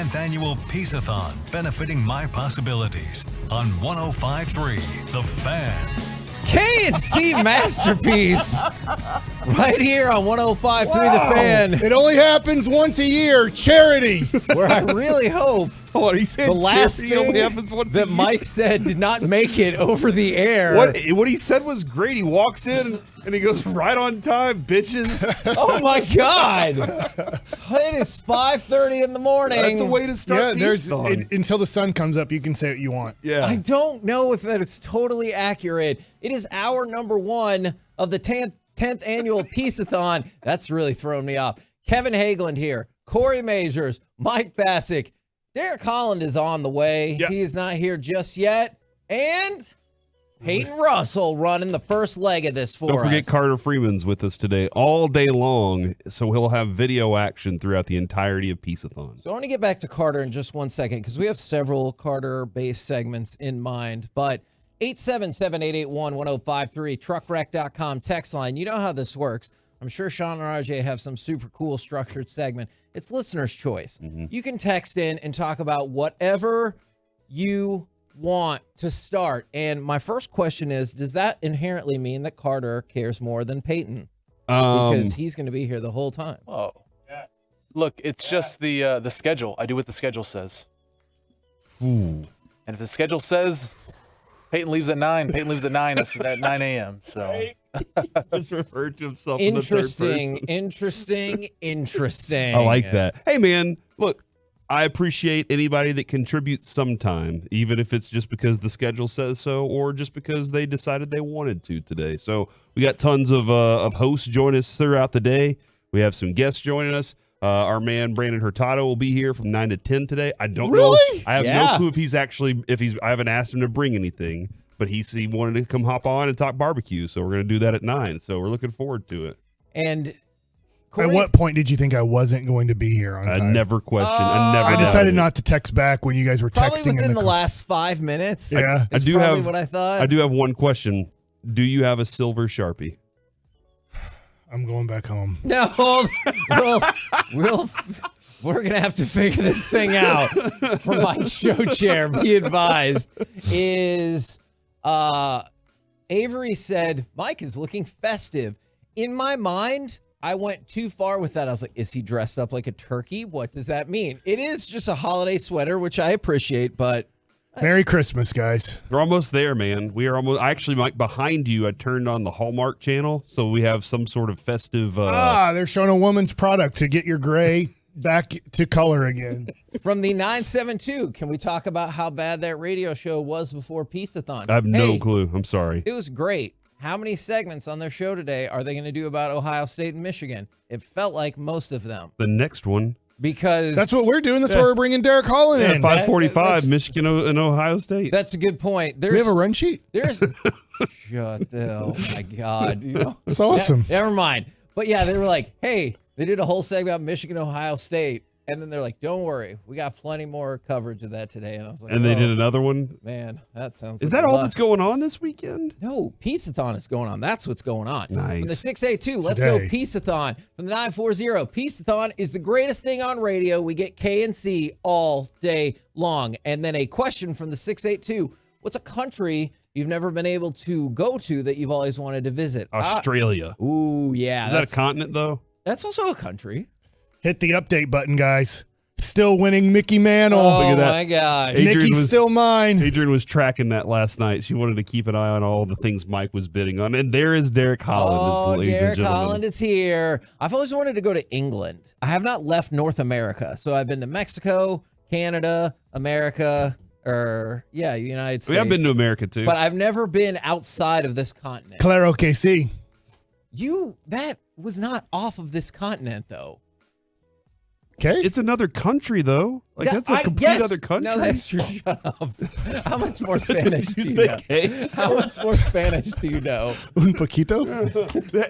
10th annual Piece-A-Thon, benefiting My Possibilities on 105.3 The Fan. K&C Masterpiece right here on 105.3 The Fan. It only happens once a year. Charity. Where I really hope What he said? the last Charity only thing happens once that a year. Mike said did not make it over the air. What he said was great. He walks in and he goes right on time, bitches. Oh my God! It is 5:30 in the morning. That's a way to start. Until the sun comes up, you can say what you want. Yeah. I don't know if that is totally accurate. It is hour number 1 of the 10th annual Piece-A-Thon. That's really thrown me off. Kevin Hageland here, Corey Majors, Mike Bassick. Derek Holland is on the way. Yep. He is not here just yet. And Peyton Russell running the first leg of this for us. Don't forget Carter Freeman's with us today all day long, so he'll have video action throughout the entirety of Piece-A-Thon. So I want to get back to Carter in just one second because we have several Carter-based segments in mind. But 877-881-1053, truckwreck.com text line. You know how this works. I'm sure Sean and RJ have some super cool structured segment. It's listener's choice. Mm-hmm. You can text in and talk about whatever you want to start. And my first question is, does that inherently mean that Carter cares more than Peyton? Because he's going to be here the whole time. Oh. Look, it's just the schedule. I do what the schedule says. Ooh. And if the schedule says Peyton leaves at 9, Peyton leaves at 9, that's at 9 a.m. So Just referred to himself in the third person. Interesting. I like that. Hey, man, look, I appreciate anybody that contributes sometime, even if it's just because the schedule says so or just because they decided they wanted to today. So we got tons of hosts join us throughout the day. We have some guests joining us. Our man Brandon Hurtado will be here from 9 to 10 today. I don't know. I have no clue I haven't asked him to bring anything, but he wanted to come hop on and talk barbecue. So we're going to do that at 9. So we're looking forward to it. And Corey, At what point did you think I wasn't going to be here on time? I never questioned. I decided not to text back when you guys were probably texting. within the last 5 minutes. Yeah. Is probably what I thought. I do have one question. Do you have a silver Sharpie? I'm going back home. No, we're gonna have to figure this thing out. For Mike's show chair, be advised. Is Avery said Mike is looking festive. In my mind, I went too far with that. I was like, is he dressed up like a turkey? What does that mean? It is just a holiday sweater, which I appreciate, but. Merry Christmas, guys. We're almost there, man. We are almost. Actually, Mike, behind you, I turned on the Hallmark channel, so we have some sort of festive. They're showing a woman's product to get your gray back to color again. From the 972, can we talk about how bad that radio show was before Piece-A-Thon? I have no clue. I'm sorry. It was great. How many segments on their show today are they going to do about Ohio State and Michigan? It felt like most of them. The next one. Because that's what we're doing. That's why we're bringing Derek Holland in. 5:45, Michigan and Ohio State. That's a good point. We have a run sheet. Oh my God. It's awesome. Never mind. But yeah, they were like, hey, they did a whole segment about Michigan, Ohio State. And then they're like, don't worry. We got plenty more coverage of that today. And I was like, and they did another one. Man, that sounds Is like that a all lot. that's going on this weekend? No, Piece-A-Thon is going on. That's what's going on. Nice. From the 682, let's go Piece-A-Thon. From the 940, Piece-A-Thon is the greatest thing on radio. We get K&C all day long. And then a question from the 682. What's a country you've never been able to go to that you've always wanted to visit? Australia. Ooh, yeah. Is that a continent, though? That's also a country. Hit the update button, guys. Still winning Mickey Mantle. Oh, look at that. My gosh. Mickey's still mine. Adrian was tracking that last night. She wanted to keep an eye on all the things Mike was bidding on. And there is Derek Holland, ladies and Derek gentlemen. Holland is here. I've always wanted to go to England. I have not left North America. So I've been to Mexico, Canada, America, United States. We have been to America, too. But I've never been outside of this continent. Claro que sí. That was not off of this continent, though. Okay. It's another country, though. That's a complete other country. No, that's true. Shut up. How much more Spanish do you say know? okay? How much more Spanish do you know? Un poquito?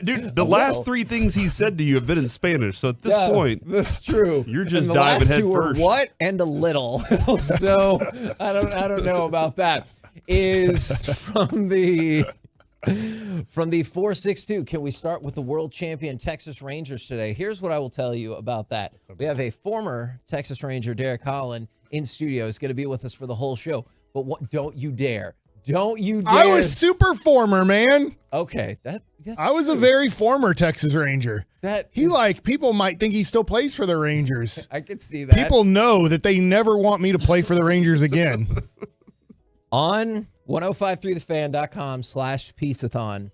Dude, the last three things he said to you have been in Spanish. So at this point, that's true. You're just and the diving last head two first. Were what and a little. So I don't know about that. Is from the From the 462, can we start with the world champion Texas Rangers today? Here's what I will tell you about that. We have a former Texas Ranger, Derek Holland, in studio. He's going to be with us for the whole show. But what? Don't you dare. Don't you dare. I was super former, man. Okay. I was a very former Texas Ranger. People might think he still plays for the Rangers. I can see that. People know that they never want me to play for the Rangers again. On 1053thefan.com/Piece-A-Thon,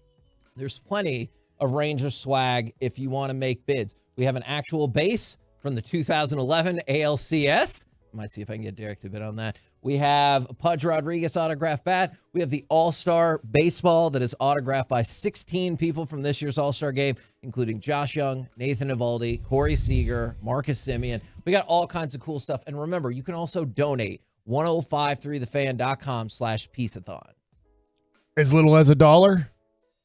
there's plenty of Ranger swag if you want to make bids. We have an actual base from the 2011 ALCS. Might see if I can get Derek to bid on that. We have a Pudge Rodriguez autographed bat. We have the All-Star baseball that is autographed by 16 people from this year's All-Star game, including Josh Young, Nathan Eovaldi, Corey Seager, Marcus Semien. We got all kinds of cool stuff. And remember, you can also donate 1053thefan.com/Piece-A-Thon. As little as $1?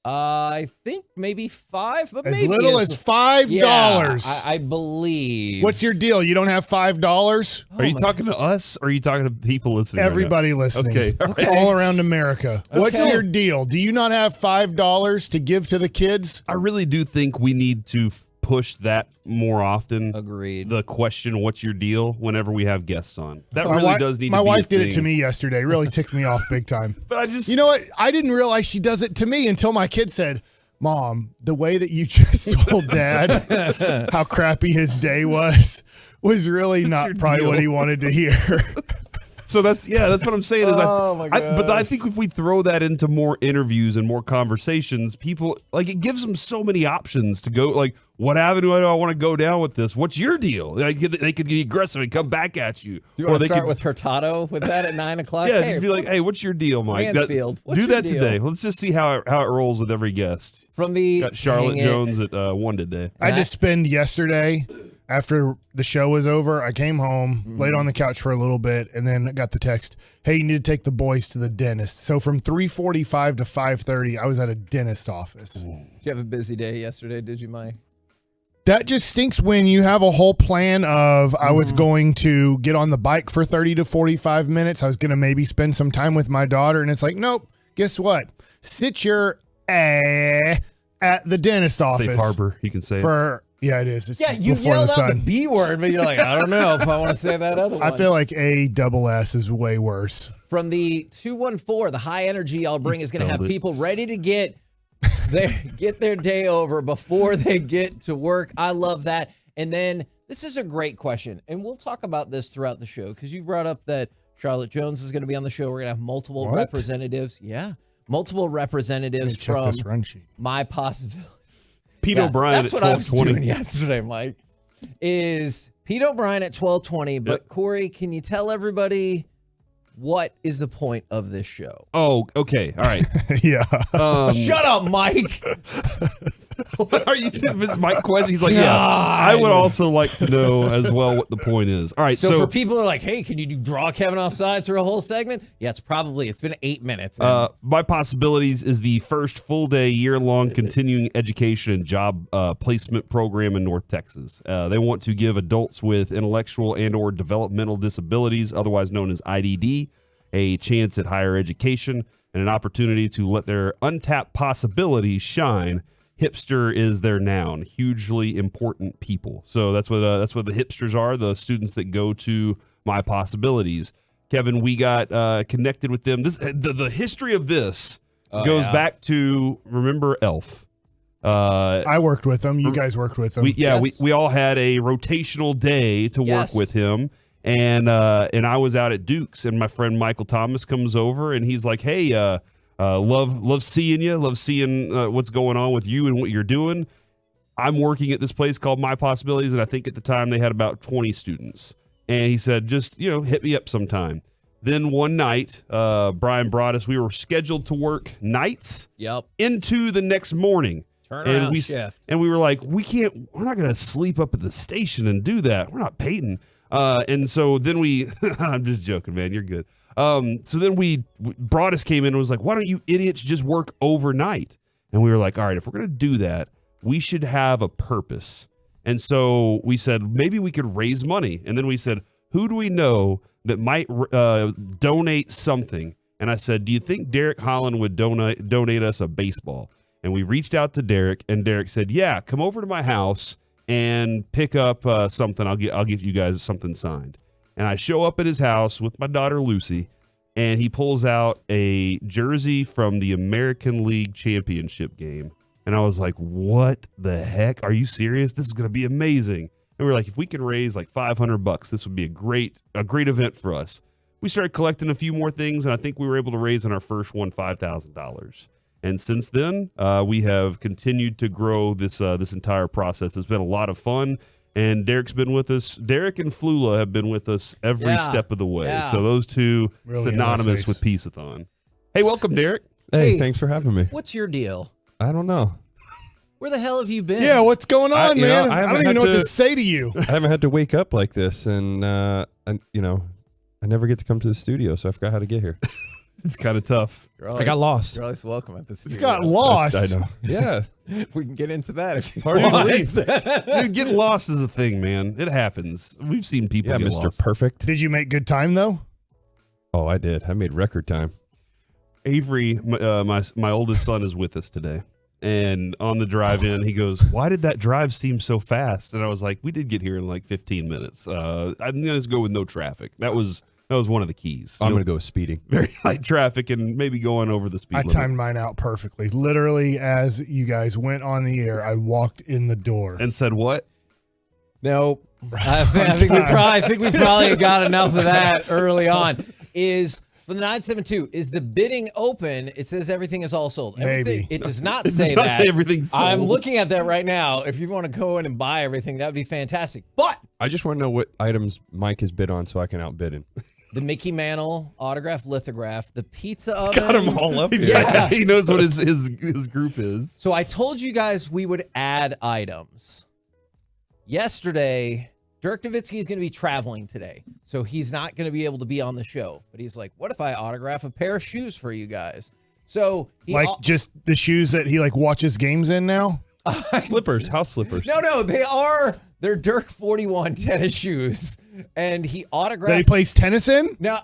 I think maybe $5, but as maybe little as $5. Yeah, I believe. What's your deal? You don't have $5? Are you talking to us or are you talking to people listening? Everybody listening. Okay. All around America. What's your deal? Do you not have $5 to give to the kids? I really do think we need to push that more often. Agreed. The question, what's your deal, whenever we have guests on. That really does need to be My wife did a it to thing. me yesterday. Really ticked me off big time. But You know what? I didn't realize she does it to me until my kid said, Mom, the way that you just told Dad how crappy his day was really not probably what he wanted to hear. So that's what I'm saying. Is my God. But I think if we throw that into more interviews and more conversations, people it gives them so many options to go. Like, what avenue do I want to go down with this? What's your deal? They could be aggressive and come back at you. Do you want to start with Hurtado with that at 9 o'clock? Yeah, hey, just be like, hey, what's your deal, Mike? Mansfield, what's do your that deal? today. Let's just see how it rolls with every guest. From the Got Charlotte Jones at 1 today. I just spent yesterday. After the show was over, I came home, laid on the couch for a little bit, and then I got the text, hey, you need to take the boys to the dentist. So from 3:45 to 5:30, I was at a dentist office. Did you have a busy day yesterday, did you, Mike? That just stinks when you have a whole plan of I was going to get on the bike for 30 to 45 minutes. I was going to maybe spend some time with my daughter, and it's like, nope, guess what? Sit your at the dentist office. Safe harbor, you can say it. Yeah, it is. It's you before yelled the out sun. the B word, but you're like, I don't know if I want to say that other one. I feel like ASS is way worse. From the 214, the high energy I'll bring is going to have people ready to get their day over before they get to work. I love that. And then this is a great question, and we'll talk about this throughout the show because you brought up that Charlotte Jones is going to be on the show. We're going to have multiple representatives. Yeah, multiple representatives from My Possibilities. Pete O'Brien that's at 12:20. That's what I was doing yesterday, Mike. Is Pete O'Brien at 12:20. But Corey, can you tell everybody what is the point of this show? Oh, okay. All right. Yeah. Shut up, Mike. Are you Miss Mike question? He's like, yeah. I would also like to know as well what the point is. All right. So for people who are like, hey, can you draw Kevin offside through a whole segment? Yeah, it's been 8 minutes. My Possibilities is the first full day, year-long continuing education and job placement program in North Texas. They want to give adults with intellectual and or developmental disabilities, otherwise known as IDD, a chance at higher education and an opportunity to let their untapped possibilities shine. Hipster is their noun. Hugely important people. So that's what the hipsters are. The students that go to My Possibilities. Kevin, we got connected with them. The history of this goes back to, remember Elf. I worked with them. You guys worked with them. We all had a rotational day to work with him. And I was out at Duke's, and my friend Michael Thomas comes over, and he's like, hey, love seeing you. Love seeing what's going on with you and what you're doing. I'm working at this place called My Possibilities, and I think at the time they had about 20 students. And he said, just, hit me up sometime. Then one night, Brian brought us, we were scheduled to work nights into the next morning. Turnaround shift. And we were like, we're not going to sleep up at the station and do that. We're not Peyton. And so then I'm just joking, man. You're good. So then Broadus came in and was like, why don't you idiots just work overnight? And we were like, all right, if we're going to do that, we should have a purpose. And so we said, maybe we could raise money. And then we said, who do we know that might donate something? And I said, do you think Derek Holland would donate us a baseball? And we reached out to Derek, and Derek said, yeah, come over to my house and pick up something. I'll give you guys something signed. And I show up at his house with my daughter, Lucy, and he pulls out a jersey from the American League Championship game. And I was like, what the heck? Are you serious? This is going to be amazing. And we were like, if we can raise like $500, this would be a great event for us. We started collecting a few more things, and I think we were able to raise in our first one $5,000. And since then, we have continued to grow this entire process. It's been a lot of fun. And Derek's been with us. Derek and Flula have been with us every step of the way. Yeah. So those two Really synonymous with Piece-A-Thon. Hey, welcome, Derek. Hey, thanks for having me. What's your deal? I don't know. Where the hell have you been? Yeah, what's going on, you know, man? I I haven't don't even had know what to to- say to you. I haven't had to wake up like this, and I never get to come to the studio, so I forgot how to get here. It's kind of tough. I got lost. You're always welcome at this. You got lost. I know. Yeah. We can get into that if you hard to want. believe. Dude, getting lost is a thing, man. It happens. We've seen people Yeah, get Mr. lost. Perfect. Did you make good time though? Oh, I did. I made record time. Avery, my oldest son, is with us today. And on the drive in, he goes, why did that drive seem so fast? And I was like, we did get here in like 15 minutes. I'm going to go with no traffic. That was one of the keys. I'm going to go speeding. Very light traffic and maybe going over the speed I limit. timed mine out perfectly. Literally, as you guys went on the air, I walked in the door. And said what? Nope. I think we probably got enough of that early on. Is for the 972, is the bidding open? It says everything is all sold. Maybe. It does not It say does not that. say everything's sold. I'm looking at that right now. If you want to go in and buy everything, that would be fantastic. But I just want to know what items Mike has bid on so I can outbid him. the Mickey Mantle autograph lithograph, the pizza oven. Got them all up here. Yeah. He knows what his group is. So I told you guys we would add items. Yesterday, Dirk Nowitzki is going to be traveling today, so he's not going to be able to be on the show. But he's like, what if I autograph a pair of shoes for you guys? So he Just the shoes that he watches games in now. Slippers, house slippers. No, they're Dirk 41 tennis shoes, and he autographed. That he plays tennis in. No,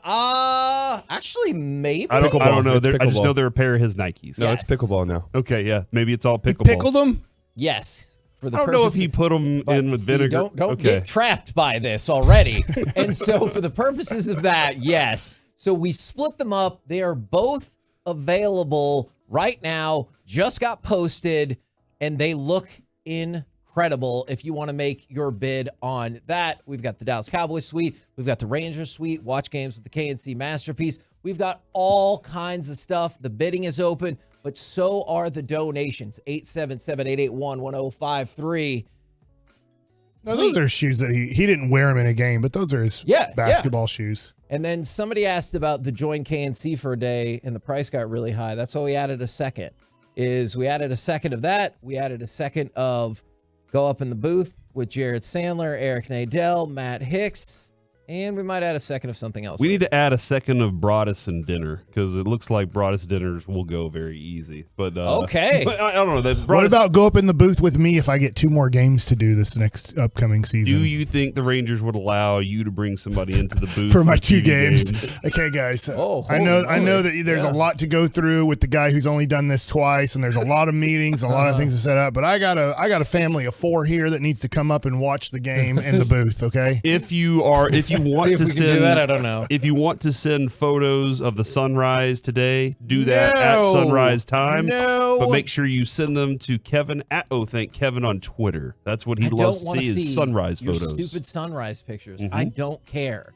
actually, maybe. I don't know. It's I just pickleball. know they're a pair of his Nikes. No, Yes. it's pickleball now. Okay, yeah. Maybe it's all He pickleball. pickled them. Yes. For the I don't know if purpose- he put them But in with see, vinegar. Don't okay. get trapped by this already. And so for the purposes of that, yes. So we split them up. They are both available right now, just got posted, and they look incredible. If you want to make your bid on that, we've got the Dallas Cowboys suite. We've got the Rangers suite, watch games with the KNC Masterpiece. We've got all kinds of stuff. The bidding is open, but so are the donations. 877-881-1053. No, those are shoes that he didn't wear them in a game, but those are his basketball shoes. And then somebody asked about the join KNC for a day, and the price got really high. That's why we added a second. We added a second of that. We added a second of go up in the booth with Jared Sandler, Eric Nadell, Matt Hicks, and we might add a second of something else. We need to add a second of Broadus and dinner because it looks like Broadus dinners will go very easy. But Okay. but I don't know. That What Broadus, about go up in the booth with me if I get 2 more games to do this next upcoming season? do you think the Rangers would allow you to bring somebody into the booth for my 2 TV games? Okay, guys. Oh, I know holy moly. that there's Yeah. a lot to go through with the guy who's only done this twice, and there's a lot of meetings, a lot of things to set up. But I got a family of 4 here that needs to come up and watch the game in the booth. Okay. If you want See if to we can do send that, I don't know. If you want to send photos of the sunrise today, do that at No. sunrise time. No. But make sure you send them to Kevin at Thank Kevin on Twitter. That's what he I loves don't to want see to is sunrise your photos. stupid sunrise pictures. I don't care.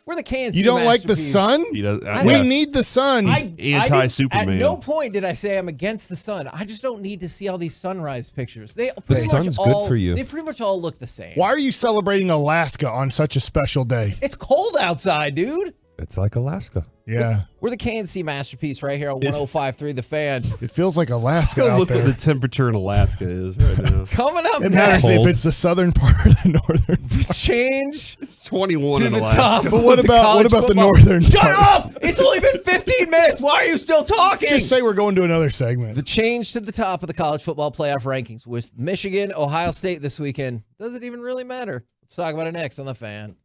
We're the KNC You don't like the Masterpiece. sun? He does, We yeah. need the sun. Anti-Superman. At no point did I say I'm against the sun. I just don't need to see all these sunrise pictures. The sun's good for you. They pretty much all look the same. Why are you celebrating Alaska on such a special day? It's cold outside, dude. It's like Alaska. Yeah, We're the KNC Masterpiece right here on 105.3 The Fan. it feels like Alaska Go out look what there. the temperature in Alaska is right now. Coming up It matters next, if it's the southern part or the northern. change 21 to in the Alaska. top. But what of about college the football. northern Shut part? up! It's only been 15 minutes. Why are you still talking? Just say we're going to another segment. The change to the top of the college football playoff rankings with Michigan, Ohio State this weekend. Does it even really matter? Let's talk about it next on The Fan.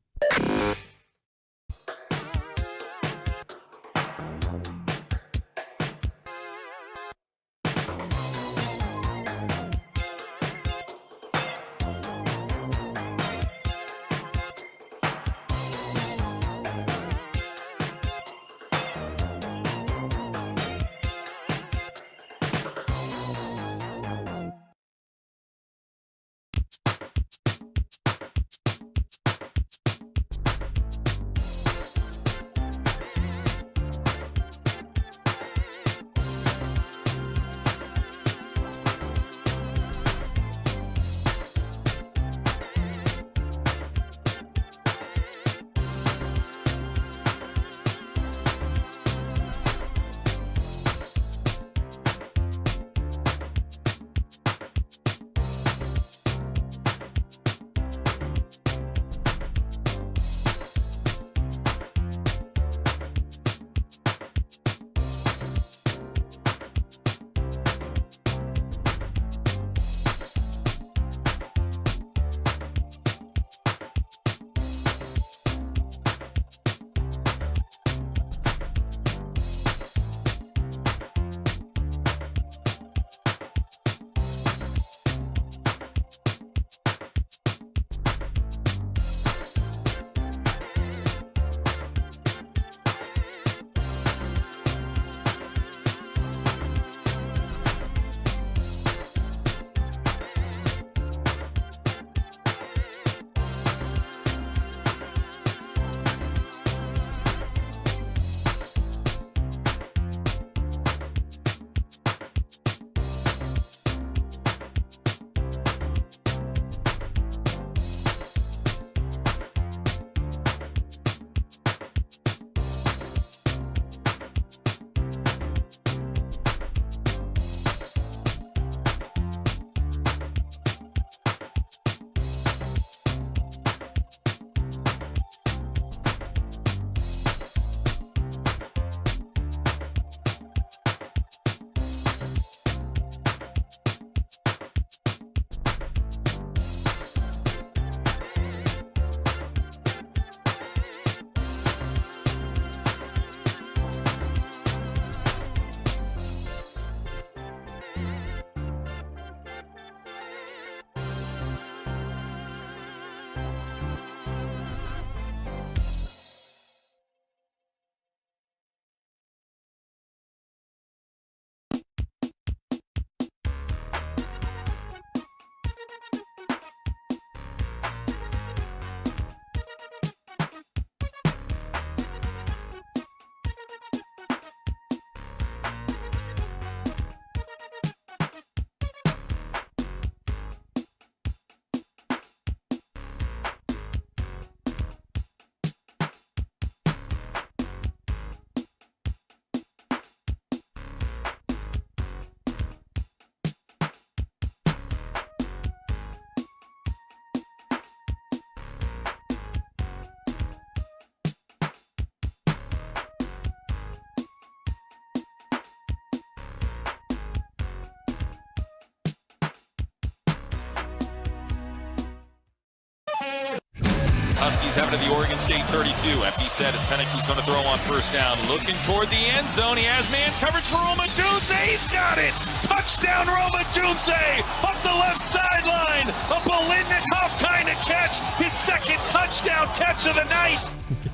Huskies have it at the Oregon State 32. Empty set as Penix is going to throw on first down. Looking toward the end zone. He has man coverage for Roma Dunze. He's got it. Touchdown Roma Dunze up the left sideline. A Bolitnikov kind of catch. His second touchdown catch of the night.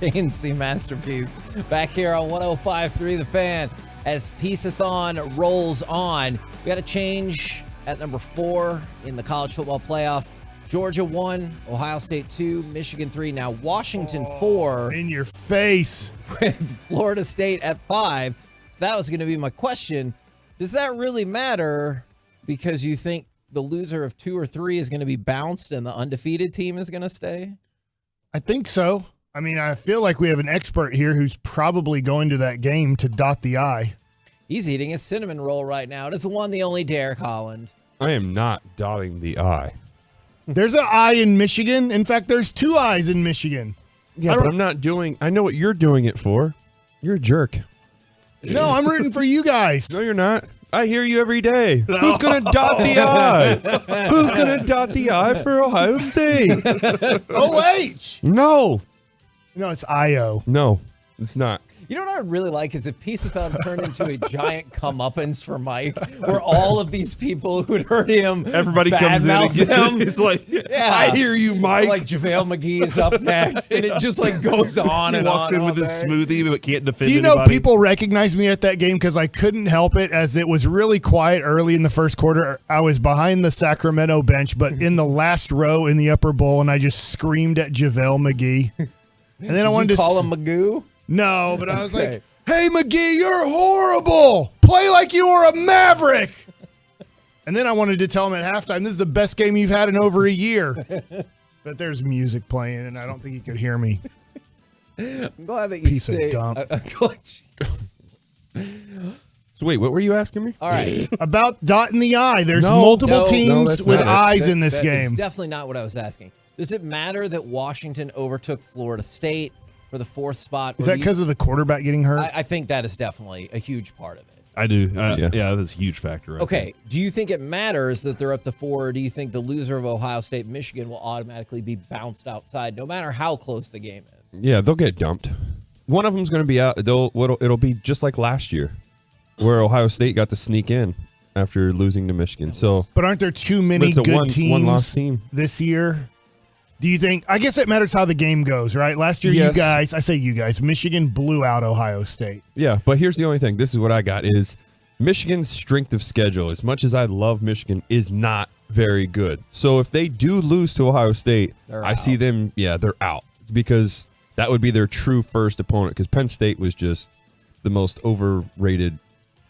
K&C masterpiece. Back here on 105.3 The Fan as Piece-A-Thon rolls on. We got a change at number 4 in the college football playoff. Georgia 1, Ohio State 2, Michigan 3. Now Washington 4. In your face. With Florida State at 5. So that was going to be my question. Does that really matter because you think the loser of 2 or 3 is going to be bounced and the undefeated team is going to stay? I think so. I mean, I feel like we have an expert here who's probably going to that game to dot the I. He's eating a cinnamon roll right now. It is the one, the only Derek Holland. I am not dotting the I. There's an I in Michigan. In fact, there's 2 I's in Michigan. Yeah, but I'm not doing. I know what you're doing it for. You're a jerk. No, I'm rooting for you guys. No, you're not. I hear you every day. Who's going to dot the I? Who's going to dot the I for Ohio State? OH. No. No, it's IO. No, it's not. You know what I'd really like is if Piece-A-Thon turned into a giant comeuppance for Mike, where all of these people who'd heard him Everybody comes in and badmouth him. He's like, I hear you, Mike. Like JaVale McGee is up next, and it just like goes on He and walks on in all with his day. smoothie but can't defend Do you know anybody. people recognized me at that game because I couldn't help it as it was really quiet early in the first quarter. I was behind the Sacramento bench, but in the last row in the upper bowl, and I just screamed at JaVale McGee. And then I wanted Did you to call him Magoo? No, but I was Okay. like, hey, McGee, you're horrible. Play like you were a Maverick. And then I wanted to tell him at halftime, this is the best game you've had in over a year. But there's music playing, and I don't think he could hear me. I'm glad that you Piece of stay- dump. So wait, what were you asking me? All right. About dotting the I. There's No, multiple no, teams that's with not it. I's in this That is game. definitely not what I was asking. Does it matter that Washington overtook Florida State for the 4th spot? Is that because of the quarterback getting hurt? I think that is definitely a huge part of it. I do. Yeah. Yeah, that's a huge factor. Okay, do you think it matters that they're up to 4, or do you think the loser of Ohio State Michigan will automatically be bounced outside no matter how close the game is? Yeah, they'll get dumped. One of them's going to be out. It'll be just like last year, where Ohio State got to sneak in after losing to Michigan. So, but aren't there too many it's a good one-loss teams team this year? Do you think? I guess it matters how the game goes, right? Last year, Yes. you guys, Michigan blew out Ohio State. Yeah, but here's the only thing. This is what I got is Michigan's strength of schedule, as much as I love Michigan, is not very good. So if they do lose to Ohio State, I see them, they're out because that would be their true first opponent because Penn State was just the most overrated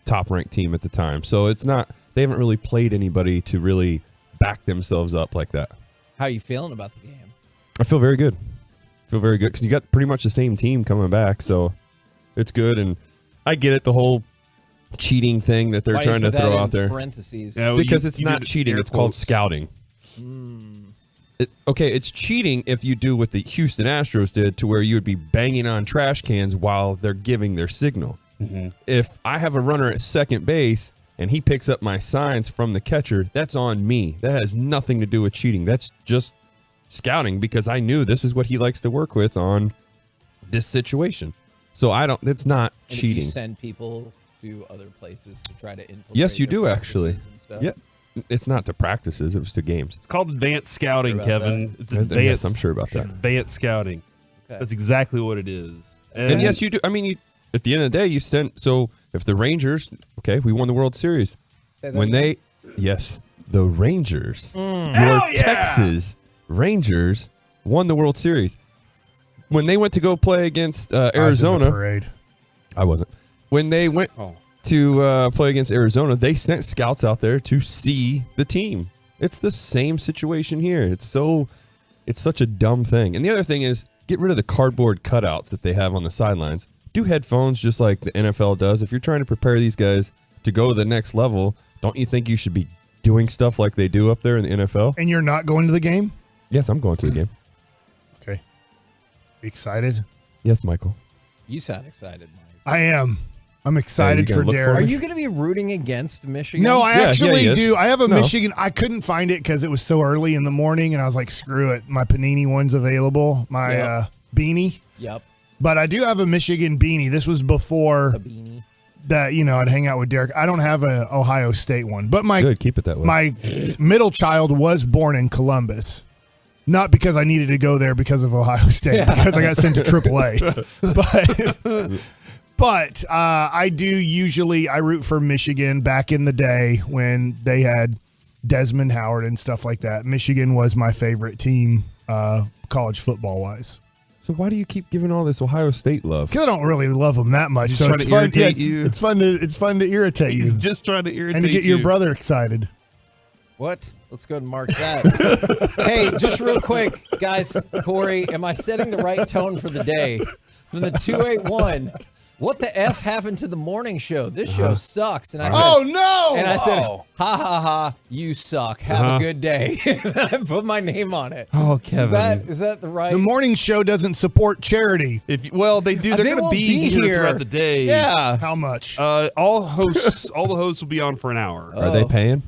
top-ranked team at the time. So it's not, they haven't really played anybody to really back themselves up like that. How are you feeling about the game? I feel very good. Because you got pretty much the same team coming back, so it's good. And I get it, the whole cheating thing that they're Why do you trying to put that throw in out there. Parentheses. Yeah, well, Because you- it's you not did cheating, air it's called quotes. scouting. It's cheating if you do what the Houston Astros did to where you would be banging on trash cans while they're giving their signal. If I have a runner at second base and he picks up my signs from the catcher, that's on me. That has nothing to do with cheating. That's just scouting because I knew this is what he likes to work with on this situation. So it's not And if cheating. you send people to other places to try to infiltrate Yes, you their do actually. practices and stuff. Yeah. It's not to practices, it was to games. It's called advanced scouting, Sure about Kevin. It's Yes, advanced. I'm sure about that. Advanced scouting. Okay. That's exactly what it is. And yes, you do. I mean, at the end of the day, you sent. So if the Rangers, we won the World Series. When the Rangers, your Texas Rangers won the World Series. When they went to go play against I was in the Arizona, parade. I wasn't. When they went to play against Arizona, they sent scouts out there to see the team. It's the same situation here. It's such a dumb thing. And the other thing is, get rid of the cardboard cutouts that they have on the sidelines. Do headphones just like the NFL does. If you're trying to prepare these guys to go to the next level, don't you think you should be doing stuff like they do up there in the NFL? And you're not going to the game? Yes, I'm going to the game. Okay. Excited? Yes, Michael. You sound excited, Mike. I am. I'm excited gonna for look Derek. Are you going to be rooting against Michigan? No, I actually he is. do. I have a No. Michigan. I couldn't find it because it was so early in the morning, and I was like, screw it. My Panini one's available. My Yep. beanie. Yep. But I do have a Michigan beanie. This was before A beanie. that, I'd hang out with Derek. I don't have an Ohio State one. But Good, keep it that way. my middle child was born in Columbus. Not because I needed to go there because of Ohio State, because I got sent to AAA. But I do usually, I root for Michigan back in the day when they had Desmond Howard and stuff like that. Michigan was my favorite team, college football-wise. So why do you keep giving all this Ohio State love? Because I don't really love them that much. He's So trying it's to fun. irritate Yeah, you. it's fun to irritate you. He's just trying to irritate And to get you. your brother excited. What? Let's go ahead and mark that. Hey, just real quick, guys. Corey, am I setting the right tone for the day? From the 281, what the F happened to the morning show? This show sucks. And I said, Oh, no! And I said, Oh. ha, ha, ha, you suck. Have a good day. And I put my name on it. Oh, Kevin. Is that the right? The morning show doesn't support charity. They do. They're They going to won't be here throughout the day. Yeah. How much? All the hosts will be on for an hour. Are they paying?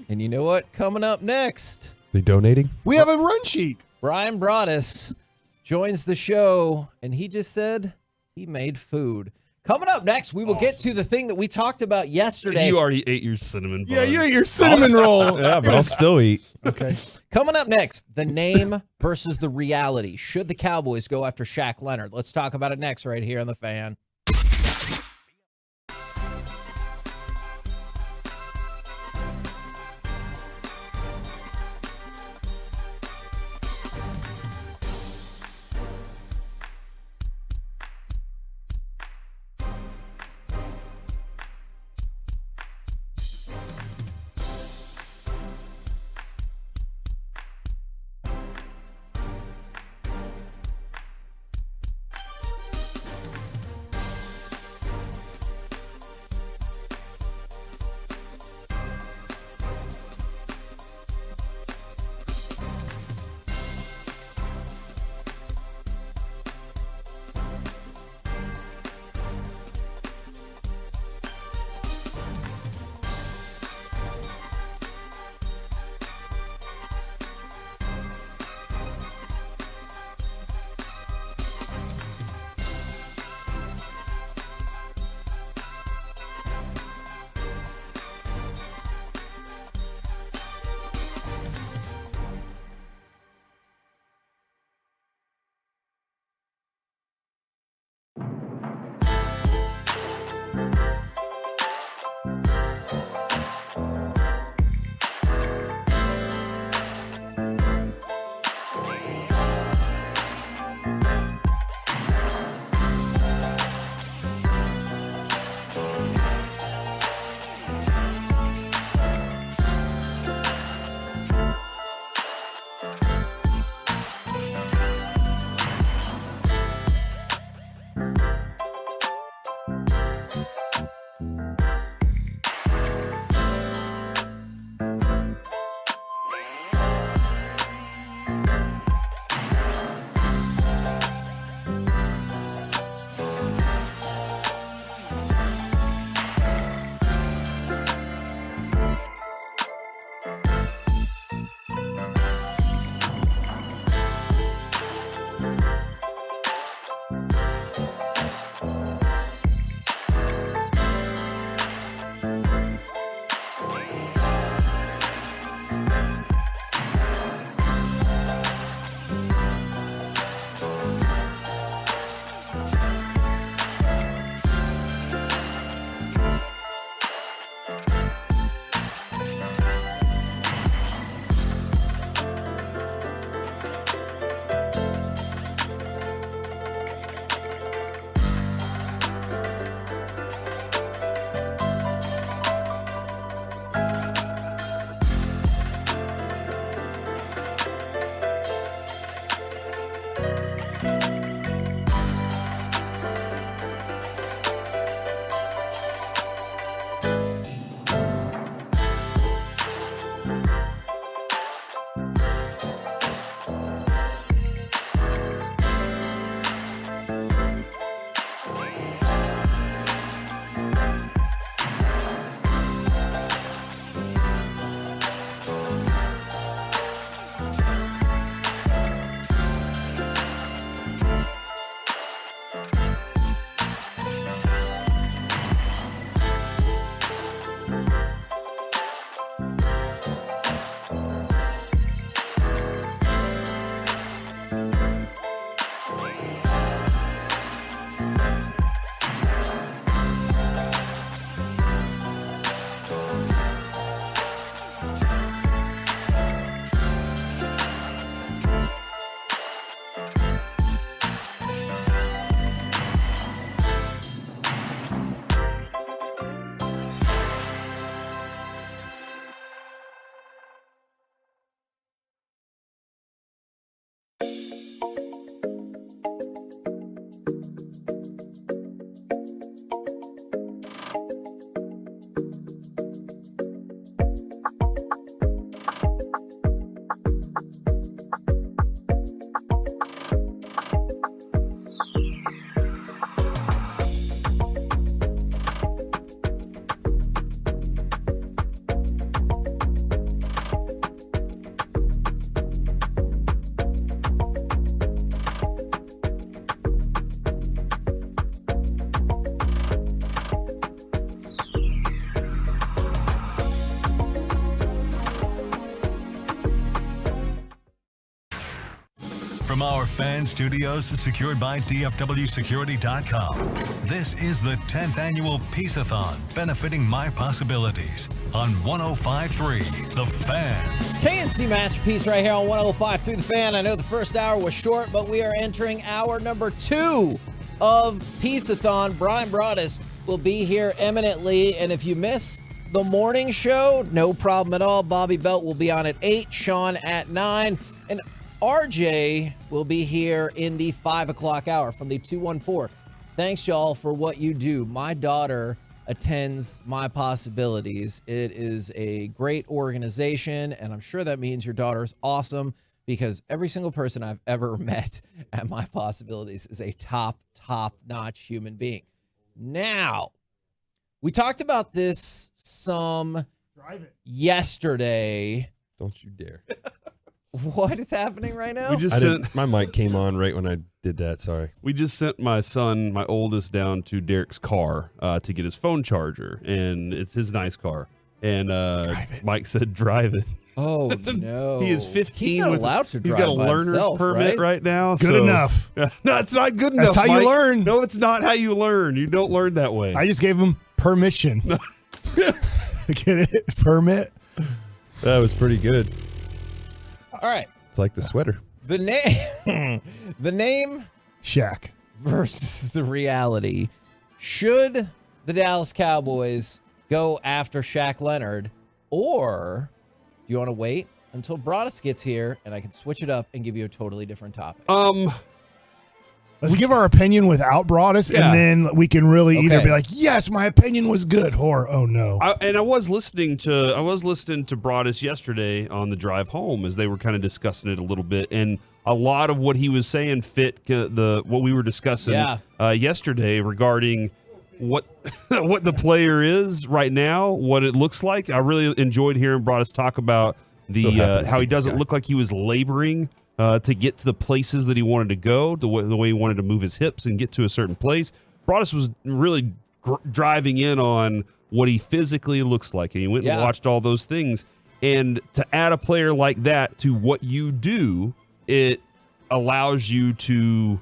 And you know what? Coming up next, They donating? We have a run sheet. Brian Broaddus joins the show, and he just said he made food. Coming up next, we will get to the thing that we talked about yesterday. You already ate your cinnamon bun. Yeah, you ate your cinnamon roll. Yeah, but I'll still eat. Okay. Coming up next, the name versus the reality. Should the Cowboys go after Shaq Leonard? Let's talk about it next right here on The Fan. From our fan studios secured by DFWsecurity.com, this is the 10th annual Piece-A-Thon benefiting My Possibilities on 105.3 The Fan. KNC Masterpiece right here on 105.3 The Fan. I know the first hour was short, but we are entering hour number 2 of Piece-A-Thon. Brian Broaddus will be here eminently, and if you miss the morning show, no problem at all. Bobby Belt will be on at 8, Sean at 9, and RJ will be here in the 5 o'clock hour from the 214. Thanks, y'all, for what you do. My daughter attends My Possibilities. It is a great organization, and I'm sure that means your daughter's awesome because every single person I've ever met at My Possibilities is a top-notch human being. Now, we talked about this some yesterday. Don't you dare. What is happening right now? My mic came on right when I did that. Sorry. We just sent my son, my oldest, down to Derek's car to get his phone charger, and it's his nice car. And Mike said, "Drive it." Oh no! He is 15. He's not allowed to drive. He's got a by learner's himself, permit right now. Good enough. No, it's not good enough. That's how Mike. you learn. No, it's not how you learn. You don't learn that way. I just gave him permission. Get it? Permit. That was pretty good. All right. It's like the sweater. The name Shaq versus the reality. Should the Dallas Cowboys go after Shaq Leonard, or do you want to wait until Broaddus gets here and I can switch it up and give you a totally different topic? Let's give our opinion without Broaddus, and then we can really either be like, yes, my opinion was good, or oh no. I was listening to Broaddus yesterday on the drive home as they were kind of discussing it a little bit, and a lot of what he was saying fit what we were discussing yesterday regarding what the player is right now, what it looks like. I really enjoyed hearing Broaddus talk about how he doesn't look like he was laboring to get to the places that he wanted to go, the way he wanted to move his hips and get to a certain place. Broaddus was really driving in on what he physically looks like, and he went and watched all those things. And to add a player like that to what you do, it allows you to,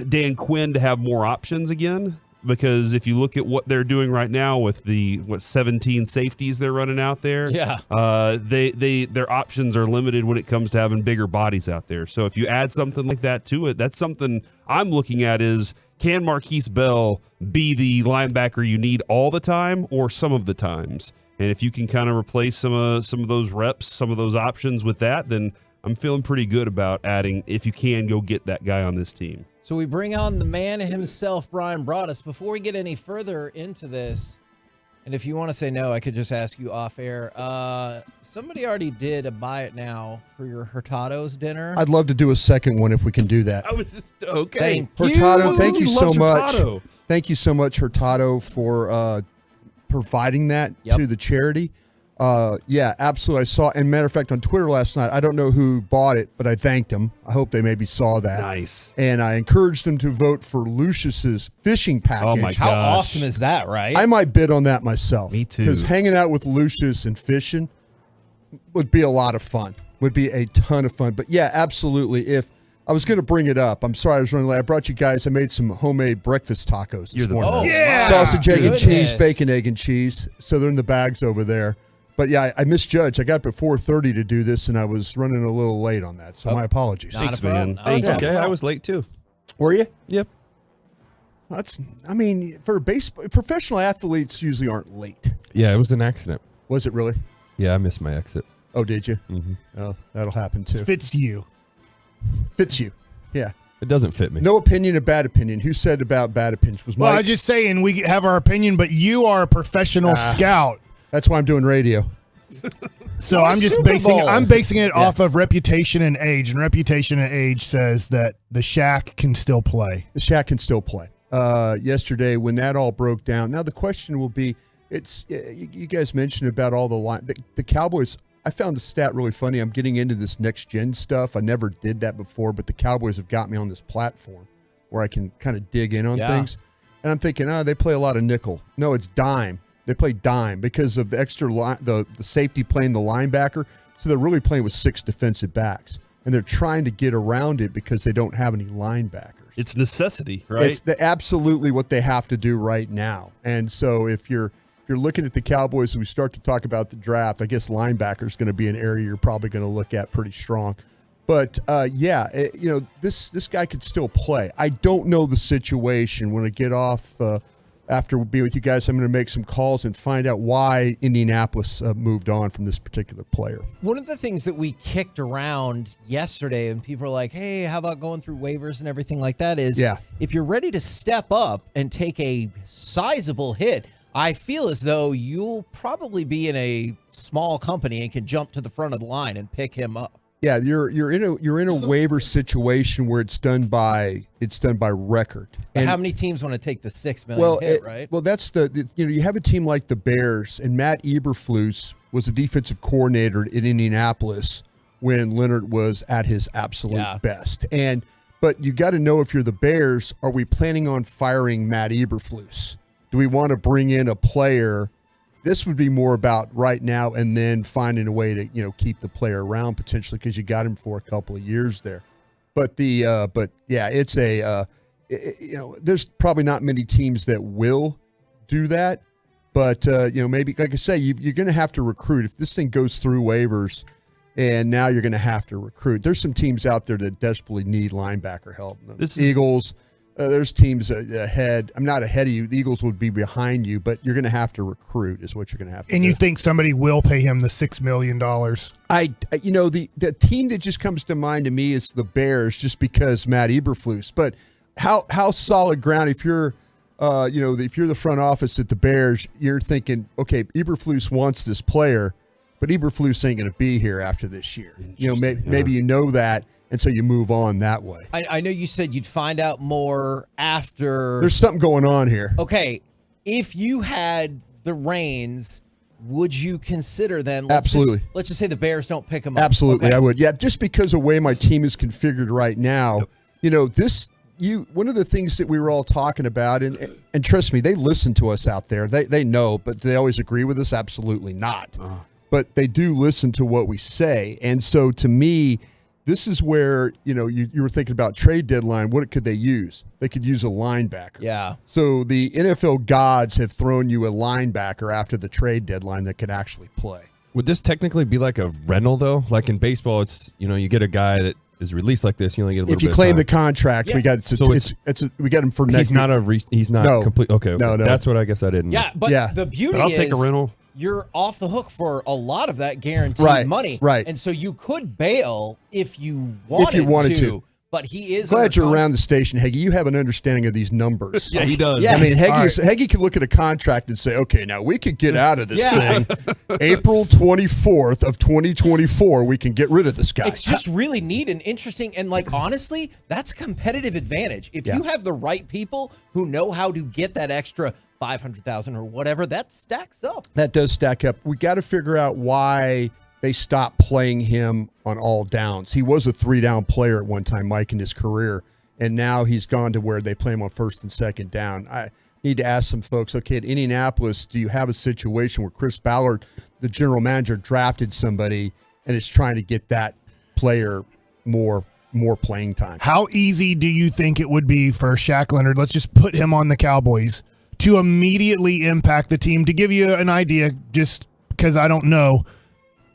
Dan Quinn, to have more options again. Because if you look at what they're doing right now with the 17 safeties they're running out there, their options are limited when it comes to having bigger bodies out there. So if you add something like that to it, that's something I'm looking at is, can Marquise Bell be the linebacker you need all the time or some of the times? And if you can kind of replace some of those reps, some of those options with that, then I'm feeling pretty good about adding, if you can, go get that guy on this team. So we bring on the man himself, Brian Broaddus. Before we get any further into this, and if you want to say no, I could just ask you off air. Somebody already did a buy it now for your Hurtado's dinner. I'd love to do a second one if we can do that. I was just, okay. Hurtado, thank you so much. Hurtado. Thank you so much, Hurtado, for providing that to the charity. Yeah, absolutely. I saw, and matter of fact, on Twitter last night, I don't know who bought it, but I thanked them. I hope they maybe saw that. Nice. And I encouraged them to vote for Lucius's fishing package. Oh, my gosh. How awesome is that, right? I might bid on that myself. Me too. Because hanging out with Lucius and fishing would be a lot of fun. Would be a ton of fun. But yeah, absolutely. If I was going to bring it up, I'm sorry I was running late. I brought you guys, I made some homemade breakfast tacos this morning. Oh, yeah. Sausage, egg, and Goodness. cheese, bacon, egg, and cheese. So they're in the bags over there. But yeah, I misjudged. I got up at 4:30 to do this, and I was running a little late on that. So my apologies. Not Thanks, a problem. man. Not a Thanks. problem. Okay, I was late too. Were you? Yep. I mean, for professional athletes usually aren't late. Yeah, it was an accident. Was it really? Yeah, I missed my exit. Oh, did you? Mm-hmm. Oh, that'll happen too. Fits you. Fits you. Yeah. It doesn't fit me. No opinion, a bad opinion. Who said about bad opinions? Was Well, I Mike? was just saying we have our opinion, but you are a professional scout. That's why I'm doing radio. So Or I'm just Super basing Bowl. I'm basing it off of reputation and age, and reputation and age says that the Shaq can still play. The Shaq can still play. Yesterday, when that all broke down, now the question will be: it's you guys mentioned about all the line. The Cowboys. I found the stat really funny. I'm getting into this next gen stuff. I never did that before, but the Cowboys have got me on this platform where I can kind of dig in on things. And I'm thinking, they play a lot of nickel. No, it's dime. They play dime because of the extra line, the safety playing the linebacker. So they're really playing with 6 defensive backs. and they're trying to get around it because they don't have any linebackers. It's necessity, right? It's absolutely what they have to do right now. And so if you're looking at the Cowboys and we start to talk about the draft, I guess linebacker is going to be an area you're probably going to look at pretty strong. But this guy could still play. I don't know the situation. When I get off after we'll be with you guys, I'm going to make some calls and find out why Indianapolis moved on from this particular player. One of the things that we kicked around yesterday, and people are like, hey, how about going through waivers and everything like that, is if you're ready to step up and take a sizable hit, I feel as though you'll probably be in a small company and can jump to the front of the line and pick him up. Yeah, you're in a waiver situation where it's done by record. But how many teams want to take the $6 million hit, right? Well, that's you have a team like the Bears, and Matt Eberflus was a defensive coordinator in Indianapolis when Leonard was at his absolute best. But you got to know, if you're the Bears, are we planning on firing Matt Eberflus? Do we want to bring in a player? This would be more about right now and then finding a way to, keep the player around potentially, because you got him for a couple of years there. But it's there's probably not many teams that will do that. But, maybe, like I say, you're going to have to recruit. If this thing goes through waivers and now you're going to have to recruit, there's some teams out there that desperately need linebacker help. Eagles. There's teams ahead. I'm not ahead of you. The Eagles would be behind you, but you're going to have to recruit is what you're going to have to do. And you think somebody will pay him the $6 million? The team that just comes to mind to me is the Bears, just because Matt Eberflus. But how solid ground, if you're if you're the front office at the Bears, you're thinking, okay, Eberflus wants this player, but Eberflus ain't going to be here after this year. Maybe you know that. And so you move on that way. I know you said you'd find out more after. There's something going on here. Okay. If you had the reins, would you consider then? Absolutely. Let's just say the Bears don't pick him up. Absolutely, okay. I would. Yeah, just because of the way my team is configured right now, one of the things that we were all talking about, and trust me, they listen to us out there. They know, but they always agree with us? Absolutely not. But they do listen to what we say. And so to me, this is where, you were thinking about trade deadline. What could they use? They could use a linebacker. Yeah. So the NFL gods have thrown you a linebacker after the trade deadline that could actually play. Would this technically be like a rental, though? Like in baseball, it's, you get a guy that is released like this, you only get a little bit of time. If you claim the contract, we got we got him for next. He's not complete. Okay. No. That's what I guess I didn't know. Yeah, but the beauty I'll take a rental. You're off the hook for a lot of that guaranteed money. Right. And so you could bail if you wanted to. But he is. Glad you're around the station, Heggie. You have an understanding of these numbers. Yeah, he does. Yes. I mean, Heggie can look at a contract and say, okay, now we could get out of this thing. April 24th of 2024, we can get rid of this guy. It's just really neat and interesting. And honestly, that's a competitive advantage. If you have the right people who know how to get that extra $500,000 or whatever, that stacks up. That does stack up. We got to figure out why they stopped playing him on all downs. He was a 3-down player at one time, Mike, in his career, and now he's gone to where they play him on first and second down. I need to ask some folks, okay, at Indianapolis, do you have a situation where Chris Ballard, the general manager, drafted somebody and is trying to get that player more playing time? How easy do you think it would be for Shaq Leonard, let's just put him on the Cowboys, to immediately impact the team? To give you an idea, just because I don't know,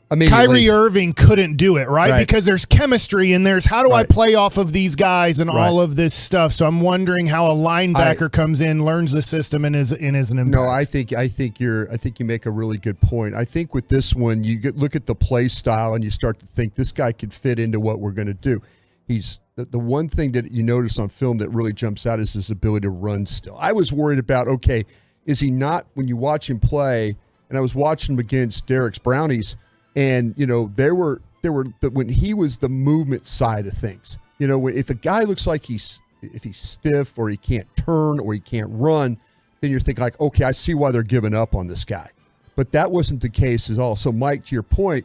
Kyrie Irving couldn't do it, right? Because there's chemistry and there's how do I play off of these guys and all of this stuff. So I'm wondering how a linebacker comes in, learns the system, and is an impact. No, I think you make a really good point. I think with this one, look at the play style and you start to think this guy could fit into what we're going to do. He's the one thing that you notice on film that really jumps out is his ability to run still. I was worried about, okay, is he not, when you watch him play, and I was watching him against Derek's Brownies, and, when he was the movement side of things, if a guy looks like if he's stiff or he can't turn or he can't run, then you're thinking like, okay, I see why they're giving up on this guy. But that wasn't the case at all. So, Mike, to your point,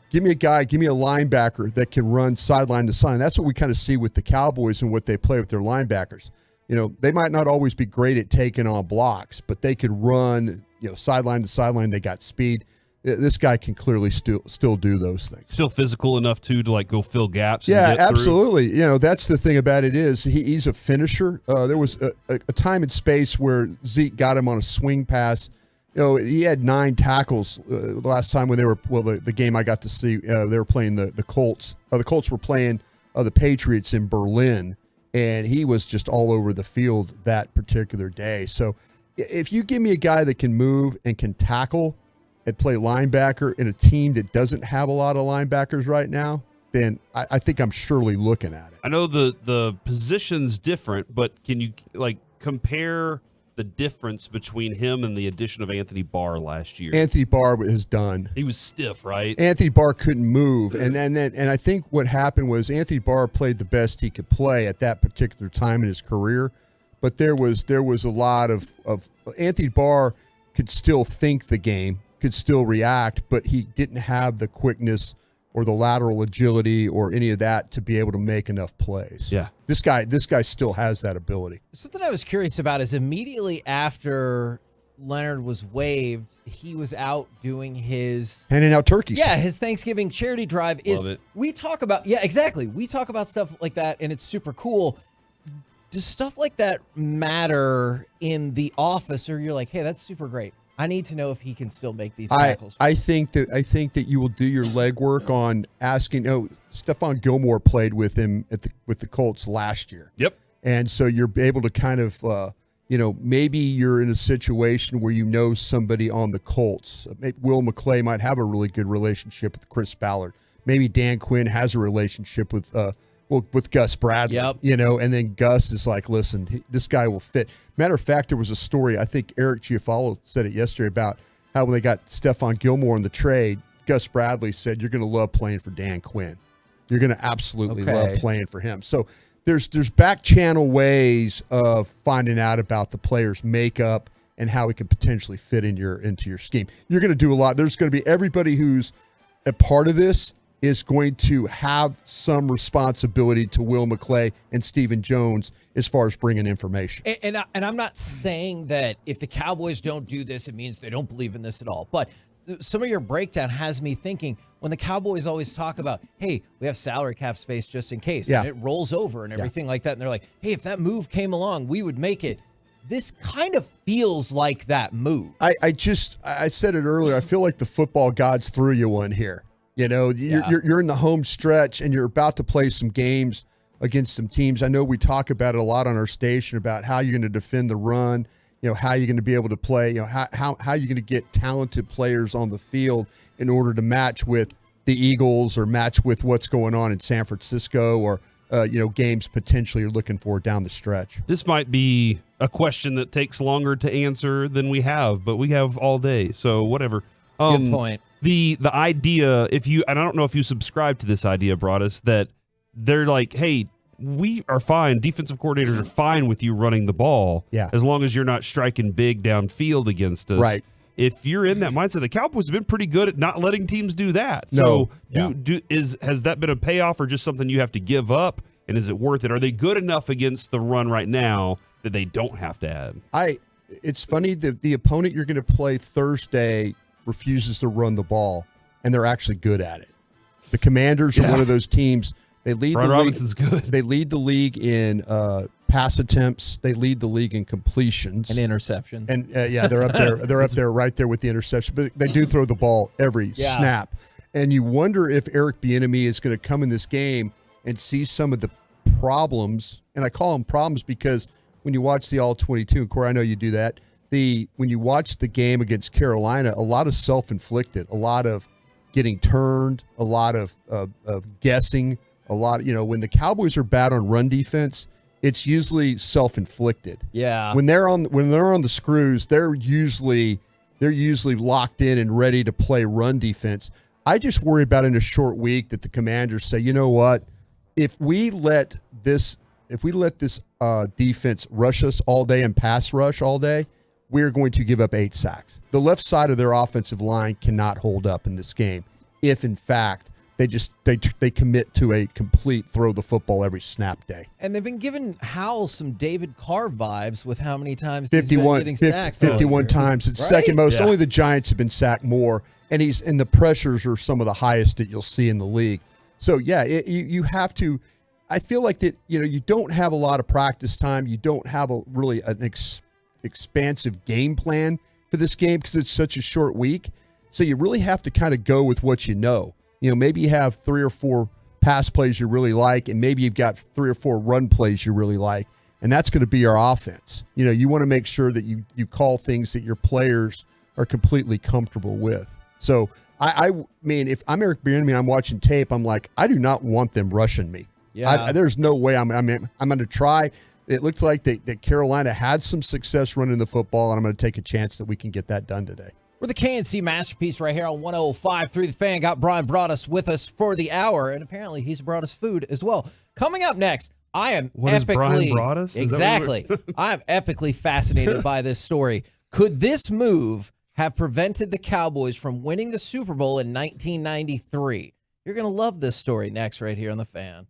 give me a linebacker that can run sideline to sideline. That's what we kind of see with the Cowboys and what they play with their linebackers. They might not always be great at taking on blocks, but they could run, sideline to sideline. They got speed. This guy can clearly still do those things. Still physical enough too to like go fill gaps. Yeah, and get absolutely. You know, that's the thing about it is he's a finisher. There was a time and space where Zeke got him on a swing pass. You know, he had 9 tackles the last time when they were the game I got to see. They were playing the Colts. The Colts were playing the Patriots in Berlin, and he was just all over the field that particular day. So, if you give me a guy that can move and can tackle and play linebacker in a team that doesn't have a lot of linebackers right now, then I think I'm surely looking at it. I know the position's different, but can you like compare the difference between him and the addition of Anthony Barr last year? Anthony Barr is done. He was stiff, right? Anthony Barr couldn't move, and I think what happened was Anthony Barr played the best he could play at that particular time in his career, but there was a lot of Anthony Barr could still think the game, could still react, but he didn't have the quickness or the lateral agility or any of that to be able to make enough plays. Yeah. This guy still has that ability. Something I was curious about is immediately after Leonard was waived, he was out doing his handing out turkeys. Yeah, his Thanksgiving charity drive. Love it. We talk about exactly. We talk about stuff like that, and it's super cool. Does stuff like that matter in the office, or you're like, hey, that's super great? I need to know if he can still make these tackles. I think that you will do your legwork on asking. Oh, Stephon Gilmore played with him with the Colts last year. Yep. And so you're able to kind of, maybe you're in a situation where you know somebody on the Colts. Maybe Will McClay might have a really good relationship with Chris Ballard. Maybe Dan Quinn has a relationship with Gus Bradley. Yep. And then Gus is like, listen, this guy will fit. Matter of fact, there was a story, I think Eric Chiafalo said it yesterday, about how when they got Stephon Gilmore in the trade, Gus Bradley said, you're going to love playing for Dan Quinn. You're going to absolutely love playing for him. So there's back channel ways of finding out about the player's makeup and how he can potentially fit into your scheme. You're going to do a lot. There's going to be everybody who's a part of this is going to have some responsibility to Will McClay and Stephen Jones as far as bringing information. And I'm not saying that if the Cowboys don't do this, it means they don't believe in this at all. But some of your breakdown has me thinking when the Cowboys always talk about, hey, we have salary cap space just in case, and it rolls over and everything like that. And they're like, hey, if that move came along, we would make it. This kind of feels like that move. I said it earlier. I feel like the football gods threw you one here. You know, you're in the home stretch and you're about to play some games against some teams. I know we talk about it a lot on our station about how you're going to defend the run, how you're going to be able to play, how you're going to get talented players on the field in order to match with the Eagles or match with what's going on in San Francisco or, games potentially you're looking for down the stretch. This might be a question that takes longer to answer than we have, but we have all day. So whatever. Good point. The idea, and I don't know if you subscribe to this idea, Broadus, that they're like, hey, we are fine. Defensive coordinators are fine with you running the ball, as long as you're not striking big downfield against us. Right. If you're in that mindset, the Cowboys have been pretty good at not letting teams do that. No. So, has that been a payoff or just something you have to give up? And is it worth it? Are they good enough against the run right now that they don't have to add? It's funny that the opponent you're going to play Thursday refuses to run the ball, and they're actually good at it. The Commanders are one of those teams. They lead Brian the Robinson's league. good. They lead the league in pass attempts. They lead the league in completions and interception. And they're up there. They're up there, right there with the interception. But they do throw the ball every snap. And you wonder if Eric Bieniemy is going to come in this game and see some of the problems. And I call them problems because when you watch the All-22, and Corey, I know you do that. When you watch the game against Carolina, a lot of self-inflicted, a lot of getting turned, a lot of guessing, a lot. When the Cowboys are bad on run defense, it's usually self-inflicted. Yeah. When they're on the screws, they're usually locked in and ready to play run defense. I just worry about in a short week that the Commanders say, you know what, if we let this defense rush us all day and pass rush all day, we're going to give up 8 sacks. The left side of their offensive line cannot hold up in this game if, in fact, they commit to a complete throw the football every snap day. And they've been giving Howell some David Carr vibes with how many times he's been getting sacked. 51 times. It's second most. Only the Giants have been sacked more, and the pressures are some of the highest that you'll see in the league. So yeah, you have to. I feel like that you don't have a lot of practice time. You don't have an expansive game plan for this game because it's such a short week. So you really have to kind of go with what you know. Maybe you have 3 or 4 pass plays you really like, and maybe you've got 3 or 4 run plays you really like, and that's going to be your offense. You want to make sure that you call things that your players are completely comfortable with. So, I mean, if I'm Eric Bieniemy and I'm watching tape, I'm like, I do not want them rushing me. Yeah. There's no way I'm going to try. It looked like that Carolina had some success running the football, and I'm going to take a chance that we can get that done today. We're the KNC Masterpiece right here on 105 through the Fan. Got Brian brought us with us for the hour, and apparently he's brought us food as well. Coming up next, I am Brian brought us? Exactly. I am epically fascinated by this story. Could this move have prevented the Cowboys from winning the Super Bowl in 1993? You're going to love this story next right here on the Fan.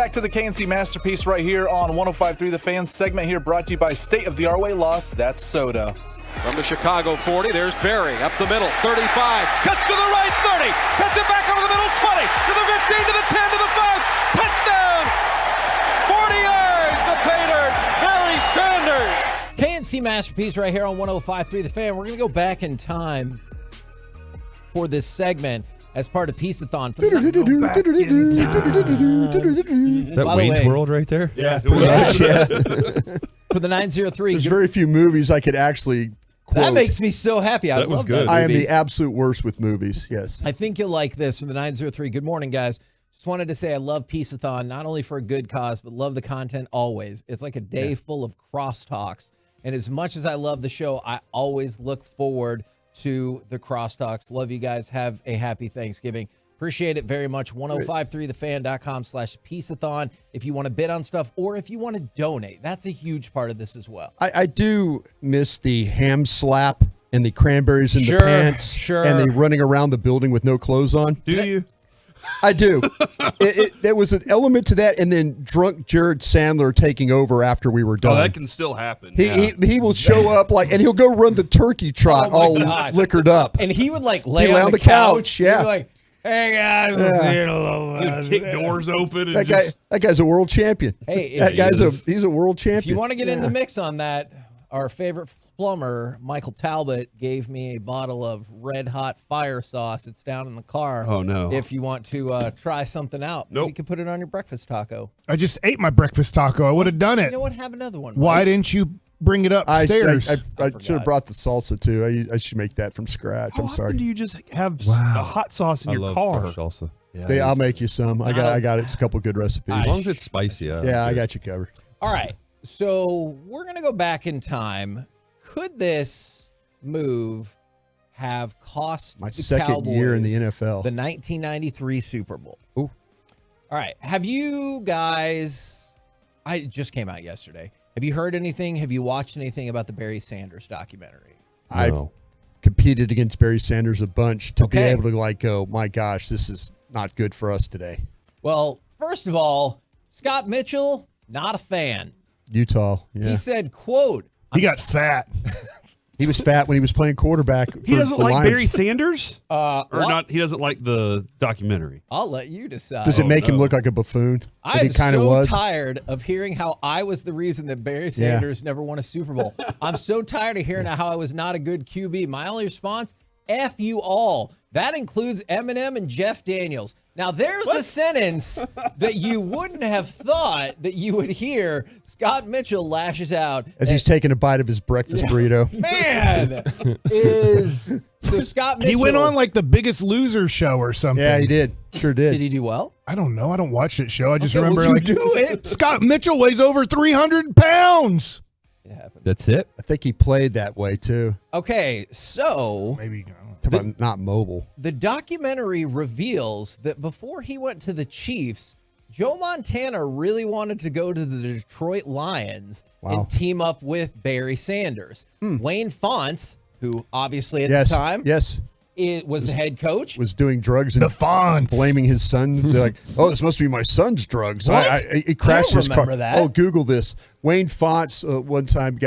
back to the KNC Masterpiece right here on 105.3 The Fan segment here brought to you by State of the Arway Loss. That's soda. From the Chicago 40, there's Barry up the middle, 35, cuts to the right, 30, cuts it back over the middle, 20, to the 15, to the 10, to the 5, touchdown! 40 yards, the pay dirt, Barry Sanders! KNC Masterpiece right here on 105.3 The Fan. We're going to go back in time for this segment as part of Piece-A-Thon. For the Is that By the Wayne's way- World right there? Yeah, pretty much, yeah. for the 903. There's very few movies I could actually quote. That makes me so happy. I That was love good. that I am movie. the absolute worst with movies. Yes. I think you'll like this for the 903. Good morning, guys. Just wanted to say I love Piece-A-Thon, not only for a good cause, but love the content always. It's like a day full of crosstalks. And as much as I love the show, I always look forward to the crosstalks. Love you guys. Have a happy Thanksgiving. Appreciate it very much. 1053thefan.com/Piece-A-Thon if you want to bid on stuff or if you want to donate. That's a huge part of this as well. I do miss the ham slap and the cranberries in Sure, the pants sure. and the running around the building with no clothes on. Do you? I do. There was an element to that, and then drunk Jared Sandler taking over after we were done. Oh, that can still happen. He will show up and he'll go run the turkey trot Oh my all God. liquored up. And he would like lay He'd on the couch. yeah. He'd be like, hey guys, let's see it a little He'd bit. kick doors open and that just guy's a world champion. Hey, that if- guy's He is. he's a world champion. If you want to get in Yeah. the mix on that, our favorite plumber, Michael Talbot, gave me a bottle of red hot fire sauce. It's down in the car. Oh, no. If you want to try something out, Nope. you can put it on your breakfast taco. I just ate my breakfast taco. I would have done You it. know what? Have another one. Why Mike. didn't you bring it upstairs? I forgot. should have brought the salsa too. I should make that from scratch. How I'm sorry. often do you just have a hot sauce in I your love car? fresh salsa. I'll make you some. I got it. It's a couple good recipes. As long as it's spicy. I got you covered. All right. So we're going to go back in time. Could this move have cost My the second Cowboys year in the NFL. the 1993 Super Bowl? Ooh. All right. Have you guys, it just came out yesterday. Have you heard anything? Have you watched anything about the Barry Sanders documentary? I've No. competed against Barry Sanders a bunch to be Okay. able to go, my gosh, this is not good for us today. Well, first of all, Scott Mitchell, not a fan. Utah. Yeah. He said, quote, he got fat. He was fat when he was playing quarterback. He for doesn't the like Lions. Barry Sanders? Or what? not? He doesn't like the documentary. I'll let you decide. Does it make him no. look like a buffoon? That I'm he kind of so was. tired of hearing how I was the reason that Barry Sanders never won a Super Bowl. I'm so tired of hearing how I was not a good QB. My only response, F you all. That includes Eminem and Jeff Daniels. Now, there's a sentence that you wouldn't have thought that you would hear. Scott Mitchell lashes out. As he's taking a bite of his breakfast burrito. Man, so Scott Mitchell. He went on like the Biggest Loser show or something. Yeah, he did. Sure did. Did he do well? I don't know. I don't watch that show. I just Okay, well, remember you like do it. Scott Mitchell weighs over 300 pounds. It happened. That's it. I think he played that way too. Okay, so Maybe. Talk about not mobile. the documentary reveals that before he went to the Chiefs, Joe Montana really wanted to go to the Detroit Lions and team up with Barry Sanders. Wayne Fonts, who obviously at Yes. the time was the head coach. Was doing drugs and The Fonts. blaming his son. They're like, oh, this must be my son's drugs. What? He crashed I don't his car. remember that. Oh, Google this. Wayne Fonts one time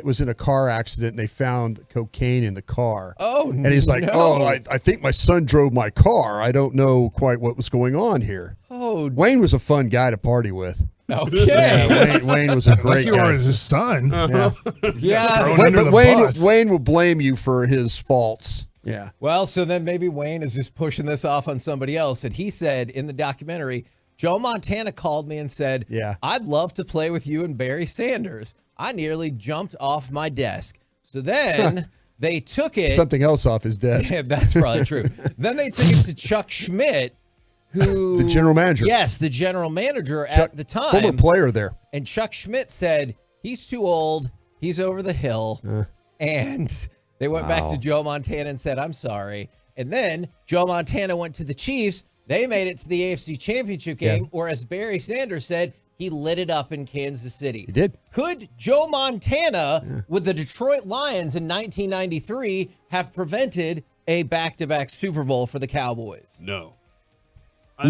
was in a car accident and they found cocaine in the car. Oh, and he's like, no. oh, I think my son drove my car. I don't know quite what was going on here. Oh, Wayne was a fun guy to party with. okay. Yeah, Wayne was a Unless great you were guy. his son. Yeah. Yeah. Thrown under But the Wayne bus. will blame you for his faults. Yeah. Well, so then maybe Wayne is just pushing this off on somebody else. And he said in the documentary, Joe Montana called me and said, Yeah. I'd love to play with you and Barry Sanders. I nearly jumped off my desk. So then they took it. Something else off his desk. Yeah, that's probably true. Then they took it to Chuck Schmidt, who The general manager. Yes, the general manager at the time. Former player there. And Chuck Schmidt said, he's too old. He's over the hill. And they went back to Joe Montana and said, I'm sorry. And then Joe Montana went to the Chiefs. They made it to the AFC Championship game, or as Barry Sanders said, he lit it up in Kansas City. He did. Could Joe Montana with the Detroit Lions in 1993 have prevented a back-to-back Super Bowl for the Cowboys? No. I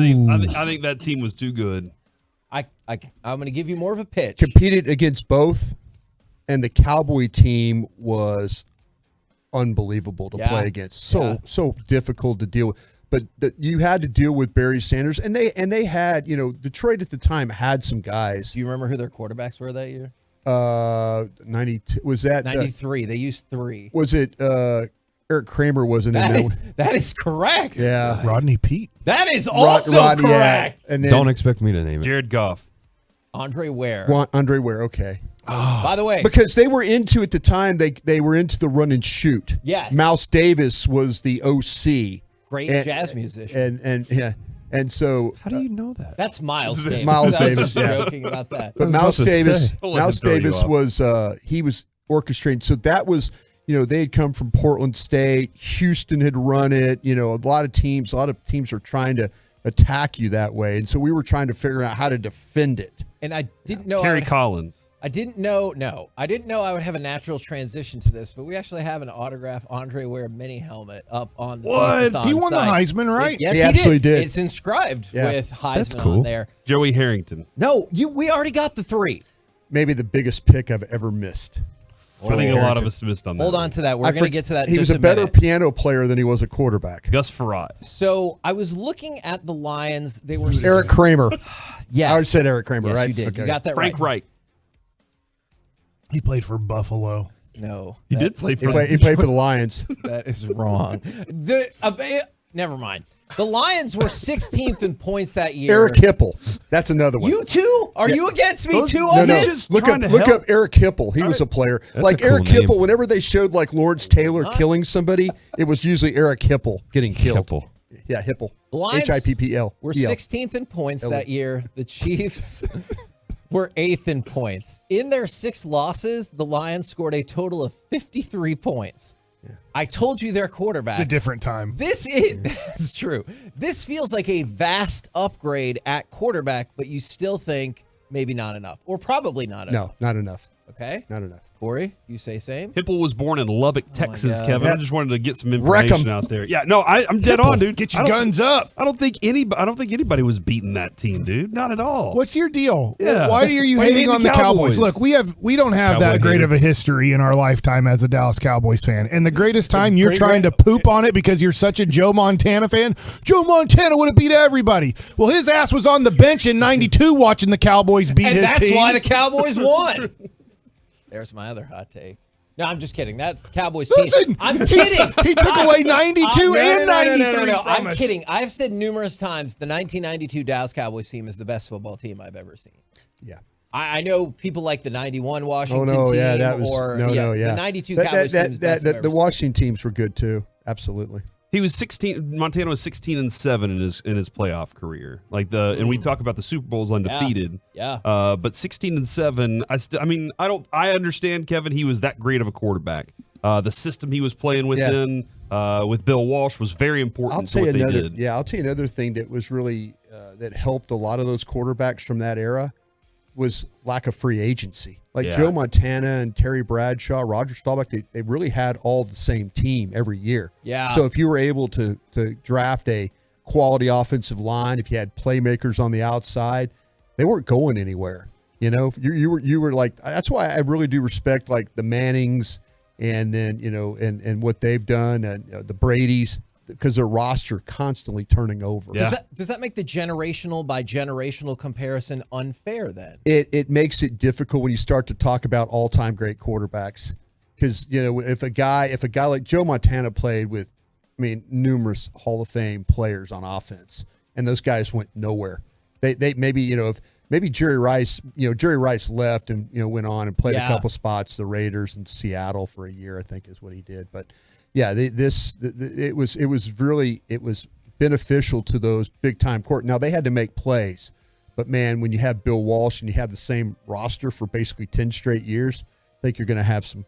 think that team was too good. I'm going to give you more of a pitch. Competed against both, and the Cowboy team was unbelievable to play against. So difficult to deal with. But you had to deal with Barry Sanders, and they had, Detroit at the time had some guys. Do you remember who their quarterbacks were that year? 92 was that 93. They used 3. Was it Eric Kramer wasn't in that one? That is correct. Yeah, Rodney Pete. That is also correct. Yeah. And then Don't expect me to name it. Jared Goff. Andre Ware. Andre Ware. Okay. By the way, Because they were into at the time, they were into the run and shoot. Yes. Mouse Davis was the OC. great jazz musician. And so How do you know that? That's Miles Davis. Miles I was Davis, just yeah. joking about that. But was Mouse about to Davis, say. Don't let Mouse him throw you Davis off. was he was orchestrating. So that was they had come from Portland State. Houston had run it. A lot of teams are trying to attack you that way, and so we were trying to figure out how to defend it. And I didn't know. Kerry Collins. I didn't know. No, I didn't know I would have a natural transition to this, but we actually have an autographed Andre Ware mini helmet up on the Piece-A-Thon He won the site. Heisman, right? Yes, He he absolutely did. It's inscribed Yeah. with Heisman That's cool. on there. Joey Harrington. No, we already got the 3. Maybe the biggest pick I've ever missed. I think a lot of us missed on that. Hold on to that. We're going to get to that. In He was just a better minute. piano player than he was a quarterback. Gus Farrat. So I was looking at the Lions. They were Eric Kramer. Yes, I already said Eric Kramer, yes, right? You did. Okay. You got that Frank right. Reich. He played for Buffalo. No, He that- did play He for played for the Lions. That is wrong. Never mind. The Lions were 16th in points that year. Eric Hipple. That's another one. You too? Are you against me too No, on no. this? Look trying to up help. Eric Hipple. He was a player. Like a cool Eric name. Hipple, whenever they showed like Lawrence Taylor killing somebody, it was usually Eric Hipple getting killed. Hipple. Yeah, Hipple. The Lions Hipple. We're 16th in points that year. The Chiefs were 8th in points. In their 6 losses, the Lions scored a total of 53 points. I told you their quarterback. It's a different time. That's true. This feels like a vast upgrade at quarterback, but you still think maybe not enough, or probably not enough. No, not enough. Okay. Not enough. Corey, you say same? Hipple was born in Lubbock, Texas, God. Kevin. Yeah. I just wanted to get some Wreck 'em. information out there. Yeah, no, I'm dead on, dude. Get I your don't- guns up. I don't think anybody was beating that team, dude. Not at all. What's your deal? Yeah. Why are you Why you hating hate on the the Cowboys? Cowboys? Look, we don't have Cowboy that great hater. of a history in our lifetime as a Dallas Cowboys fan. And the greatest time you're pretty trying great. to poop on it because you're such a Joe Montana fan. Joe Montana would have beat everybody. Well, his ass was on the bench in '92 watching the Cowboys beat And his that's team. why the Cowboys won. There's my other hot take. No, I'm just kidding. That's Cowboys Listen, team. I'm kidding. He took away 92 and 93 No. from I'm us. kidding. I've said numerous times the 1992 Dallas Cowboys team is the best football team I've ever seen. Yeah. I know people like the 91 Washington Oh no, team. yeah, that was or, yeah. The 92 Cowboys team is the best I've ever the seen. Washington teams were good too. Absolutely. He was 16. Montana was 16-7 in his playoff career. And we talk about the Super Bowls undefeated. Yeah. But 16-7. I understand, Kevin. He was that great of a quarterback. The system he was playing within with Bill Walsh was very important. I'll tell to you what they another. did. Yeah, I'll tell you another thing that was really that helped a lot of those quarterbacks from that era was lack of free agency. Like Yeah. Joe Montana and Terry Bradshaw, Roger Staubach, they really had all the same team every year. Yeah. So if you were able to draft a quality offensive line, if you had playmakers on the outside, they weren't going anywhere. You were like, that's why I really do respect like the Mannings and then and what they've done and the Bradys, because their roster constantly turning over. Yeah. Does that make the generational by generational comparison unfair then? It makes it difficult when you start to talk about all-time great quarterbacks, because if a guy like Joe Montana played with, numerous Hall of Fame players on offense, and those guys went nowhere. They maybe maybe Jerry Rice left and went on and played a couple spots, the Raiders and Seattle for a year, I think is what he did. But yeah, it was beneficial to those big time court. Now they had to make plays, but man, when you have Bill Walsh and you have the same roster for basically 10 straight years, I think you're going to have some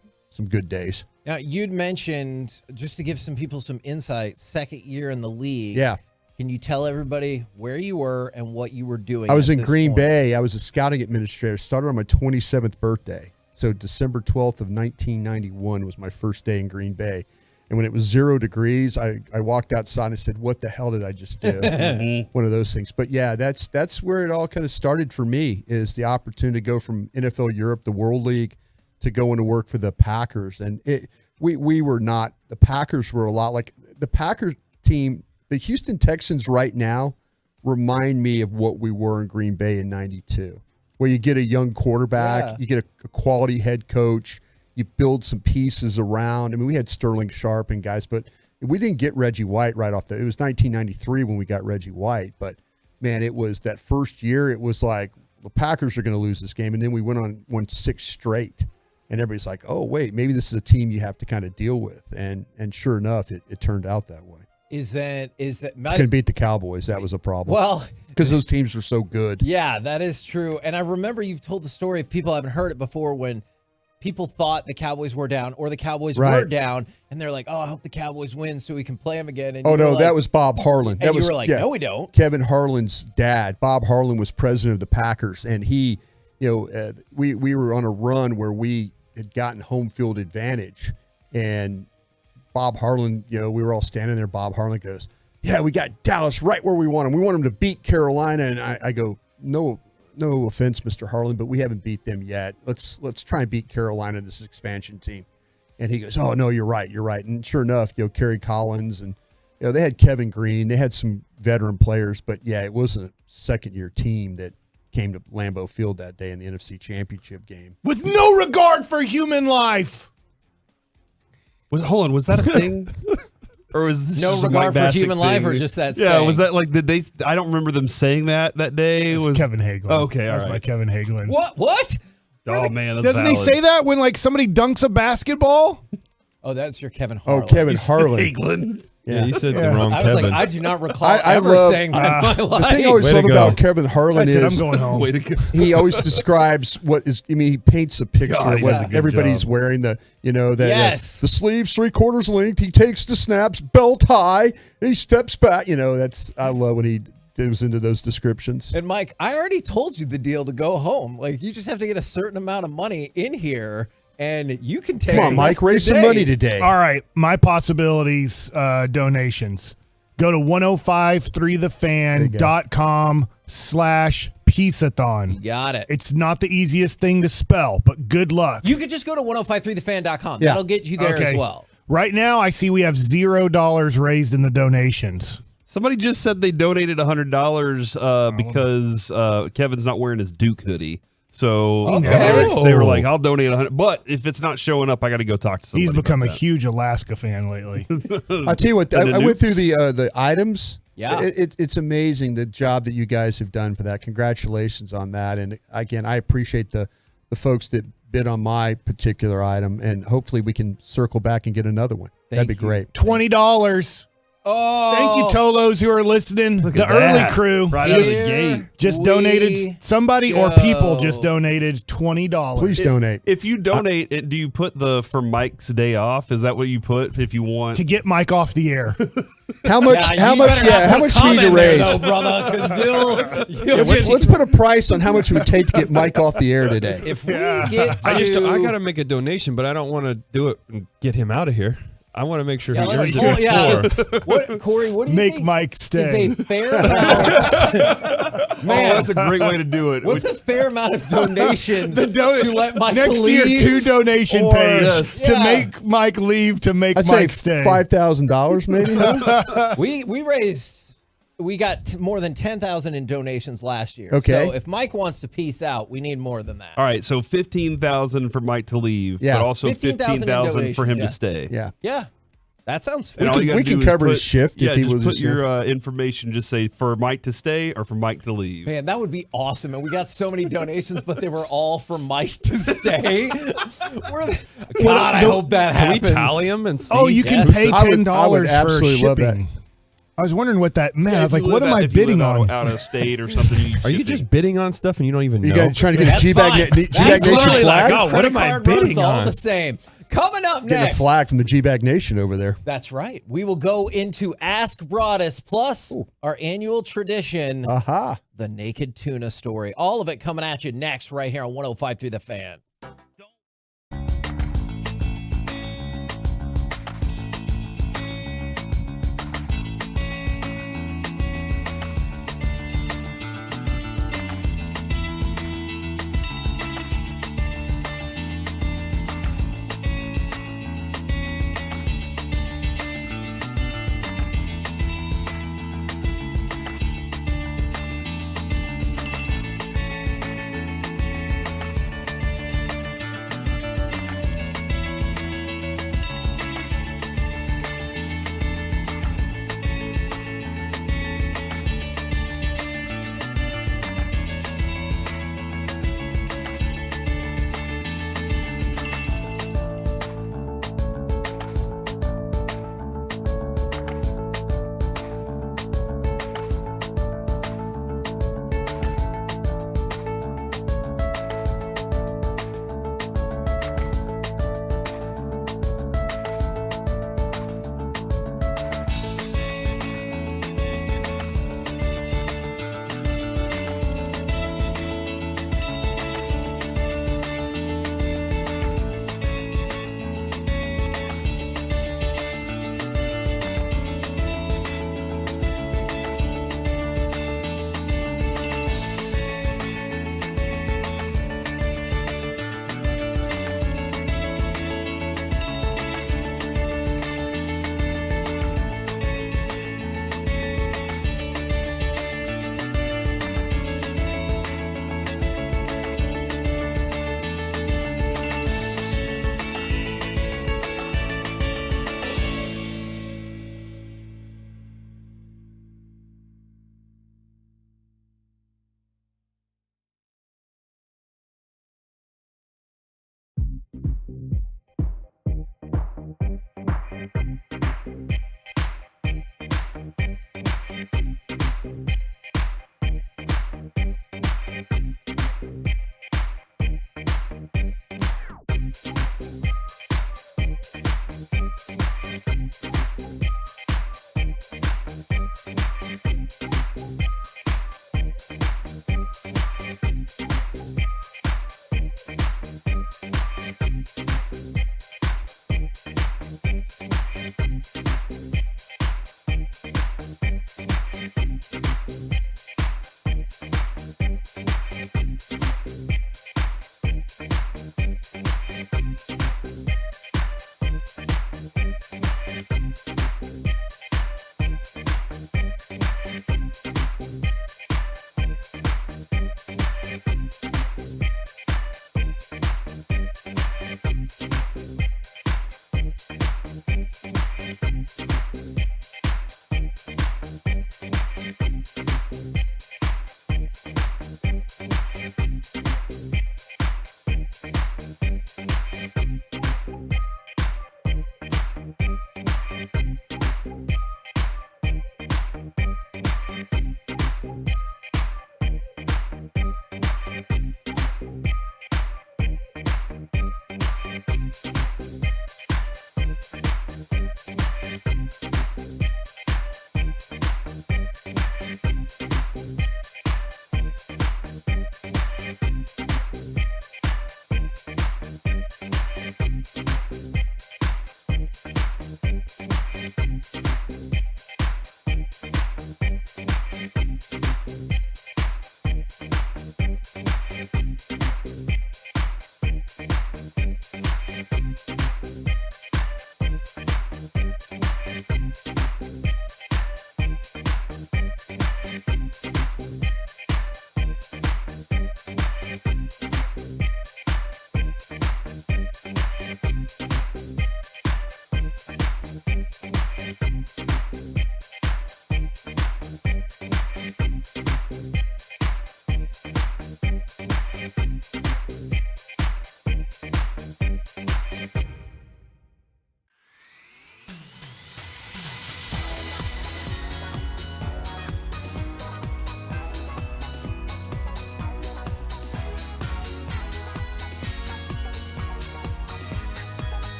good days. Now, you'd mentioned, just to give some people some insight, second year in the league. Yeah. Can you tell everybody where you were and what you were doing? I was at in this Green point? Bay. I was a scouting administrator. Started on my 27th birthday. So December 12th of 1991 was my first day in Green Bay. And when it was 0 degrees, I walked outside and I said, what the hell did I just do? One of those things. But yeah, that's where it all kind of started for me, is the opportunity to go from NFL Europe, the World League, to going to work for the Packers. And we were not, the Packers were a lot like the Packers team. The Houston Texans right now remind me of what we were in Green Bay in 92, where you get a young quarterback, you get a quality head coach, you build some pieces around. I mean, we had Sterling Sharp and guys, but we didn't get Reggie White right off it was 1993 when we got Reggie White. But, man, it was that first year, it was like the Packers are going to lose this game. And then we won 6 straight. And everybody's like, oh, wait, maybe this is a team you have to kind of deal with. And sure enough, it turned out that way. Is that Couldn't beat the Cowboys. That was a problem. Well, because those teams were so good. Yeah, that is true. And I remember you've told the story, if people haven't heard it before, when people thought the Cowboys were down or the Cowboys were down, and they're like, oh, I hope the Cowboys win so we can play them again. And that was Bob Harlan. And you were like, no, we don't. Kevin Harlan's dad. Bob Harlan was president of the Packers, and he, we were on a run where we had gotten home field advantage, and Bob Harlan, we were all standing there. Bob Harlan goes, yeah, we got Dallas right where we want them. We want them to beat Carolina. And I go, no offense, Mr. Harlan, but we haven't beat them yet. Let's try and beat Carolina, this expansion team. And he goes, oh, no, you're right. And sure enough, Kerry Collins and, they had Kevin Green. They had some veteran players, but yeah, it wasn't a second-year team that came to Lambeau Field that day in the NFC Championship game. With no regard for human life. Hold on, was that a thing? Or was this no just regard for human thing? life, or just that? Yeah, saying? Was that like, did they? I don't remember them saying that day. It was Kevin Hagelin. Oh, okay, that was by Kevin Hagelin. What? Oh man, that's doesn't valid. he say that when like somebody dunks a basketball? Oh, that's your Kevin Harlan. Oh, Kevin Harlan. Hagelin. Yeah, you said the wrong I Kevin. was like, I do not recall ever saying that in my life. The thing I always love about Kevin Harlan That's is I'm going home. Way to go. he always describes he paints a picture of what everybody's wearing, the the sleeves 3/4 length. He takes the snaps, belt high, he steps back. I love when he goes into those descriptions. And Mike, I already told you the deal to go home. Like, you just have to get a certain amount of money in here, and you can take. Come on, Mike, raise some money today. All right, my possibilities, donations. Go to 1053thefan.com/Piece-A-Thon. You got it. It's not the easiest thing to spell, but good luck. You could just go to 1053thefan.com. That'll get you there as well. Right now, I see we have $0 raised in the donations. Somebody just said they donated $100 because Kevin's not wearing his Duke hoodie. So they were like, I'll donate $100. But if it's not showing up, I got to go talk to somebody. He's become a about that. huge Alaska fan lately. I'll tell you what, I went through the items. Yeah. It's amazing the job that you guys have done for that. Congratulations on that. And again, I appreciate the folks that bid on my particular item, and hopefully we can circle back and get another one. That'd be great. $20. Oh, thank you, Tolos, who are listening. The early crew right out of the gate just donated. Somebody or people just donated $20. Please donate. If you donate, do you put the for Mike's day off? Is that what you put if you want to get Mike off the air? How much? How much do you need to raise, though, brother? Let's put a price on how much it would take to get Mike off the air today. If we get to, I got to make a donation, but I don't want to do it and get him out of here. I want to make sure he earns Corey, what do you make think Mike stay? Is a fair amount? Man, that's a great way to do it. What's a fair amount of donations to let Mike next leave? Year, 2 donation pays to make Mike leave to make Mike stay. $5,000 maybe. Huh? We raised. We got more than 10,000 in donations last year. Okay. So if Mike wants to peace out, we need more than that. All right, so 15,000 for Mike to leave, but also 15,000 for him to stay. Yeah. Yeah. That sounds fair. We can cover his shift if he was. Put your information. Just say for Mike to stay or for Mike to leave. Man, that would be awesome. And we got so many donations, but they were all for Mike to stay. God, I hope that happens. Can we tally them and see? Oh, you can pay $10 for shipping. Love that. I was wondering what that meant. I was like, what am I bidding on? Out of state or something. Are you just bidding on stuff and you don't even know? You guys trying to get a G-Bag Nation flag? Like, oh, what am I bidding on? All the same. Coming up next. Getting a flag from the G-Bag Nation over there. That's right. We will go into Ask Broadus plus our annual tradition, the Naked Tuna story. All of it coming at you next right here on 105.3 The Fan.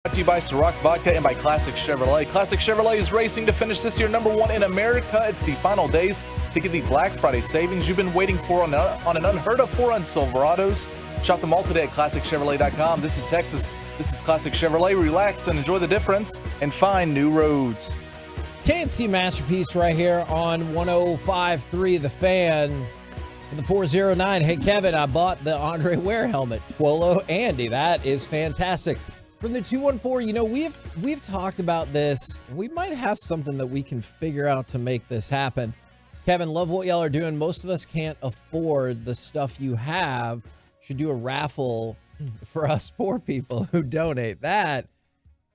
Brought to you by Ciroc Vodka and by Classic Chevrolet. Classic Chevrolet is racing to finish this year #1 in America. It's the final days to get the Black Friday savings you've been waiting for on an unheard of 4-run Silverados. Shop them all today at ClassicChevrolet.com. This is Texas. This is Classic Chevrolet. Relax and enjoy the difference and find new roads. KNC Masterpiece right here on 105.3 The Fan. In the 409, hey, Kevin, I bought the Andre Ware helmet. Twolo Andy, that is fantastic. From the 214, we've talked about this. We might have something that we can figure out to make this happen. Kevin, love what y'all are doing. Most of us can't afford the stuff you have. Should do a raffle for us poor people who donate. That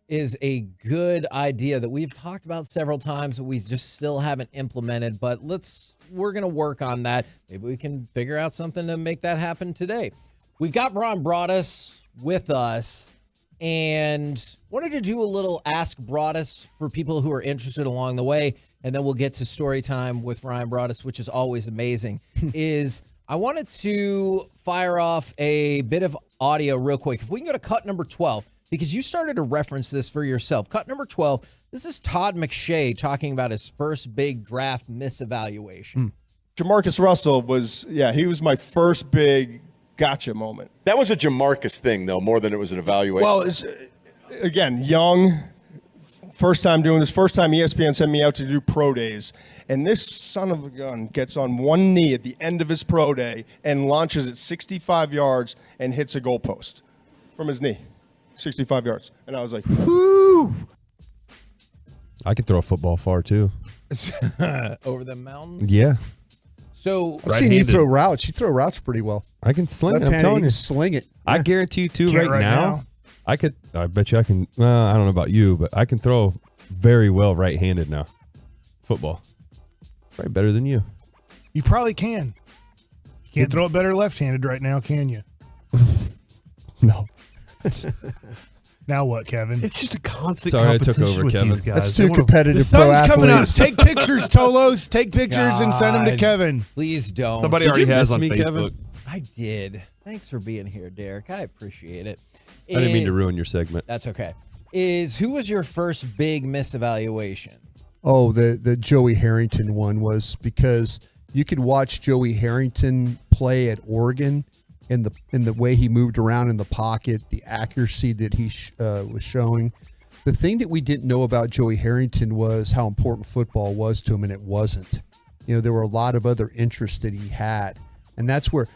is a good idea that we've talked about several times, but we just still haven't implemented. But we're going to work on that. Maybe we can figure out something to make that happen today. We've got Ron Broaddus with us. And wanted to do a little Ask Broaddus for people who are interested along the way, and then we'll get to story time with Ryan Broaddus, which is always amazing. I wanted to fire off a bit of audio real quick. If we can go to cut number 12, because you started to reference this for yourself. Cut number 12, this is Todd McShay talking about his first big draft misevaluation. Jamarcus Russell he was my first big gotcha moment. That was a Jamarcus thing, though, more than it was an evaluation. Well, again, young, first time doing this, first time ESPN sent me out to do pro days, and this son of a gun gets on one knee at the end of his pro day and launches at 65 yards and hits a goalpost from his knee, 65 yards. And I was like, whoo. I can throw a football far, too. Over the mountains? Yeah. So I've seen you throw routes. You throw routes pretty well. I can sling it. I'm telling you. Sling it. I guarantee you, too, Can't right now, I bet you I can, I don't know about you, but I can throw very well right-handed now. Football. Probably better than you. You probably can. You can't throw it better left-handed right now, can you? No. Now what, Kevin? It's just a constant Sorry, I competition took over, with Kevin. these guys. That's They too wanna- competitive. The sun's pro coming up. athletes. Take pictures, Tolos. Take pictures and send them to God. Kevin. Please don't. Somebody Did already you has miss on me, Facebook. Kevin? I did. Thanks for being here, Derek. I appreciate it. I didn't mean to ruin your segment. That's okay. Who was your first big misevaluation? Oh, the Joey Harrington one was because you could watch Joey Harrington play at Oregon in the way he moved around in the pocket, the accuracy that he was showing. The thing that we didn't know about Joey Harrington was how important football was to him, and it wasn't. You know, there were a lot of other interests that he had, and that's where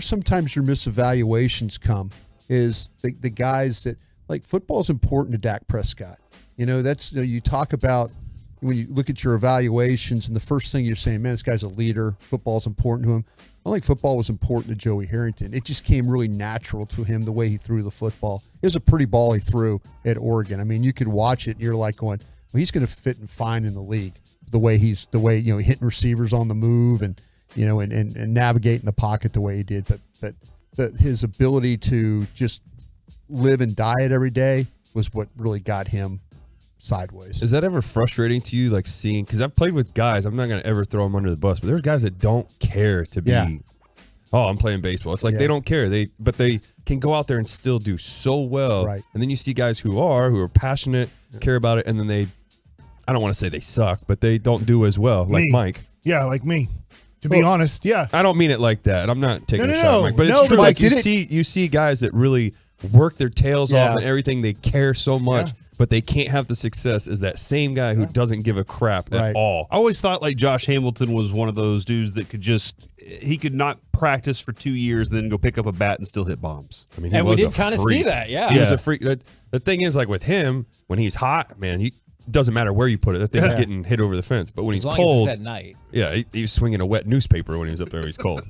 sometimes your misevaluations come. Is the guys that, like, football is important to Dak Prescott. You know, you talk about when you look at your evaluations, and the first thing you're saying, man, this guy's a leader. Football's important to him. I don't think football was important to Joey Harrington. It just came really natural to him the way he threw the football. It was a pretty ball he threw at Oregon. I mean, you could watch it and you're like going, well, he's going to fit and fine in the league. The way hitting receivers on the move and navigating the pocket the way he did. But his ability to just live and diet every day was what really got him sideways. Is that ever frustrating to you, like seeing, because I've played with guys, I'm not going to ever throw them under the bus, but there's guys that don't care to be, I'm playing baseball. It's like they don't care. But they can go out there and still do so well. Right. And then you see guys who are passionate, care about it, and then I don't want to say they suck, but they don't do as well, like Mike. Yeah, like me. To be honest, yeah. I don't mean it like that. I'm not taking a shot no. at Mike, but No, it's true. but Like Mike, you see guys that really work their tails off and everything. They care so much. But they can't have the success as that same guy who doesn't give a crap at all. I always thought like Josh Hamilton was one of those dudes that he could not practice for 2 years, then go pick up a bat and still hit bombs. I mean, And we did kind of see that, He was a freak. The thing is, like with him, when he's hot, man, he doesn't matter where you put it. That thing's getting hit over the fence. But when As he's long cold, as it's at night. yeah, he was swinging a wet newspaper when he was up there when he's cold.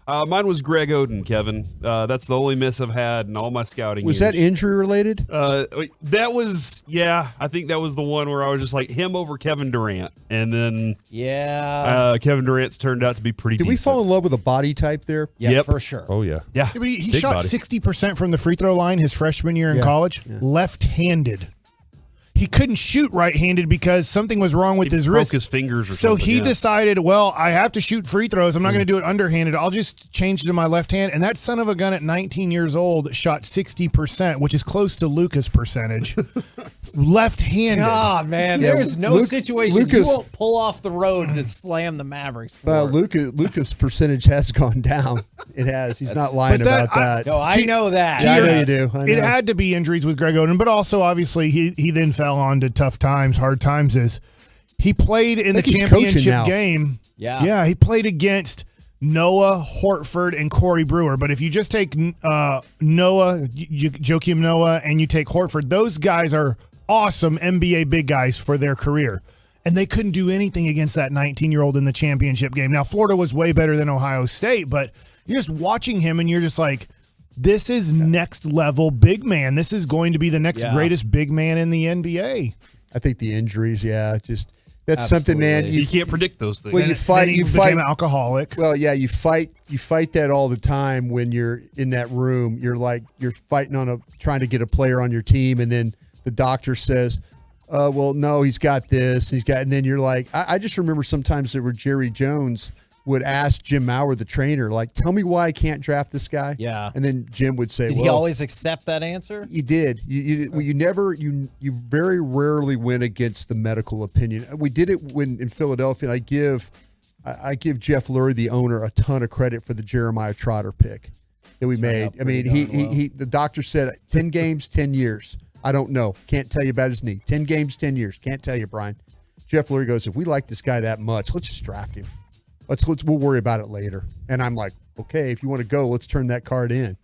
Mine was Greg Oden, Kevin. That's the only miss I've had in all my scouting Was years. that injury related? That was, I think that was the one where I was just like him over Kevin Durant. And then Kevin Durant's turned out to be pretty Did we decent. fall in love with a body type there? Yeah, Yep. for sure. Oh, yeah. Yeah. But he Big shot body. 60% from the free throw line his freshman year in college, left-handed. he couldn't shoot right-handed because something was wrong with his wrist. Broke his fingers or so something. he decided, well, I have to shoot free throws. I'm not going to do it underhanded. I'll just change to my left hand. And that son of a gun at 19 years old shot 60%, which is close to Luka's percentage. Left-handed. God, man, Yeah, there is no situation you Lucas- won't pull off the road to slam the Mavericks for. Well, Luca's percentage has gone down. It has. He's not lying about that. No, I know that. Yeah, I know you do. I It know. had to be injuries with Greg Oden, but also obviously he then fell on to tough times, hard times. Is he played in the think he's coaching championship now. game? Yeah. He played against Noah Hortford and Corey Brewer. But if you just take Noah, Joakim Noah, and you take Hortford, those guys are awesome NBA big guys for their career. And they couldn't do anything against that 19-year-old in the championship game. Now, Florida was way better than Ohio State, but you're just watching him and you're just like, this is next level big man. This is going to be the next greatest big man in the NBA. I think the injuries, just that's something, man. You can't predict those things. Well, you fight. Then he became an alcoholic. Well, yeah, you fight that all the time when you're in that room. You're fighting trying to get a player on your team, and then the doctor says, well, no, he's got this. And then you're like, I just remember sometimes there were Jerry Jones would ask Jim Maurer, the trainer, like, tell me why I can't draft this guy. Yeah. And then Jim would say, Did he always accept that answer? You did. You very rarely went against the medical opinion. We did it when in Philadelphia. I give Jeff Lurie, the owner, a ton of credit for the Jeremiah Trotter pick that we made. I mean, the doctor said 10 games, 10 years. I don't know. Can't tell you about his knee. 10 games, 10 years. Can't tell you, Brian. Jeff Lurie goes, if we like this guy that much, let's just draft him. We'll worry about it later. And I'm like, okay, if you want to go, let's turn that card in.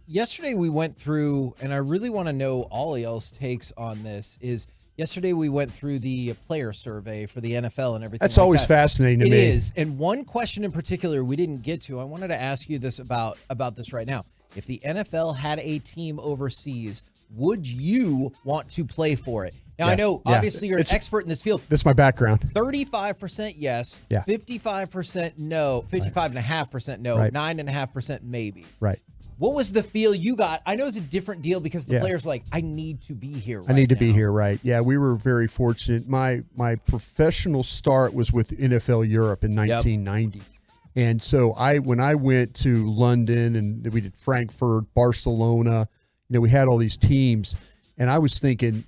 Yesterday we went through, and I really want to know all of y'all's takes on this, is yesterday we went through the player survey for the NFL and everything. That's always fascinating to me. It is. And one question in particular we didn't get to, I wanted to ask you this about this right now. If the NFL had a team overseas, would you want to play for it? Now, I know, obviously, you're an expert in this field. That's my background. 35% yes, 55% no, 55.5% no, 9.5% maybe. Right. What was the feel you got? I know it's a different deal because the player's like, I need to be here right now. I need to be here, right. Yeah, we were very fortunate. My professional start was with NFL Europe in 1990. And so when I went to London and we did Frankfurt, Barcelona, we had all these teams, and I was thinking,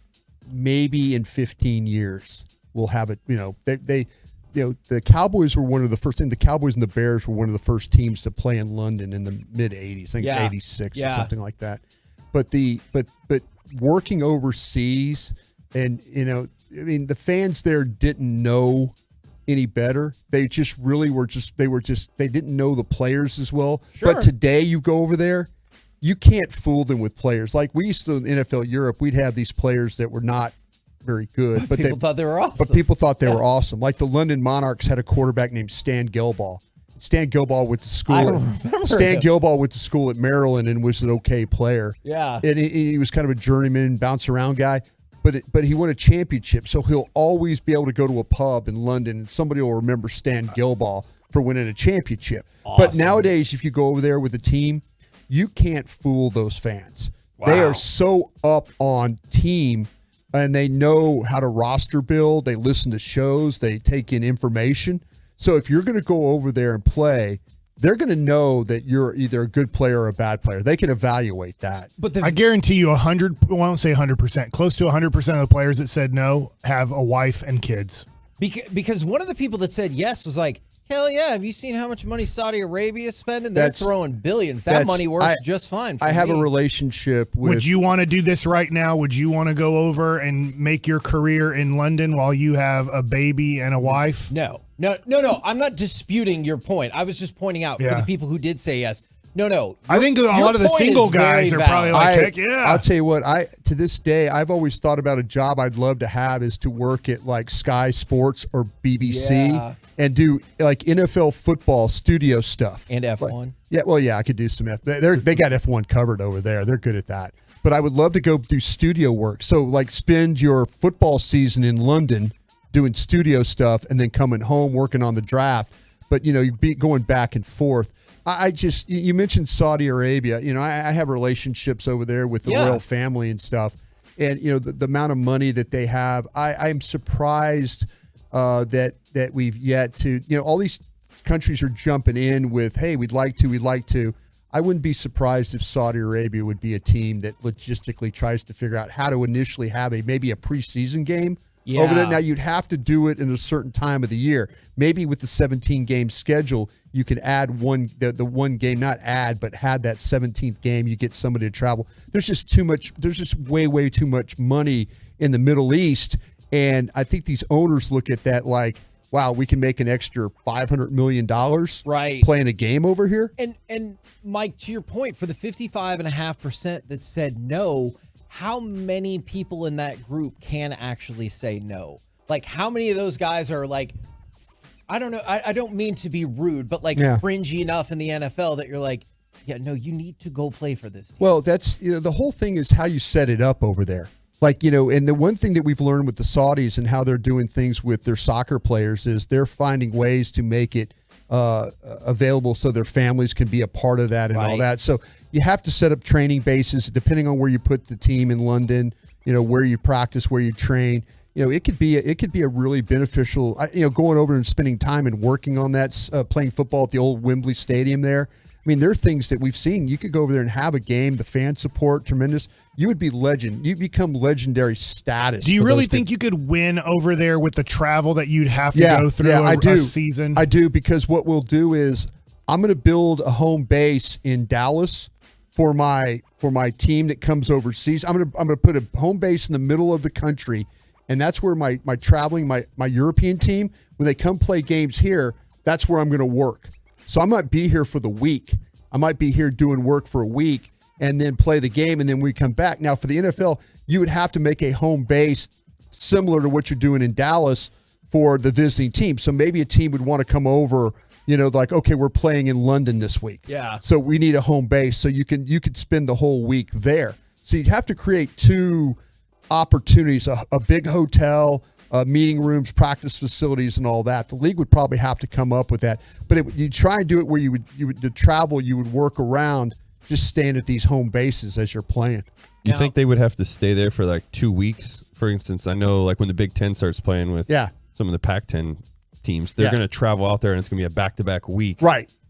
maybe in 15 years we'll have it. The Cowboys were one of the first, and the Cowboys and the Bears were one of the first teams to play in London in the mid 80s. I think it's 86 or something like that. But working overseas, and the fans there didn't know any better. They just really were they didn't know the players as well. Sure. But today you go over there, you can't fool them with players. Like we used to in NFL Europe, we'd have these players that were not very good, but people thought they were awesome. But people thought they were awesome. Like the London Monarchs had a quarterback named Stan Gilball. Stan Gilball went to school. Gilball went to school at Maryland and was an okay player. Yeah, and he was kind of a journeyman, bounce around guy. But he won a championship, so he'll always be able to go to a pub in London and somebody will remember Stan Gilball for winning a championship. Awesome. But nowadays, if you go over there with a team, you can't fool those fans. Wow. They are so up on team, and they know how to roster build. They listen to shows. They take in information. So if you're going to go over there and play, they're going to know that you're either a good player or a bad player. They can evaluate that. But I guarantee you 100, well, I won't say 100%, close to 100% of the players that said no have a wife and kids. Because one of the people that said yes was like, hell yeah, have you seen how much money Saudi Arabia is spending? They're throwing billions. That money works just fine for me. I have a relationship with... Would you want to do this right now? Would you want to go over and make your career in London while you have a baby and a wife? No. I'm not disputing your point. I was just pointing out for the people who did say yes. No. I think a lot of the single guys are probably like, heck yeah. I'll tell you what, to this day, I've always thought about a job I'd love to have is to work at like Sky Sports or BBC and do like NFL football studio stuff. And F1. I could do some They got F1 covered over there. They're good at that. But I would love to go do studio work. So like spend your football season in London doing studio stuff and then coming home working on the draft. But, you'd be going back and forth. You mentioned Saudi Arabia. I have relationships over there with the royal family and stuff. and the amount of money that they have. I'm surprised that we've yet to, all these countries are jumping in with, hey, we'd like to. I wouldn't be surprised if Saudi Arabia would be a team that logistically tries to figure out how to initially have maybe a preseason game over there. Now, you'd have to do it in a certain time of the year. Maybe with the 17-game schedule, you could add the one game, not add, but had that 17th game. You get somebody to travel. There's just too much. There's just way too much money in the Middle East, and I think these owners look at that like, wow, we can make an extra $500 million playing a game over here. And Mike, to your point, for the 55.5% that said no, how many people in that group can actually say no? Like, how many of those guys are like, I don't know, I don't mean to be rude, but like fringy enough in the NFL that you're like, yeah, no, you need to go play for this team. Well, that's, the whole thing is how you set it up over there. Like, and the one thing that we've learned with the Saudis and how they're doing things with their soccer players is they're finding ways to make it available so their families can be a part of that and all that. So you have to set up training bases depending on where you put the team in London, where you practice, where you train. It could be a really beneficial, going over and spending time and working on that, playing football at the old Wembley Stadium there. I mean, there are things that we've seen. You could go over there and have a game. The fan support, tremendous. You would be legend. You become legendary status. Do you really think you could win over there with the travel that you'd have to go through a season? I do, because what we'll do is I'm going to build a home base in Dallas for my team that comes overseas. I'm going to put a home base in the middle of the country, and that's where my European team, when they come play games here, that's where I'm going to work. So I might be here for the week. I might be here doing work for a week and then play the game, and then we come back. Now, for the NFL, you would have to make a home base similar to what you're doing in Dallas for the visiting team. So maybe a team would want to come over, like, okay, we're playing in London this week. Yeah. So we need a home base so you could spend the whole week there. So you'd have to create two opportunities, a big hotel, meeting rooms, practice facilities, and all that. The league would probably have to come up with that. But you try and do it where you would to travel, you would work around just staying at these home bases as you're playing. You think they would have to stay there for like 2 weeks? For instance, I know like when the Big Ten starts playing with some of the Pac-10 teams, they're going to travel out there and it's going to be a back-to-back week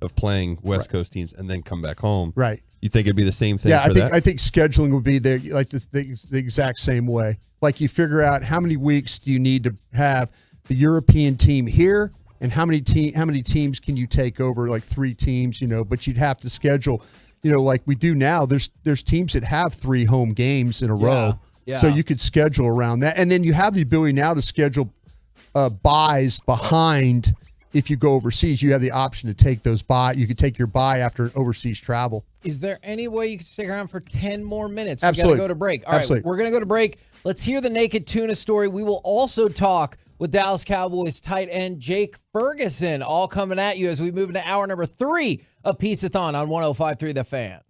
of playing West Coast teams and then come back home. Right. You think it'd be the same thing? Yeah, I think scheduling would be there like the exact same way. Like you figure out how many weeks do you need to have the European team here, and how many teams can you take over? Like 3 teams, but you'd have to schedule, like we do now. There's teams that have 3 home games in a row, so you could schedule around that, and then you have the ability now to schedule buys behind. If you go overseas, you have the option to take those buy. You could take your buy after an overseas travel. Is there any way you can stick around for 10 more minutes? Absolutely. We got to go to break. All right, we're going to go to break. Let's hear the Naked Tuna story. We will also talk with Dallas Cowboys tight end Jake Ferguson, all coming at you as we move into hour number 3 of Piece-A-Thon on 105.3 The Fan.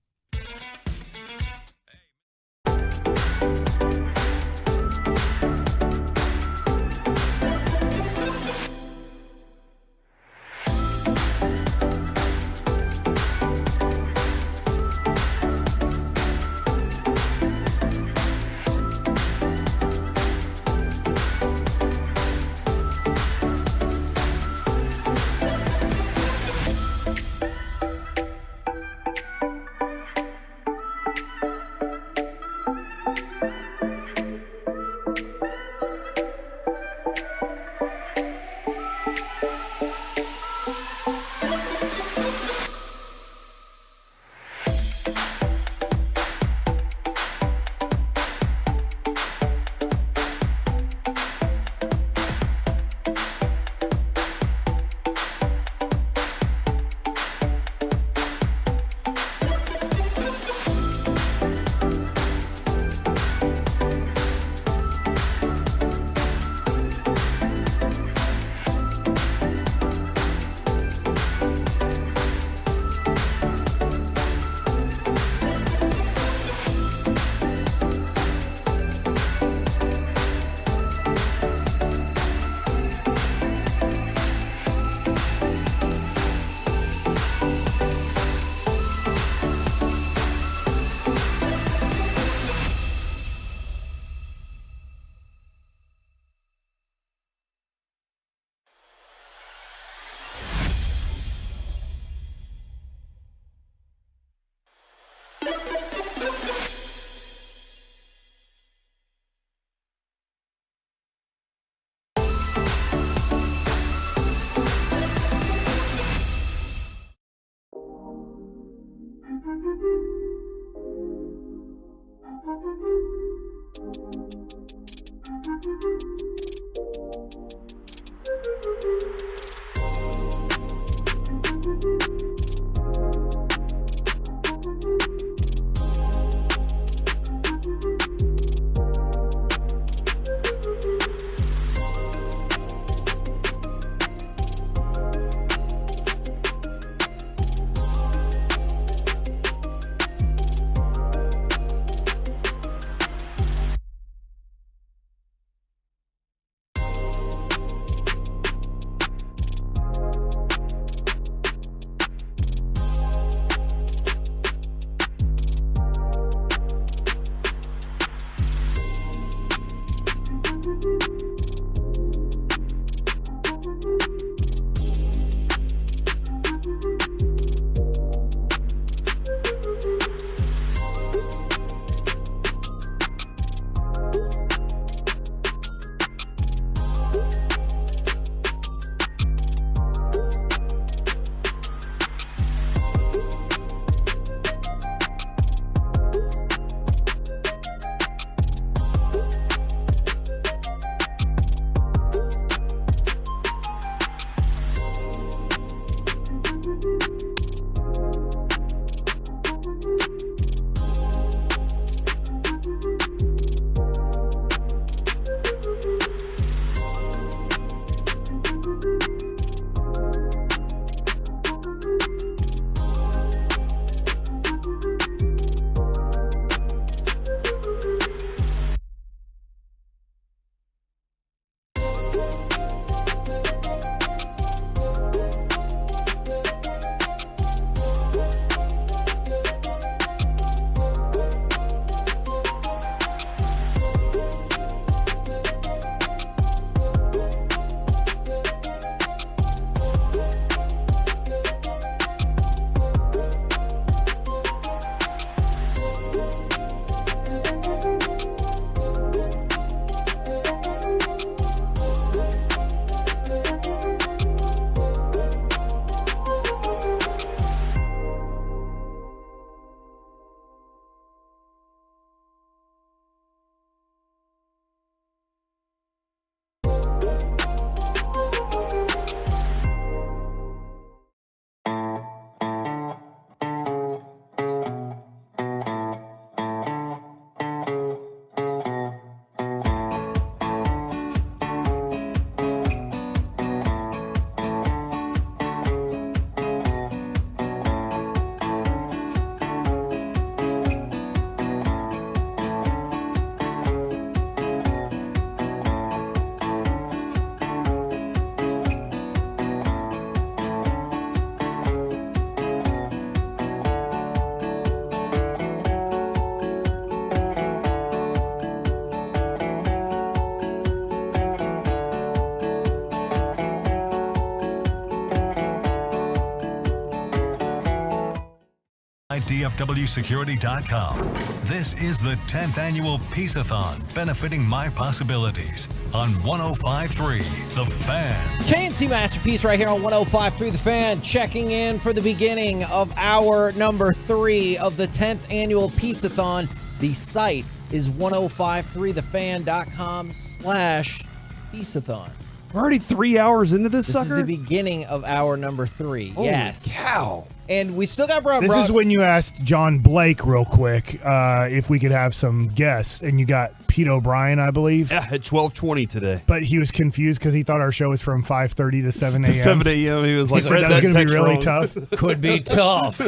DFWsecurity.com. This is the 10th annual Piece-A-Thon, benefiting my possibilities on 105.3 The Fan. KNC Masterpiece right here on 105.3 The Fan, checking in for the beginning of hour number 3 of the 10th annual Piece-A-Thon. The site is 105.3thefan.com/Piece-A-Thon. We're already 3 hours into this This sucker? is the beginning of hour number 3. Holy yes. cow. And we still got This is when you asked John Blake real quick if we could have some guests, and you got Pete O'Brien, I believe. Yeah, at 12:20 today. But he was confused because he thought our show was from 5:30 to 7 a.m. To 7 a.m. He was like, he said that was going to be really tough. Could be tough.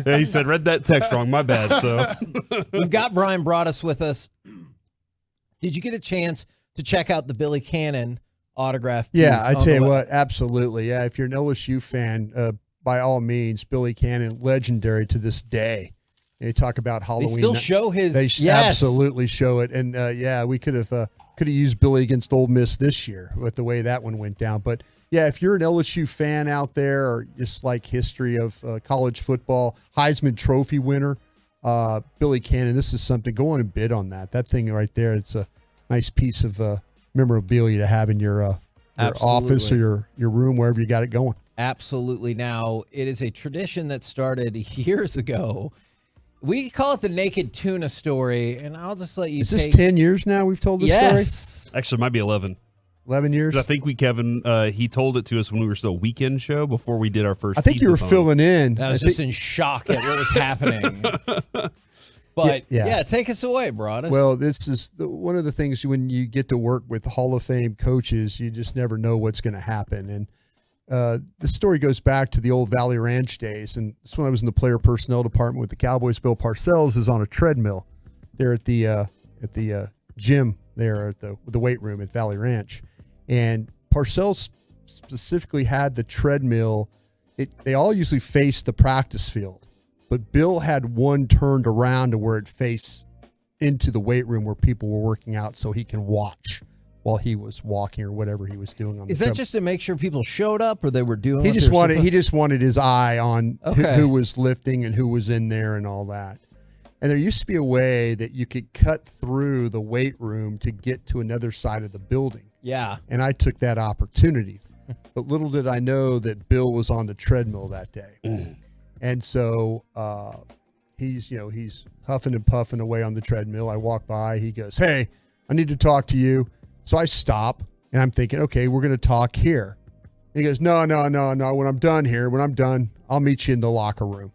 Yeah, he said, read that text wrong. My bad. So we've got Brian Broaddus with us. Did you get a chance to check out the Billy Cannon autograph piece? Yeah, I tell you what, absolutely. Yeah, if you're an LSU fan, by all means, Billy Cannon, legendary to this day. They talk about Halloween. They still show his. They yes. absolutely show it, and we could have used Billy against Ole Miss this year with the way that one went down. But yeah, if you're an LSU fan out there, or just like history of college football, Heisman Trophy winner, Billy Cannon, this is something. Go on and bid on that. That thing right there. It's a nice piece of memorabilia to have in your office or your room, wherever you got it going. Absolutely. Now, it is a tradition that started years ago, We call it the naked tuna story, and I'll just let you Is this 10 years now we've told this story? Actually, it might be 11. 11 years? I think Kevin, he told it to us when we were still a weekend show before we did our first. I think you were filling in. I was just in shock at what was happening. But yeah, take us away, Broadus. Well, this is one of the things when you get to work with Hall of Fame coaches, you just never know what's going to happen. And the story goes back to the old Valley Ranch days. And this when I was in the player personnel department with the Cowboys. Bill Parcells is on a treadmill there at the gym there at the weight room at Valley Ranch. And Parcells specifically had the treadmill. They all usually face the practice field, but Bill had one turned around to where it faced into the weight room where people were working out, so he can watch while he was walking or whatever he was doing on. Is that just to make sure people showed up, or they were doing? He just wanted his eye on who was lifting and who was in there and all that. And there used to be a way that you could cut through the weight room to get to another side of the building. Yeah. And I took that opportunity. But little did I know that Bill was on the treadmill that day. And so he's huffing and puffing away on the treadmill. I walk by. He goes, "Hey, I need to talk to you." So I stop, and I'm thinking, okay, we're going to talk here. And he goes, no. When I'm done, I'll meet you in the locker room.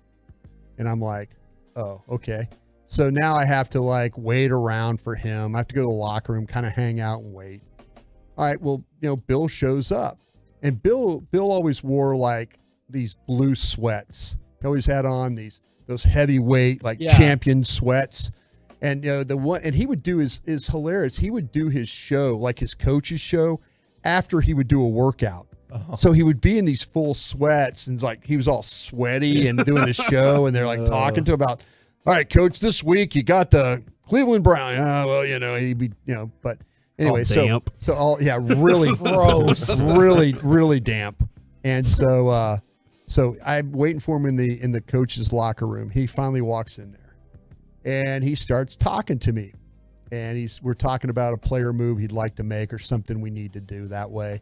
And I'm like, oh, okay. So now I have to wait around for him. I have to go to the locker room, kind of hang out and wait. All right, well, Bill shows up. And Bill always wore these blue sweats. He always had on those heavyweight champion sweats. And and he would do is hilarious. He would do his show, his coach's show, after he would do a workout. Oh. So he would be in these full sweats and he was all sweaty and doing the show, and they're talking to him about, all right, coach, this week you got the Cleveland Browns. Well, he'd be but anyway, all damp. Really gross, really damp. And so I'm waiting for him in the coach's locker room. He finally walks in there. And he starts talking to me, and we're talking about a player move he'd like to make or something we need to do that way.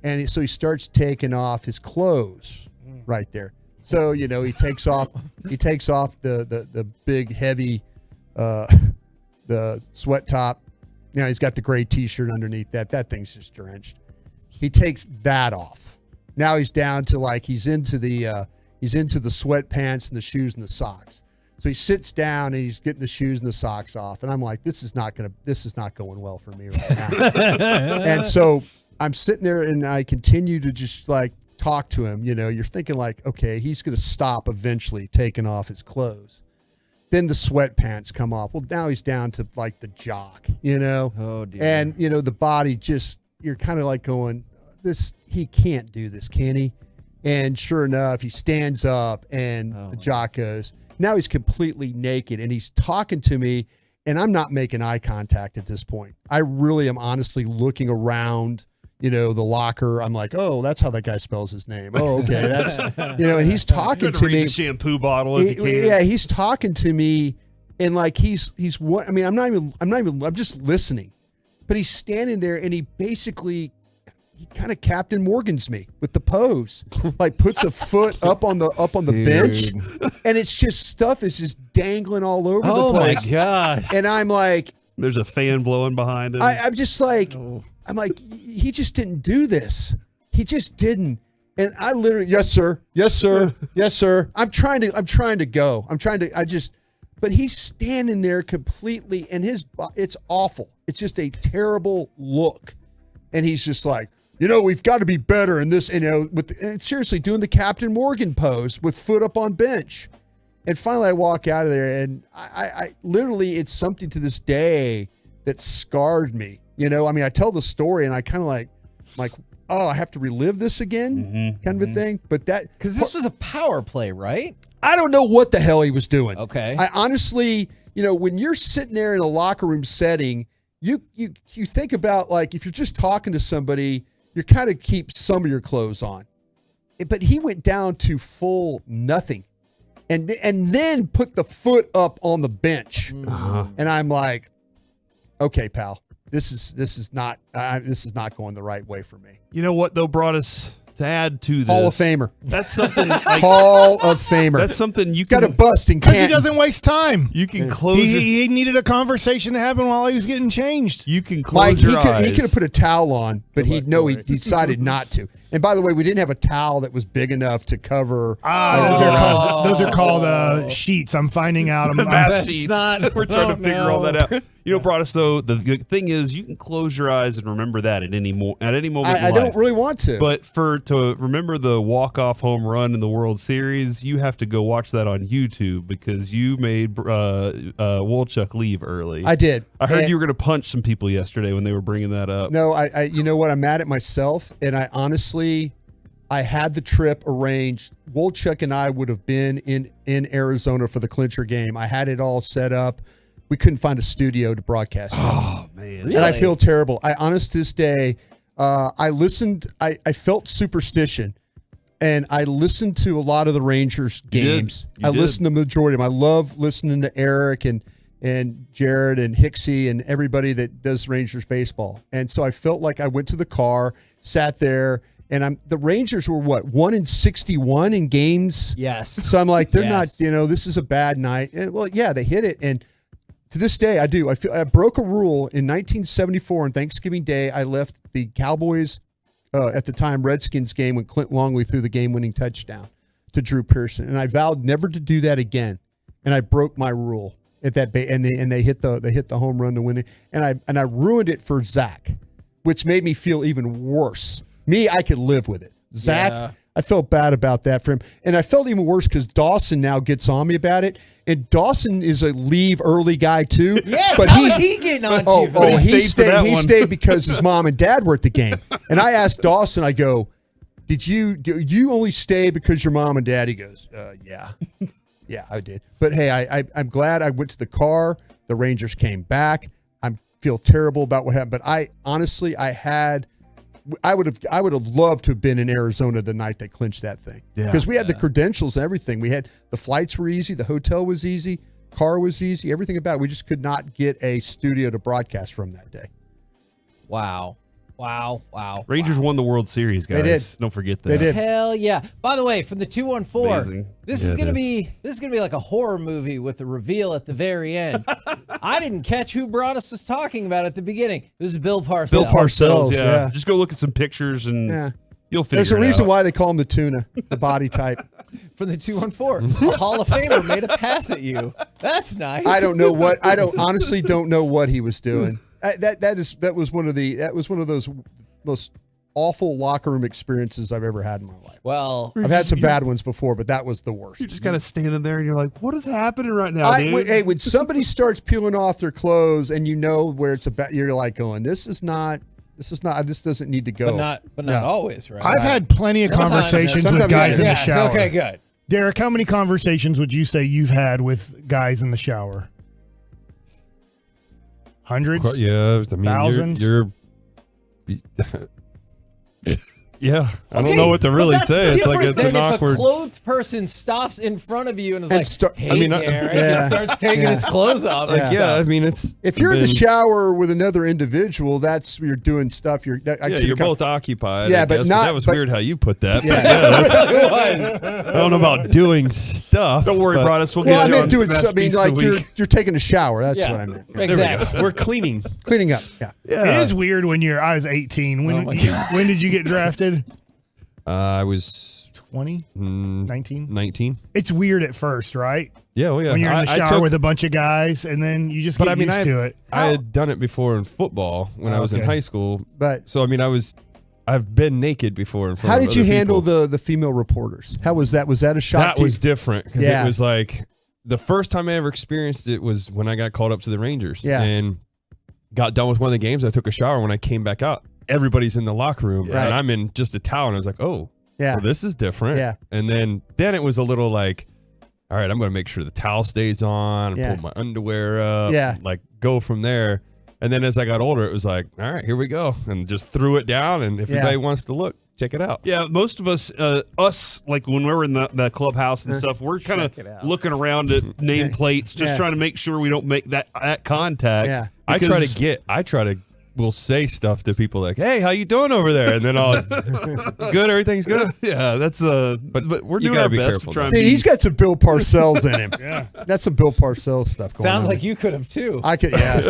And so he starts taking off his clothes right there. So, he takes off the big heavy, the sweat top. He's got the gray t-shirt underneath that. That thing's just drenched. He takes that off. Now he's down to he's into the sweatpants and the shoes and the socks. So he sits down and he's getting the shoes and the socks off. And I'm like, this is not going well for me right now. And so I'm sitting there and I continue to just talk to him. You're thinking okay, he's going to stop eventually taking off his clothes. Then the sweatpants come off. Well, now he's down to the jock, Oh, dear. And, the body just, you're kind of going, he can't do this, can he? And sure enough, he stands up and the jock goes. Now he's completely naked and he's talking to me, and I'm not making eye contact at this point. I really am honestly looking around, the locker. I'm like, oh, that's how that guy spells his name. Oh, okay. That's, and he's talking to me. The shampoo bottle if you can. Yeah, he's talking to me, and he's what? I mean, I'm just listening, but he's standing there and he kind of Captain Morgans me with the pose, puts a foot up on the bench, and it's just stuff is just dangling all over the place. Oh my god! And I'm like, there's a fan blowing behind him. I'm just I'm like, he just didn't do this. He just didn't. And I literally, yes sir, yes sir, yes sir. I'm trying to go. But he's standing there completely, and it's awful. It's just a terrible look, and he's just like, we've got to be better in this, and seriously doing the Captain Morgan pose with foot up on bench. And finally I walk out of there, and I literally, it's something to this day that scarred me. I tell the story and I kind of like, oh, I have to relive this again, kind of a thing. But because this was a power play, right? I don't know what the hell he was doing. Okay. I honestly, when you're sitting there in a locker room setting, you think about if you're just talking to somebody, you kind of keep some of your clothes on. But he went down to full nothing, and then put the foot up on the bench. And I'm like, okay, pal, this is not going the right way for me. You know what though, Broadus? to add to this, Hall of Famer. That's something. Like, Hall of Famer. That's something you got can a bust in Because he Canton. doesn't waste time. You can close. He needed a conversation to happen while he was getting changed. You can close Mike, your eyes. he could have put a towel on, but he decided not to. And by the way, we didn't have a towel that was big enough to cover. Those are called sheets. I'm finding out. We're trying to figure all that out. You know, brought us though. The good thing is you can close your eyes and remember that at any moment. I don't really want to. But to remember the walk-off home run in the World Series, you have to go watch that on YouTube because you made Wolchuk leave early. I did. I heard you were going to punch some people yesterday when they were bringing that up. No, I you know what? I'm mad at myself, and I honestly, I had the trip arranged. Wolchuk and I would have been in Arizona for the clincher game. I had it all set up. We couldn't find a studio to broadcast. Oh man! Really? And I feel terrible. I honest to this day, I listened. I felt superstition, and I listened to a lot of the Rangers games. I listened to the majority of them. I love listening to Eric and Jared and Hicksey and everybody that does Rangers baseball. And so I felt like I went to the car, sat there, and the Rangers were 1-61 in games. Yes. So I'm like, they're not. This is a bad night. And, well, yeah, they hit it and. To this day, I do. I broke a rule in 1974 on Thanksgiving Day. I left the Cowboys, at the time, Redskins game when Clint Longley threw the game-winning touchdown to Drew Pearson, and I vowed never to do that again. And I broke my rule at that and they hit the home run to win it, and I ruined it for Zach, which made me feel even worse. Me, I could live with it. Zach, I felt bad about that for him, and I felt even worse because Dawson now gets on me about it. And Dawson is a leave early guy too. Yes, but how is he getting on to you? He stayed because his mom and dad were at the game. And I asked Dawson, I go, do you only stay because your mom and dad? He goes, yeah. Yeah, I did. But hey, I'm glad I went to the car. The Rangers came back. I feel terrible about what happened. But I would have loved to have been in Arizona the night they clinched that thing. Because we had the credentials and everything. We had the flights were easy, the hotel was easy, car was easy, everything about it. We just could not get a studio to broadcast from that day. Wow. Rangers won the World Series, guys. They did. Don't forget that. They did. Hell yeah. By the way, from the 214, Amazing. this is gonna be like a horror movie with the reveal at the very end. I didn't catch who Broadus was talking about at the beginning. This is Bill Parcells. Bill Parcells, yeah. Just go look at some pictures and you'll figure it out. There's a reason why they call him the tuna, the body type. From the 214, a Hall of Famer made a pass at you. That's nice. I honestly don't know what he was doing. That was one of those most awful locker room experiences I've ever had in my life. Well, I've had some bad ones before, but that was the worst. You're just kind of standing there and you're like, what is happening right now, dude? When somebody starts peeling off their clothes and you know where it's about, you're like going, this doesn't need to go. But not always, right? I've had plenty of conversations with guys in the shower. Okay, good. Derek, how many conversations would you say you've had with guys in the shower? Hundreds? Yeah, I mean, thousands? You're yeah, I don't know what to really say. It's like it's an awkward. If a clothed person stops in front of you and is like, "Hey, Derek," yeah. and starts taking his clothes off. I mean, it's if you're in the shower with another individual, that's you're doing stuff. You're both occupied. Yeah, I but guess, not. That was weird how you put that. Yeah, I don't know about doing stuff. Don't worry, Broadus. Well, I meant doing stuff. I mean, like you're taking a shower. That's what I meant. Exactly. We're cleaning up. Yeah. It is weird when I was 18. When did you get drafted? I was 20, 19. 19. It's weird at first, right? Yeah, well, yeah. When you're in the shower with a bunch of guys, and then you just get used to it. I had done it before in football when I was in high school. But so I mean, I've been naked before in front How of did you other handle people. the female reporters? How was that? Was that a shock? That was different because it was like the first time I ever experienced it was when I got called up to the Rangers. Yeah. And got done with one of the games. I took a shower. When I came back out, everybody's in the locker room, and I'm in just a towel. And I was like, oh. Yeah. Well, this is different. Yeah. And then it was a little like, all right, I'm going to make sure the towel stays on and pull my underwear up. Yeah. Like go from there. And then as I got older, it was like, all right, here we go. And just threw it down. And if anybody wants to look, check it out. Yeah, most of us, like when we're in the clubhouse and stuff, we're kind of looking around at nameplates, just trying to make sure we don't make that contact. Yeah. I try to will say stuff to people like, "Hey, how you doing over there?" And then I'll, "Good, everything's good." Yeah, that's but we're you doing gotta our be best careful, to try and See, be- he's got some Bill Parcells in him. Yeah, that's some Bill Parcells stuff going on. Sounds like you could have too. I could, yeah.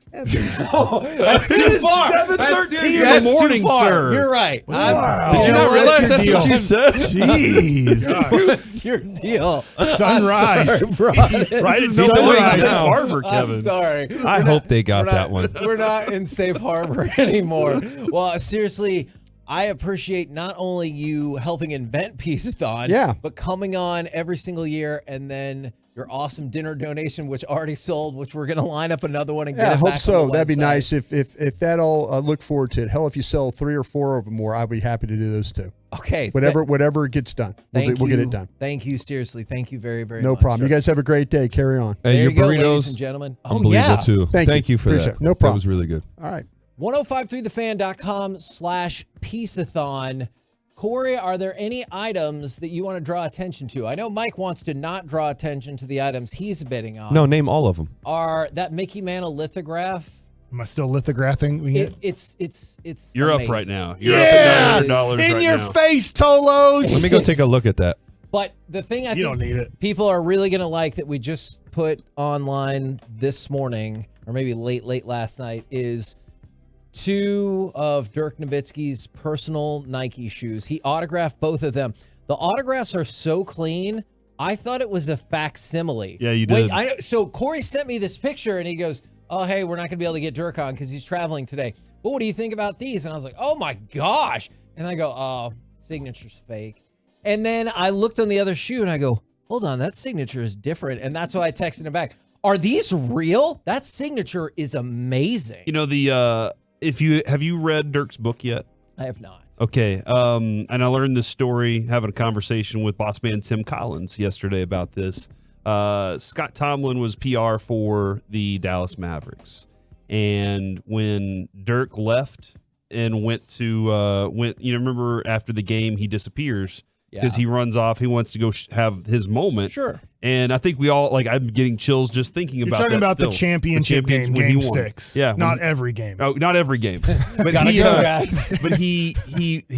That's too far. 7:13 in the That's too morning, far. sir. You're right. Did you not realize that's what you said? Jeez. What's your deal? Sunrise. I'm sorry, Brian. Right at No way sunrise. Safe Harbor, I'm Kevin. sorry. I hope they got We're that not- one. We're not in safe harbor anymore. Well, seriously, I appreciate not only you helping invent Piece-A-Thon, Yeah. but coming on every single year, and then your awesome dinner donation, which already sold, which we're going to line up another one and Yeah, get I it hope back so. on the That'd be website. nice. If that all, look forward to it. Hell, if you sell 3 or 4 of them more, I'll be happy to do those too. Okay. Whatever gets done, we'll get it done. Thank you. Seriously. Thank you very, very No much. problem. You guys have a great day. Carry on. Hey, There your you go, ladies burritos, and gentlemen. unbelievable yeah. too. Thank you. for Appreciate that. it. No problem. That was really good. All right. 1053thefan.com/Piece-A-Thon. Corey, are there any items that you want to draw attention to? I know Mike wants to not draw attention to the items he's bidding on. No, name all of them. Are that Mickey Mantle lithograph? Am I still lithographing? It's You're amazing. up right now. You're up at $900 In right your now. face, Tolos. Let me go take a look at that. But the thing I You think don't need it. people are really going to like that we just put online this morning, or maybe late last night, is 2 of Dirk Nowitzki's personal Nike shoes. He autographed both of them. The autographs are so clean. I thought it was a facsimile. Yeah, you did. So Corey sent me this picture, and he goes, "Oh, hey, we're not going to be able to get Dirk on because he's traveling today. But what do you think about these?" And I was like, "Oh my gosh!" And I go, "Oh, signature's fake." And then I looked on the other shoe, and I go, "Hold on, that signature is different." And that's why I texted him back. Are these real? That signature is amazing. You know the have you read Dirk's book yet? I have not. Okay. And I learned this story having a conversation with boss man Tim Collins yesterday about this. Scott Tomlin was PR for the Dallas Mavericks. And when Dirk left and went, remember after the game, he disappears because he runs off. He wants to go have his moment. Sure. And I think we all, I'm getting chills just thinking You're about talking that about still. the championship game, when he game won. 6. Yeah. Not every game. Oh, not every game. But Gotta he, go, guys. But he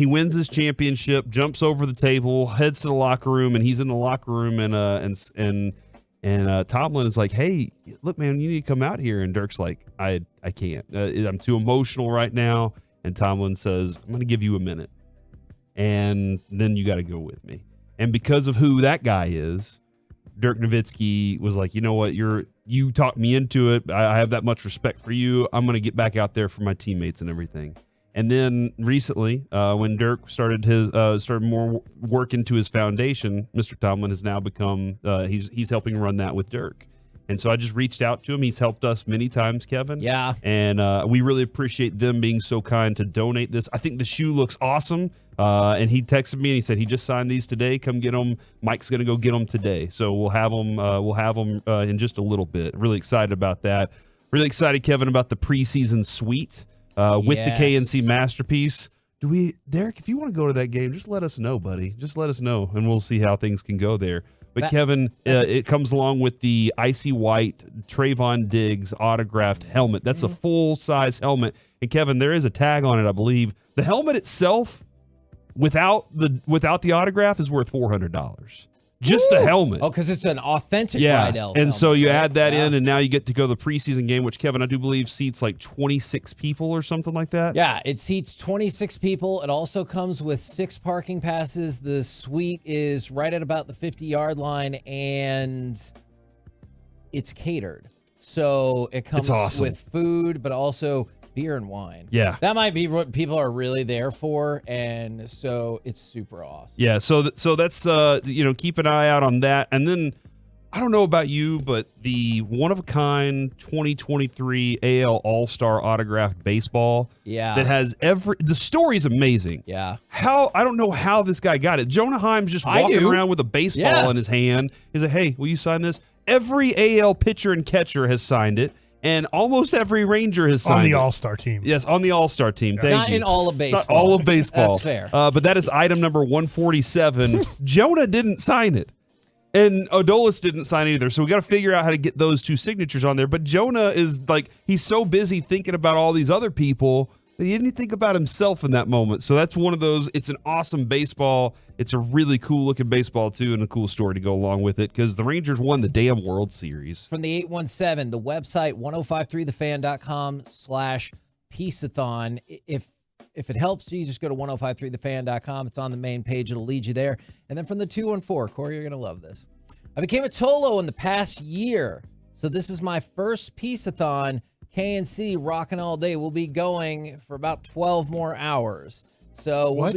wins his championship, jumps over the table, heads to the locker room, and he's in the locker room, and Tomlin is like, "Hey, look, man, you need to come out here." And Dirk's like, "I can't. I'm too emotional right now." And Tomlin says, "I'm going to give you a minute, and then you got to go with me." And because of who that guy is, Dirk Nowitzki was like, "You know what? You talked me into it. I have that much respect for you. I'm going to get back out there for my teammates and everything." And then recently, when Dirk started more work into his foundation, Mr. Tomlin has now become he's helping run that with Dirk. And so I just reached out to him. He's helped us many times, Kevin. Yeah. And we really appreciate them being so kind to donate this. I think the shoe looks awesome. And he texted me and he said he just signed these today. Come get them. Mike's going to go get them today. So we'll have them. In just a little bit. Really excited about that. Really excited, Kevin, about the preseason suite with the KNC masterpiece. Derek, if you want to go to that game, just let us know, buddy. Just let us know, and we'll see how things can go there. But Kevin, it comes along with the icy white Trayvon Diggs autographed helmet. That's a full-size helmet. And Kevin, there is a tag on it, I believe. The helmet itself, without the autograph, is worth $400. Just the helmet. Oh, because it's an authentic Yeah. Rydell And helmet, so you right? add that in, and now you get to go to the preseason game, which, Kevin, I do believe seats like 26 people or something like that. Yeah, it seats 26 people. It also comes with 6 parking passes. The suite is right at about the 50-yard line, and it's catered. So it comes awesome. with food, but also beer and wine. Yeah. That might be what people are really there for, and so it's super awesome. Yeah, so that's keep an eye out on that. And then I don't know about you, but the one of a kind 2023 AL All-Star autographed baseball that has the story's amazing. Yeah. I don't know how this guy got it. Jonah Heim's just walking around with a baseball in his hand. He's like, "Hey, will you sign this?" Every AL pitcher and catcher has signed it. And almost every Ranger has signed on the it. All-Star team. Yes, on the All-Star team. Thank Not you. in all of baseball. Not all of baseball. That's fair. But that is item number 147. Jonah didn't sign it. And Odolis didn't sign either. So we got to figure out how to get those 2 signatures on there. But Jonah is like, he's so busy thinking about all these other people that he didn't think about himself in that moment. So that's one of those. It's an awesome baseball. It's a really cool looking baseball too, and a cool story to go along with it because the Rangers won the damn World Series. From the 817, the website 1053thefan.com/Piece-A-Thon. If it helps you, just go to 1053thefan.com. It's on the main page. It'll lead you there. And then from the 214, Corey, you're going to love this. I became a Tolo in the past year. So this is my first Piece-A-Thon. KNC rocking all day. We'll be going for about 12 more hours. So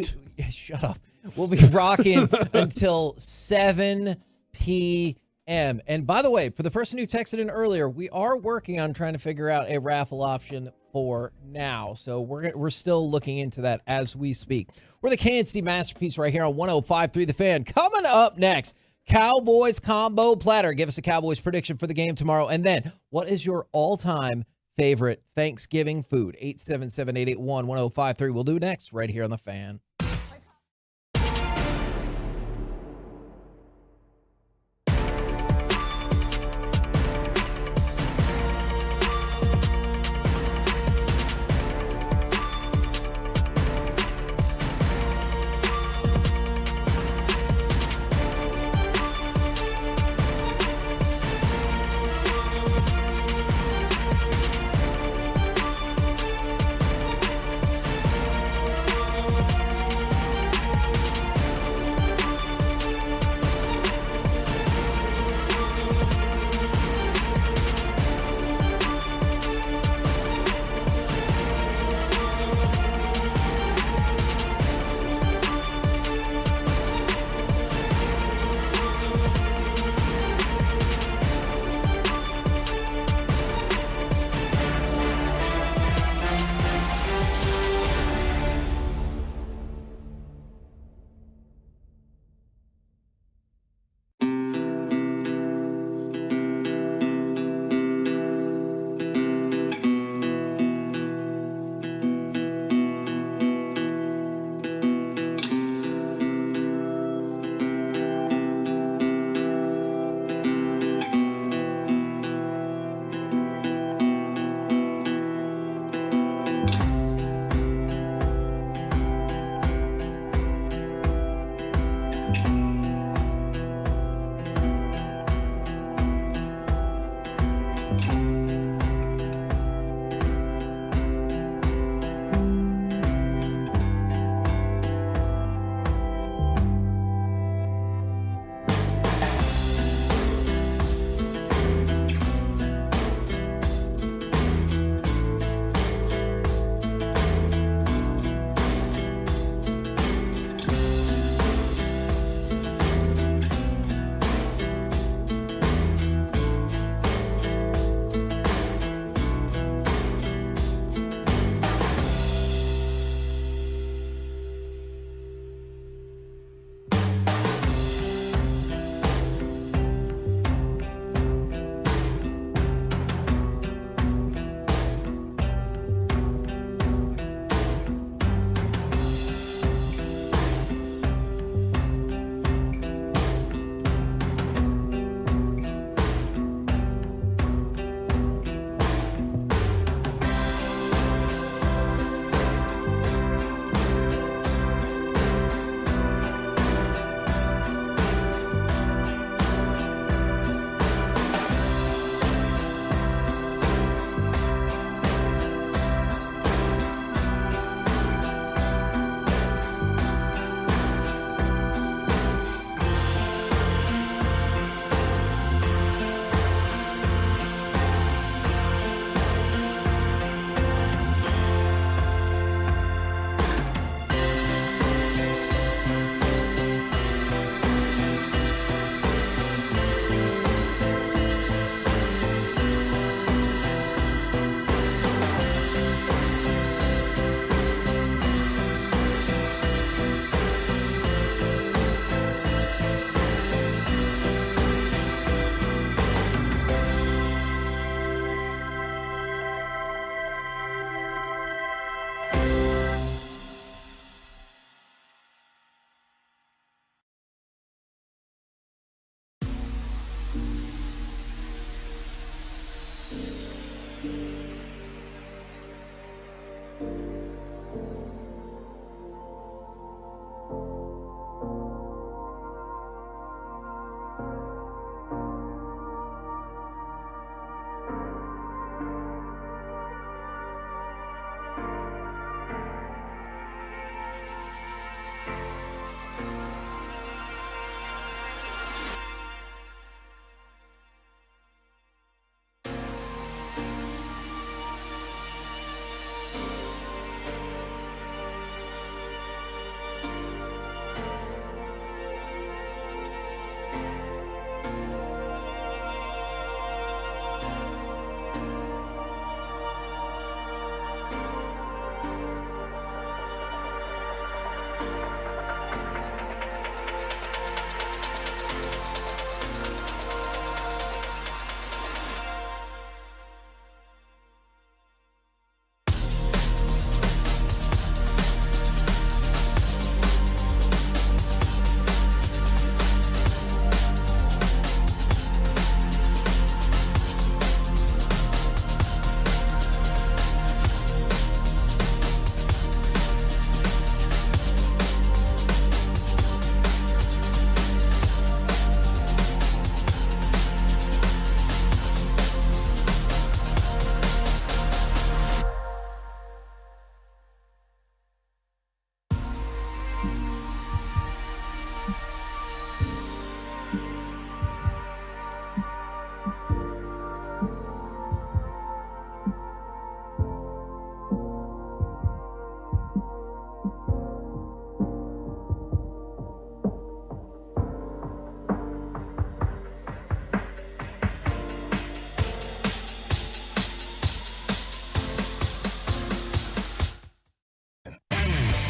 shut up. We'll be rocking until 7 p.m. And by the way, for the person who texted in earlier, we are working on trying to figure out a raffle option for now. So we're still looking into that as we speak. We're the KNC Masterpiece right here on 105.3 The Fan. Coming up next, Cowboys combo platter. Give us a Cowboys prediction for the game tomorrow. And then, what is your all-time favorite Thanksgiving food? 877-881-1053. We'll do next right here on The Fan.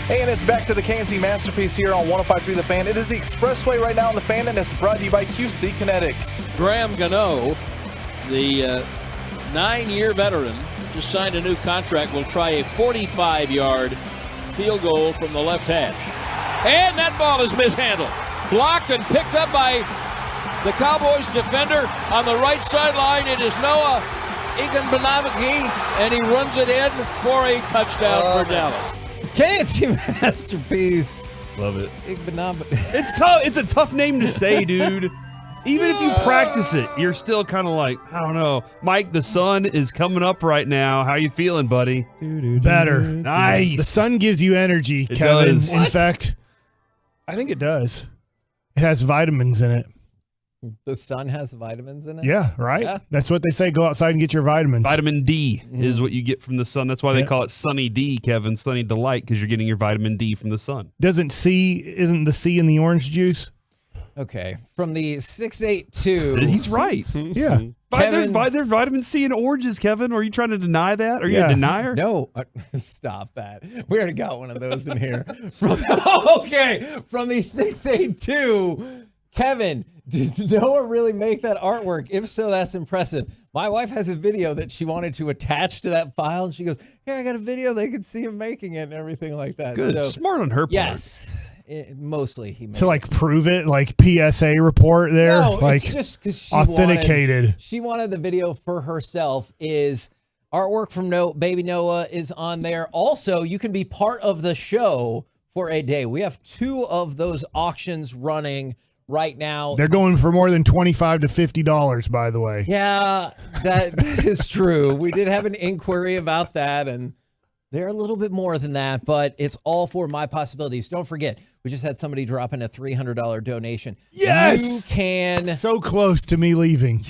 Hey, and it's back to the KNC Masterpiece here on 105.3 The Fan. It is the Expressway right now on The Fan, and it's brought to you by QC Kinetics. Graham Gano, the 9-year veteran, just signed a new contract, will try a 45-yard field goal from the left hash. And that ball is mishandled. Blocked and picked up by the Cowboys defender on the right sideline. It is Noah Igbinoghene, and he runs it in for a touchdown for Dallas. KNC Masterpiece. Love it. Igbinoghene. It's tough. It's a tough name to say, dude. Even if you practice it, you're still kind of like, I don't know. Mike, the sun is coming up right now. How you feeling, buddy? Better. Nice. The sun gives you energy, It Kevin. does. In What? fact, I think it does. It has vitamins in it. The sun has vitamins in it? Yeah, right? Yeah. That's what they say. Go outside and get your vitamins. Vitamin D is what you get from the sun. That's why they call it Sunny D, Kevin. Sunny Delight, because you're getting your vitamin D from the sun. Isn't the C in the orange juice? Okay. From the 682. He's right. Yeah. Kevin- There's vitamin C in oranges, Kevin. Are you trying to deny that? Are you a denier? No, stop that. We already got one of those in here. From the 682, Kevin, did Noah really make that artwork? If so, that's impressive. My wife has a video that she wanted to attach to that file, and she goes, "Here, I got a video. They could see him making it and everything like that." Good. So, Smart on her part. yes. Mostly he made To like prove it, like PSA report there, No, like it's just because she authenticated. She wanted the video for herself. Is artwork from Baby Noah is on there. Also, you can be part of the show for a day. We have 2 of those auctions running right now. They're going for more than $25 to $50, by the way. Yeah, that is true. We did have an inquiry about that, and they're a little bit more than that, but it's all for My Possibilities. Don't forget, we just had somebody drop in a $300 donation. Yes! You can... So close to me leaving.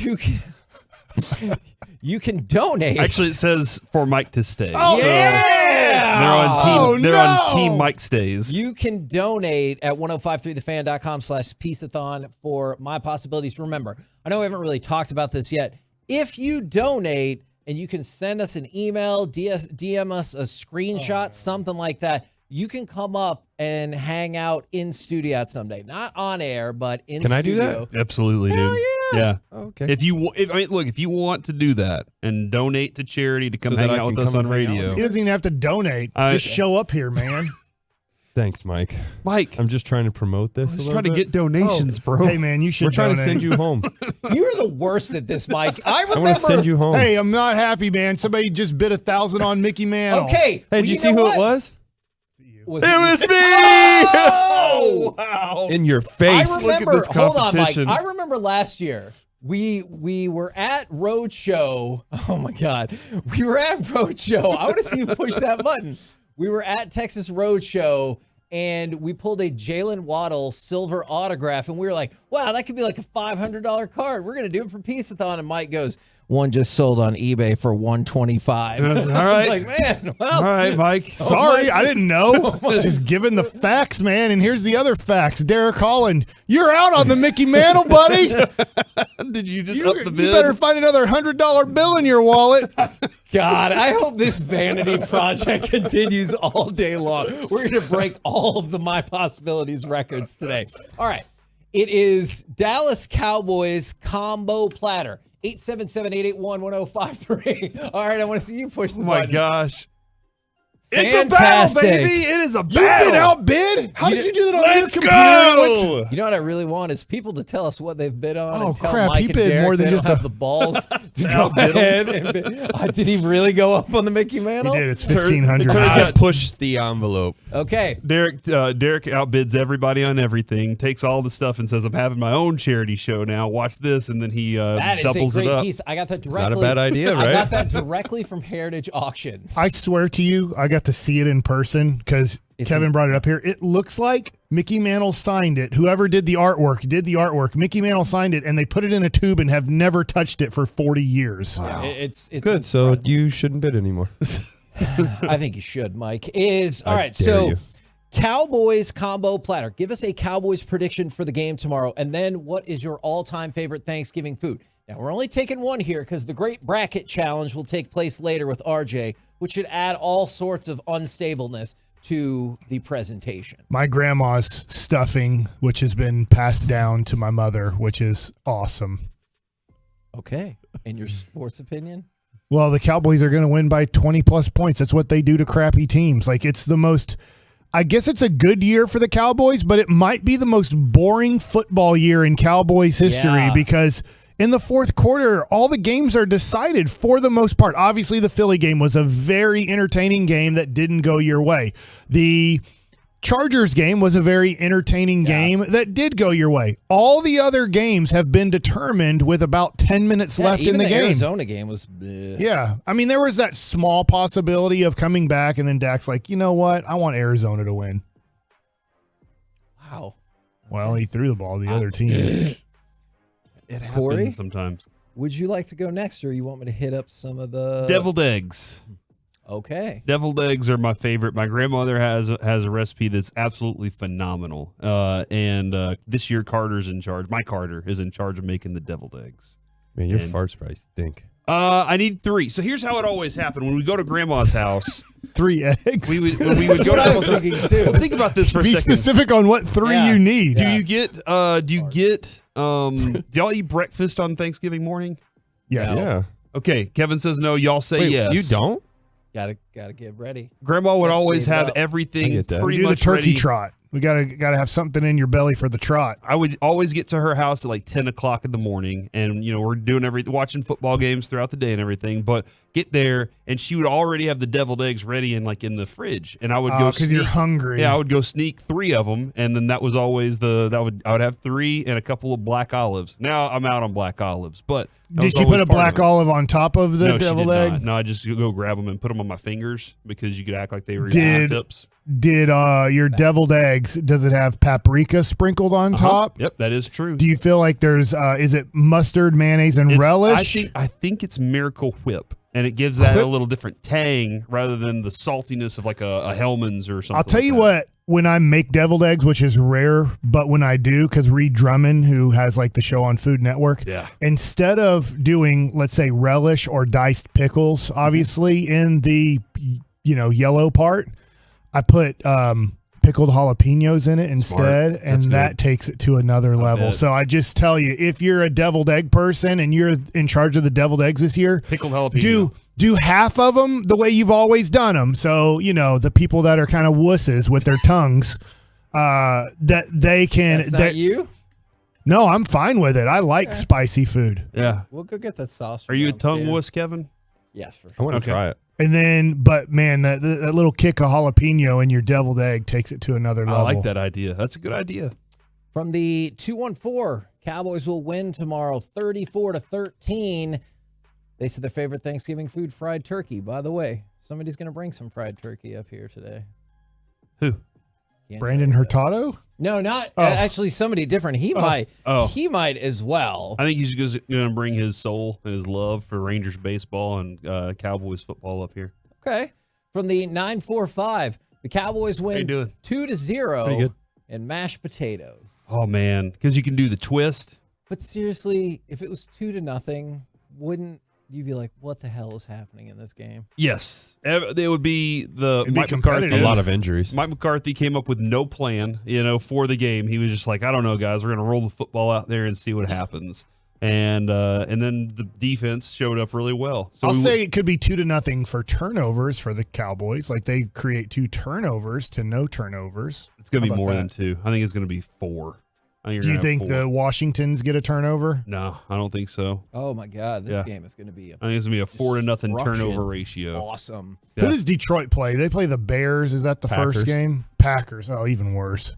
You can donate. Actually, it says for Mike to stay. Oh, So yeah! they're on team Mike stays. You can donate at 1053thefan.com/Piece-A-Thon for My Possibilities. Remember, I know we haven't really talked about this yet. If you donate, and you can send us an email, DM us a screenshot, something like that, you can come up and hang out in studio at someday. Not on air, but in studio. Can I do that? Absolutely, dude. Yeah. Okay. If you want to do that and donate to charity to come So that hang I out can with us come on and hang out radio. with He doesn't even have to donate. Just show up here, man. Thanks, Mike. Mike, I'm just trying to promote this. just trying to get donations, bro. Hey, man, you should We're trying to donate. send you home. You're the worst at this, Mike. I I remember. want to send you home. Hey, I'm not happy, man. Somebody just bid 1,000 on Mickey Mantle. Okay. Hey, did you see who it was? Was It was me! Oh! Wow. In your I face. remember. this Hold on, Mike. competition. I remember last year. We were at Roadshow. Oh my God. We were at Roadshow. I want to see you push that button. We were at Texas Roadshow and we pulled a Jalen Waddle silver autograph and we were like, wow, that could be like a $500 card. We're going to do it for Piece-A-Thon. And Mike goes, one just sold on eBay for $125. All I was right. like, man, well, All right, Mike. Sorry, I didn't know. Just giving the facts, man. And here's the other facts. Derek Holland, you're out on the Mickey Mantle, buddy. Did you just You, up the you bid? better find another $100 bill in your wallet. God, I hope this vanity project continues all day long. We're going to break all of the My Possibilities records today. All right. It is Dallas Cowboys combo platter. 877-881-1053. All right, I want to see you push the Oh my button. gosh. Fantastic. It's a battle, baby. It is a You battle. get outbid? How did you do that on Let's your go. computer? You know what I really want is people to tell us what they've bid on. Oh, and tell crap, Mike he and bid Derek more than they just don't a- have the balls to go ahead and bid. Did he really go up on the Mickey He Mantle? did. It's 1,500. I pushed the envelope. Okay. Derek outbids everybody on everything, takes all the stuff and says, I'm having my own charity show now. Watch this. And then he That is a doubles it great up. piece. I got that directly. not a bad idea, I right? got that directly from Heritage Auctions. I swear to you, I got to see it in person because Kevin brought it up here. It looks like Mickey Mantle signed it. Whoever did the artwork. Mickey Mantle signed it, and they put it in a tube and have never touched it for 40 years. Yeah, it's Good. So you shouldn't bid anymore. I think you should, Mike. All right, dare so you. Cowboys combo platter. Give us a Cowboys prediction for the game tomorrow, and then what is your all-time favorite Thanksgiving food? Now, we're only taking one here because the Great Bracket Challenge will take place later with RJ, which should add all sorts of unstableness to the presentation. My grandma's stuffing, which has been passed down to my mother, which is awesome. Okay. And your sports opinion? Well, the Cowboys are going to win by 20-plus points. That's what they do to crappy teams. Like, it's the most – I guess it's a good year for the Cowboys, but it might be the most boring football year in Cowboys history because – in the fourth quarter, all the games are decided for the most part. Obviously, the Philly game was a very entertaining game that didn't go your way. The Chargers game was a very entertaining game that did go your way. All the other games have been determined with about 10 minutes left even in the game. Arizona game was bleh. Yeah. I mean, there was that small possibility of coming back, and then Dak's like, you know what? I want Arizona to win. Wow. Well, he threw the ball to the other team. It happens Corey? sometimes. Would you like to go next, or you want me to hit up some of the Deviled eggs. Okay. Deviled eggs are my favorite. My grandmother has a recipe that's absolutely phenomenal. And this year Carter's in charge. My Carter is in charge of making the deviled eggs. Man, your And- farts probably stink. I need 3. So here's how it always happened. When we go to grandma's house, 3 eggs. when we would go to I was grandma's thinking house. too. Well, think about this for a Be second. specific on what 3 Yeah. you need. Do you get do y'all eat breakfast on Thanksgiving morning? Yes. Yeah. Okay, Kevin says no, y'all say Wait, yes. you don't? Gotta get ready. Grandma would Gotta always save it have up. I everything get that. We pretty do the much turkey ready. trot. We gotta have something in your belly for the trot. I would always get to her house at like 10 o'clock in the morning, and we're doing watching football games throughout the day and everything. But get there, and she would already have the deviled eggs ready in the fridge, and I would go Because you're hungry. Yeah, I would go sneak 3 of them, and then that was always I would have 3 and a couple of black olives. Now I'm out on black olives, but that Did was she always put a part of black it. olive on top of the No, she deviled did egg? not. No, I just go grab them and put them on my fingers because you could act like they were Did- tips. Did your deviled eggs, does it have paprika sprinkled on top? Yep, that is true. Do you feel like there's is it mustard, mayonnaise, and relish? I think it's Miracle Whip, and it gives that Whip? a little different tang rather than the saltiness of like a Hellman's or something. I'll tell like you that. what, when I make deviled eggs, which is rare, but when I do, because Reed Drummond, who has like the show on Food Network, Yeah. instead of doing, let's say, relish or diced pickles, obviously in the yellow part, I put pickled jalapenos in it instead, and that takes it to another level. So I just tell you, if you're a deviled egg person and you're in charge of the deviled eggs this year, pickled jalapeno. Do half of them the way you've always done them. So, the people that are kind of wusses with their tongues, that they can. That's not you? No, I'm fine with it. I like spicy food. Yeah. We'll go get that sauce. Are you a tongue wuss, Kevin? Yes, for sure. I want to try it. And then, but man, that little kick of jalapeno in your deviled egg takes it to another level. I like that idea. That's a good idea. From the 214, Cowboys will win tomorrow 34-13. They said their favorite Thanksgiving food, fried turkey. By the way, somebody's going to bring some fried turkey up here today. Who? Brandon Hurtado? No, not actually somebody different. He might. He might as well. I think he's going to bring his soul and his love for Rangers baseball and Cowboys football up here. Okay. From the 945, the Cowboys win 2-0 and mashed potatoes. Oh man, because you can do the twist. But seriously, if it was 2-0, wouldn't you be like, what the hell is happening in this game? Yes. It would be Mike competitive. McCarthy. A lot of injuries. Mike McCarthy came up with no plan, for the game. He was just like, I don't know, guys. We're going to roll the football out there and see what happens. And then the defense showed up really well. So I'll say it could be 2-0 for turnovers for the Cowboys. Like they create 2 turnovers to no turnovers. It's going to be more than 2. I think it's going to be 4. Do you think the Washingtons get a turnover? No, I don't think so. Oh my God, this game is going to be. I think it's going to be a 4-0 turnover ratio. Awesome. Yeah. Who does Detroit play? They play the Bears. Is that the first game? Packers. Oh, even worse.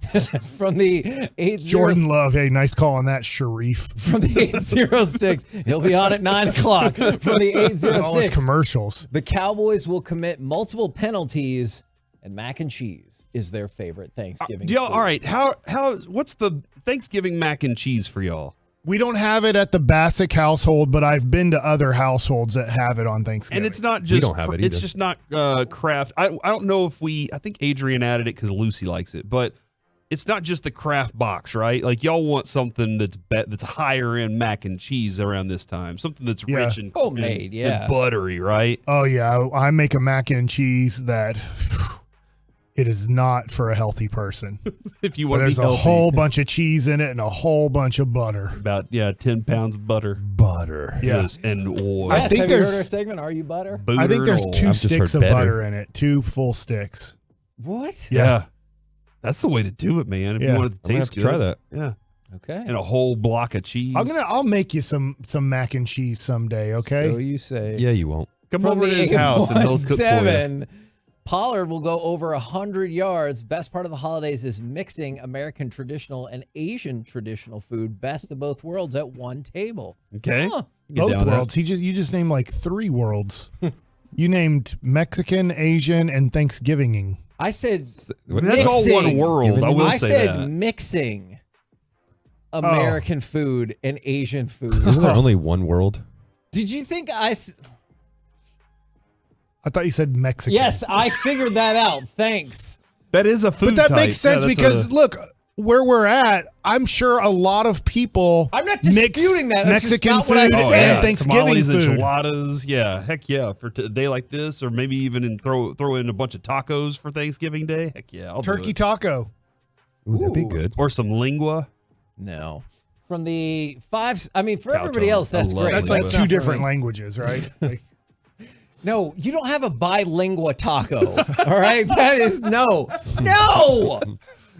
From the 8 Jordan Love. Hey, nice call on that, Sharif. From the 806, he'll be on at 9 o'clock. From the 806, all his commercials. The Cowboys will commit multiple penalties. And mac and cheese is their favorite Thanksgiving food. All right, what's the Thanksgiving mac and cheese for y'all? We don't have it at the Bassick household, but I've been to other households that have it on Thanksgiving. And it's not just we don't have it either. It's just not Kraft. I don't know if I think Adrian added it because Lucy likes it, but it's not just the Kraft box, right? Like y'all want something that's higher end mac and cheese around this time, something that's rich and homemade, and buttery, right? Oh yeah, I make a mac and cheese that. It is not for a healthy person. If you want to be healthy. There's a whole bunch of cheese in it and a whole bunch of butter. About 10 pounds of butter. Butter. Yes, and oil. I think have you heard our segment, Are You Butter? I think there's 2 sticks of butter in it. 2 full sticks. What? Yeah. That's the way to do it, man. If you want it to taste good. Try that. Yeah. Okay. And a whole block of cheese. I'll make you some mac and cheese someday, okay? So you say. Yeah, you won't. Come over to his house and he'll cook for you. Pollard will go over 100 yards. Best part of the holidays is mixing American traditional and Asian traditional food. Best of both worlds at one table. Okay. Both worlds. You just named like 3 worlds. You named Mexican, Asian, and Thanksgiving. I said that's mixing. all one world. I will say that. I said mixing American food and Asian food. Isn't there only one world? Did you think I thought you said Mexican. Yes, I figured that out. Thanks. That is a food But that type. makes sense because, look, where we're at, I'm sure a lot of people I'm not disputing that. That's Mexican just not food what I said. and Thanksgiving Tamales, food. enchiladas, yeah, heck yeah. For a day like this, or maybe even throw in a bunch of tacos for Thanksgiving Day. Heck yeah, I'll Turkey do it. taco. Ooh, that'd be good. Or some lingua. No. From the 5, I mean, for everybody else, that's great. That's like That's 2 not for different me. languages, right? Like, No, you don't have a bilingual taco. All right? That is no.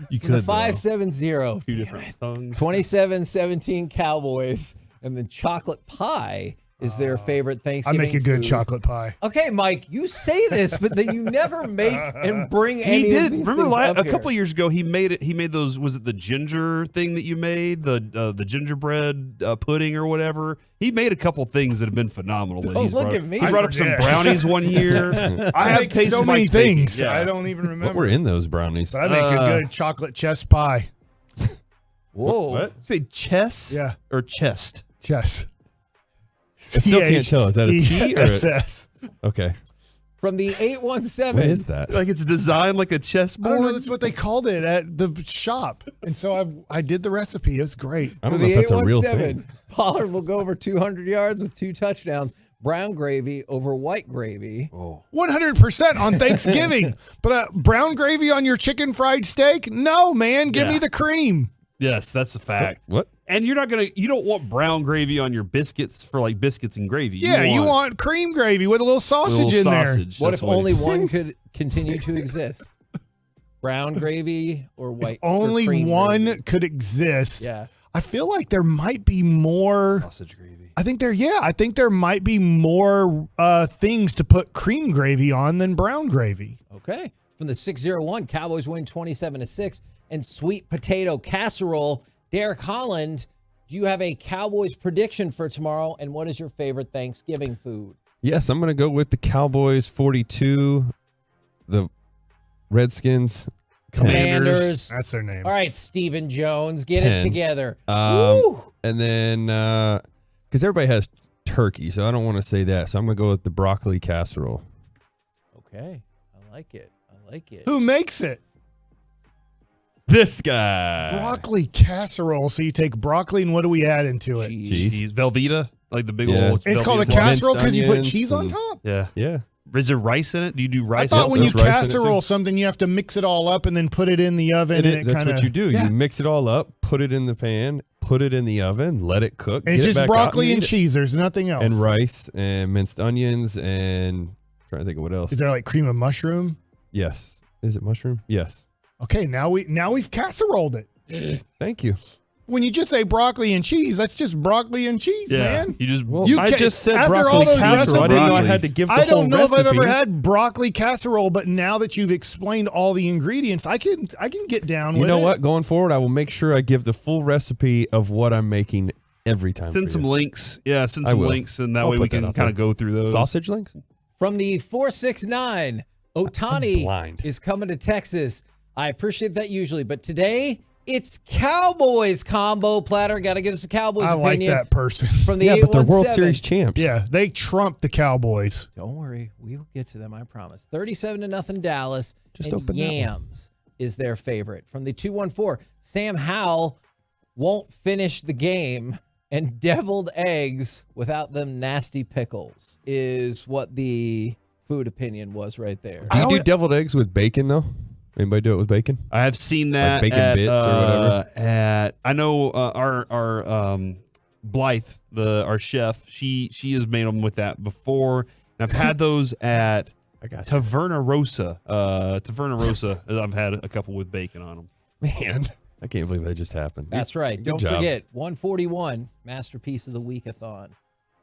You The could 570. 2 different tongues. 27-17 Cowboys, and then chocolate pie is their favorite I Thanksgiving make a good food. chocolate pie. Okay, Mike, you say this, but then you never make and bring any He did. of these Remember things up a couple here. years ago, he made those. Was it the ginger thing that you made? The gingerbread pudding or whatever. He made a couple things that have been phenomenal. That he's look brought, at me. He brought up some brownies one year. I have make tasted so many Mike's baking. things. Yeah. I don't even remember. What were in those brownies? But I make a good chocolate chess pie. Whoa. What? Say chess? Yeah. Or chest? Chess. I still can't tell. Is that a T or a C-H-E-S-S. Okay. From the 817. What is that? Like it's designed like a I chessboard? don't know. That's what they called it at the shop. And so I did the recipe. It's great. I For don't know the if that's a real 817, thing. Pollard will go over 200 yards with 2 touchdowns. brown gravy over white gravy. 100% on Thanksgiving. But brown gravy on your chicken fried steak? No, man. Give me the cream. Yes, that's a fact. What? And you don't want brown gravy on your biscuits for like biscuits and gravy. You want cream gravy with a little sausage in there. What if only one could continue to exist? Brown gravy or white? Only one gravy? could exist. Yeah. I feel like there might be more sausage gravy. I think there might be more things to put cream gravy on than brown gravy. Okay. From the 601, Cowboys win 27-6. And sweet potato casserole. Derek Holland, do you have a Cowboys prediction for tomorrow? And what is your favorite Thanksgiving food? Yes, I'm going to go with the Cowboys 42, the Redskins Commanders. That's their name. All right, Stephen Jones, get 10. it together. And then, because everybody has turkey, so I don't want to say that. So I'm going to go with the broccoli casserole. Okay. I like it. Who makes it? This guy. Broccoli casserole. So you take broccoli and what do we add into it? Cheese. Velveeta, like the big Yeah. old. It's called a Velveeta. casserole because you put onions cheese on and- top? Yeah. Yeah. Is there rice in it? Do you do rice? I thought when you There's rice in it, casserole too. something, you have to mix it all up and then put it in the oven. And it That's kind of what you do. You mix it all up, put it in the pan, put it in the oven, let it cook. It's get it just back out broccoli and eat it. cheese. There's nothing else. And rice and minced onions and I'm trying to think of what else. Is there like cream of mushroom? Yes. Is it mushroom? Yes. Okay, now we've casseroled it. Thank you. When you just say broccoli and cheese, that's just broccoli and cheese, man. You just I just said after broccoli all those casserole. I didn't know I recipes, had to give the I don't whole know if I've recipe. ever had broccoli casserole, but now that you've explained all the ingredients, I can get down You with know it. what? Going forward, I will make sure I give the full recipe of what I'm making every time. Send for some you. links. Yeah, send I some will. links, and that I'll way we put that can out kind there. of go through those. Sausage links? From the 469, Otani blind. is coming to Texas. I appreciate that usually, but today it's Cowboys combo platter. Got to give us a Cowboys I like opinion. that person. From the Yeah, but they're World 817. Series champs. Yeah, they trumped the Cowboys. Don't worry, we will get to them. I promise. 37-0 Dallas. Just and open that one. Yams is their favorite. From the 214, Sam Howell won't finish the game, and deviled eggs without them nasty pickles is what the food opinion was right there. Do you do deviled eggs with bacon though? Anybody do it with bacon? I have seen that Like bacon at, bits or whatever? At I know our Blythe, our chef, she has made them with that before. And I've had those at Taverna Rosa. Taverna Rosa, I've had a couple with bacon on them. Man, I can't believe that just happened. That's right. Good Don't job. forget, 141, Masterpiece of the Week-a-thon.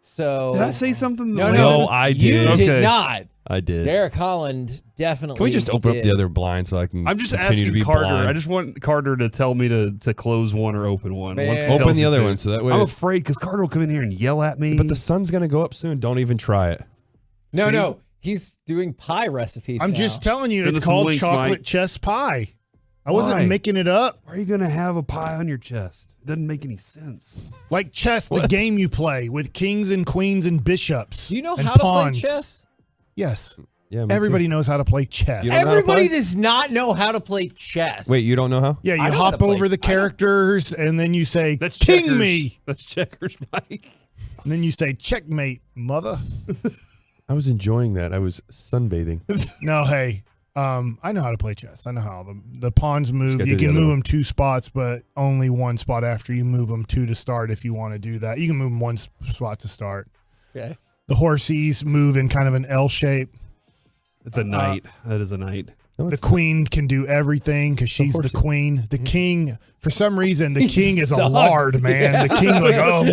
So Did I say something? No, I You did. did Okay. not. I did. Derek Holland definitely Can we just open up did. the other blind so I can I'm just continue to asking be Carter. blind? I just want Carter to tell me to close one or open one. Man. Once he Open tells the me other to. one so that way I'm it's- afraid because Carter will come in here and yell at me. But the sun's going to go up soon. Don't even try it. No. He's doing pie recipes I'm now. just telling you, Send it's us some called links, chocolate Mike. chess pie. I Why? wasn't making it up. Why are you gonna have a pie on your chest? It doesn't make any sense. Like chess, the game you play with kings and queens and bishops. Do you know and how to pawns. play chess? Yes. Yeah, me Everybody too. knows how to play chess. You don't know how to Everybody play? does not know how to play chess. Wait, you don't know how? Yeah, you I know how to hop play- over the I know. characters and then you say, That's king checkers. me. That's checkers, Mike. And then you say, checkmate, mother. I was enjoying that. I was sunbathing. No, hey, I know how to play chess. I know how the pawns move. gotta You do the can other move one. them 2 spots, but only 1 spot after you move them 2 to start if you want to do that. You can move them 1 spot to start. Okay. The horsies move in kind of an L shape. It's a knight. That is a knight. No, The it's queen can do everything because she's the horsey. queen. The king, for some reason, the king is a sucks. lard, man. Yeah. The king, like, oh,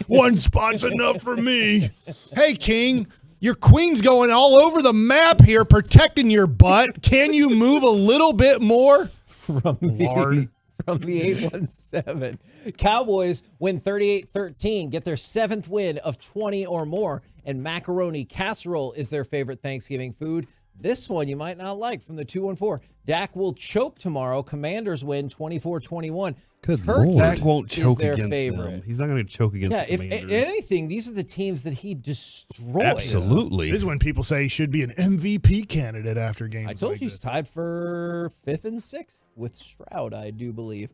one spot's enough for me. Hey, king, your queen's going all over the map here, protecting your butt. Can you move a little bit more? From Lard. the 817. Cowboys win 38-13, get their 7th win of 20 or more, and macaroni casserole is their favorite Thanksgiving food. This one you might not like. From the 214. Dak will choke tomorrow. Commanders win 24-21. Good Turkey Lord. Dak won't is choke their against favorite. them. He's not going to choke against Yeah, the if Commanders. anything, these are the teams that he destroys. Absolutely. This is when people say he should be an MVP candidate after games. I told like you he's this. tied for 5th and 6th with Stroud, I do believe.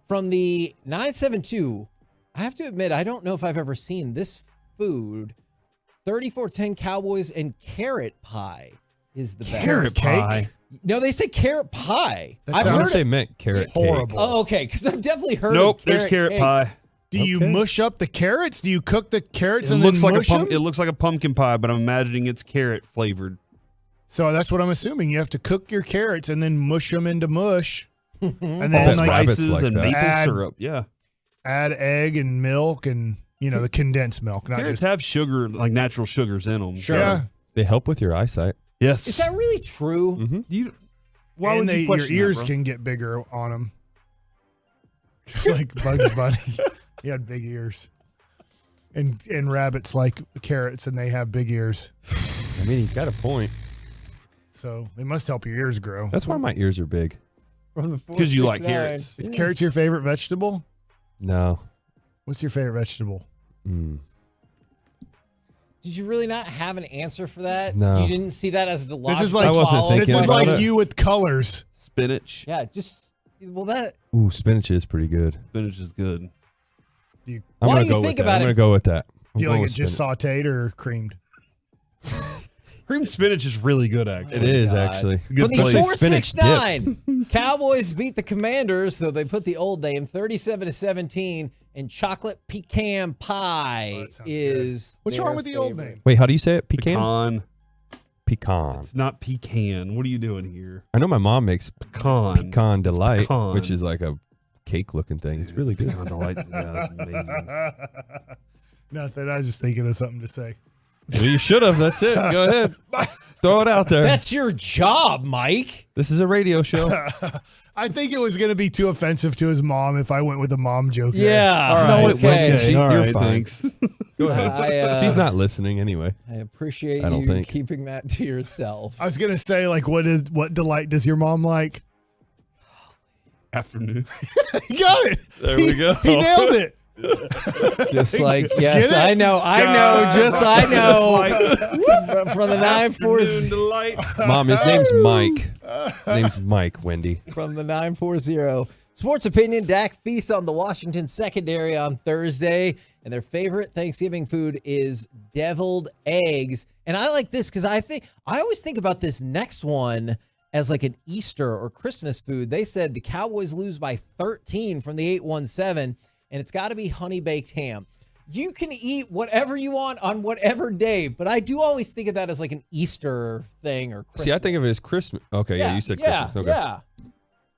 From the 972, I have to admit, I don't know if I've ever seen this food 34-10 Cowboys and carrot pie is the best. Carrot cake? No, they say carrot pie. I heard they meant carrot horrible. cake. Oh, okay, because I've definitely heard Nope, of there's carrot cake. pie. Do you mush up the carrots? Do you cook the carrots It and looks then like mush them? it looks like a pumpkin pie, but I'm imagining it's carrot flavored. So that's what I'm assuming. You have to cook your carrots and then mush them into mush. And then All like, spices like and that. maple Add- syrup. Yeah. add egg and milk and, the condensed milk. Not Carrots just have sugar, like natural sugars in them. Sure. Yeah. They help with your eyesight. Yes. Is that really true? You, why and would you your question that, ears bro? can get bigger on them. Just like Bugs Bunny. He had big ears. And rabbits like carrots and they have big ears. I mean, he's got a point. So they must help your ears grow. That's why my ears are big. From the Because you like 469. carrots. Is carrots your favorite vegetable? No. What's your favorite vegetable? Did you really not have an answer for that? No. You didn't see that as the logical This is like I wasn't follow? thinking This is about like it. you with colors. Spinach. Yeah, just that. Ooh, spinach is pretty good. Spinach is good. I'm Why gonna do you go think with that. about I'm it? gonna go with that. Do you I'm like going it just with sauteed or creamed? Creamed spinach is really good, actually. It is God. actually. Good From the place. Spinach dip. 469, Cowboys beat the Commanders, though they put the old name 37-17, and chocolate pecan pie Oh, that sounds is. What's their wrong with the old favorite. name? Wait, how do you say it? Pecan? Pecan. Pecan. It's not pecan. What are you doing here? I know my mom makes Pecan. pecan delight, Pecan. which is like a cake-looking thing. It's really good. Pecan delight. Yeah, that's amazing. Nothing. I was just thinking of something to say. Well, you should have. That's it. Go ahead. Throw it out there. That's your job, Mike. This is a radio show. I think it was going to be too offensive to his mom if I went with a mom joke. there. Yeah. All right. No, okay. She- All you're right, fine. thanks. Go ahead. She's not listening anyway. I appreciate I don't you think. keeping that to yourself. I was going to say, like, what delight does your mom like? Afternoon. He got it. There we go. He nailed it. Just like, yes, Get it? I know, from the 940. Delight. Mom, his name's Mike. His name's Mike, Wendy. From the 940. Sports opinion, Dak feasts on the Washington secondary on Thursday, and their favorite Thanksgiving food is deviled eggs. And I like this because I always think about this next one as like an Easter or Christmas food. They said the Cowboys lose by 13 from the 817, and it's got to be honey baked ham. You can eat whatever you want on whatever day, but I do always think of that as like an Easter thing or Christmas. See, I think of it as Christmas. Okay, yeah, you said Christmas. Okay. Yeah.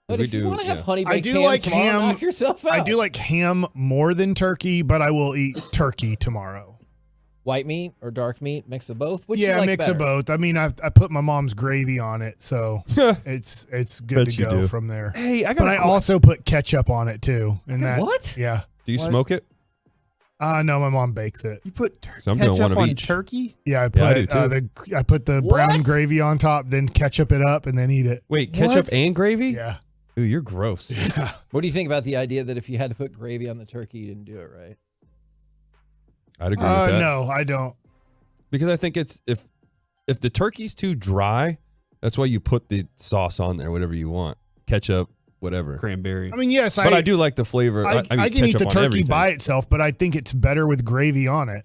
But We if you do, want to have yeah. honey I baked do ham like tomorrow, ham. knock yourself out. I do like ham more than turkey, but I will eat turkey tomorrow. White meat or dark meat, mix of both. Which you Yeah, like mix of better? both. I mean, I put my mom's gravy on it, so it's good Bet to you go do. from there. Hey, I got But I also put ketchup on it too. And that What? Yeah. Do you smoke it? No, my mom bakes it. You put So I'm doing ketchup one of on each. turkey? Yeah, I put Yeah, I do too. I put the brown What? gravy on top, then ketchup it up, and then eat it. Wait, ketchup and gravy? Yeah. Ooh, you're gross. What do you think about the idea that if you had to put gravy on the turkey, you didn't do it right? I'd agree with that. No, I don't. Because I think it's if the turkey's too dry, that's why you put the sauce on there, whatever you want, ketchup, whatever. Cranberry. I mean, yes, But I do like the flavor. I mean, can eat ketchup the on turkey everything. by itself, but I think it's better with gravy on it.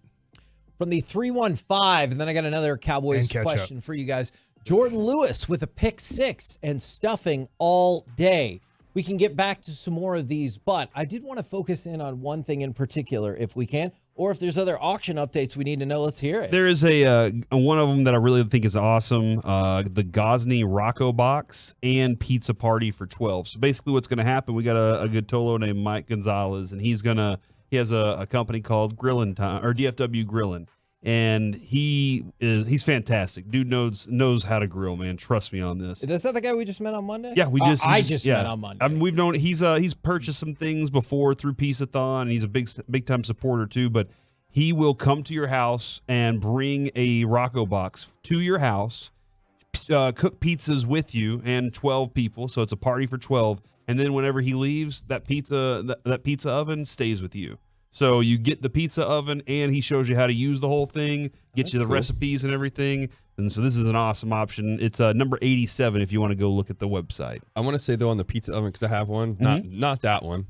From the 315, and then I got another Cowboys And ketchup. question for you guys. Jordan Lewis with a pick six and stuffing all day. We can get back to some more of these, but I did want to focus in on one thing in particular, if we can, or if there's other auction updates we need to know. Let's hear it. There is a one of them that I really think is awesome. The Gosney Rocco box and pizza party for 12. So basically, what's going to happen? We got a good Tolo named Mike Gonzalez, and he has a company called Grillin' Time or DFW Grillin', and he's fantastic. Dude knows how to grill, man. Trust me on this. Is that the guy we just met on Monday? Yeah, I just met on Monday. I mean, we've known he's purchased some things before through Piece-A-Thon, and he's a big time supporter too. But he will come to your house and bring a Rocco box to your house, cook pizzas with you and 12 people, so it's a party for 12. And then whenever he leaves, that pizza oven stays with you. So you get the pizza oven, and he shows you how to use the whole thing, gets you the recipes and everything. And so this is an awesome option. It's number 87 if you want to go look at the website. I want to say though on the pizza oven because I have one, not that one.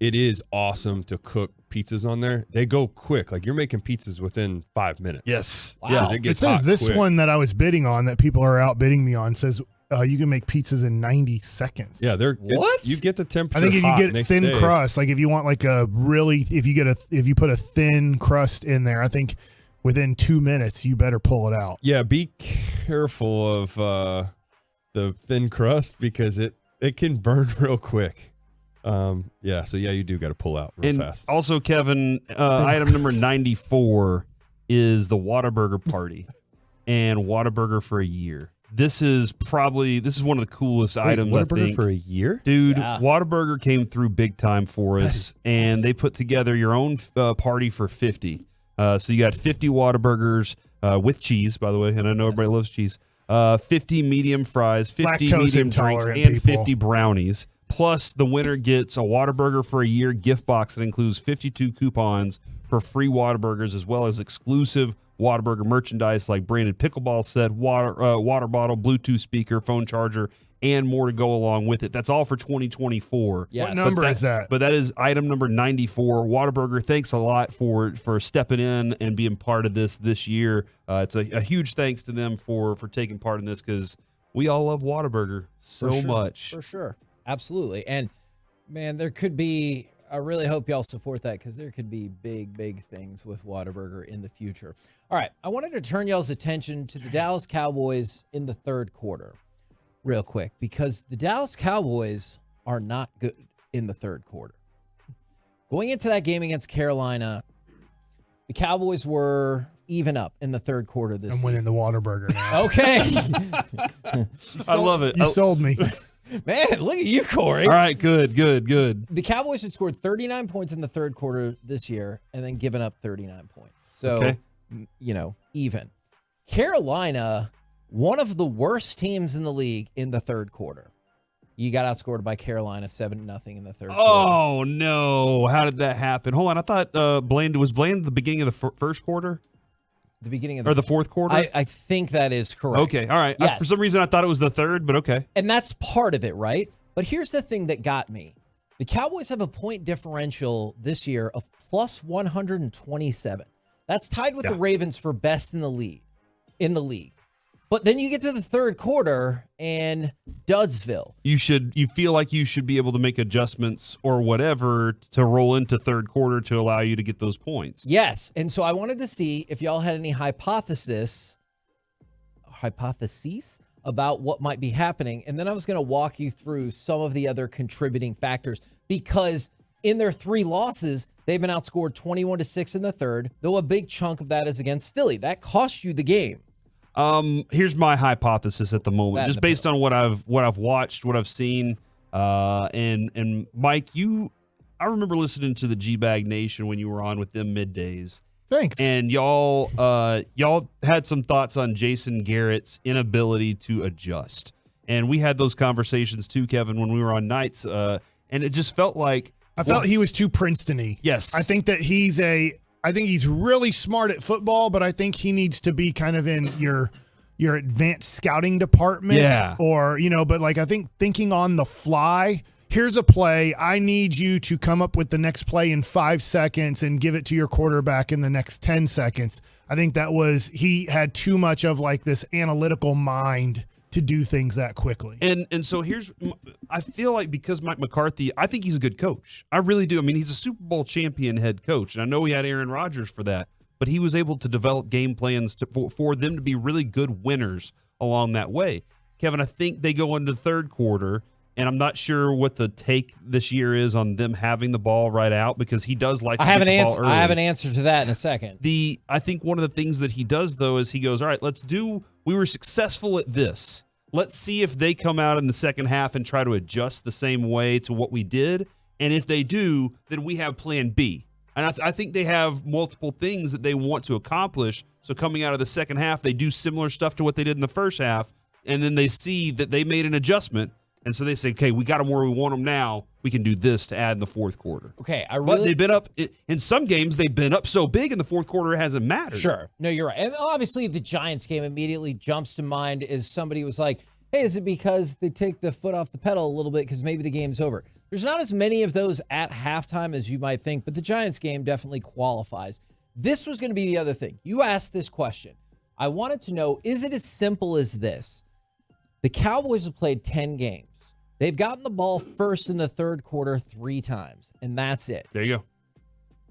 it is awesome to cook pizzas on there. They go quick. Like, you're making pizzas within 5 minutes. Yes. Wow. Yeah, It says this quick. one that I was bidding on that people are outbidding me on says you can make pizzas in 90 seconds. Yeah, What? you get the temperature. I think if you hot get next thin day. crust, like if you want like a really, if you put a thin crust in there, I think within 2 minutes you better pull it out. Yeah, be careful of the thin crust because it can burn real quick. You do got to pull out real And fast. also, Kevin, item number 94 is the Whataburger Party and Whataburger for a year. This is one of the coolest items, I Whataburger think. for a year? Dude, Yeah. Whataburger came through big time for us, and they put together your own party for 50. So you got 50 Whataburgers with cheese, by the way, and I know everybody loves cheese. 50 medium fries, 50 Lactose medium drinks, intolerant and people. 50 brownies. Plus, the winner gets a Whataburger for a year gift box that includes 52 coupons for free Whataburgers, as well as exclusive Whataburger merchandise like branded pickleball set, water bottle, Bluetooth speaker, phone charger, and more to go along with it. That's all for 2024. Yes. What number is that? But that is item number 94. Whataburger, thanks a lot for stepping in and being part of this year. It's a huge thanks to them for taking part in this because we all love Whataburger so much. For sure. Absolutely. And man, there could be, I really hope y'all support that because there could be big things with Whataburger in the future. All right. I wanted to turn y'all's attention to the Dallas Cowboys in the third quarter real quick because the Dallas Cowboys are not good in the third quarter. Going into that game against Carolina, the Cowboys were even up in the third quarter this I'm winning season. the Whataburger now. Okay. I love it. You sold me. Man, look at you, Corey. All right, good. The Cowboys had scored 39 points in the third quarter this year and then given up 39 points. So, Okay. Even. Carolina, one of the worst teams in the league in the third quarter. You got outscored by Carolina 7-0 in the third quarter. Oh, no. How did that happen? Hold on. I thought Blaine at the beginning of the first quarter The beginning of or the fourth quarter? I think that is correct. Okay. All right. Yes. For some reason, I thought it was the third, but okay. And that's part of it, right? But here's the thing that got me. The Cowboys have a point differential this year of plus 127. That's tied with the Ravens for best in the league. But then you get to the third quarter and Dudsville. You feel like you should be able to make adjustments or whatever to roll into third quarter to allow you to get those points. Yes. And so I wanted to see if y'all had any hypotheses about what might be happening. And then I was going to walk you through some of the other contributing factors because in their 3 losses, they've been outscored 21-6 in the third, though a big chunk of that is against Philly. That cost you the game. Here's my hypothesis at the moment, That's just based on what I've watched, what I've seen, and Mike, I remember listening to the G-Bag Nation when you were on with them middays. Thanks. And y'all had some thoughts on Jason Garrett's inability to adjust, and we had those conversations too, Kevin, when we were on nights, and it just felt like I felt he was too Princeton-y. Yes. I think that I think he's really smart at football, but I think he needs to be kind of in your advanced scouting department. Yeah. Or, but like I think thinking on the fly, here's a play. I need you to come up with the next play in 5 seconds and give it to your quarterback in the next 10 seconds. I think he had too much of like this analytical mind to do things that quickly. And so I feel like because Mike McCarthy, I think he's a good coach. I really do. I mean, he's a Super Bowl champion head coach, and I know he had Aaron Rodgers for that, but he was able to develop game plans for them to be really good winners along that way. Kevin, I think they go into the third quarter, and I'm not sure what the take this year is on them having the ball right out because he does like to get the ball early. I have an answer to that in a second. I think one of the things that he does, though, is he goes, all right, we were successful at this. Let's see if they come out in the second half and try to adjust the same way to what we did. And if they do, then we have plan B. And I think they have multiple things that they want to accomplish. So coming out of the second half, they do similar stuff to what they did in the first half. And then they see that they made an adjustment. And so they say, okay, we got them where we want them now. We can do this to add in the fourth quarter. Okay, But they've been up in some games. They've been up so big in the fourth quarter, it hasn't mattered. Sure. No, you're right. And obviously the Giants game immediately jumps to mind as somebody was like, hey, is it because they take the foot off the pedal a little bit because maybe the game's over? There's not as many of those at halftime as you might think, but the Giants game definitely qualifies. This was going to be the other thing. You asked this question. I wanted to know, is it as simple as this? The Cowboys have played 10 games. They've gotten the ball first in the third quarter 3 times, and that's it. There you go.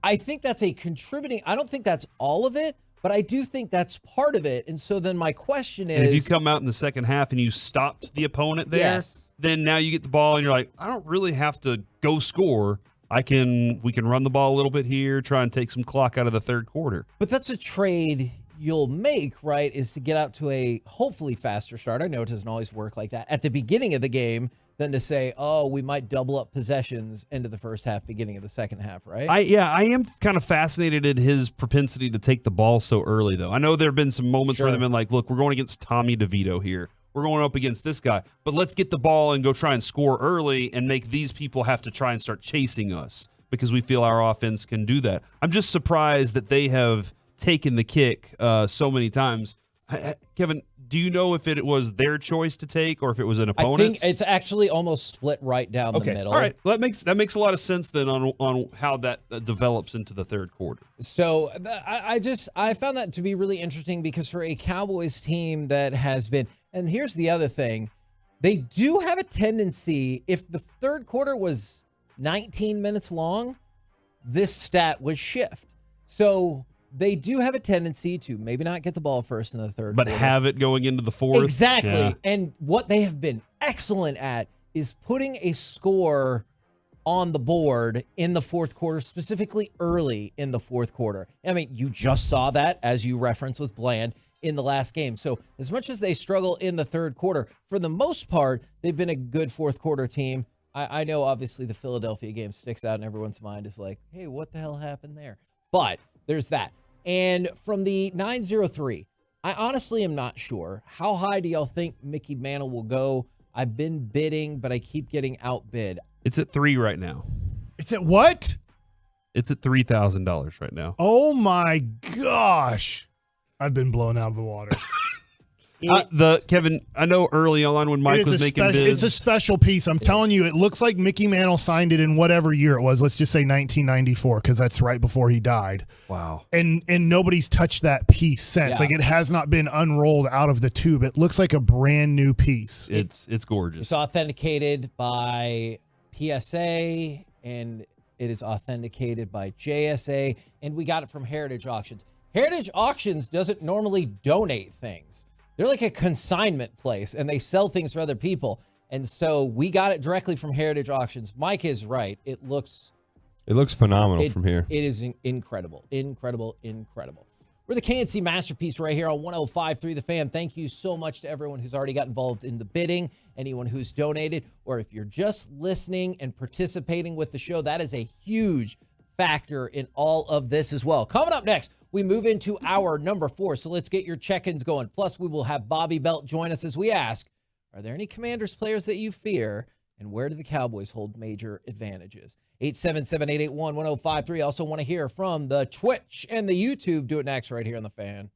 I think that's a contributing. I don't think that's all of it, but I do think that's part of it. And so then my question is, and if you come out in the second half and you stopped the opponent there, yes, then now you get the ball and you're like, I don't really have to go score. We can run the ball a little bit here, try and take some clock out of the third quarter. But that's a trade you'll make, right, is to get out to a hopefully faster start. I know it doesn't always work like that at the beginning of the game than to say, oh, we might double up possessions into the first half, beginning of the second half, right? I am kind of fascinated at his propensity to take the ball so early, though. I know there have been some moments where they've been like, look, we're going against Tommy DeVito here. We're going up against this guy, but let's get the ball and go try and score early and make these people have to try and start chasing us because we feel our offense can do that. I'm just surprised that they have taken the kick so many times. Kevin, do you know if it was their choice to take or if it was an opponent's? I think it's actually almost split right down the middle. All right. Well, that makes a lot of sense then on how that develops into the third quarter. So I found that to be really interesting because for a Cowboys team that has been, and here's the other thing, they do have a tendency, if the third quarter was 19 minutes long, this stat would shift. So they do have a tendency to maybe not get the ball first in the third but quarter. Have it going into the fourth. Exactly. Yeah. And what they have been excellent at is putting a score on the board in the fourth quarter, specifically early in the fourth quarter. I mean, you just saw that, as you referenced with Bland, in the last game. So as much as they struggle in the third quarter, for the most part, they've been a good fourth quarter team. I know, obviously, the Philadelphia game sticks out in everyone's mind as like, hey, what the hell happened there? But there's that. And from the 903, I honestly am not sure. How high do y'all think Mickey Mantle will go? I've been bidding, but I keep getting outbid. It's at 3 right now. It's at what? It's at $3,000 right now. Oh my gosh. I've been blown out of the water. Kevin, I know early on when Mike was making bids. It's a special piece. I'm telling you, it looks like Mickey Mantle signed it in whatever year it was. Let's just say 1994, because that's right before he died. Wow. And nobody's touched that piece since. Yeah. Like, it has not been unrolled out of the tube. It looks like a brand new piece. It's gorgeous. It's authenticated by PSA, and it is authenticated by JSA, and we got it from Heritage Auctions. Heritage Auctions doesn't normally donate things. They're like a consignment place, and they sell things for other people. And so we got it directly from Heritage Auctions. Mike is right. It looks phenomenal from here. It is incredible. Incredible. We're the KNC Masterpiece right here on 105.3 The Fan. Thank you so much to everyone who's already got involved in the bidding, anyone who's donated, or if you're just listening and participating with the show, that is a huge factor in all of this as well. Coming up next, we move into our number 4. So let's get your check-ins going. Plus, we will have Bobby Belt join us as we ask, are there any Commanders players that you fear, and where do the Cowboys hold major advantages? 877-881-1053. Also want to hear from the Twitch and the YouTube. Do it next right here on The Fan.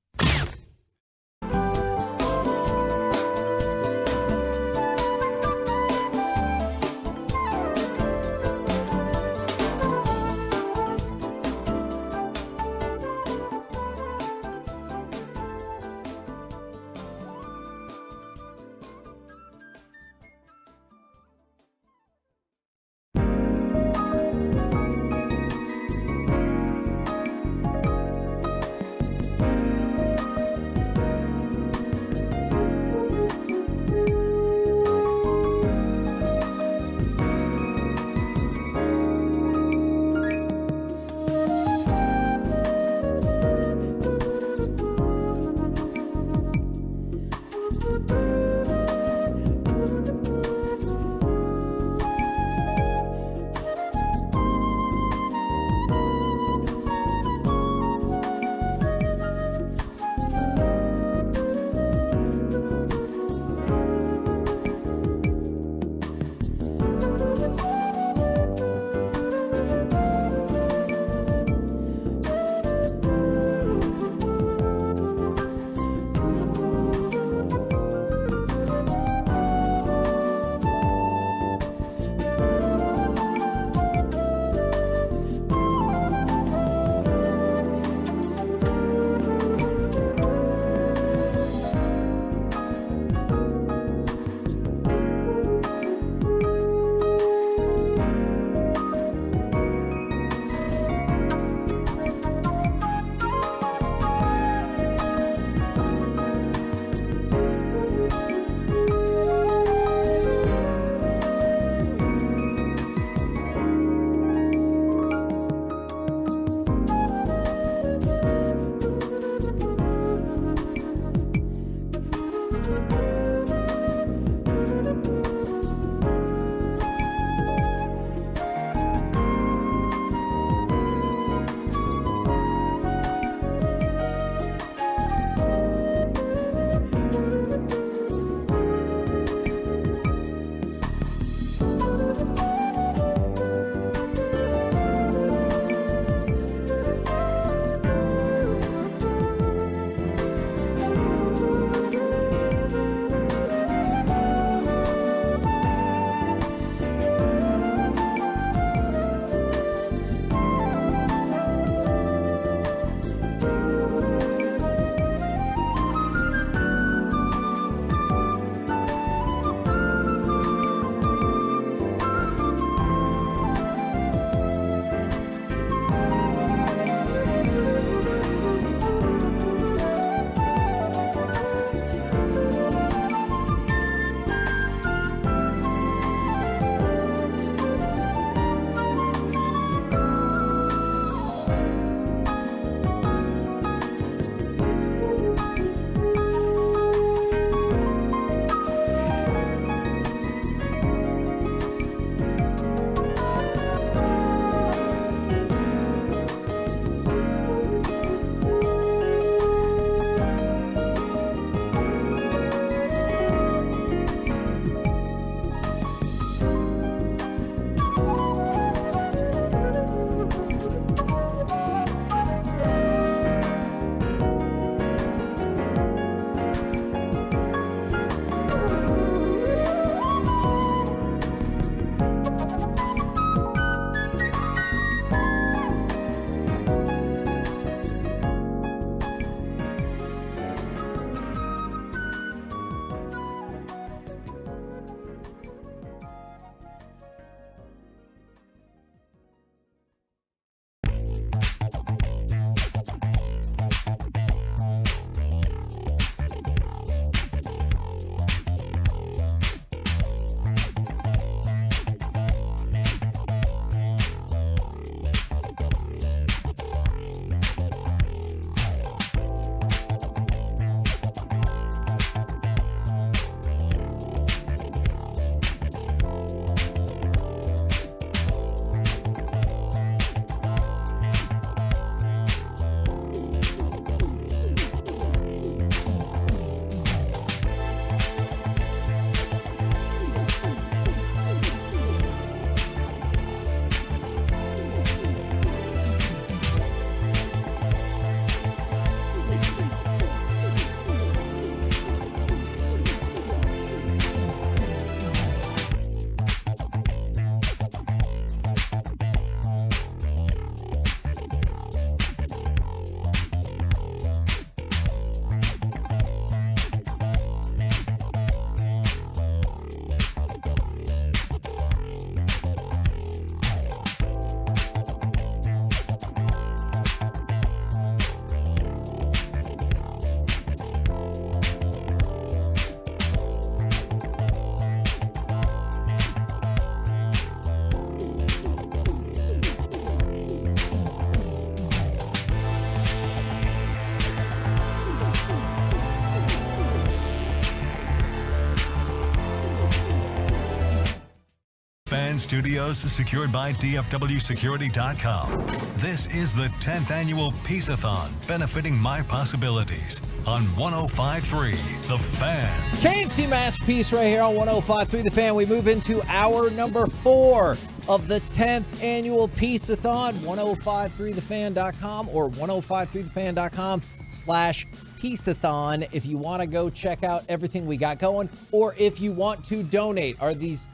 Fan Studios secured by DFWsecurity.com. This is the 10th annual Piece-A-Thon benefiting My Possibilities on 105.3 The Fan. KNC Masterpiece right here on 105.3 The Fan. We move into hour number 4 of the 10th annual Piece-A-Thon. 1053thefan.com or 1053thefan.com/Piece-A-Thon if you want to go check out everything we got going, or if you want to donate. Are these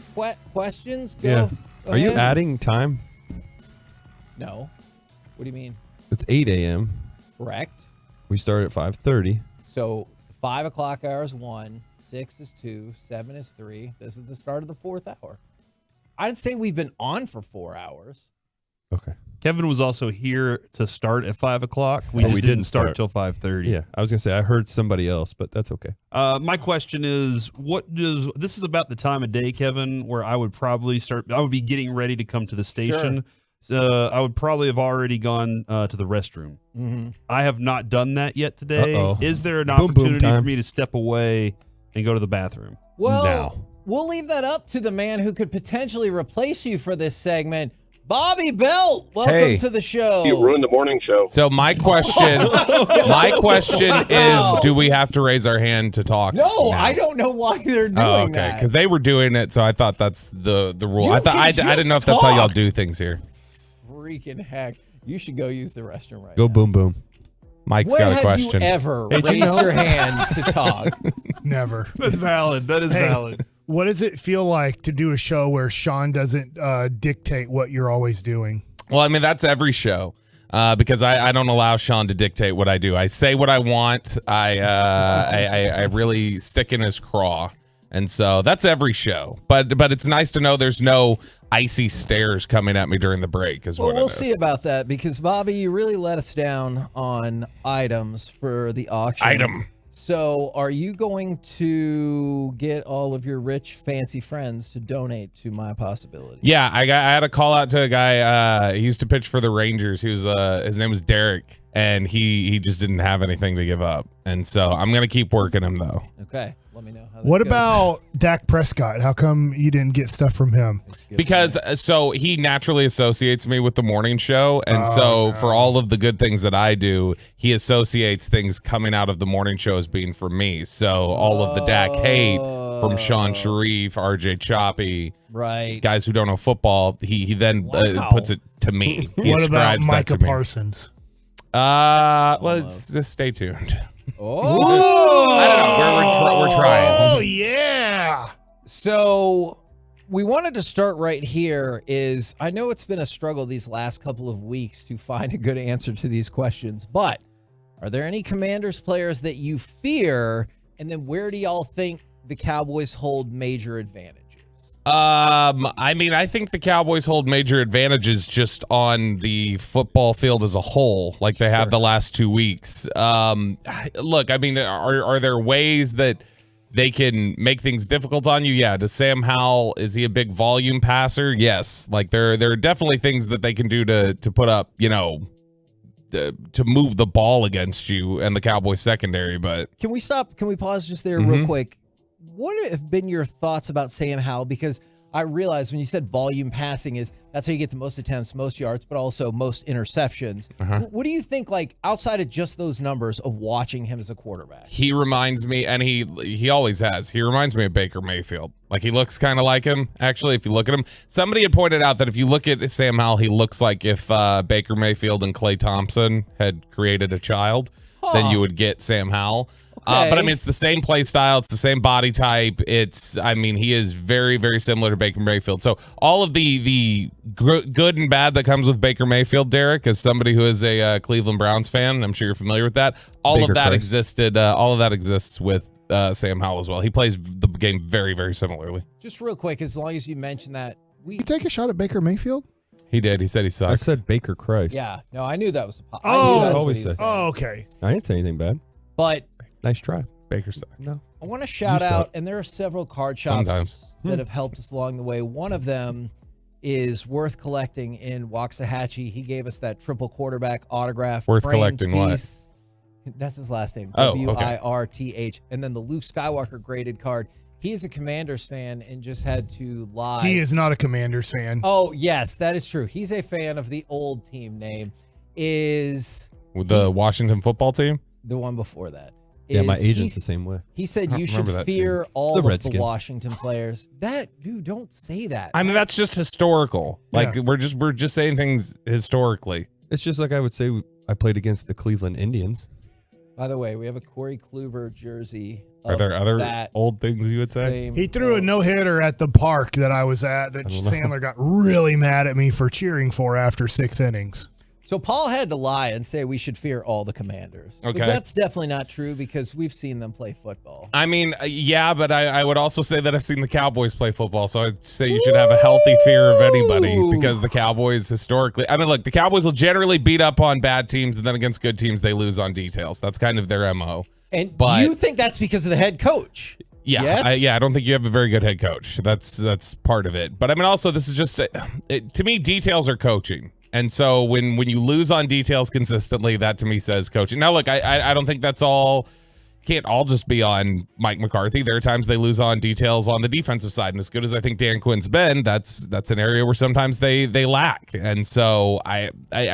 questions? Go Are you ahead. adding time? No. What do you mean? It's 8 a.m. Correct. We start at 5:30. So 5 o'clock hour is 1, 6 is 2, 7 is 3. This is the start of the 4th hour. I'd say we've been on for 4 hours. Okay. Kevin was also here to start at 5 o'clock. We didn't start till 5:30. Yeah, I was gonna say I heard somebody else, but that's okay. My question is, this is about the time of day, Kevin, where I would probably start. I would be getting ready to come to the station. So I would probably have already gone to the restroom. Mm-hmm. I have not done that yet today. Uh-oh. Is there an Boom, boom opportunity for time. me to step away and go to the bathroom? Well, No. we'll leave that up to the man who could potentially replace you for this segment. Bobby Belt, welcome to the show. You ruined the morning show. So my question is, do we have to raise our hand to talk? No, now? I don't know why they're doing Oh, okay, that. because they were doing it, so I thought that's the rule. You I thought can I didn't just know if that's how y'all talk. do things here. Freaking heck. You should go use the restroom right Go now. boom boom. Mike's When got a have question. you ever raised your hand to talk? Never. That's valid. That is valid. What does it feel like to do a show where Sean doesn't dictate what you're always doing? Well, I mean, that's every show because I don't allow Sean to dictate what I do. I say what I want. I really stick in his craw. And so that's every show. But it's nice to know there's no icy stares coming at me during the break is Well, what it we'll is. see about that because, Bobby, you really let us down on items for the auction. Item. So are you going to get all of your rich, fancy friends to donate to My Possibility? Yeah, I had a call out to a guy. He used to pitch for the Rangers. He was his name was Derek, and he just didn't have anything to give up. And so I'm gonna keep working him though. Okay, let me know how that What goes. about Dak Prescott? How come you didn't get stuff from him? Because so he naturally associates me with the morning show, and for all of the good things that I do, he associates things coming out of the morning show as being for me. So all of the Dak hate from Sean Sharif, RJ Choppy, right, guys who don't know football, he then puts it to me. He What about ascribes that Micah to me. Parsons? Well, just stay tuned. Oh, I don't know. We're trying. Oh, yeah. So we wanted to start right here is I know it's been a struggle these last couple of weeks to find a good answer to these questions, but are there any Commanders players that you fear? And then where do y'all think the Cowboys hold major advantages? I mean, I think the Cowboys hold major advantages just on the football field as a whole, like they have the last 2 weeks. Look, I mean, are there ways that they can make things difficult on you? Yeah. Does Sam Howell, is he a big volume passer? Yes. Like there are definitely things that they can do to put up, to move the ball against you and the Cowboys secondary. But Can we stop? Can we pause just there real quick? What have been your thoughts about Sam Howell? Because I realized when you said volume passing that's how you get the most attempts, most yards, but also most interceptions. What do you think, like outside of just those numbers of watching him as a quarterback? he reminds me, and he always has, he reminds me of Baker Mayfield. Like he looks kind of like him, actually, if you look at him. Somebody had pointed out that if you look at Sam Howell, he looks like if Baker Mayfield and Klay Thompson had created a child, then you would get Sam Howell. But I mean, it's the same play style. It's the same body type. He is very, very similar to Baker Mayfield. So all of the good and bad that comes with Baker Mayfield, Derek, as somebody who is a Cleveland Browns fan, I'm sure you're familiar with that. All of that exists with Sam Howell as well. He plays the game very, very similarly. Just real quick, as long as you mention that. You take a shot at Baker Mayfield? He did. He said he sucks. I said Baker Christ. Yeah. No, I knew that was a always say. Oh, okay. I didn't say anything bad. But Nice try. Baker sucks. No. I want to shout out, and there are several card shops Sometimes. that have helped us along the way. One of them is Worth Collecting in Waxahachie. He gave us that triple quarterback autograph. Worth framed Collecting what? piece. That's his last name. Oh, okay. WIRTH. And then the Luke Skywalker graded card He is a Commanders fan and just had to lie. He is not a Commanders fan. Oh, yes, that is true. He's a fan of the old team name. Is the Washington football team? The one before that. Yeah, my agent's the same way. He said you should fear all The of the Redskins. Washington players. Dude, don't say that. I mean, that's just historical. Like Yeah. we're just saying things historically. It's just like I would say I played against the Cleveland Indians. By the way, we have a Corey Kluber jersey. Are there other that old things you would say? same- He threw a no-hitter at the park that I was at that Sandler got really mad at me for cheering for after 6 innings. So Paul had to lie and say we should fear all the Commanders. Okay. But that's definitely not true because we've seen them play football. I mean, yeah, but I would also say that I've seen the Cowboys play football, so I'd say you should have a healthy fear of anybody because the Cowboys historically, I mean, look, the Cowboys will generally beat up on bad teams, and then against good teams, they lose on details. That's kind of their MO. And But- do you think that's because of the head coach? Yeah, Yes? I don't think you have a very good head coach. That's part of it. But I mean, also, this is just to me, details are coaching. And so when you lose on details consistently, that to me says coaching. Now, look, I don't think that's all. Can't all just be on Mike McCarthy. There are times they lose on details on the defensive side, and as good as I think Dan Quinn's been, that's an area where sometimes they lack. And so I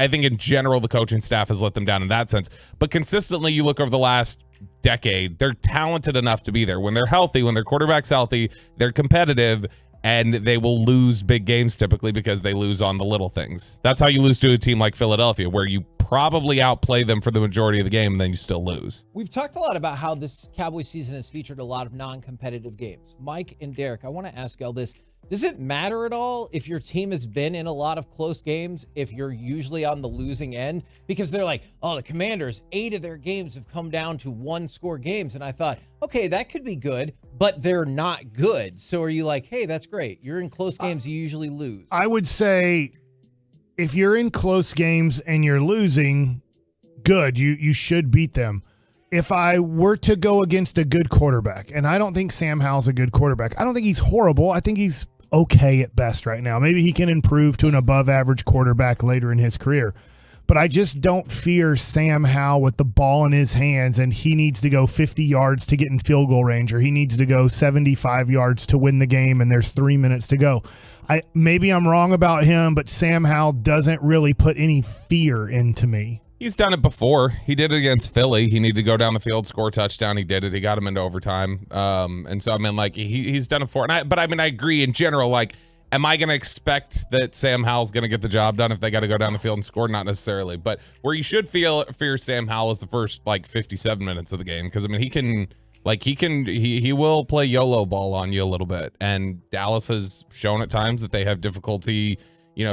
think in general the coaching staff has let them down in that sense. But consistently, you look over the last decade, they're talented enough to be there. When they're healthy, when their quarterback's healthy, they're competitive. And they will lose big games typically because they lose on the little things. That's how you lose to a team like Philadelphia, where you probably outplay them for the majority of the game and then you still lose. We've talked a lot about how this Cowboys season has featured a lot of non-competitive games. Mike and Derek, I want to ask y'all this. Does it matter at all if your team has been in a lot of close games, if you're usually on the losing end? Because they're like, oh, the Commanders, 8 of their games have come down to 1-score games. And I thought, okay, that could be good, but they're not good. So are you like, hey, that's great. You're in close games, you usually lose. I would say if you're in close games and you're losing, good. You should beat them. If I were to go against a good quarterback, and I don't think Sam Howell's a good quarterback. I don't think he's horrible. I think he's okay at best right now. Maybe he can improve to an above average quarterback later in his career. But I just don't fear Sam Howell with the ball in his hands and he needs to go 50 yards to get in field goal range, or he needs to go 75 yards to win the game and there's 3 minutes to go. Maybe I'm wrong about him, but Sam Howell doesn't really put any fear into me. He's done it before. He did it against Philly. He needed to go down the field, score a touchdown. He did it. He got him into overtime. And so, I mean, like, he's done it before. But I mean, I agree in general, like, am I going to expect that Sam Howell's going to get the job done if they got to go down the field and score? Not necessarily. But where you should fear Sam Howell is the first, like, 57 minutes of the game. Because, I mean, he will play YOLO ball on you a little bit. And Dallas has shown at times that they have difficulty,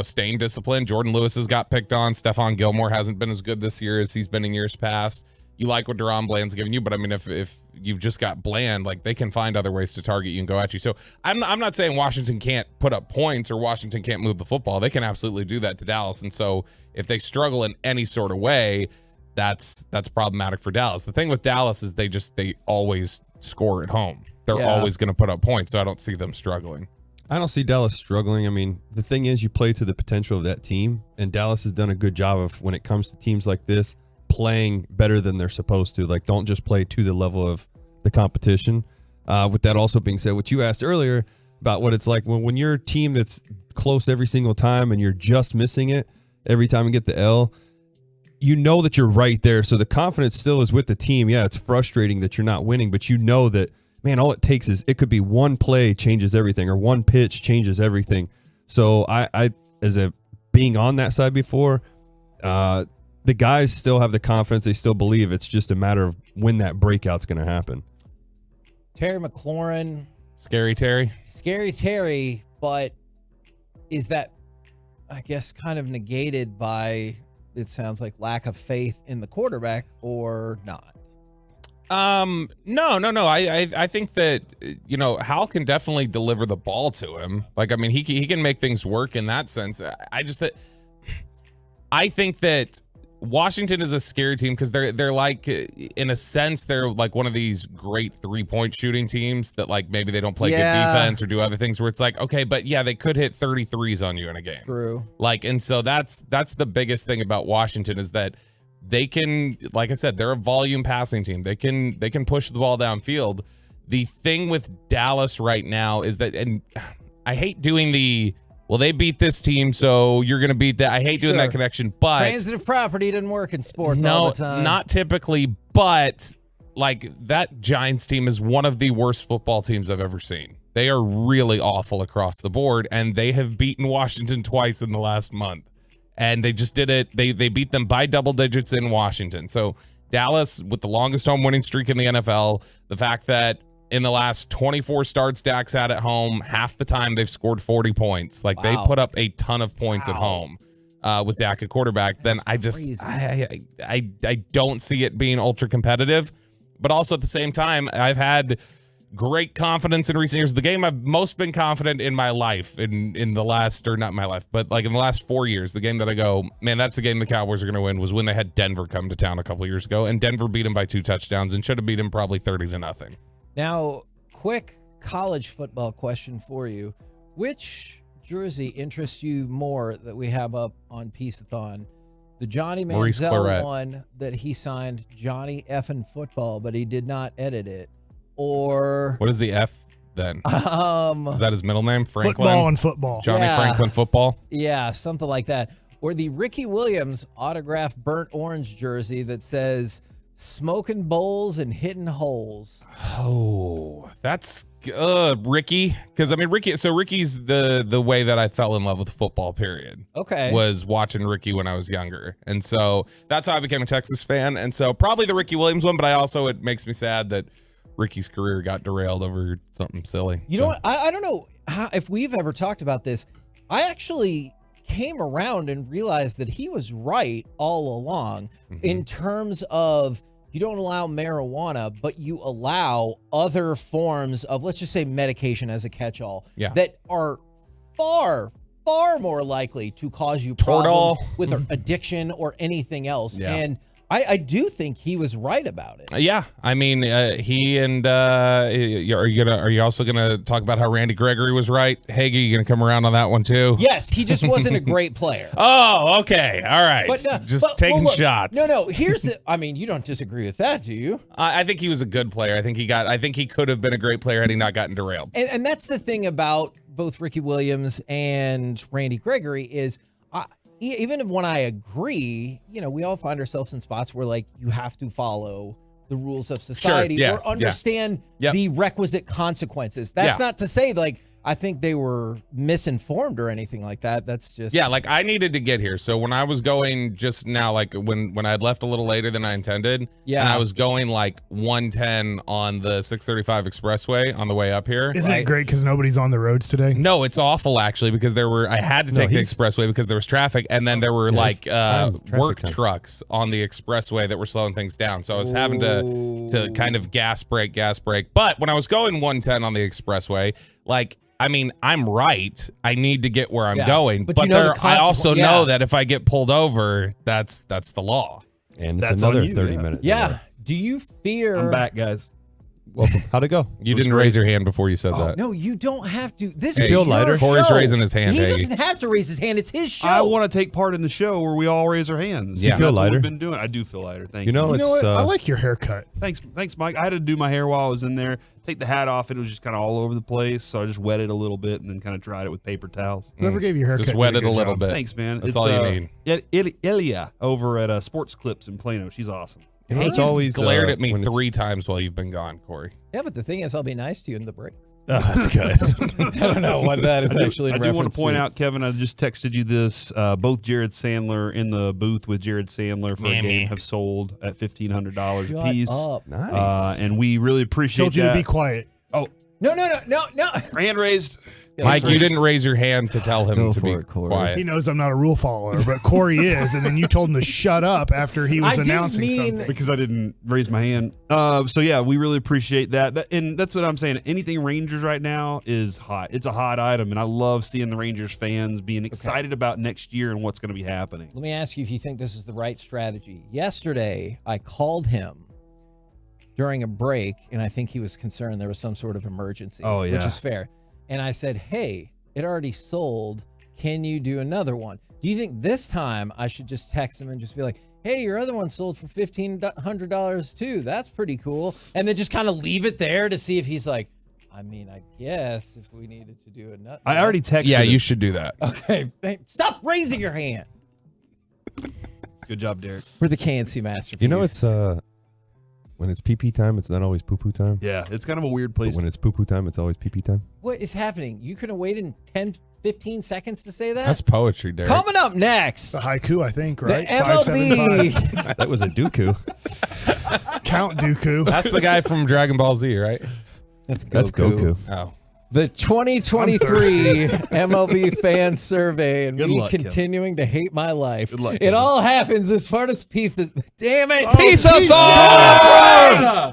staying disciplined. Jordan Lewis has got picked on. Stephon Gilmore hasn't been as good this year as he's been in years past. You like what Deron Bland's giving you, but I mean, if you've just got Bland, like, they can find other ways to target you and go at you. So I'm not saying Washington can't put up points or Washington can't move the football. They can absolutely do that to Dallas. And so if they struggle in any sort of way, that's problematic for Dallas. The thing with Dallas is they always score at home. They're always going to put up points. So I don't see them struggling. I don't see Dallas struggling. I mean, the thing is, you play to the potential of that team, and Dallas has done a good job of, when it comes to teams like this, playing better than they're supposed to. Like, don't just play to the level of the competition. With that also being said, what you asked earlier about what it's like when you're a team that's close every single time and you're just missing it every time you get the L, you know that you're right there. So the confidence still is with the team. Yeah, it's frustrating that you're not winning, but you know that, man, all it takes is, it could be one play changes everything, or one pitch changes everything. So I as a being on that side before, the guys still have the confidence. They still believe. It's just a matter of when that breakout's going to happen. Terry McLaurin. Scary Terry, but is that, I guess, kind of negated by, it sounds like, lack of faith in the quarterback, or not? No. I think that, Hal can definitely deliver the ball to him. Like, I mean, he can make things work in that sense. I think that Washington is a scary team because they're like, in a sense, they're like one of these great 3-point shooting teams that, like, maybe they don't play good defense or do other things where it's like, okay, but yeah, they could hit 33s on you in a game. True. Like, and so that's the biggest thing about Washington is that they can, like I said, they're a volume passing team. They can push the ball downfield. The thing with Dallas right now is that, and I hate doing well, they beat this team, so you're going to beat that. I hate doing that connection, but transitive property doesn't work in sports no, all the time. not typically, but like that Giants team is one of the worst football teams I've ever seen. They are really awful across the board, and they have beaten Washington twice in the last month. And they just did it. They beat them by double digits in Washington. So Dallas, with the longest home winning streak in the NFL, the fact that in the last 24 starts Dak's had at home, half the time they've scored 40 points. Like they put up a ton of points at home with Dak at quarterback. Then I don't see it being ultra competitive. But also at the same time, I've had great confidence in recent years. The game I've most been confident in my life in the last, or not my life, but like in the last 4 years, the game that I go, man, that's the game the Cowboys are going to win, was when they had Denver come to town a couple years ago, and Denver beat them by 2 touchdowns and should have beat them probably 30-0. Now, quick college football question for you. Which jersey interests you more that we have up on Piece-A-Thon? The Johnny Manziel one that he signed Johnny Effin Football, but he did not edit it. Or what is the F then? Is that his middle name? Franklin? Football and football. Johnny Franklin Football? Yeah, something like that. Or the Ricky Williams autographed burnt orange jersey that says smoking bowls and hitting holes. Oh, that's Ricky. Because I mean, Ricky's the way that I fell in love with football, period. Okay. Was watching Ricky when I was younger. And so that's how I became a Texas fan. And so probably the Ricky Williams one, but it makes me sad that Ricky's career got derailed over something silly. You know what? I don't know if we've ever talked about this. I actually came around and realized that he was right all along in terms of you don't allow marijuana, but you allow other forms of, let's just say, medication as a catch-all that are far more likely to cause you problems with addiction or anything else. Yeah. And I do think he was right about it. Yeah, I mean, he and are you also gonna talk about how Randy Gregory was right? Hagee, you gonna come around on that one too? Yes, he just wasn't a great player. Oh, okay, all right. But taking shots. No. Here's it. I mean, you don't disagree with that, do you? I think he was a good player. I think he could have been a great player had he not gotten derailed. And that's the thing about both Ricky Williams and Randy Gregory is. Even when I agree, we all find ourselves in spots where like you have to follow the rules of society or understand the requisite consequences. That's not to say like I think they were misinformed or anything like that. That's just like I needed to get here. So when I was going just now, like when I had left a little later than I intended, and I was going like 110 on the 635 expressway on the way up here. Isn't it great because nobody's on the roads today? No, it's awful actually because I had to take the expressway because there was traffic, and then there were work trucks on the expressway that were slowing things down. So I was having to kind of gas brake. But when I was going 110 on the expressway, I mean, I'm right. I need to get where I'm going. But I also know that if I get pulled over, that's the law. And it's another 30 minutes. Yeah. Do you fear... I'm back, guys. Welcome. How'd it go? You didn't raise your hand before you said that. No, you don't have to. This is your lighter. Corey's show. raising his hand. He doesn't have to raise his hand. It's his show. I want to take part in the show where we all raise our hands. Yeah. You feel That's lighter? What we've been doing. I do feel lighter. Thank you. You know what? I like your haircut. Thanks, Mike. I had to do my hair while I was in there. Take the hat off. It was just kind of all over the place. So I just wet it a little bit and then kind of dried it with paper towels. Whoever gave you a haircut, just wet it a little bit. Thanks, man. That's all you need. Ilya over at Sports Clips in Plano. She's awesome. He's always glared at me 3 times while you've been gone, Corey. Yeah, but the thing is, I'll be nice to you in the breaks. Oh, that's good. I don't know what that is actually. I do want to point out, Kevin. I just texted you this. Both Jared Sandler in the booth with Jared Sandler for a game have sold at $1,500 a piece. Up. Nice. And we really appreciate Told you to be quiet. Oh no! Hand raised. Mike, you didn't raise your hand to tell him to be quiet. He knows I'm not a rule follower, but Corey is, and then you told him to shut up after he was announcing something. Because I didn't raise my hand. So yeah, we really appreciate that. And that's what I'm saying. Anything Rangers right now is hot. It's a hot item, and I love seeing the Rangers fans being excited about next year and what's going to be happening. Let me ask you if you think this is the right strategy. Yesterday, I called him during a break, and I think he was concerned there was some sort of emergency. Oh, yeah. Which is fair. And I said, hey, it already sold. Can you do another one? Do you think this time I should just text him and just be like, hey, your other one sold for $1,500 too. That's pretty cool. And then just kind of leave it there to see if he's like, I mean, I guess if we needed to do it. I already texted. Yeah, you should do that. Okay, stop raising your hand. Good job, Derek. We're the KNC masterpiece. You know, it's when it's pee-pee time, it's not always poo-poo time. Yeah, it's kind of a weird place. But when it's poo-poo time, it's always pee-pee time. What is happening? You couldn't wait in 10, 15 seconds to say that? That's poetry, Derek. Coming up next. The haiku, I think, right? The MLB. 575. That was a Dooku. Count Dooku. That's the guy from Dragon Ball Z, right? That's Goku. That's Goku. Oh. The 2023 MLB fan survey, and Good me luck, continuing to hate my life. Good luck, It Kevin. all happens as part of Piece-A-Thon. Damn it! Piece-A-Thon!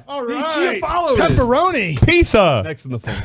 All right. followed it. Pepperoni. Pizza. Next in the phone.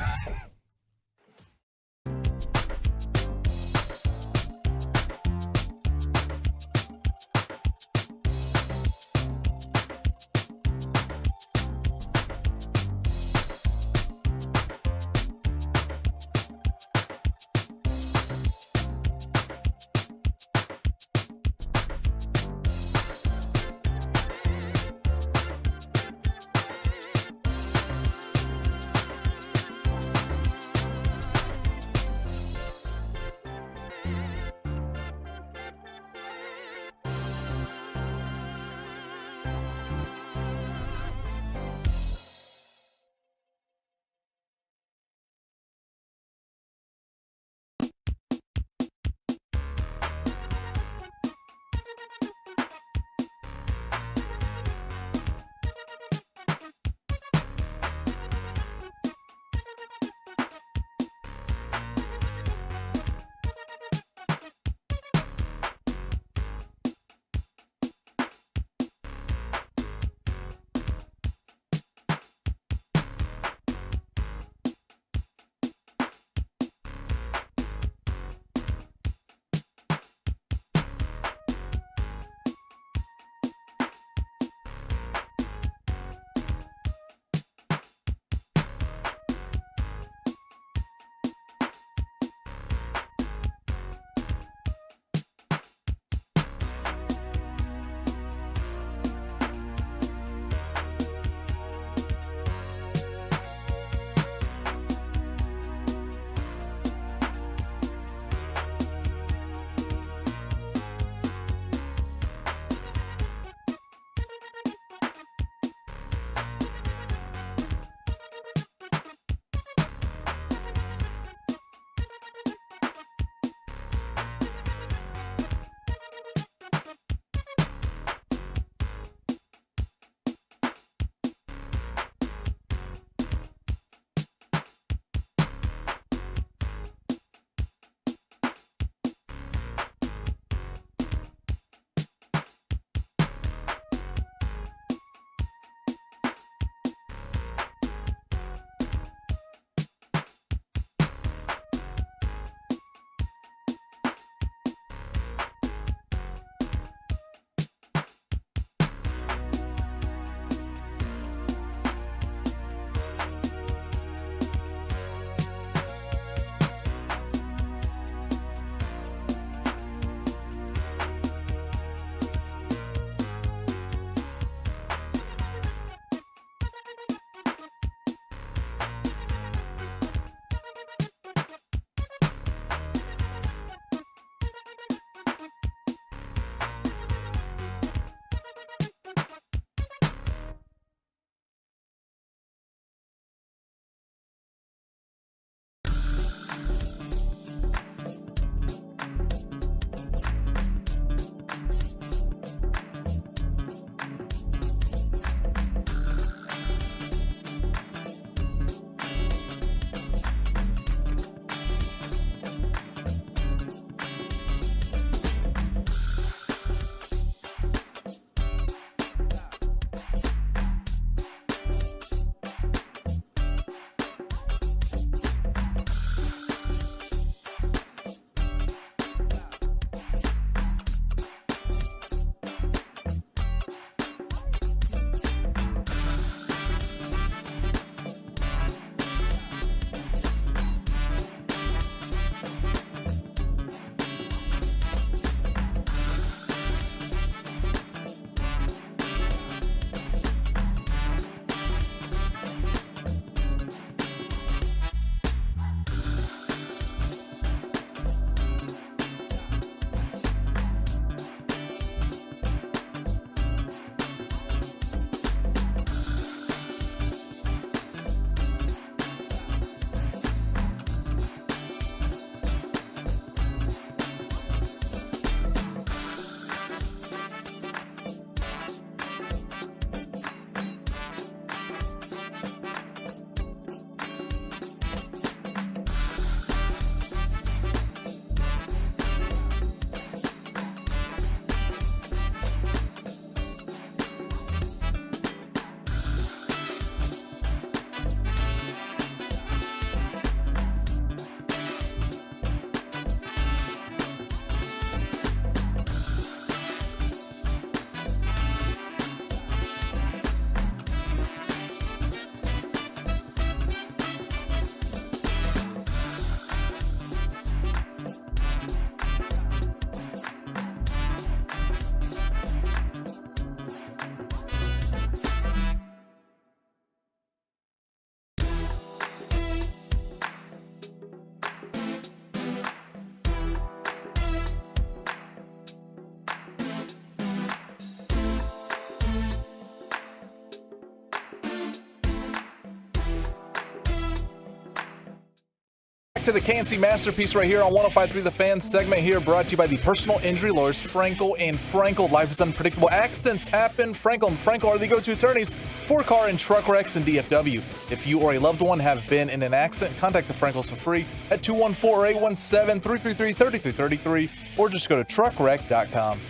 back to the KNC Masterpiece right here on 105.3 The Fan segment here, brought to you by the personal injury lawyers Frankel and Frankel. Life is unpredictable. Accidents happen. Frankel and Frankel are the go-to attorneys for car and truck wrecks in DFW. If you or a loved one have been in an accident, contact the Frankels for free at 214-817-333-3333 or just go to truckwreck.com.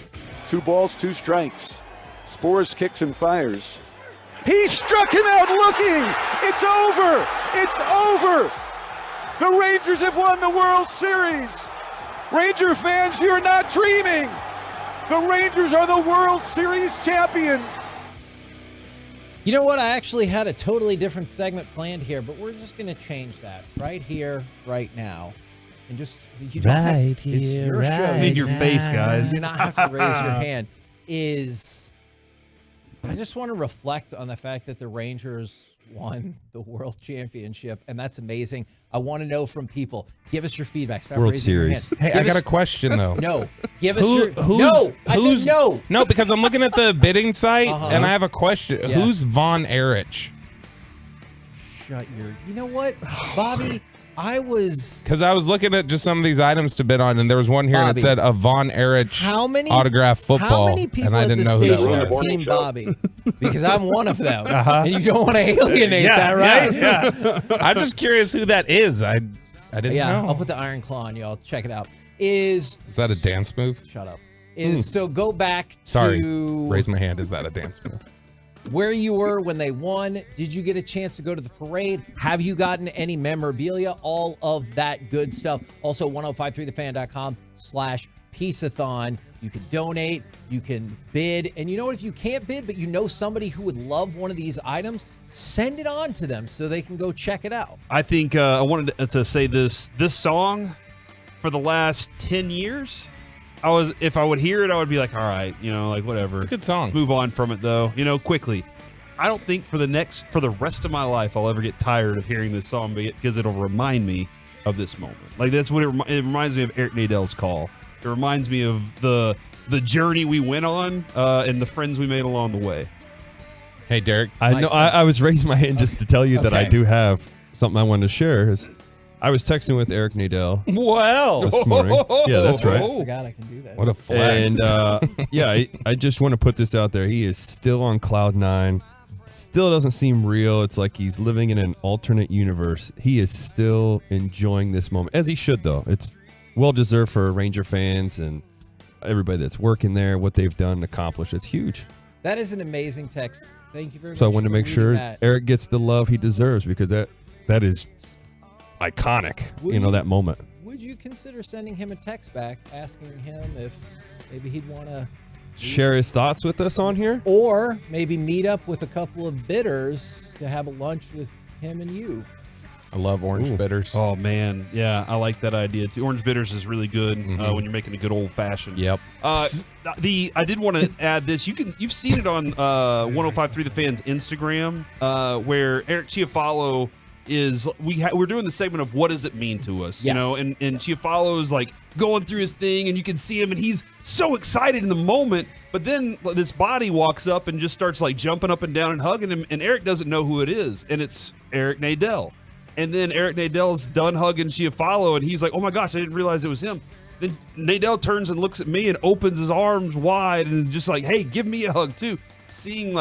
2 balls, 2 strikes. Spores kicks and fires. He struck him out looking. It's over. It's over. The Rangers have won the World Series. Ranger fans, you're not dreaming. The Rangers are the World Series champions. You know what? I actually had a totally different segment planned here, but we're just going to change that right here, right now. And just, you don't have, it's your show. In your face, guys. You do not have to raise your hand. I just want to reflect on the fact that the Rangers won the World Championship, and that's amazing. I want to know from people. Give us your feedback. Stop World raising your Series. hand. Hey, I got a question though. No. Give us your no. I said no. No, because I'm looking at the bidding site and I have a question. Yeah. Who's Von Erich? Shut your. You know what, Bobby? Because I was looking at just some of these items to bid on, and there was one here Bobby, that said a Von Erich autograph football. How many people and I at didn't the know who station that are was. Team Bobby? Because I'm one of them, and you don't want to alienate that, right? Yeah. I'm just curious who that is. I didn't know. I'll put the iron claw on y'all. Check it out. Is that a dance move? Shut up. So go back Sorry, to raise my hand. Is that a dance move? where you were when they won. Did you get a chance to go to the parade? Have you gotten any memorabilia? All of that good stuff. Also, 1053thefan.com/Piece-A-Thon. You can donate, you can bid. And you know what? If you can't bid, but you know somebody who would love one of these items, send it on to them so they can go check it out. I think I wanted to say this song for the last 10 years. If I would hear it, I would be like, all right, like whatever. It's a good song. Move on from it though, quickly. I don't think for the rest of my life I'll ever get tired of hearing this song because it'll remind me of this moment. Like that's what it reminds me of. Eric Nadell's call. It reminds me of the journey we went on and the friends we made along the way. Hey, Derek. I was raising my hand just to tell you that I do have something I wanted to share. I was texting with Eric Nadell. Well, this morning. Yeah, that's right. I forgot I can do that. What a flex. And I just want to put this out there. He is still on cloud 9. Still doesn't seem real. It's like he's living in an alternate universe. He is still enjoying this moment, as he should, though. It's well deserved for Ranger fans and everybody that's working there. What they've done and accomplished, it's huge. That is an amazing text. Thank you very much. So I wanted to make sure that. Eric gets the love he deserves, because that is iconic. That moment. Would you consider sending him a text back asking him if maybe he'd want to share his thoughts with us on here? Or maybe meet up with a couple of bidders to have a lunch with him and you? I love orange bitters. Oh man, yeah, I like that idea too. Orange bitters is really good when you're making a good old fashioned. Yep. I did want to add this. You've seen it on 105.3 The Fan's Instagram, where Eric Chiafalo is. We're doing the segment of what does it mean to us, Yes. and Chiafalo is like going through his thing, and you can see him, and he's so excited in the moment. But then this body walks up and just starts like jumping up and down and hugging him, and Eric doesn't know who it is, and it's Eric Nadell. And then Eric Nadell's done hugging Chiafalo, and he's like, oh my gosh, I didn't realize it was him. Then Nadell turns and looks at me and opens his arms wide and is just like, hey, give me a hug too. Seeing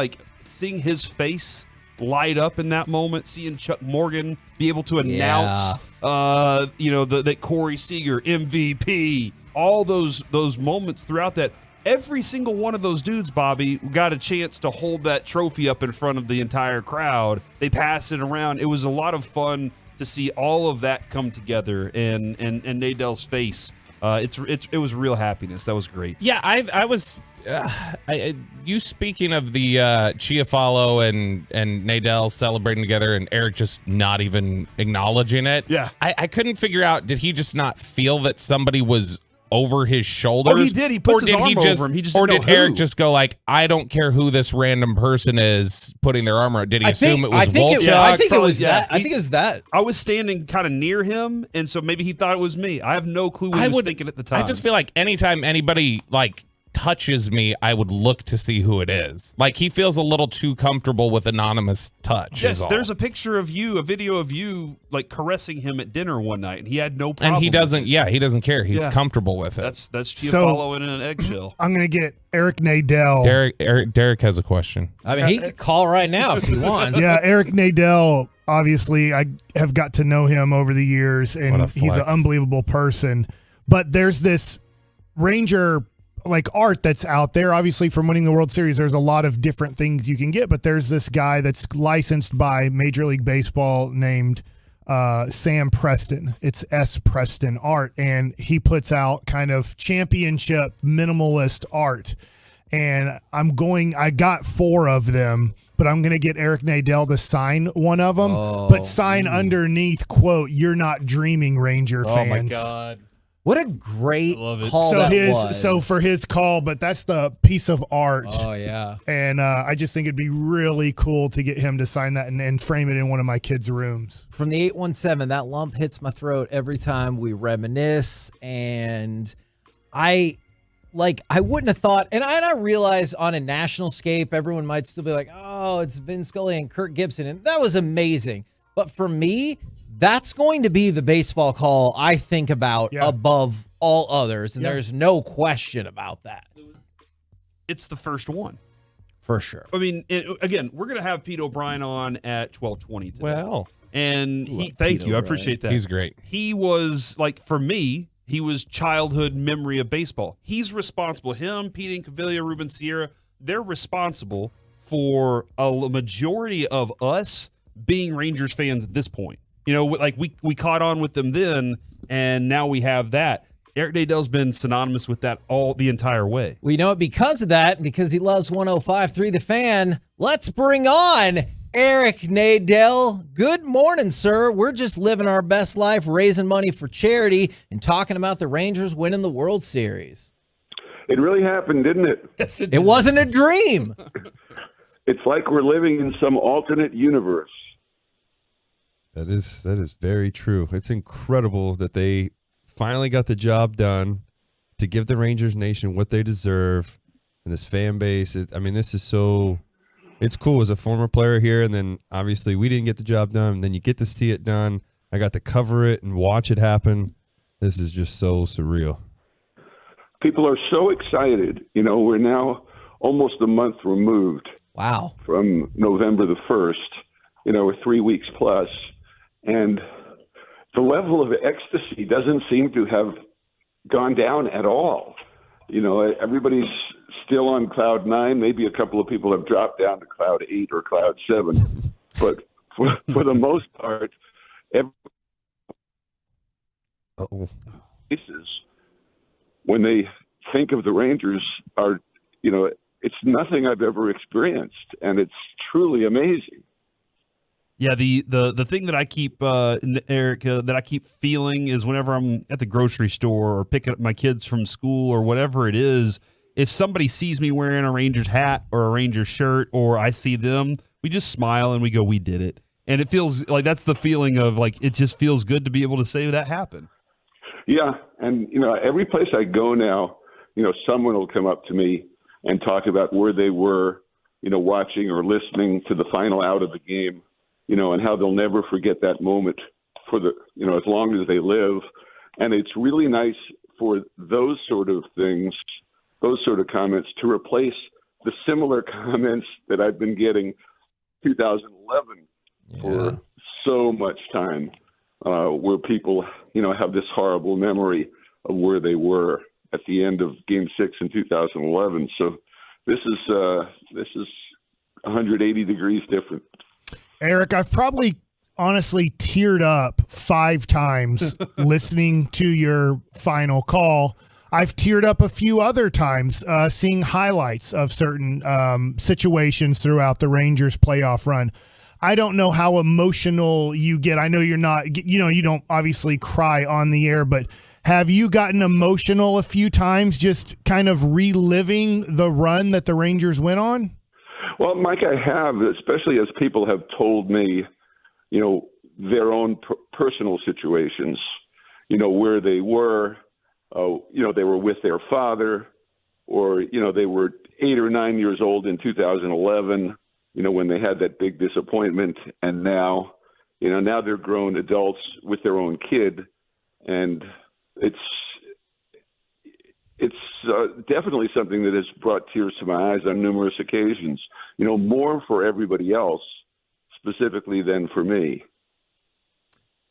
his face light up in that moment, seeing Chuck Morgan be able to announce, that Corey Seager, MVP, all those moments throughout that. Every single one of those dudes, Bobby, got a chance to hold that trophy up in front of the entire crowd. They passed it around. It was a lot of fun to see all of that come together, and Nadell's face. It was real happiness. That was great. Yeah, I was. You speaking of the Chiafalo and Nadell celebrating together, and Eric just not even acknowledging it. Yeah, I couldn't figure out. Did he just not feel that somebody was over his shoulders? Oh, he did. He puts his arm over him. He just didn't know who. Eric just go like, I don't care who this random person is putting their arm around? Did he assume it was Volchok? I think it was that. I think it was that. I was standing kind of near him, and so maybe he thought it was me. I have no clue what he was thinking at the time. I just feel like anytime anybody touches me, I would look to see who it is. Like, he feels a little too comfortable with anonymous touch. Yes, there's a picture of you, a video of you like caressing him at dinner one night, and he had no problem. And he doesn't. Yeah, he doesn't care. He's comfortable with it. That's Giampaolo in an eggshell. I'm gonna get Eric Nadell. Derek has a question. I mean, he could call right now if he wants. Yeah, Eric Nadell. Obviously, I have got to know him over the years, and he's an unbelievable person. But there's this Ranger like art that's out there. Obviously, from winning the World Series, there's a lot of different things you can get. But there's this guy that's licensed by Major League Baseball named Sam Preston. It's S. Preston Art, and he puts out kind of championship minimalist art. And I got 4 of them, but I'm going to get Eric Nadell to sign one of them, but sign underneath, quote, "You're not dreaming, Ranger fans." Oh my God. What a great call was. So for his call, but that's the piece of art. Oh, yeah. And I just think it'd be really cool to get him to sign that and frame it in one of my kids' rooms. From the 817, that lump hits my throat every time we reminisce. And I wouldn't have thought, and I realize on a national scape, everyone might still be like, oh, it's Vin Scully and Kirk Gibson. And that was amazing. But for me, that's going to be the baseball call I think about above all others. And there's no question about that. It's the first one. For sure. I mean, again, we're going to have Pete O'Brien on at 12:20 today. Well. And thank you. I appreciate that. He's great. He was, like, for me, he was childhood memory of baseball. He's responsible. Him, Pete Incaviglia, Ruben Sierra, they're responsible for a majority of us being Rangers fans at this point. You know, like we caught on with them then, and now we have that. Eric Nadell's been synonymous with that the entire way. We know it because of that, and because he loves 105.3 The Fan. Let's bring on Eric Nadell. Good morning, sir. We're just living our best life, raising money for charity, and talking about the Rangers winning the World Series. It really happened, didn't it? Yes, it wasn't a dream. It's like we're living in some alternate universe. That is very true. It's incredible that they finally got the job done to give the Rangers Nation what they deserve, and this fan base. This is so. It's cool as a former player here, and then obviously we didn't get the job done. And then you get to see it done. I got to cover it and watch it happen. This is just so surreal. People are so excited. You know, we're now almost a month removed. Wow. From November the 1st. You know, we're 3 weeks plus. And the level of ecstasy doesn't seem to have gone down at all. You know, everybody's still on cloud 9. Maybe a couple of people have dropped down to cloud 8 or cloud 7. But for the most part, when they think of the Rangers are, you know, it's nothing I've ever experienced, and it's truly amazing. Yeah, the thing that I keep, Eric, that I keep feeling is whenever I'm at the grocery store or picking up my kids from school or whatever it is, if somebody sees me wearing a Rangers hat or a Rangers shirt or I see them, we just smile and we go, we did it. And it feels like that's the feeling of, like, it just feels good to be able to say that happened. Yeah, and, you know, every place I go now, you know, someone will come up to me and talk about where they were, you know, watching or listening to the final out of the game. You know, and how they'll never forget that moment for the, you know, as long as they live. And it's really nice for those sort of things, those sort of comments, to replace the similar comments that I've been getting 2011 for so much time, where people, you know, have this horrible memory of where they were at the end of Game 6 in 2011. So this is 180 degrees different. Eric, I've probably honestly teared up 5 times listening to your final call. I've teared up a few other times seeing highlights of certain situations throughout the Rangers playoff run. I don't know how emotional you get. I know you're not, you know, you don't obviously cry on the air, but have you gotten emotional a few times just kind of reliving the run that the Rangers went on? Well, Mike, I have, especially as people have told me, you know, their own personal situations, you know, where they were, you know, they were with their father or, they were 8 or 9 years old in 2011, when they had that big disappointment. And now, now they're grown adults with their own kid. And it's definitely something that has brought tears to my eyes on numerous occasions, more for everybody else specifically than for me.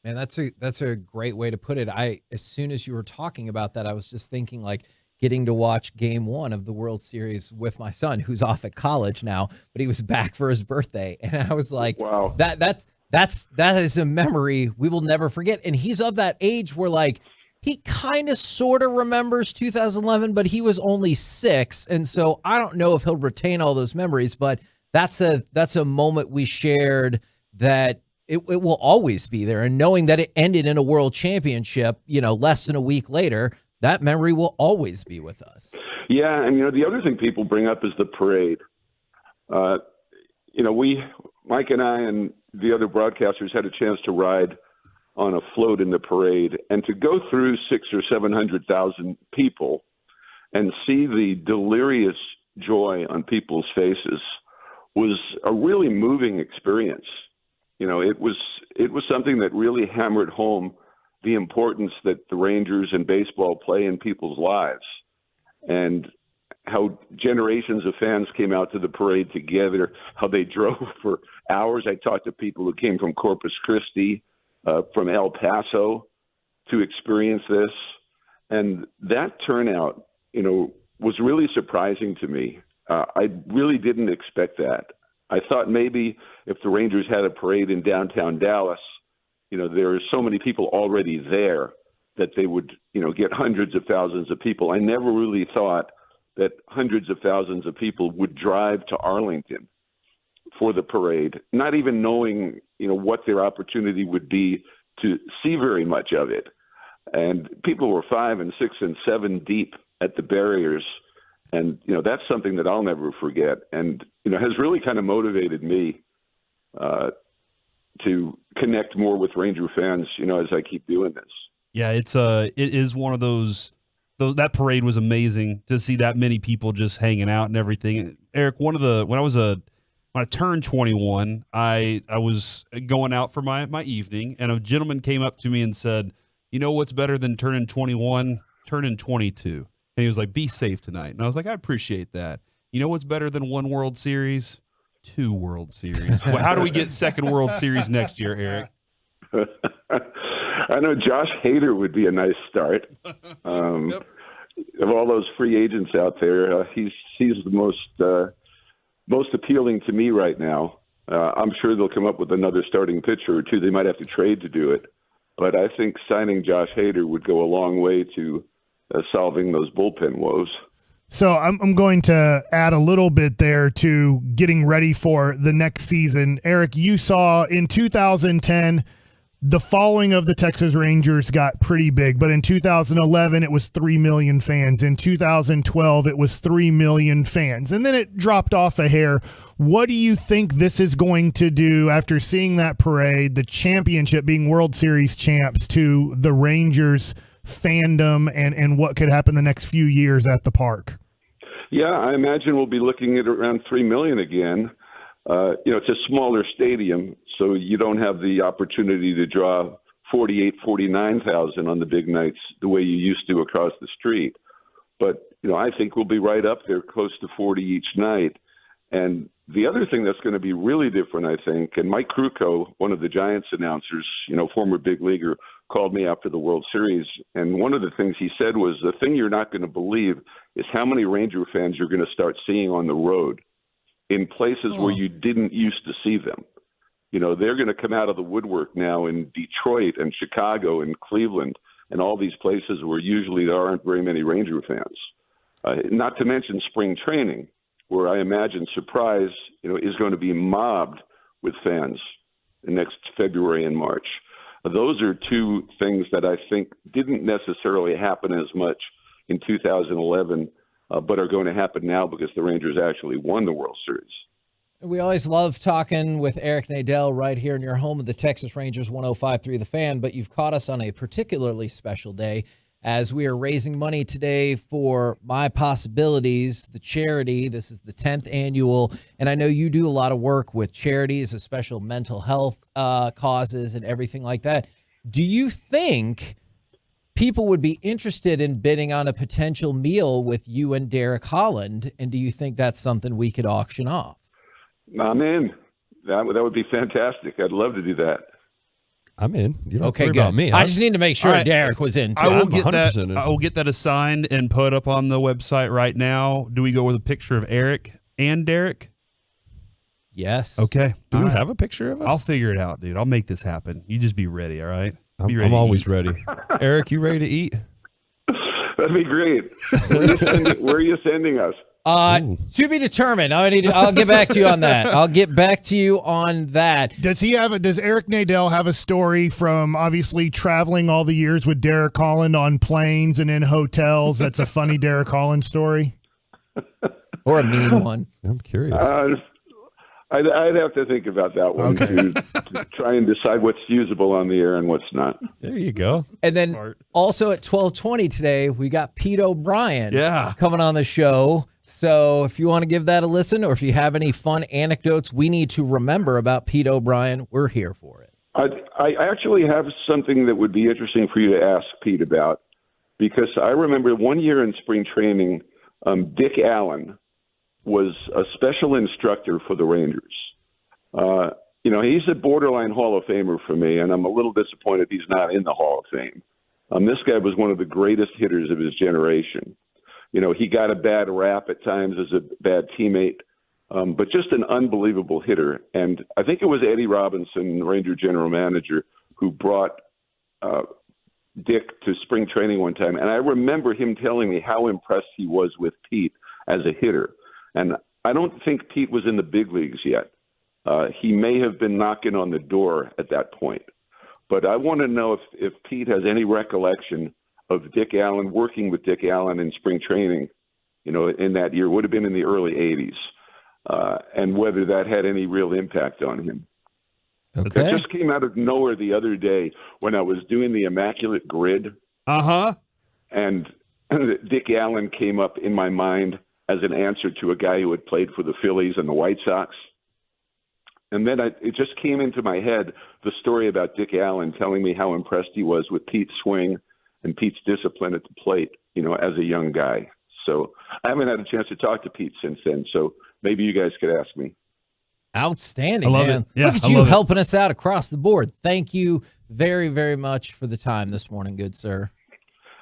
Man, that's a great way to put it. As soon as you were talking about that, I was just thinking like getting to watch game 1 of the World Series with my son, who's off at college now, but he was back for his birthday. And I was like, wow, that is a memory we will never forget. And he's of that age where like, he kind of sort of remembers 2011, but he was only 6. And so I don't know if he'll retain all those memories, but that's a moment we shared that it will always be there. And knowing that it ended in a world championship, less than a week later, that memory will always be with us. Yeah. And, the other thing people bring up is the parade. Mike and I and the other broadcasters had a chance to ride on a float in the parade, and to go through 600,000 or 700,000 people and see the delirious joy on people's faces was a really moving experience. It was something that really hammered home the importance that the Rangers and baseball play in people's lives, and how generations of fans came out to the parade together, how they drove for hours. I talked to people who came from Corpus Christi, from El Paso to experience this. And that turnout, was really surprising to me. I really didn't expect that. I thought maybe if the Rangers had a parade in downtown Dallas, there are so many people already there that they would, get hundreds of thousands of people. I never really thought that hundreds of thousands of people would drive to Arlington for the parade, not even knowing, what their opportunity would be to see very much of it. And people were 5 and 6 and 7 deep at the barriers. And, that's something that I'll never forget. And, has really kind of motivated me to connect more with Ranger fans, as I keep doing this. Yeah, it is one of those that parade was amazing to see that many people just hanging out and everything. Eric, when I turned 21, I was going out for my evening, and a gentleman came up to me and said, what's better than turning 21? Turning 22. And he was like, be safe tonight. And I was like, I appreciate that. You know what's better than 1 World Series? 2 World Series. Well, how do we get 2nd World Series next year, Eric? I know Josh Hader would be a nice start. Yep. Of all those free agents out there, he's the most appealing to me right now. I'm sure they'll come up with another starting pitcher or two. They might have to trade to do it. But I think signing Josh Hader would go a long way to solving those bullpen woes. So I'm going to add a little bit there to getting ready for the next season. Eric, you saw in 2010, the following of the Texas Rangers got pretty big, but in 2011, it was 3 million fans. In 2012, it was 3 million fans, and then it dropped off a hair. What do you think this is going to do after seeing that parade, the championship being World Series champs, to the Rangers fandom and what could happen the next few years at the park? Yeah, I imagine we'll be looking at around 3 million again. It's a smaller stadium, so you don't have the opportunity to draw 48, 49,000 on the big nights the way you used to across the street. But, I think we'll be right up there, close to 40 each night. And the other thing that's going to be really different, I think, and Mike Krukow, one of the Giants announcers, former big leaguer, called me after the World Series. And one of the things he said was, the thing you're not going to believe is how many Ranger fans you're going to start seeing on the road in places where you didn't used to see them. They're going to come out of the woodwork now in Detroit and Chicago and Cleveland and all these places where usually there aren't very many Ranger fans. Not to mention spring training, where I imagine Surprise, is going to be mobbed with fans next February and March. Those are 2 things that I think didn't necessarily happen as much in 2011, but are going to happen now because the Rangers actually won the World Series. We always love talking with Eric Nadel right here in your home of the Texas Rangers, 105.3 The Fan, but you've caught us on a particularly special day as we are raising money today for My Possibilities, the charity. This is the 10th annual, and I know you do a lot of work with charities, especially mental health causes and everything like that. Do you think people would be interested in bidding on a potential meal with you and Derek Holland, and do you think that's something we could auction off? I'm in. That would be fantastic. I'd love to do that. I'm in. You don't Okay, worry good. about me. I just need to make sure All right. Derek was in too. I will I'm get 100% that. in. I will get that assigned and put up on the website right now. Do we go with a picture of Eric and Derek? Yes. Okay. Do All we right. have a picture of us? I'll figure it out, dude. I'll make this happen. You just be ready, all right? Be ready I'm to always eat. ready. Eric, you ready to eat? That'd be great. Where are you sending us? To be determined. I'll get back to you on that. I'll get back to you on that. Does Eric Nadell have a story from obviously traveling all the years with Derek Holland on planes and in hotels? That's a funny Derek Holland story. Or a mean one. I'm curious. I'd have to think about that one to try and decide what's usable on the air and what's not. There you go. And then also at 12:20 today, we got Pete O'Brien coming on the show. So if you want to give that a listen, or if you have any fun anecdotes we need to remember about Pete O'Brien, we're here for it. I actually have something that would be interesting for you to ask Pete about, because I remember one year in spring training, Dick Allen was a special instructor for the Rangers. He's a borderline Hall of Famer for me, and I'm a little disappointed he's not in the Hall of Fame. This guy was one of the greatest hitters of his generation. He got a bad rap at times as a bad teammate, but just an unbelievable hitter. And I think it was Eddie Robinson, Ranger general manager, who brought Dick to spring training one time. And I remember him telling me how impressed he was with Pete as a hitter. And I don't think Pete was in the big leagues yet. He may have been knocking on the door at that point. But I want to know if Pete has any recollection of Dick Allen, working with Dick Allen in spring training, in that year. Would have been in the early 80s, and whether that had any real impact on him. Okay. It just came out of nowhere the other day when I was doing the Immaculate Grid. And Dick Allen came up in my mind as an answer to a guy who had played for the Phillies and the White Sox. And then it just came into my head, the story about Dick Allen telling me how impressed he was with Pete's swing and Pete's discipline at the plate, as a young guy. So I haven't had a chance to talk to Pete since then. So maybe you guys could ask me. Outstanding, I love man. it. Yeah, Look at I you love it. helping us out across the board. Thank you very, very much for the time this morning, good sir.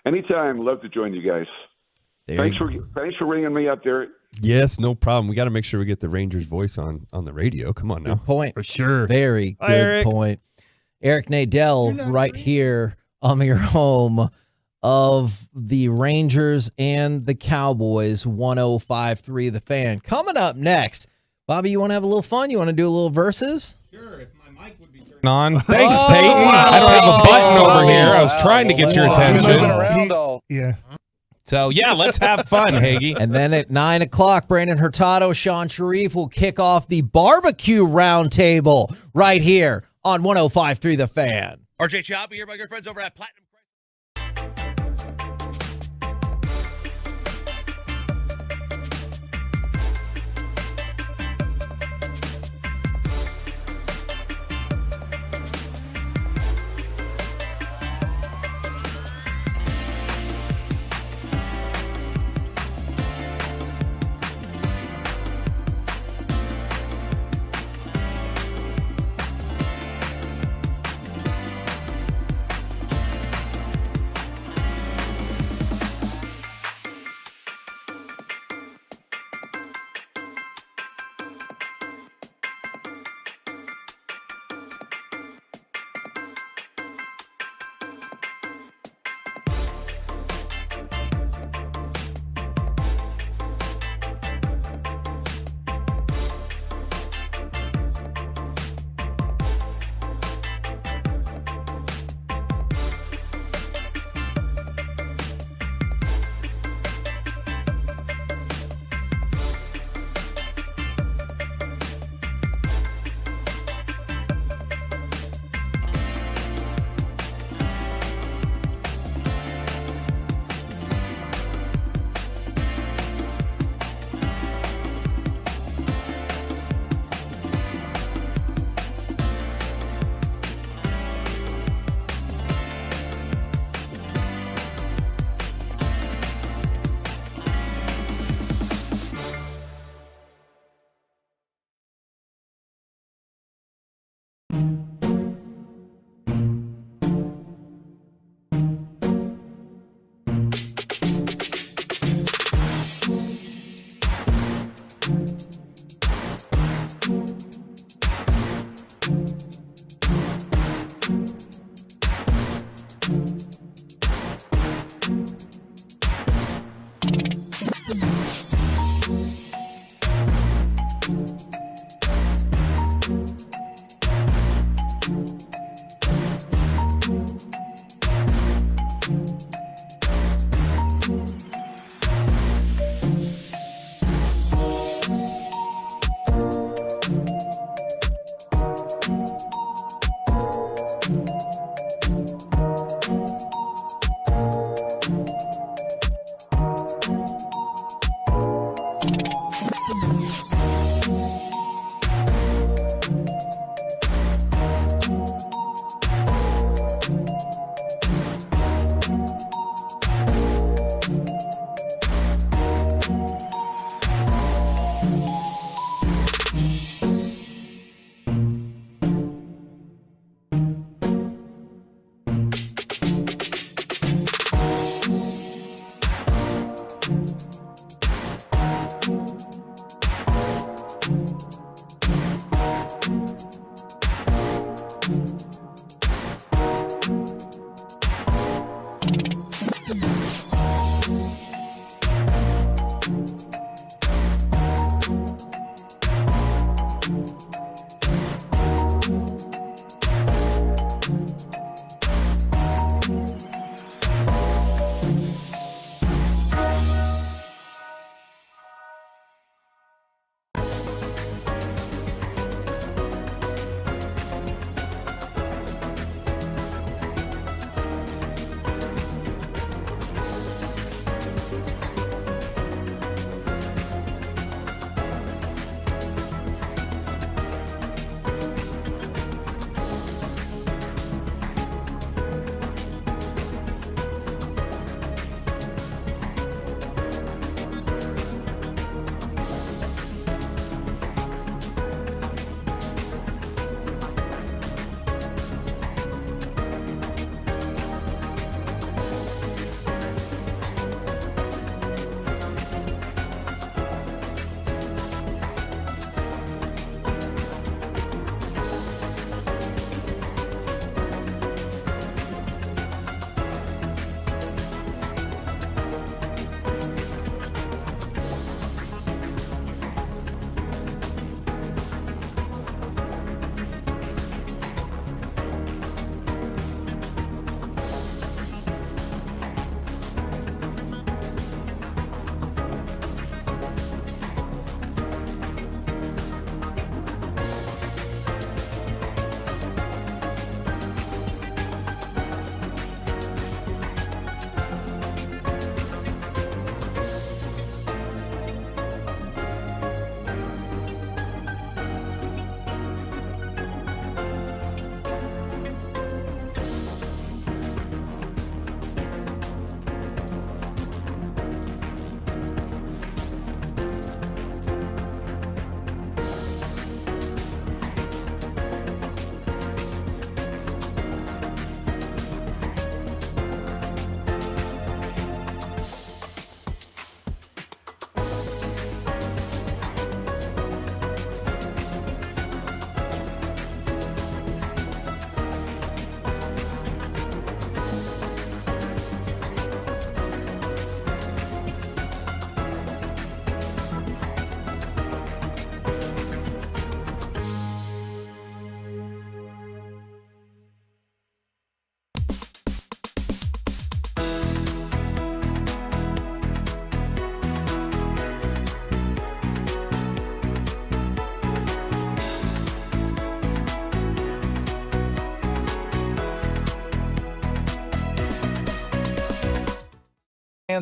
Anytime. Love to join you guys. Thanks for ringing me up there. Yes, no problem. We got to make sure we get the Rangers voice on the radio. Come on now. Good point. For sure. Very Hi, good Eric. point. Eric Nadell right here on your home of the Rangers and the Cowboys, 105.3 The Fan. Coming up next, Bobby, you want to have a little fun? You want to do a little versus? On. Thanks, Peyton. I don't have a button over here. I was trying to get your attention. Yeah. So, yeah, let's have fun, Hagee. And then at 9 o'clock, Brandon Hurtado, Sean Sharif will kick off the barbecue roundtable right here on 105.3 The Fan. RJ Choppy here, my good friends over at Platinum.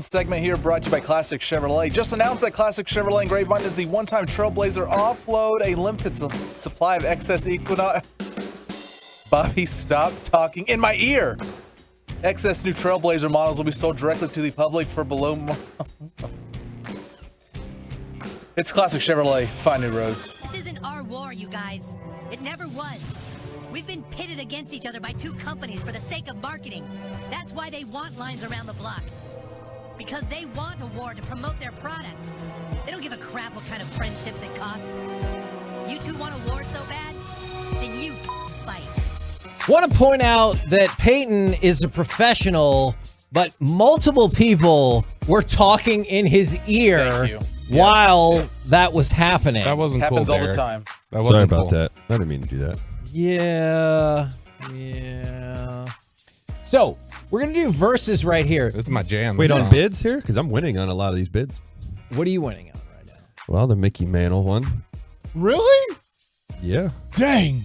Segment here brought to you by Classic Chevrolet. Just announced that Classic Chevrolet in Grapevine is the one-time Trailblazer offload, a limited supply of excess Equinox. Bobby, stop talking in my ear. Excess new Trailblazer models will be sold directly to the public for below. It's Classic Chevrolet. Find new roads. This isn't our war, you guys. It never was. We've been pitted against each other by two companies for the sake of marketing. That's why they want lines around the block. Because they want a war to promote their product. They don't give a crap what kind of friendships it costs. You two want a war so bad? Then you fight. Want to point out that Peyton is a professional, but multiple people were talking in his ear while that was happening. That wasn't cool, Happens all the Derek. time. That wasn't Sorry about cool. that. I didn't mean to do that. Yeah. So, we're going to do verses right here. This is my jam. Wait, on bids here? Because I'm winning on a lot of these bids. What are you winning on right now? Well, the Mickey Mantle one. Really? Yeah. Dang.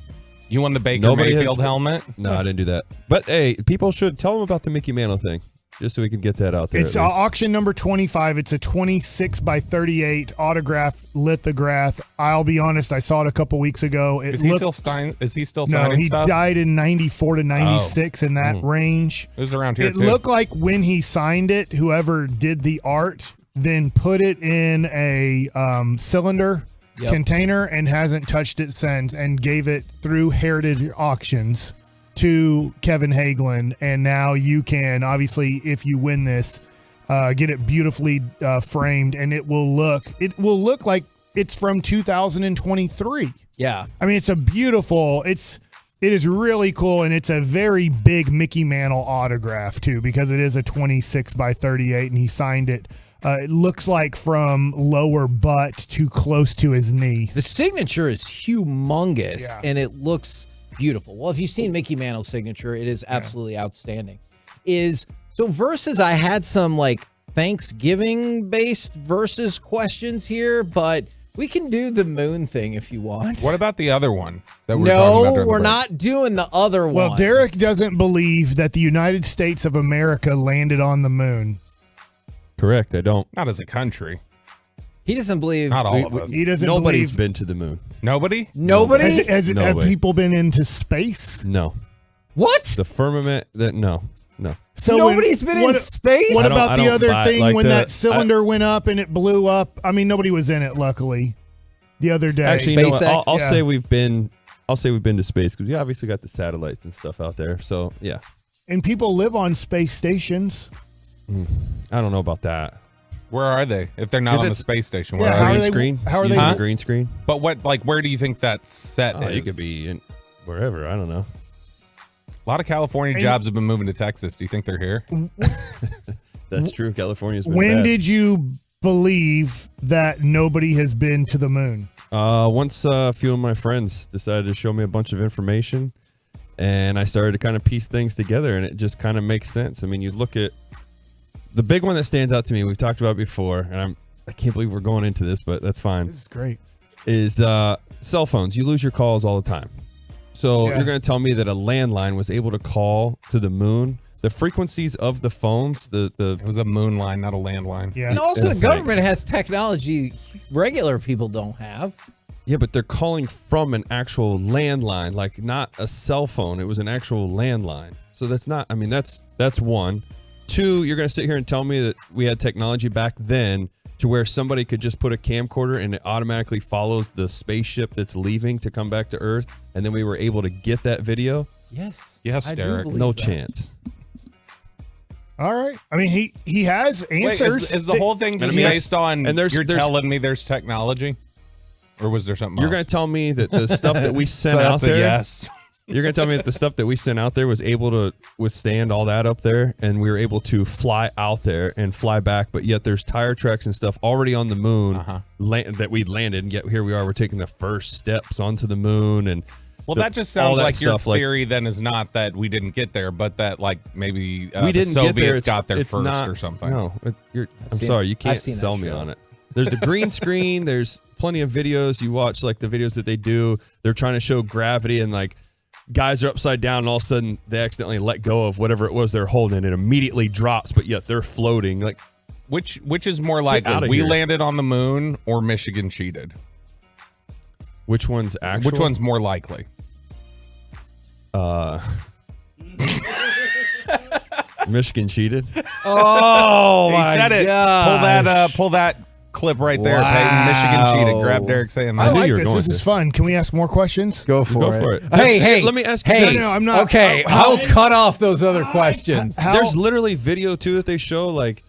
You won the Baker Nobody Mayfield has- helmet? No, I didn't do that. But hey, people should tell them about the Mickey Mantle thing, just so we can get that out there. It's at least. auction number 25. It's a 26 by 38 autograph lithograph. I'll be honest, I saw it a couple weeks ago. Is he still signing No, he stuff? died in 94 to 96 in that range. It was around here It too. looked like when he signed it, whoever did the art then put it in a cylinder container and hasn't touched it since, and gave it through Heritage Auctions to Kevin Hagelin. And now you can, obviously, if you win this, get it beautifully framed, and it will look like it's from 2023. Yeah. I mean, it's a beautiful, It is really cool, and it's a very big Mickey Mantle autograph, too, because it is a 26 by 38, and he signed it. It looks like from lower butt to close to his knee. The signature is humongous, and it looks beautiful. Well, if you've seen Mickey Mantle's signature, it is absolutely outstanding. Versus, I had some like Thanksgiving-based versus questions here, but we can do the moon thing if you want. What about the other one that we're talking about? No, we're not doing the other one. Well, Derek doesn't believe that the United States of America landed on the moon. Correct, I don't. Not as a country. He doesn't believe. Not all of us. He doesn't Nobody's believe. been to the moon. Nobody? Nobody? Have people been into space? No. What? The firmament, no. So Nobody's been in space? What I about the don't other buy it. thing Like when the- that cylinder went up and it blew up? I mean, nobody was in it, luckily. The other day. Actually, you know what? SpaceX? I'll say we've been. I'll say we've been to space because we obviously got the satellites and stuff out there. So yeah, And people live on space stations. I don't know about that. Where are they? If they're not on the space station, where Yeah, are how they? are Green they- screen. how are they- Using Huh? a green screen? But where do you think that set is? You could be in wherever. I don't know. A lot of California jobs have been moving to Texas. Do you think they're here? That's true. California's been When bad. did you believe that nobody has been to the moon? Once a few of my friends decided to show me a bunch of information, and I started to kind of piece things together, and it just kind of makes sense. I mean, you look at the big one that stands out to me. We've talked about before, and I can't believe we're going into this, but that's fine. This is great. Is cell phones. You lose your calls all the time. So you're going to tell me that a landline was able to call to the moon? The frequencies of the phones, It was a moon line, not a landline. Yeah. And also, the government has technology regular people don't have. Yeah, but they're calling from an actual landline, like not a cell phone. It was an actual landline. So that's not, I mean, that's one. Two, you're going to sit here and tell me that we had technology back then to where somebody could just put a camcorder and it automatically follows the spaceship that's leaving to come back to Earth, and then we were able to get that video? Yes. Yes, I do Derek. believe No that. chance. All right. I mean, he has Wait, answers. is the whole thing just Yes. based on And there's- you're there's- telling me there's technology? Or was there something You're else? going to tell me that the stuff that we sent So out that's a there. yes. You're going to tell me that the stuff that we sent out there was able to withstand all that up there, and we were able to fly out there and fly back, but yet there's tire tracks and stuff already on the moon that we landed, and yet here we are, we're taking the first steps onto the moon. And Well, the- that just all sounds that like your stuff, theory then is not that we didn't get there, but that like maybe we the didn't Soviets get there. got there It's first not, or something. No, I'm seen sorry, it. you I've can't seen that sell me show. on it. There's the green screen. There's plenty of videos. You watch like the videos that they do. They're trying to show gravity, and like guys are upside down, and all of a sudden they accidentally let go of whatever it was they're holding, and it immediately drops, but yet they're floating. Like, Which is more outta likely? We here. landed on the moon or Michigan cheated? which one's actual? Which one's more likely? Michigan cheated. Oh, He my said it. gosh. Pull that clip right there, Wow. Peyton. Michigan cheated. Grab Derek saying I that. like you were this. going This to. is fun. Can we ask more questions? Go for Go for it. Hey, Let me ask you Hey, this. No, I'm not. Okay, I'll cut off those other questions. There's literally video too that they show, like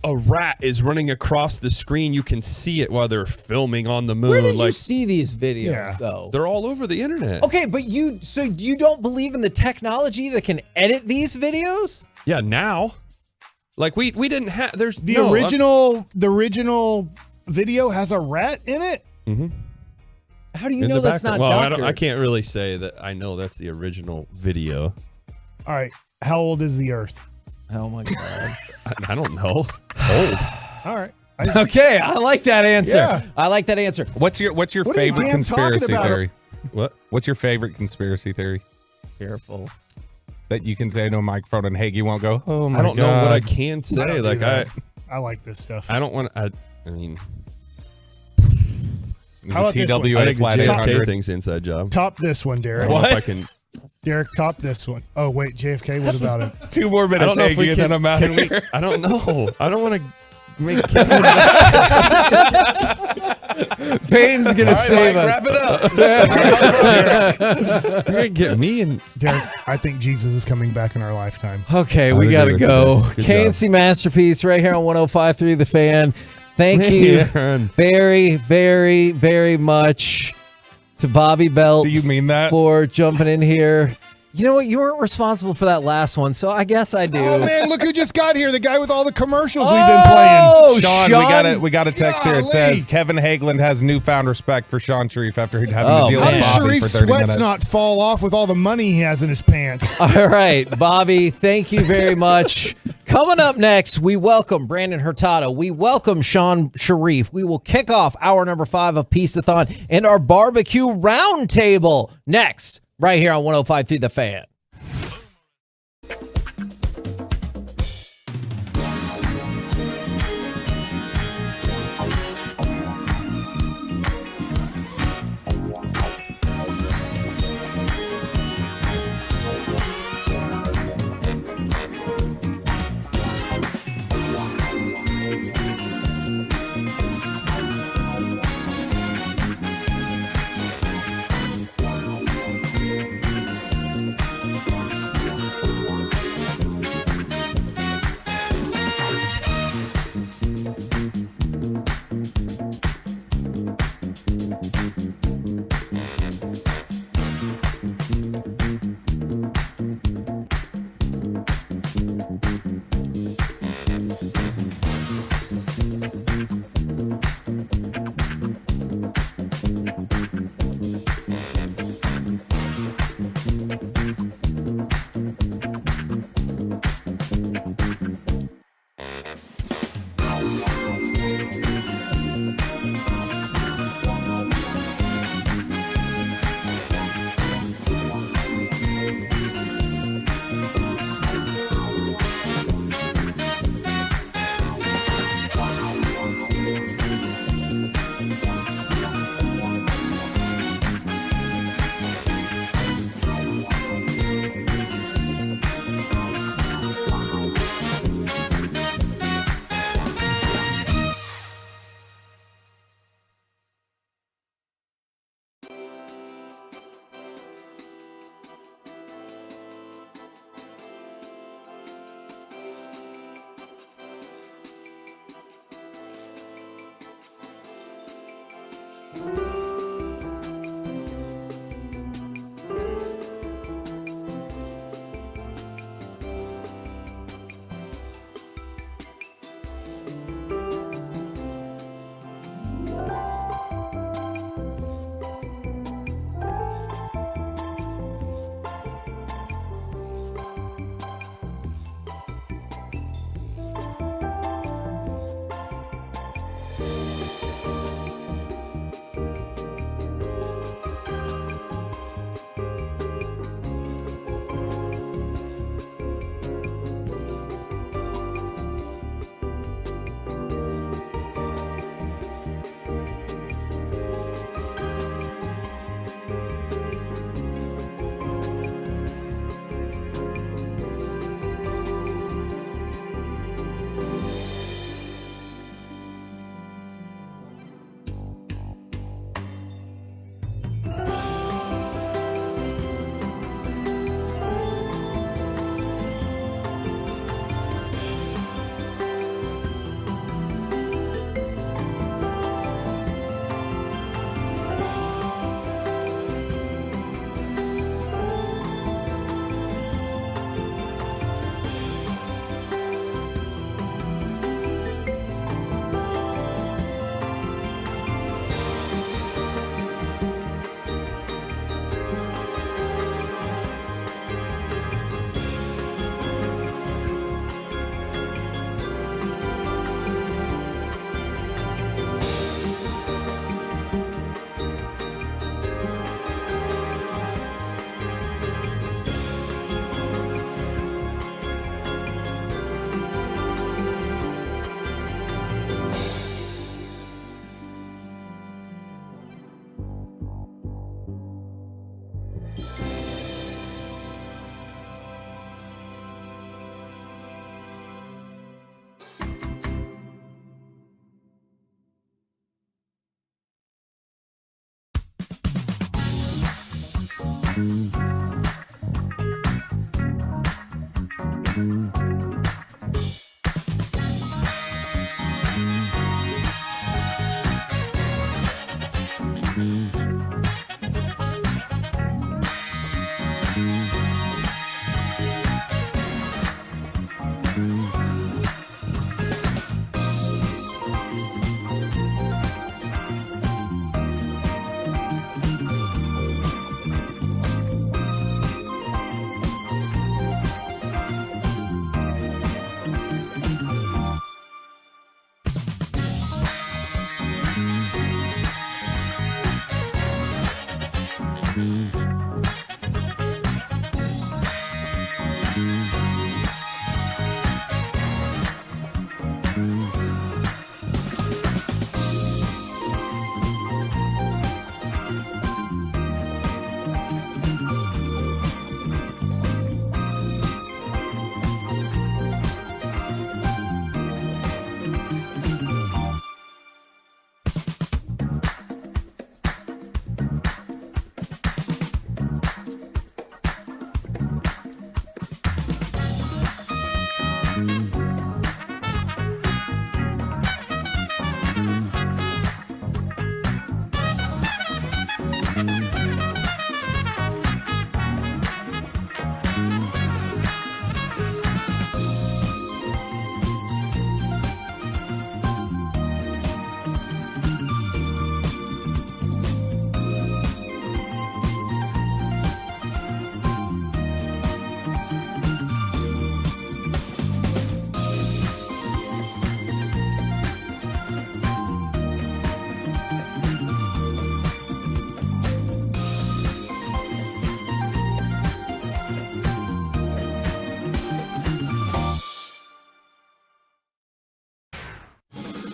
a rat is running across the screen. You can see it while they're filming on the moon. Where did you like see these videos, Yeah. though? they're all over the internet. Okay, but you don't believe in the technology that can edit these videos? Yeah, now. Like we didn't have. There's The no, original video has a rat in it. How do you in know the that's background. not Well, doctored? I can't really say that I know that's the original video. All right. How old is the Earth? Oh my god. I don't know. Old. All right. Okay, I like that answer. Yeah. I like that answer. What's your What are you favorite damn conspiracy talking about? theory? What? What's your favorite conspiracy theory Careful. that you can say into a microphone and Hagee won't go? Oh my I don't god! know what I can say. I don't do like that. I like this stuff. I don't want. I mean, Is How about it this one? I TWA think the flat JFK 800? thing's inside job. Top this one, I Derek. don't know if I can. Derek, top this one. Oh, wait, JFK, what about it? 2 more I minutes, don't know if we Hagee, and can. then I'm out Can of we? here. I don't know. I don't want to make. Payne's gonna save us. Wrap it up. You're gonna get me and Derek, I think Jesus is coming back in our lifetime. Okay, I we would gotta agree with go. you there. Good KNC Masterpiece right here on 105.3 The Fan. Thank you Man. very, very, very much to Bobby Belt. Do you mean that? For jumping in here. You know what? You weren't responsible for that last one, so I guess I do. Oh man, look who just got here! The guy with all the commercials we've been playing. Sean, we got a text here. It says Kevin Hageland has newfound respect for Sean Sharif after having to deal How with does Bobby Sharif's for 30 sweats minutes. not fall off with all the money he has in his pants? All right, Bobby, thank you very much. Coming up next, we welcome Brandon Hurtado. We welcome Sean Sharif. We will kick off hour number 5 of Piece-A-Thon and our barbecue roundtable next, right here on 105.3 The Fan.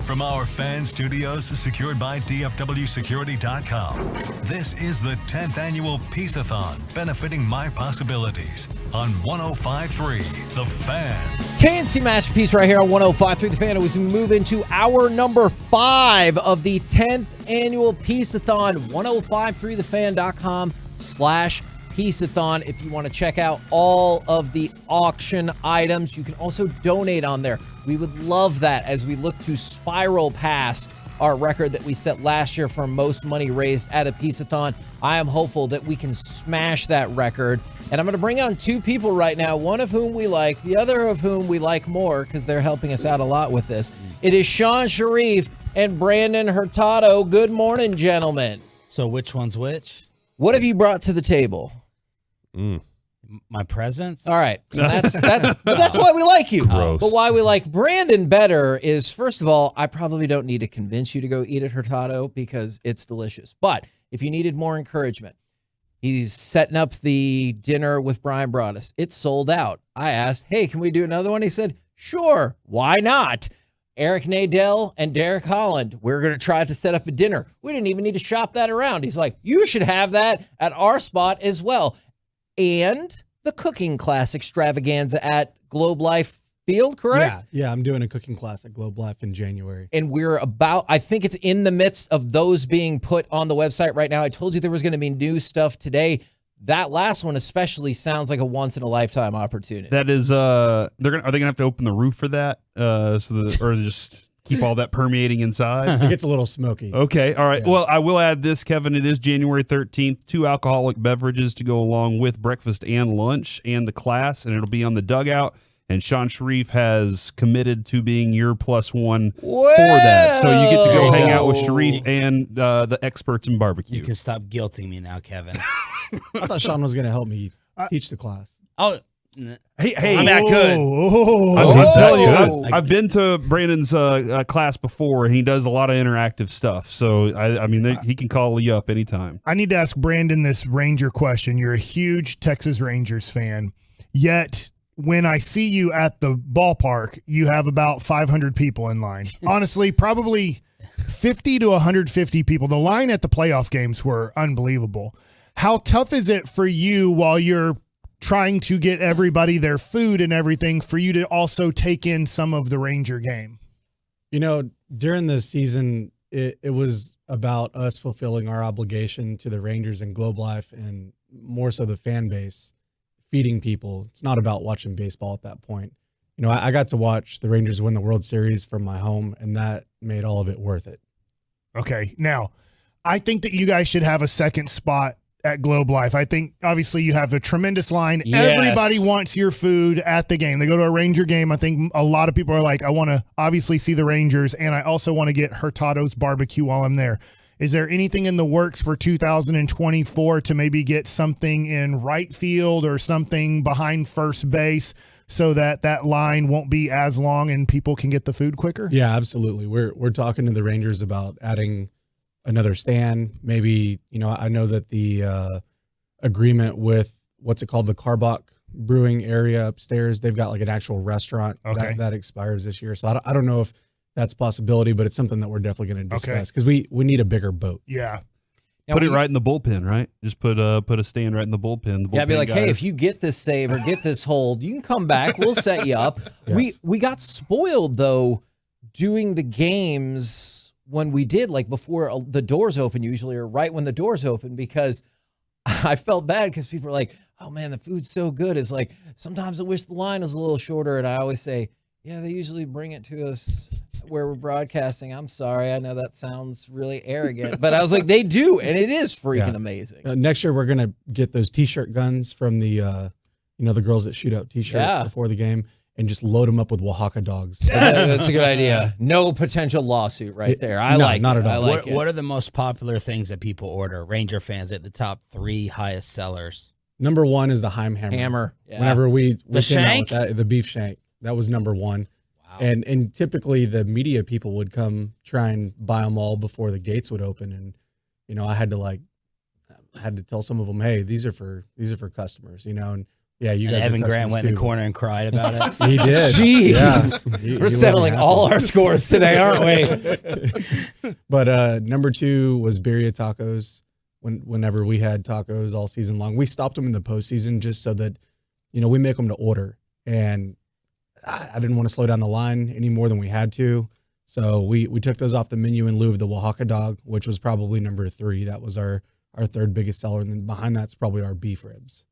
From our fan studios secured by DFWsecurity.com, this is the 10th annual Piece-A-Thon benefiting My Possibilities on 105.3 The Fan. KNC Masterpiece right here on 105.3 The Fan. As we move into hour number 5 of the 10th annual Piece-A-Thon, 105.3thefan.com/Piece-A-Thon. If you want to check out all of the auction items, you can also donate on there. We would love that as we look to spiral past our record that we set last year for most money raised at a Piece-A-Thon. I am hopeful that we can smash that record. And I'm going to bring on 2 people right now, one of whom we like, the other of whom we like more because they're helping us out a lot with this. It is Sean Sharif and Brandon Hurtado. Good morning, gentlemen. So which one's which? What have you brought to the table? My presents? All right. That's why we like you. Gross. But why we like Brandon better is, first of all, I probably don't need to convince you to go eat at Hurtado because it's delicious. But if you needed more encouragement, he's setting up the dinner with Brian Broaddus. It's sold out. I asked, hey, can we do another one? He said, sure. Why not? Eric Nadell and Derek Holland, we're going to try to set up a dinner. We didn't even need to shop that around. He's like, you should have that at our spot as well. And the cooking class extravaganza at Globe Life Field, correct? Yeah, I'm doing a cooking class at Globe Life in January. And we're I think it's in the midst of those being put on the website right now. I told you there was going to be new stuff today. That last one especially sounds like a once in a lifetime opportunity. That is, are they gonna have to open the roof for that? Or just keep all that permeating inside? It gets a little smoky. Okay, all right. Yeah. Well, I will add this, Kevin. It is January 13th. 2 alcoholic beverages to go along with breakfast and lunch and the class, and it'll be on the dugout. And Sean Sharif has committed to being your +1 for that. So you get to go hang out with Sharif and the experts in barbecue. You can stop guilting me now, Kevin. I thought Sean was going to help me teach the class. Oh, Hey, I'm that good. I'm telling you, I've been to Brandon's class before, and he does a lot of interactive stuff. So, I mean, he can call you up anytime. I need to ask Brandon this Ranger question. You're a huge Texas Rangers fan, yet when I see you at the ballpark, you have about 500 people in line. Honestly, probably 50 to 150 people. The line at the playoff games were unbelievable. How tough is it for you while you're trying to get everybody their food and everything for you to also take in some of the Ranger game? You know, during the season, it was about us fulfilling our obligation to the Rangers and Globe Life and more so the fan base, feeding people. It's not about watching baseball at that point. You know, I got to watch the Rangers win the World Series from my home, and that made all of it worth it. Okay. Now, I think that you guys should have a second spot at Globe Life. I think obviously you have a tremendous line. Yes. Everybody wants your food at the game. They go to a Ranger game. I think a lot of people are like, I want to obviously see the Rangers, and I also want to get Hurtado's barbecue while I'm there. Is there anything in the works for 2024 to maybe get something in right field or something behind first base so that that line won't be as long and people can get the food quicker? Yeah, absolutely. We're talking to the Rangers about adding another stand. Maybe, you know, I know that the agreement with what's it called, the Carbach Brewing area upstairs, they've got like an actual restaurant that expires this year. So I don't know if that's a possibility, but it's something that we're definitely going to discuss because we need a bigger boat. Yeah. Put it right in the bullpen, right? Just put a stand right in the bullpen. Yeah, be like, hey, if you get this save or get this hold, you can come back. We'll set you up. Yeah. We got spoiled though doing the games when we did, like before the doors open usually, or right when the doors open, because I felt bad because people are like, oh man, the food's so good. It's like, sometimes I wish the line was a little shorter. And I always say, yeah, they usually bring it to us where we're broadcasting. I'm sorry. I know that sounds really arrogant, but I was like, they do. And it is freaking amazing. Next year, we're going to get those t-shirt guns from the, the girls that shoot out t-shirts before the game, and just load them up with Oaxaca dogs. Yes. That's a good idea. No potential lawsuit right there. Not at all. What are the most popular things that people order? Ranger fans at the top 3 highest sellers. Number 1 is the Heim Hammer. Yeah. Whenever we the shank, came out with the beef shank, that was number 1. Wow. And typically the media people would come try and buy them all before the gates would open, and I had to tell some of them, hey, these are for customers, and Yeah, you And guys. Evan Grant went in the corner and cried about it. He did. Jeez. Yeah. We're settling all our scores today, aren't we? But number 2 was Birria Tacos. Whenever we had tacos all season long, we stopped them in the postseason just so that, we make them to order. And I didn't want to slow down the line any more than we had to. So we took those off the menu in lieu of the Oaxaca dog, which was probably number 3. That was our third biggest seller. And then behind that's probably our beef ribs.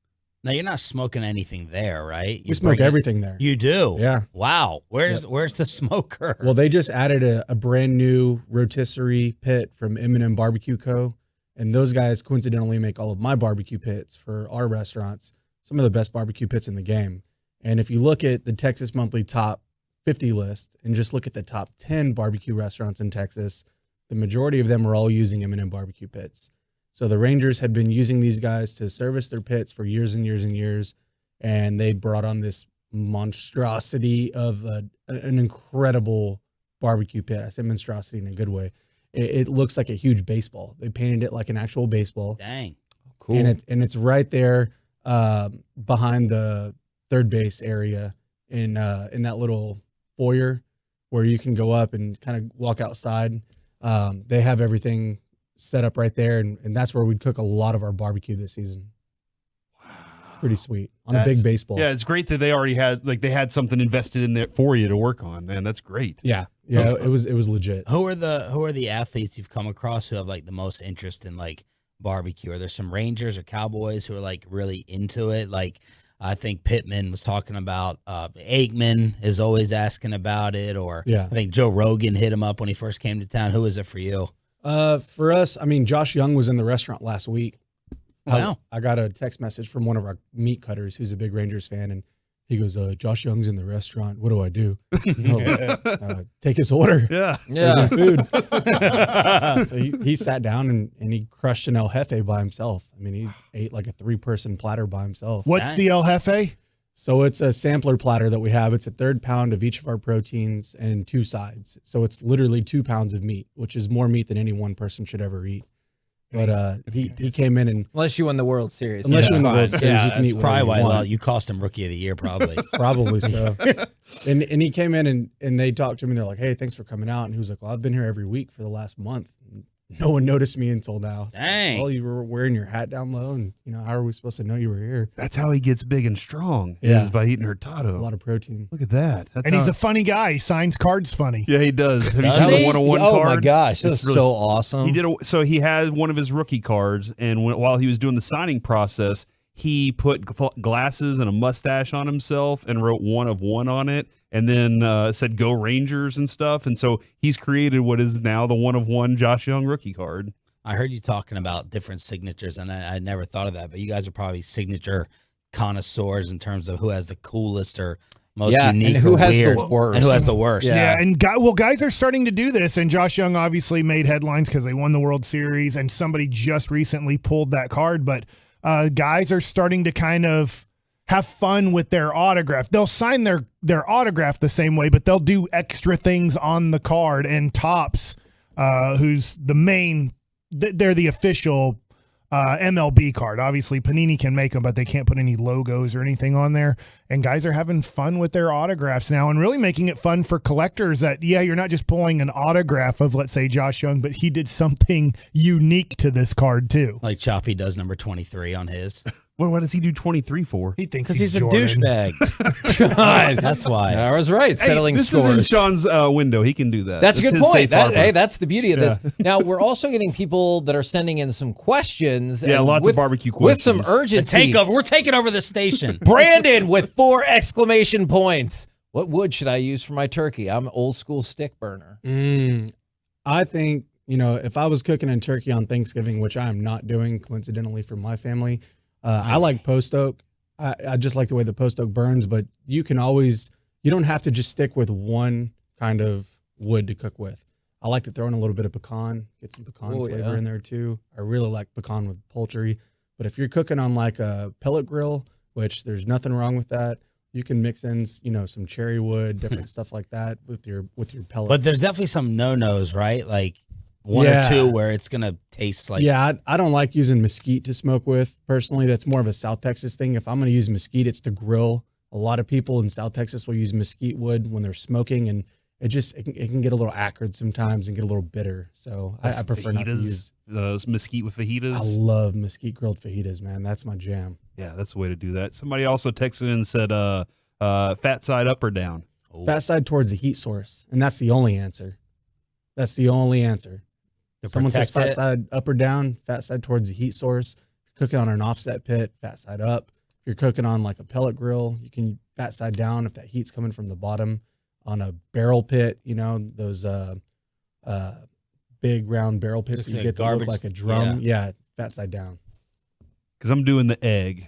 Now, you're not smoking anything there, right? We smoke everything there. You do? Yeah. Wow. Where's the smoker? Well, they just added a brand new rotisserie pit from M&M Barbecue Co. And those guys coincidentally make all of my barbecue pits for our restaurants, some of the best barbecue pits in the game. And if you look at the Texas Monthly Top 50 list and just look at the top 10 barbecue restaurants in Texas, the majority of them are all using M&M barbecue pits. So the Rangers had been using these guys to service their pits for years and years and years, and they brought on this monstrosity of an incredible barbecue pit. I say monstrosity in a good way. It looks like a huge baseball. They painted it like an actual baseball. Dang. Cool. And it's right there behind the third base area in that little foyer where you can go up and kind of walk outside. They have everything set up right there, and that's where we'd cook a lot of our barbecue this season. Wow. Pretty sweet. On a big baseball. Yeah, it's great that they already had something invested in there for you to work on, man. That's great. Yeah. Yeah, it was legit. Who are the athletes you've come across who have like the most interest in like barbecue? Are there some Rangers or Cowboys who are like really into it? Like I think Pittman was talking about, Aikman is always asking about it, or yeah. I think Joe Rogan hit him up when he first came to town. Who is it for you? For us, I mean, Josh Young was in the restaurant last week. Wow. I got a text message from one of our meat cutters who's a big Rangers fan, and he goes, Josh Young's in the restaurant. What do I do? And I was like, take his order. Yeah. Yeah. Food. So he sat down and he crushed an El Jefe by himself. I mean, he ate like a 3-person platter by himself. What's the El Jefe? So it's a sampler platter that we have. It's a 1/3 pound of each of our proteins and 2 sides. So it's literally 2 pounds of meat, which is more meat than any one person should ever eat. But he came in and unless you win the World Series, unless you win the World Series, you can eat probably whatever you want. you cost him Rookie of the Year, probably. Probably so. And he came in and they talked to me. They're like, "Hey, thanks for coming out." And he was like, "Well, I've been here every week for the last month. No one noticed me until now." Dang. Well, you were wearing your hat down low, and how are we supposed to know you were here? That's how he gets big and strong. Yeah. Is by eating A hurtado. lot of protein. Look at that. That's And he's how- a funny guy. He signs cards funny. Yeah, he does. Have you Does seen he? the 101 Oh card? my gosh, that's It's really- so awesome. He did. So he had one of his rookie cards, and while he was doing the signing process, he put glasses and a mustache on himself and wrote 1 of 1 on it, and then said "Go Rangers" and stuff. And so he's created what is now the 1 of 1 Josh Young rookie card. I heard you talking about different signatures, and I never thought of that. But you guys are probably signature connoisseurs in terms of who has the coolest or most unique, and who or has weird, the worst, and who has the worst. Yeah, and guys are starting to do this, and Josh Young obviously made headlines because they won the World Series, and somebody just recently pulled that card. But guys are starting to kind of have fun with their autograph. They'll sign their autograph the same way, but they'll do extra things on the card. And Topps, who's the main, they're the official MLB card. Obviously, Panini can make them, but they can't put any logos or anything on there. And guys are having fun with their autographs now and really making it fun for collectors that, you're not just pulling an autograph of, let's say, Josh Young, but he did something unique to this card, too. Like Choppy does number 23 on his. What does he do 23 for? He thinks Because he's a Jordan. douchebag. God, That's why. I was right. Settling this scores. is in Sean's window. He can do that. That's a good his point. safe harbor. Hey, that's the beauty of this. Now, we're also getting people that are sending in some questions. Yeah, and lots of barbecue With some questions. The urgency. takeover. We're taking over the station. Brandon with 4 exclamation points. What wood should I use for my turkey? I'm old school stick burner. I think, if I was cooking a turkey on Thanksgiving, which I am not doing coincidentally for my family, I like post oak. I just like the way the post oak burns, but you don't have to just stick with one kind of wood to cook with. I like to throw in a little bit of pecan, get some pecan flavor in there too. I really like pecan with poultry. But if you're cooking on like a pellet grill, which there's nothing wrong with that, you can mix in, some cherry wood, different stuff like that with your pellet. But there's definitely some no-nos, right? Like one or two where it's gonna taste like. Yeah, I don't like using mesquite to smoke with personally. That's more of a South Texas thing. If I'm gonna use mesquite, it's to grill. A lot of people in South Texas will use mesquite wood when they're smoking, and it can get a little acrid sometimes and get a little bitter. So I prefer not to use mesquite with fajitas. I love mesquite grilled fajitas, man. That's my jam. Yeah, that's the way to do that. Somebody also texted in and said, fat side up or down? Fat side towards the heat source, and that's the only answer. That's the only answer. If someone says fat side up or down, fat side towards the heat source. If you're cooking on an offset pit, fat side up. If you're cooking on like a pellet grill, you can fat side down if that heat's coming from the bottom. On a barrel pit, those big round barrel pits that you get that look like a drum. Yeah, fat side down. Because I'm doing the egg,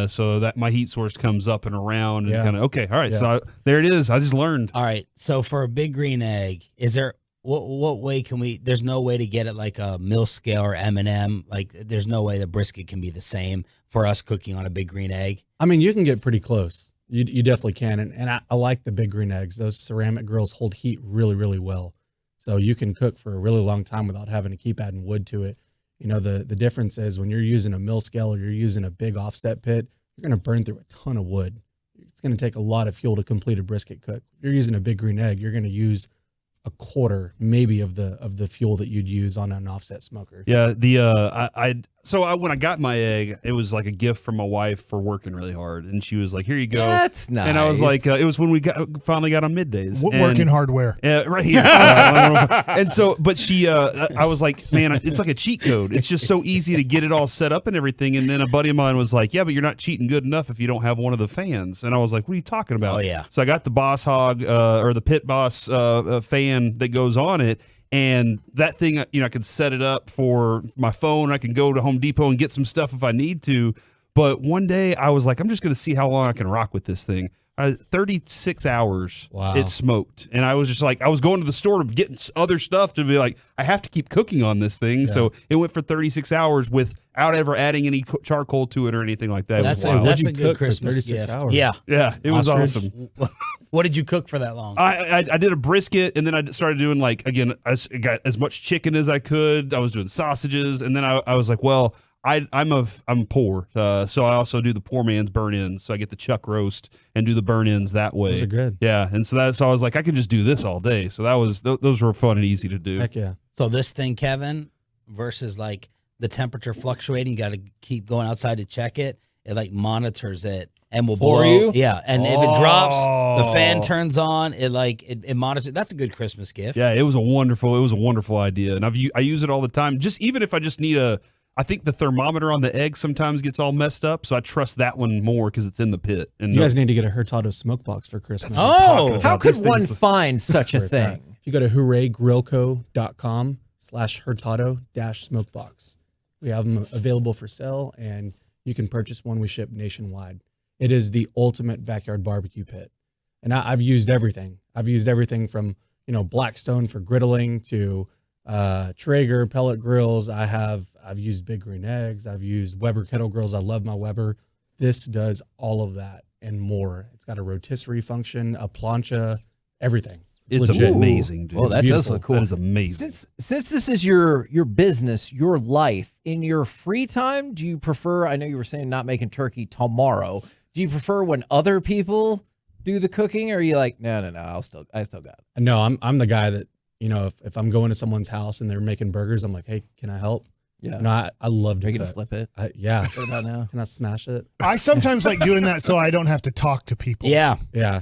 so that my heat source comes up and around and kind of, okay, all right, so there it is. I just learned. All right, so for a big green egg, is there, what way can we, there's no way to get it like a mill scale or M&M, like there's no way the brisket can be the same for us cooking on a big green egg? I mean, you can get pretty close. You definitely can, and I like the big green eggs. Those ceramic grills hold heat really, really well. So you can cook for a really long time without having to keep adding wood to it. The difference is when you're using a mill scale or you're using a big offset pit, you're going to burn through a ton of wood. It's going to take a lot of fuel to complete a brisket cook. If you're using a big green egg, you're going to use a quarter maybe of the fuel that you'd use on an offset smoker. Yeah, when I got my egg, it was like a gift from my wife for working really hard, and she was like, "Here you go." That's nice. And I was like, it was when we finally got on middays. What working hardware? Yeah, right here. And so, but she, I was like, man, it's like a cheat code. It's just so easy to get it all set up and everything. And then a buddy of mine was like, "Yeah, but you're not cheating good enough if you don't have one of the fans." And I was like, "What are you talking about?" Oh yeah. So I got the Boss Hog or the Pit Boss fan that goes on it. And that thing, I could set it up for my phone. I can go to Home Depot and get some stuff if I need to. But one day I was like, I'm just going to see how long I can rock with this thing. 36 hours it smoked. And I was just like, I was going to the store to get other stuff to be like, I have to keep cooking on this thing. Yeah. So it went for 36 hours without ever adding any charcoal to it or anything like that. That's a good Christmas gift. Hours? Yeah. Yeah, it was awesome. What did you cook for that long? I did a brisket, and then I started doing I got as much chicken as I could. I was doing sausages, and then I was like, well, I'm poor, so I also do the poor man's burn-ins. So I get the chuck roast and do the burn-ins that way. Those are good. Yeah, and so I was like, I could just do this all day. So those were fun and easy to do. Heck yeah. So this thing, Kevin, versus like the temperature fluctuating, you got to keep going outside to check it. It monitors it and will blow you. Yeah, and if it drops, the fan turns on. It monitors. That's a good Christmas gift. Yeah, it was a wonderful idea, and I use it all the time. Even if I just need I think the thermometer on the egg sometimes gets all messed up, so I trust that one more because it's in the pit. And you guys need to get a Hurtado smoke box for Christmas. How could one find such a thing? If you go to hooragrillco.com/Hurtado-smokebox, we have them available for sale, and you can purchase one. We ship nationwide. It is the ultimate backyard barbecue pit, and I've used everything. I've used everything from Blackstone for griddling to Traeger pellet grills. I've used big green eggs. I've used Weber kettle grills. I love my Weber. This does all of that and more. It's got a rotisserie function, a plancha, everything. It's amazing, dude. Oh, that does look cool. That is amazing. Since this is your business, your life, in your free time, do you prefer, I know you were saying not making turkey tomorrow. Do you prefer when other people do the cooking, or are you like, no, I still got it? No, I'm the guy that, if I'm going to someone's house and they're making burgers, I'm like, hey, can I help? Yeah. I love to Are you going to flip it? Yeah. What about now? Can I smash it? I sometimes like doing that so I don't have to talk to people. Yeah. Yeah.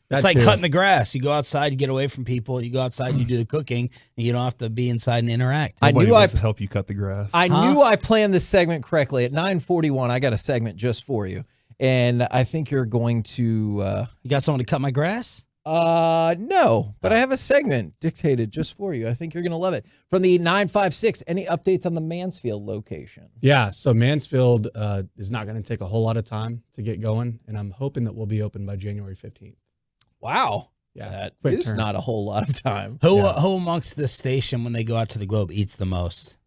It's like cutting the grass. You go outside, you get away from people. You go outside, you do the cooking, and you don't have to be inside and interact. Nobody wants to help you cut the grass. I knew I planned this segment correctly. At 9:41, I got a segment just for you, and I think you're going to. You got someone to cut my grass? No, but I have a segment dictated just for you. I think you're going to love it. From the 956, any updates on the Mansfield location? Yeah, so Mansfield is not going to take a whole lot of time to get going, and I'm hoping that we'll be open by January 15th. Wow. Yeah, that is not a whole lot of time. Who amongst this station, when they go out to the Globe, eats the most?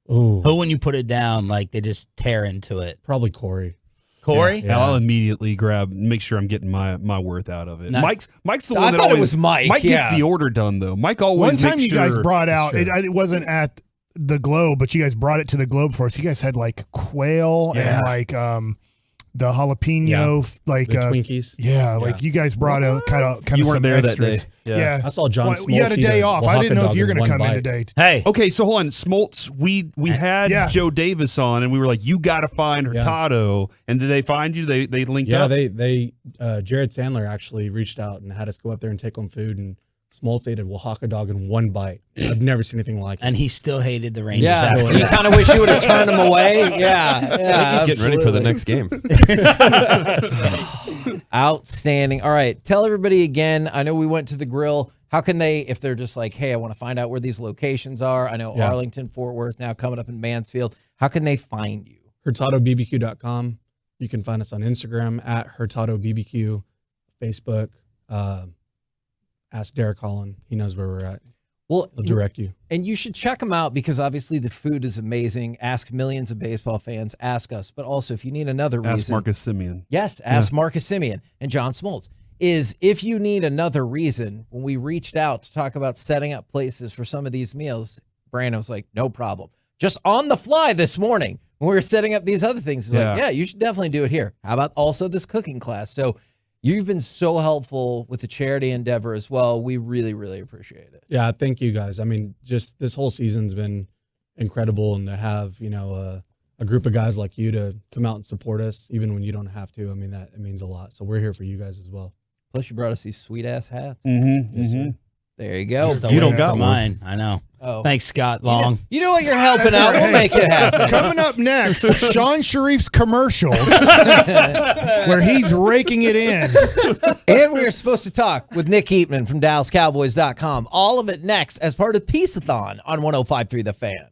Ooh. Who, when you put it down, they just tear into it? Probably Corey. Corey? Yeah. I'll immediately make sure I'm getting my worth out of it. No. Mike's the I one that thought it always was Mike, Mike gets yeah. the order done though. Mike always One time makes you guys sure- brought out, it wasn't at the Globe, but you guys brought it to the Globe for us. You guys had like quail and like the jalapeno, like the Twinkies. Yeah, like you guys brought out kind of You weren't some there that extras. day. Yeah. I saw John Well, you had a Smoltz eat day off. I didn't know if Oaxaca you're dog going to in come one in bite. today. Hey. Okay, so hold on. Smoltz, we had Yeah. Joe Davis on, and we were like, you got to find Hurtado. And did they find you? They linked Yeah, up? they Jared Sandler actually reached out and had us go up there and take on food, and Smoltz ate a Oaxaca dog in one bite. I've never seen anything like it. And he still hated the Rangers. Yeah, after you that. kind of wish you would have turned him away. Yeah, I think he's getting ready for the next game. Outstanding. All right, tell everybody again. I know we went to the grill. How can they, if they're just like, hey, I want to find out where these locations are? I know Arlington, Fort Worth, now coming up in Mansfield. How can they find you? HurtadoBBQ.com. You can find us on Instagram at HurtadoBBQ, Facebook. Ask Derek Holland. He knows where we're at. Well, He'll direct you. And you should check them out because obviously the food is amazing. Ask millions of baseball fans. Ask us. But also, if you need another Ask reason. Marcus Simeon. Yes, ask Marcus Simeon and John Smoltz. If you need another reason, when we reached out to talk about setting up places for some of these meals, Brandon was like, no problem. Just on the fly this morning when we were setting up these other things, he's like, yeah, you should definitely do it here. How about also this cooking class? So you've been so helpful with the charity endeavor as well. We really, really appreciate it. Yeah, thank you guys. I mean, just this whole season's been incredible, and to have a group of guys like you to come out and support us, even when you don't have to. I mean, it means a lot. So we're here for you guys as well. Plus, you brought us these sweet ass hats. Mm-hmm. Yes, sir. There you go. You don't got mine. I know. Oh. Thanks, Scott Long. You know what? You're helping out. We'll make it happen. Coming up next, Sean Sharif's commercials, where he's raking it in. And we are supposed to talk with Nick Eatman from DallasCowboys.com. All of it next as part of Piece-A-Thon on 105.3 The Fan.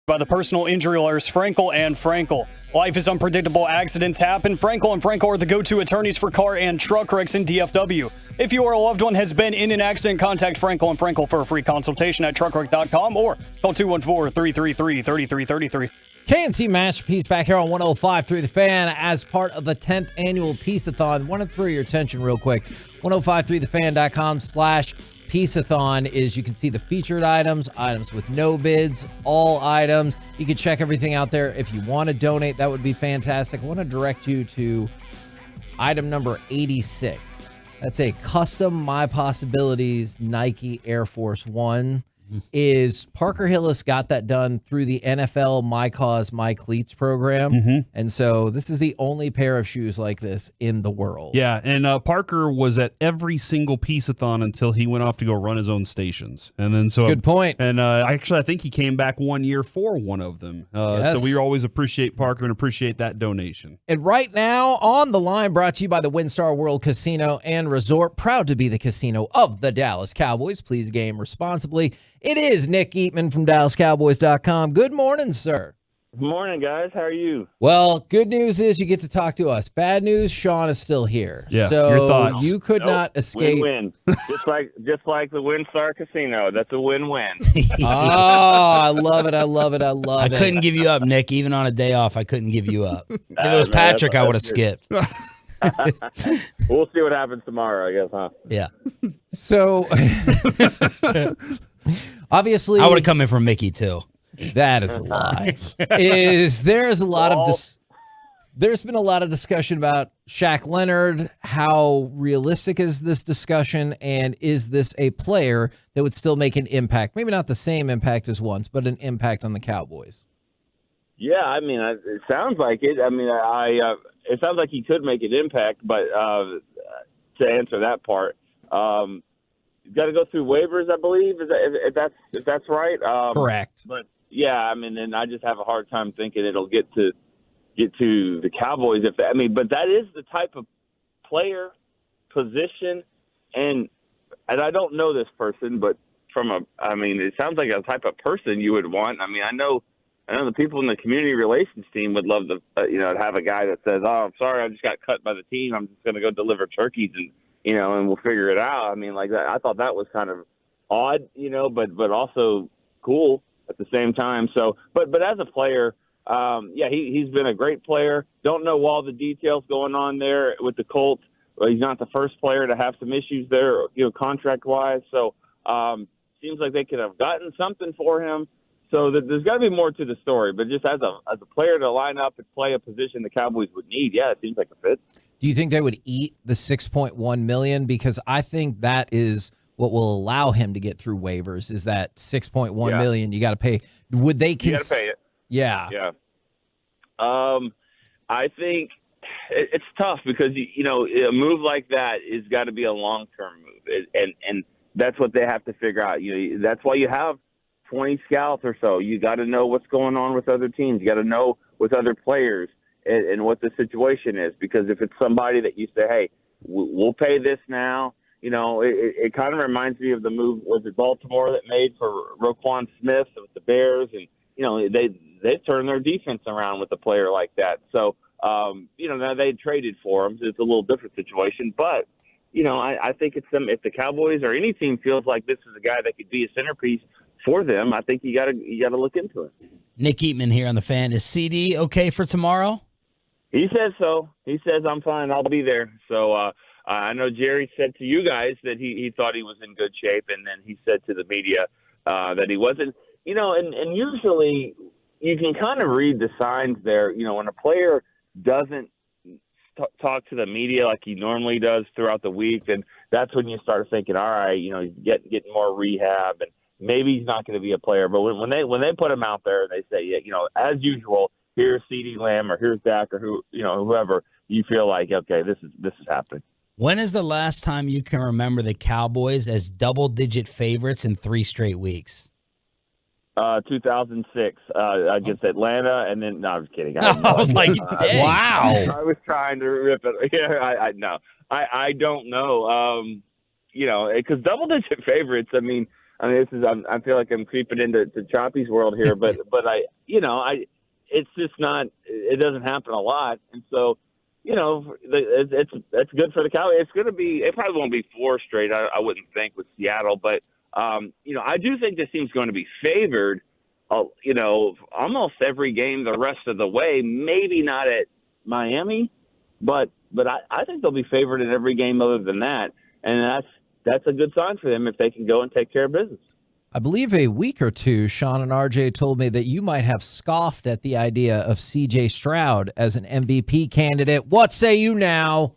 By the personal injury lawyers Frankel and Frankel. Life is unpredictable. Accidents happen. Frankel and Frankel are the go-to attorneys for car and truck wrecks in DFW. If you or a loved one has been in an accident, contact Frankel and Frankel for a free consultation at truckwreck.com or call 214-333-3333. KNC Masterpiece back here on 105.3 The Fan as part of the 10th annual Piece-A-Thon. Want to throw your attention real quick. 105.3thefan.com/Piece-A-Thon is you can see the featured items with no bids, all items. You can check everything out there. If you want to donate, that would be fantastic. I want to direct you to item number 86. That's a custom My Possibilities Nike Air Force One. Is Parker Hillis got that done through the NFL My Cause, My Cleats program. And so this is the only pair of shoes like this in the world. Yeah, and Parker was at every single Piece-A-Thon until he went off to go run his own stations. And then so good point. And actually, I think he came back one year for one of them. Yes. So we always appreciate Parker and appreciate that donation. And right now on the line, brought to you by the WinStar World Casino and Resort, proud to be the casino of the Dallas Cowboys. Please game responsibly. It is Nick Eatman from DallasCowboys.com. Good morning, sir. Good morning, guys. How are you? Well, good news is you get to talk to us. Bad news, Sean is still here. Yeah, so your thoughts. You could not escape. Win-win. just like the WinStar Casino. That's a win-win. Oh, I love it. I love it. I love it. I couldn't give you up, Nick. Even on a day off, I couldn't give you up. If it was Patrick, I would have skipped. We'll see what happens tomorrow, I guess, huh? Yeah. So, obviously, I would have come in for Mickey too. That is a lie. There's a lot of there's been a lot of discussion about Shaq Leonard. How realistic is this discussion, and is this a player that would still make an impact? Maybe not the same impact as once, but an impact on the Cowboys. Yeah, I mean, it sounds like it. I mean, it sounds like he could make an impact, but to answer that part, you've got to go through waivers, I believe. If that's right? Correct. But yeah, I mean, and I just have a hard time thinking it'll get to the Cowboys. But that is the type of player, position, and I don't know this person, but it sounds like a type of person you would want. I mean, I know the people in the community relations team would love to, to have a guy that says, "Oh, I'm sorry, I just got cut by the team. I'm just going to go deliver turkeys and we'll figure it out." I mean, like that. I thought that was kind of odd, but also cool at the same time. So, but as a player, he's been a great player. Don't know all the details going on there with the Colts. Well, he's not the first player to have some issues there, contract wise. So, seems like they could have gotten something for him. So there's got to be more to the story, but just as a player to line up and play a position the Cowboys would need, yeah, it seems like a fit. Do you think they would eat the $6.1 million? Because I think that is what will allow him to get through waivers. Is that $6.1 million you got to pay? Would they? You got to pay it. Yeah. Yeah. I think it's tough because a move like that is got to be a long-term move, and that's what they have to figure out. That's why you have 20 scouts or so. You got to know what's going on with other teams. You got to know with other players and what the situation is. Because if it's somebody that you say, "Hey, we'll pay this now," it kind of reminds me of the move, was it Baltimore that made for Roquan Smith with the Bears, and they turned their defense around with a player like that. So now they traded for him. So it's a little different situation, but I think it's them. If the Cowboys or any team feels like this is a guy that could be a centerpiece for them, I think you got to look into it. Nick Eatman here on the Fan. Is CD okay for tomorrow? He says so. He says, "I'm fine. I'll be there." So I know Jerry said to you guys that he thought he was in good shape, and then he said to the media that he wasn't. And usually you can kind of read the signs there. When a player doesn't talk to the media like he normally does throughout the week, then that's when you start thinking, all right, he's getting more rehab, and maybe he's not going to be a player. But when they put him out there and they say, as usual, here's CeeDee Lamb or here's Dak or whoever, you feel like, okay, this is happening. When is the last time you can remember the Cowboys as double-digit favorites in 3 straight weeks? 2006 against Atlanta, and then no, I was kidding. I was like, wow. I was trying to rip it. Yeah, I don't know. Because double-digit favorites. I mean, I mean, I feel like I'm creeping into Choppy's world here, but it's just not. It doesn't happen a lot, and so it's good for the Cowboys. It's going to be. It probably won't be 4 straight. I wouldn't think with Seattle, but I do think this team's going to be favored. Almost every game the rest of the way. Maybe not at Miami, but I think they'll be favored in every game other than that, and that's a good sign for them if they can go and take care of business. I believe a week or two, Sean and RJ told me that you might have scoffed at the idea of C.J. Stroud as an MVP candidate. What say you now?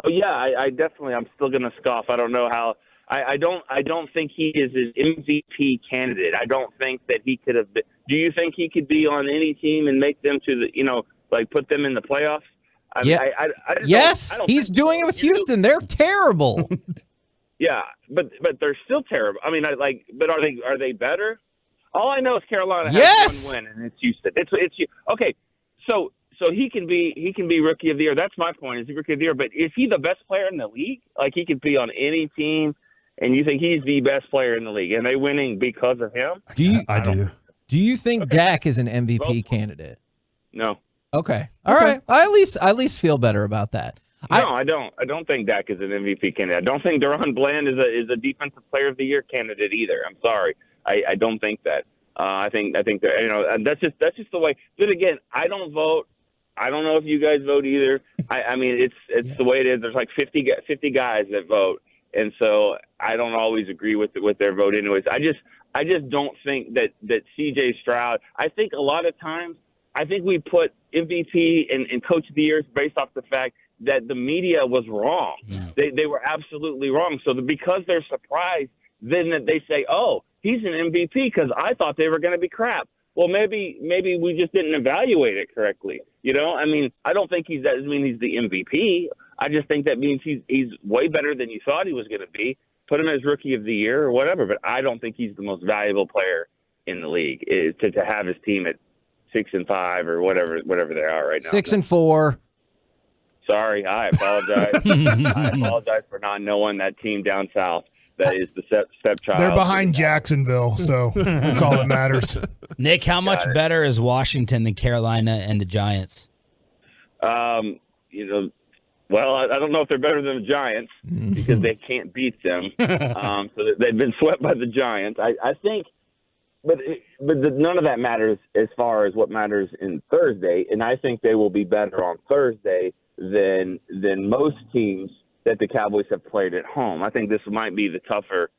Oh yeah, I definitely. I'm still going to scoff. I don't know how. I don't think he is an MVP candidate. I don't think that he could have been. Do you think he could be on any team and make them to the put them in the playoffs? Yes, he's doing it with Houston. They're terrible. Yeah, but they're still terrible. I mean, but are they better? All I know is Carolina has one win, and it's Houston. It's okay. So he can be rookie of the year. That's my point. Is he rookie of the year? But is he the best player in the league? Like, he could be on any team, and you think he's the best player in the league, and they winning because of him? I do. Do you think Dak is an MVP candidate? No. Okay. All right. I at least feel better about that. No, I don't. I don't think Dak is an MVP candidate. I don't think Deron Bland is a defensive player of the year candidate either. I'm sorry. I don't think that. I think that and that's just the way. Then again, I don't vote. I don't know if you guys vote either. I mean, it's the way it is. There's like 50 guys that vote, and so I don't always agree with their vote. Anyways, I just don't think that C.J. Stroud. I think a lot of times we put MVP and Coach of the Year based off the fact that the media was wrong. Yeah. They were absolutely wrong. So because they're surprised, then that they say, "Oh, he's an MVP," because I thought they were going to be crap. Well, maybe we just didn't evaluate it correctly. I mean, I don't think that doesn't mean he's the MVP. I just think that means he's way better than you thought he was going to be. Put him as rookie of the year or whatever, but I don't think he's the most valuable player in the league. To have his team at 6-5 or whatever they are right now. 6-4. Sorry, I apologize. I apologize for not knowing that team down south. That is the stepchild. They're behind Jacksonville, so that's all that matters. Nick, how much better is Washington than Carolina and the Giants? Well, I don't know if they're better than the Giants because they can't beat them. So they've been swept by the Giants. I think, but none of that matters as far as what matters in Thursday. And I think they will be better on Thursday than most teams that the Cowboys have played at home. I think this might be the tougher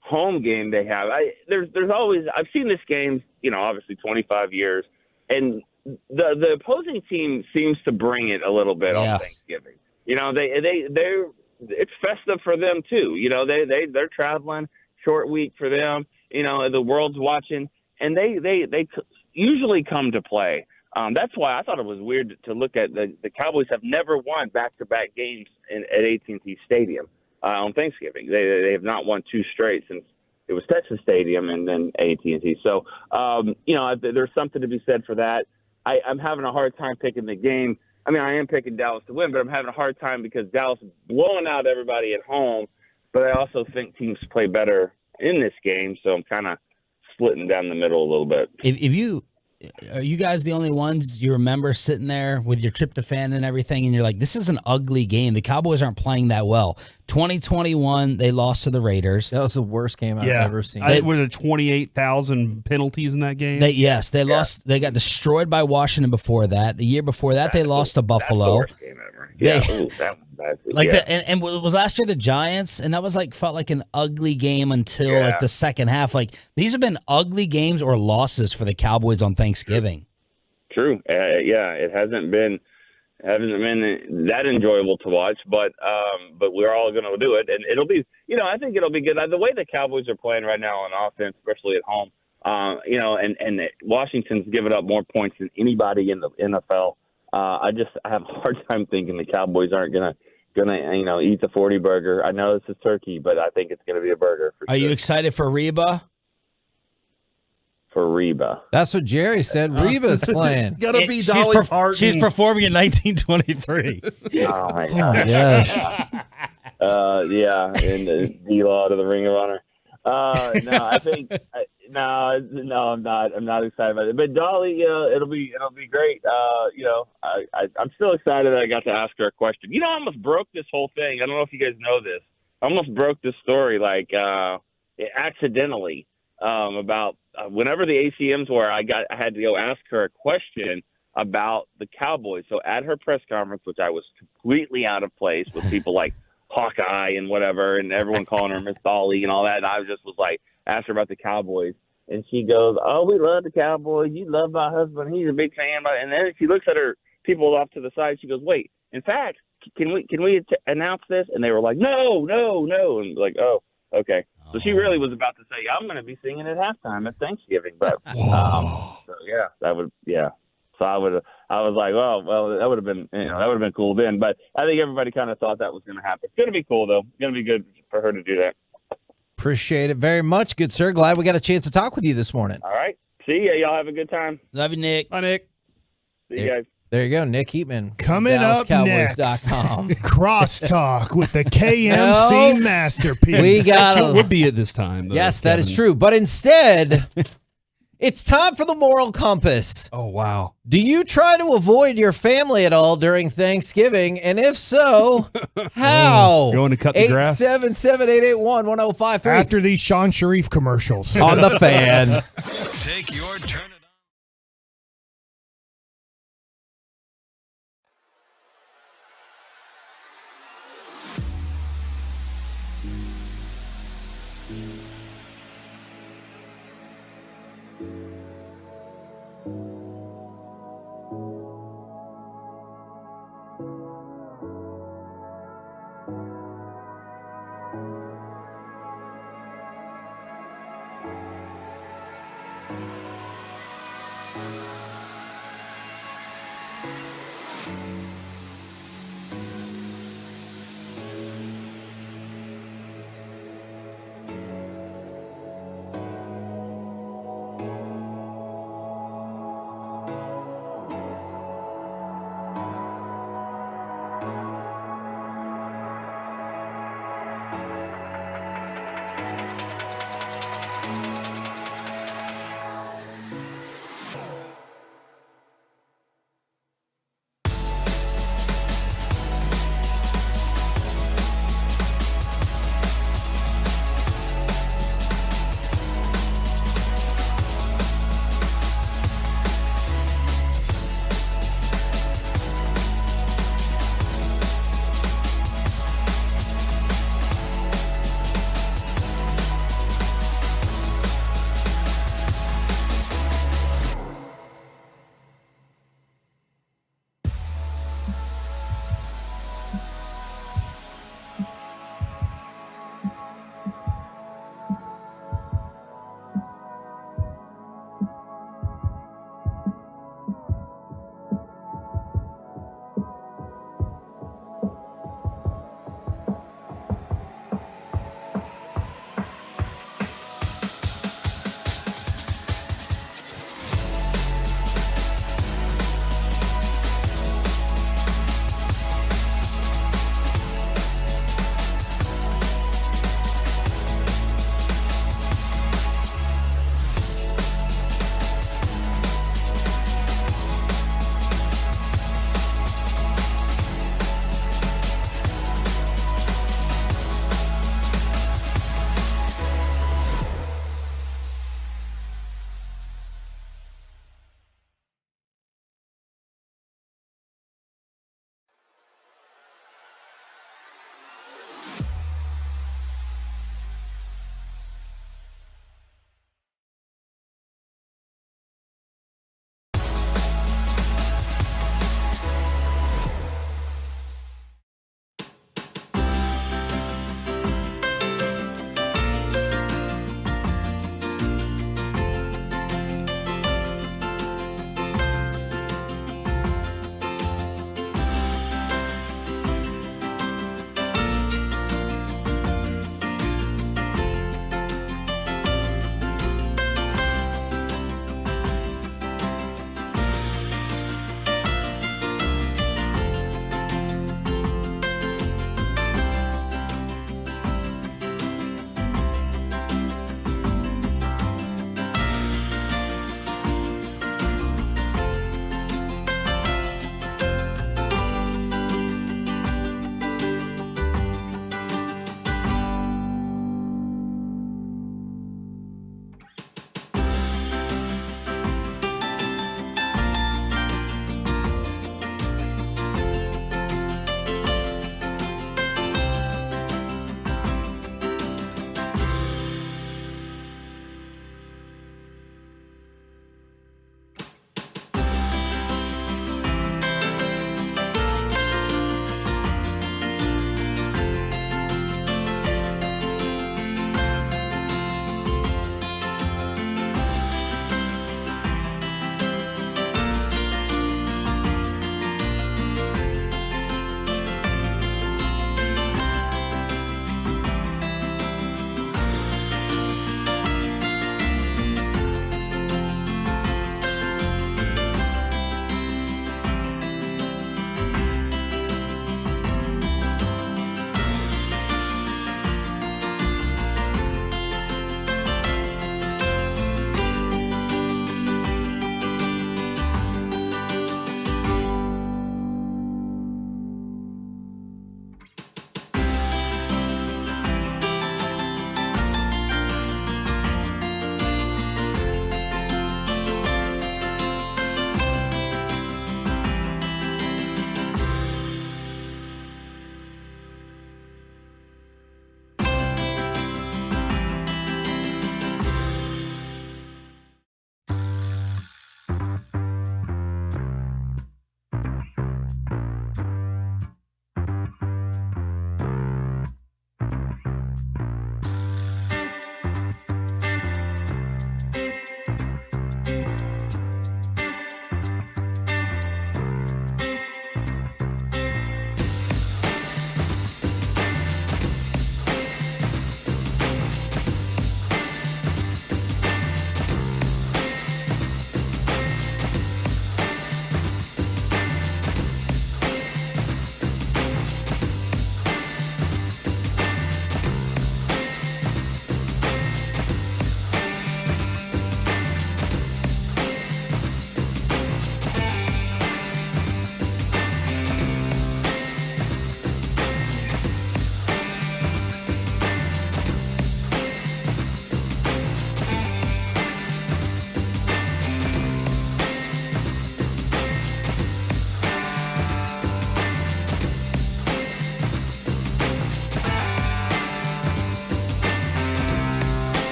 home game they have. There's always, I've seen this game, obviously 25 years, and the opposing team seems to bring it a little bit on Thanksgiving. It's festive for them too. They're traveling, short week for them. The world's watching, and they usually come to play. That's why I thought it was weird to look at the Cowboys have never won back-to-back games at AT&T Stadium on Thanksgiving. They have not won 2 straight since it was Texas Stadium and then AT&T. So, there's something to be said for that. I'm having a hard time picking the game. I mean, I am picking Dallas to win, but I'm having a hard time because Dallas is blowing out everybody at home. But I also think teams play better in this game, so I'm kind of splitting down the middle a little bit. Are you guys the only ones you remember sitting there with your tryptophan and everything, and you're like, this is an ugly game. The Cowboys aren't playing that well. 2021, they lost to the Raiders. That was the worst game I've ever seen. Were there 28,000 penalties in that game? They lost. They got destroyed by Washington before that. The year before that, they lost to Buffalo. That's the worst game ever. Yeah, and was last year the Giants, and that was felt like an ugly game until the second half. These have been ugly games or losses for the Cowboys on Thanksgiving. True. It hasn't been that enjoyable to watch, but we're all going to do it, and it'll be. I think it'll be good. The way the Cowboys are playing right now on offense, especially at home, and Washington's given up more points than anybody in the NFL. I have a hard time thinking the Cowboys aren't gonna eat the 40 burger. I know this is turkey, but I think it's gonna be a burger. Are you excited for Reba? For Reba, that's what Jerry said. Reba's playing. It's gotta be Dolly Parton. She's performing in 1923. Oh my God! Yes. Yeah, and D-Law to the Ring of Honor. No, I think no, I'm not. I'm not excited about it. But Dolly, it'll be great. I'm still excited that I got to ask her a question. I almost broke this whole thing. I don't know if you guys know this. I almost broke this story accidentally about whenever the ACMs were. I had to go ask her a question about the Cowboys. So at her press conference, which I was completely out of place with people like Hawkeye and whatever, and everyone calling her Miss Dolly and all that. And I just was like, asked her about the Cowboys. And she goes, "Oh, we love the Cowboys. You love my husband. He's a big fan." And then she looks at her people off to the side. She goes, "Wait, in fact, can we announce this?" And they were like, no. And like, oh, okay. So she really was about to say, "I'm going to be singing at halftime at Thanksgiving." But so yeah, that would, yeah. So I was like, well, that would have been cool then. But I think everybody kind of thought that was going to happen. It's going to be cool, though. It's going to be good for her to do that. Appreciate it very much, good sir. Glad we got a chance to talk with you this morning. All right. See ya. Y'all have a good time. Love you, Nick. Bye, Nick. See you guys. There you go, Nick Heatman. Coming up next, Crosstalk with the KMC Masterpiece. We got That's what would be at this time. Yes, that is true. But instead, it's time for the moral compass. Oh, wow. Do you try to avoid your family at all during Thanksgiving? And if so, how? Going to cut the grass? 877-881-1053. After these Sean Sharif commercials. On the fan. Take your turn.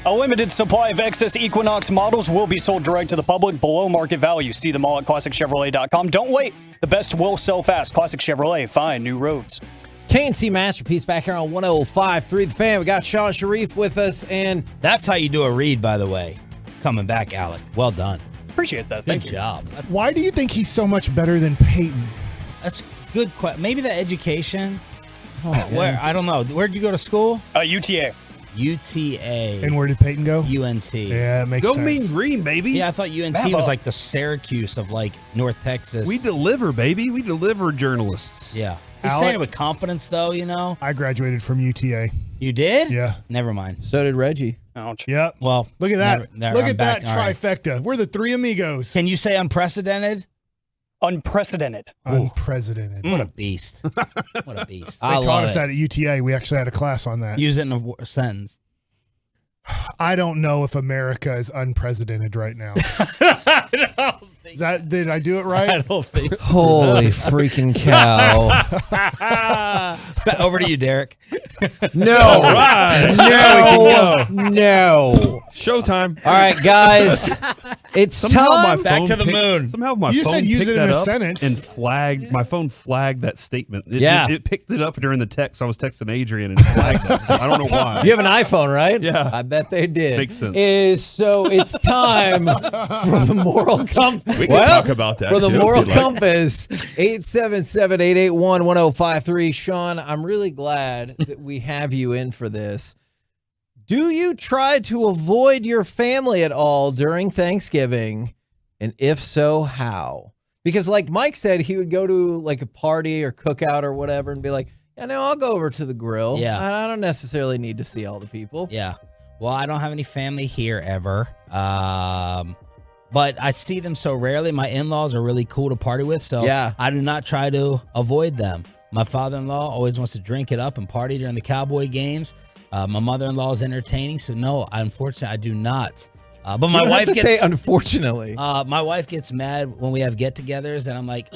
A limited supply of excess Equinox models will be sold direct to the public below market value. See them all at ClassicChevrolet.com. Don't wait. The best will sell fast. Classic Chevrolet. Find new roads. KNC Masterpiece back here on 105.3 The Fan. We got Sean Sharif with us, and that's how you do a read, by the way. Coming back, Alec. Well done. Appreciate that. Good job. Why do you think he's so much better than Peyton? That's good question. Maybe the education. Where I don't know. Where'd you go to school? UTA. UTA. And where did Peyton go? UNT. Yeah, it makes sense. Go Mean Green, baby. Yeah, I thought UNT was like the Syracuse of like North Texas. We deliver, baby. We deliver journalists. Yeah. He's saying it with confidence, though, you know? I graduated from UTA. You did? Yeah. Never mind. So did Reggie. Ouch. Yep. Well, look at that. Look I'm at back. that All right. trifecta. We're the three amigos. Can you say unprecedented? Unprecedented. Unprecedented. What a beast. What a beast. They taught us that at UTA. We actually had a class on that. Use it in a sentence. I don't know if America is unprecedented right now. Did I do it right? I don't think so. Holy freaking cow. Over to you, Derek. No. Right. No. Showtime. All right, guys. It's time. Back to the moon. Somehow my You phone said use picked it in that a up sentence. and flagged. My phone flagged that statement. It picked it up during the text. I was texting Adrian and flagged it. I don't know why. You have an iPhone, right? Yeah. I bet they did. Makes sense. It's time for the moral compass. We can talk about that For the too, moral if you'd like. compass, 877-881-1053. Sean, I'm really glad that we have you in for this. Do you try to avoid your family at all during Thanksgiving? And if so, how? Because like Mike said, he would go to like a party or cookout or whatever and be like, yeah, no, I'll go over to the grill. Yeah. I don't necessarily need to see all the people. Yeah. Well, I don't have any family here ever. But I see them so rarely. My in-laws are really cool to party with, so Yeah. I do not try to avoid them. My father-in-law always wants to drink it up and party during the Cowboy games. My mother-in-law is entertaining, so no, unfortunately, I do not. But my You don't wife have to gets say unfortunately. my wife gets mad when we have get-togethers, and I'm like,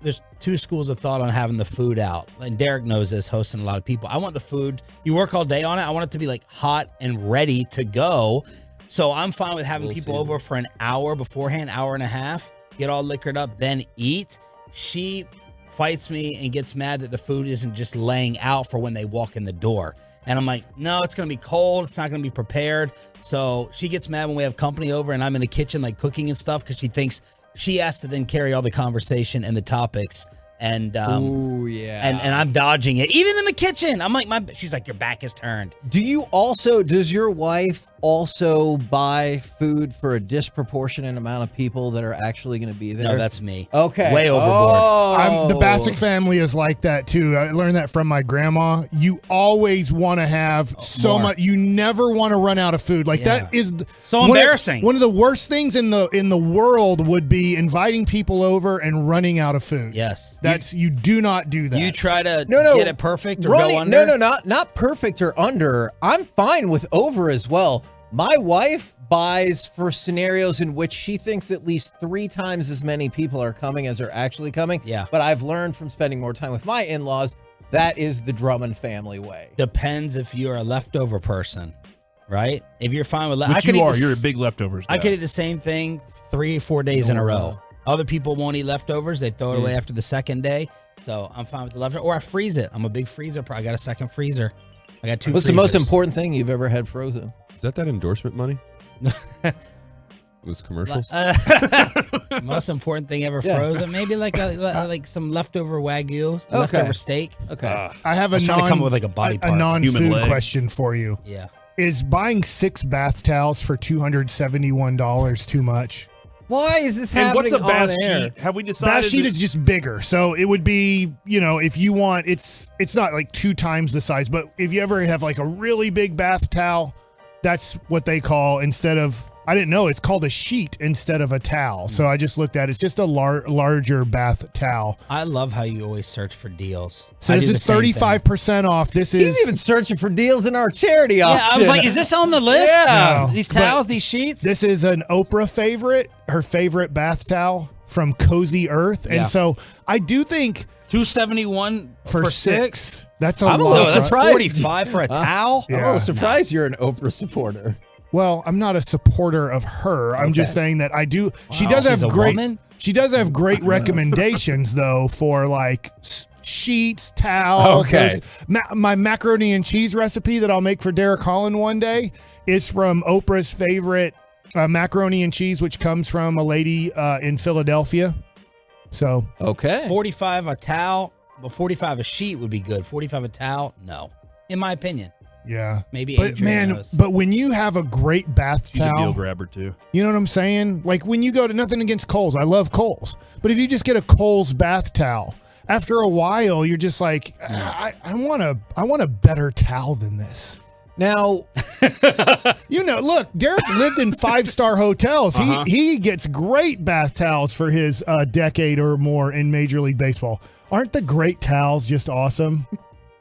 there's two schools of thought on having the food out. And Derek knows this, hosting a lot of people. I want the food. You work all day on it. I want it to be like hot and ready to go. So I'm fine with having people over for an hour beforehand, hour and a half, get all liquored up, then eat. She fights me and gets mad that the food isn't just laying out for when they walk in the door. And I'm like, no, it's going to be cold. It's not going to be prepared. So she gets mad when we have company over and I'm in the kitchen like cooking and stuff because she thinks she has to then carry all the conversation and the topics. And Ooh, yeah. and I'm dodging it. Even in the kitchen. I'm like, she's like, your back is turned. Does your wife also buy food for a disproportionate amount of people that are actually going to be there? No, that's me. Okay. Way overboard. The Bassick family is like that too. I learned that from my grandma. You always want to have so more. much. You never want to run out of food. Like that is so embarrassing. One of the worst things in the world would be inviting people over and running out of food. Yes. You do not do that. You try to get it perfect or go under? Not perfect or under. I'm fine with over as well. My wife buys for scenarios in which she thinks at least 3 times as many people are coming as are actually coming. Yeah. But I've learned from spending more time with my in-laws, that is the Drummond family way. Depends if you're a leftover person, right? If you're fine with Which you are. You're a big leftovers guy. I could eat the same thing 3 or 4 days in a row. Other people won't eat leftovers. They throw it away after the second day. So I'm fine with the leftover. Or I freeze it. I'm a big freezer. I got a second freezer. I got 2 What's freezers. the most important thing you've ever had frozen? Is that endorsement money? Those commercials? Most important thing ever Yeah. frozen. Maybe like some leftover Wagyu, leftover steak. Okay. I have I was trying to come up with like a body part. non-food question for you. Yeah. Is buying 6 bath towels for $271 too much? Why is this And happening what's a bath on air? sheet? Have we decided? Bath sheet is just bigger. So it would be, if you want, it's not like 2 times the size, but if you ever have like a really big bath towel, that's what they call instead of, I didn't know, it's called a sheet instead of a towel. So I just looked at it. It's just a larger bath towel. I love how you always search for deals. So this is 35% off. This He's is even searching for deals in our charity Yeah, auction. I was like, is this on the list? Yeah. No, These but towels, these sheets? This is an Oprah favorite, her favorite bath towel from Cozy Earth. Yeah. And so I do think $271 for 6. That's a I'm a lot. little That's surprised. 45 for a towel? I'm a little surprised you're an Oprah supporter. Well, I'm not a supporter of her. I'm just saying that I do. She does have great. She does have great recommendations though for like sheets, towels. Okay. My macaroni and cheese recipe that I'll make for Derek Holland one day is from Oprah's favorite macaroni and cheese, which comes from a lady in Philadelphia. So 45 a towel, but 45 a sheet would be good. 45 a towel, no, in my opinion. Yeah, maybe. But Adrian man, knows. but when you have a great bath She's a towel, deal grabber too. you know what I'm saying? Like when you go to, nothing against Kohl's, I love Kohl's, but if you just get a Kohl's bath towel, after a while, you're just like, I want a better towel than this. Now, look, Derek lived in 5-star hotels. He gets great bath towels for his decade or more in Major League Baseball. Aren't the great towels just awesome?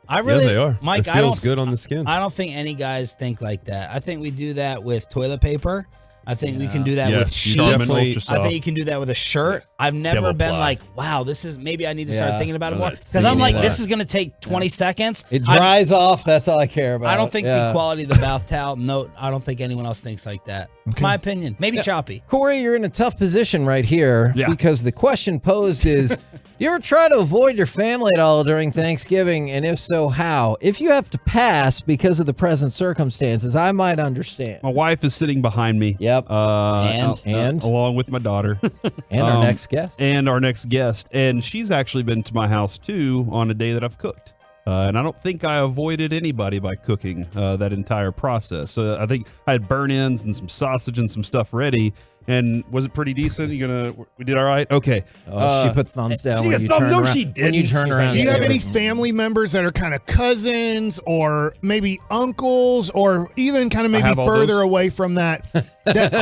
I really, they are. Mike, It feels good on the skin. I don't think any guys think like that. I think we do that with toilet paper. I think we can do that with Yes, sheets. definitely. I think you can do that with a shirt. I've never Double been ply. like, wow, this is, maybe I need to start Yeah. thinking about it Oh, more. that's Because I'm like, anymore. this is going to take 20 seconds. it dries off. That's all I care about. I don't think the Yeah. quality of the bath towel, no, I don't think anyone else thinks like that. My opinion. Maybe choppy. Corey, you're in a tough position right here because the question posed is, do you ever try to avoid your family at all during Thanksgiving? And if so, how? If you have to pass because of the present circumstances, I might understand. My wife is sitting behind me. Yep. And along with my daughter. And our next guest. And our next guest. And she's actually been to my house too on a day that I've cooked. And I don't think I avoided anybody by cooking that entire process. I think I had burn-ins and some sausage and some stuff ready. And was it pretty decent? We did all right? Okay. She put thumbs down she when got you thumb- turn no, around. she When didn't. you turn She's around. like, Do you have and any say, family members that are kind of cousins or maybe uncles or even kind of maybe have all further those. away from that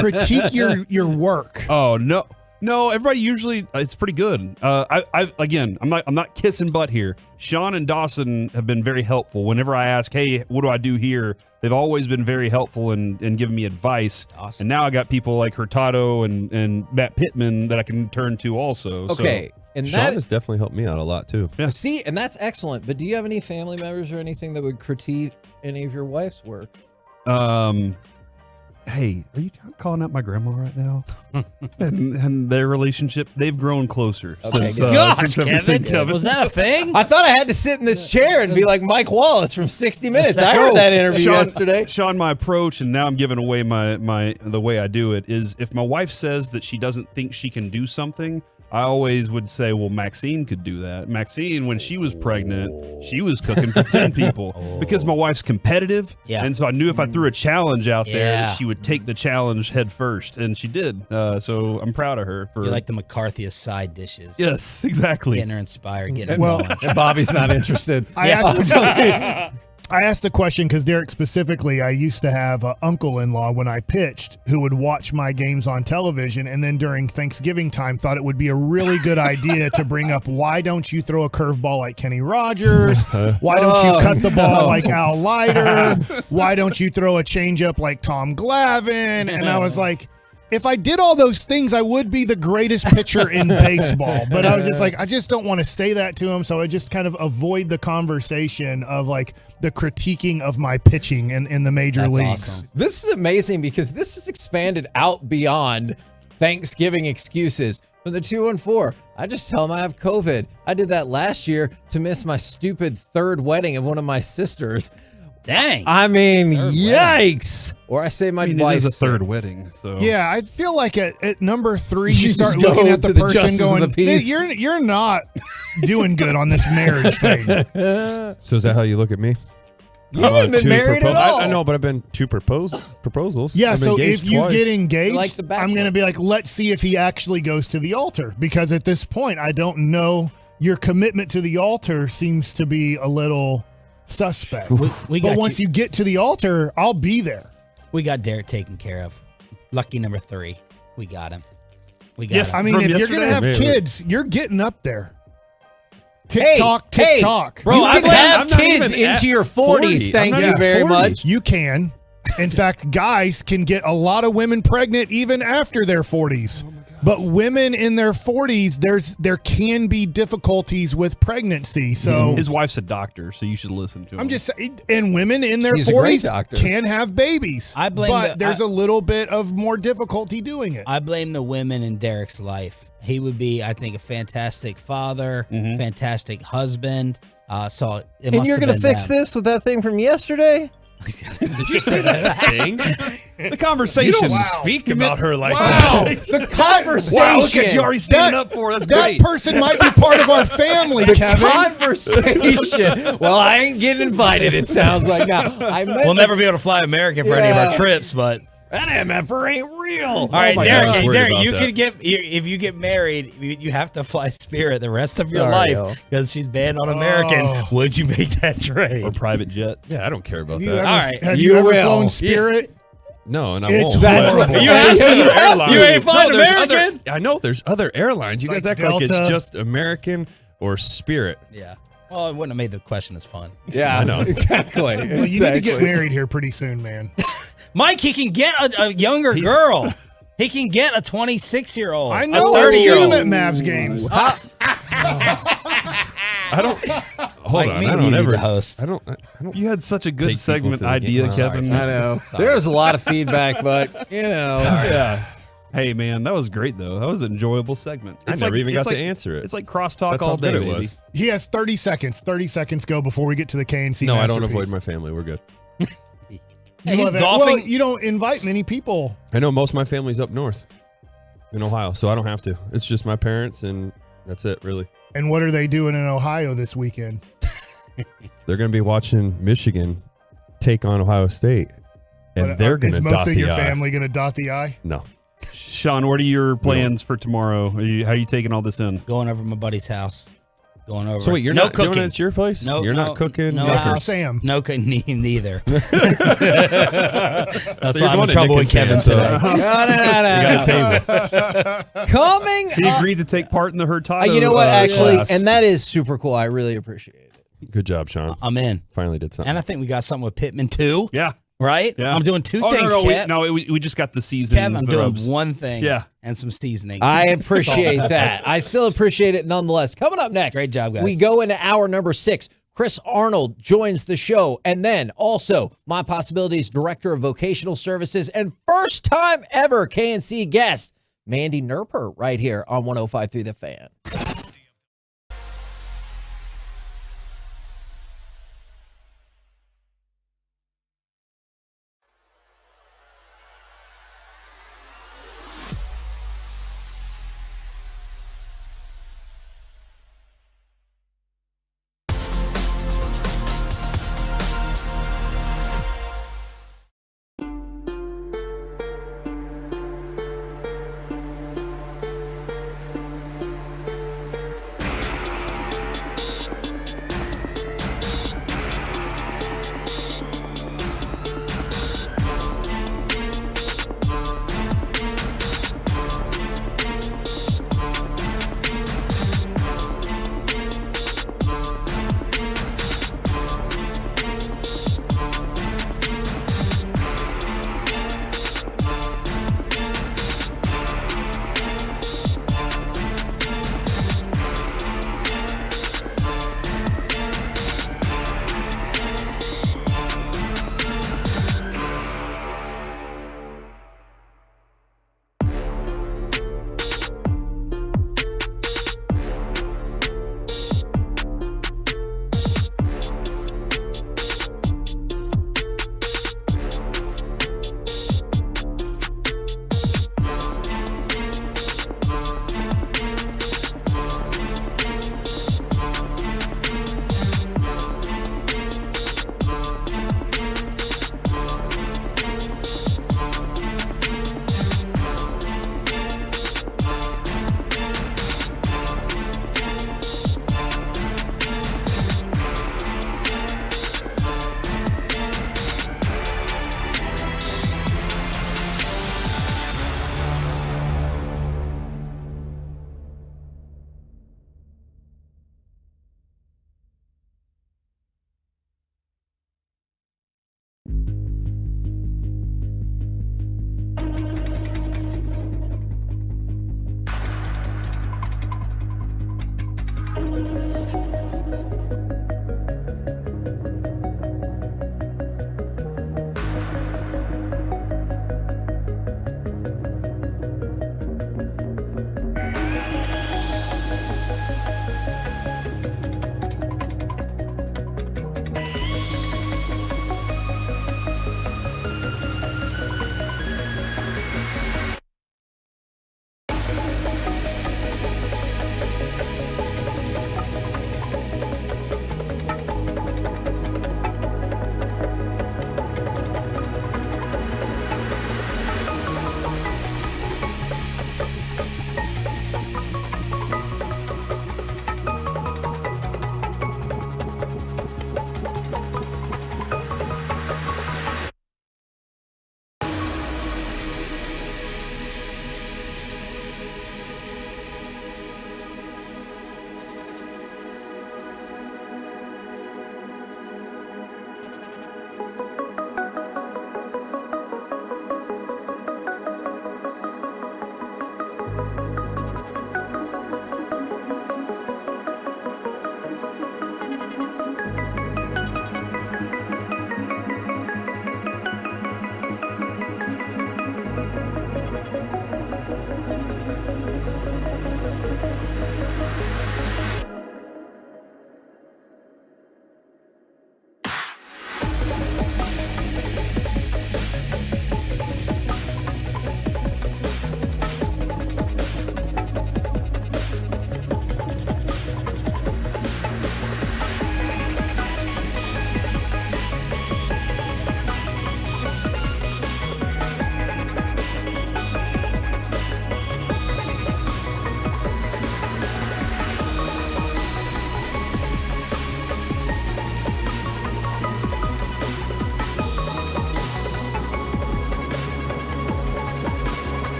critique your work? Oh, no, everybody usually it's pretty good. I'm not kissing butt here. Sean and Dawson have been very helpful. Whenever I ask, hey, what do I do here? They've always been very helpful and giving me advice. Awesome. And now I got people like Hurtado and Matt Pittman that I can turn to also. Okay. So, And Sean that has definitely helped me out a lot too. Yeah. see, and that's excellent. But do you have any family members or anything that would critique any of your wife's work? Hey, are you calling out my grandma right now? and their relationship, they've grown closer. Okay, since, good. Gosh, since everything Kevin, was that a thing? I thought I had to sit in this chair and be like Mike Wallace from 60 Minutes. I heard that interview yesterday. Sean, my approach, and now I'm giving away the way I do it, is if my wife says that she doesn't think she can do something, I always would say, well, Maxine could do that. Maxine, when she was pregnant, she was cooking for 10 people because my wife's competitive. Yeah. And so I knew if I threw a challenge out there Yeah. that she would take the challenge head first. And she did. So I'm proud of her. For You like the McCarthyist side dishes. Yes, exactly. Getting her inspired, getting her Well, going. And Bobby's not interested. I asked the question because Derek specifically, I used to have an uncle-in-law when I pitched who would watch my games on television, and then during Thanksgiving time thought it would be a really good idea to bring up, why don't you throw a curveball like Kenny Rogers? Why don't you cut the ball like Al Leiter? Why don't you throw a changeup like Tom Glavine? And I was like, if I did all those things, I would be the greatest pitcher in baseball. But I was just like, I just don't want to say that to him. So I just kind of avoid the conversation of like the critiquing of my pitching in the major That's leagues. awesome. This is amazing because this has expanded out beyond Thanksgiving excuses. From the 214, I just tell them I have COVID. I did that last year to miss my stupid third wedding of one of my sisters. Dang. I mean, yikes. Or I say my It wife's is a third wedding. So Yeah, I feel like at number 3, you You start just looking go at the to the person justice of going, the peace. "Hey, you're not doing good on this marriage thing." So is that how you look at me? You haven't been married at all. I know, but I've been two proposals. Yeah, I've been so if engaged you twice. get engaged, Like the Bachelor. I'm going to be like, let's see if he actually goes to the altar. Because at this point, I don't know. Your commitment to the altar seems to be a little suspect. We But got once you get to the altar, I'll be there. We got Derek taken care of. Lucky number 3. We got him. We got Yes, him. I mean, From if you're going to yesterday? have Maybe. kids, you're getting up there. TikTok, TikTok. Bro, You I can have I'm not kids even at into your 40. 40s. I'm Thank not you even very 40. much. You can. In fact, guys can get a lot of women pregnant even after their 40s. But women in their 40s, there can be difficulties with pregnancy. So his wife's a doctor, so you should listen to him. I'm just saying, and women in their She's a great 40s doctor. can have babies. I blame but there's a little bit of more difficulty doing it. I blame the women in Derek's life. He would be, I think, a fantastic father, fantastic husband. So it And must you're have going to been fix them. this with that thing from yesterday? Did you say that thing? The conversation. Speak about her like Wow. The conversation. Wow, look at you already standing up for her. That's That great. person might be part of our family, Kevin. Conversation. Well, I ain't getting invited, it sounds like. Now, I meant We'll never be able to fly American for any of our trips, but that MFR ain't real. all right, my Derek. God, I was worried Derek, about you that. could get if you get married, you have to fly Spirit the rest of your Sorry, life because she's banned on American. Would you make that trade? Or private jet. Yeah, I don't care about You that. ever, All right. have You you ever will. flown Spirit? No, and I It's won't. that's But- horrible. You have to. Other airlines. You ain't flying No, there's American. I know there's other airlines. You guys Like act like Delta. it's just American or Spirit. Yeah. Well, it wouldn't have made the question as fun. Yeah, I know. exactly. Well, you need to get married here pretty soon, man. Mike, he can get a younger girl. He can get a 26-year-old. I a know. I've seen 30-year-old. him at Mavs games. I don't. Hold Mike, on. me I and don't you need ever to host. I don't. You had such a Take good people segment to the idea, game. Kevin. I know. There was a lot of feedback, but, you know. Yeah. Hey, man, that was great, though. That was an enjoyable segment. I never even got to answer it. It's like crosstalk That's all how day, good it baby. was. He has 30 seconds. 30 seconds go before we get to the KNC. No, I don't masterpiece. avoid my family. We're good. Hey, he's Love it. golfing. Well, you don't invite many people. I know most of my family's up north in Ohio, so I don't have to. It's just my parents, and that's it, really. And what are they doing in Ohio this weekend? They're going to be watching Michigan take on Ohio State, and But, they're going is to most dot of the your I. family going to dot the I? No. Sean, what are your plans for tomorrow? How are you taking all this in? Going over to my buddy's house. Going over. So wait, you're no not cooking. doing it at your place? No, You're no, not cooking? No Good for house. Sam. No cooking neither. That's So why you're I'm in going to trouble Nick with and Kevin Sam, today. so- No. You got a table. Coming He up- agreed to take part in the Hurtado. you know what, actually, class. and that is super cool. I really appreciate it. Good job, Sean. I'm in. Finally did something. And I think we got something with Pittman too. Yeah. Right? Yeah. I'm doing two Oh, things, no, Kev. we just got the seasons. Kev, I'm the doing rubs. one thing. Yeah. And some seasoning. I appreciate that. I still appreciate it nonetheless. Coming up next. Great job, guys. We go into hour number 6. Chris Arnold joins the show. And then also My Possibilities Director of Vocational Services and first time ever KNC guest, Mandy Nerper, right here on 105.3 The Fan.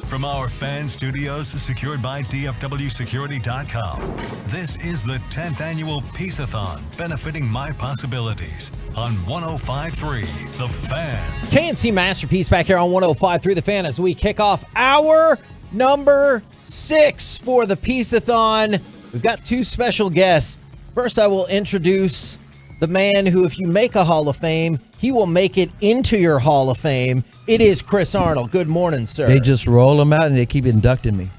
From our fan studios secured by DFWsecurity.com, this is the 10th annual Piece-A-Thon benefiting My Possibilities on 105.3 The Fan. KNC Masterpiece back here on 105.3 The Fan as we kick off hour number 6 for the Piece-A-Thon. We've got 2 special guests. First, I will introduce the man who, if you make a Hall of Fame, he will make it into your Hall of Fame. It is Chris Arnold. Good morning, sir. They just roll them out and they keep inducting me.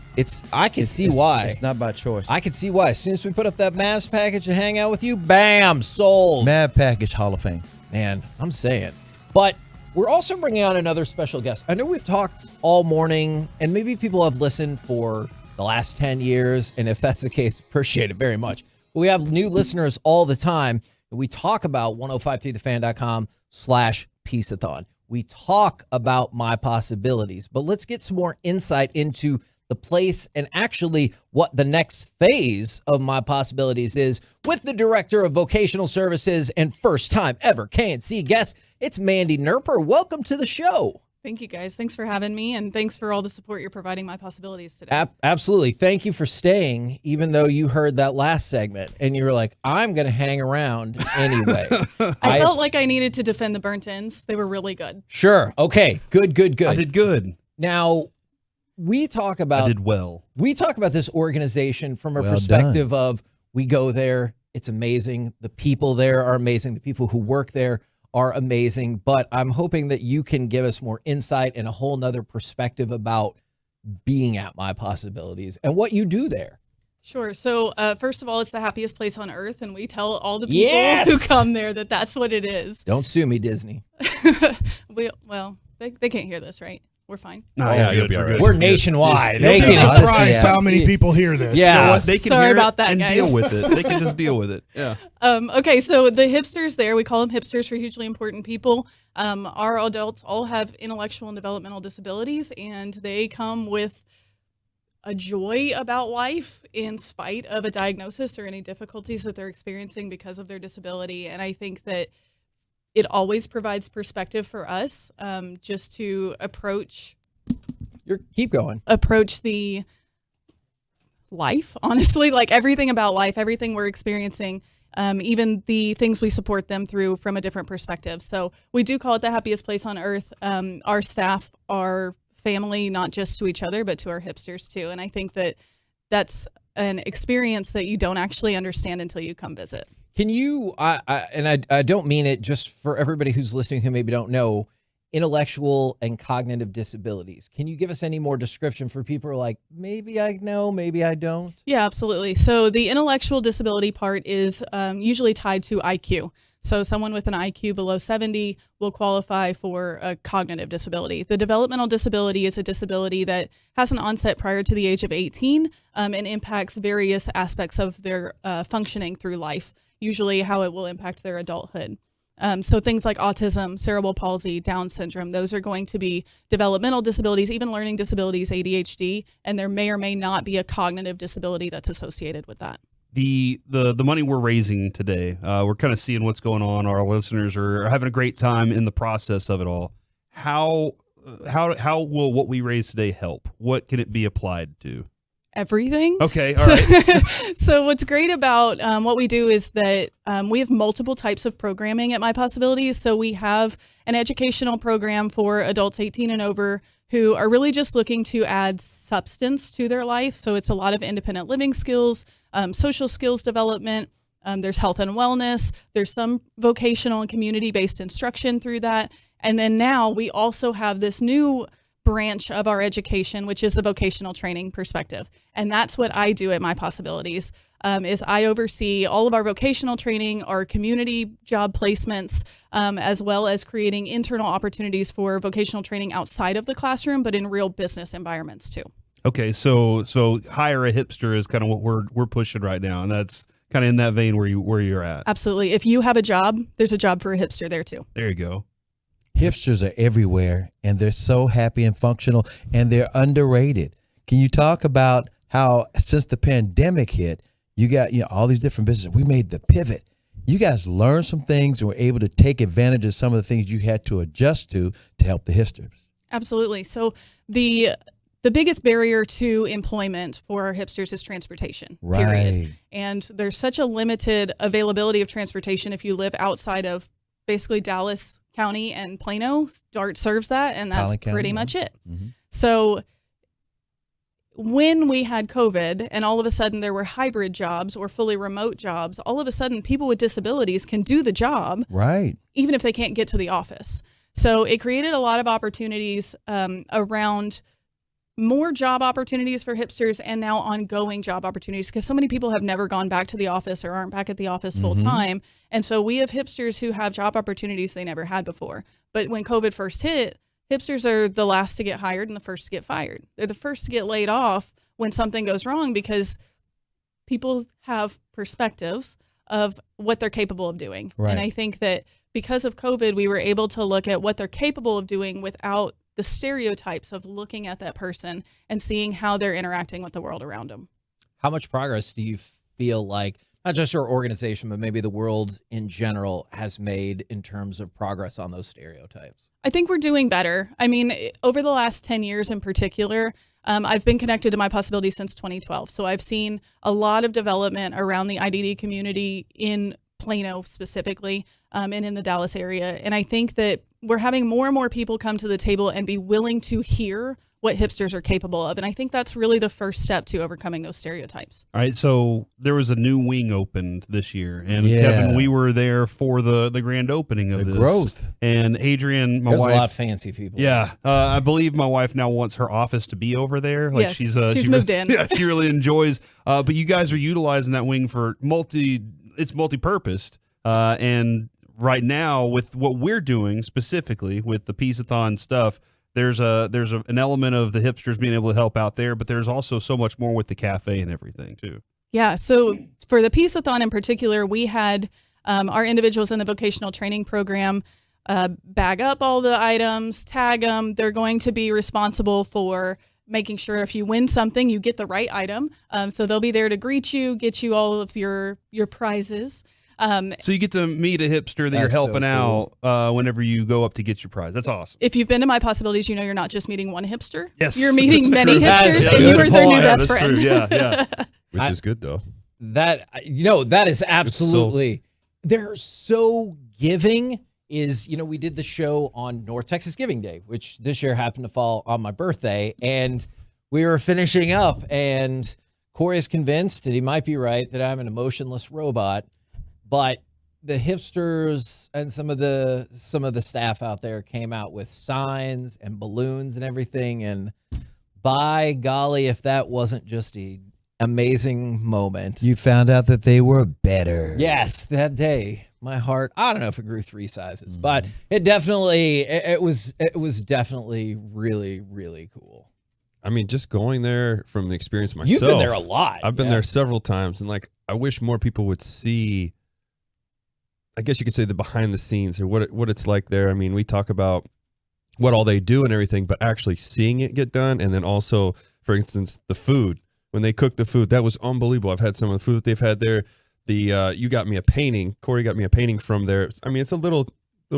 I can see why. It's not by choice. I can see why. As soon as we put up that Mavs package to hang out with you, bam, sold. Mad Package Hall of Fame. Man, I'm saying. But we're also bringing on another special guest. I know we've talked all morning, and maybe people have listened for the last 10 years, and if that's the case, appreciate it very much. But we have new listeners all the time. We talk about 1053thefan.com/Piece-A-Thon. We talk about My Possibilities, but let's get some more insight into the place and actually what the next phase of My Possibilities is with the Director of Vocational Services and first time ever KNC guest. It's Mandy Nerper. Welcome to the show. Thank you, guys. Thanks for having me, and thanks for all the support you're providing My Possibilities today. Absolutely. Thank you for staying, even though you heard that last segment, and you were like, I'm going to hang around anyway. I felt like I needed to defend the burnt ends. They were really good. Sure. Okay. Good. I did good. Now, we talk about... I did well. We talk about this organization from a Well perspective of we go there, it's amazing. The people there are amazing. The people who work there are amazing, but I'm hoping that you can give us more insight and a whole nother perspective about being at My Possibilities and what you do there. Sure. So first of all, it's the happiest place on earth, and we tell all the people who come there that that's what it is. Don't sue me, Disney. They can't hear this, right? We're fine. No, yeah, you'll be all right. We're nationwide. You'll be surprised how many people hear this. Yeah. You know what? They can Sorry hear about it that, and guys. deal with it. They can just deal with it. Yeah. Okay, so the hipsters there, we call them hipsters for hugely important people. Our adults all have intellectual and developmental disabilities, and they come with a joy about life in spite of a diagnosis or any difficulties that they're experiencing because of their disability. And I think that it always provides perspective for us just to approach the life, honestly, like everything about life, everything we're experiencing, even the things we support them through from a different perspective. So we do call it the happiest place on earth. Our staff are family, not just to each other, but to our hipsters too. And I think that that's an experience that you don't actually understand until you come visit. Can you, I don't mean it just for everybody who's listening who maybe don't know, intellectual and cognitive disabilities. Can you give us any more description for people who are like, maybe I know, maybe I don't? Yeah, absolutely. So the intellectual disability part is usually tied to IQ. So someone with an IQ below 70 will qualify for a cognitive disability. The developmental disability is a disability that has an onset prior to the age of 18 and impacts various aspects of their functioning through life, usually how it will impact their adulthood. So things like autism, cerebral palsy, Down syndrome, those are going to be developmental disabilities, even learning disabilities, ADHD, and there may or may not be a cognitive disability that's associated with that. The money we're raising today, we're kind of seeing what's going on. Our listeners are having a great time in the process of it all. How will what we raise today help? What can it be applied to? Everything. Okay, all right. So what's great about what we do is that we have multiple types of programming at My Possibilities. So we have an educational program for adults 18 and over who are really just looking to add substance to their life. So it's a lot of independent living skills, social skills development. There's health and wellness. There's some vocational and community-based instruction through that. And then now we also have this new branch of our education, which is the vocational training perspective. And that's what I do at My Possibilities, is I oversee all of our vocational training, our community job placements, as well as creating internal opportunities for vocational training outside of the classroom, but in real business environments too. Okay, so hire a hipster is kind of what we're pushing right now, and that's kind of in that vein where you're at. Absolutely. If you have a job, there's a job for a hipster there too. There you go. Hipsters are everywhere, and they're so happy and functional, and they're underrated. Can you talk about how since the pandemic hit, you got all these different businesses? We made the pivot. You guys learned some things and were able to take advantage of some of the things you had to adjust to help the hipsters. Absolutely. So the the biggest barrier to employment for our hipsters is transportation, Right. period. And there's such a limited availability of transportation if you live outside of basically Dallas County and Plano. DART serves that, and that's County, pretty yeah. much it. Mm-hmm. So when we had COVID and all of a sudden there were hybrid jobs or fully remote jobs, all of a sudden people with disabilities can do the job, Right. even if they can't get to the office. So it created a lot of opportunities around more job opportunities for hipsters and now ongoing job opportunities because so many people have never gone back to the office or aren't back at the office full time. And so we have hipsters who have job opportunities they never had before. But when COVID first hit, hipsters are the last to get hired and the first to get fired. They're the first to get laid off when something goes wrong because people have perspectives of what they're capable of doing. Right. And I think that because of COVID, we were able to look at what they're capable of doing without the stereotypes of looking at that person and seeing how they're interacting with the world around them. How much progress do you feel like, not just your organization, but maybe the world in general has made in terms of progress on those stereotypes? I think we're doing better. I mean, over the last 10 years in particular, I've been connected to My Possibility since 2012. So I've seen a lot of development around the IDD community in Plano specifically, and in the Dallas area. And I think that we're having more and more people come to the table and be willing to hear what hipsters are capable of. And I think that's really the first step to overcoming those stereotypes. All right, so there was a new wing opened this year, and Yeah. Kevin, we were there for the grand opening of The this. growth. And Adrian, my There's wife, a lot of fancy people. yeah, I believe my wife now wants her office to be over there. Like Yes, she's she's moved in. Yeah, she really enjoys. But you guys are utilizing that wing for it's multi-purposed, and right now with what we're doing specifically with the Piece-A-Thon stuff. There's an element of the hipsters being able to help out there, but there's also so much more with the cafe and everything too. Yeah. So for the Piece-A-Thon in particular, we had our individuals in the vocational training program bag up all the items, tag them. They're going to be responsible for making sure if you win something, you get the right item. So they'll be there to greet you, get you all of your prizes. So you get to meet a hipster that you're That's so helping out whenever you go up to get your prize. That's awesome. If you've been to My Possibilities, you know you're not just meeting one hipster. Yes, You're meeting that's many true. hipsters, That's and you good are their new point. best that's friend. true. Yeah. Which is good though. That that is absolutely. They're so giving. We did the show on North Texas Giving Day, which this year happened to fall on my birthday, and we were finishing up, and Corey is convinced that he might be right that I'm an emotionless robot, but the hipsters and some of the staff out there came out with signs and balloons and everything, and by golly, if that wasn't just an amazing moment. You found out that they were better. Yes, that day, my heart, I don't know if it grew 3 sizes, but it definitely, it was definitely really, really cool. I mean, just going there from the experience myself. You've been there a lot. I've been there several times, and like I wish more people would see, I guess you could say, the behind the scenes or what it's like there. I mean, we talk about what all they do and everything, but actually seeing it get done, and then also, for instance, the food. When they cook the food, that was unbelievable. I've had some of the food that they've had there. You got me a painting. Corey got me a painting from there. I mean, it's a little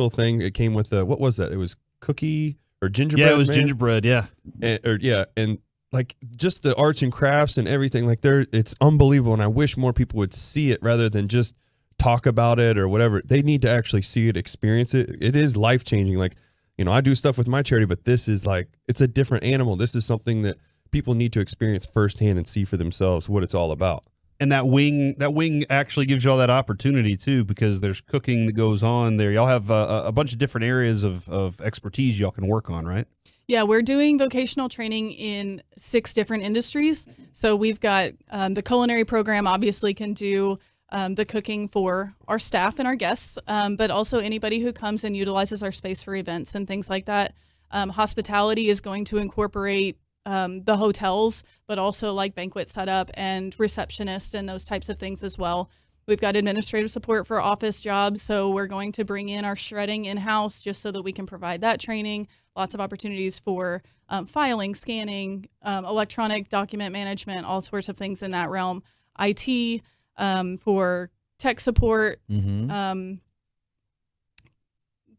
thing. It came with what was that? It was cookie or gingerbread. Yeah, it was gingerbread. Yeah, and like just the arts and crafts and everything. Like it's unbelievable. And I wish more people would see it rather than just talk about it or whatever. They need to actually see it, experience it. It is life changing. Like, I do stuff with my charity, but this is like, it's a different animal. This is something that people need to experience firsthand and see for themselves what it's all about. And that wing actually gives you all that opportunity too, because there's cooking that goes on there. Y'all have a bunch of different areas of expertise y'all can work on, right? Yeah, we're doing vocational training in 6 different industries. So we've got the culinary program obviously can do the cooking for our staff and our guests, but also anybody who comes and utilizes our space for events and things like that. Hospitality is going to incorporate the hotels, but also like banquet setup and receptionists and those types of things as well. We've got administrative support for office jobs, so we're going to bring in our shredding in-house just so that we can provide that training. Lots of opportunities for filing, scanning, electronic document management, all sorts of things in that realm. IT for tech support,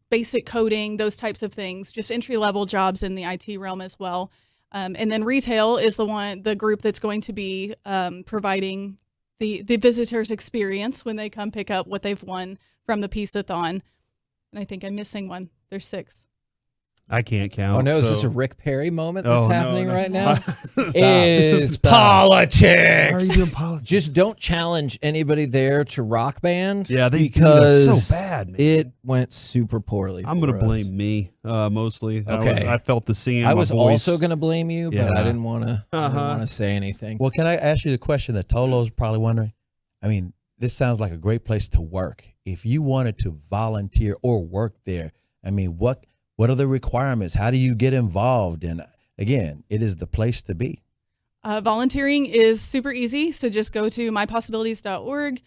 basic coding, those types of things, just entry-level jobs in the IT realm as well. And then retail is the group that's going to be providing the visitors experience when they come pick up what they've won from the Piece-A-Thon. And I think I'm missing one. There's 6. I can't count. Oh no, is so- this a Rick Perry moment that's happening no. right now? Stop. Is Stop. politics. Why are you doing politics? Just don't challenge anybody there to Rock Band. Yeah, they beat because us so bad, man. it went super poorly. I'm going to blame me mostly. Okay. I felt the singing. I in my was voice. also going to blame you, but Yeah. I didn't want to say anything. Well, can I ask you the question that Tolo's probably wondering? I mean, this sounds like a great place to work. If you wanted to volunteer or work there, I mean, what are the requirements? How do you get involved? And again, it is the place to be. Volunteering is super easy, so just go to mypossibilities.org.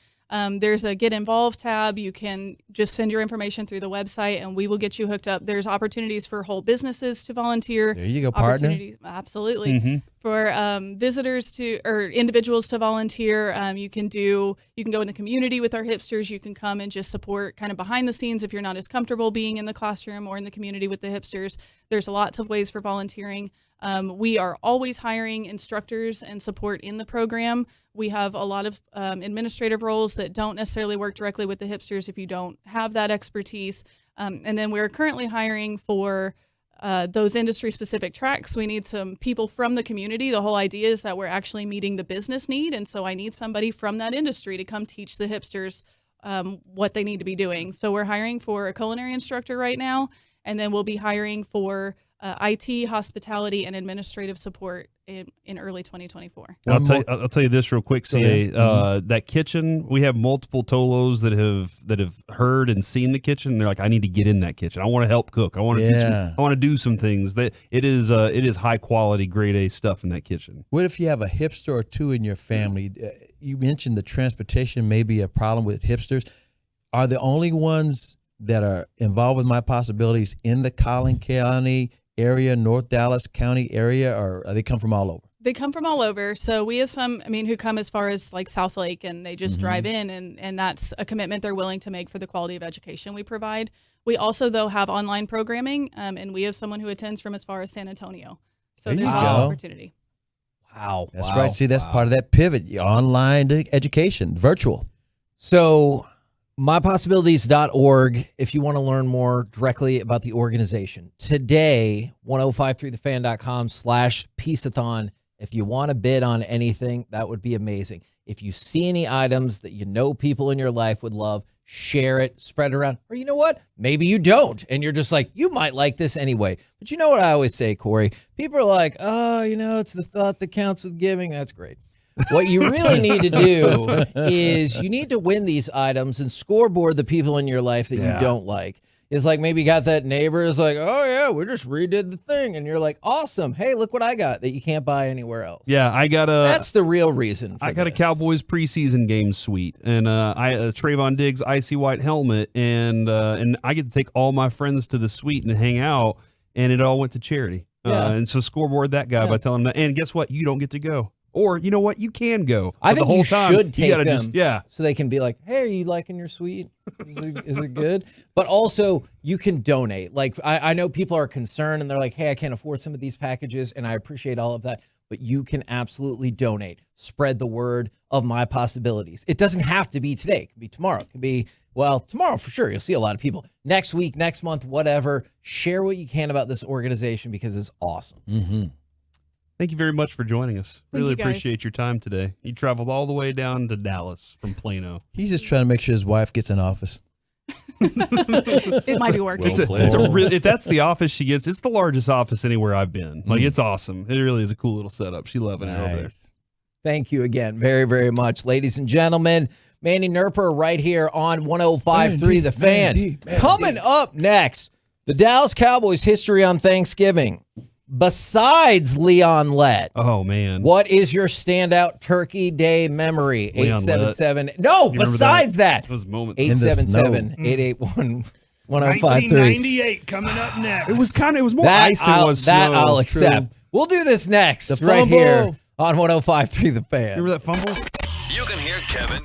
There's a Get Involved tab. You can just send your information through the website, and we will get you hooked up. There's opportunities for whole businesses to volunteer. There you go, partner. Absolutely. Mhm. For visitors or individuals to volunteer, you can go in the community with our hipsters. You can come and just support kind of behind the scenes if you're not as comfortable being in the classroom or in the community with the hipsters. There's lots of ways for volunteering. We are always hiring instructors and support in the program. We have a lot of administrative roles that don't necessarily work directly with the hipsters if you don't have that expertise. And then we're currently hiring for those industry-specific tracks. We need some people from the community. The whole idea is that we're actually meeting the business need, and so I need somebody from that industry to come teach the hipsters what they need to be doing. So we're hiring for a culinary instructor right now, and then we'll be hiring for IT, hospitality, and administrative support in early 2024. I'll tell you this real quick, CA. That kitchen, we have multiple Tolos that have heard and seen the kitchen. And they're like, I need to get in that kitchen. I want to help cook. I want to teach them. I want to do some things. That it is high quality, grade A stuff in that kitchen. What if you have a hipster or two in your family? You mentioned the transportation may be a problem with hipsters. Are the only ones that are involved with My Possibilities in the Collin County area, North Dallas County area, or they come from all over? They come from all over. So we have some, who come as far as like South Lake, and they just drive in, and that's a commitment they're willing to make for the quality of education we provide. We also, though, have online programming, and we have someone who attends from as far as San Antonio. So There there's you lots of go. opportunity. Wow. That's right. See, that's part of that pivot, online to education, virtual. So mypossibilities.org if you want to learn more directly about the organization. Today, 1053thefan.com/Piece-A-Thon. If you want to bid on anything, that would be amazing. If you see any items that you know people in your life would love, share it, spread it around. Or you know what? Maybe you don't, and you're just like, you might like this anyway. But you know what I always say, Corey? People are like, oh, it's the thought that counts with giving. That's great. What you really need to do is you need to win these items and scoreboard the people in your life that you don't like. It's like maybe you got that neighbor is like, oh, yeah, we just redid the thing. And you're like, awesome. Hey, look what I got that you can't buy anywhere else. Yeah, That's the real reason. I got a Cowboys preseason game suite, and Trayvon Diggs icy white helmet, and I get to take all my friends to the suite and hang out, and it all went to charity. And so scoreboard that guy by telling him that. And guess what? You don't get to go. Or you know what? You can go. I But think the whole you time, should take gotta them, just, so they can be like, "Hey, are you liking your suite? Is it good?" But also, you can donate. Like I know people are concerned and they're like, "Hey, I can't afford some of these packages," and I appreciate all of that. But you can absolutely donate. Spread the word of My Possibilities. It doesn't have to be today. It can be tomorrow. It can be tomorrow for sure. You'll see a lot of people next week, next month, whatever. Share what you can about this organization because it's awesome. Mm-hmm. Thank you very much for joining us. Thank Really you, guys. appreciate your time today. You traveled all the way down to Dallas from Plano. He's just trying to make sure his wife gets in office. It might be working. If that's the office she gets, it's the largest office anywhere I've been. Like, it's awesome. It really is a cool little setup. She loving it over there. Thank you again very, very much. Ladies and gentlemen, Mandy Nerper right here on 105.3 The Fan. Coming up next, the Dallas Cowboys history on Thanksgiving. Besides Leon Lett. Oh, man. What is your standout Turkey Day memory? Leon 877. Lett. No, You remember besides that. Those moments. 877-881-1053. 1998 coming up next. It was more ice than it was snow. That I'll accept. We'll do this next The right fumble. here on 105.3 The Fan. Remember that fumble? You can hear Kevin.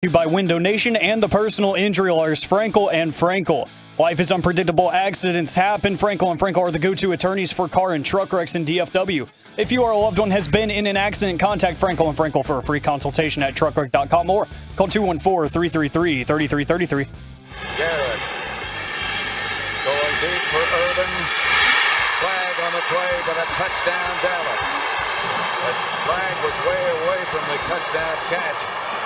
By Window Nation and the personal injury lawyers Frankel and Frankel. Life is unpredictable. Accidents happen. Frankel and Frankel are the go-to attorneys for car and truck wrecks in DFW. If you or a loved one has been in an accident, contact Frankel and Frankel for a free consultation at truckwreck.com or call 214-333-3333. Garrett going deep for Urban. Flag on the play, but a touchdown Dallas. The flag was way away from the touchdown catch.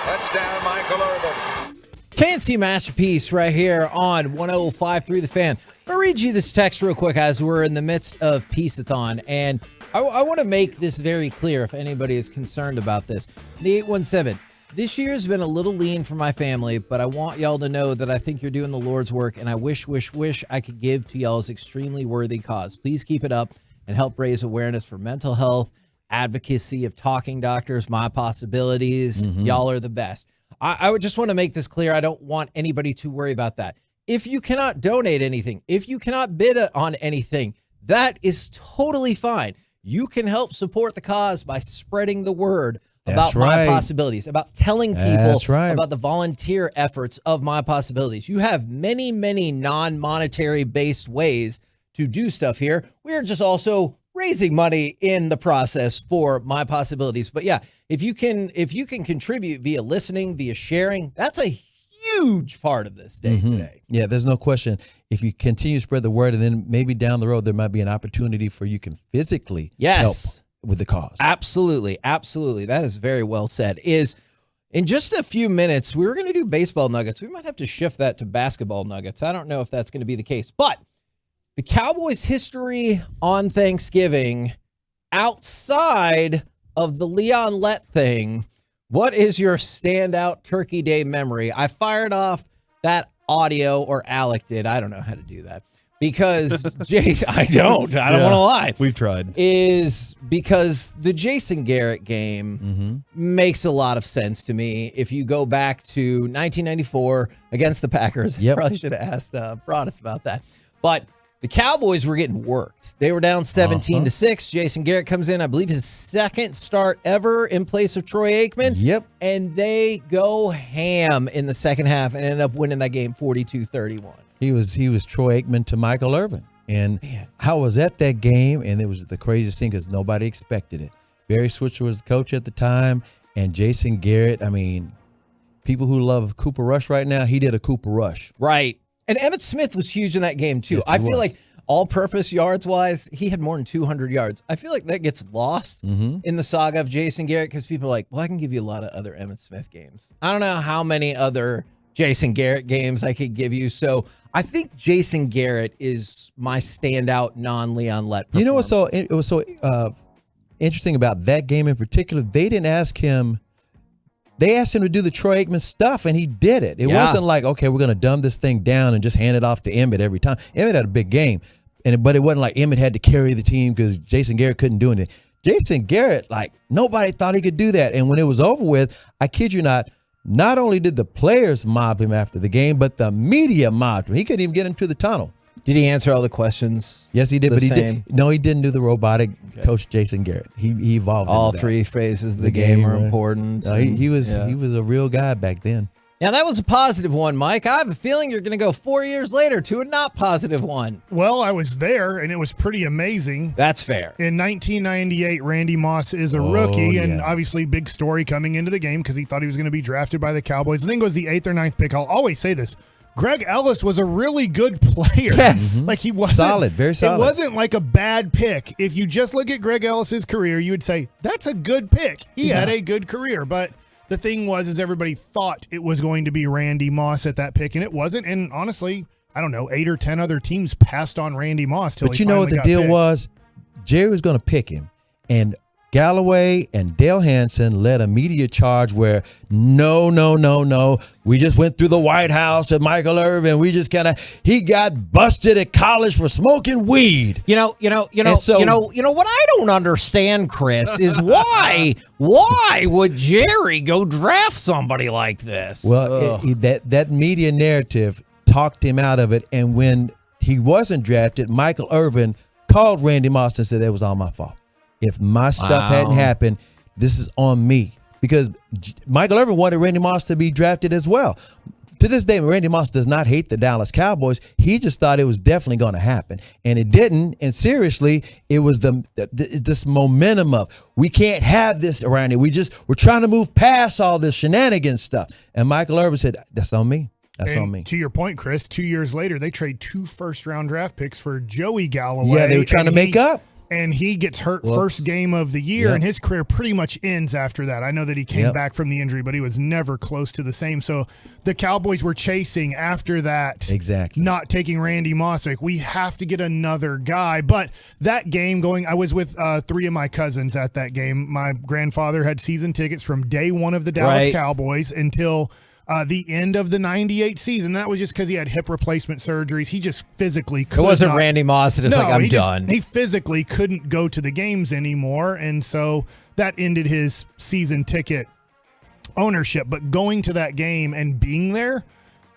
Touchdown, Michael Irvin. KNC Masterpiece right here on 105.3 The Fan. I'm going to read you this text real quick as we're in the midst of Piece-A-Thon. And I want to make this very clear if anybody is concerned about this. The 817, this year has been a little lean for my family, but I want y'all to know that I think you're doing the Lord's work, and I wish I could give to y'all's extremely worthy cause. Please keep it up and help raise awareness for mental health, advocacy of talking doctors, my possibilities. Y'all are the best. I would just want to make this clear. I don't want anybody to worry about that. If you cannot donate anything, if you cannot bid on anything, that is totally fine. You can help support the cause by spreading the word about my possibilities, about telling people about the volunteer efforts of my possibilities. You have many, many non-monetary based ways to do stuff here. We are just also raising money in the process for my possibilities. But yeah, if you can contribute via listening, via sharing, that's a huge part of this day today. Yeah, there's no question. If you continue to spread the word, and then maybe down the road there might be an opportunity for you can physically help with the cause. Absolutely. That is very well said. In just a few minutes, we were going to do baseball nuggets. We might have to shift that to basketball nuggets. I don't know if that's going to be the case, but the Cowboys' history on Thanksgiving, outside of the Leon Lett thing, what is your standout Turkey Day memory? I fired off that audio, or Alec did. I don't know how to do that. Because I don't want to lie. We've tried. Is because the Jason Garrett game makes a lot of sense to me. If you go back to 1994 against the Packers, I probably should have asked Broadus about that. But the Cowboys were getting worked. They were down 17-6. Jason Garrett comes in, I believe his second start ever in place of Troy Aikman. Yep. And they go ham in the second half and end up winning that game 42-31. He was Troy Aikman to Michael Irvin. And I was at that game, and it was the craziest thing because nobody expected it. Barry Switzer was the coach at the time, and Jason Garrett, I mean, people who love Cooper Rush right now, he did a Cooper Rush. Right. And Emmitt Smith was huge in that game, too. Yes, I feel like all-purpose yards-wise, he had more than 200 yards. I feel like that gets lost in the saga of Jason Garrett because people are like, well, I can give you a lot of other Emmitt Smith games. I don't know how many other Jason Garrett games I could give you. So I think Jason Garrett is my standout non-Leon Lett performer. You know what's so interesting about that game in particular? They didn't ask him. They asked him to do the Troy Aikman stuff, and he did it. It wasn't like, okay, we're going to dumb this thing down and just hand it off to Emmitt every time. Emmitt had a big game, but it wasn't like Emmitt had to carry the team because Jason Garrett couldn't do anything. Jason Garrett, like, nobody thought he could do that. And when it was over with, I kid you not only did the players mob him after the game, but the media mobbed him. He couldn't even get into the tunnel. Did he answer all the questions? Yes, he did. But he didn't do the robotic Coach Jason Garrett. He evolved. All three phases of the game are important. He was a real guy back then. Now, that was a positive one, Mike. I have a feeling you're going to go 4 years later to a not positive one. Well, I was there, and it was pretty amazing. That's fair. In 1998, Randy Moss is a rookie, and obviously big story coming into the game because he thought he was going to be drafted by the Cowboys. I think it was the 8th or 9th pick. I'll always say this. Greg Ellis was a really good player. Yes. Like he wasn't solid, very solid. It wasn't like a bad pick. If you just look at Greg Ellis's career, you would say, that's a good pick. He had a good career. But the thing was, everybody thought it was going to be Randy Moss at that pick, and it wasn't. And honestly, I don't know, 8 or 10 other teams passed on Randy Moss till But he you know what the deal picked. was? Jerry was going to pick him. And Galloway and Dale Hansen led a media charge where no. We just went through the White House at Michael Irvin. We just he got busted at college for smoking weed. You know what I don't understand, Chris, is why would Jerry go draft somebody like this? Well, that media narrative talked him out of it. And when he wasn't drafted, Michael Irvin called Randy Moss and said, that was all my fault. If my stuff hadn't happened, this is on me. because Michael Irvin wanted Randy Moss to be drafted as well. To this day, Randy Moss does not hate the Dallas Cowboys. He just thought it was definitely going to happen, and it didn't. And seriously, it was this momentum of we can't have this around here. We're trying to move past all this shenanigans stuff. And Michael Irvin said, "That's on me. That's on me." To your point, Chris, 2 years later, they trade 2 first-round draft picks for Joey Galloway. Yeah, they were trying to make up. And he gets hurt first game of the year, and his career pretty much ends after that. I know that he came back from the injury, but he was never close to the same. So the Cowboys were chasing after that. Exactly. Not taking Randy Moss. Like, we have to get another guy. But that game going, I was with 3 of my cousins at that game. My grandfather had season tickets from day one of the Dallas Cowboys until the end of the 98 season. That was just because he had hip replacement surgeries. He just physically couldn't. It wasn't Randy Moss that is like, I'm done. He physically couldn't go to the games anymore. And so that ended his season ticket ownership. But going to that game and being there,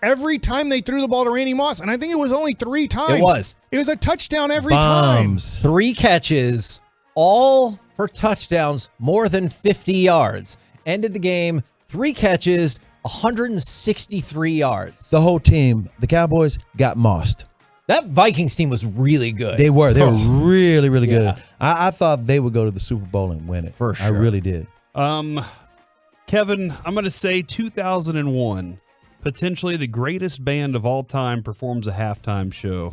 every time they threw the ball to Randy Moss, and I think it was only 3 times. It was a touchdown every time. 3 catches, all for touchdowns, more than 50 yards. Ended the game, 3 catches, 163 yards. The whole team, the Cowboys, got mossed. That Vikings team was really good. They were really, really good. I thought they would go to the Super Bowl and win it. For sure. I really did. Kevin, I'm going to say 2001. Potentially the greatest band of all time performs a halftime show.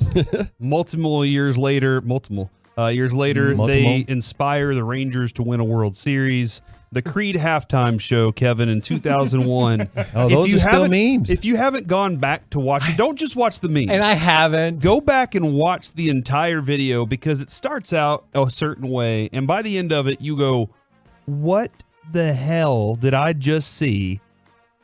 Multiple years later, they inspire the Rangers to win a World Series. The Creed halftime show, Kevin, in 2001. Oh, those are still memes. If you haven't gone back to watch it, don't just watch the memes. And I haven't. Go back and watch the entire video because it starts out a certain way, and by the end of it, you go, what the hell did I just see?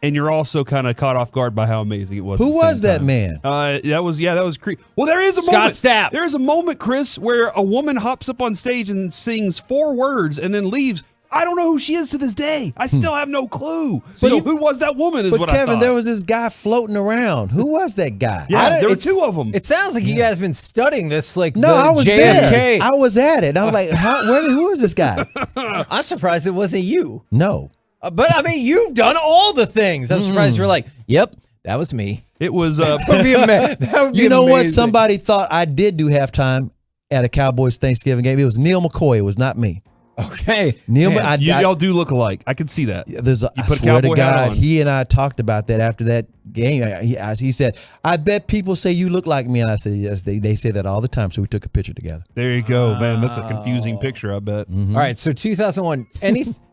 And you're also kind of caught off guard by how amazing it was. Who was that man? That was Creed. Well, there is a Scott Stapp. There is a moment, Chris, where a woman hops up on stage and sings 4 words and then leaves. I don't know who she is to this day. I still have no clue. So who was that woman is what I thought. But Kevin, there was this guy floating around. Who was that guy? Yeah, there were 2 of them. It sounds like you guys have been studying this like no, I was there. I was at it. I was like, who is this guy? I'm surprised it wasn't you. No. But I mean, you've done all the things. I'm surprised you're like, yep, that was me. It was. That would be you know amazing. what? Somebody thought I did do halftime at a Cowboys Thanksgiving game. It was Neil McCoy. It was not me. Okay. Neil, y'all do look alike. I can see that. I swear to God, he and I talked about that after that game. He said, I bet people say you look like me. And I said, yes, they say that all the time. So we took a picture together. There you go, man. That's a confusing picture, I bet. Mm-hmm. All right, so 2001.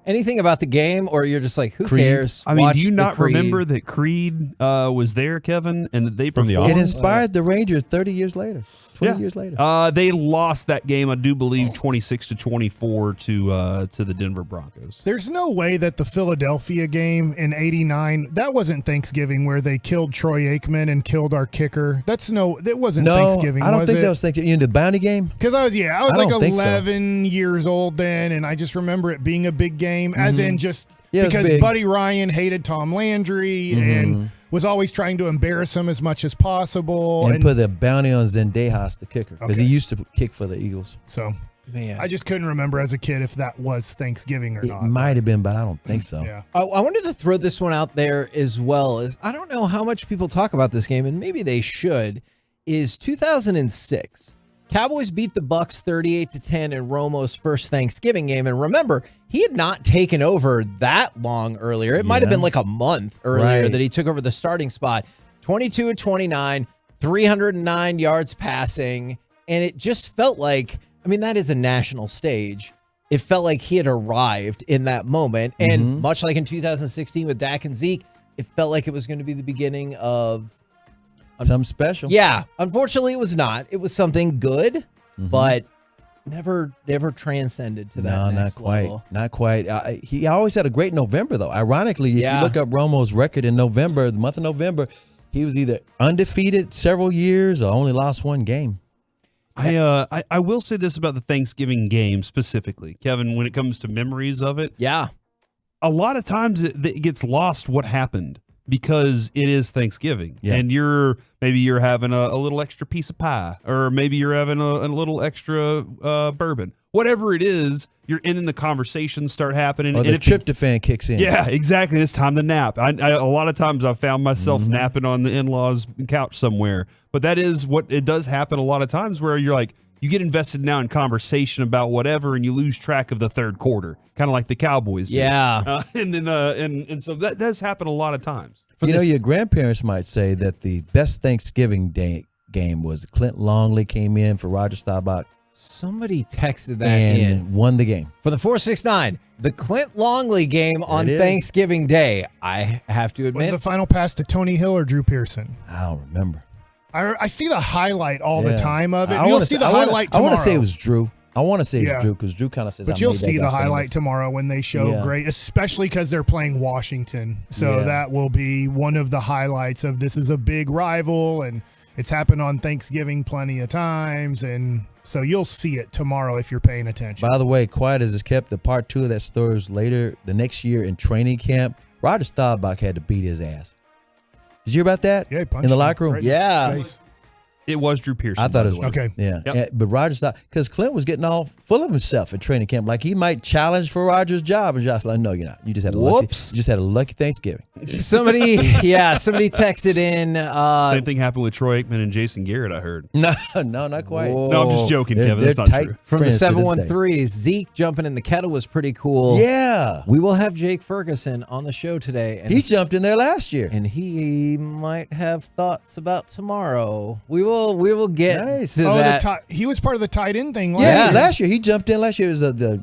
Anything about the game, or you're just like, who Creed. cares? I mean, Watch do you the not Creed. remember that Creed was there, Kevin, and that they performed? It inspired the Rangers 30 years later. 20 years later. They lost that game, I do believe, 26-24 to the Denver Broncos. There's no way that the Philadelphia game in '89, that wasn't Thanksgiving where they killed Troy Aikman and killed our kicker. That wasn't Thanksgiving. I don't think that was Thanksgiving. You in the bounty game? Because I was like 11 years old then, and I just remember it being a big game, as in just because Buddy Ryan hated Tom Landry and was always trying to embarrass him as much as possible. And put a bounty on Zendejas, the kicker, because he used to kick for the Eagles. So, I just couldn't remember as a kid if that was Thanksgiving or not. It might have been, but I don't think so. Yeah. I wanted to throw this one out there as well. As I don't know how much people talk about this game, and maybe they should, is 2006. Cowboys beat the Bucs 38-10 in Romo's first Thanksgiving game. And remember, he had not taken over that long earlier. It might have been like a month earlier that he took over the starting spot. 22-29, 309 yards passing. And it just felt like, I mean, that is a national stage. It felt like he had arrived in that moment. And much like in 2016 with Dak and Zeke, it felt like it was going to be the beginning of something special. Yeah. Unfortunately, it was not. It was something good, but never transcended to that next level. Not quite. He always had a great November, though. Ironically, if you look up Romo's record in November, the month of November, he was either undefeated several years or only lost 1 game. I will say this about the Thanksgiving game specifically, Kevin, when it comes to memories of it. Yeah. A lot of times it gets lost what happened, because it is Thanksgiving, and maybe you're having a little extra piece of pie, or maybe you're having a little extra bourbon, whatever it is, you're in and the conversations start happening. Or and the if you- tryptophan kicks in. Yeah, exactly. It's time to nap. I a lot of times I've found myself Mm-hmm. napping on the in-laws couch somewhere. But that is what it does happen a lot of times, where you're like, you get invested now in conversation about whatever, and you lose track of the third quarter, kind of like the Cowboys did. Yeah. And then and so that does happen a lot of times. You know, your grandparents might say that the best Thanksgiving Day game was Clint Longley came in for Roger Staubach. Somebody texted that and in. won the game. For the 469, the Clint Longley game on It is. Thanksgiving Day. I have to Was admit. the final pass to Tony Hill or Drew Pearson? I don't remember. I see the highlight all the Yeah. time of it. I You'll wanna see say- the I wanna- highlight I tomorrow. want to say it was Drew. I want to say it Yeah. was Drew because Drew kind of says, But I you'll made that see guy the highlight famous. tomorrow when they show Yeah. great, especially because they're playing Washington. So Yeah. that will be one of the highlights of this is a big rival, and it's happened on Thanksgiving plenty of times. And so you'll see it tomorrow if you're paying attention. By the way, quiet as it's kept, the part 2 of that story is later the next year in training camp. Roger Staubach had to beat his ass. Did you hear about that? Yeah, he punched in the him locker room. right in the face. It was Drew Pearson. I thought by it the was way. Okay. Yeah, Yep. but Roger Staubach, because Clint was getting all full of himself in training camp, like he might challenge for Roger's job, and Josh like, no, you're not. You just had a Whoops. lucky Thanksgiving. somebody texted in. Same thing happened with Troy Aikman and Jason Garrett, I heard. No, not quite. Whoa. No, I'm just joking, Kevin. They're That's not tight true. From the friends to this day. 713, Zeke jumping in the kettle was pretty cool. Yeah, We will have Jake Ferguson on the show today. And he jumped in there last year. and he might have thoughts about tomorrow. We will get Nice. to Oh, that. he was part of the tight end thing last Yeah, year. last year he jumped in. Last year was the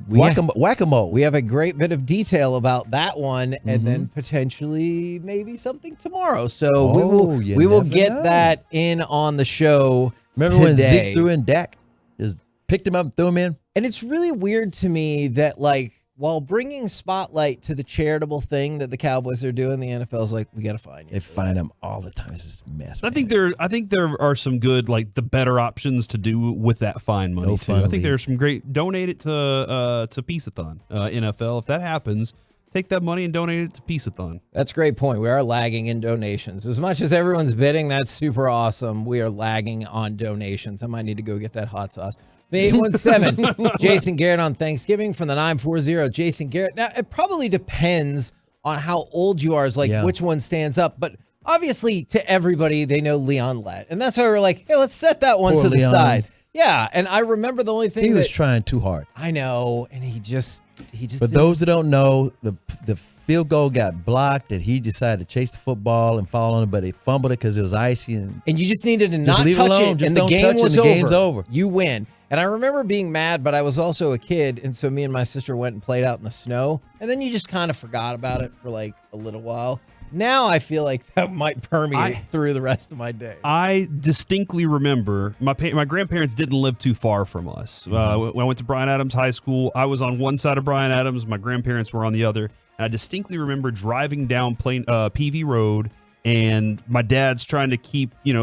whack-a-mole. We have a great bit of detail about that one, and Mm-hmm. then potentially maybe something tomorrow. So we will you we will never get know. that in on the show. Remember today. when Zeke threw in Dak? Just picked him up and threw him in? And it's really weird to me that, like, while bringing spotlight to the charitable thing that the Cowboys are doing, the NFL's like, we got to find you. They find him all the time. It's just a mess. I think there are some good, like, the better options to do with that fine money No too. fun I think league. there's some great. Donate it to Piece-A-Thon, NFL. If that happens, take that money and donate it to Piece-A-Thon. That's a great point. We are lagging in donations. As much as everyone's bidding, that's super awesome. We are lagging on donations. I might need to go get that hot sauce. The 817, Jason Garrett on Thanksgiving from the 940. Jason Garrett. Now, it probably depends on how old you are, is like Yeah. which one stands up. But obviously, to everybody, they know Leon Lett. And that's why we're like, hey, let's set that one Poor to the Leon. side. Yeah, and I remember the only thing He was that trying too hard. I know, and he just For didn't- those that don't know, the field goal got blocked, and he decided to chase the football and fall on it, but he fumbled it because it was icy. And you just needed to Just not leave it touch alone. it, Just and the don't game touch it, was the over. game's over. You win. And I remember being mad, but I was also a kid, and so me and my sister went and played out in the snow, and then you just kind of forgot about it for like a little while. Now I feel like that might permeate through the rest of my day. I distinctly remember my grandparents didn't live too far from us. When I went to Bryan Adams High School, I was on one side of Bryan Adams. My grandparents were on the other. And I distinctly remember driving down PV Road, and my dad's trying to keep, in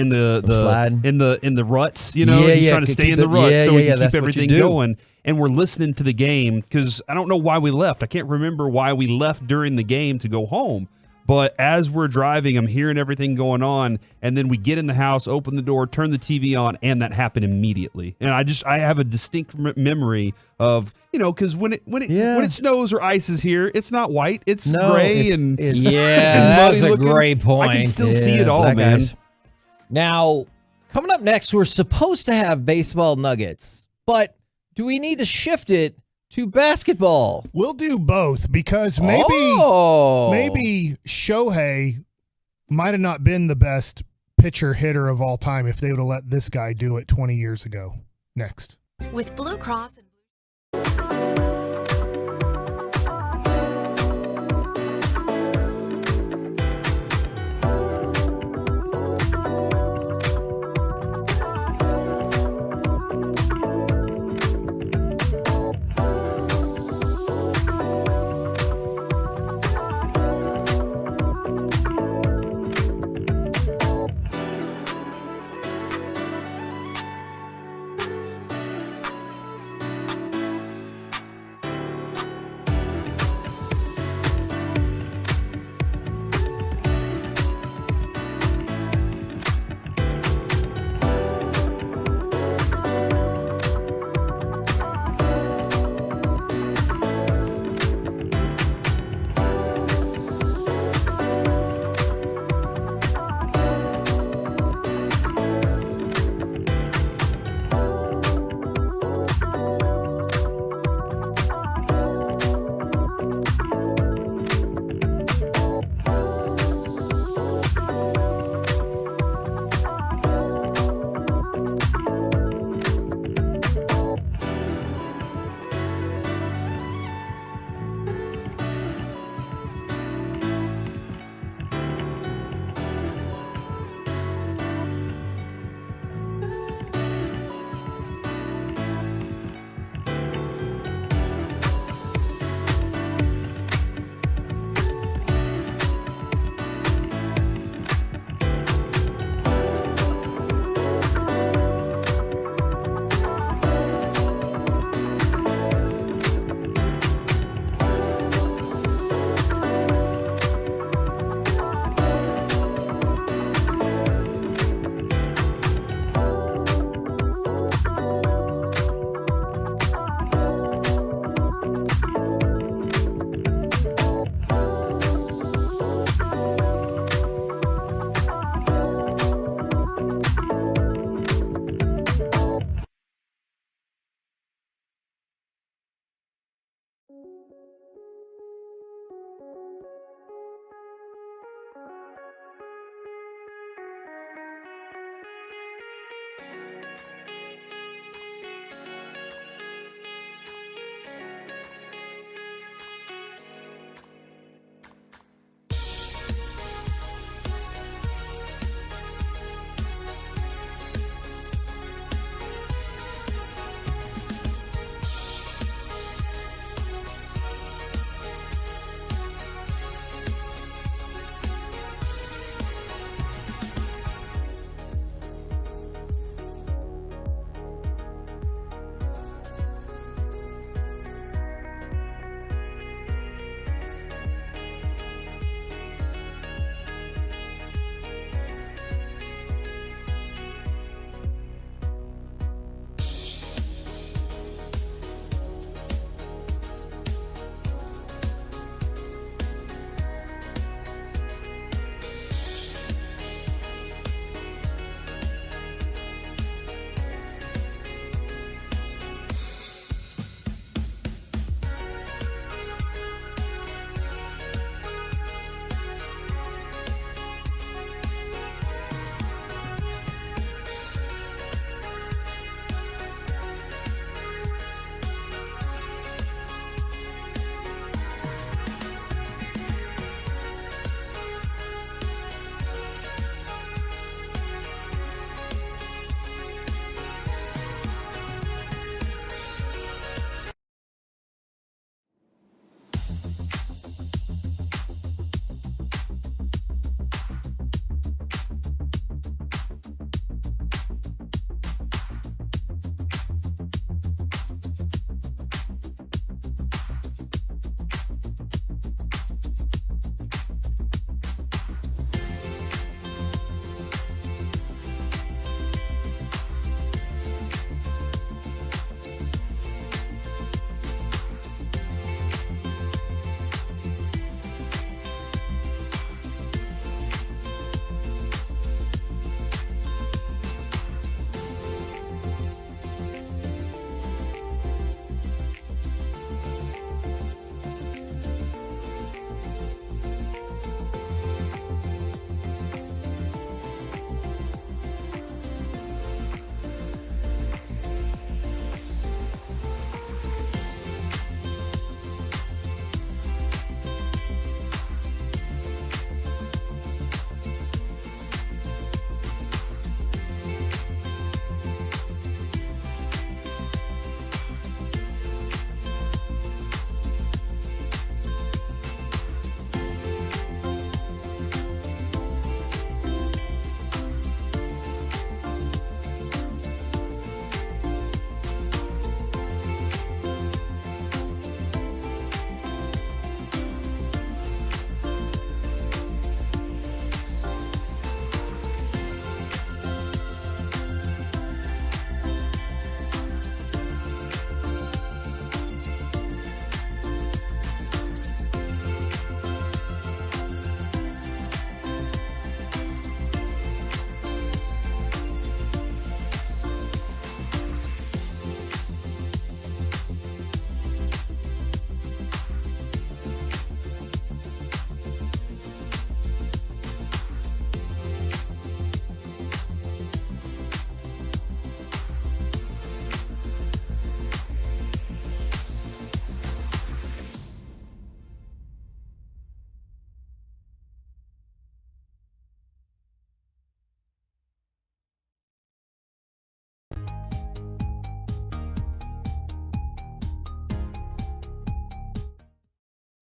the sliding. in the ruts, he's trying to stay keep in the it- ruts so we can that's keep what you everything do. going. And we're listening to the game because I don't know why we left. I can't remember why we left during the game to go home. But as we're driving, I'm hearing everything going on, and then we get in the house, open the door, turn the TV on, and that happened immediately. And I have a distinct memory of, because when it snows or ices here, it's not white, it's gray and yeah, and that's muddy a looking. great point. I can still see it all, black man. ice. Now, coming up next, we're supposed to have baseball nuggets, but do we need to shift it to basketball? We'll do both because maybe Shohei might have not been the best pitcher hitter of all time if they would have let this guy do it 20 years ago. Next. With Blue Cross and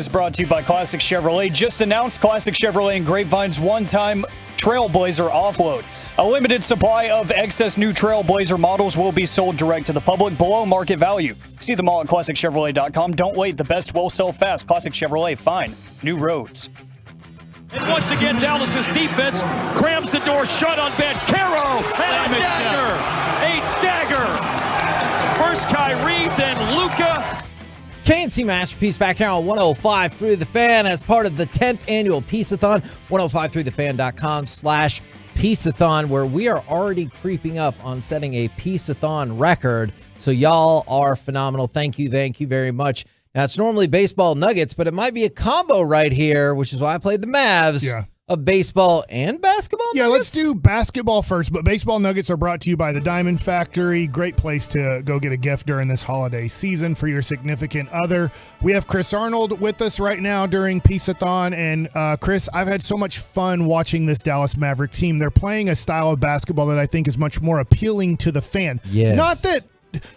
is brought to you by Classic Chevrolet. Just announced Classic Chevrolet and Grapevine's one-time Trailblazer offload. A limited supply of excess new Trailblazer models will be sold direct to the public below market value. See them all at ClassicChevrolet.com. Don't wait, the best will sell fast. Classic Chevrolet, find new roads. And once again, Dallas's defense crams the door shut on Ben Caro. And a dagger. First Kyrie, then Luka. KNC Masterpiece back here on 105.3 The Fan as part of the 10th annual Piece-A-Thon. 105.3thefan.com/Piece-A-Thon, where we are already creeping up on setting a Piece-A-Thon record. So y'all are phenomenal. Thank you very much. Now, it's normally baseball nuggets, but it might be a combo right here, which is why I played the Mavs of baseball and basketball nuggets. Yeah, let's do basketball first, but baseball nuggets are brought to you by the Diamond Factory. Great place to go get a gift during this holiday season for your significant other. We have Chris Arnold with us right now during Piece-A-Thon. And Chris, I've had so much fun watching this Dallas Maverick team. They're playing a style of basketball that I think is much more appealing to the fan. Yes. Not that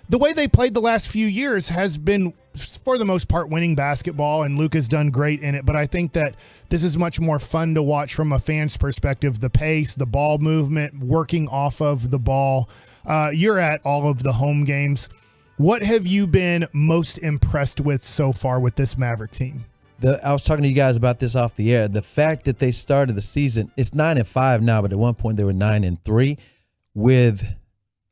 the way they played the last few years has been, for the most part, winning basketball, and Luka's done great in it. But I think that this is much more fun to watch from a fan's perspective. The pace, the ball movement, working off of the ball. You're at all of the home games. What have you been most impressed with so far with this Maverick team? I was talking to you guys about this off the air. The fact that they started the season, it's 9-5 now, but at one point they were 9-3 with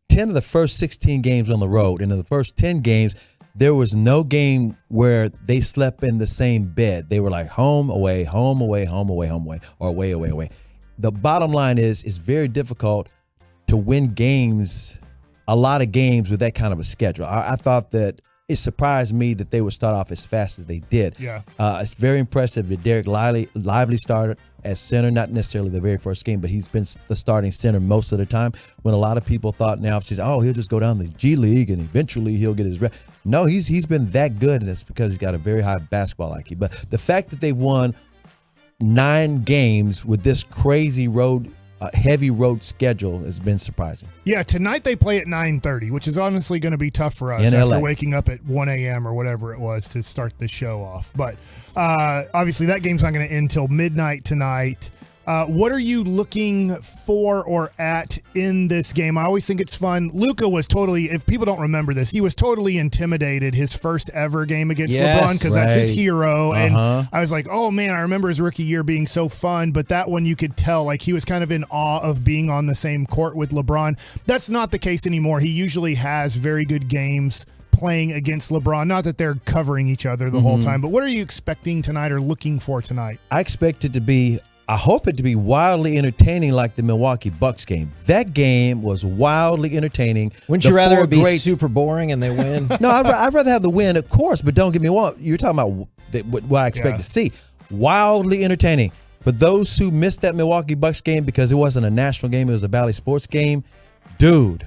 10 of the first 16 games on the road. And in the first 10 games, there was no game where they slept in the same bed. They were like home, away, home, away, home, away, home, away, or away, away, away. The bottom line is it's very difficult to win games, a lot of games with that kind of a schedule. I thought that it surprised me that they would start off as fast as they did. Yeah. It's very impressive that Derek Lively started as center, not necessarily the very first game, but he's been the starting center most of the time. When a lot of people thought now, he'll just go down the G League and eventually he'll get his No, he's been that good, and it's because he's got a very high basketball IQ. But the fact that they won 9 games with this crazy heavy road schedule has been surprising. Yeah, tonight they play at 9:30, which is honestly going to be tough for us In after LA. waking up at 1 a.m. or whatever it was to start the show off. But obviously that game's not going to end till midnight tonight. What are you looking for or at in this game? I always think it's fun. Luka was totally, if people don't remember this, he was totally intimidated his first ever game against LeBron because that's his hero. And I was like, oh man, I remember his rookie year being so fun. But that one you could tell, like he was kind of in awe of being on the same court with LeBron. That's not the case anymore. He usually has very good games playing against LeBron. Not that they're covering each other the whole time, but what are you expecting tonight or looking for tonight? I hope it to be wildly entertaining like the Milwaukee Bucks game. That game was wildly entertaining. Wouldn't you rather it be super boring and they win? No, I'd rather have the win, of course, but don't get me wrong. You're talking about what I expect to see. Wildly entertaining. For those who missed that Milwaukee Bucks game because it wasn't a national game, it was a Bally Sports game, dude,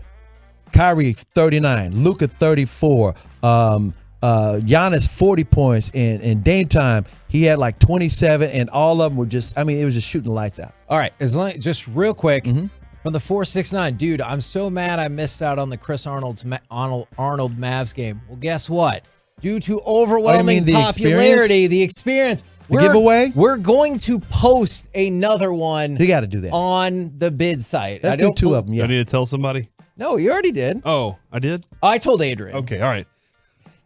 Kyrie 39, Luka 34, Giannis 40 points in Dame time. He had like 27, and all of them were just, it was just shooting lights out. All right, just real quick, from the 469, dude, I'm so mad I missed out on the Chris Arnold Mavs game. Well, guess what? Due to overwhelming popularity, the experience, giveaway, we're going to post another one. You got to do that on the bid site. Let's do 2 of them. Do I need to tell somebody? No, you already did. Oh, I did? I told Adrian. Okay, all right.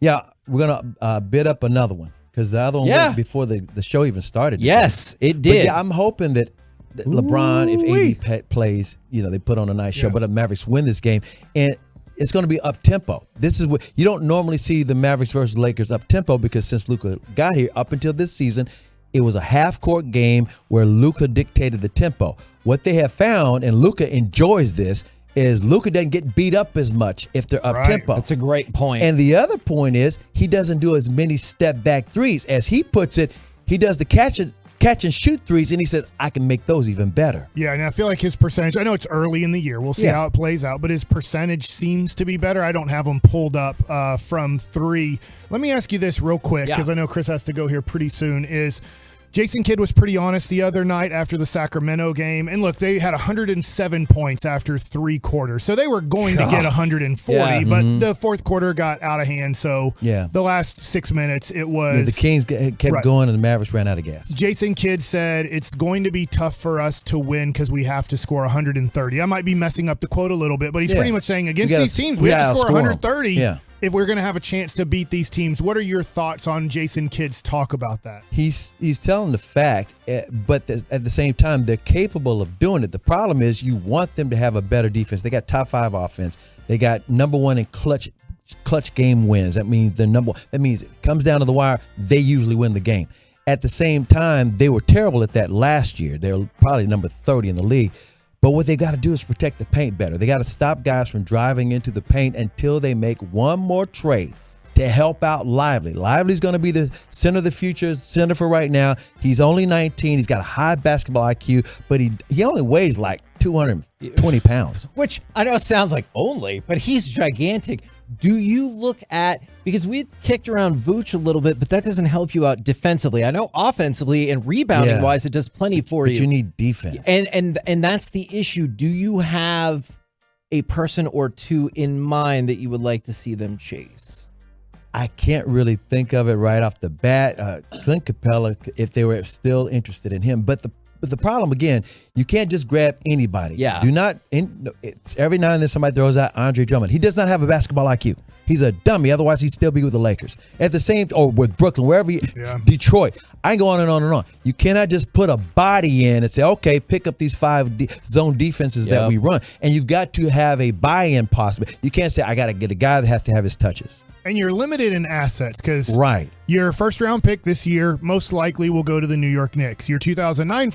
Yeah, we're going to bid up another one because the other one went before the show even started. Yes, it did. But yeah, I'm hoping that LeBron, if AD plays, they put on a nice show, but the Mavericks win this game. And it's going to be up-tempo. This is what you don't normally see the Mavericks versus Lakers up-tempo because since Luka got here, up until this season, it was a half-court game where Luka dictated the tempo. What they have found, and Luka enjoys this, is Luka doesn't get beat up as much if they're up tempo. That's a great point. And the other point is he doesn't do as many step back threes. As he puts it, he does the catch and shoot threes, and he says, I can make those even better. Yeah, and I feel like his percentage, I know it's early in the year. We'll see how it plays out, but his percentage seems to be better. I don't have him pulled up from 3. Let me ask you this real quick, because I know Chris has to go here pretty soon, is Jason Kidd was pretty honest the other night after the Sacramento game. And look, they had 107 points after 3 quarters. So they were going to get 140, but the fourth quarter got out of hand. So the last 6 minutes, it was. The Kings kept going and the Mavericks ran out of gas. Jason Kidd said it's going to be tough for us to win because we have to score 130. I might be messing up the quote a little bit, but he's pretty much saying against these teams, we have to score 130. If we're going to have a chance to beat these teams. What are your thoughts on Jason Kidd's talk about that? He's telling the fact, but at the same time, they're capable of doing it. The problem is you want them to have a better defense. They got top 5 offense. They got number 1 in clutch game wins. That means they're number 1. That means it comes down to the wire, they usually win the game. At the same time, they were terrible at that last year. They're probably number 30 in the league. But what they got to do is protect the paint better. They got to stop guys from driving into the paint until they make one more trade to help out Lively. Lively's going to be the center of the future, center for right now. He's only 19. He's got a high basketball IQ, but he only weighs like 220 pounds. Which I know sounds like only, but he's gigantic. Do you look at, because we kicked around Vooch a little bit, but that doesn't help you out defensively. I know offensively and rebounding wise, it does plenty for you. But you need defense. And that's the issue. Do you have a person or two in mind that you would like to see them chase? I can't really think of it right off the bat. Clint Capella, if they were still interested in him. But the problem, again, you can't just grab anybody. Yeah. Do not. It's every now and then somebody throws out Andre Drummond. He does not have a basketball IQ. He's a dummy. Otherwise, he'd still be with the Lakers. At the same, or with Brooklyn, wherever Detroit. I can go on and on and on. You cannot just put a body in and say, okay, pick up these 5 zone defenses that we run. And you've got to have a buy-in possible. You can't say, I got to get a guy that has to have his touches. And you're limited in assets because your first-round pick this year most likely will go to the New York Knicks. Your 2029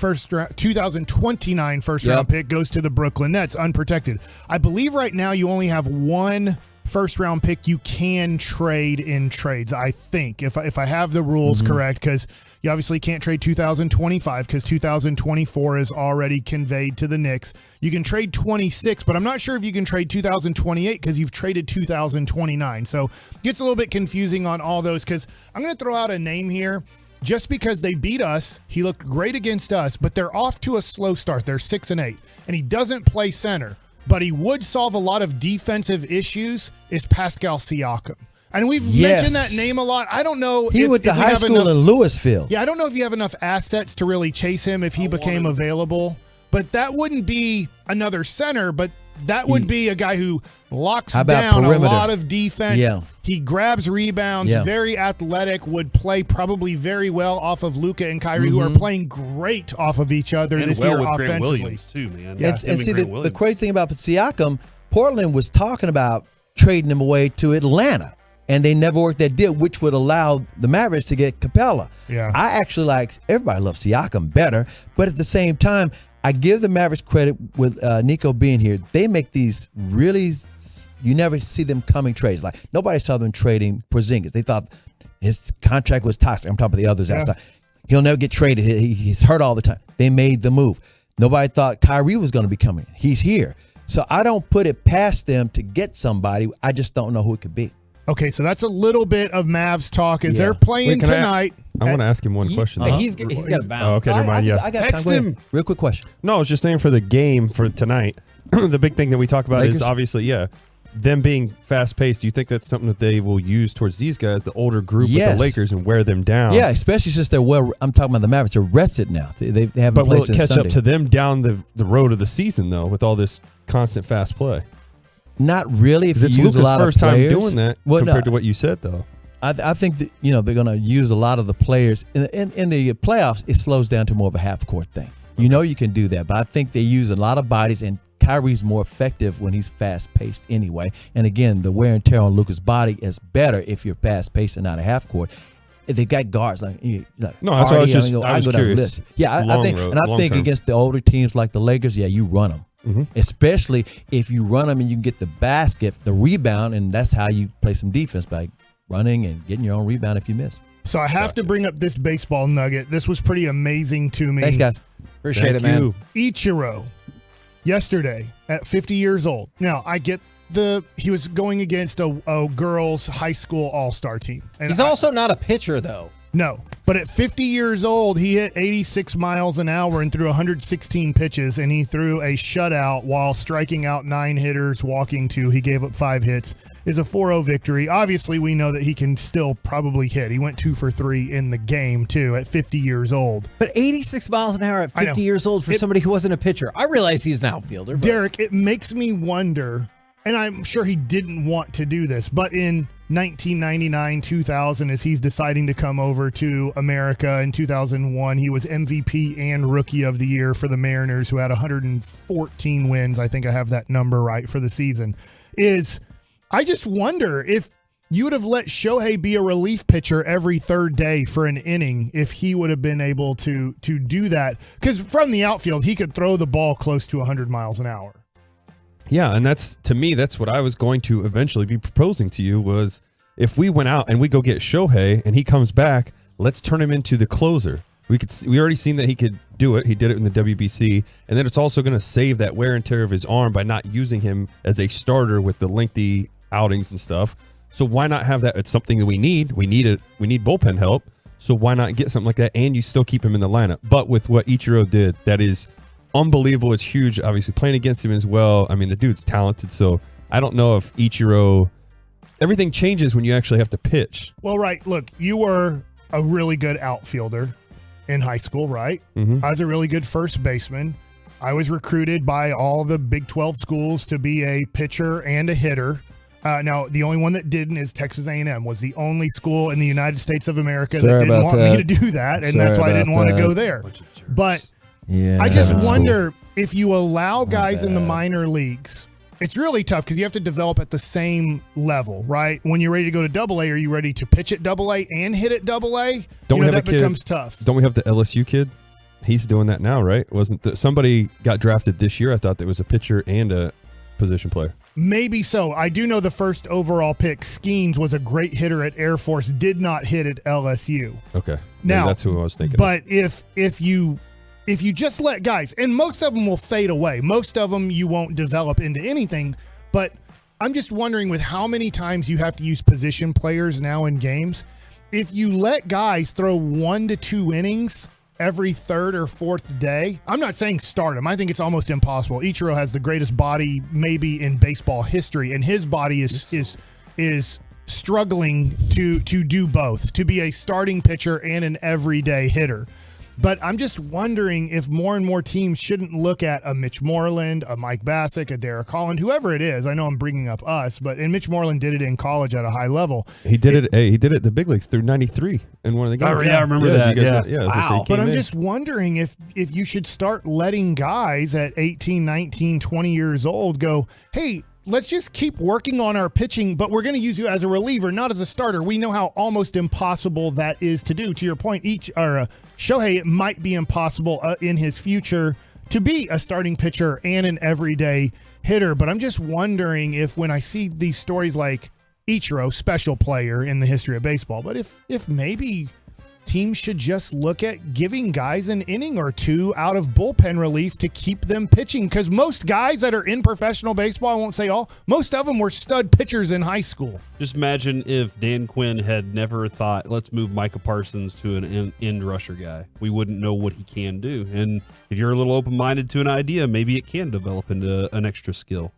first-round pick goes to the Brooklyn Nets, unprotected. I believe right now you only have 1 first-round pick you can trade in trades, I think, if I have the rules correct, because you obviously can't trade 2025 because 2024 is already conveyed to the Knicks. You can trade 26, but I'm not sure if you can trade 2028 because you've traded 2029. So it gets a little bit confusing on all those, because I'm going to throw out a name here. Just because they beat us, he looked great against us, but they're off to a slow start. They're 6-8, and he doesn't play center. But he would solve a lot of defensive issues, is Pascal Siakam. And we've mentioned that name a lot. I don't know he went to high school in Louisville. Yeah, I don't know if you have enough assets to really chase him if he became available. But that wouldn't be another center, but that would be a guy who locks down perimeter? A lot of defense. Yeah. He grabs rebounds, very athletic, would play probably very well off of Luka and Kyrie, who are playing great off of each other this year offensively. Grant Williams too, man. Yeah. And see, the crazy thing about Siakam, Portland was talking about trading him away to Atlanta, and they never worked that deal, which would allow the Mavericks to get Capella. Yeah. I actually everybody loves Siakam better, but at the same time, I give the Mavericks credit with Nico being here. They make these really, you never see them coming trades. Like nobody saw them trading Porzingis. They thought his contract was toxic. I'm talking about the others outside. He'll never get traded. He's hurt all the time. They made the move. Nobody thought Kyrie was going to be coming. He's here. So I don't put it past them to get somebody. I just don't know who it could be. Okay, so that's a little bit of Mavs talk. Is they're playing tonight. I want to ask him one question. He's got to bounce. Oh, okay, never mind. I got Text time. him. Real quick question. No, I was just saying for the game for tonight, the big thing that we talk about Lakers? is obviously, them being fast-paced. Do you think that's something that they will use towards these guys, the older group with the Lakers, and wear them down? Yeah, especially since I'm talking about the Mavericks. They're rested now. They haven't But played will it since catch Sunday. up to them down the road of the season, though, with all this constant fast play? Not really. If It's you use Luka's a lot first of players, time doing that compared to what you said, though. I think that they're going to use a lot of the players in the playoffs. It slows down to more of a half court thing. You know you can do that, but I think they use a lot of bodies, and Kyrie's more effective when he's fast paced anyway. And again, the wear and tear on Luka's body is better if you're fast paced and not a half court. They got guards like no, that's Hardy, what I was just I go down the curious. list. Yeah, I think against the older teams like the Lakers, you run them. Especially if you run them and you can get the basket, the rebound, and that's how you play some defense, by running and getting your own rebound if you miss. So I have to bring up this baseball nugget. This was pretty amazing to me. Thanks, guys. Appreciate it, man. Ichiro, yesterday at 50 years old. Now, I get he was going against a girls' high school all-star team. And He's also not a pitcher, though. No. But at 50 years old, he hit 86 miles an hour and threw 116 pitches, and he threw a shutout while striking out 9 hitters, walking 2. He gave up 5 hits. Is a 4-0 victory. Obviously, we know that he can still probably hit. He went 2 for 3 in the game, too, at 50 years old. But 86 miles an hour at 50 years old for somebody who wasn't a pitcher. I realize he's an outfielder. But Derek, it makes me wonder, and I'm sure he didn't want to do this, but in 1999, 2000, as he's deciding to come over to America in 2001, he was MVP and Rookie of the Year for the Mariners, who had 114 wins. I think I have that number right for the season. I just wonder if you would have let Shohei be a relief pitcher every third day for an inning if he would have been able to do that. Because from the outfield, he could throw the ball close to 100 miles an hour. Yeah, and to me, that's what I was going to eventually be proposing to you was if we went out and we go get Shohei and he comes back, let's turn him into the closer. We already seen that he could do it. He did it in the WBC, and then it's also going to save that wear and tear of his arm by not using him as a starter with the lengthy outings and stuff. So why not have that? It's something that we need. We need bullpen help. So why not get something like that? And you still keep him in the lineup. But with what Ichiro did, that is unbelievable. It's huge. Obviously playing against him as well. I mean, the dude's talented. So I don't know if Ichiro, everything changes when you actually have to pitch. Well, right. Look, you were a really good outfielder in high school, right? Mm-hmm. I was a really good first baseman. I was recruited by all the Big 12 schools to be a pitcher and a hitter. Now, the only one that didn't is Texas A&M, was the only school in the United States of America that didn't want me to do that, and that's why I didn't want to go there. But I just wonder if you allow guys in the minor leagues, it's really tough because you have to develop at the same level, right? When you're ready to go to AA, are you ready to pitch at AA and hit at AA? That becomes tough. Don't we have the LSU kid? He's doing that now, right? Somebody got drafted this year? I thought there was a pitcher and a position player. Maybe so. I do know the first overall pick, Skeens, was a great hitter at Air Force, did not hit at LSU. Okay. Now, that's who I was thinking. But if you just let guys, and most of them will fade away. Most of them you won't develop into anything. But I'm just wondering with how many times you have to use position players now in games, if you let guys throw 1 to 2 innings every third or fourth day, I'm not saying start him. I think it's almost impossible. Ichiro has the greatest body maybe in baseball history, and his body is struggling to do both, to be a starting pitcher and an everyday hitter. But I'm just wondering if more and more teams shouldn't look at a Mitch Moreland, a Mike Bassick, a Derek Holland, whoever it is. I know I'm bringing up us, and Mitch Moreland did it in college at a high level. He did it. He did it at the big leagues through '93 in one of the games. Oh, yeah, I remember that. Wow. But I'm just wondering if you should start letting guys at 18, 19, 20 years old go, hey, let's just keep working on our pitching, but we're going to use you as a reliever, not as a starter. We know how almost impossible that is to do. To your point, Shohei, it might be impossible in his future to be a starting pitcher and an everyday hitter. But I'm just wondering if when I see these stories like Ichiro, special player in the history of baseball, but if maybe teams should just look at giving guys an inning or two out of bullpen relief to keep them pitching. Because most guys that are in professional baseball, I won't say all, most of them were stud pitchers in high school. Just imagine if Dan Quinn had never thought, let's move Micah Parsons to an end rusher guy. We wouldn't know what he can do. And if you're a little open-minded to an idea, maybe it can develop into an extra skill.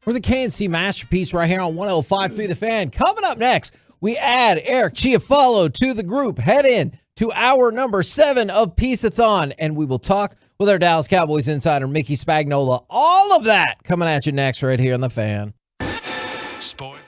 We're the KNC Masterpiece right here on 105.3 The Fan. Coming up next, we add Eric Chiafalo to the group. Head in to hour number 7 of Piece-A-Thon, and we will talk with our Dallas Cowboys insider, Mickey Spagnola. All of that coming at you next right here on The Fan. Sports.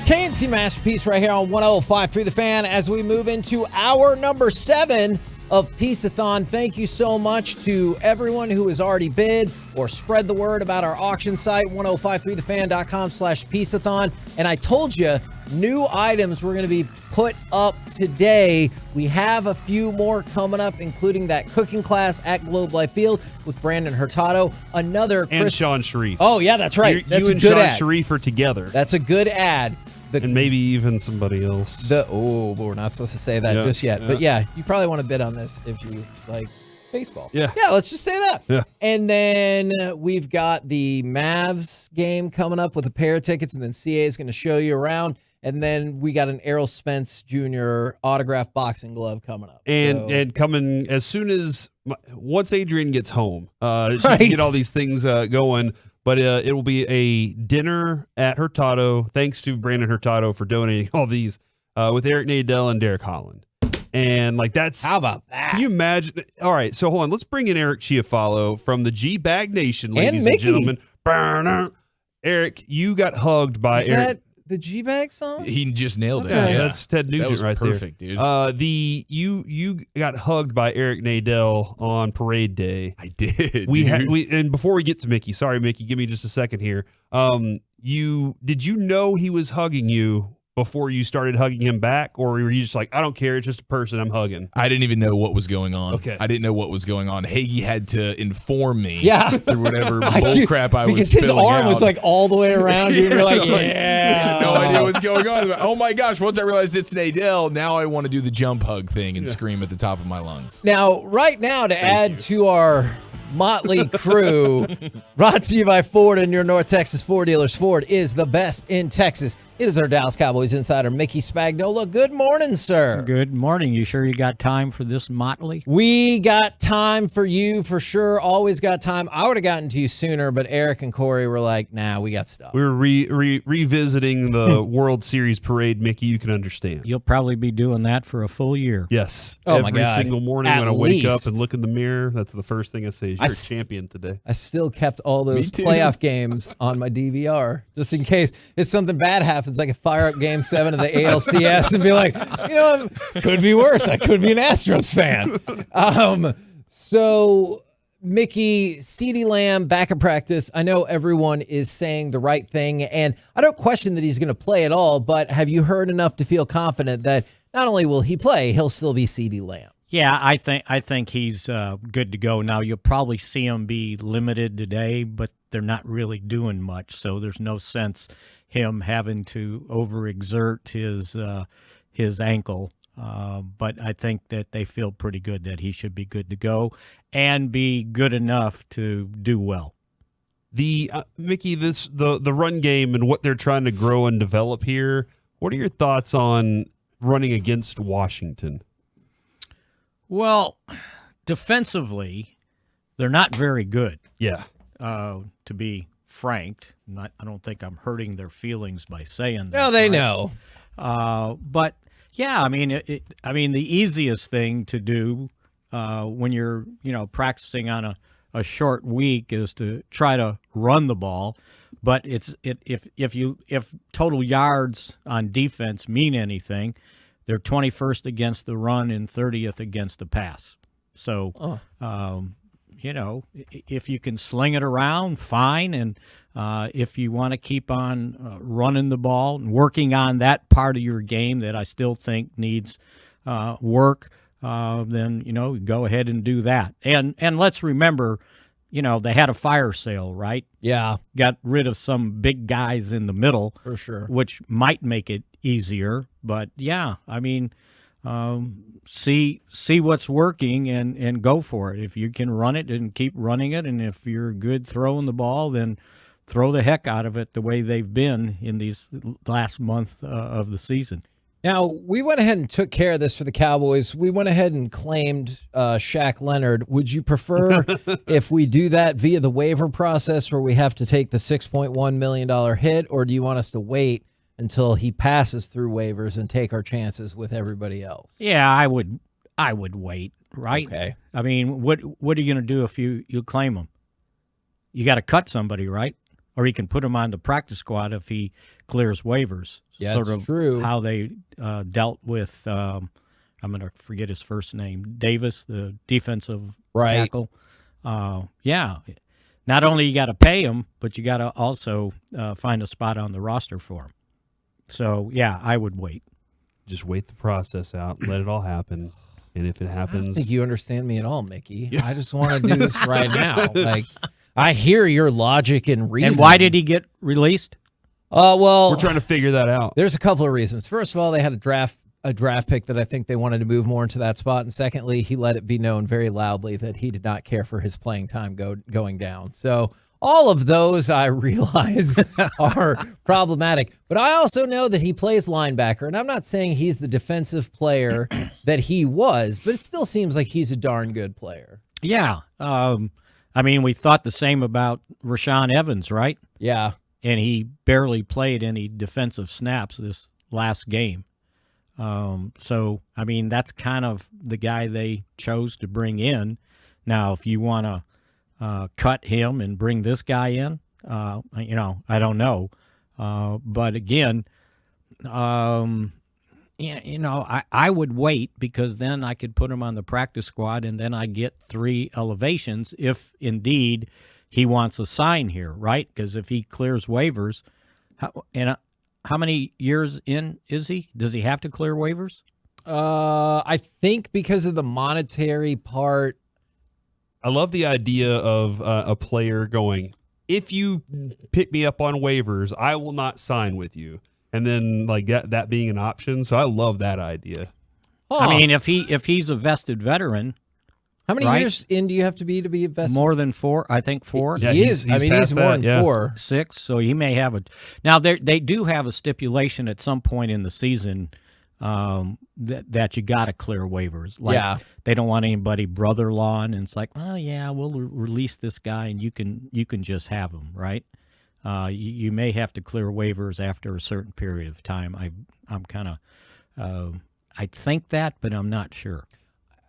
KNC Masterpiece right here on 105.3 The Fan as we move into hour number 7 of Piece-A-Thon. Thank you so much to everyone who has already bid or spread the word about our auction site, 1053thefan.com/Piece-A-Thon. And I told you, new items were going to be put up today. We have a few more coming up, including that cooking class at Globe Life Field with Brandon Hurtado. Another and Sean Sharif. Oh, yeah, that's right. That's you a and good Sean ad. Sharif are together. That's a good ad. And maybe even somebody else. We're not supposed to say that just yet. But yeah, you probably want to bid on this if you like baseball. Yeah, let's just say that. Yeah. And then we've got the Mavs game coming up with a pair of tickets, and then CA is going to show you around. And then we got an Errol Spence Jr. autographed boxing glove coming up. And coming as soon as once Adrian gets home, she Right. can get all these things going. But it will be a dinner at Hurtado. Thanks to Brandon Hurtado for donating all these with Eric Nadel and Derek Holland. And like that's how about that? Can you imagine? All right, so hold on. Let's bring in Eric Chiafalo from the G Bag Nation, ladies and gentlemen. Eric, you got hugged by Is Eric. that the G-Bag song? He just nailed it. Okay. Yeah. That's Ted Nugent that was right perfect, there. Dude. You got hugged by Eric Nadel on Parade Day. I did. And before we get to Mickey, sorry Mickey, give me just a second here. Did you know he was hugging you before you started hugging him back, or were you just like, I don't care, it's just a person I'm hugging? I didn't even know what was going on. Okay. I didn't know what was going on. Hagee had to inform me through whatever I bull do, crap I was because his spilling arm out. was like all the way around you. And you're like, I had no idea what's going on. Oh my gosh, once I realized it's Nadel, now I want to do the jump hug thing and scream at the top of my lungs. Now, right now, to add to our motley crew, brought to you by Ford and your North Texas Ford dealers. Ford is the best in Texas. It is our Dallas Cowboys insider, Mickey Spagnola. Good morning, sir. Good morning. You sure you got time for this motley? We got time for you for sure. Always got time. I would have gotten to you sooner, but Eric and Corey were like, nah, we got stuff. We were revisiting the World Series parade, Mickey. You can understand. You'll probably be doing that for a full year. Yes. Oh, my God. Every single morning At when I wake up least. and look in the mirror, that's the first thing I say is you're a champion today. I still kept all those Me too. playoff games on my DVR just in case if something bad happens. I could fire up Game 7 of the ALCS and be like, could be worse. I could be an Astros fan. So, Mickey, CeeDee Lamb back in practice. I know everyone is saying the right thing, and I don't question that he's going to play at all, but have you heard enough to feel confident that not only will he play, he'll still be CeeDee Lamb? Yeah, I think he's good to go. Now, you'll probably see him be limited today, but they're not really doing much, so there's no sense him having to overexert his ankle. But I think that they feel pretty good that he should be good to go and be good enough to do well. Mickey, the run game and what they're trying to grow and develop here. What are your thoughts on running against Washington? Well, defensively, they're not very good. Yeah. To be frank, I don't think I'm hurting their feelings by saying that. No, they know. But yeah, I mean, the easiest thing to do when you're practicing on a short week is to try to run the ball. But if total yards on defense mean anything, they're 21st against the run and 30th against the pass. So, if you can sling it around, fine. And if you want to keep on running the ball and working on that part of your game that I still think needs work, then, go ahead and do that. And let's remember, they had a fire sale, right? Yeah. Got rid of some big guys in the middle. For sure. Which might make it easier. But, yeah, I mean, see what's working and go for it. If you can run it and keep running it, and if you're good throwing the ball, then throw the heck out of it the way they've been in these last month of the season. Now, we went ahead and took care of this for the Cowboys. We went ahead and claimed Shaq Leonard. Would you prefer if we do that via the waiver process where we have to take the $6.1 million hit, or do you want us to wait until he passes through waivers and take our chances with everybody else? Yeah, I would wait, right? Okay. I mean, what are you going to do if you claim him? You got to cut somebody, right? or he can put him on the practice squad if he clears waivers. Yeah, sort it's of true. how they dealt with. I'm going to forget his first name, Davis, the defensive tackle. Yeah. Not only you got to pay him, but you got to also find a spot on the roster for him. So, yeah, I would wait. Just wait the process out. Let it all happen. And if it happens... I don't think you understand me at all, Mickey. I just want to do this right now. Like, I hear your logic and reason. And why did he get released? Well... We're trying to figure that out. There's a couple of reasons. First of all, they had a draft pick that I think they wanted to move more into that spot. And secondly, he let it be known very loudly that he did not care for his playing time going down. So all of those I realize are problematic. But I also know that he plays linebacker. And I'm not saying he's the defensive player that he was, but it still seems like he's a darn good player. Yeah. I mean, we thought the same about Rashaan Evans, right? Yeah. And he barely played any defensive snaps this last game. So, I mean, that's kind of the guy they chose to bring in. Now, if you want to cut him and bring this guy in, I don't know. But again, I would wait because then I could put him on the practice squad and then I get 3 elevations if indeed he wants a sign here, right? Because if he clears waivers, how many years in is he? Does he have to clear waivers? I think because of the monetary part. I love the idea of a player going, if you pick me up on waivers, I will not sign with you. And then like that being an option. So I love that idea. I mean, if he's a vested veteran. How many years in do you have to be a vested? More than 4, I think 4. Yeah, he is. He's more than 4. 6, so he may have a. Now they do have a stipulation at some point in the season that you got to clear waivers. Like, they don't want anybody brother-law, and it's like, oh yeah, we'll release this guy, and you can just have him, right? You may have to clear waivers after a certain period of time. I'm kind of I think that, but I'm not sure.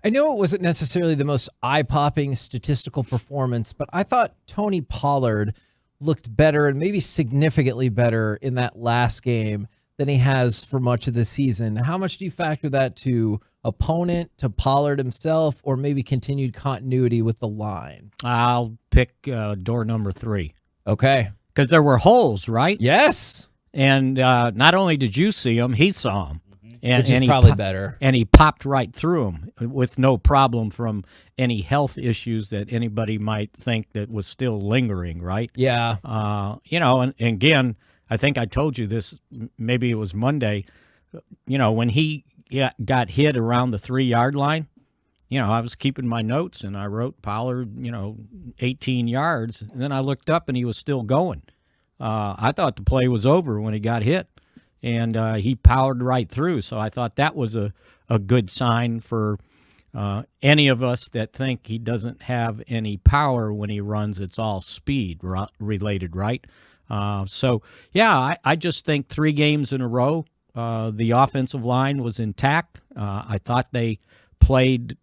I know it wasn't necessarily the most eye-popping statistical performance, but I thought Tony Pollard looked better and maybe significantly better in that last game than he has for much of the season. How much do you factor that to opponent, to Pollard himself, or maybe continued continuity with the line? I'll pick door number 3. Okay. Because there were holes, right? Yes. And not only did you see them, he saw them. Which is probably better. And he popped right through them with no problem from any health issues that anybody might think that was still lingering, right? Yeah. And again, I think I told you this, maybe it was Monday, when he got hit around the 3-yard line, I was keeping my notes and I wrote Pollard, 18 yards. And then I looked up and he was still going. I thought the play was over when he got hit. And he powered right through. So I thought that was a good sign for any of us that think he doesn't have any power when he runs. It's all speed related, right? I just think 3 games in a row, the offensive line was intact. I thought they played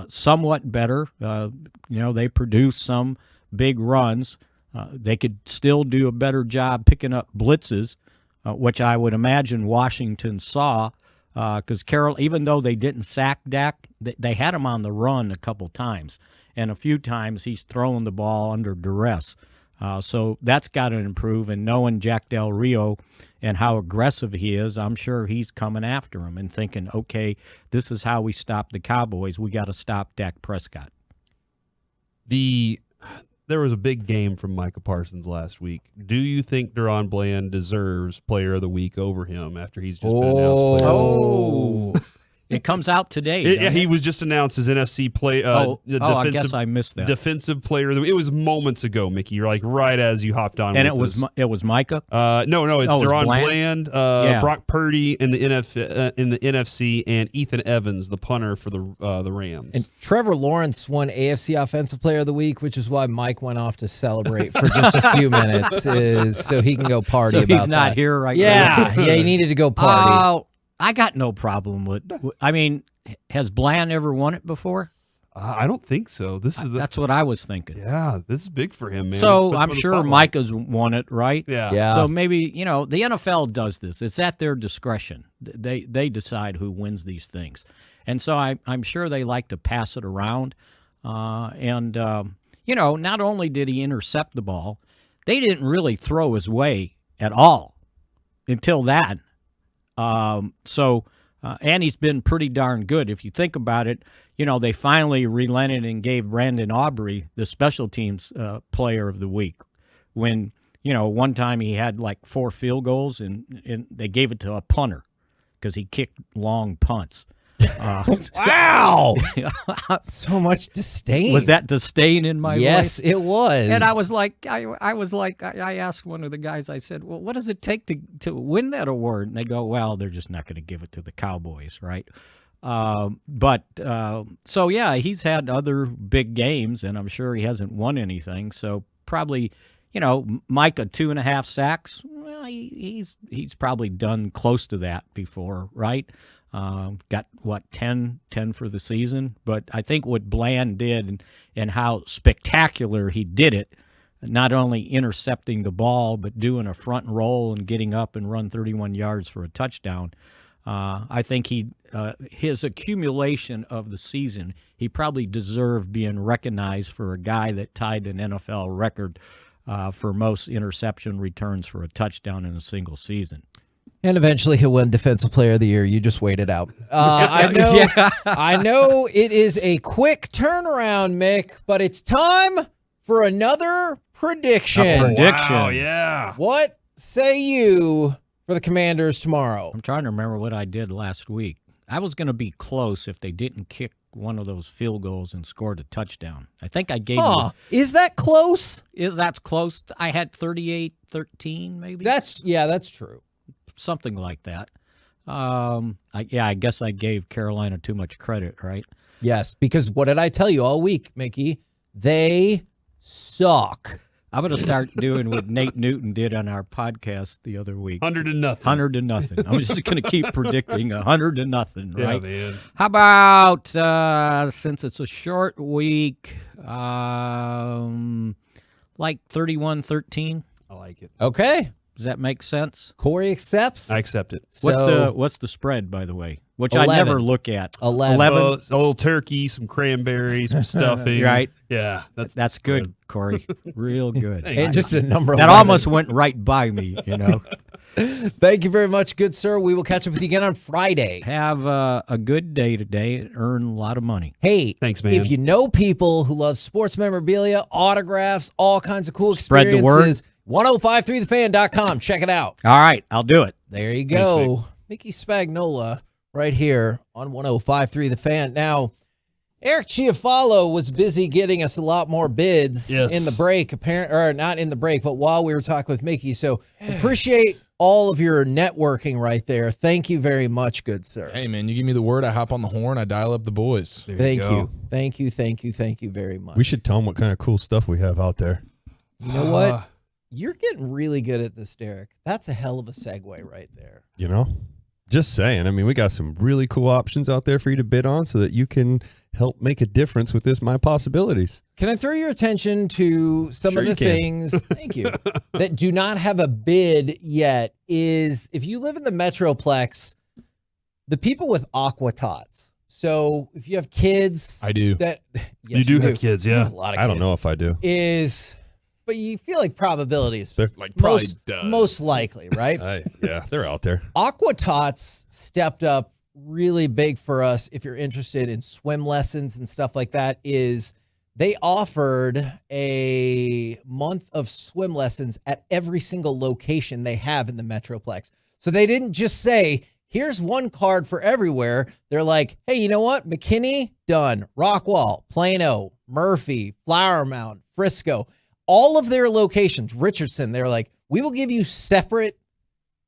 somewhat better. They produced some big runs. They could still do a better job picking up blitzes. Which I would imagine Washington saw, because Carroll, even though they didn't sack Dak, they had him on the run a couple times, and a few times he's throwing the ball under duress. So that's got to improve, and knowing Jack Del Rio and how aggressive he is, I'm sure he's coming after him and thinking, okay, this is how we stop the Cowboys. We got to stop Dak Prescott. There was a big game from Micah Parsons last week. Do you think Deron Bland deserves Player of the Week over him after he's just been announced Player of the Week? It comes out today. He was just announced as NFC play. I guess I missed that. Defensive player. It was moments ago, Mickey. You're like right as you hopped on. And with it was Micah. No, it's Deron Bland. Brock Purdy in the NFC, and Ethan Evans, the punter for the Rams. And Trevor Lawrence won AFC Offensive Player of the Week, which is why Mike went off to celebrate for just a few minutes, so he can go party. So about he's not that. here right now. Yeah, he needed to go party. I got no problem with. I mean, has Bland ever won it before? I don't think so. That's what I was thinking. Yeah, this is big for him, man. So Puts him I'm on the sure spotlight. Micah's won it, right? Yeah. So maybe, the NFL does this. It's at their discretion. They decide who wins these things. And so I'm sure they like to pass it around. Not only did he intercept the ball, they didn't really throw his way at all until that. And he's been pretty darn good. If you think about it, they finally relented and gave Brandon Aubrey the special teams player of the week when, one time he had like 4 field goals and they gave it to a punter because he kicked long punts. Wow. So much disdain. Was that disdain in my voice? Yes, it was. And I was like, I asked one of the guys, I said, well, what does it take to win that award? And they go, well, they're just not going to give it to the Cowboys, right? He's had other big games, and I'm sure he hasn't won anything. So probably, Micah 2.5 sacks. Well, he's probably done close to that before, right? Got 10 for the season. But I think what Bland did and how spectacular he did it, not only intercepting the ball, but doing a front roll and getting up and run 31 yards for a touchdown. I think his accumulation of the season, he probably deserved being recognized for a guy that tied an NFL record for most interception returns for a touchdown in a single season. And eventually he'll win Defensive Player of the Year. You just wait it out. I know it is a quick turnaround, Mick, but it's time for another prediction. Wow, yeah. What say you for the Commanders tomorrow? I'm trying to remember what I did last week. I was going to be close if they didn't kick one of those field goals and scored a touchdown. I think I gave Is that close? That's close? I had 38-13 maybe? That's true. Something like that. I guess I gave Carolina too much credit, right? Yes, because what did I tell you all week, Mickey? They suck. I'm going to start doing what Nate Newton did on our podcast the other week. 100-0. 100-0. I'm just going to keep predicting 100-0, right? Yeah, man. How about, since it's a short week, like 31-13? I like it. Okay. Does that make sense? Corey accepts. I accept it. What's the spread, by the way? Which 11. I never look at. 11. Old turkey, some cranberries, some stuffing. Right. Yeah. That's good, Corey. Real good. And just a number of that almost went right by me, Thank you very much, good sir. We will catch up with you again on Friday. Have a good day today and earn a lot of money. Hey, thanks, man. If you know people who love sports memorabilia, autographs, all kinds of cool Spread experiences, the word. 1053thefan.com. Check it out. All right, I'll do it. There you go. Thanks, Mickey Spagnola right here on 1053 The Fan. Now, Eric Chiafalo was busy getting us a lot more bids in the break, or not in the break, but while we were talking with Mickey. So appreciate all of your networking right there. Thank you very much, good sir. Hey, man, you give me the word, I hop on the horn, I dial up the boys. Thank you. Thank you very much. We should tell them what kind of cool stuff we have out there. You know what? You're getting really good at this, Derek. That's a hell of a segue right there. Just saying. I mean, we got some really cool options out there for you to bid on so that you can help make a difference with this My Possibilities. Can I throw your attention to some of the things, thank you, that do not have a bid yet is if you live in the Metroplex, the people with Aqua Tots. So if you have kids. I do. You do have kids, yeah. A lot of I don't know if I do. But you feel like probability is probably most likely, right? Yeah, they're out there. Aqua Tots stepped up really big for us if you're interested in swim lessons and stuff like that. Is they offered a month of swim lessons at every single location they have in the Metroplex. So they didn't just say, here's one card for everywhere. They're like, hey, you know what? McKinney, done. Rockwall, Plano, Murphy, Flower Mound, Frisco. All of their locations, Richardson, they're like, we will give you separate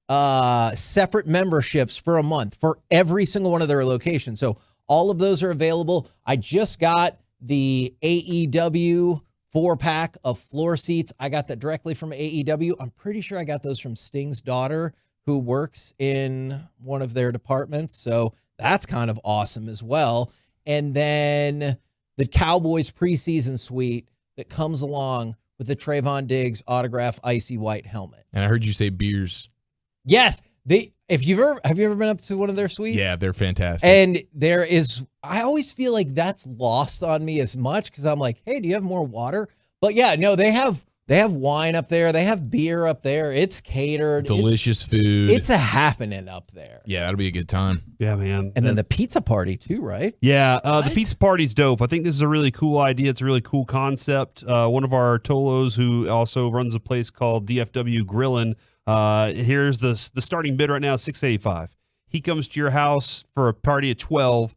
memberships for a month for every single one of their locations. So all of those are available. I just got the AEW 4-pack of floor seats. I got that directly from AEW. I'm pretty sure I got those from Sting's daughter, who works in one of their departments. So that's kind of awesome as well. And then the Cowboys preseason suite that comes along with the Trayvon Diggs autograph icy white helmet. And I heard you say beers. Yes, have you ever been up to one of their suites? Yeah, they're fantastic. And I always feel like that's lost on me as much because I'm like, hey, do you have more water? But yeah, no, they have wine up there. They have beer up there. It's catered. Delicious food. It's a happening up there. Yeah, that'll be a good time. Yeah, man. And then the pizza party too, right? Yeah, the pizza party's dope. I think this is a really cool idea. It's a really cool concept. One of our Tolos, who also runs a place called DFW Grillin', here's the starting bid right now, $685. He comes to your house for a party at 12.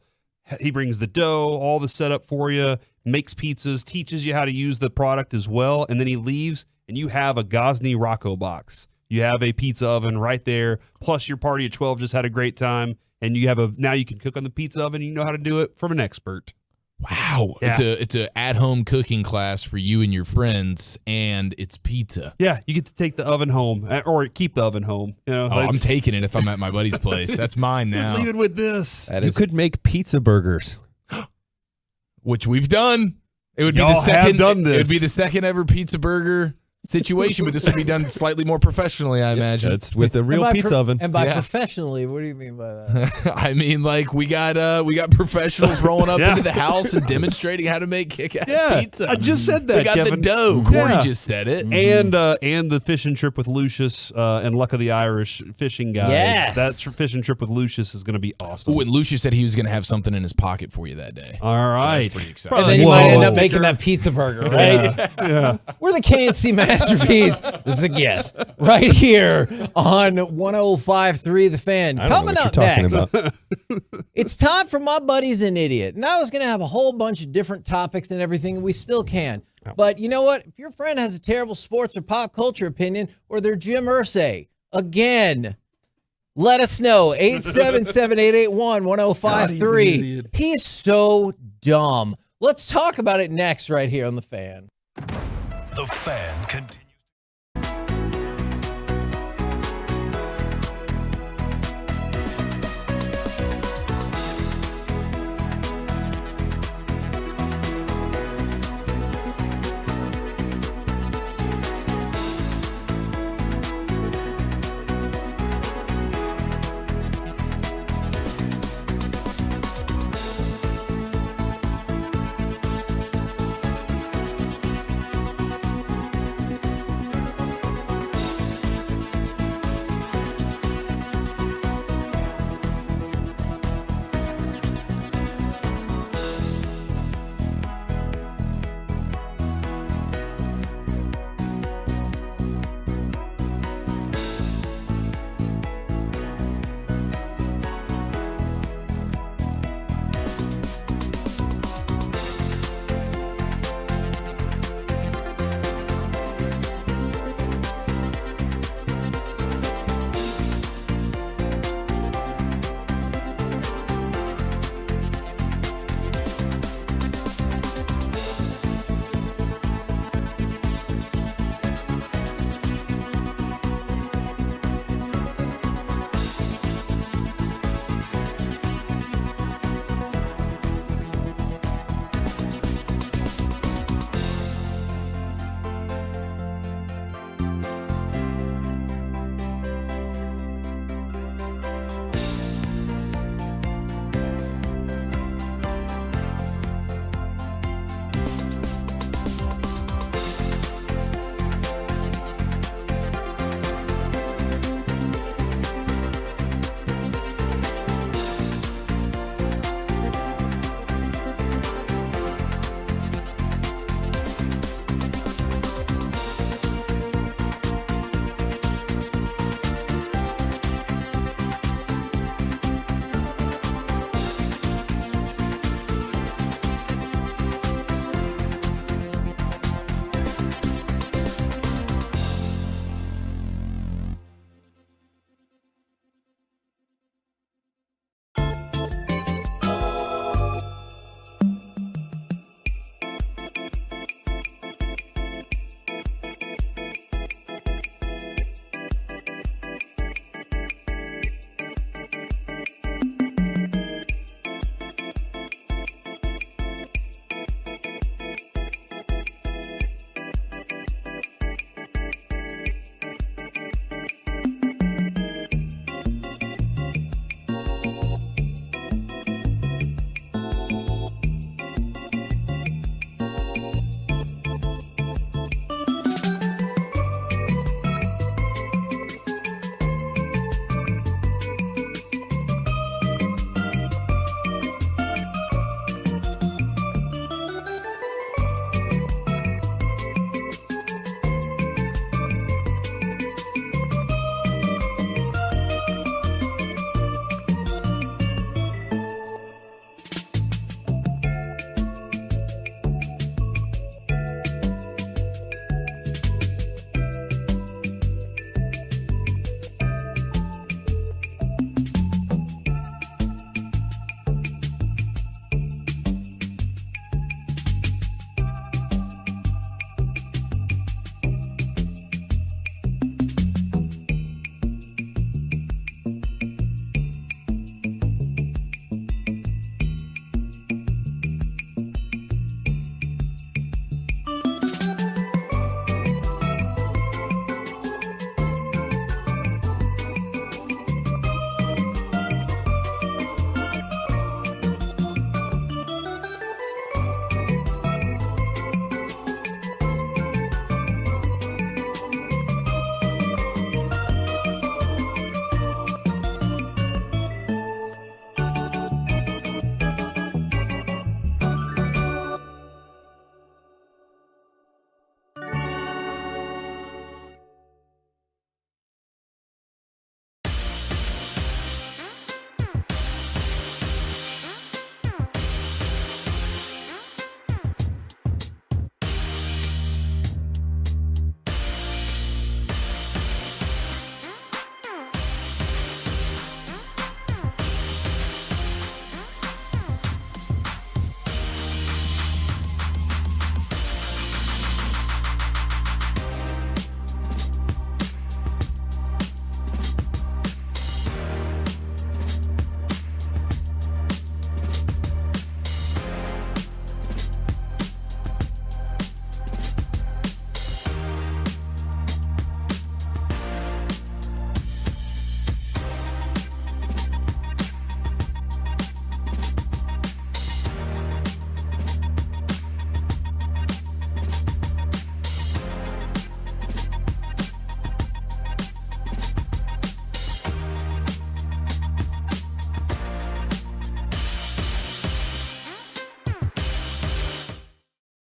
He brings the dough, all the setup for you, makes pizzas, teaches you how to use the product as well, and then he leaves, and you have a Gosney Rocco box. You have a pizza oven right there, plus your party at 12 just had a great time, and now you can cook on the pizza oven, and you know how to do it from an expert. Wow. Yeah. It's a at-home cooking class for you and your friends, and it's pizza. Yeah, you get to take the oven home, or keep the oven home. You know, I'm taking it if I'm at my buddy's place. That's mine now. Leave it with this. You could make pizza burgers. Which we've done. It would be Y'all the second. have done this. It would be the second ever pizza burger situation, but this would be done slightly more professionally, I imagine. It's with a real pizza oven. And by professionally, what do you mean by that? I mean, like we got professionals rolling up into the house and demonstrating how to make kick-ass pizza. I just said that. They got Kevin. the dough. Corey just said it. And the fishing trip with Lucius and Luck of the Irish fishing guys. Yes. That fishing trip with Lucius is going to be awesome. Oh, and Lucius said he was going to have something in his pocket for you that day. All right. So that's pretty exciting. And then you might end up making that pizza burger, right? Yeah. We're the KNC Masterpiece. This is a guess. Right here on 105.3 The Fan. I don't Coming know up what you're next, talking about. it's time for My Buddy's an Idiot. And I was going to have a whole bunch of different topics and everything, and we still can. But you know what? If your friend has a terrible sports or pop culture opinion, or they're Jim Irsay, again, let us know. 877-881-1053. He's so dumb. Let's talk about it next right here on The Fan. The Fan continues.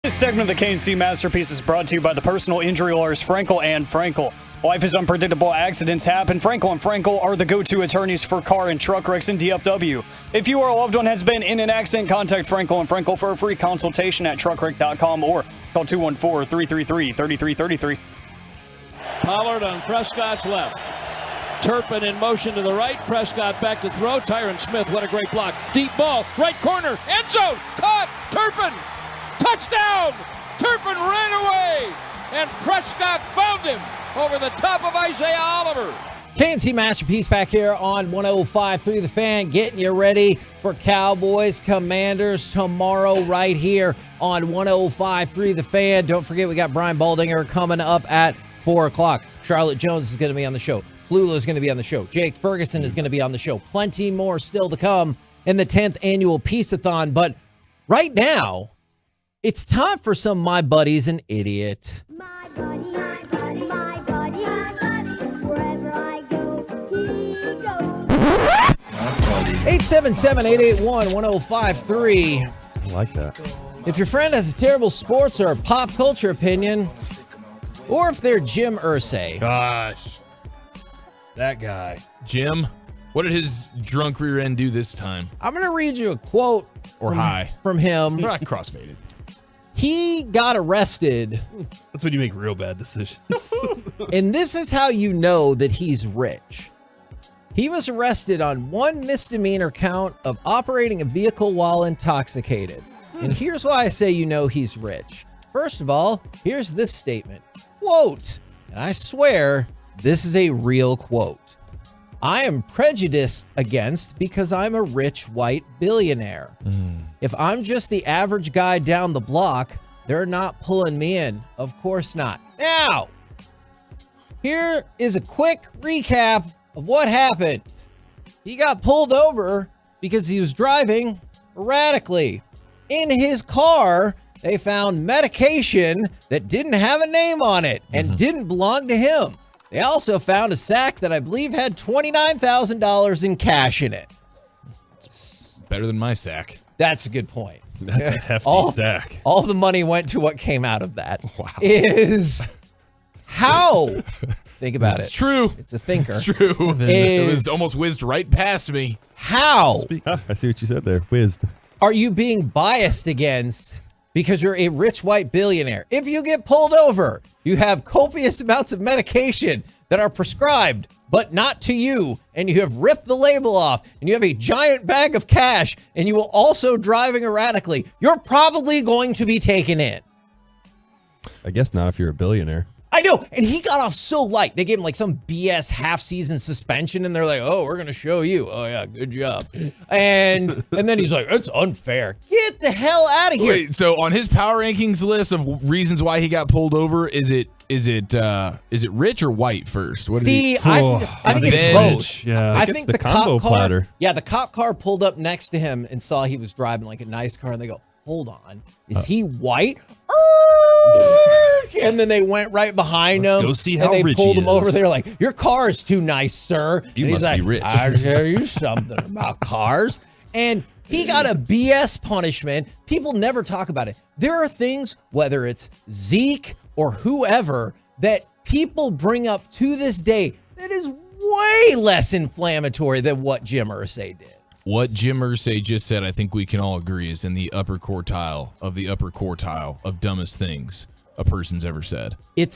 This segment of the KNC Masterpiece is brought to you by the personal injury lawyers Frankel and Frankel. Life is unpredictable. Accidents happen. Frankel and Frankel are the go-to attorneys for car and truck wrecks in DFW. If you or a loved one has been in an accident, contact Frankel and Frankel for a free consultation at truckwreck.com or call 214-333-3333. Pollard on Prescott's left. Turpin in motion to the right. Prescott back to throw. Tyron Smith, what a great block. Deep ball, right corner, end zone, caught. Turpin, touchdown. Turpin ran away, and Prescott found him over the top of Isaiah Oliver. KNC Masterpiece back here on 105.3 The Fan, getting you ready for Cowboys Commanders tomorrow right here on 105.3 The Fan. Don't forget, we got Brian Baldinger coming up at 4 o'clock. Charlotte Jones is going to be on the show. Flula is going to be on the show. Jake Ferguson is going to be on the show. Plenty more still to come in the 10th annual Piece-A-Thon. But right now, it's time for some My Buddy's an Idiot. 877-881-1053. I like that. If your friend has a terrible sports or pop culture opinion, or if they're Jim Irsay. Gosh. That guy. Jim, what did his drunk rear end do this time? I'm going to read you a quote from him. We're not crossfaded. He got arrested. That's when you make real bad decisions. And this is how you know that he's rich. He was arrested on one misdemeanor count of operating a vehicle while intoxicated. And here's why I say you know he's rich. First of all, here's this statement. Quote, and I swear this is a real quote. I am prejudiced against because I'm a rich white billionaire. If I'm just the average guy down the block, they're not pulling me in. Of course not. Now, here is a quick recap of what happened. He got pulled over because he was driving erratically. In his car, they found medication that didn't have a name on it and didn't belong to him. They also found a sack that I believe had $29,000 in cash in it. It's better than my sack. That's a good point. That's a hefty sack. All the money went to what came out of that. Wow. Is how, think about It's it. true. It's a thinker. It's true. It was almost whizzed right past me. How I see what you said there. Whizzed. are you being biased against because you're a rich white billionaire? If you get pulled over, you have copious amounts of medication that are prescribed, but not to you, and you have ripped the label off, and you have a giant bag of cash, and you will also driving erratically, you're probably going to be taken in. I guess not if you're a billionaire. I know, and he got off so light. They gave him like some BS half-season suspension, and they're like, "Oh, we're gonna show you." Oh yeah, good job. And then he's like, "It's unfair. Get the hell out of here." Wait, so on his power rankings list of reasons why he got pulled over, is it rich or white first? What See, did I think it's both. Yeah, I it's think the the combo cop car. platter. Yeah, the cop car pulled up next to him and saw he was driving like a nice car, and they go, "Hold on, is he white?" And then they went right behind him. Go see how and they rich pulled he him over. is. They're like, "Your car is too nice, sir." You and he's must like, be rich. "I'll tell you something about cars." And he got a BS punishment. People never talk about it. There are things, whether it's Zeke or whoever, that people bring up to this day that is way less inflammatory than what Jim Irsay did. What Jim Irsay just said, I think we can all agree, is in the upper quartile of dumbest things a person's ever said. It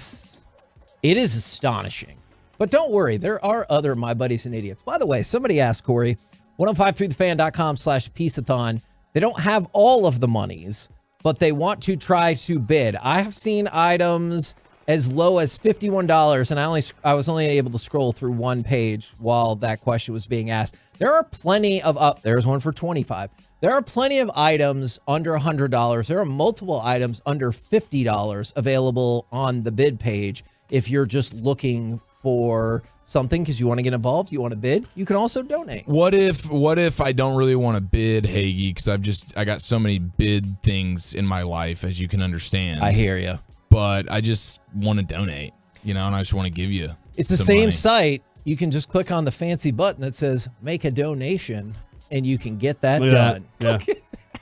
is astonishing. But don't worry, there are other My Buddies and Idiots. By the way, somebody asked Corey, 1053thefan.com/Piece-A-Thon. They don't have all of the monies, but they want to try to bid. I have seen items as low as $51, and I was only able to scroll through one page while that question was being asked. There are plenty of there's one for $25. There are plenty of items under $100. There are multiple items under $50 available on the bid page. If you're just looking for something because you want to get involved, you want to bid, you can also donate. What if I don't really want to bid, Hagee, because I got so many bid things in my life, as you can understand. I hear you. But I just want to donate, and I just want to give you. It's the some same money. site. You can just click on the fancy button that says make a donation, and you can get that Look at done. that. Yeah.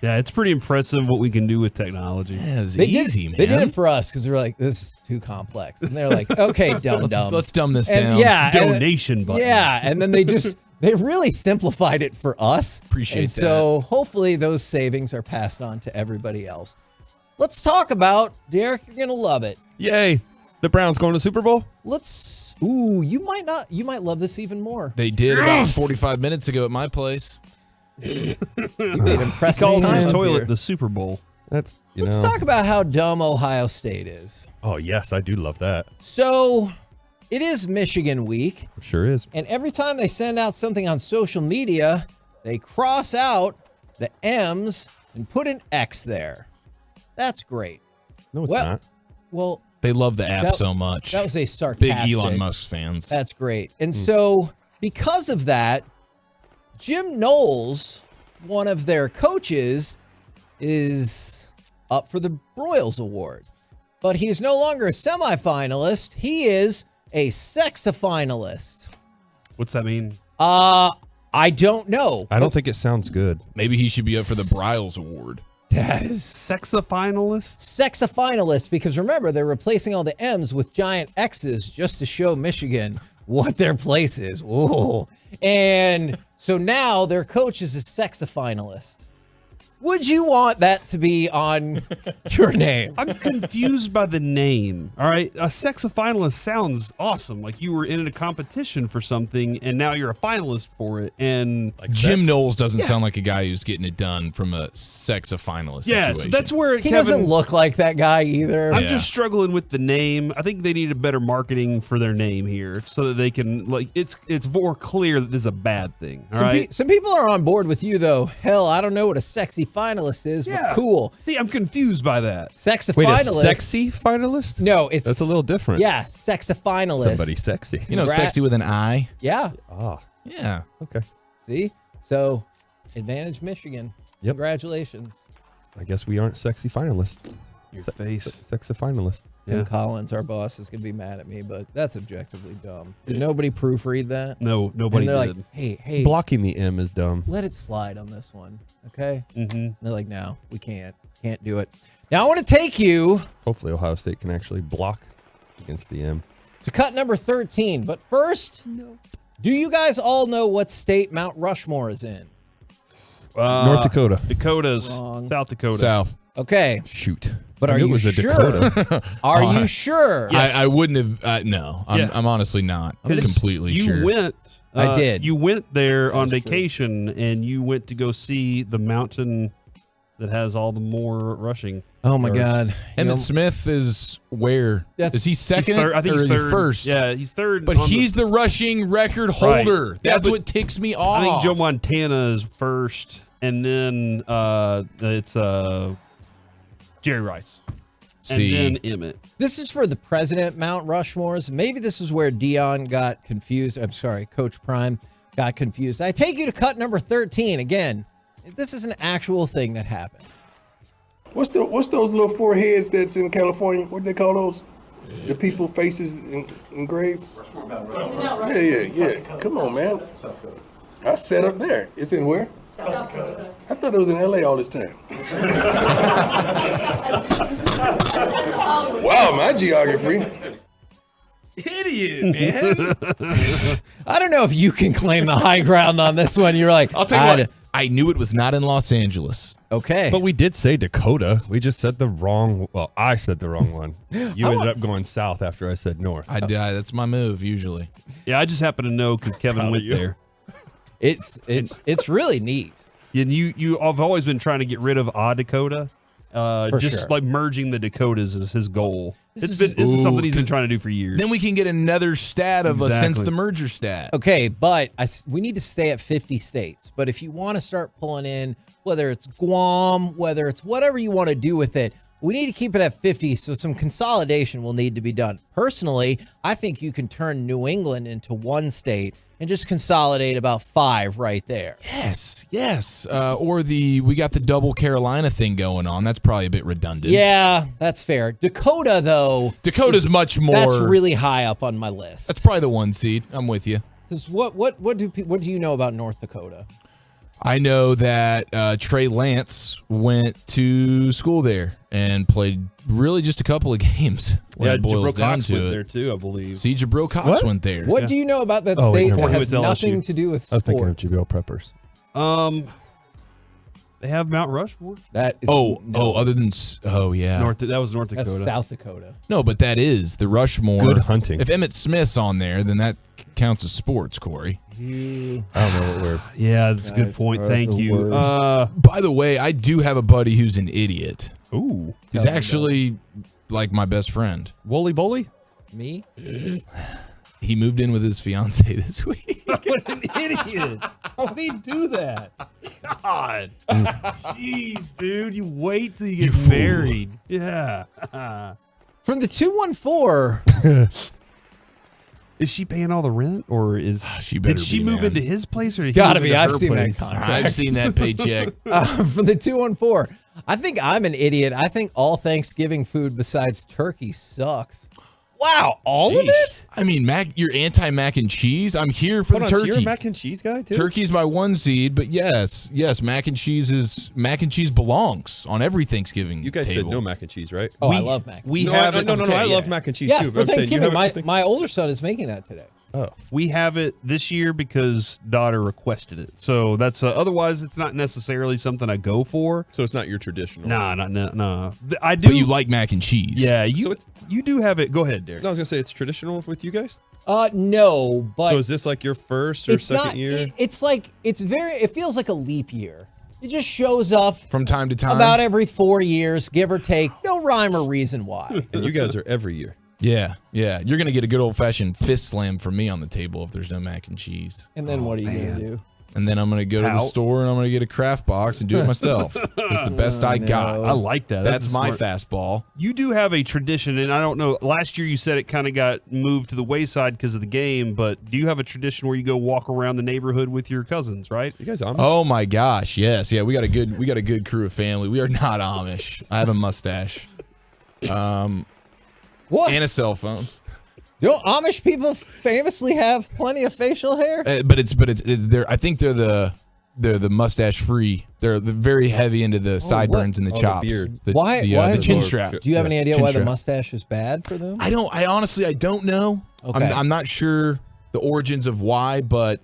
Yeah, it's pretty impressive what we can do with technology. Yeah, it's They easy, did, man. They did it for us because we were like, this is too complex. And they're like, okay, dumb. Let's dumb this And down. yeah, Donation button. Yeah, and then they really simplified it for us. Appreciate and that. So hopefully those savings are passed on to everybody else. Let's talk about, Derek, you're gonna love it. Yay. The Browns going to the Super Bowl? You might love this even more. They did about 45 minutes ago at my place. You made impressive Calls time his up toilet here. the Super Bowl. Let's talk about how dumb Ohio State is. Oh, yes, I do love that. So it is Michigan week. Sure is. And every time they send out something on social media, they cross out the M's and put an X there. That's great. No, it's Well- not. Well, They love the app That- so much. that was a sarcastic. Big Elon Musk fans. That's great. And so, because of that, Jim Knowles, one of their coaches, is up for the Broyles Award. But he is no longer a semifinalist. He is a sex-a-finalist. What's that mean? I don't know. I don't think it sounds good. Maybe he should be up for the Broyles Award. That is sex-a-finalist? Sex-a-finalist, because remember, they're replacing all the M's with giant X's just to show Michigan what their place is. Whoa. And so now their coach is a sex-a-finalist. Would you want that to be on your name? I'm confused by the name. All right. A sex-a-finalist sounds awesome. Like you were in a competition for something and now you're a finalist for it. And Like Jim Knowles doesn't sound like a guy who's getting it done from a sex-a-finalist yeah, situation. so that's where He doesn't look like that guy either. I'm just struggling with the name. I think they need a better marketing for their name here so that they can it's more clear that this is a bad thing. All right. Some people are on board with you though. Hell, I don't know what a sexy finalist is, but cool. See, I'm confused by that. Sex-a-finalist. Wait, a sexy finalist? No, it's That's a little different. Yeah, sex-a-finalist. Somebody sexy. You know, sexy with an I. Yeah. Ah. Yeah. Okay. See? So, advantage Michigan. Yep. Congratulations. I guess we aren't sexy finalists. Your face. Sexy finalist. Tim Collins, our boss, is going to be mad at me, but that's objectively dumb. Did nobody proofread that? No, nobody And they're did. like, hey, Blocking the M is dumb. let it slide on this one, okay? Mm-hmm. And they're like, no, we can't do it. Now I want to take you Hopefully Ohio State can actually block against the M. to cut number 13, but first, do you guys all know what state Mount Rushmore is in? North Dakota. Dakotas. Wrong. South Dakota. South. Okay, Shoot. but I are knew it you was a sure? Dakota. Are you sure? Yes. I wouldn't have. No, Yeah. I'm honestly not. I'm 'Cause completely you sure. went. I did. You went there on is true. vacation and you went to go see the mountain that has all the more rushing. Oh my yards. God. You know, Emmitt Smith is where? That's- Is he second He's third. I think or he's is he third. first? Yeah, he's third. But on he's the rushing record holder. Right. Yeah, That's but what ticks me off. I think Joe Montana is first, and then it's Jerry Rice, See. and then Emmett. This is for the president Mount Rushmores. Maybe this is where Dion got confused. I'm sorry, Coach Prime got confused. I take you to cut number 13. Again, this is an actual thing that happened. What's those little four heads that's in California? What do they call those? The people faces engraved? Yeah. Come on, man. I sat up there. It's in where? South Dakota. I thought it was in LA all this time. Wow, my geography. Idiot, man. I don't know if you can claim the high ground on this one. You're like, I'll tell you what. I knew it was not in Los Angeles. Okay. But we did say Dakota. We just said the wrong. Well, I said the wrong one. You ended up going south after I said north. That's my move usually. Yeah, I just happen to know because Kevin Proud went of you. there. It's really neat. And I've always been trying to get rid of Dakota. Just sure. like merging the Dakotas is his goal. This It's something he's been trying to do for years. Then we can get another stat of a since Exactly. the merger stat. Okay, but we need to stay at 50 states. But if you want to start pulling in, whether it's Guam, whether it's whatever you want to do with it, we need to keep it at 50, so some consolidation will need to be done. Personally, I think you can turn New England into one state and just consolidate about 5 right there. Yes. Or we got the double Carolina thing going on. That's probably a bit redundant. Yeah, that's fair. Dakota, though. Dakota's much more. That's really high up on my list. That's probably the 1 seed. I'm with you. Because what do you know about North Dakota? I know that Trey Lance went to school there and played really just a couple of games when it boils Jabril down Cox to went it. there too, I believe. See, Jabril Cox went there. What do you know about that Oh, wait, state never that mind. has He went to nothing LSU. to do with I was thinking of sports? Jabril Peppers. They have Mount Rushmore. That is other than yeah, That was North Dakota. That's South Dakota. no, but that is the Rushmore. Good hunting. If Emmitt Smith's on there, then that counts as sports, Corey. I don't know what we're. Yeah, that's a good Guys point. are Thank the you. worst. By the way, I do have a buddy who's an idiot. Ooh, He's actually like my best friend. Wooly Bully. Me? He moved in with his fiance this week. What an idiot! How would he do that? God, jeez, dude, you wait till you get married. Yeah. From the 214. Is she paying all the rent, or is She better did she be, move man. into his place, or did he Gotta move be. into I've her seen that place? contract. I've seen that paycheck. From the 214. I think I'm an idiot. I think all Thanksgiving food besides turkey sucks. Wow, all of it? I mean, you're anti mac and cheese. I'm here for Hold the on, so you're turkey. a mac and cheese guy too? Turkey's my one seed, but yes, mac and cheese belongs on every Thanksgiving. You guys table. said no mac and cheese, right? Oh, I love mac. We No, have I, it. no, okay, I yeah. love mac and cheese Yeah, too. for but I'm saying, you Thanksgiving, have my older son is making that today. We have it this year because daughter requested it. So that's otherwise it's not necessarily something I go for. So it's not your traditional. Nah. I do. But you like mac and cheese. Yeah, So it's, you do have it. Go ahead, Derek. no, I was gonna say it's traditional with you guys. No, but So is this like your first or it's second not. year? It's like it feels like a leap year. It just shows up From time to time. about every 4 years, give or take. No rhyme or reason why. And you guys are every year. Yeah. You're gonna get a good old fashioned fist slam from me on the table if there's no mac and cheese. And then what are you gonna do? And then I'm gonna go to the store and I'm gonna get a Kraft box and do it myself. That's the best I got. I like that. That's a my smart- fastball. You do have a tradition, and I don't know. Last year you said it kind of got moved to the wayside because of the game, but do you have a tradition where you go walk around the neighborhood with your cousins? Right? You guys Amish? Oh my gosh, yes, yeah. We got a good crew of family. We are not Amish. I have a mustache. What? And a cell phone. Don't Amish people famously have plenty of facial hair? But it's they're I think they're the mustache free. They're very heavy into the sideburns and the chops. beard. Why The is chin it- strap. Do you have any idea Chin why the strap. mustache is bad for them? I honestly don't know. Okay. I'm not sure the origins of why, but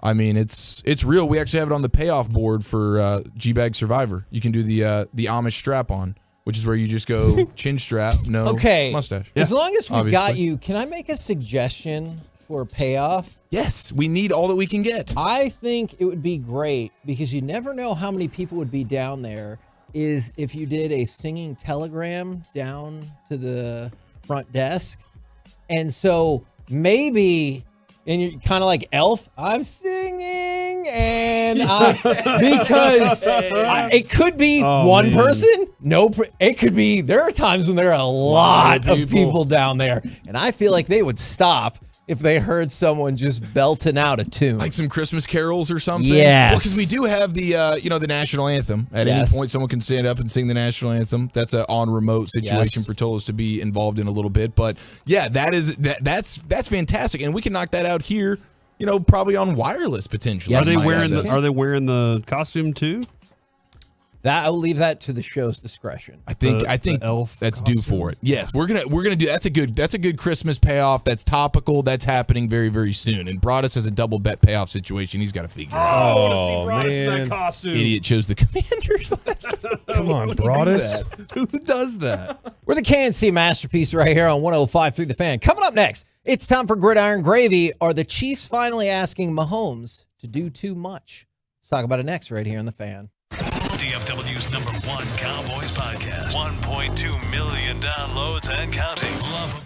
I mean it's real. We actually have it on the payoff board for G-Bag Survivor. You can do the Amish strap on, which is where you just go chin strap, no mustache. As long as we've got obviously. you, can I make a suggestion for payoff? Yes, we need all that we can get. I think it would be great because you never know how many people would be down there. Is if you did a singing telegram down to the front desk, and so maybe, and you're kind of like Elf. I'm singing, and because it could be one person. It could be. There are times when there are a lot of people down there, and I feel like they would stop if they heard someone just belting out a tune. Like some Christmas carols or something? Yes. Well, because we do have the national anthem. At any point, someone can stand up and sing the national anthem. That's an on-remote situation for Tolos to be involved in a little bit. But, yeah, that's fantastic. And we can knock that out here, probably on wireless, potentially. Are they wearing the costume, too? That I'll leave that to the show's discretion. I think elf that's due for it. Yes, we're gonna do that's a good Christmas payoff. That's topical. That's happening very, very soon. And Broadus has a double bet payoff situation. He's got to figure out. I want to see Broadus in that costume. Idiot chose the Commanders last week. Come on, Broadus. Who does that? We're the KNC masterpiece right here on 105.3 The Fan. Coming up next, it's time for Gridiron Gravy. Are the Chiefs finally asking Mahomes to do too much? Let's talk about it next right here on The Fan. DFW's #1 Cowboys podcast. 1.2 million downloads and counting. Love of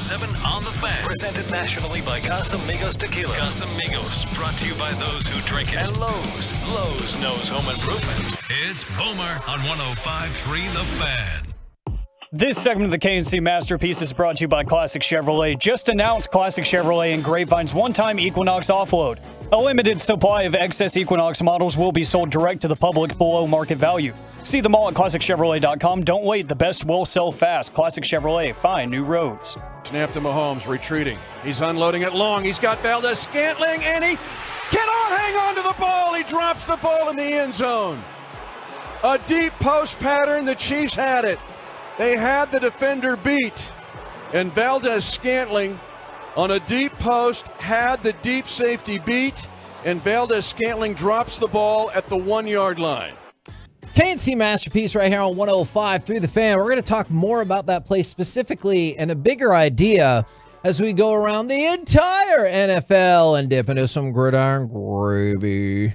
7 on the Fan. Presented nationally by Casamigos Tequila. Casamigos, brought to you by those who drink it. And Lowe's. Lowe's knows home improvement. It's Boomer on 105.3 The Fan. This segment of the KNC Masterpiece is brought to you by Classic Chevrolet. Just announced Classic Chevrolet and Grapevine's one-time Equinox offload. A limited supply of excess Equinox models will be sold direct to the public below market value. See them all at ClassicChevrolet.com. Don't wait. The best will sell fast. Classic Chevrolet. Find new roads. Snap to Mahomes, retreating. He's unloading it long. He's got Valdez-Scantling, and he cannot hang on to the ball. He drops the ball in the end zone. A deep post pattern. The Chiefs had it. They had the defender beat, and Valdez-Scantling on a deep post had the deep safety beat, and Valdez-Scantling drops the ball at the 1-yard line. KNC Masterpiece right here on 105.3 The Fan. We're going to talk more about that play specifically and a bigger idea as we go around the entire NFL and dip into some gridiron gravy.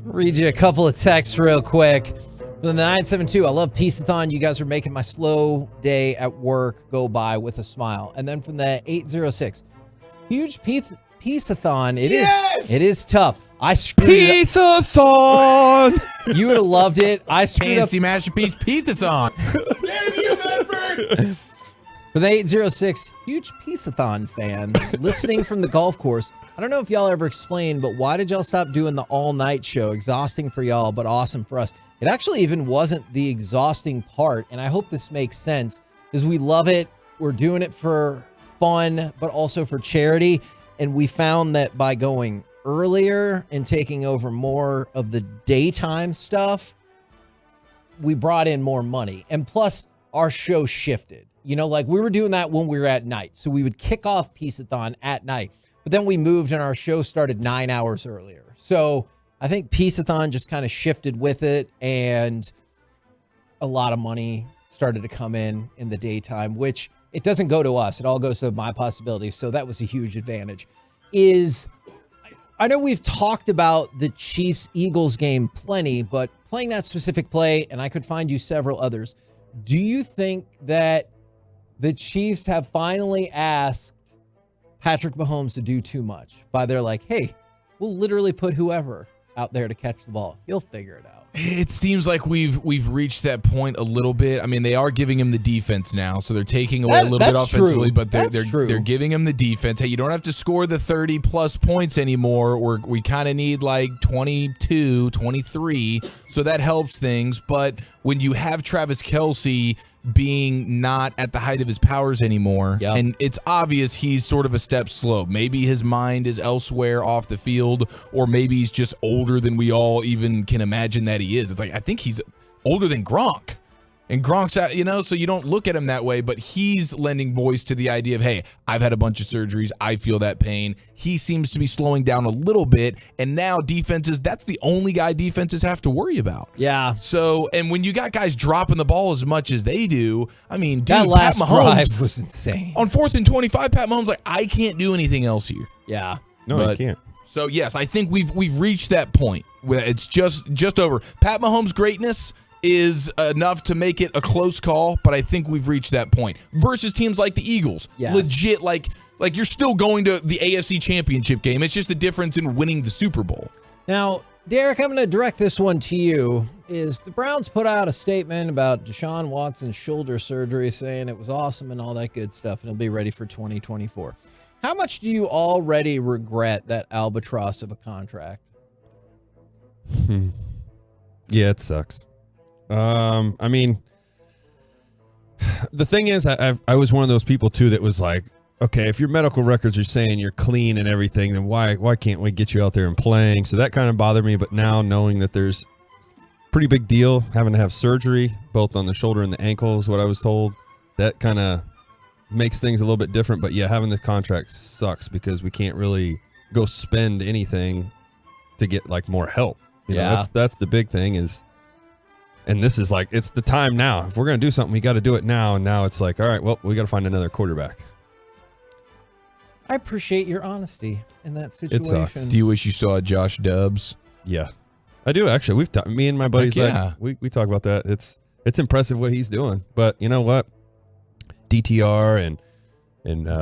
Read you a couple of texts real quick. From the 972, I love Piece-A-Thon. You guys are making my slow day at work go by with a smile. And then from the 806, huge Piece-A-Thon. It is tough. I screwed Piece-A-Thon. You would have loved it. I screwed up. KNC Masterpiece Piece-A-Thon. For the 806, huge Piece-A-Thon fan listening from the golf course. I don't know if y'all ever explained, but why did y'all stop doing the all-night show? Exhausting for y'all, but awesome for us. It actually even wasn't the exhausting part, and I hope this makes sense, because we love it. We're doing it for fun, but also for charity, and we found that by going earlier and taking over more of the daytime stuff, we brought in more money. And plus, our show shifted. You know, like we were doing that when we were at night, so we would kick off Piece-A-Thon at night, but then we moved and our show started 9 hours earlier. So I think Piece-A-Thon just kind of shifted with it, and a lot of money started to come in the daytime, which it doesn't go to us. It all goes to My Possibilities, so that was a huge advantage. I know we've talked about the Chiefs-Eagles game plenty, but playing that specific play, and I could find you several others, do you think that the Chiefs have finally asked Patrick Mahomes to do too much by they're like, hey, we'll literally put whoever out there to catch the ball. He'll figure it out. It seems like we've reached that point a little bit. I mean, they are giving him the defense now, so they're taking away a little bit offensively, but they're giving him the defense. Hey, you don't have to score the 30 plus points anymore. We kind of need like 22, 23, so that helps things. But when you have Travis Kelce being not at the height of his powers anymore, and it's obvious he's sort of a step slow. Maybe his mind is elsewhere off the field, or maybe he's just older than we all even can imagine that he is. It's like, I think he's older than Gronk. And Gronk's out, so you don't look at him that way, but he's lending voice to the idea of, hey, I've had a bunch of surgeries. I feel that pain. He seems to be slowing down a little bit. And now that's the only guy defenses have to worry about. Yeah. So, and when you got guys dropping the ball as much as they do, I mean, dude, that last Pat Mahomes drive was insane. On 4th and 25, Pat Mahomes like, I can't do anything else here. Yeah. No, you can't. So, yes, I think we've reached that point where it's just over. Pat Mahomes' greatness is enough to make it a close call, but I think we've reached that point. Versus teams like the Eagles. Yes. Legit, like you're still going to the AFC Championship game. It's just the difference in winning the Super Bowl. Now, Derek, I'm going to direct this one to you. Is the Browns put out a statement about Deshaun Watson's shoulder surgery, saying it was awesome and all that good stuff, and he'll be ready for 2024. How much do you already regret that albatross of a contract? Yeah, it sucks. I mean, the thing is, I was one of those people too that was like, okay, if your medical records are saying you're clean and everything, then why can't we get you out there and playing? So that kind of bothered me. But now knowing that there's pretty big deal having to have surgery both on the shoulder and the ankle is what I was told, that kind of makes things a little bit different. But yeah, having the contract sucks because we can't really go spend anything to get like more help. You know, that's the big thing is. And this is like, it's the time now. If we're going to do something, we got to do it now. And now it's like, all right, well, we got to find another quarterback. I appreciate your honesty in that situation. It sucks. Do you wish you still had Josh Dobbs? Yeah, I do actually. Me and my buddies, we talk about that. It's It's impressive what he's doing. But you know what? DTR and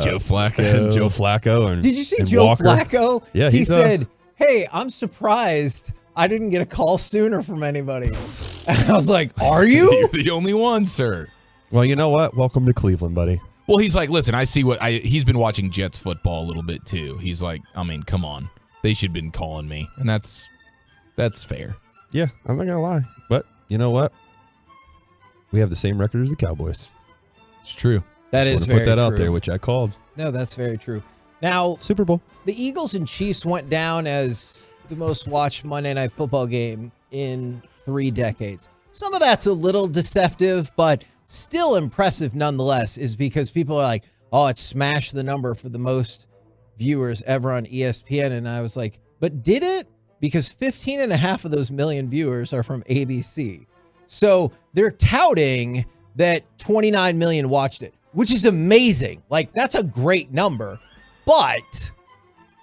Joe Flacco. And did you see and Joe Walker. Flacco? Yeah, he he's said, "Hey, I'm surprised I didn't get a call sooner from anybody." I was like, "Are you?" You're the only one, sir. Well, you know what? Welcome to Cleveland, buddy. Well, he's like, listen, I see he's been watching Jets football a little bit too. He's like, I mean, come on, they should have been calling me, and that's fair. Yeah, I'm not gonna lie, but you know what? We have the same record as the Cowboys. It's true. That is very put that true. out there, which I called. No, that's very true. Now, Super Bowl. The Eagles and Chiefs went down as the most watched Monday Night Football game in 3 decades. Some of that's a little deceptive, but still impressive nonetheless, is because people are like, oh, it smashed the number for the most viewers ever on ESPN. And I was like, but did it? Because 15.5 of those million viewers are from ABC. So they're touting that 29 million watched it, which is amazing. Like, that's a great number. But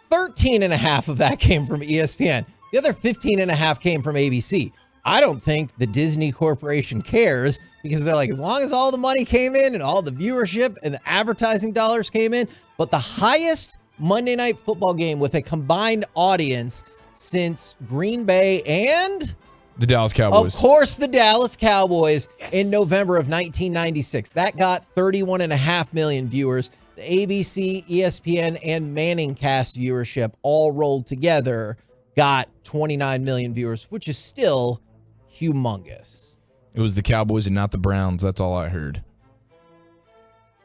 13.5 of that came from ESPN. The other 15.5 came from ABC. I don't think the Disney Corporation cares, because they're like, as long as all the money came in and all the viewership and the advertising dollars came in. But the highest Monday Night Football game with a combined audience since Green Bay and the Dallas Cowboys. Of course, the Dallas Cowboys in November of 1996. That got 31.5 million viewers. The ABC, ESPN, and Manning cast viewership all rolled together got 29 million viewers, which is still humongous. It was the Cowboys and not the Browns. That's all I heard.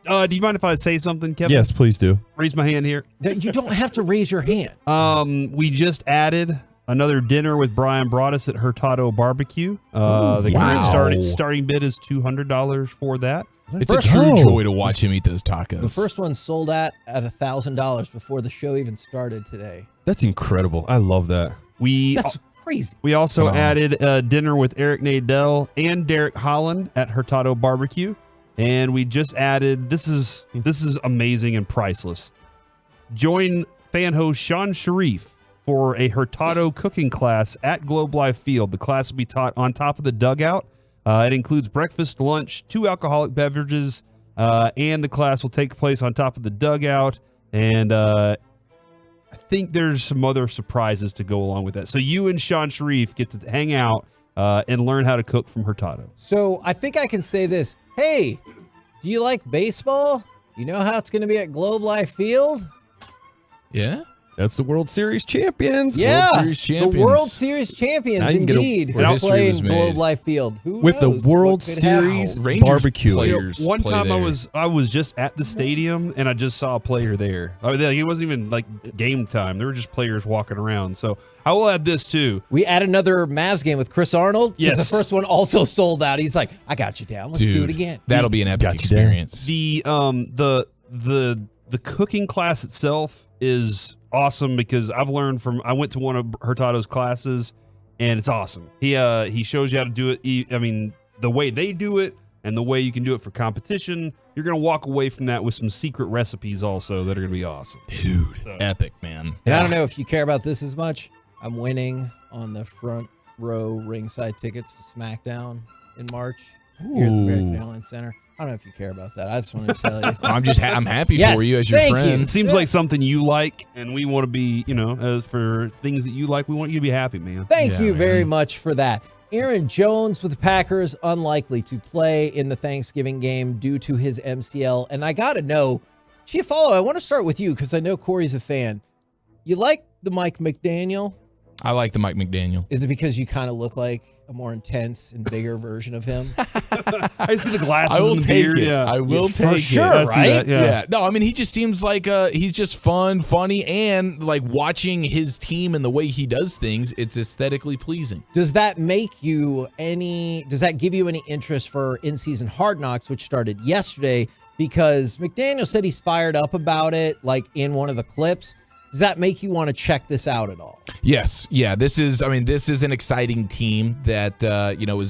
Do you mind if I say something, Kevin? Yes, please do. Raise my hand here. You don't have to raise your hand. We just added another dinner with Brian Broaddus at Hurtado Barbecue. The current starting bid is $200 for that. It's a true joy to watch him eat those tacos. The first one sold at $1,000 before the show even started today. That's incredible. I love that. That's crazy. We also added a dinner with Eric Nadell and Derek Holland at Hurtado Barbecue. And we just added, this is amazing and priceless. Join fan host Sean Sharif for a Hurtado cooking class at Globe Life Field. The class will be taught on top of the dugout. It includes breakfast, lunch, 2 alcoholic beverages, and the class will take place on top of the dugout. And I think there's some other surprises to go along with that. So you and Sean Sharif get to hang out and learn how to cook from Hurtado. So I think I can say this. Hey, do you like baseball? You know how it's going to be at Globe Life Field? Yeah. That's the World Series champions. Yeah, World Series champions. The World Series champions, indeed, who play in Globe Life Field. Who with knows the World what could Series happen? barbecue. One time I was just at the stadium and I just saw a player there. I mean, it wasn't even like game time. There were just players walking around. So I will add this too. We add another Mavs game with Chris Arnold. Yes. The first one also sold out. He's like, I got you down. Let's do it again. That'll be an epic experience. The cooking class itself is awesome because I went to one of Hurtado's classes and it's awesome. He shows you how to do it. I mean, the way they do it and the way you can do it for competition, you're going to walk away from that with some secret recipes also that are going to be awesome. Dude, epic, man. And I don't know if you care about this as much. I'm winning on the front row ringside tickets to SmackDown in March here at the American Airlines Center. I don't know if you care about that. I just wanted to tell you. I'm happy for you as your friend. It seems like something you like, and we want to be, as for things that you like, we want you to be happy, man. Thank you very much for that. Aaron Jones with the Packers, unlikely to play in the Thanksgiving game due to his MCL. And I got to know, Chiafalo, I want to start with you because I know Corey's a fan. You like the Mike McDaniel? I like the Mike McDaniel. Is it because you kind of look like a more intense and bigger version of him? I see the glasses I will and the take beard. it. Yeah. I will take it. Sure, right? Yeah. No, I mean, he just seems like he's just fun, funny, and like watching his team and the way he does things, it's aesthetically pleasing. Does that give you any interest for in-season Hard Knocks, which started yesterday? Because McDaniel said he's fired up about it, like in one of the clips. Does that make you want to check this out at all? Yes. Yeah. This is an exciting team that,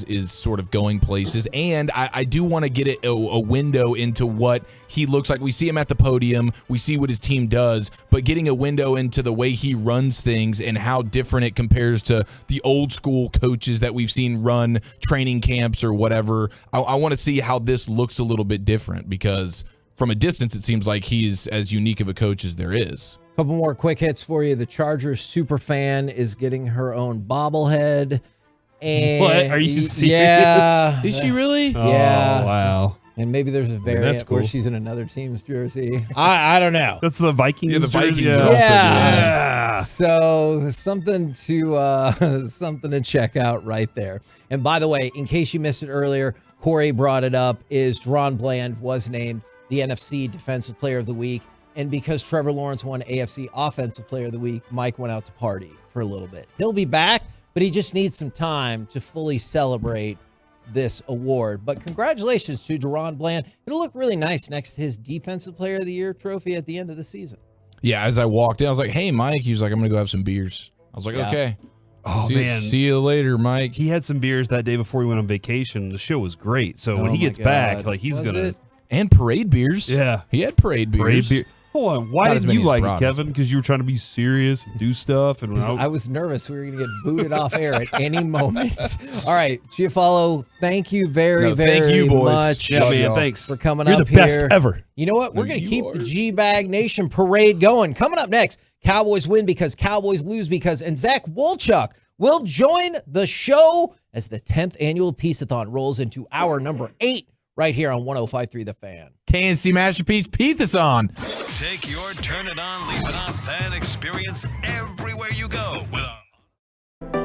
is sort of going places. And I do want to get a window into what he looks like. We see him at the podium. We see what his team does. But getting a window into the way he runs things and how different it compares to the old school coaches that we've seen run training camps or whatever. I want to see how this looks a little bit different, because from a distance, it seems like he's as unique of a coach as there is. Couple more quick hits for you. The Chargers super fan is getting her own bobblehead. And what? Are you serious? Yeah. Is she really? Yeah. Oh, wow. And maybe there's a variant that's cool. where she's in another team's jersey. I don't know. That's the Vikings. Yeah, the Vikings jersey. are also Yeah. So something to check out right there. And by the way, in case you missed it earlier, Corey brought it up, is Deron Bland was named the NFC Defensive Player of the Week. And because Trevor Lawrence won AFC Offensive Player of the Week, Mike went out to party for a little bit. He'll be back, but he just needs some time to fully celebrate this award. But congratulations to Deron Bland. It'll look really nice next to his Defensive Player of the Year trophy at the end of the season. Yeah, as I walked in, I was like, hey, Mike. He was like, I'm going to go have some beers. I was like, Yeah. okay. Oh, See you later, Mike. He had some beers that day before he went on vacation. The show was great. So when Oh he my gets God. back, like he's Was going it? to. And parade beers. Yeah. He had parade beers. Hold on. Why Not as didn't many you as like it, Broadus. Kevin? Because you were trying to be serious and do stuff. And when I was nervous we were going to get booted off air at any moment. All right, Giafalo, thank you very thank you, boys. much Yeah, man, thanks. for coming You're up the best here. ever. You know what? We're going to keep the G-Bag Nation parade going. Coming up next, Cowboys win because Cowboys lose because, and Zach Wolchuk will join the show as the 10th annual Piece-A-Thon rolls into hour number 8 right here on 105.3 The Fan. KNC Masterpiece Piece-A-Thon. Take your turn it on, leave it on fan experience everywhere you go with a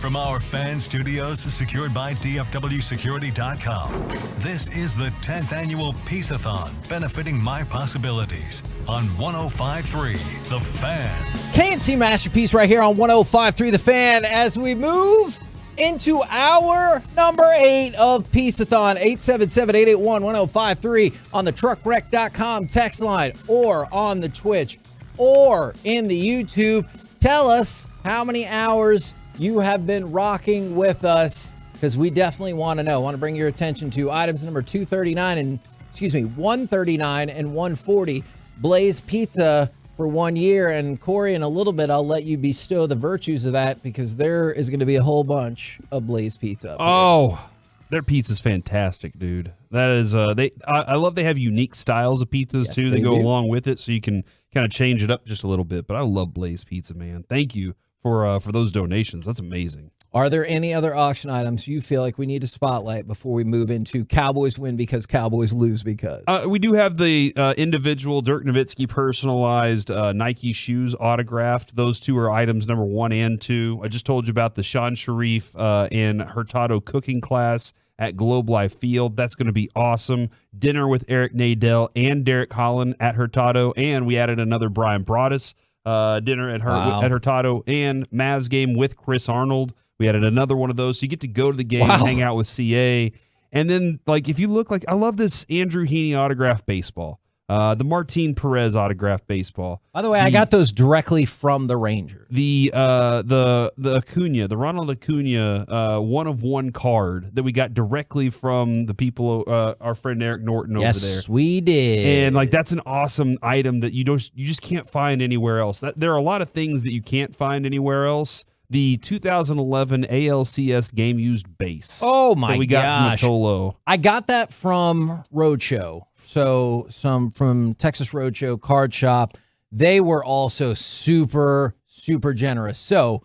From our fan studios secured by DFWsecurity.com, this is the 10th annual Piece-A-Thon benefiting My Possibilities on 105.3 The Fan. KNC Masterpiece right here on 105.3 The Fan as we move into hour number 8 of Piece-A-Thon. 877-881-1053 on the truckwreck.com text line or on the Twitch or in the YouTube. Tell us how many hours you have been rocking with us, because we definitely want to know. I want to bring your attention to items number 139 and 140, Blaze Pizza for 1 year. And Corey, in a little bit, I'll let you bestow the virtues of that, because there is going to be a whole bunch of Blaze Pizza. Oh, their pizza's fantastic, dude. That is, I love they have unique styles of pizzas too that go along with it, so you can kind of change it up just a little bit. But I love Blaze Pizza, man. Thank you for those donations. That's amazing. Are there any other auction items you feel like we need to spotlight before we move into Cowboys win because Cowboys lose because? We do have the individual Dirk Nowitzki personalized Nike shoes autographed. Those two are items number 1 and 2. I just told you about the Sean Sharif and Hurtado cooking class at Globe Life Field. That's going to be awesome. Dinner with Eric Nadel and Derek Holland at Hurtado. And we added another Brian Broaddus dinner at Hurtado, and Mavs game with Chris Arnold. We added another one of those. So you get to go to the game, hang out with CA. And then, like, if you look, like, I love this Andrew Heaney autographed baseball, the Martin Perez autographed baseball. By the way, I got those directly from the Rangers. The Acuna, the Ronald Acuna 1-of-1 card that we got directly from the people, our friend Eric Norton over there. Yes, we did. And like, that's an awesome item that you just can't find anywhere else. There are a lot of things that you can't find anywhere else. The 2011 ALCS game used base. Oh my gosh. That we got from Matolo. I got that from Roadshow. So some from Texas Roadshow Card Shop. They were also super, super generous. So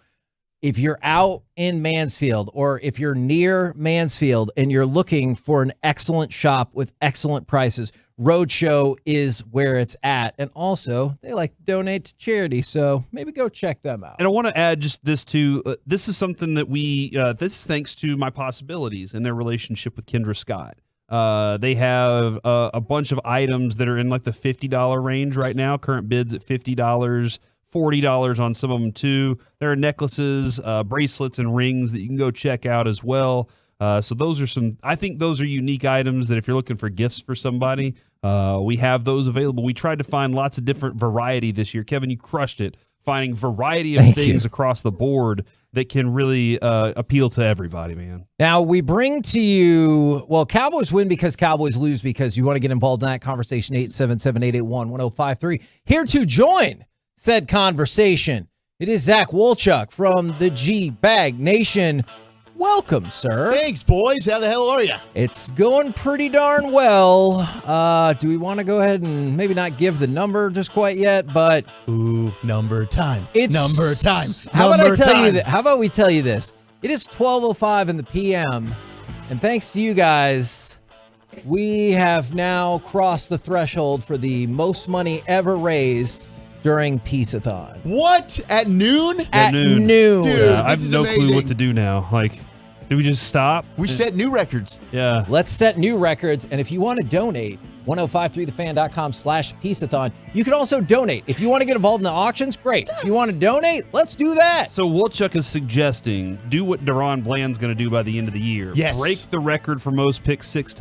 if you're out in Mansfield or if you're near Mansfield and you're looking for an excellent shop with excellent prices, Roadshow is where it's at. And also, they like to donate to charity, so maybe go check them out. And I want to add just this too. This is something that this is thanks to My Possibilities and their relationship with Kendra Scott. They have a bunch of items that are in like the $50 range right now. Current bids at $50, $40 on some of them too. There are necklaces, bracelets, and rings that you can go check out as well. So those are I think those are unique items that if you're looking for gifts for somebody, we have those available. We tried to find lots of different variety this year. Kevin, you crushed it, finding variety of things across the board that can really appeal to everybody, man. Now, we bring to you, well, Cowboys win because Cowboys lose because you want to get involved in that conversation, 877-881-1053. Here to join said conversation, it is Zach Wolchuk from the G-Bag Nation. Welcome, sir. Thanks, boys. How the hell are you? It's going pretty darn well. Do we want to go ahead and maybe not give the number just quite yet, but... Ooh, number time. It's number time. How about I tell you that? How about we tell you this? It is 12:05 in the PM, and thanks to you guys, we have now crossed the threshold for the most money ever raised during Piece-A-Thon. What? At noon? At noon. Dude, Yeah, I this have is no amazing. clue what to do now. Like, do we just stop? We set new records. Yeah. Let's set new records. And if you want to donate, 1053thefan.com/Piece-A-Thon. You can also donate. If you want to get involved in the auctions, great. If you want to donate, let's do that. So Wolchuk is suggesting do what Deron Bland's going to do by the end of the year. Yes. Break the record for most pick sixes,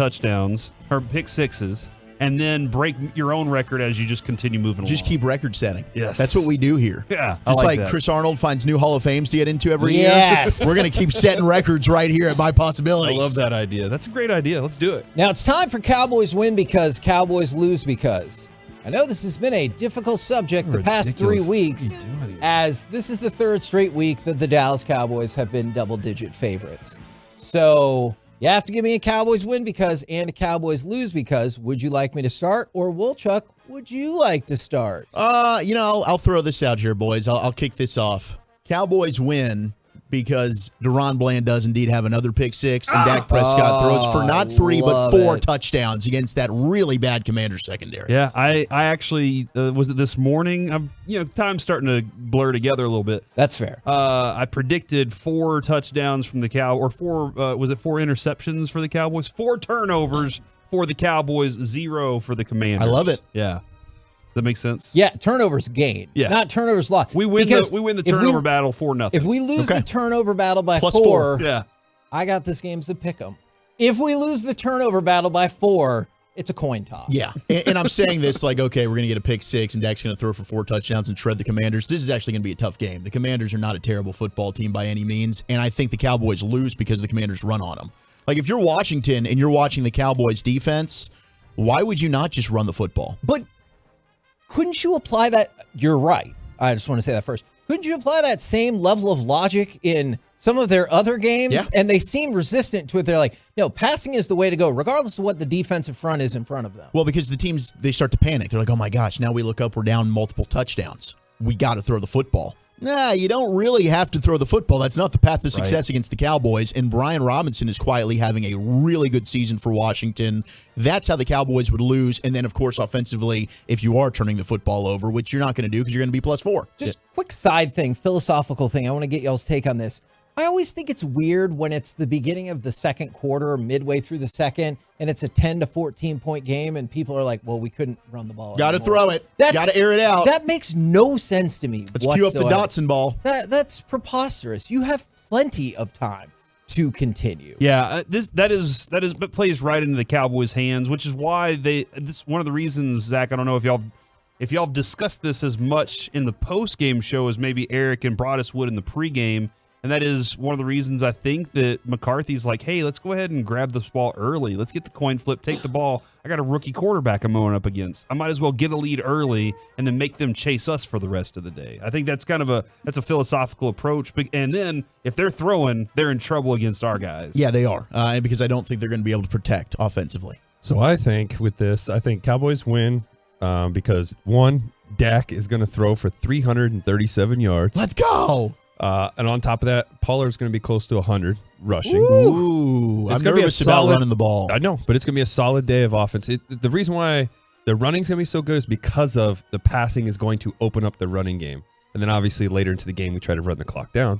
and then break your own record as you just continue moving Just along. keep record setting. Yes. That's what we do here. Yeah. Just I like that. Chris Arnold finds new Hall of Fames to get into every Yes. year. We're going to keep setting records right here at My I Possibilities. love that idea. That's a great idea. Let's do it. Now it's time for Cowboys win because Cowboys lose because. I know this has been a difficult subject the past 3 weeks, as this is the third straight week that the Dallas Cowboys have been double-digit favorites. So you have to give me a Cowboys win because and a Cowboys lose because. Would you like me to start, or Wolchuk, would you like to start? I'll throw this out here, boys. I'll kick this off. Cowboys win because DeRon Bland does indeed have another pick six, and Dak Prescott throws for not 3 but 4 touchdowns against that really bad Commander secondary. Yeah, I actually was it this morning? Time's starting to blur together a little bit. That's fair. I predicted 4 touchdowns from the Cowboys, or 4 was it 4 interceptions for the Cowboys? 4 turnovers for the Cowboys, 0 for the Commanders. I love it. Yeah. That makes sense. Yeah, turnovers gain. Yeah. Not turnovers lost. We win the turnover battle 4-0. If we lose the turnover battle by Plus 4, yeah. I got this game's to pick 'em. If we lose the turnover battle by 4, it's a coin toss. Yeah, and I'm saying this like, okay, we're going to get a pick six, and Dak's going to throw for 4 touchdowns and shred the Commanders. This is actually going to be a tough game. The Commanders are not a terrible football team by any means, and I think the Cowboys lose because the Commanders run on them. Like, if you're Washington and you're watching the Cowboys defense, why would you not just run the football? But couldn't you apply that? You're right. I just want to say that first. Couldn't you apply that same level of logic in some of their other games? Yeah. And they seem resistant to it. They're like, no, passing is the way to go, regardless of what the defensive front is in front of them. Well, because the teams, they start to panic. They're like, oh my gosh, now we look up, we're down multiple touchdowns. We got to throw the football. Nah, you don't really have to throw the football. That's not the path to success against the Cowboys. And Brian Robinson is quietly having a really good season for Washington. That's how the Cowboys would lose. And then, of course, offensively, if you are turning the football over, which you're not going to do because you're going to be +4. Just quick side thing, philosophical thing. I want to get y'all's take on this. I always think it's weird when it's the beginning of the second quarter, midway through the second, and it's a 10 to 14 point game, and people are like, well, we couldn't run the ball. Got to anymore. throw it. Got to air it out. That makes no sense to me. Let's cue up the Dotson ball. That's preposterous. You have plenty of time to continue. Yeah, that plays right into the Cowboys' hands, which is why this is one of the reasons, Zach. I don't know if y'all have discussed this as much in the post game show as maybe Eric and Broadus would in the pregame. And that is one of the reasons I think that McCarthy's like, hey, let's go ahead and grab this ball early. Let's get the coin flip, take the ball. I got a rookie quarterback I'm going up against. I might as well get a lead early and then make them chase us for the rest of the day. I think that's kind of a philosophical approach. And then if they're throwing, they're in trouble against our guys. Yeah, they are. Because I don't think they're going to be able to protect offensively. So I think with this, Cowboys win because, one, Dak is going to throw for 337 yards. Let's go. And on top of that, Pollard's going to be close to 100 rushing. Ooh, I'm nervous about running the ball. I know, but it's going to be a solid day of offense. The reason why the running's going to be so good is because of the passing is going to open up the running game. And then obviously later into the game, we try to run the clock down.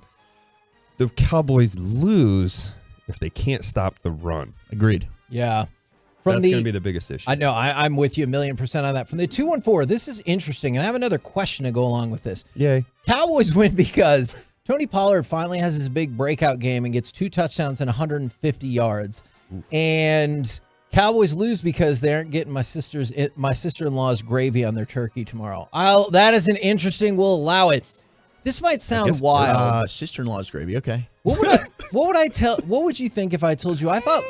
The Cowboys lose if they can't stop the run. Agreed. Yeah. That's going to be the biggest issue. I know. I'm with you 1,000,000% on that. From the 214, this is interesting, and I have another question to go along with this. Yay. Cowboys win because Tony Pollard finally has his big breakout game and gets 2 touchdowns and 150 yards. Oof. And Cowboys lose because they aren't getting my sister-in-law's gravy on their turkey tomorrow. That is an interesting. We'll allow it. This might sound wild. Sister-in-law's gravy. Okay. What would you think if I told you? I thought.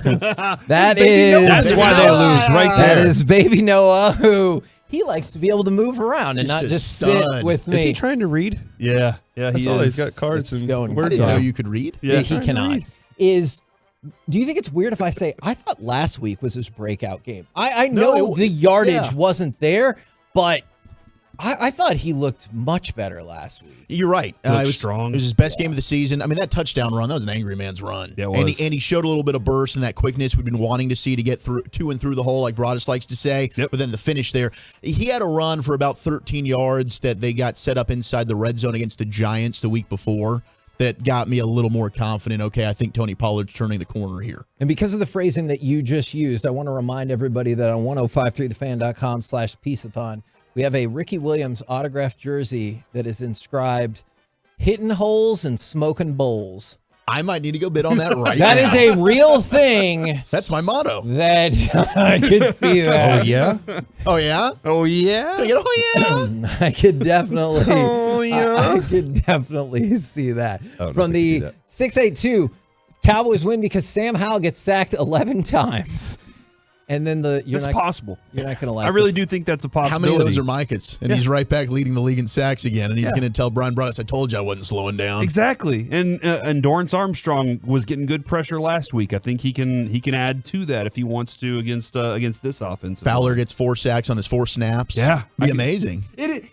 That's why they lose right there. That is baby Noah, who he likes to be able to move around and not just sit with me. Is he trying to read? Yeah, he is. He's got cards and going. words I didn't on. know you could read. Yeah, he cannot. Do you think it's weird if I say I thought last week was his breakout game? I know the yardage wasn't there, but I thought he looked much better last week. You're right. It was strong. It was his best game of the season. I mean, that touchdown run, that was an angry man's run. Yeah, it and was. he showed a little bit of burst and that quickness we've been wanting to see to get through to and through the hole, like Broadus likes to say. Yep. But then the finish there, he had a run for about 13 yards that they got set up inside the red zone against the Giants the week before. That got me a little more confident. Okay, I think Tony Pollard's turning the corner here. And because of the phrasing that you just used, I want to remind everybody that on 1053thefan.com/Piece-A-Thon, we have a Ricky Williams autographed jersey that is inscribed "Hitting Holes and Smoking Bowls." I might need to go bid on that right That now. is a real thing. That's my motto. That I could see that. Oh, yeah? Oh, yeah? Oh, yeah? Oh, yeah? I could definitely. Oh, yeah? I could definitely see that. I don't From think I the can see 682, Cowboys win because Sam Howell gets sacked 11 times. And then it's possible. You're not going to like I really do think that's a How possibility. many of those are Micah's? And he's right back leading the league in sacks again. And he's Yeah. going to tell Brian Broaddus, I told you I wasn't slowing down. Exactly. And Dorrance Armstrong was getting good pressure last week. I think he can add to that if he wants to against this offense. Fowler gets 4 sacks on his 4 snaps. Yeah. Be amazing.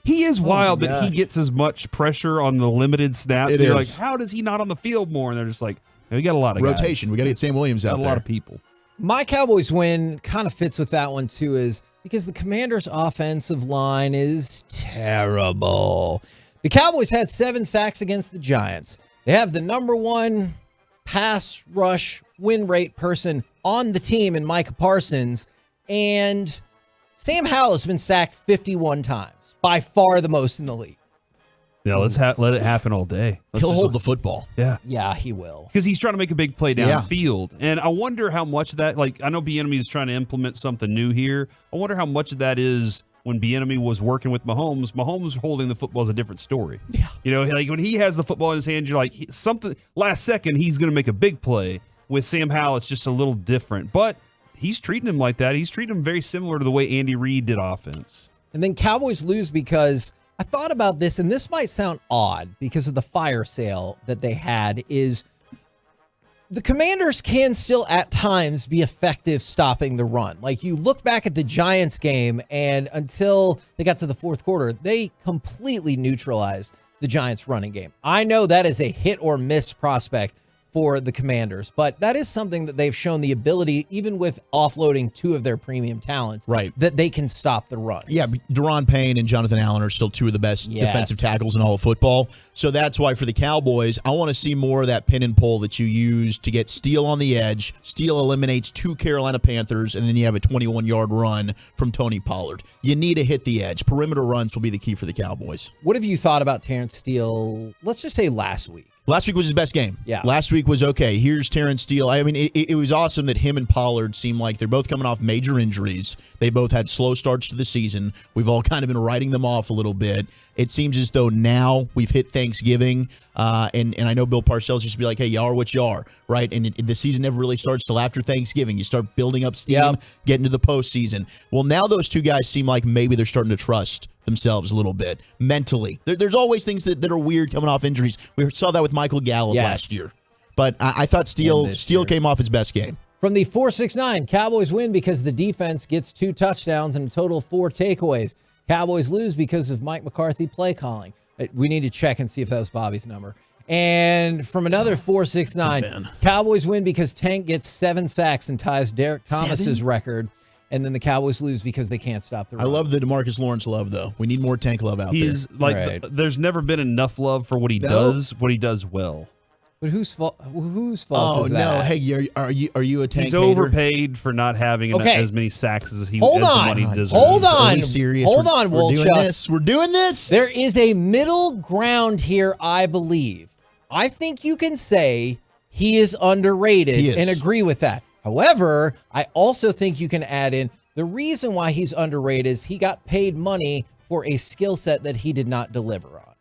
He is wild that he gosh. gets as much pressure on the limited snaps. It You're is. like, how does he not on the field more? And they're just like, we got a lot of guys. Rotation. We got to get Sam Williams out Got a there. lot of people. My Cowboys win kind of fits with that one too, is because the Commanders' offensive line is terrible. The Cowboys had 7 sacks against the Giants. They have the number 1 pass rush win rate person on the team in Micah Parsons, and Sam Howell has been sacked 51 times, by far the most in the league. Yeah, let's let it happen all day. He'll hold the football. Yeah. Yeah, he will. Because he's trying to make a big play Yeah. downfield. And I wonder how much of that, like, I know Bieniemy is trying to implement something new here. I wonder how much of that is when Bieniemy was working with Mahomes. Mahomes holding the football is a different story. Yeah. You know, like when he has the football in his hand, you're like, something, last second, he's going to make a big play. With Sam Howell, it's just a little different. But he's treating him like that. He's treating him very similar to the way Andy Reid did offense. And then Cowboys lose because I thought about this, and this might sound odd because of the fire sale that they had, is the Commanders can still at times be effective stopping the run. Like you look back at the Giants game, and until they got to the fourth quarter, they completely neutralized the Giants running game. I know that is a hit or miss prospect for the Commanders, but that is something that they've shown the ability, even with offloading 2 of their premium talents, right, that they can stop the run. Yeah, Deron Payne and Jonathan Allen are still 2 of the best defensive tackles in all of football. So that's why for the Cowboys, I want to see more of that pin and pull that you use to get Steele on the edge. Steele eliminates 2 Carolina Panthers, and then you have a 21-yard run from Tony Pollard. You need to hit the edge. Perimeter runs will be the key for the Cowboys. What have you thought about Terrence Steele, let's just say last week? Last week was his best game. Yeah. Last week was okay. Here's Terrence Steele. I mean, it was awesome that him and Pollard seem like they're both coming off major injuries. They both had slow starts to the season. We've all kind of been writing them off a little bit. It seems as though now we've hit Thanksgiving, and I know Bill Parcells used to be like, hey, you are what you are, right? And the season never really starts till after Thanksgiving. You start building up steam, getting to the postseason. Well, now those 2 guys seem like maybe they're starting to trust themselves a little bit mentally. There's always things that are weird coming off injuries. We saw that with Michael Gallup last year. But I thought Steele came off his best game. From the 469, Cowboys win because the defense gets 2 touchdowns and a total of 4 takeaways. Cowboys lose because of Mike McCarthy play calling. We need to check and see if that was Bobby's number. And from another 469, Cowboys win because Tank gets 7 sacks and ties Derek Thomas's record. And then the Cowboys lose because they can't stop the run. I love the DeMarcus Lawrence love, though. We need more Tank love out He's there. like, there's never been enough love for what he does well. But whose fault is that? Oh, no. Hey, are you a Tank He's hater? overpaid for not having as many sacks as the money deserves. Hold on. Are we serious? Hold on, We're doing Wolchuk. this. We're doing this. There is a middle ground here, I believe. I think you can say he is underrated and agree with that. However, I also think you can add in the reason why he's underrated is he got paid money for a skill set that he did not deliver on.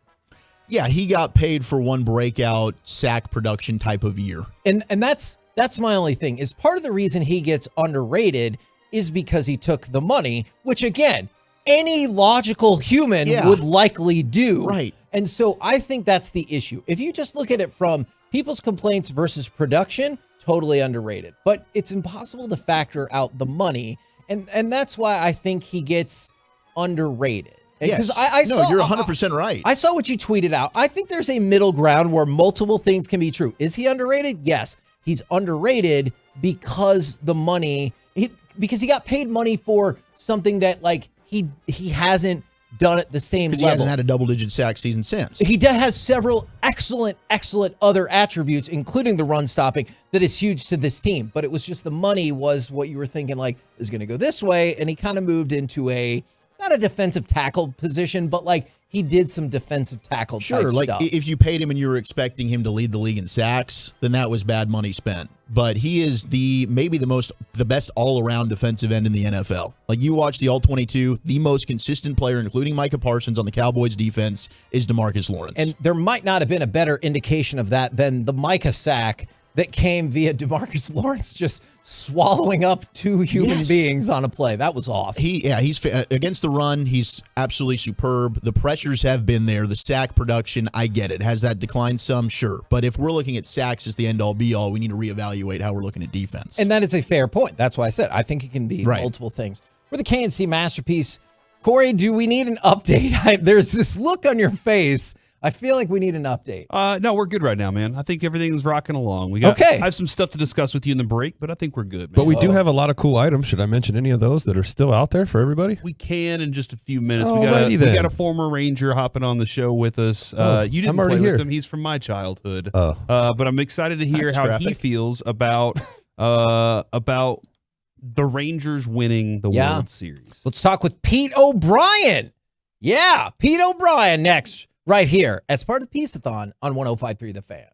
Yeah, he got paid for one breakout sack production type of year. And that's my only thing, is part of the reason he gets underrated is because he took the money, which again, any logical human would likely do. Right. And so I think that's the issue. If you just look at it from people's complaints versus production, totally underrated. But it's impossible to factor out the money. And that's why I think he gets underrated. Yes. I No, saw, you're 100% right. I saw what you tweeted out. I think there's a middle ground where multiple things can be true. Is he underrated? Yes. He's underrated because the money, because he got paid money for something that like he hasn't done at the same level. Because he hasn't had a double-digit sack season since. He has several excellent other attributes, including the run stopping, that is huge to this team. But it was just the money was what you were thinking like is going to go this way. And he kind of moved into not a defensive tackle position, but like he did some defensive tackle type Sure, like stuff. if you paid him and you were expecting him to lead the league in sacks, then that was bad money spent. But he is maybe the best all-around defensive end in the NFL. Like you watch the All-22, the most consistent player, including Micah Parsons on the Cowboys defense, is DeMarcus Lawrence. And there might not have been a better indication of that than the Micah sack that came via DeMarcus Lawrence just swallowing up 2 human beings on a play. That was awesome. He's against the run. He's absolutely superb. The pressures have been there. The sack production, I get it. Has that declined some? Sure. But if we're looking at sacks as the end-all, be-all, we need to reevaluate how we're looking at defense. And that is a fair point. That's why I said I think it can be multiple things. We're the KNC Masterpiece. Corey, do we need an update? There's this look on your face. I feel like we need an update. No, we're good right now, man. I think everything's rocking along. I have some stuff to discuss with you in the break, but I think we're good, man. But we do have a lot of cool items. Should I mention any of those that are still out there for everybody? We can in just a few minutes. Alrighty We then. got a former Ranger hopping on the show with us. You didn't I'm already play here. with him. He's from my childhood. But I'm excited to hear That's how he graphic. feels about the Rangers winning the World Series. Let's talk with Pete O'Brien. Yeah, Pete O'Brien next, right here, as part of the Piece-A-Thon on 105.3 The Fan.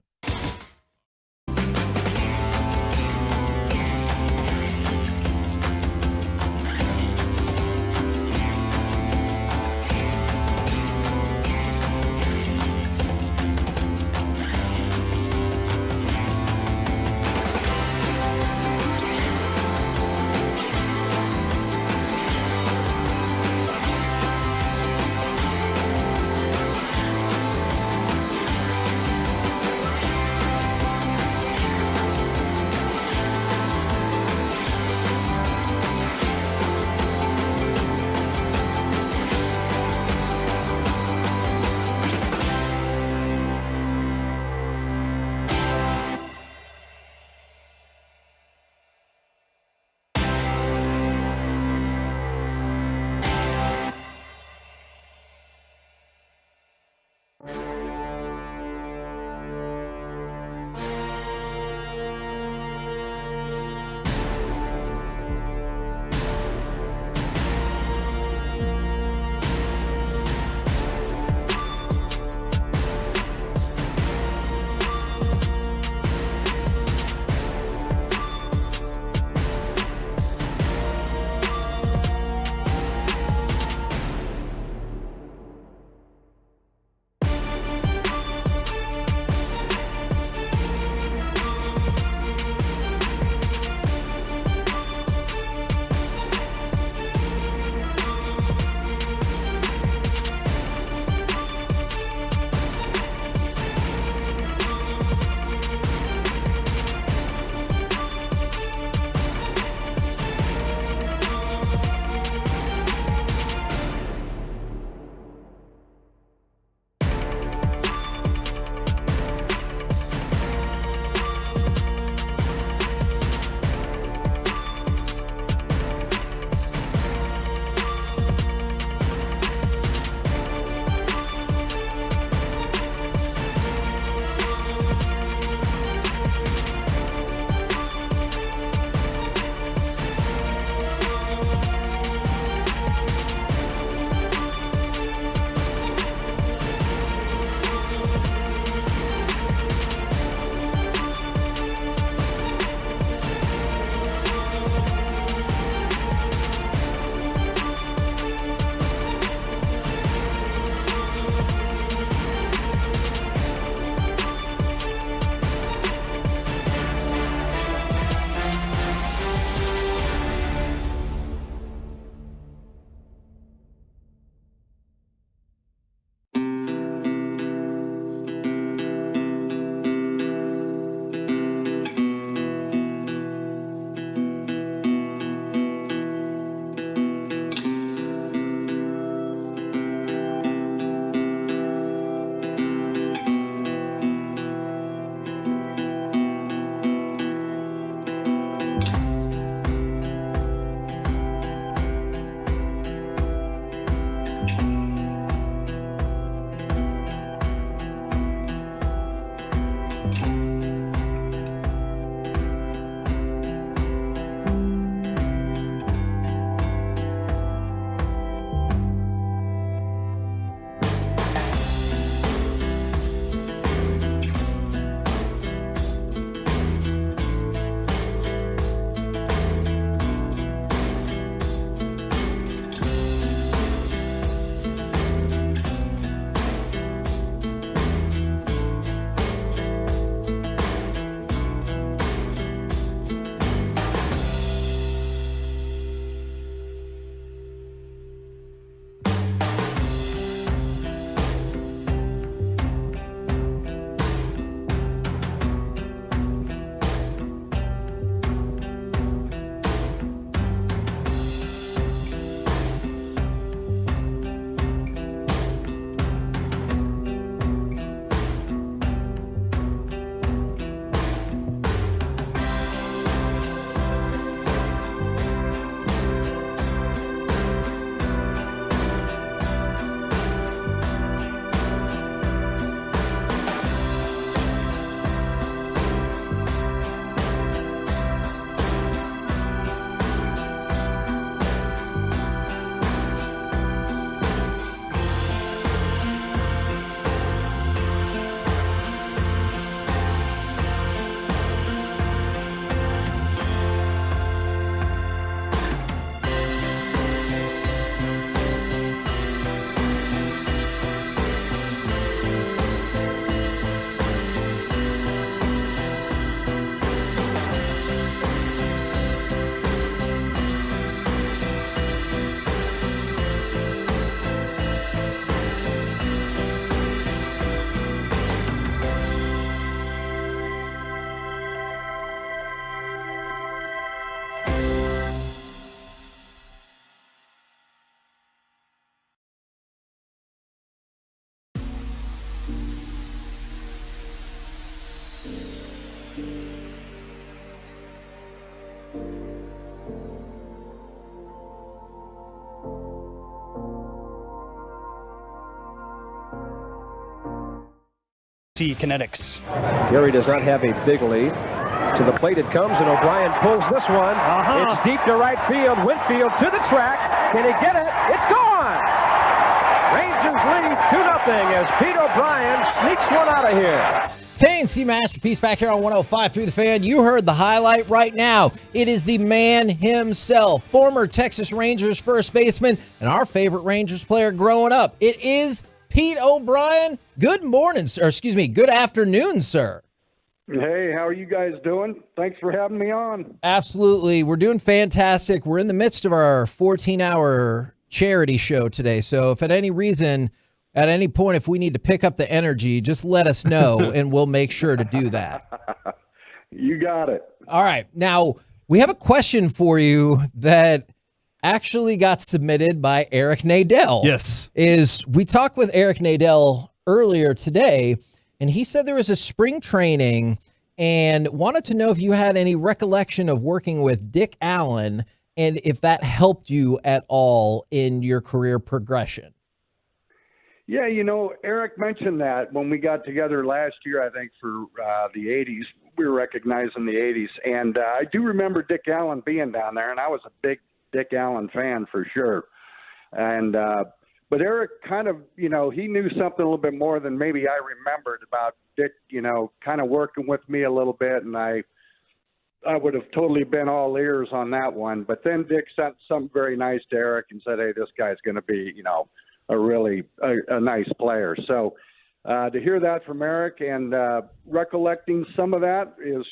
Kinetics. Gary does not have a big lead. To the plate it comes, and O'Brien pulls this one. It's deep to right field. Winfield to the track. Can he get it? It's gone! Rangers lead 2-0 as Pete O'Brien sneaks one out of here. KNC Masterpiece back here on 105 through the Fan. You heard the highlight right now. It is the man himself, former Texas Rangers first baseman and our favorite Rangers player growing up. It is Pete O'Brien. Good morning, or excuse me, good afternoon, sir. Hey, how are you guys doing? Thanks for having me on. Absolutely. We're doing fantastic. We're in the midst of our 14-hour charity show today. So if at any reason, at any point, if we need to pick up the energy, just let us know and we'll make sure to do that. You got it. All right. Now, we have a question for you that actually got submitted by Eric Nadell. Yes. We talked with Eric Nadell earlier today, and he said there was a spring training and wanted to know if you had any recollection of working with Dick Allen and if that helped you at all in your career progression. Yeah, Eric mentioned that when we got together last year, I think for the 80s. We were recognizing the 80s. And I do remember Dick Allen being down there, and I was a big Dick Allen fan for sure. And but Eric kind of, he knew something a little bit more than maybe I remembered about Dick, kind of working with me a little bit, and I would have totally been all ears on that one. But then Dick sent something very nice to Eric and said, hey, this guy's going to be, a really a nice player. So to hear that from Eric and recollecting some of that is,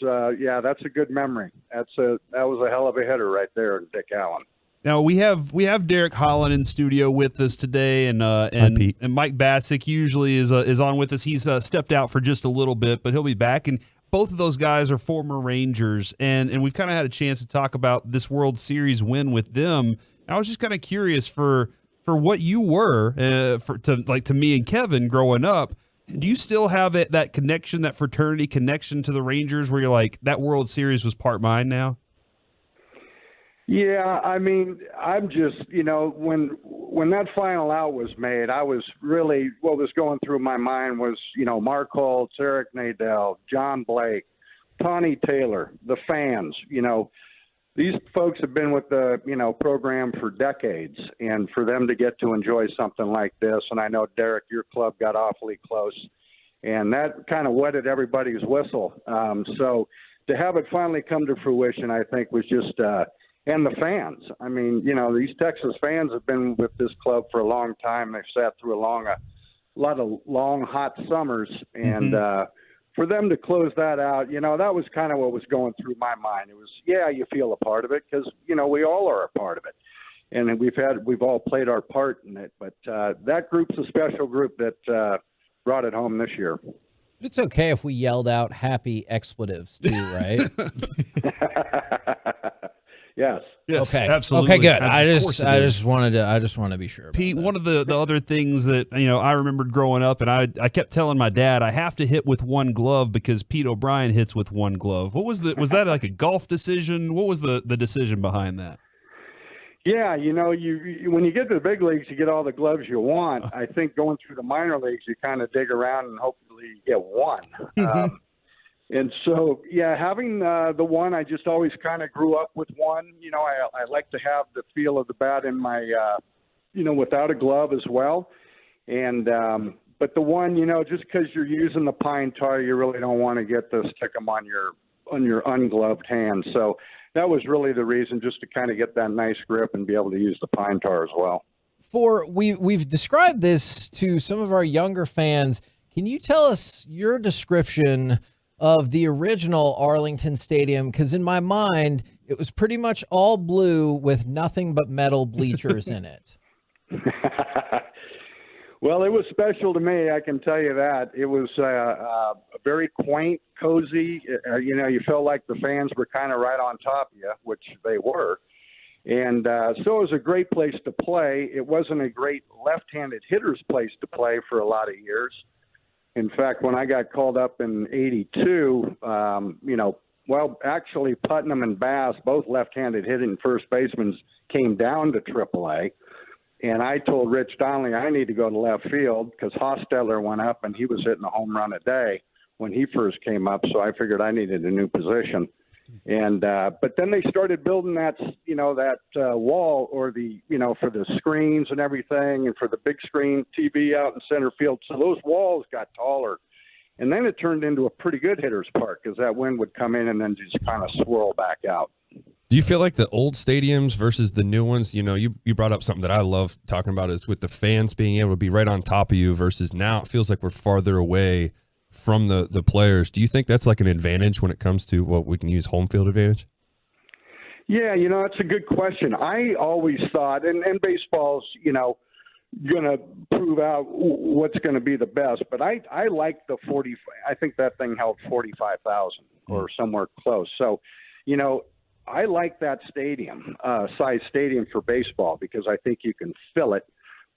that's a good memory. That was a hell of a hitter right there, Dick Allen. Now we have Derek Holland in studio with us today, and Mike Bassick usually is on with us. He's stepped out for just a little bit, but he'll be back. And both of those guys are former Rangers, and we've kind of had a chance to talk about this World Series win with them. I was just kind of curious for what you were to me and Kevin growing up. Do you still have that connection, that fraternity connection to the Rangers, where you're like, that World Series was part mine now? Yeah, I mean, I'm just, when that final out was made, I was really, what was going through my mind was, Mark Holtz, Eric Nadell, John Blake, Tawny Taylor, the fans, these folks have been with the, program for decades, and for them to get to enjoy something like this, and I know, Derek, your club got awfully close, and that kind of wetted everybody's whistle. So to have it finally come to fruition, I think was just and the fans. I mean, these Texas fans have been with this club for a long time. They've sat through a lot of long, hot summers. And for them to close that out, that was kind of what was going through my mind. It was, you feel a part of it because, we all are a part of it. And we've all played our part in it. But that group's a special group that brought it home this year. It's okay if we yelled out happy expletives too, right? Yes. Okay. Absolutely. Okay, good. I just wanted to be sure. Pete, one of the other things that I remembered growing up, and I kept telling my dad I have to hit with one glove because Pete O'Brien hits with one glove. What was that like a golf decision? What was the decision behind that? Yeah, you when you get to the big leagues, you get all the gloves you want. I think going through the minor leagues, you kind of dig around and hopefully you get one. And so, having the one, I just always kind of grew up with one. I like to have the feel of the bat in my, without a glove as well. And but the one, just because you're using the pine tar, you really don't want to get the stick 'em on your ungloved hand. So that was really the reason, just to kind of get that nice grip and be able to use the pine tar as well. We've described this to some of our younger fans. Can you tell us your description of the original Arlington Stadium? Because in my mind, it was pretty much all blue with nothing but metal bleachers in it. Well, it was special to me, I can tell you that. It was a very quaint, cozy. You felt like the fans were kind of right on top of you, which they were. And so it was a great place to play. It wasn't a great left-handed hitter's place to play for a lot of years. In fact, when I got called up in '82, actually Putnam and Bass, both left-handed hitting first basemen, came down to AAA. And I told Rich Donnelly I need to go to left field because Hostetler went up and he was hitting a home run a day when he first came up. So I figured I needed a new position. And but then they started building that wall or for the screens and everything and for the big screen TV out in center field. So those walls got taller. And then it turned into a pretty good hitter's park because that wind would come in and then just kind of swirl back out. Do you feel like the old stadiums versus the new ones, you brought up something that I love talking about is with the fans being able to be right on top of you versus now it feels like we're farther away from the players. Do you think that's like an advantage when it comes to what we can use home field advantage? Yeah, that's a good question. I always thought, and baseball's, going to prove out what's going to be the best, but I like the 40. I think that thing held 45,000 or somewhere close. So, I like that size stadium for baseball because I think you can fill it.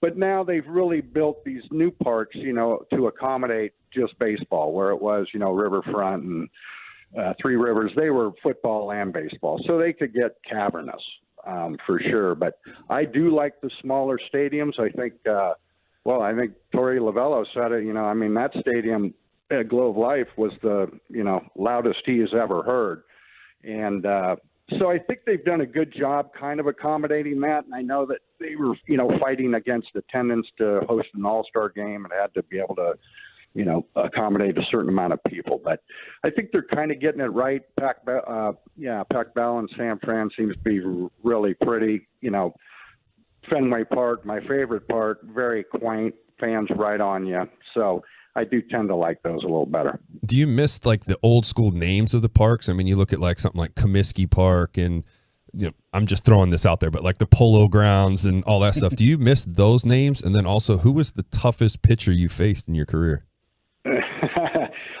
But now they've really built these new parks, to accommodate just baseball, where it was, Riverfront and Three Rivers. They were football and baseball, so they could get cavernous for sure. But I do like the smaller stadiums. I think, I think Torey Lovello said it. That stadium at Globe Life was the, loudest he has ever heard. And so I think they've done a good job kind of accommodating that. And I know that they were, fighting against attendance to host an all-star game and had to be able to, accommodate a certain amount of people. But I think they're kind of getting it right. Pac Bell in San Fran seems to be really pretty. Fenway Park, my favorite park, very quaint, fans right on you. So I do tend to like those a little better. Do you miss like the old school names of the parks? I mean, you look at like something like Comiskey Park and I'm just throwing this out there, but like the Polo Grounds and all that stuff. Do you miss those names? And then also, who was the toughest pitcher you faced in your career?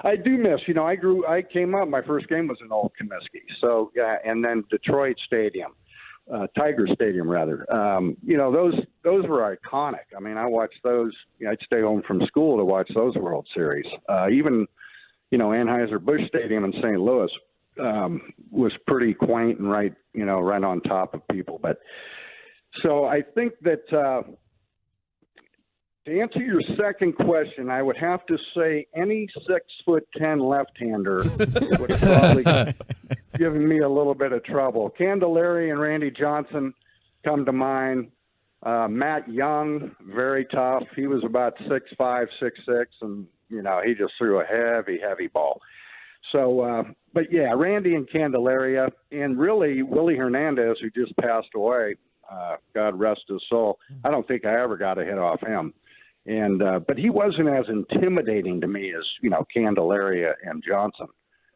I do miss, I came up, my first game was in Old Comiskey. So, yeah, and then Detroit Stadium. Tiger Stadium, rather. Those were iconic. I mean, I watched those. I'd stay home from school to watch those World Series. Even, Anheuser-Busch Stadium in St. Louis was pretty quaint and right on top of people. But so I think that to answer your second question, I would have to say any 6'10" left-hander would have probably given me a little bit of trouble. Candelaria and Randy Johnson come to mind. Matt Young, very tough. He was about 6'5", 6'6", and he just threw a heavy ball. So, but yeah, Randy and Candelaria, and really Willie Hernandez, who just passed away. God rest his soul. I don't think I ever got a hit off him. And but he wasn't as intimidating to me as Candelaria and Johnson.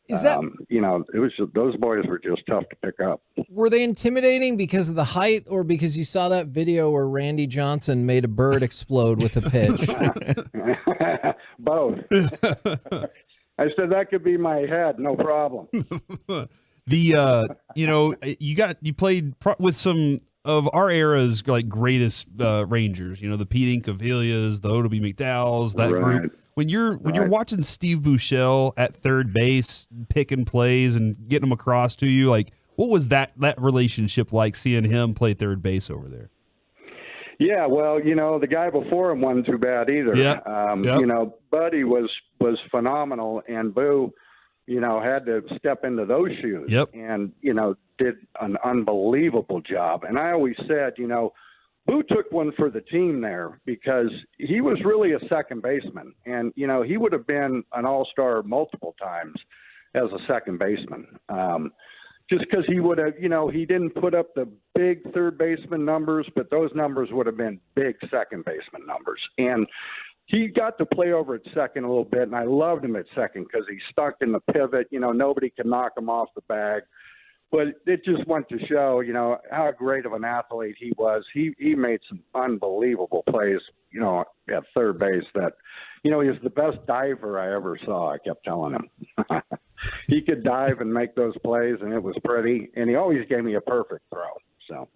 Is that it was those boys were just tough to pick up. Were they intimidating because of the height, or because you saw that video where Randy Johnson made a bird explode with a pitch? Both. I said that could be my head, no problem. You played with some of our era's like greatest Rangers, the Pete Incavigilias, the Oda B. McDowells, that group. When you're watching Steve Buechele at third base, picking plays and getting them across to you, like what was that relationship like, seeing him play third base over there? Yeah, well, the guy before him wasn't too bad either. Yep. Buddy was phenomenal, and Boo, had to step into those shoes. Yep. And, did an unbelievable job. And I always said, Boo took one for the team there because he was really a second baseman. And, he would have been an all-star multiple times as a second baseman. Just because he would have, he didn't put up the big third baseman numbers, but those numbers would have been big second baseman numbers. And he got to play over at second a little bit, and I loved him at second because he stuck in the pivot. Nobody could knock him off the bag. But it just went to show, how great of an athlete he was. He made some unbelievable plays, at third base that, he was the best diver I ever saw, I kept telling him. He could dive and make those plays, and it was pretty. And he always gave me a perfect throw. So,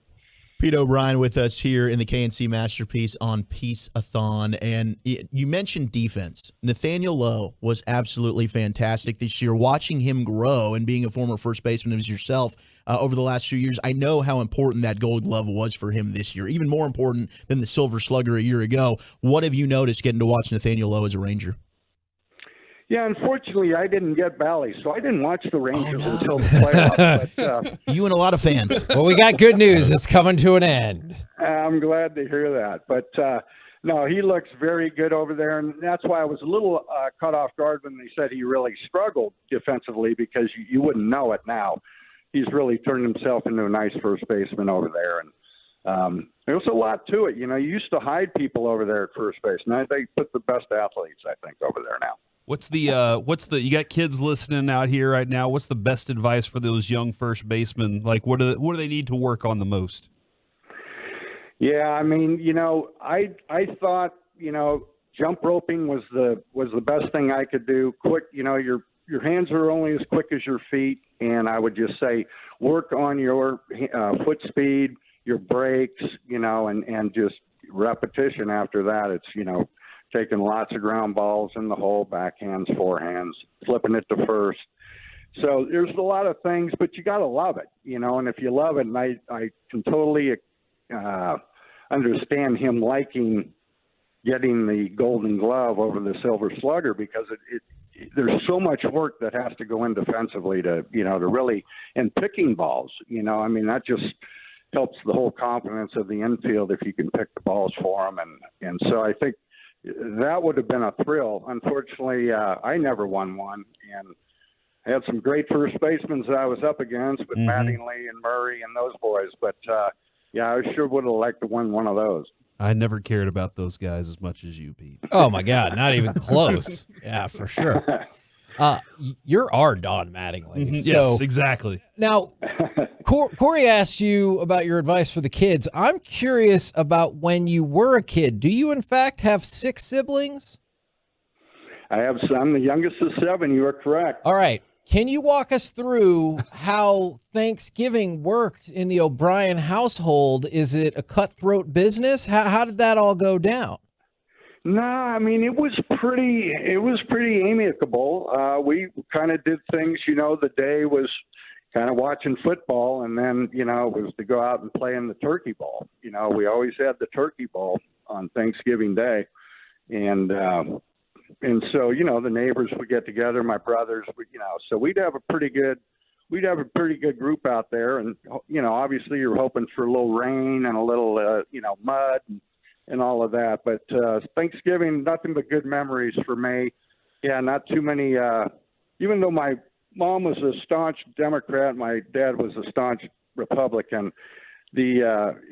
Pete O'Brien with us here in the KNC Masterpiece on Piece-A-Thon. And you mentioned defense. Nathaniel Lowe was absolutely fantastic this year. Watching him grow and being a former first baseman as yourself over the last few years, I know how important that Gold Glove was for him this year, even more important than the Silver Slugger a year ago. What have you noticed getting to watch Nathaniel Lowe as a Ranger? Yeah, unfortunately, I didn't get Bally, so I didn't watch the Rangers until the playoffs. But, you and a lot of fans. Well, we got good news. It's coming to an end. I'm glad to hear that. But, no, he looks very good over there, and that's why I was a little caught off guard when they said he really struggled defensively, because you wouldn't know it now. He's really turned himself into a nice first baseman over there. And there's a lot to it. You know, you used to hide people over there at first base. Now they put the best athletes, I think, over there now. What's the you got kids listening out here right now? What's the best advice for those young first basemen? Like, what do they need to work on the most? Yeah, I mean, you know, I thought, you know, jump roping was the best thing I could do. Quick, you know, your hands are only as quick as your feet, and I would just say work on your foot speed, your brakes, you know, and just repetition after that. It's, you know, taking lots of ground balls in the hole, backhands, forehands, flipping it to first. So there's a lot of things, but you got to love it, you know, and if you love it, and I can totally understand him liking getting the Golden Glove over the Silver Slugger, because there's so much work that has to go in defensively to, you know, to really, and picking balls, you know, I mean, that just helps the whole confidence of the infield if you can pick the balls for them. And so I think that would have been a thrill. Unfortunately, I never won one, and I had some great first basemen that I was up against with Mattingly and Murray and those boys. But, yeah, I sure would have liked to win one of those. I never cared about those guys as much as you, Pete. Oh, my God, not even close. Yeah, for sure. You're our Don Mattingly. Yes, exactly. Now, Corey asked you about your advice for the kids. I'm curious about when you were a kid. Do you, in fact, have 6 siblings? I have some. The youngest is 7. You are correct. All right. Can you walk us through how Thanksgiving worked in the O'Brien household? Is it a cutthroat business? How did that all go down? No, I mean, it was pretty amicable. We kind of did things, you know, the day was kind of watching football, and then, you know, it was to go out and play in the turkey bowl. You know, we always had the turkey bowl on Thanksgiving Day. And so, you know, the neighbors would get together, my brothers would, you know, so we'd have a pretty good group out there. And, you know, obviously you're hoping for a little rain and a little, you know, mud and all of that. But Thanksgiving, nothing but good memories for me. Yeah, not too many, even though my mom was a staunch Democrat, my dad was a staunch Republican, the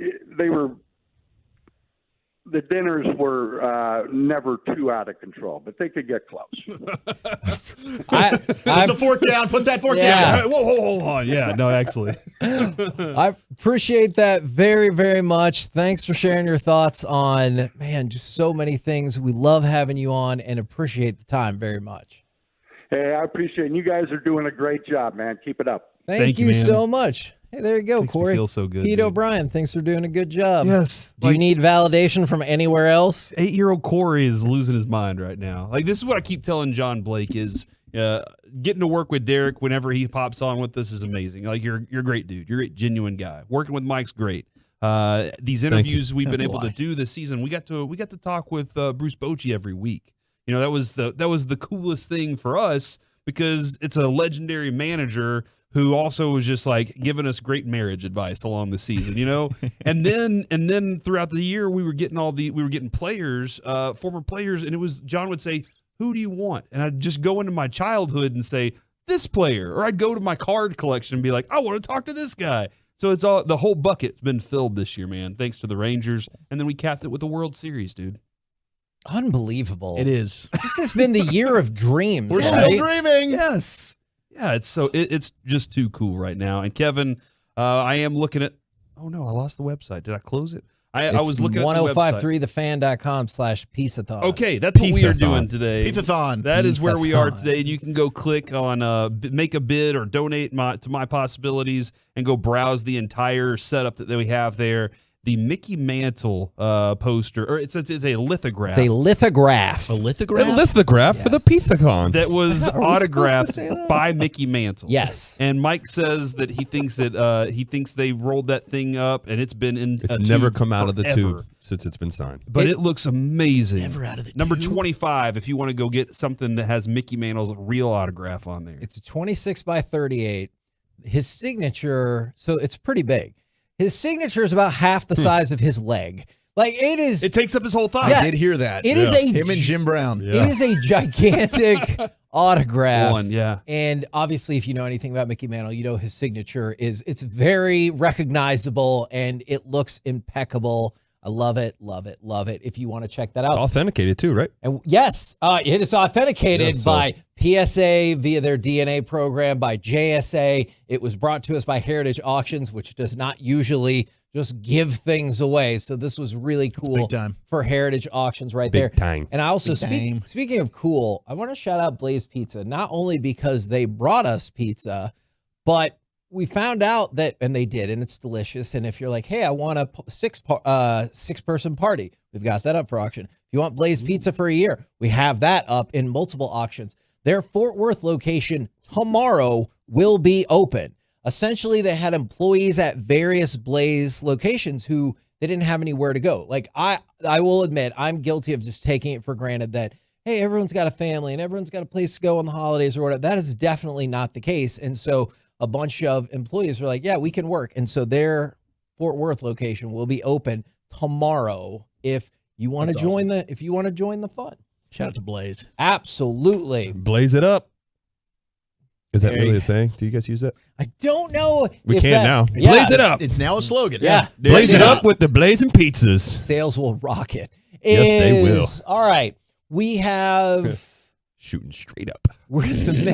dinners were never too out of control, but they could get close. Put the fork down. Put that fork down. Whoa, hold on. Yeah, no, actually. I appreciate that very, very much. Thanks for sharing your thoughts on, man, just so many things. We love having you on and appreciate the time very much. Hey, I appreciate it. And you guys are doing a great job, man. Keep it up. Thank you so much. Hey, there you go, Makes Corey. me feel so good, Pete dude. O'Brien, thanks for doing a good job. Yes. Do you need validation from anywhere else? 8-year-old Corey is losing his mind right now. Like, this is what I keep telling John Blake is getting to work with Derek whenever he pops on with us is amazing. Like, you're a great dude. You're a genuine guy. Working with Mike's great. These interviews we've been able to do this season, we got to talk with Bruce Bochy every week. You know, that was the coolest thing for us because it's a legendary manager who also was just like giving us great marriage advice along the season, you know? and then throughout the year we were getting players, former players, and it was John would say, "Who do you want?" And I'd just go into my childhood and say, "This player." Or I'd go to my card collection and be like, "I want to talk to this guy." So it's all the whole bucket's been filled this year, man, thanks to the Rangers. And then we capped it with the World Series, dude. Unbelievable. It is. This has been the year of dreams. We're still dreaming. Yes. Yeah, it's just too cool right now. And Kevin, I am looking at. Oh no, I lost the website. Did I close it? I was looking at the website. 1053thefan.com/Piece-A-Thon. Okay, that's what we are doing today. Piece-A-Thon. That is where we are today. And you can go click on make a bid or donate to my possibilities and go browse the entire setup that we have there. The Mickey Mantle poster, or it's a lithograph. It's a lithograph. A lithograph? A lithograph for the Piece-A-Thon. That was autographed by Mickey Mantle. Yes. And Mike says that he thinks they rolled that thing up and it's been in. It's a never tube come out of the forever. tube since it's been signed. But it looks amazing. Never out of the Number tube? 25, if you want to go get something that has Mickey Mantle's real autograph on there. It's a 26 by 38. His signature, so it's pretty big. His signature is about half the size of his leg. Like it is. It takes up his whole thigh. I did hear that. It is him and Jim Brown. It is a gigantic autograph. One, yeah. And obviously, if you know anything about Mickey Mantle, you know his signature it's very recognizable and it looks impeccable. I love it, love it, love it. If you want to check that out. It's authenticated too, right? And yes, it is authenticated by PSA via their DNA program, by JSA. It was brought to us by Heritage Auctions, which does not usually just give things away. So this was really cool big time. for Heritage Auctions right there. Big time. And I also, Big time. speaking of cool, I want to shout out Blaze Pizza, not only because they brought us pizza, but we found out that, and they did, and it's delicious. And if you're like, hey, I want a six-person party, we've got that up for auction. If you want Blaze Pizza for a year, we have that up in multiple auctions. Their Fort Worth location tomorrow will be open. Essentially, they had employees at various Blaze locations who they didn't have anywhere to go. Like I will admit, I'm guilty of just taking it for granted that, hey, everyone's got a family and everyone's got a place to go on the holidays or whatever. That is definitely not the case. And so a bunch of employees were like, yeah, we can work. And so their Fort Worth location will be open tomorrow if you want to join the fun. Shout out to Blaze. Absolutely. Blaze it up. Is that really a saying? Do you guys use that? I don't know. We can now. Yeah, Blaze it up. It's now a slogan. Yeah. Blaze it up with the blazing pizzas. Sales will rocket. Yes, they will. All right. We have shooting straight up. We're in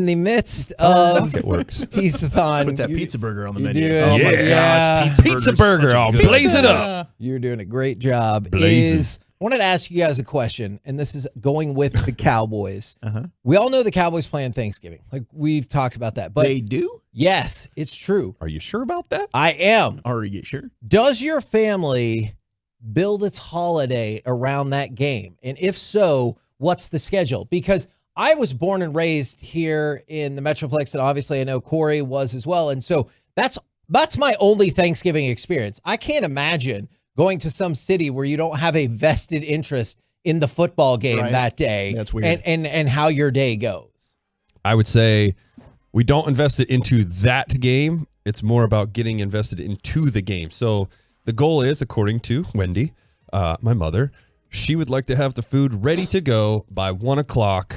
the midst of it works. Piece-A-Thon. Put that pizza burger on the menu. Oh my gosh. Pizza burger. I'll blaze it up. You're doing a great job. Blazing. I wanted to ask you guys a question, and this is going with the Cowboys. We all know the Cowboys plan Thanksgiving. Like, we've talked about that. But They do? yes, it's true. Are you sure about that? I am. Are you sure? Does your family build its holiday around that game? And if so, what's the schedule? Because I was born and raised here in the Metroplex, and obviously I know Corey was as well. And so that's my only Thanksgiving experience. I can't imagine going to some city where you don't have a vested interest in the football game that day. That's weird. And how your day goes. I would say we don't invest it into that game. It's more about getting invested into the game. So the goal is, according to Wendy, my mother, she would like to have the food ready to go by 1 o'clock,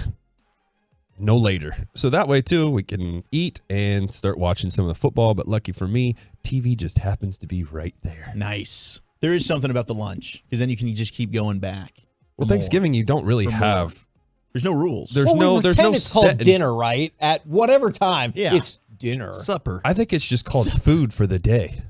no later. So that way, too, we can eat and start watching some of the football. But lucky for me, TV just happens to be right there. Nice. There is something about the lunch because then you can just keep going back. Well, Thanksgiving, you don't really have. There's no rules. There's no it's called set dinner, right? At whatever time, Yeah. it's dinner. Supper. I think it's just called food for the day.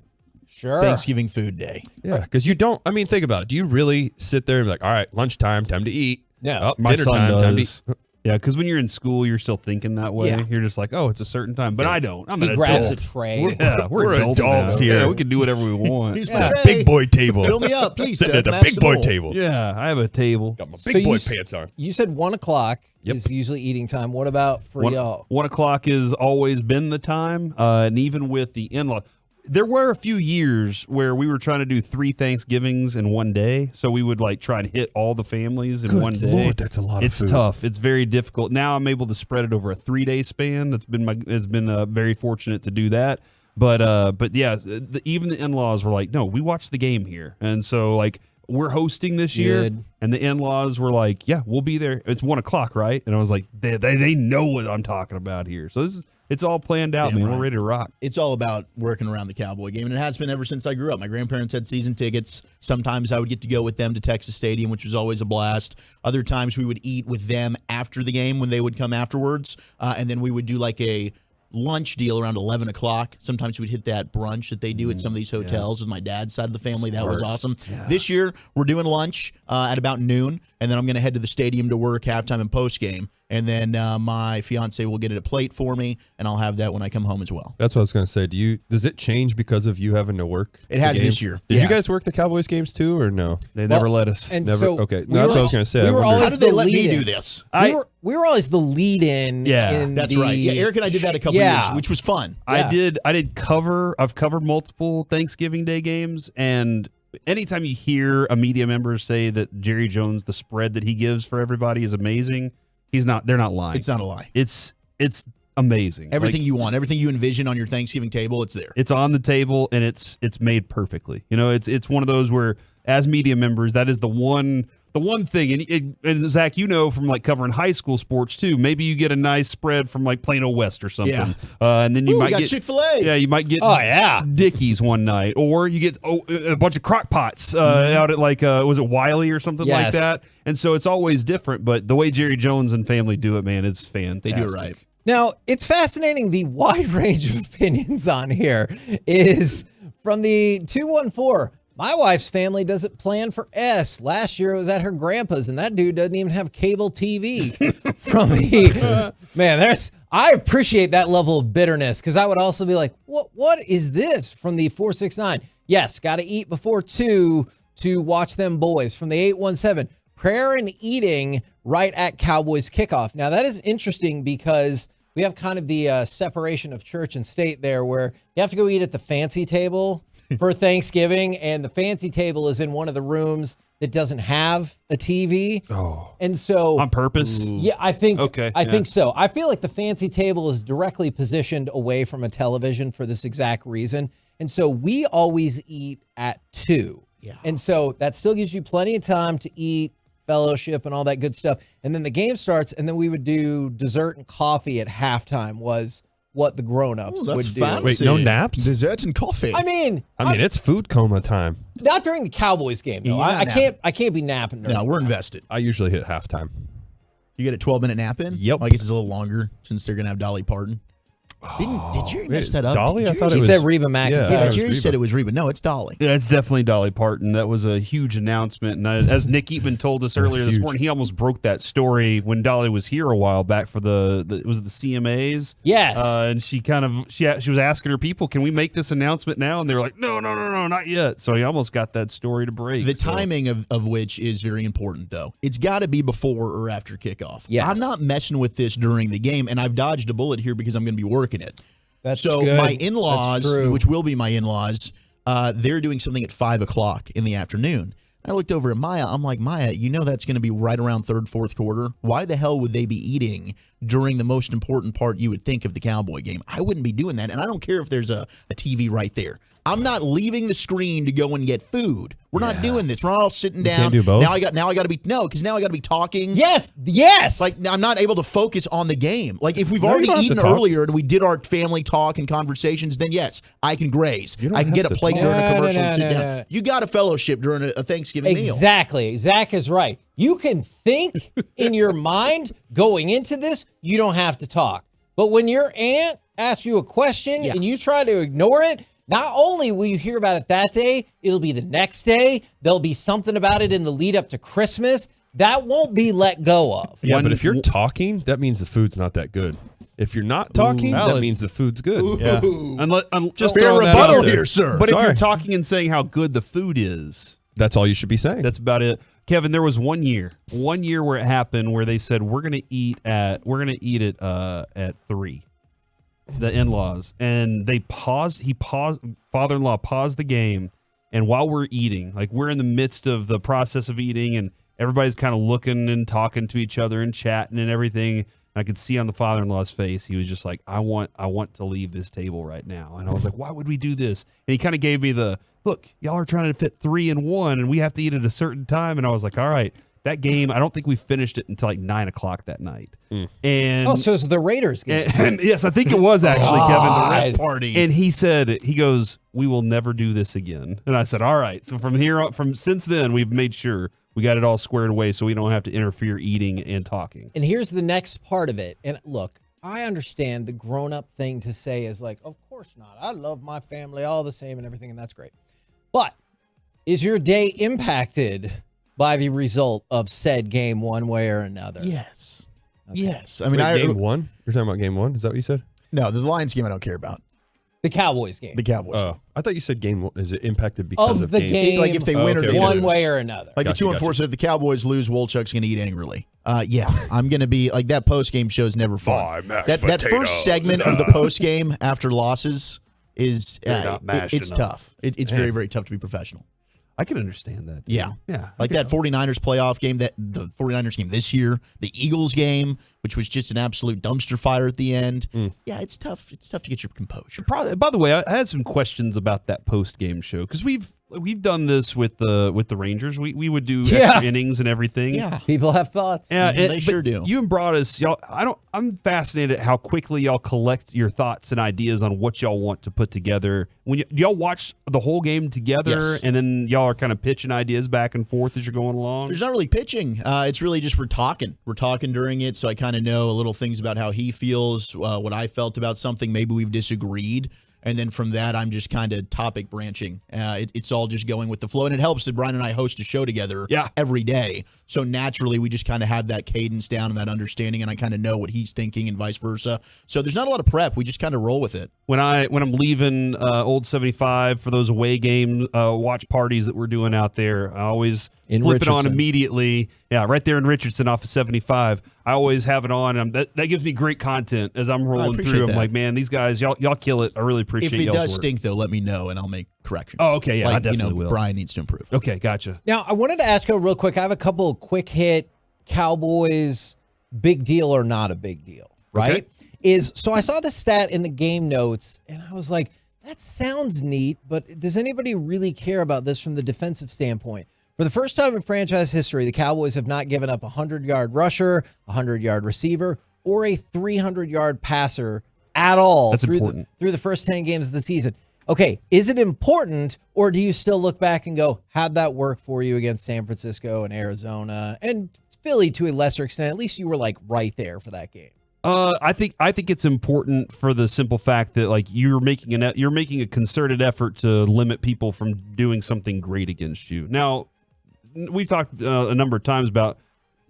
Sure. Thanksgiving food day. Yeah, because you don't. I mean, think about it. Do you really sit there and be like, all right, lunchtime, time to eat? Yeah. Oh, dinner time, time to eat. Yeah, because when you're in school, you're still thinking that way. Yeah. You're just like, oh, it's a certain time. But I don't. I'm He an grabs adult. a tray. We're adults now. here. Yeah. We can do whatever we want. Here's At my the tray. big boy table. Fill me up, please. Sitting Seth. at the Have big some boy more. table. Yeah, I have a table. Got my So big boy you pants on. You said 1 o'clock is usually eating time. What about for y'all? 1 o'clock has always been the time. And even with the in-law, there were a few years where we were trying to do 3 Thanksgivings in one day. So we would like try to hit all the families in Good one day. Lord, that's a lot of It's food. tough. It's very difficult. Now I'm able to spread it over a 3-day span. It's been very fortunate to do that. But yeah, even the in-laws were like, no, we watched the game here. And so like we're hosting this year. Good. And the in-laws were like, yeah, we'll be there. It's 1 o'clock, right? And I was like, they know what I'm talking about here. So it's all planned out, Damn man. right. We're ready to rock. It's all about working around the Cowboy game, and it has been ever since I grew up. My grandparents had season tickets. Sometimes I would get to go with them to Texas Stadium, which was always a blast. Other times we would eat with them after the game when they would come afterwards, and then we would do like a lunch deal around 11 o'clock. Sometimes we'd hit that brunch that they do at some of these hotels with my dad's side of the family. That was awesome. Yeah. This year, we're doing lunch at about noon, and then I'm going to head to the stadium to work halftime and postgame. And then my fiance will get it a plate for me, and I'll have that when I come home as well. That's what I was going to say. Does it change because of you having to work? It has this year. Did you guys work the Cowboys games too, or no? They never let us. And never. so Okay, no, that's what I was going to say. How did they let me do this? We were always the lead-in. Yeah, that's right. Yeah, Eric and I did that a couple years, which was fun. I did cover. I've covered multiple Thanksgiving Day games, and anytime you hear a media member say that Jerry Jones, the spread that he gives for everybody is amazing, they're not lying. It's not a lie. It's amazing. Everything you want, everything you envision on your Thanksgiving table, it's there. It's on the table, and it's made perfectly. It's one of those where, as media members, that is the one thing. And Zach, from like covering high school sports too. Maybe you get a nice spread from like Plano West or something, and then you might get Chick-fil-A. Yeah, you might get Dickies one night, or you get a bunch of crock pots out at like was it Wiley or something like that. And so it's always different. But the way Jerry Jones and family do it, man, it's fantastic. They do it right. Now, it's fascinating. The wide range of opinions on here is from the 214. My wife's family doesn't plan for S. Last year it was at her grandpa's, and that dude doesn't even have cable TV. I appreciate that level of bitterness, because I would also be like, what is this? From the 469. Yes, got to eat before 2 to watch them boys. From the 817. Prayer and eating right at Cowboys kickoff. Now, that is interesting because we have kind of the separation of church and state there, where you have to go eat at the fancy table for Thanksgiving, and the fancy table is in one of the rooms that doesn't have a TV. Oh. And so on purpose? Yeah, I think okay. I think so. I feel like the fancy table is directly positioned away from a television for this exact reason. And so we always eat at 2. Yeah. And so that still gives you plenty of time to eat, fellowship, and all that good stuff. And then the game starts, and then we would do dessert and coffee at halftime was what the grown-ups would do. Wait, no naps? Desserts and coffee. I mean, it's food coma time. Not during the Cowboys game, though. Yeah, I can't be napping during No, we're invested. I usually hit halftime. You get a 12-minute nap in? Yep. I guess it's a little longer since they're going to have Dolly Parton. Did Jerry mess that up? Dolly? I thought He said Reba McEntire. Yeah, Jerry said it was Reba. No, it's Dolly. Yeah, it's definitely Dolly Parton. That was a huge announcement. And as Nick Eatman told us earlier this morning, he almost broke that story when Dolly was here a while back for was it the CMAs? Yes. And she was asking her people, can we make this announcement now? And they were like, no, not yet. So he almost got that story to break. The timing of which is very important, though. It's got to be before or after kickoff. Yes. I'm not messing with this during the game, and I've dodged a bullet here because I'm going to be working it. That's so good. my in-laws, That's true. which will be my in-laws, they're doing something at 5 o'clock in the afternoon. I looked over at Maya. I'm like, Maya, that's going to be right around third, fourth quarter. Why the hell would they be eating during the most important part you would think of the Cowboy game? I wouldn't be doing that, and I don't care if there's a TV right there. I'm not leaving the screen to go and get food. We're not doing this. We're not all sitting down. Can't do both? Now I got to be talking. Yes. Like I'm not able to focus on the game. Like if we've No, you already don't have to eaten talk. earlier and we did our family talk and conversations, then yes, I can graze. You don't I can have get a to plate talk. during a commercial No, and sit no, down. no. You got a fellowship during a Thanksgiving meal. Exactly. Zach is right. You can think in your mind going into this, you don't have to talk. But when your aunt asks you a question and you try to ignore it, not only will you hear about it that day, it'll be the next day. There'll be something about it in the lead up to Christmas. That won't be let go of. Yeah, but if you're talking, that means the food's not that good. If you're not talking, that means the food's good. Yeah. Just fair throwing that rebuttal out there. here, sir. But if Sorry. you're talking and saying how good the food is, that's all you should be saying. That's about it. Kevin, there was one year where it happened where they said we're gonna eat at 3. The in-laws, and they paused. Father-in-law paused the game, and while we're eating, like we're in the midst of the process of eating, and everybody's kind of looking and talking to each other and chatting and everything. And I could see on the father-in-law's face, he was just like, I want to leave this table right now. And I was like, why would we do this? And he kind of gave me the look, y'all are trying to fit 3 in 1, and we have to eat at a certain time. And I was like, all right. That game, I don't think we finished it until like 9 o'clock that night. And so it's the Raiders game. and yes, I think it was actually, Kevin. The ref party. And he goes, we will never do this again. And I said, all right. So since then, we've made sure we got it all squared away so we don't have to interfere eating and talking. And here's the next part of it. And look, I understand the grown-up thing to say is like, of course not. I love my family all the same and everything, and that's great. But is your day impacted by the result of said game one way or another? Yes. Okay. Yes. I mean, game one? You're talking about game one? Is that what you said? No, the Lions game I don't care about. The Cowboys game. The Cowboys. Oh, I thought you said game one. Is it impacted because of the game? Like if they win or they one lose. way or another. Like Gotcha, the 2-4 said, if the Cowboys lose, Wolchuk's going to eat angrily. Yeah, I'm going to be like that post game show is never fun. That first segment of the post game after losses is it's tough. It's very, very tough to be professional. I can understand that. Yeah. Yeah. Like that 49ers playoff game, the 49ers game this year, the Eagles game, which was just an absolute dumpster fire at the end. Yeah, it's tough. It's tough to get your composure. By the way, I had some questions about that post game show because we've done this with the Rangers. We would do extra innings and everything. Yeah, people have thoughts. Yeah, they sure do. You and Broadus, y'all. I'm fascinated at how quickly y'all collect your thoughts and ideas on what y'all want to put together. Do y'all watch the whole game together, Yes. and then y'all are kind of pitching ideas back and forth as you're going along? There's not really pitching. It's really just we're talking. We're talking during it, so I kind of know little things about how he feels, what I felt about something. Maybe we've disagreed. And then from that, I'm just kind of topic branching. It's all just going with the flow. And it helps that Brian and I host a show together every day. So naturally, we just kind of have that cadence down and that understanding. And I kind of know what he's thinking and vice versa. So there's not a lot of prep. We just kind of roll with it. When I'm leaving Old 75 for those away game watch parties that we're doing out there, I always flip it on immediately. Yeah, right there in Richardson off of 75. I always have it on. And that gives me great content as I'm rolling through. I'm like, man, these guys, y'all kill it. I really appreciate it. If it does stink, though, let me know and I'll make corrections. Oh, okay. Yeah, I definitely will. Brian needs to improve. Okay, gotcha. Now, I wanted to ask you real quick. I have a couple of quick hit Cowboys, big deal or not a big deal, right? Okay. So I saw the stat in the game notes and I was like, that sounds neat, but does anybody really care about this from the defensive standpoint? For the first time in franchise history, the Cowboys have not given up a 100-yard rusher, a 100-yard receiver, or a 300-yard passer at all. That's through important. through the first 10 games of the season. Okay, is it important, or do you still look back and go, how'd that work for you against San Francisco and Arizona and Philly to a lesser extent? At least you were like right there for that game. I think it's important for the simple fact that like you're making a concerted effort to limit people from doing something great against you. Now, we've talked a number of times about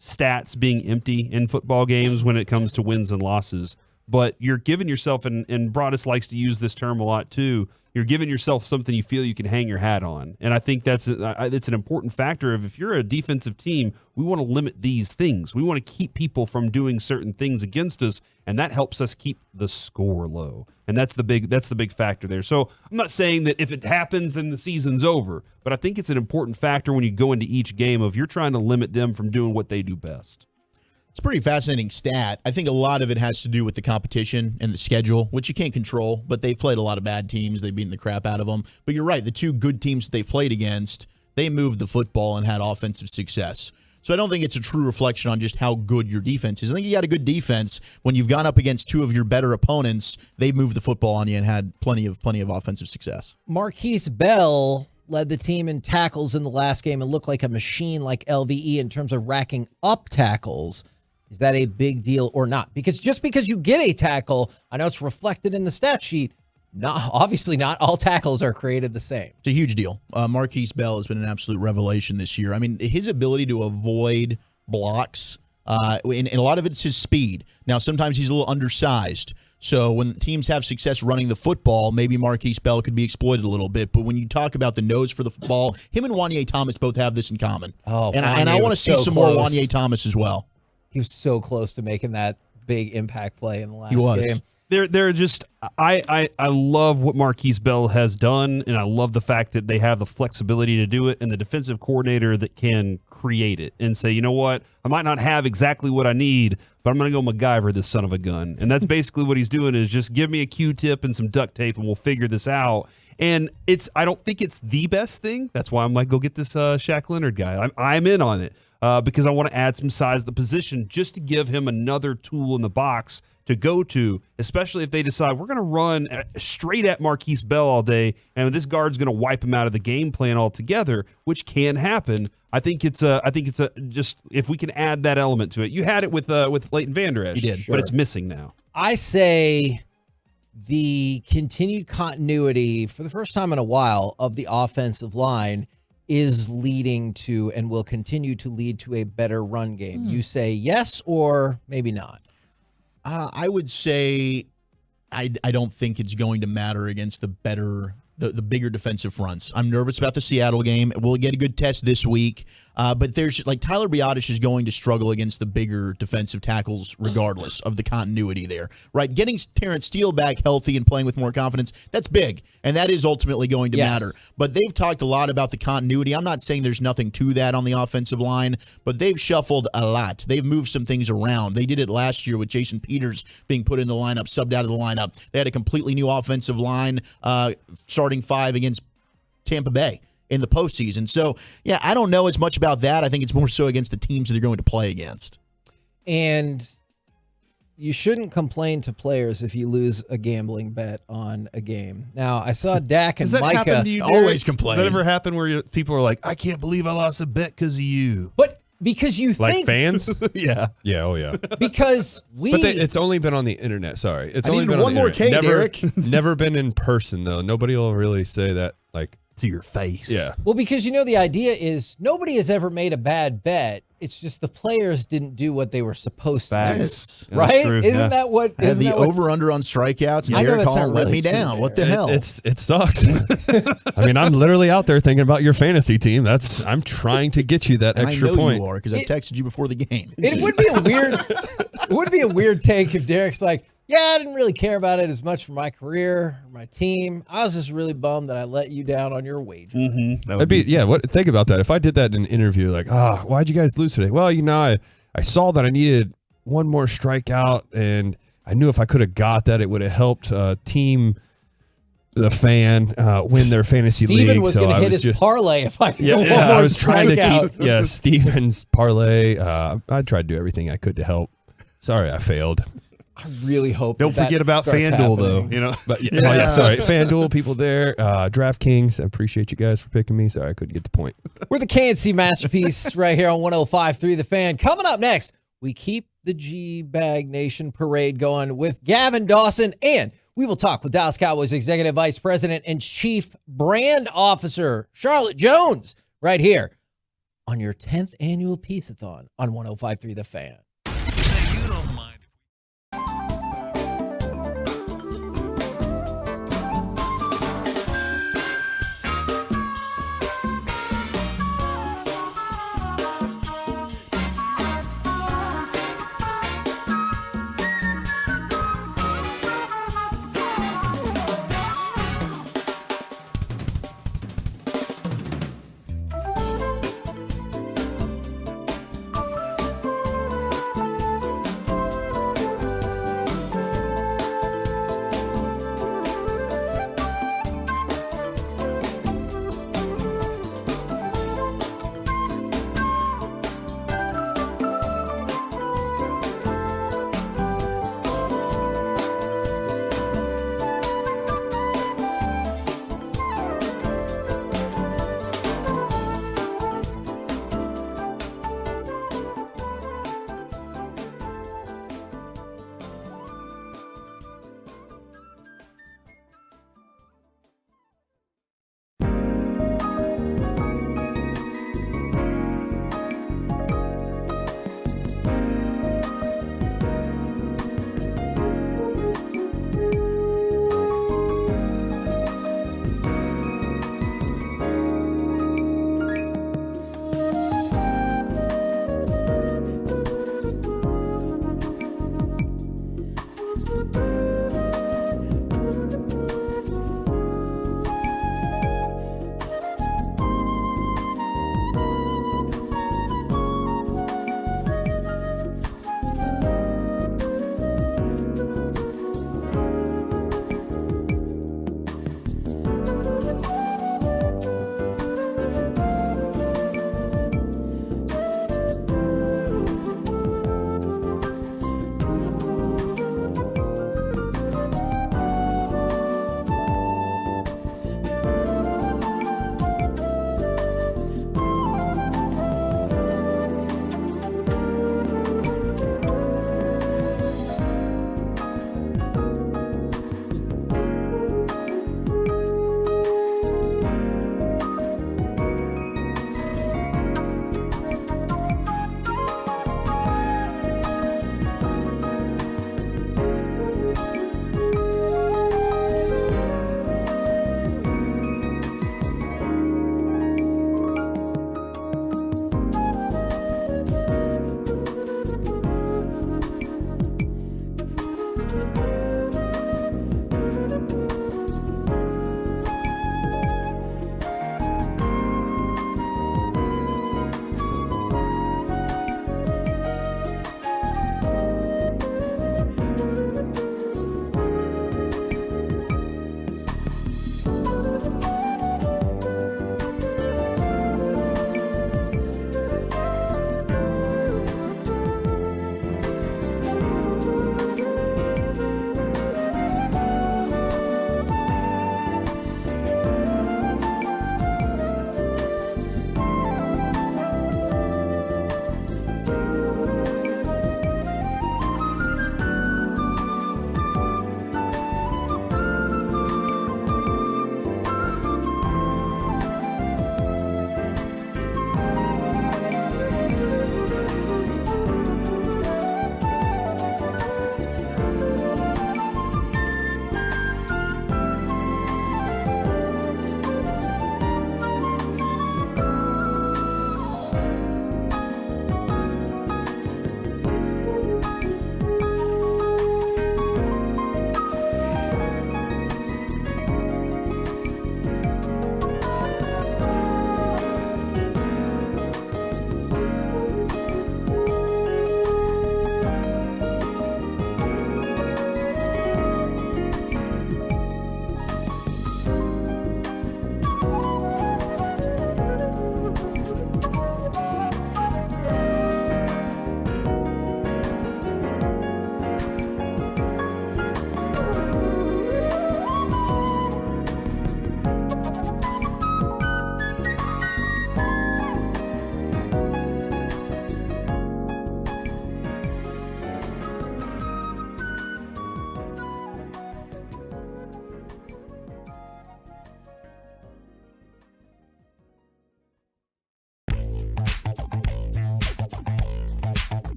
stats being empty in football games when it comes to wins and losses, but you're giving yourself, and Broadus likes to use this term a lot too, you're giving yourself something you feel you can hang your hat on. And I think it's an important factor of if you're a defensive team, we want to limit these things. We want to keep people from doing certain things against us, and that helps us keep the score low. And that's the big factor there. So I'm not saying that if it happens, then the season's over, but I think it's an important factor when you go into each game of you're trying to limit them from doing what they do best. It's a pretty fascinating stat. I think a lot of it has to do with the competition and the schedule, which you can't control, but they've played a lot of bad teams. They've beaten the crap out of them. But you're right. The two good teams that they've played against, they moved the football and had offensive success. So I don't think it's a true reflection on just how good your defense is. I think you got a good defense. When you've gone up against two of your better opponents, they've moved the football on you and had plenty of offensive success. Marquise Bell led the team in tackles in the last game and looked like a machine like LVE in terms of racking up tackles. Is that a big deal or not? Because just because you get a tackle, I know it's reflected in the stat sheet, obviously not all tackles are created the same. It's a huge deal. Marquise Bell has been an absolute revelation this year. I mean, his ability to avoid blocks, and a lot of it's his speed. Now, sometimes he's a little undersized. So when teams have success running the football, maybe Marquise Bell could be exploited a little bit. But when you talk about the nose for the football, him and Wanye Thomas both have this in common. Oh, and I want to see some more Wanye Thomas as well. He was so close to making that big impact play in the last game. They're just I love what Marquise Bell has done, and I love the fact that they have the flexibility to do it and the defensive coordinator that can create it and say, you know what, I might not have exactly what I need, but I'm going to go MacGyver this son of a gun. And that's basically what he's doing is just give me a Q-tip and some duct tape and we'll figure this out. And I don't think it's the best thing. That's why I'm like, go get this Shaq Leonard guy. I'm in on it because I want to add some size to the position just to give him another tool in the box to go to, especially if they decide we're going to run straight at Marquise Bell all day, and this guard's going to wipe him out of the game plan altogether, which can happen. I think it's just if we can add that element to it. You had it with Leighton Vander Esch, You did, but it's missing now. I say the continued continuity for the first time in a while of the offensive line is leading to and will continue to lead to a better run game. You say yes or maybe not? I would say I don't think it's going to matter against the bigger defensive fronts. I'm nervous about the Seattle game. We'll get a good test this week. But there's like Tyler Biotish is going to struggle against the bigger defensive tackles regardless of the continuity there, right? Getting Terrence Steele back healthy and playing with more confidence, that's big. And that is ultimately going to matter. But they've talked a lot about the continuity. I'm not saying there's nothing to that on the offensive line, but they've shuffled a lot. They've moved some things around. They did it last year with Jason Peters being put in the lineup, subbed out of the lineup. They had a completely new offensive line, starting 5 against Tampa Bay in the postseason. So, yeah, I don't know as much about that. I think it's more so against the teams that they're going to play against. And you shouldn't complain to players if you lose a gambling bet on a game. Now, I saw Dak and Does that Micah happen to you, Derek? always complain. Does that ever happen where people are like, I can't believe I lost a bet because of you? But because you Like think fans? Yeah. Yeah, oh yeah. because we But it's only been on the internet. Sorry, it's I only need been one on the more internet. K, Derek. Never been in person though. Nobody will really say that like to your face. Yeah. Well, because the idea is nobody has ever made a bad bet. It's just the players didn't do what they were supposed to Yes. do. Right? Isn't that what? I have Isn't the that what- over-under on strikeouts, and I know Derek that's Hall not let really me true, down. What the hell? It sucks. I mean, I'm literally out there thinking about your fantasy team. I'm trying to get you that And extra I know point. you are because I texted you before the game. It would be a weird take if Derek's like, yeah, I didn't really care about it as much for my career or my team. I was just really bummed that I let you down on your wager. That'd be think about that. If I did that in an interview, like, why'd you guys lose today? Well, I saw that I needed one more strikeout, and I knew if I could have got that, it would have helped team the fan win their fantasy league. Steven was so going to I hit was his parlay if I could one more I was trying to strikeout. keep Steven's parlay. I tried to do everything I could to help. Sorry, I failed. I really hope. Don't forget about starts FanDuel, happening. though. But sorry, FanDuel people there, DraftKings. I appreciate you guys for picking me. Sorry, I couldn't get the point. We're the KNC Masterpiece right here on 105.3 The Fan. Coming up next, we keep the G-Bag Nation parade going with Gavin Dawson, and we will talk with Dallas Cowboys Executive Vice President and Chief Brand Officer Charlotte Jones right here on your 10th annual Piece-A-Thon on 105.3 The Fan.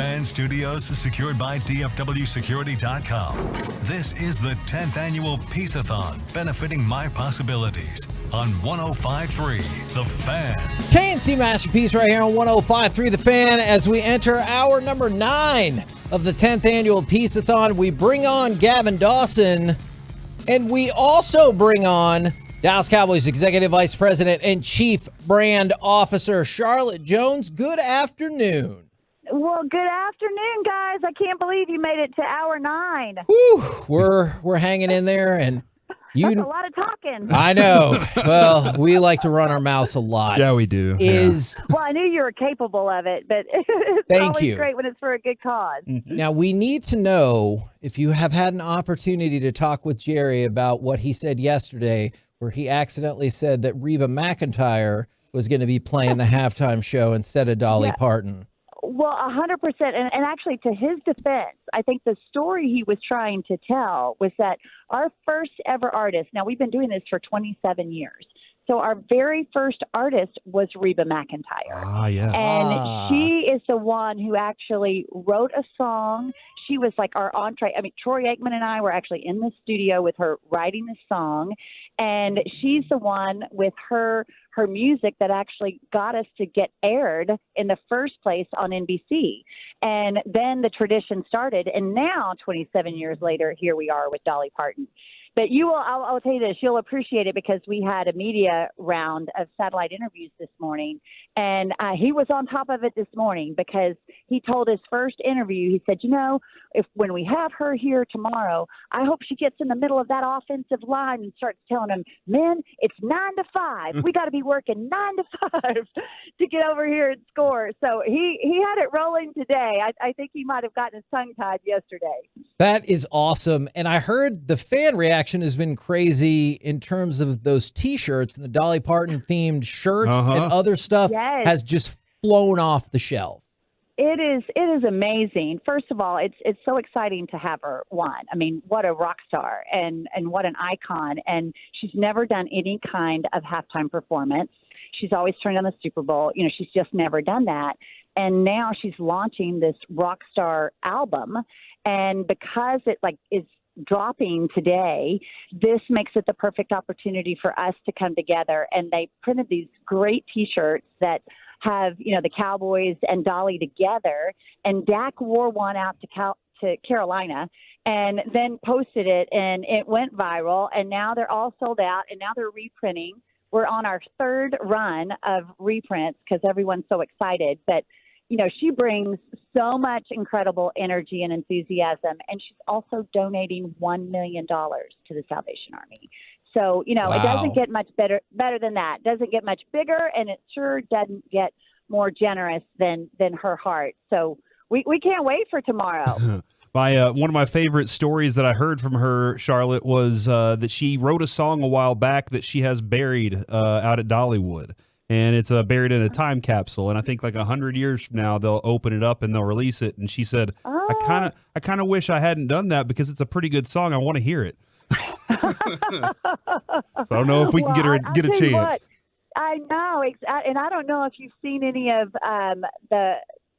Fan Studios is secured by DFWsecurity.com. This is the 10th annual Piece-A-Thon, benefiting My Possibilities on 105.3 The Fan. KNC Masterpiece right here on 105.3 The Fan. As we enter hour number 9 of the 10th annual Piece-A-Thon, we bring on Gavin Dawson, and we also bring on Dallas Cowboys Executive Vice President and Chief Brand Officer Charlotte Jones. Good afternoon. Well, good afternoon, guys. I can't believe you made it to hour 9. Whew, we're hanging in there, and That's a lot of talking. I know. Well, we like to run our mouths a lot. Yeah, we do. Well, I knew you were capable of it, but it's Thank always you. great when it's for a good cause. Now, we need to know if you have had an opportunity to talk with Jerry about what he said yesterday, where he accidentally said that Reba McEntire was going to be playing the halftime show instead of Dolly Parton. Well, 100%. And actually, to his defense, I think the story he was trying to tell was that our first ever artist, now we've been doing this for 27 years. So our very first artist was Reba McEntire. Ah, yes. And she is the one who actually wrote a song. She was like our entree. I mean, Troy Aikman and I were actually in the studio with her writing the song. And she's the one with her music that actually got us to get aired in the first place on NBC. And then the tradition started. And now, 27 years later, here we are with Dolly Parton. But I'll tell you this, you'll appreciate it because we had a media round of satellite interviews this morning. And he was on top of it this morning because he told his first interview, he said, when we have her here tomorrow, I hope she gets in the middle of that offensive line and starts telling them, men, it's 9 to 5. We got to be working 9 to 5 to get over here and score. So he had it rolling today. I think he might have gotten his tongue tied yesterday. That is awesome. And I heard the fan reaction has been crazy in terms of those T-shirts, and the Dolly Parton themed shirts and other stuff has just flown off the shelf. It is amazing. First of all, it's so exciting to have her one. I mean, what a rock star and what an icon. And she's never done any kind of halftime performance. She's always turned on the Super Bowl. She's just never done that. And now she's launching this rock star album. And because it is dropping today, this makes it the perfect opportunity for us to come together. And they printed these great T-shirts that have, the Cowboys and Dolly together. And Dak wore one out to Carolina and then posted it, and it went viral. And now they're all sold out, and now they're reprinting. We're on our third run of reprints because everyone's so excited. But she brings so much incredible energy and enthusiasm, and she's also donating $1 million to the Salvation Army. So, It doesn't get much better than that. It doesn't get much bigger, and it sure doesn't get more generous than her heart. So we can't wait for tomorrow. One of my favorite stories that I heard from her, Charlotte, was that she wrote a song a while back that she has buried out at Dollywood. And it's buried in a time capsule. And I think 100 years from now, they'll open it up and they'll release it. And she said, I kind of wish I hadn't done that because it's a pretty good song. I want to hear it. So I don't know if we can get a chance. I know. And I don't know if you've seen any of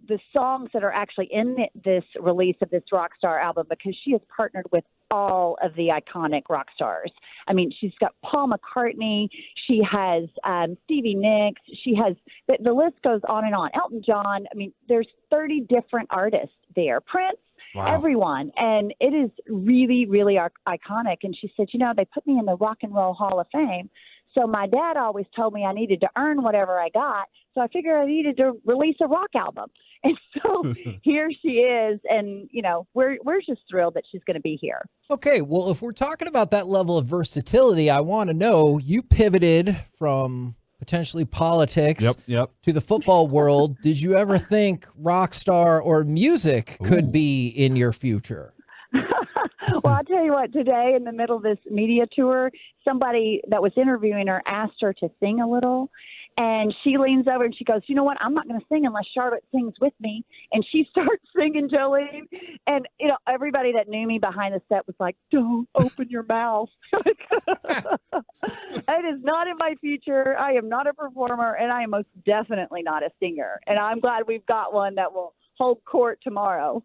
the songs that are actually in this release of this rock star album, because she has partnered with all of the iconic rock stars. I mean, she's got Paul McCartney, she has Stevie Nicks, she has the list goes on and on. Elton John. I mean, there's 30 different artists there. Prince. Wow. Everyone. And it is really, really iconic. And she said, they put me in the Rock and Roll Hall of Fame. So my dad always told me I needed to earn whatever I got. So I figured I needed to release a rock album. And so here she is. And, we're just thrilled that she's going to be here. Okay. Well, if we're talking about that level of versatility, I want to know, you pivoted from potentially politics to the football world. Did you ever think rock star or music could be in your future? Well, I'll tell you what, today in the middle of this media tour, somebody that was interviewing her asked her to sing a little. And she leans over and she goes, you know what? I'm not going to sing unless Charlotte sings with me. And she starts singing, Jolene. And, everybody that knew me behind the set was like, don't open your mouth. It is not in my future. I am not a performer, and I am most definitely not a singer. And I'm glad we've got one that will hold court tomorrow.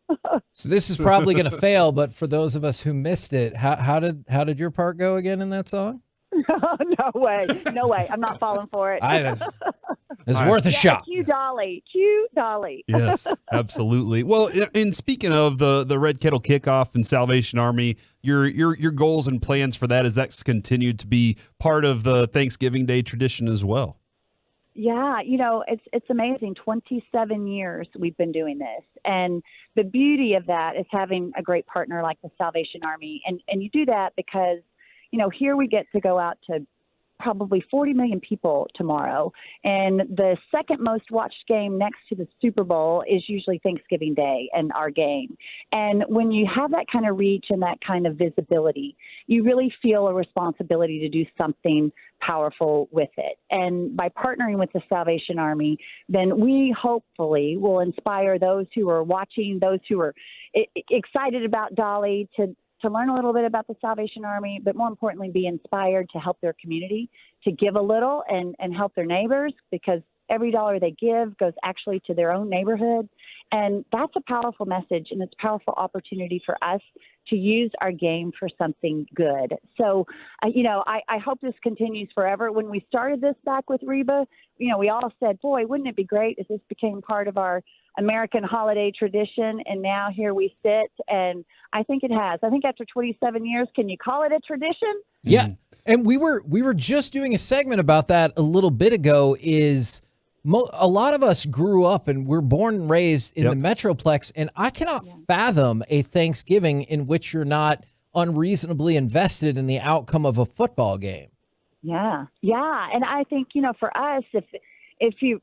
So this is probably going to fail, but for those of us who missed it, how did your part go again in that song? No way. No way. I'm not falling for it. It's worth a shot. Cue Dolly. Cue Dolly. Yes, absolutely. Well, and speaking of the Red Kettle Kickoff and Salvation Army, your goals and plans for that, is that's continued to be part of the Thanksgiving Day tradition as well? Yeah, it's amazing. 27 years we've been doing this. And the beauty of that is having a great partner like the Salvation Army. And you do that because, here we get to go out to probably 40 million people tomorrow. And the second most watched game next to the Super Bowl is usually Thanksgiving Day and our game. And when you have that kind of reach and that kind of visibility, you really feel a responsibility to do something powerful with it. And by partnering with the Salvation Army, then we hopefully will inspire those who are watching, those who are excited about Dolly to learn a little bit about the Salvation Army, but more importantly, be inspired to help their community, to give a little and help their neighbors, because every dollar they give goes actually to their own neighborhood. And that's a powerful message, and it's a powerful opportunity for us to use our game for something good. So, I hope this continues forever. When we started this back with Reba, we all said, boy, wouldn't it be great if this became part of our American holiday tradition? And now here we sit, and I think it has. I think after 27 years, can you call it a tradition? Yeah. And we were just doing a segment about that a little bit ago. A lot of us grew up and we're born and raised in the Metroplex, and I cannot fathom a Thanksgiving in which you're not unreasonably invested in the outcome of a football game. Yeah. And I think, for us, if you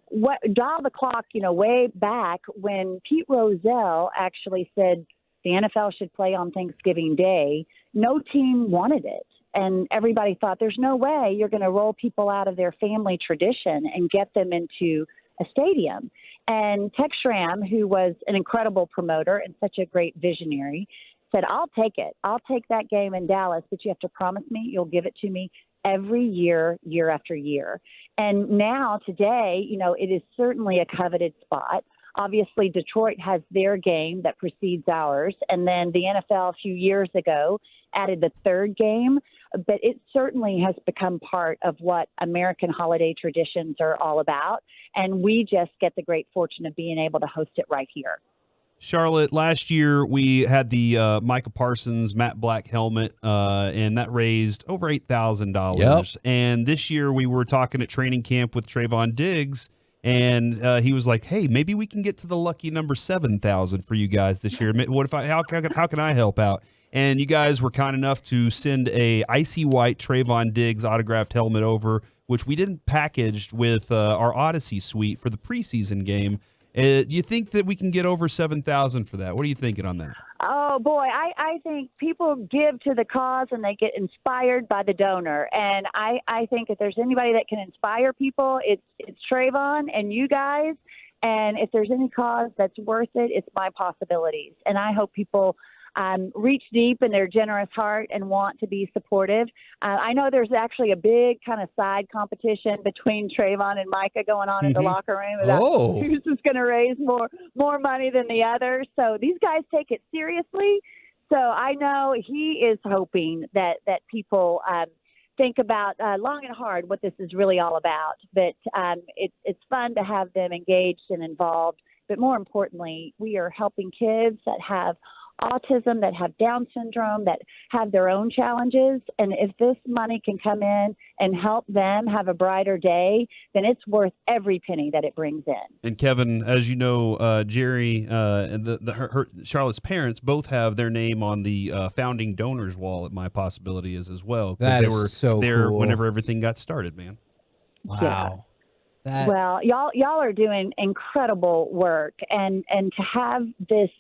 dial the clock, way back when Pete Rozelle actually said the NFL should play on Thanksgiving Day, no team wanted it. And everybody thought there's no way you're going to roll people out of their family tradition and get them into a stadium. And Tex Schramm, who was an incredible promoter and such a great visionary, said, I'll take it. I'll take that game in Dallas, but you have to promise me you'll give it to me every year, year after year. And now today, it is certainly a coveted spot. Obviously, Detroit has their game that precedes ours. And then the NFL a few years ago added the third game. But it certainly has become part of what American holiday traditions are all about. And we just get the great fortune of being able to host it right here. Charlotte, last year we had the Micah Parsons Matt Black helmet, and that raised over $8,000. Yep. And this year we were talking at training camp with Trayvon Diggs, and he was like, "Hey, maybe we can get to the lucky number 7,000 for you guys this year. What if how can I help out?" And you guys were kind enough to send a icy white Trayvon Diggs autographed helmet over, which we didn't package with our Odyssey suite for the preseason game. Do you think that we can get over 7,000 for that? What are you thinking on that? Oh, boy, I think people give to the cause and they get inspired by the donor. And I think if there's anybody that can inspire people, it's Trayvon and you guys. And if there's any cause that's worth it, it's my possibilities. And I hope people reach deep in their generous heart and want to be supportive. I know there's actually a big kind of side competition between Trayvon and Micah going on in the locker room about who's just going to raise more money than the other. So these guys take it seriously. So I know he is hoping that people think about long and hard what this is really all about. But it's fun to have them engaged and involved. But more importantly, we are helping kids that have autism, that have Down syndrome, that have their own challenges. And if this money can come in and help them have a brighter day, then it's worth every penny that it brings in. And Kevin, as you know, Jerry and Charlotte's parents both have their name on the founding donors wall at My Possibility as well. That they were so there cool. whenever everything got started, man. Wow. Yeah. Well, y'all are doing incredible work, and to have this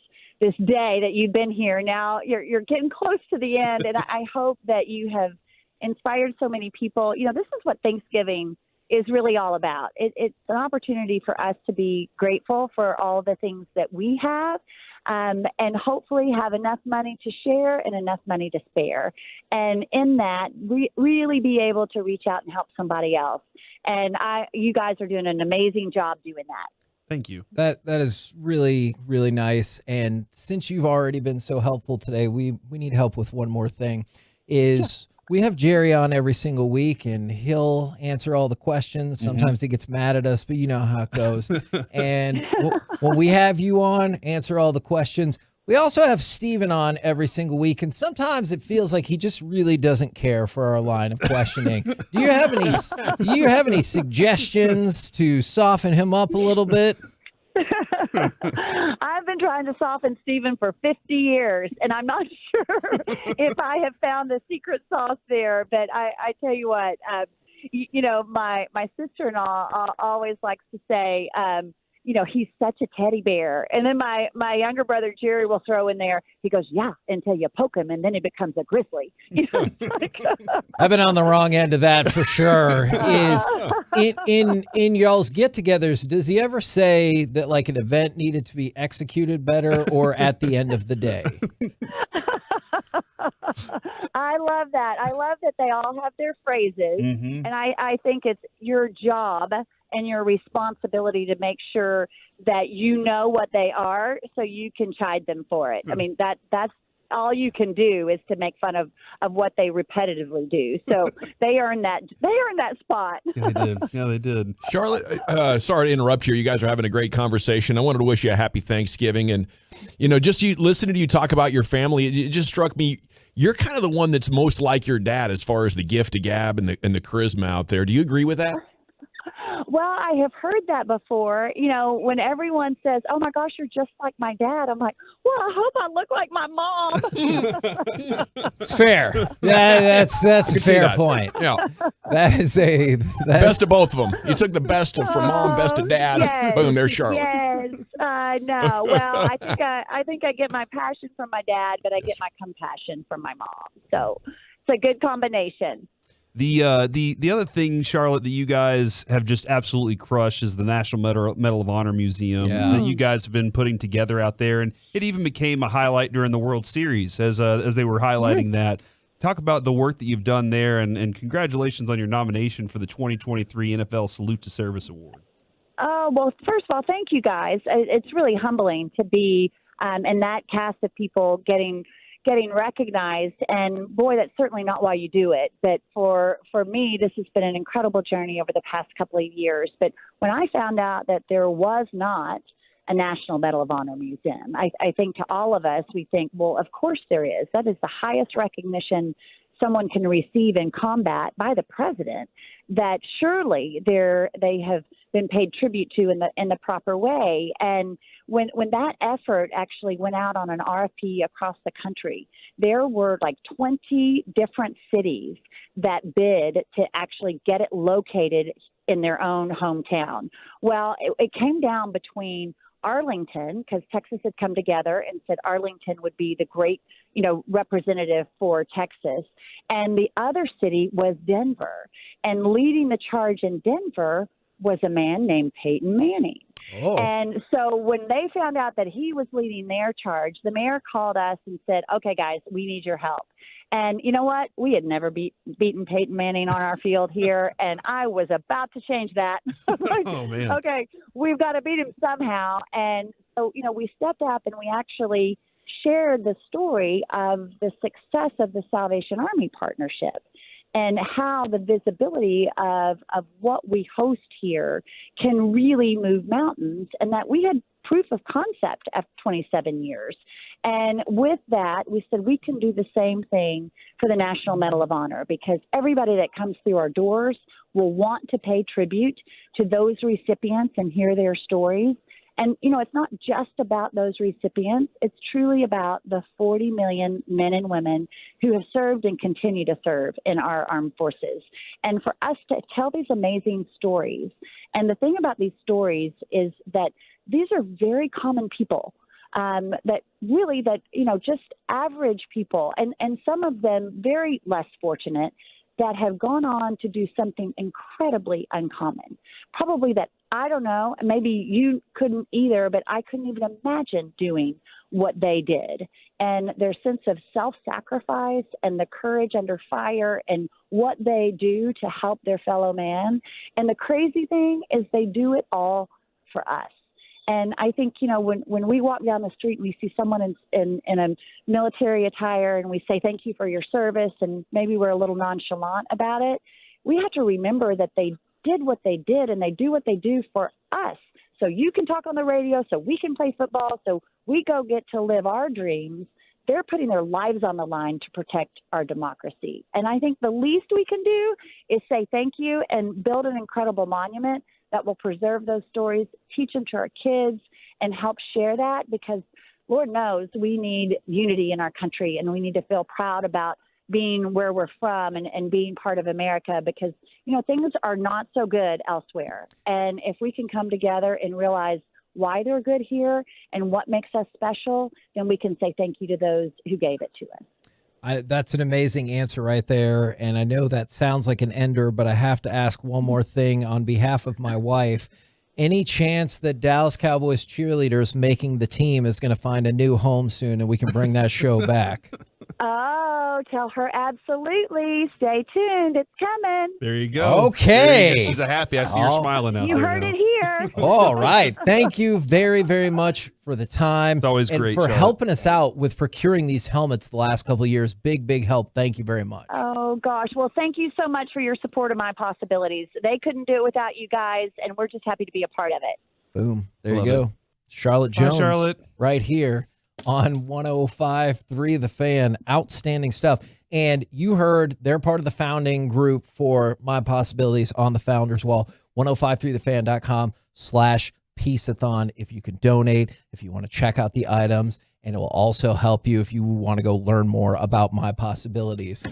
day that you've been here now, you're getting close to the end, and I hope that you have inspired so many people. This is what Thanksgiving is really all about. It's an opportunity for us to be grateful for all the things that we have, and hopefully have enough money to share and enough money to spare. And in that, really be able to reach out and help somebody else. And you guys are doing an amazing job doing that. Thank you. That is really, really nice. And since you've already been so helpful today, we need help with one more thing. We have Jerry on every single week, and he'll answer all the questions. Sometimes he gets mad at us, but you know how it goes. And when we have you on, answer all the questions. We also have Steven on every single week, and sometimes it feels like he just really doesn't care for our line of questioning. Do you have any suggestions to soften him up a little bit? I've been trying to soften Stephen for 50 years, and I'm not sure if I have found the secret sauce there. But I tell you what, my sister-in-law always likes to say, he's such a teddy bear. And then my younger brother, Jerry, will throw in there. He goes, yeah, until you poke him, and then he becomes a grizzly. I've been on the wrong end of that for sure. In y'all's get-togethers, does he ever say that like an event needed to be executed better or at the end of the day? I love that. I love that they all have their phrases. And I think it's your job and your responsibility to make sure that you know what they are so you can chide them for it. I mean, that's all you can do is to make fun of what they repetitively do. So they earn that spot. Yeah, they did. Charlotte, sorry to interrupt here. You guys are having a great conversation. I wanted to wish you a happy Thanksgiving. And, just listening to you talk about your family, it just struck me, you're kind of the one that's most like your dad as far as the gift of gab and the charisma out there. Do you agree with that? Well, I have heard that before. When everyone says, oh, my gosh, you're just like my dad, I'm like, well, I hope I look like my mom. It's fair. That's a fair point. Yeah. That is best of both of them. You took the best from mom, best of dad. Yes, Boom, there's Charlotte. Yes, no. Well, I think I get my passion from my dad, but I get my compassion from my mom. So it's a good combination. The other thing, Charlotte, that you guys have just absolutely crushed is the National Medal of Honor Museum that you guys have been putting together out there, and it even became a highlight during the World Series as they were highlighting that. Talk about the work that you've done there, and congratulations on your nomination for the 2023 NFL Salute to Service Award. Oh, well, first of all, thank you guys. It's really humbling to be in that cast of people getting recognized, and boy, that's certainly not why you do it. But for me, this has been an incredible journey over the past couple of years. But when I found out that there was not a National Medal of Honor Museum, I think to all of us, we think, well, of course there is. That is the highest recognition someone can receive in combat by the president, that surely they have been paid tribute to in the proper way. And when that effort actually went out on an RFP across the country, there were like 20 different cities that bid to actually get it located in their own hometown. Well, it came down between Arlington, because Texas had come together and said Arlington would be the great, representative for Texas. And the other city was Denver. And leading the charge in Denver was a man named Peyton Manning. Oh. And so when they found out that he was leading their charge, the mayor called us and said, okay, guys, we need your help. And you know what? We had never beaten Peyton Manning on our field here, and I was about to change that. Like, oh, man. Okay, we've got to beat him somehow. And so, we stepped up and we actually shared the story of the success of the Salvation Army partnership and how the visibility of what we host here can really move mountains, and that we had proof of concept after 27 years. And with that, we said we can do the same thing for the National Medal of Honor, because everybody that comes through our doors will want to pay tribute to those recipients and hear their stories. And, it's not just about those recipients. It's truly about the 40 million men and women who have served and continue to serve in our armed forces. And for us to tell these amazing stories, and the thing about these stories is that these are very common people, just average people, and some of them very less fortunate, that have gone on to do something incredibly uncommon. Probably that, I don't know, maybe you couldn't either, but I couldn't even imagine doing what they did. And their sense of self-sacrifice and the courage under fire and what they do to help their fellow man. And the crazy thing is they do it all for us. And I think, when we walk down the street and we see someone in a military attire and we say, thank you for your service, and maybe we're a little nonchalant about it, we have to remember that they did what they did and they do what they do for us. So you can talk on the radio, so we can play football, so we go get to live our dreams. They're putting their lives on the line to protect our democracy. And I think the least we can do is say thank you and build an incredible monument that will preserve those stories, teach them to our kids, and help share that, because Lord knows we need unity in our country, and we need to feel proud about being where we're from and being part of America, because, things are not so good elsewhere. And if we can come together and realize why they're good here and what makes us special, then we can say thank you to those who gave it to us. That's an amazing answer right there. And I know that sounds like an ender, but I have to ask one more thing on behalf of my wife. Any chance that Dallas Cowboys cheerleaders making the team is going to find a new home soon and we can bring that show back? Oh, tell her absolutely. Stay tuned. It's coming. There you go. Okay. There you go. She's a happy. I see her smiling out You there. heard now. it here. All right. Thank you very, very much for the time. It's always and great, for Charlotte. helping us out with procuring these helmets the last couple of years. Big, big help. Thank you very much. Oh, gosh. Well, thank you so much for your support of My Possibilities. They couldn't do it without you guys, and we're just happy to be a part of it. Boom. There Love you go. it. Charlotte Bye, Jones Charlotte. right here on 105.3 The Fan. Outstanding stuff. And you heard they're part of the founding group for My Possibilities on the Founders Wall. 1053thefan.com/Piece-A-Thon if you can donate, if you want to check out the items, and it will also help you if you want to go learn more about My Possibilities.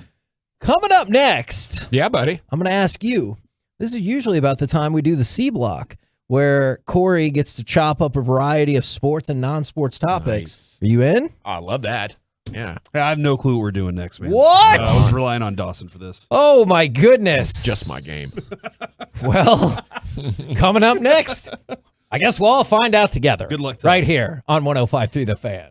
Coming up next. Yeah, buddy. I'm going to ask you. This is usually about the time we do the C Block, where Corey gets to chop up a variety of sports and non-sports topics. Are you in? I love that. Yeah. Hey, I have no clue what we're doing next, man. What? I was relying on Dawson for this. Oh, my goodness. Just my game. Well, coming up next, I guess we'll all find out together. Good luck to right us. here on 105.3 The Fan.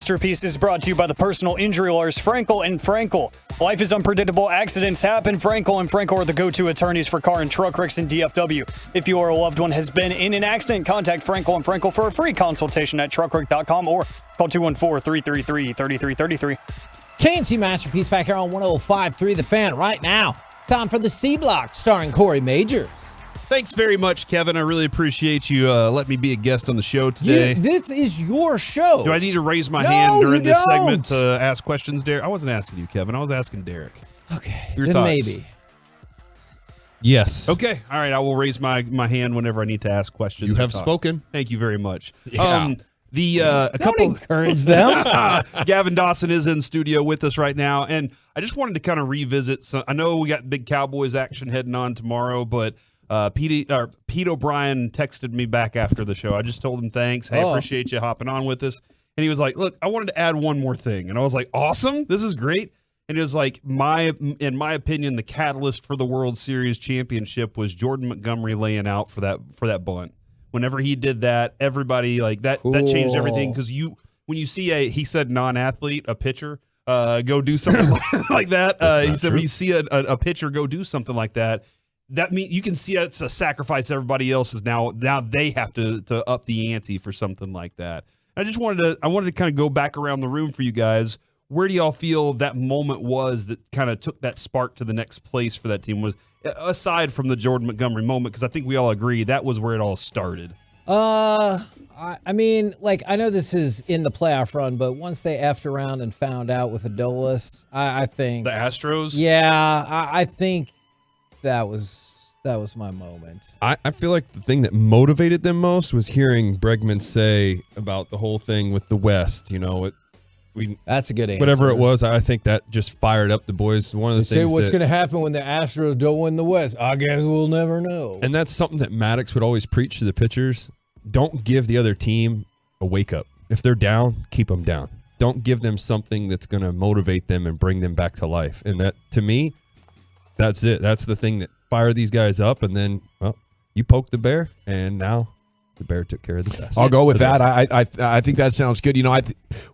Masterpiece is brought to you by the personal injury lawyers Frankel and Frankel. Life is unpredictable. Accidents happen. Frankel and Frankel are the go-to attorneys for car and truck wrecks in DFW. If you or a loved one has been in an accident, contact Frankel and Frankel for a free consultation at truckwreck.com or call 214-333-3333. KNC Masterpiece back here on 105.3 The Fan right now. It's time for the C Block starring Corey Majors. Thanks very much, Kevin. I really appreciate you letting me be a guest on the show today. This is your show. Do I need to raise my hand during this segment to ask questions, Derek? I wasn't asking you, Kevin. I was asking Derek. Okay, Your then thoughts? maybe. Yes. Okay. All right. I will raise my hand whenever I need to ask questions. You have or talk. spoken. Thank you very much. Yeah. Don't encourage them. Gavin Dawson is in studio with us right now, and I just wanted to kind of revisit. I know we got big Cowboys action heading on tomorrow, but Pete O'Brien texted me back after the show. I just told him thanks. Hey, appreciate you hopping on with us. And he was like, "Look, I wanted to add one more thing," and I was like, "Awesome! This is great." And it was like in my opinion, the catalyst for the World Series championship was Jordan Montgomery laying out for that bunt. Whenever he did that, everybody that changed everything, because when you see he said non-athlete, a pitcher, go do something like that. He said when you see a pitcher go do something like that, that means you can see it's a sacrifice everybody else is now they have to up the ante for something like that. I wanted to kind of go back around the room for you guys. Where do y'all feel that moment was that kind of took that spark to the next place for that team, was aside from the Jordan Montgomery moment? Because I think we all agree that was where it all started. I mean, I know this is in the playoff run, but once they effed around and found out with Adolis, I think the Astros. Yeah, I think that was my moment. I feel like the thing that motivated them most was hearing Bregman say about the whole thing with the West. That's a good answer. Whatever it was, I think that just fired up the boys. One of the things. Say what's going to happen when the Astros don't win the West. I guess we'll never know. And that's something that Maddox would always preach to the pitchers. Don't give the other team a wake up. If they're down, keep them down. Don't give them something that's going to motivate them and bring them back to life. And that, to me, that's it. That's the thing that fired these guys up. And then, well, you poke the bear, and now the bear took care of the best. I'll go with that. I think that sounds good.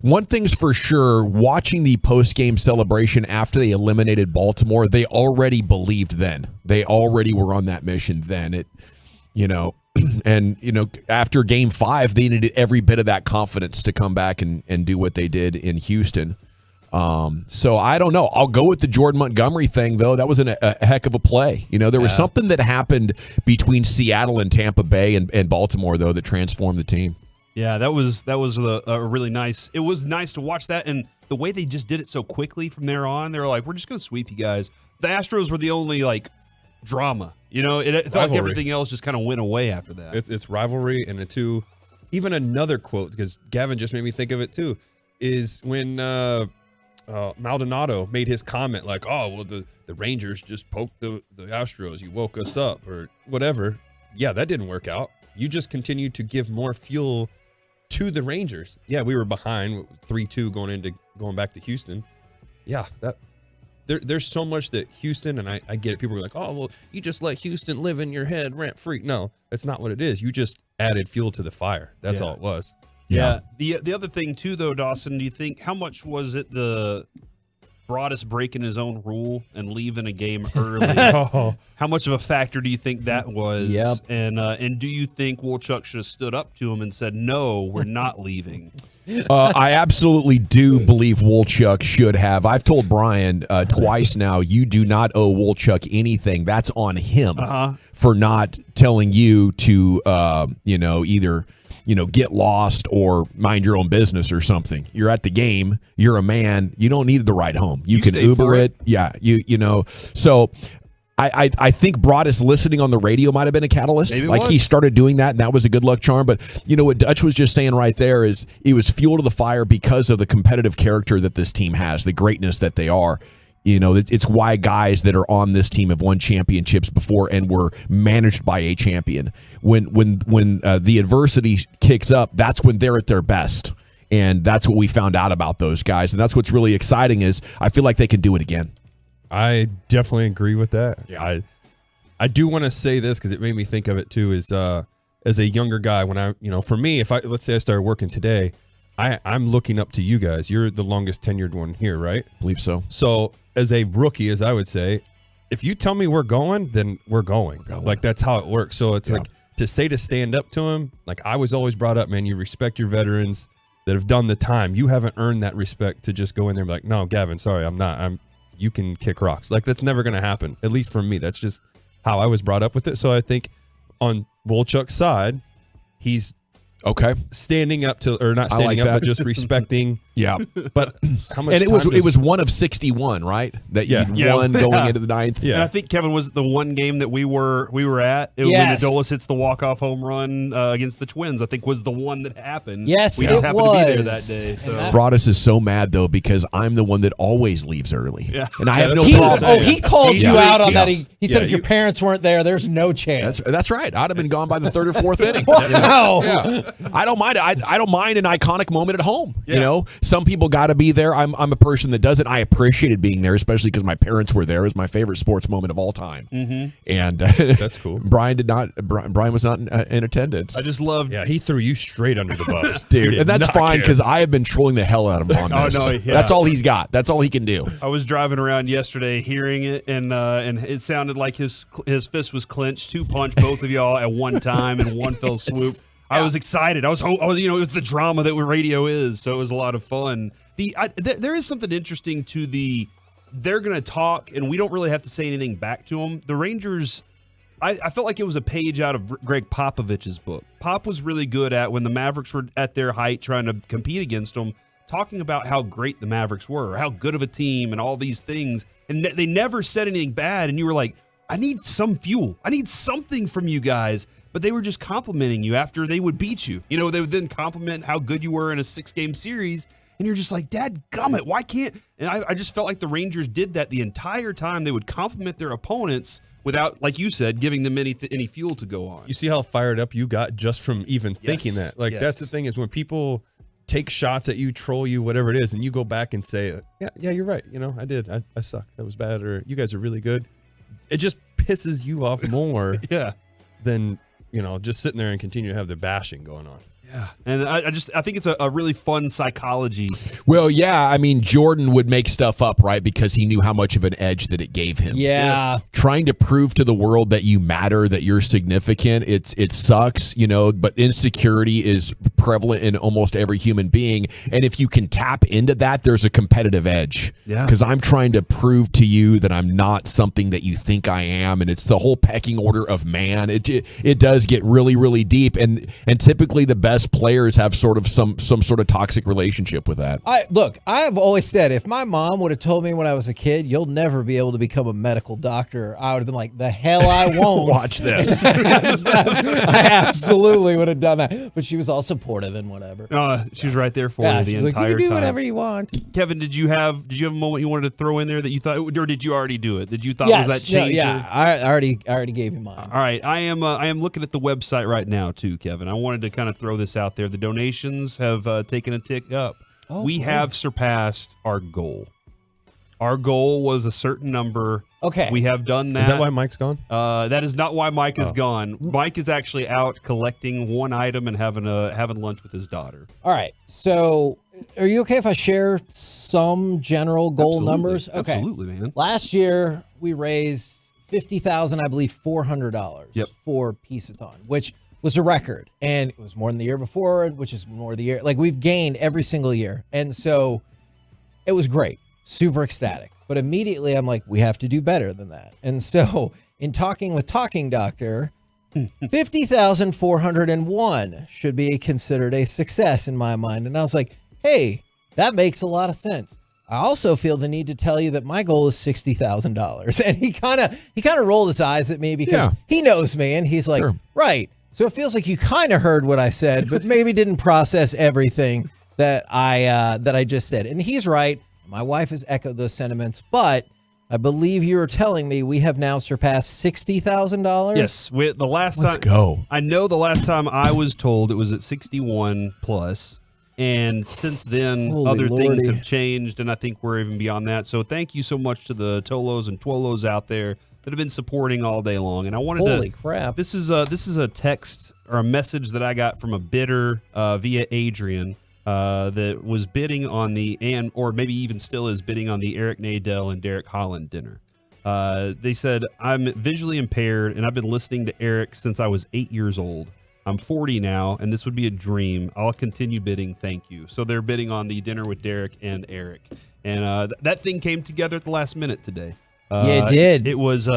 One thing's for sure, watching the post-game celebration after they eliminated Baltimore, they already believed then. They already were on that mission then. After Game 5, they needed every bit of that confidence to come back and do what they did in Houston. So I don't know. I'll go with the Jordan Montgomery thing, though. That was a heck of a play. There was something that happened between Seattle and Tampa Bay and Baltimore, though, that transformed the team. Yeah, that was a really nice. It was nice to watch that, and the way they just did it so quickly from there on. They were like, "We're just going to sweep you guys." The Astros were the only drama. It felt like everything else just kind of went away after that. It's rivalry, and even another quote, because Gavin just made me think of it too, is when Maldonado made his comment the Rangers just poked the Astros. You woke us up or whatever. Yeah, that didn't work out. You just continued to give more fuel to the Rangers. Yeah, we were behind 3-2 going back to Houston. Yeah, there's so much that Houston, and I get it. People are like, "Oh, well, you just let Houston live in your head rent free." No, that's not what it is. You just added fuel to the fire. That's all it was. Yeah. The other thing too, though, Dawson, do you think how much was it the Broadus breaking his own rule and leaving a game early? How much of a factor do you think that was? Yep. And do you think Wolchuk should have stood up to him and said, "No, we're not leaving"? I absolutely do believe Wolchuk should have. I've told Brian twice now, you do not owe Wolchuk anything. That's on him for not telling you to, either get lost or mind your own business or something. You're at the game. You're a man. You don't need the ride home. You can Uber it. Yeah. So I think Broadus listening on the radio might have been a catalyst. He started doing that, and that was a good luck charm. But what Dutch was just saying right there is it was fuel to the fire because of the competitive character that this team has, the greatness that they are. It's why guys that are on this team have won championships before and were managed by a champion. When the adversity kicks up, that's when they're at their best. And that's what we found out about those guys. And that's what's really exciting is I feel like they can do it again. I definitely agree with that. Yeah. I do want to say this because it made me think of it too, is as a younger guy, when for me, let's say I started working today, I'm looking up to you guys. You're the longest tenured one here, right? I believe so. So as a rookie, as I would say, if you tell me we're going, then we're going. Like that's how it works. So it's like to stand up to him. Like I was always brought up, man, you respect your veterans that have done the time. You haven't earned that respect to just go in there and be like, no, Gavin, sorry, I'm not. You can kick rocks. Like that's never going to happen. At least for me, that's just how I was brought up with it. So I think on Wolchuk's side, he's standing up to, or not standing up, but just respecting. Yeah. But how much? And it was one of 61, right? That you won going into the ninth. Yeah. And I think Kevin was the one game that we were at. It was when Adolis hits the walk-off home run against the Twins. I think was the one that happened. Yes, we just happened to be there that day. So. Broadus is so mad though because I'm the one that always leaves early. Yeah. And I have no problem. He called you out on that. He said if your parents weren't there, there's no chance. That's right. I'd have been gone by the third or fourth inning. Wow. Yeah. I don't mind. I don't mind an iconic moment at home. You know, some people got to be there. I'm a person that doesn't. I appreciated being there, especially because my parents were there. It was my favorite sports moment of all time. Mm-hmm. And that's cool. Brian was not in attendance. I just loved. Yeah, he threw you straight under the bus, dude. And that's fine because I have been trolling the hell out of him on this. Oh no, yeah. That's all he's got. That's all he can do. I was driving around yesterday, hearing it, and it sounded like his fist was clenched to punch both of y'all at one time in one fell swoop. I was excited. I was, it was the drama that radio is, so it was a lot of fun. There is something interesting to they're going to talk, and we don't really have to say anything back to them. The Rangers, I felt like it was a page out of Greg Popovich's book. Pop was really good at, when the Mavericks were at their height trying to compete against them, talking about how great the Mavericks were, how good of a team, and all these things. And they never said anything bad, and you were like, I need some fuel. I need something from you guys. But they were just complimenting you after they would beat you. You know, they would then compliment how good you were in a 6-game series. And you're just like, dadgummit, why can't? And I just felt like the Rangers did that the entire time. They would compliment their opponents without, like you said, giving them any fuel to go on. You see how fired up you got just from even thinking that. Like, that's the thing is when people take shots at you, troll you, whatever it is, and you go back and say, yeah, you're right. You know, I did. I sucked. That was bad. Or you guys are really good. It just pisses you off more than, just sitting there and continue to have the bashing going on. Yeah. And I think it's a really fun psychology. Well, yeah. I mean, Jordan would make stuff up, right? Because he knew how much of an edge that it gave him. Yeah. Yes. Trying to prove to the world that you matter, that you're significant. It sucks, but insecurity is prevalent in almost every human being. And if you can tap into that, there's a competitive edge. Yeah. Because I'm trying to prove to you that I'm not something that you think I am. And it's the whole pecking order of man. It does get really, really deep. And typically the best players have sort of some sort of toxic relationship with that. I have always said, if my mom would have told me when I was a kid, you'll never be able to become a medical doctor, I would have been like, the hell I won't. Watch this. I absolutely would have done that. But she was all supportive and whatever. She was right there for you the entire time. You can do whatever you want. Kevin, did you have a moment you wanted to throw in there that you thought, or did you already do it? Did you thought was that change? Yeah, I already gave you mine. All right, I am looking at the website right now too, Kevin. I wanted to kind of throw this out there. The donations have taken a tick up. We have surpassed our goal. Our goal was a certain number. Okay. We have done that. Is that why Mike's gone? That is not why Mike is gone. Mike is actually out collecting one item and having lunch with his daughter. All right. So are you okay if I share some general goal numbers? Okay. Absolutely, man. Last year, we raised $50,000, I believe $400 for Piece-A-Thon, which was a record. And it was more than the year before, which is more the year. Like, we've gained every single year. And so it was great. Super ecstatic. But immediately I'm like, we have to do better than that. And so in talking with Talking Doctor, 50,401 should be considered a success in my mind. And I was like, hey, that makes a lot of sense. I also feel the need to tell you that my goal is $60,000. And he kind of rolled his eyes at me because he knows me. And he's like, right. So it feels like you kind of heard what I said, but maybe didn't process everything that I just said. And he's right. My wife has echoed those sentiments, but I believe you were telling me we have now surpassed $60,000. Yes, the last time. Let's go. I know the last time I was told it was at 61 plus, and since then Holy things Lordy. have changed, and I think we're even beyond that. So thank you so much to the Tolos and Twolos out there that have been supporting all day long. And I wanted Holy crap! This is a text or a message that I got from a bidder via Adrian. that was bidding on or maybe even still is bidding on the Eric Nadel and Derek Holland dinner. They said, I'm visually impaired and I've been listening to Eric since I was 8 years old. I'm 40 now, and this would be a dream. I'll continue bidding. Thank you. So they're bidding on the dinner with Derek and Eric, and that thing came together at the last minute today. Yeah, it did. It's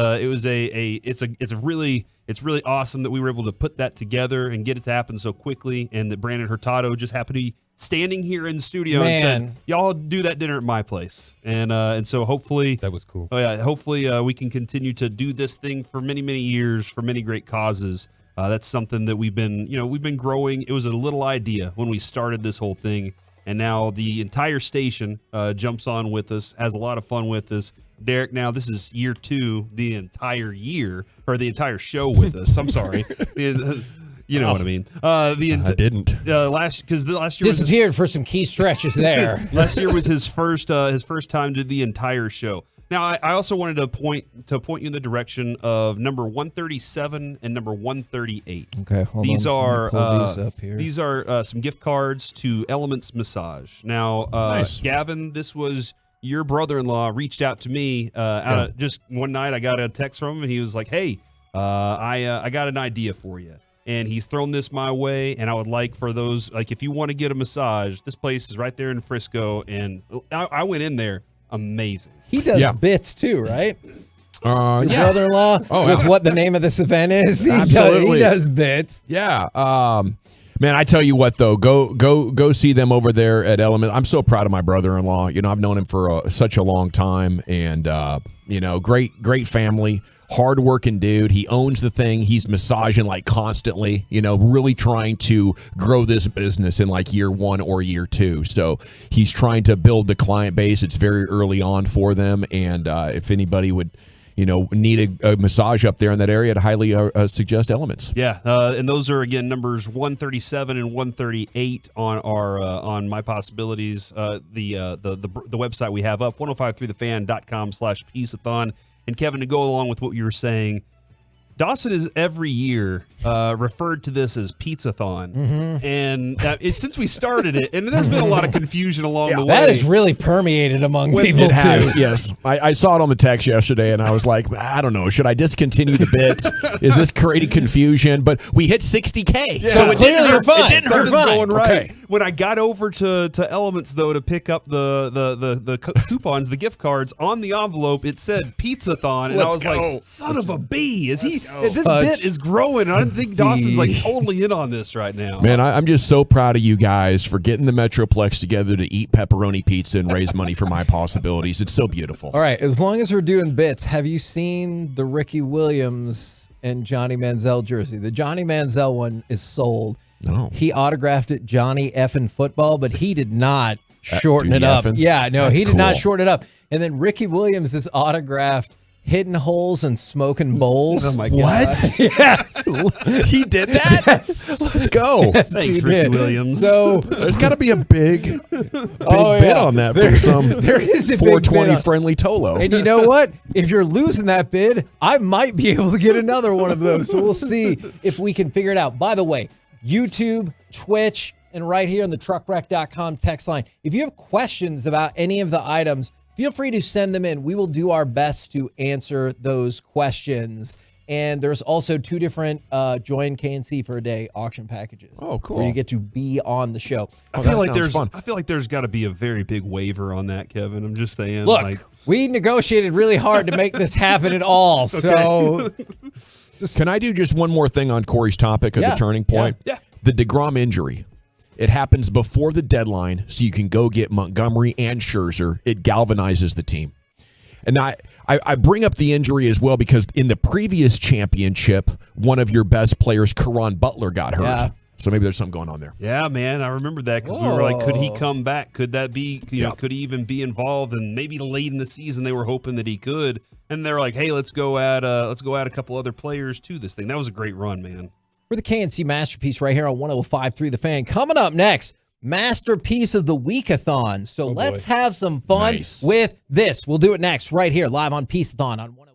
really awesome that we were able to put that together and get it to happen so quickly, and that Brandon Hurtado just happened to be standing here in studio and said, "Y'all do that dinner at my place," and so hopefully that was cool. Oh yeah, hopefully we can continue to do this thing for many years for many great causes. That's something that we've been growing. It was a little idea when we started this whole thing, and now the entire station jumps on with us, has a lot of fun with us. Derek, now this is year 2, the entire year, or the entire show with us. I'm sorry. You know what I mean. I didn't. Last year disappeared for some key stretches there. Last year was his first time to the entire show. Now, I also wanted to point you in the direction of number 137 and number 138. Okay, hold on. Let me pull these up here. These are some gift cards to Elements Massage. Now, Nice. Gavin, this was your brother-in-law reached out to me out of just one night. I got a text from him, and he was like, "Hey, I got an idea for you." And he's thrown this my way, and I would like for those, like, if you want to get a massage, this place is right there in Frisco, and I went in there. Amazing. He does bits too, right? Your Yeah. brother-in-law with what the name of this event is. He does bits. Yeah. Man, I tell you what though, go see them over there at Element. I'm so proud of my brother-in-law. You know, I've known him for such a long time, and great family. Hard-working dude. He owns the thing. He's massaging like constantly, really trying to grow this business in like year 1 or year 2. So he's trying to build the client base. It's very early on for them. And if anybody would, need a massage up there in that area, I'd highly suggest Elements. Yeah. And those are, again, numbers 137 and 138 on our on My Possibilities, the website we have up, 1053thefan.com/Piece-A-Thon. And Kevin, to go along with what you were saying, Dawson is every year referred to this as Piece-A-Thon. Mm-hmm. And since we started it, and there's been a lot of confusion along the way. That has really permeated among people, It has, too. yes. I saw it on the text yesterday, and I was like, I don't know. Should I discontinue the bit? Is this creating confusion? But we hit 60K. Yeah. So it didn't hurt. fine. It didn't hurt. Something's going right. Okay. When I got over to Elements, though, to pick up the coupons, the gift cards, on the envelope, it said Piece-A-Thon. And I was like, son of a bee. This bit is growing. I think Dawson's like totally in on this right now. Man, I'm just so proud of you guys for getting the Metroplex together to eat pepperoni pizza and raise money for My Possibilities. It's so beautiful. All right, as long as we're doing bits, have you seen the Ricky Williams and Johnny Manziel jersey? The Johnny Manziel one is sold. No. He autographed it Johnny effing football, but he did not shorten do it the up. effing? Yeah, no, That's he did not cool. shorten it up. And then Ricky Williams is autographed Hidden Holes and Smoking Bowls. Oh my God. What? Yes. He did that? Yes. Let's go. Yes, Thanks, he Ricky did. Williams. So There's got to be a big bid on that There- from some there is a big 420 bid on- friendly Tolo. And you know what? If you're losing that bid, I might be able to get another one of those. So we'll see if we can figure it out. By the way, YouTube, Twitch, and right here on the truckwreck.com text line. If you have questions about any of the items, feel free to send them in. We will do our best to answer those questions. And there's also 2 different Join KNC for a Day auction packages. Oh, cool. Where you get to be on the show. I feel like there's got to be a very big waiver on that, Kevin. I'm just saying. Look, we negotiated really hard to make this happen at all. So Can I do just one more thing on Corey's topic of the turning point? Yeah. The DeGrom injury. It happens before the deadline, so you can go get Montgomery and Scherzer. It galvanizes the team. And I bring up the injury as well because in the previous championship, one of your best players, Caron Butler, got hurt. Yeah. So maybe there's something going on there. Yeah, man, I remember that because we were like, could he come back? Could that be, could he even be involved? And maybe late in the season they were hoping that he could. And they're like, hey, let's go add a couple other players to this thing. That was a great run, man. We're the KNC Masterpiece right here on 105.3 The Fan. Coming up next, Masterpiece of the Week-a-thon. So let's have some fun with this. We'll do it next right here live on Piece-A-Thon on 105.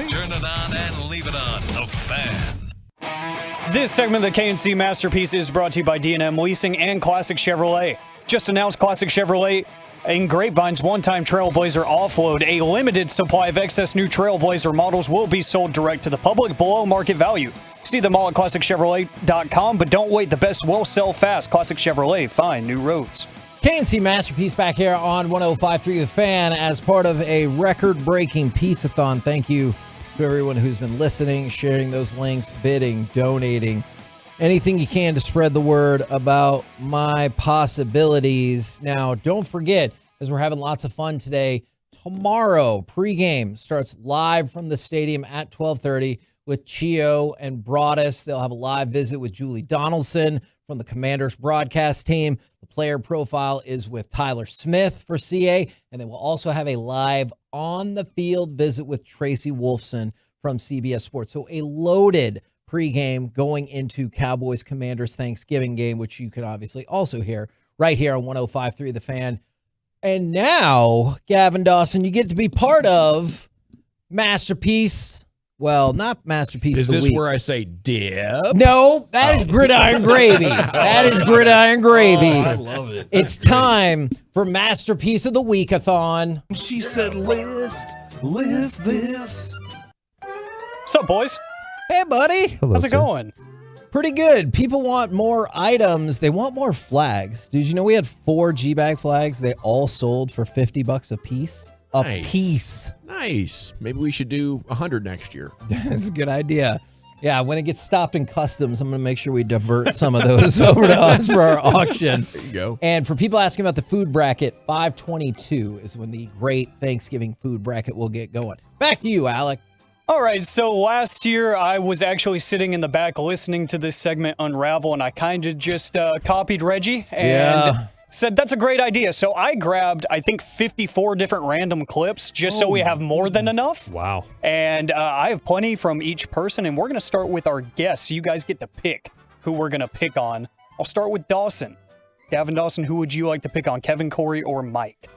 Turn it on and leave it on. The Fan. This segment of the KNC Masterpiece is brought to you by D&M Leasing and Classic Chevrolet. Just announced Classic Chevrolet in Grapevine's one-time Trailblazer offload. A limited supply of excess new Trailblazer models will be sold direct to the public below market value. See them all at ClassicChevrolet.com, but don't wait. The best will sell fast. Classic Chevrolet, find new roads. KNC Masterpiece back here on 105.3 The Fan as part of a record-breaking Piece-A-Thon. Thank you to everyone who's been listening, sharing those links, bidding, donating, anything you can to spread the word about my possibilities. Now, don't forget, as we're having lots of fun today, tomorrow, pregame starts live from the stadium at 12:30 with Chio and Broadus. They'll have a live visit with Julie Donaldson from the Commanders broadcast team. The player profile is with Tyler Smith for CA, and they will also have a live on-the-field visit with Tracy Wolfson from CBS Sports. So a loaded pregame going into Cowboys-Commanders Thanksgiving game, which you can obviously also hear right here on 105.3 The Fan. And now, Gavin Dawson, you get to be part of Masterpiece. Well, not Masterpiece Is of the this Week. where I say dip? No, that is Gridiron Gravy. That is Gridiron Gravy. Oh, I love it. It's time for Masterpiece of the Week-a-thon. She said, list this. What's up, boys? Hey, buddy. Hello, How's it sir. going? Pretty good. People want more items. They want more flags. Did you know we had 4 G-Bag flags? They all sold for $50 a piece. A piece. Nice. Maybe we should do 100 next year. That's a good idea. Yeah, when it gets stopped in customs, I'm going to make sure we divert some of those over to us for our auction. There you go. And for people asking about the food bracket, 5/22 is when the great Thanksgiving food bracket will get going. Back to you, Alec. All right, so last year I was actually sitting in the back listening to this segment unravel, and I kind of just copied Reggie and said, that's a great idea. So I grabbed, I think, 54 different random clips just so we have more than enough. Wow. And I have plenty from each person, and we're going to start with our guests. You guys get to pick who we're going to pick on. I'll start with Dawson. Gavin Dawson, who would you like to pick on, Kevin, Corey, or Mike?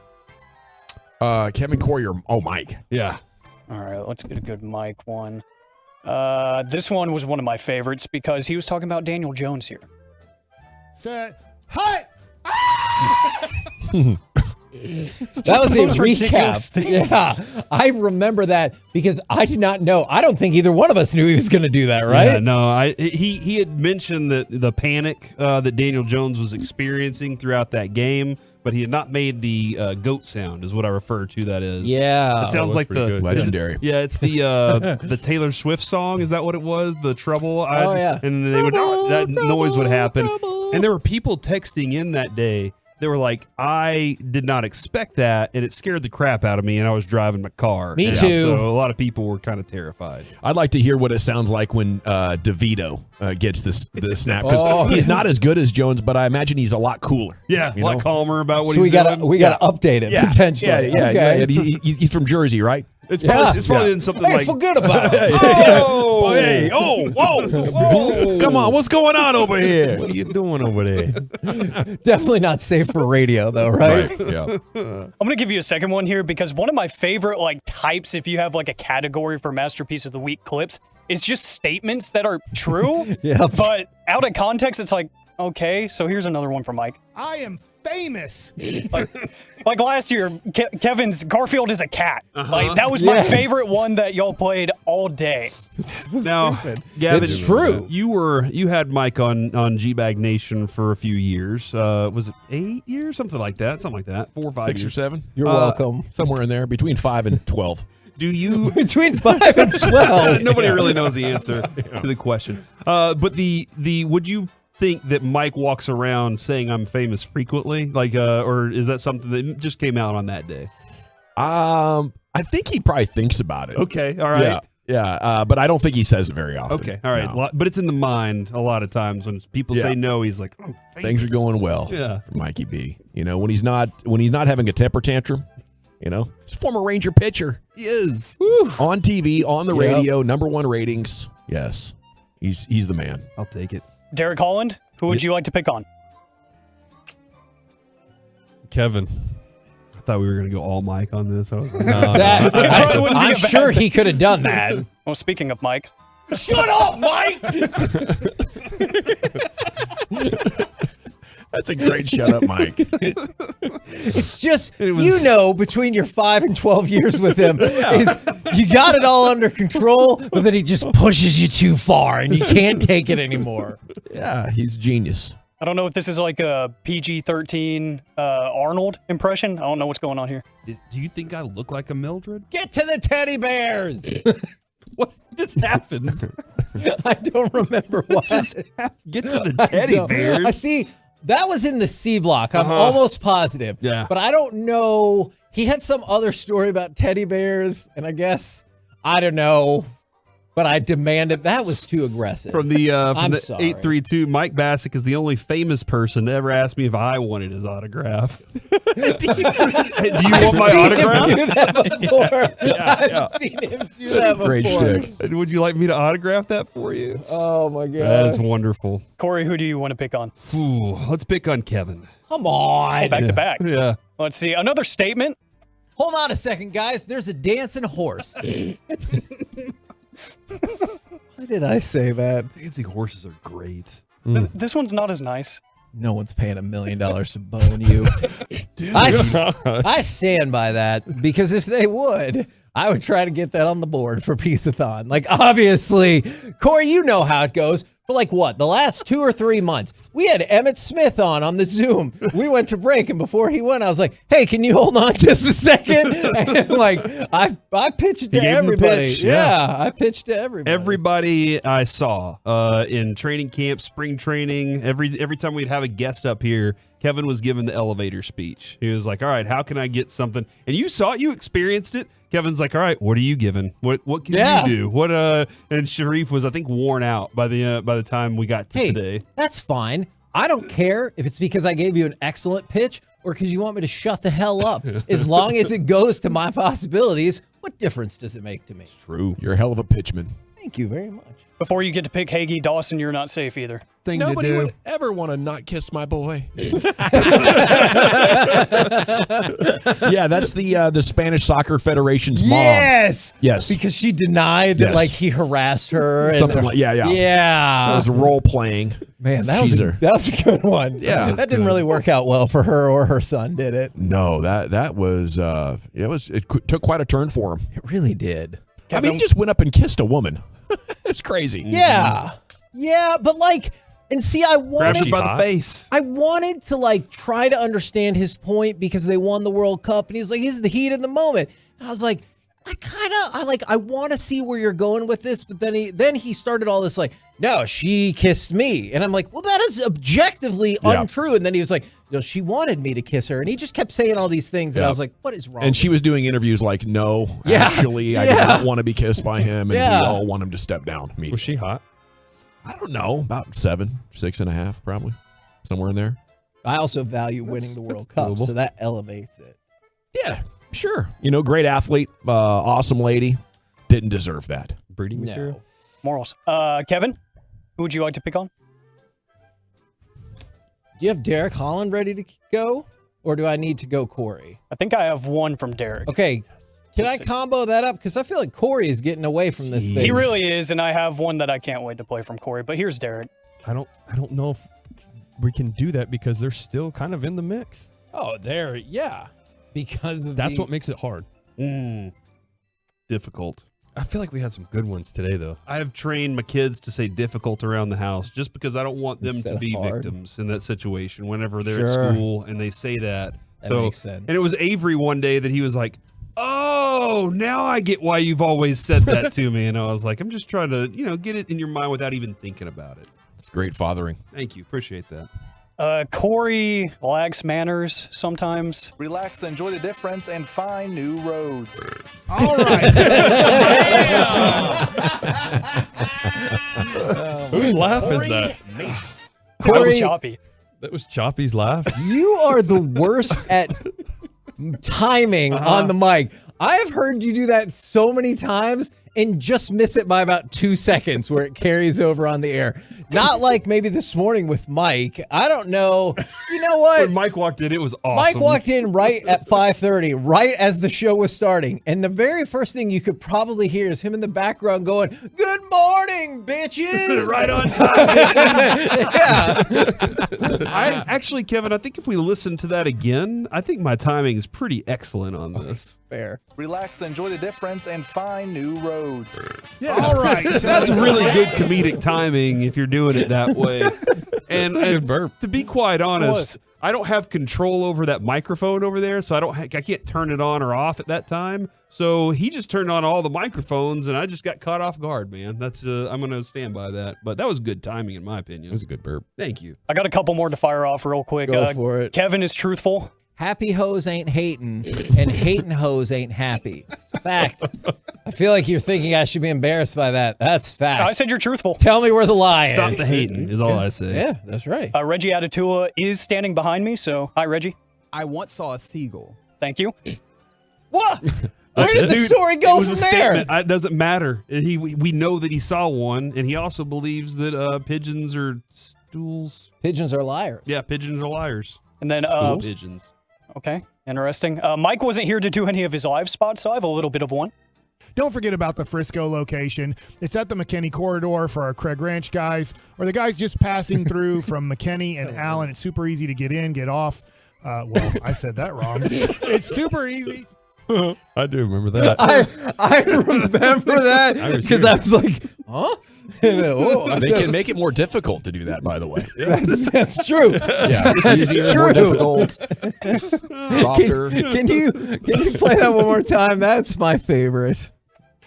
Kevin, Corey, or Mike? Yeah. All right, let's get a good Mike one. This one was one of my favorites because he was talking about Daniel Jones here. Set. Hi. That was a recap. Yeah, I remember that because I did not know. I don't think either one of us knew he was going to do that, right? Yeah, no, he had mentioned that the panic that Daniel Jones was experiencing throughout that game, but he had not made the goat sound, is what I refer to that as. Yeah. It sounds like the legendary. Yeah, it's the Taylor Swift song. Is that what it was? The trouble. Oh, yeah. And they would that noise would happen. And there were people texting in that day they were like, I did not expect that, and it scared the crap out of me, and I was driving my car. Me And too. So a lot of people were kind of terrified. I'd like to hear what it sounds like when DeVito gets the snap, because he's not as good as Jones, but I imagine he's a lot cooler. Yeah, a lot calmer about what So he's doing. we gotta update it potentially. Yeah. He's from Jersey, right? It's probably in something like. Forget about it. Oh, hey, whoa. Come on, what's going on over here? What are you doing over there? Definitely not safe for radio, though, right? Yeah. I'm gonna give you a second one here because one of my favorite types, if you have a category for Masterpiece of the Week clips, is just statements that are true. Yeah. But out of context, it's like, okay, so here's another one from Mike. I am famous. Like last year, Kevin's Garfield is a cat. That was my favorite one that y'all played all day. Now, Gavin, It's true. You had Mike on G-Bag Nation for a few years. Was it 8 years? Something like that. 4 or 5 6 years. or 7. You're welcome. Somewhere in there, between 5 and 12. Do you Between 5 and 12? Nobody really knows the answer to the question. But the would you think that Mike walks around saying I'm famous frequently? Or is that something that just came out on that day? I think he probably thinks about it. Okay, all right. Yeah. But I don't think he says it very often. Okay, all right. No. But it's in the mind a lot of times when people say no, he's like, I'm famous. Things are going well for Mikey B. When he's not having a temper tantrum, he's a former Ranger pitcher. He is. On TV, on the radio, #1 ratings. Yes. He's the man. I'll take it. Derek Holland, who would you like to pick on? Kevin. I thought we were going to go all Mike on this. I was like, I'm sure he could have done that. Well, speaking of Mike. Shut up, Mike! That's a great shut up, Mike. It's just, between your 5 and 12 years with him, is you got it all under control, but then he just pushes you too far and you can't take it anymore. Yeah, he's genius. I don't know if this is like a PG-13 Arnold impression. I don't know what's going on here. Do you think I look like a Mildred? Get to the teddy bears! What just happened? I don't remember what. Get to the teddy bears. I see. That was in the C block. I'm almost positive. Yeah. But I don't know. He had some other story about teddy bears, and I guess, I don't know. But I demanded. That was too aggressive. From the I'm sorry. 832, Mike Bassick is the only famous person to ever ask me if I wanted his autograph. Do you want my autograph? I've seen him do that before. I've seen him do that before. Great shtick. Would you like me to autograph that for you? Oh, my God. That is wonderful. Corey, who do you want to pick on? Ooh, let's pick on Kevin. Come on. Back to back. Yeah. Let's see. Another statement. Hold on a second, guys. There's a dancing horse. Why did I say that? Dancing horses are great. This one's not as nice. No one's paying $1 million to bone you. I stand by that because if they would, I would try to get that on the board for Piece-A-Thon. Obviously, Corey, you know how it goes. For the last 2 or 3 months, we had Emmett Smith on the Zoom. We went to break, and before he went, I was like, "Hey, can you hold on just a second?" And I pitched to everybody. Pitch, yeah, I pitched to everybody. Everybody I saw in training camp, spring training, every time we'd have a guest up here, Kevin was giving the elevator speech. He was like, "All right, how can I get something?" And you saw it, you experienced it. Kevin's like, "All right, what are you giving? What can you do? What?" And Sharif was, I think, worn out by the time we got to today. That's fine. I don't care if it's because I gave you an excellent pitch or because you want me to shut the hell up. As long as it goes to my possibilities, what difference does it make to me? True. You're a hell of a pitchman. Thank you very much. Before you get to pick Hagee Dawson, you're not safe either. Nobody would ever want to not kiss my boy. Yeah, that's the Spanish Soccer Federation's mom. Yes. Because she denied that he harassed her. Something like Yeah. It was role playing. Man, that was a good one. Yeah. That didn't really work out well for her or her son, did it? No, that was it took quite a turn for him. It really did. I mean, he just went up and kissed a woman. It's crazy. Yeah. Yeah, but and see, I wanted Grabbed her by the face. I wanted to try to understand his point because they won the World Cup, and he's like, "He's the heat of the moment," and I was like, I want to see where you're going with this, but then he started all this like, no, she kissed me. And I'm like, well, that is objectively untrue. And then he was like, no, she wanted me to kiss her. And he just kept saying all these things. And I was like, what is wrong? And she was doing interviews like, no, actually, I do not want to be kissed by him. And we all want him to step down immediately. Was she hot? I don't know. About 7, 6.5, probably. Somewhere in there. I also value winning the World Cup, so that elevates it. Yeah, sure. Great athlete, awesome lady. Didn't deserve that. Breeding material. Morals. Kevin, who would you like to pick on? Do you have Derek Holland ready to go? Or do I need to go Corey? I think I have one from Derek. Okay. Can I combo that up? Because I feel like Corey is getting away from this thing. He really is, and I have one that I can't wait to play from Corey. But here's Derek. I don't know if we can do that because they're still kind of in the mix. Oh, because of that's what makes it hard. Difficult. I feel like we had some good ones today, though. I have trained my kids to say difficult around the house just because I don't want them to be victims in that situation whenever they're at school and they say that. That makes sense. And it was Avery one day that he was like, oh, now I get why you've always said that to me. And I was like, I'm just trying to, get it in your mind without even thinking about it. It's great fathering. Thank you. Appreciate that. Corey lacks manners sometimes. Relax, enjoy the difference, and find new roads. All right. Whose laugh is that? Corey, Choppy. That was Choppy's laugh. You are the worst at timing on the mic. I have heard you do that so many times and just miss it by about 2 seconds where it carries over on the air. Not like maybe this morning with Mike. I don't know. You know what? When Mike walked in, it was awesome. Mike walked in right at 5:30, right as the show was starting. And the very first thing you could probably hear is him in the background going, "Good morning, bitches." Right on time, bitches. Yeah. Actually, Kevin, I think if we listen to that again, I think my timing is pretty excellent on this. Fair. Relax, enjoy the difference, and find new roads. Yeah. All right. That's really good comedic timing if you're doing it that way. And to be quite honest, I don't have control over that microphone over there, so I can't turn it on or off at that time. So he just turned on all the microphones, and I just got caught off guard, man. That's I'm going to stand by that. But that was good timing, in my opinion. It was a good burp. Thank you. I got a couple more to fire off real quick. Go for it. Kevin is truthful. Happy hoes ain't hating, and hating hoes ain't happy. Fact. I feel like you're thinking I should be embarrassed by that. That's fact. I said you're truthful. Tell me where the lie Stop is. the hating is all I say. Yeah, that's right. Reggie Atatula is standing behind me, so hi, Reggie. I once saw a seagull. Thank you. What? Where did the story go from there? It doesn't matter. We know that he saw one, and he also believes that pigeons are stools. Pigeons are liars. Yeah, pigeons are liars. And then pigeons. Okay, interesting. Mike wasn't here to do any of his live spots, so I have a little bit of one. Don't forget about the Frisco location. It's at the McKinney Corridor for our Craig Ranch guys, or the guys just passing through from McKinney and Allen. It's super easy to get in, get off. Well, I said that wrong. It's super easy. I do remember that. I remember that because I was like, huh? They can make it more difficult to do that, by the way. That's true. Yeah, That's easier, true. more difficult. Softer. Can you play that one more time? That's my favorite.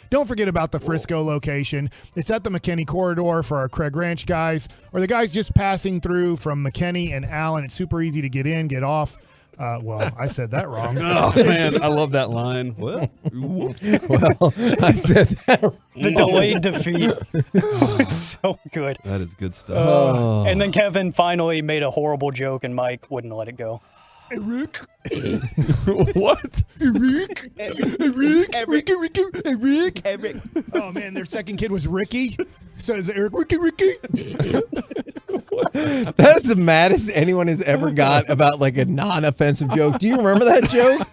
Don't forget about the Frisco location. It's at the McKinney Corridor for our Craig Ranch guys, or the guys just passing through from McKinney and Allen. It's super easy to get in, get off. Well, I said that wrong. Oh, man, I love that line. Well, whoops. Well, I said that. The delayed defeat. It's so good. That is good stuff. And then Kevin finally made a horrible joke, and Mike wouldn't let it go. Eric. What? Eric. Oh, man, their second kid was Ricky. So is Eric Ricky? That is the maddest anyone has ever got about like a non-offensive joke. Do you remember that joke?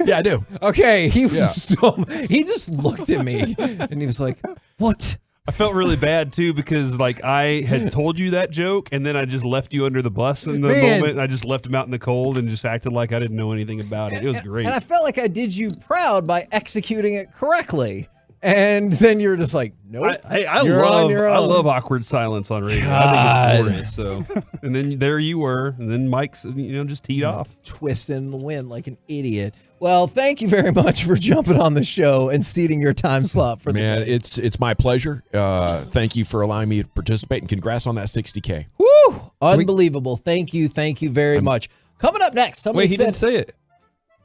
Yeah, I do. Okay, he just looked at me and he was like, "What?" I felt really bad too because like I had told you that joke and then I just left you under the bus in the moment. And I just left him out in the cold and just acted like I didn't know anything about it. It was great. And I felt like I did you proud by executing it correctly. And then you're just like, nope. I you're on your own. love awkward silence on radio. I think it's glorious. So, and then there you were, and then Mike's, just teed off, twisting in the wind like an idiot. Well, thank you very much for jumping on the show and ceding your time slot for the day. It's my pleasure. Thank you for allowing me to participate, and congrats on that 60K. Woo! Unbelievable. Thank you very much. Coming up next, somebody he didn't say it.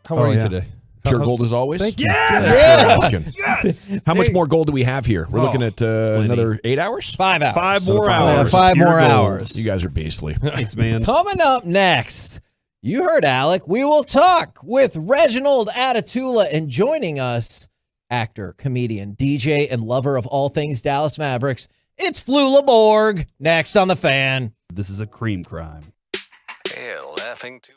How are you today? Pure gold as always. Thank you. Yes. How much more gold do we have here? We're looking at another 8 hours? 5 hours. 5 more hours. 5 more hours. You guys are beastly. Thanks, man. Coming up next, you heard Alec. We will talk with Reginald Atatula, and joining us, actor, comedian, DJ, and lover of all things Dallas Mavericks, it's Flula Borg. Next on The Fan. This is a cream crime. Hey, laughing too.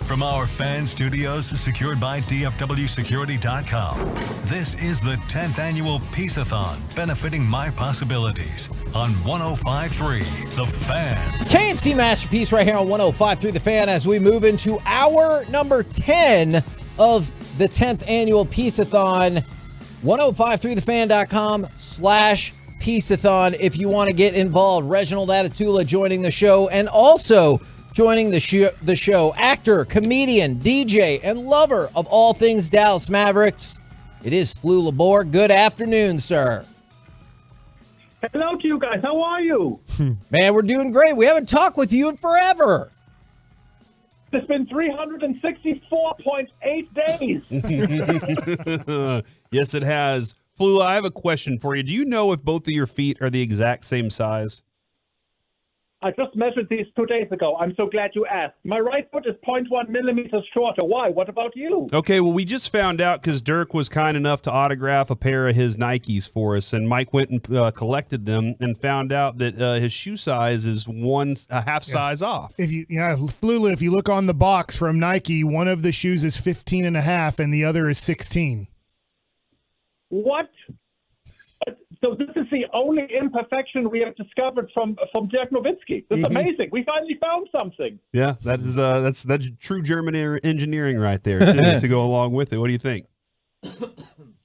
From our fan studios to secured by DFWsecurity.com, this is the 10th annual Piece-A-Thon benefiting My Possibilities on 105.3 The Fan. KNC Masterpiece right here on 105.3 The Fan as we move into hour number 10 of the 10th annual Piece-A-Thon. 1053thefan.com/Piece-A-Thon if you want to get involved. Reginald Atatula joining the show, and also joining the show, actor, comedian, DJ, and lover of all things Dallas Mavericks. It is Flu Labor. Good afternoon, sir. Hello to you guys. How are you? Man, we're doing great. We haven't talked with you in forever. It's been 364.8 days. Yes, it has. Flula, I have a question for you. Do you know if both of your feet are the exact same size? I just measured these 2 days ago. I'm so glad you asked. My right foot is 0.1 millimeters shorter. Why? What about you? Okay, well, we just found out because Dirk was kind enough to autograph a pair of his Nikes for us, and Mike went and collected them and found out that his shoe size is a half size off. Flula, if you look on the box from Nike, one of the shoes is 15 and a half and the other is 16. What? So this is the only imperfection we have discovered from Dirk Nowitzki. That's amazing. We finally found something. Yeah, that's true German engineering right there to go along with it. What do you think?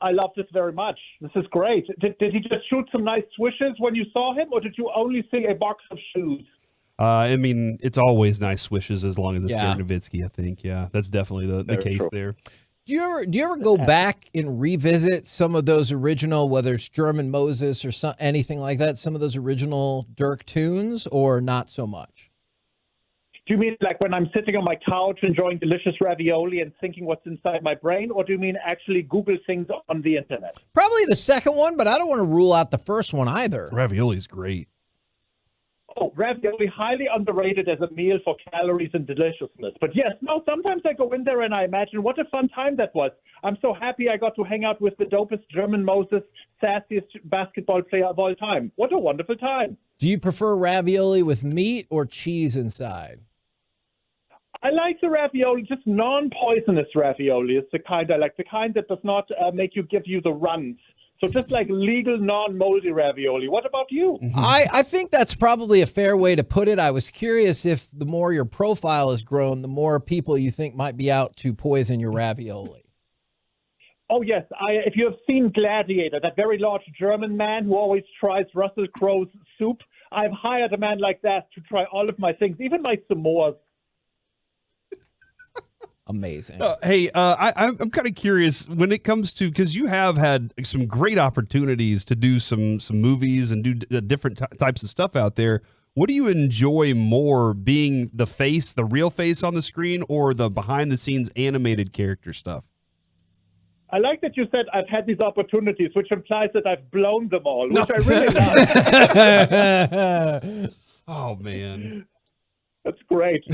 I love this very much. This is great. Did he just shoot some nice swishes when you saw him, or did you only see a box of shoes? I mean, it's always nice swishes as long as it's Yeah. Dirk Nowitzki, I think. Yeah, that's definitely the case true. there. Do you ever go back and revisit some of those original, whether it's German Moses or anything like that, some of those original Dirk tunes, or not so much? Do you mean like when I'm sitting on my couch enjoying delicious ravioli and thinking what's inside my brain, or do you mean actually Google things on the internet? Probably the second one, but I don't want to rule out the first one either. Ravioli's great. Oh, ravioli, highly underrated as a meal for calories and deliciousness. But yes, no, sometimes I go in there and I imagine what a fun time that was. I'm so happy I got to hang out with the dopest German Moses, sassiest basketball player of all time. What a wonderful time. Do you prefer ravioli with meat or cheese inside? I like the ravioli, just non-poisonous ravioli. It's the kind I like, the kind that does not give you the runs. So just like legal, non-moldy ravioli. What about you? I think that's probably a fair way to put it. I was curious if the more your profile has grown, the more people you think might be out to poison your ravioli. Oh, yes. If you have seen Gladiator, that very large German man who always tries Russell Crowe's soup, I've hired a man like that to try all of my things, even my s'mores. Amazing. Hey, I'm kind of curious when it comes to, because you have had some great opportunities to do some movies and do different types of stuff out there. What do you enjoy more, being the face, the real face on the screen, or the behind the scenes animated character stuff? I like that you said I've had these opportunities, which implies that I've blown them all, which I really love. Oh, man. That's great.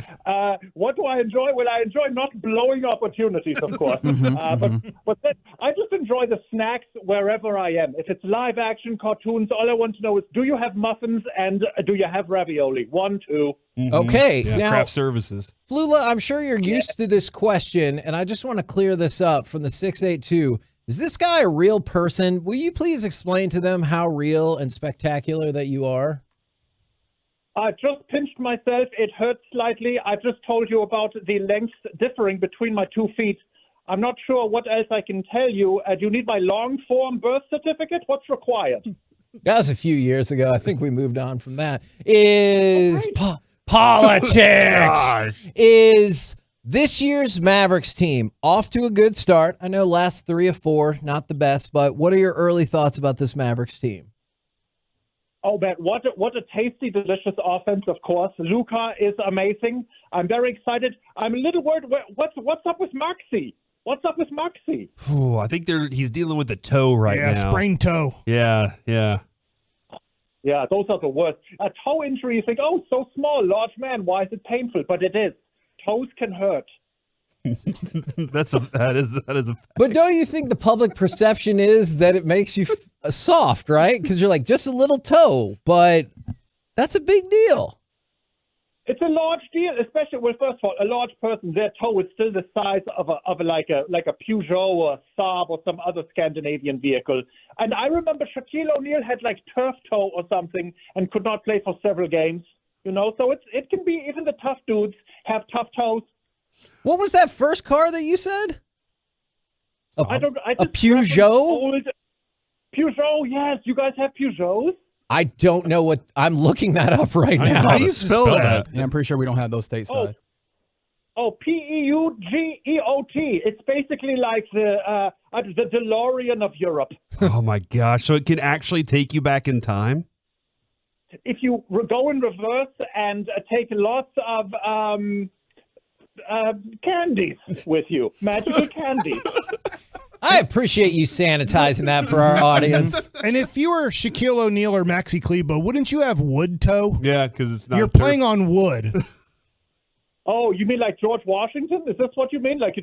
What do I enjoy? Well, I enjoy not blowing opportunities, of course. But then I just enjoy the snacks wherever I am. If it's live action cartoons, all I want to know is, do you have muffins and do you have ravioli? 1, 2. Okay. Yeah, now, craft services. Flula, I'm sure you're used to this question, and I just want to clear this up from the 682. Is this guy a real person? Will you please explain to them how real and spectacular that you are? I just pinched myself. It hurts slightly. I just told you about the lengths differing between my 2 feet. I'm not sure what else I can tell you. Do you need my long form birth certificate? What's required? That was a few years ago. I think we moved on from that. Is politics. Is this year's Mavericks team off to a good start? I know last 3 of 4, not the best, but what are your early thoughts about this Mavericks team? Oh, man, what a tasty, delicious offense, of course. Luka is amazing. I'm very excited. I'm a little worried. What's up with Maxey? What's up with Maxey? I think he's dealing with the toe right now. Yeah, sprained toe. Yeah. Yeah, those are the worst. A toe injury, you think, oh, so small, large man, why is it painful? But it is. Toes can hurt. that is a fact. But don't you think the public perception is that it makes you soft, right? Because you're like, just a little toe, but that's a big deal. It's a large deal, especially, well, first of all, a large person, their toe is still the size of like a Peugeot or a Saab or some other Scandinavian vehicle. And I remember Shaquille O'Neal had like turf toe or something and could not play for several games. So it can be, even the tough dudes have tough toes. What was that first car that you said? A Peugeot? Peugeot, yes. You guys have Peugeots? I don't know what I'm looking that up right now. How do you spell that? Yeah, I'm pretty sure we don't have those stateside. Peugeot. It's basically like the DeLorean of Europe. Oh my gosh! So it can actually take you back in time? If you go in reverse and take lots of candies with you, magical candies. I appreciate you sanitizing that for our audience. And if you were Shaquille O'Neal or Maxi Kleba, wouldn't you have wood toe? Yeah, because it's not. You're playing on wood. Oh, you mean like George Washington? Is this what you mean? Like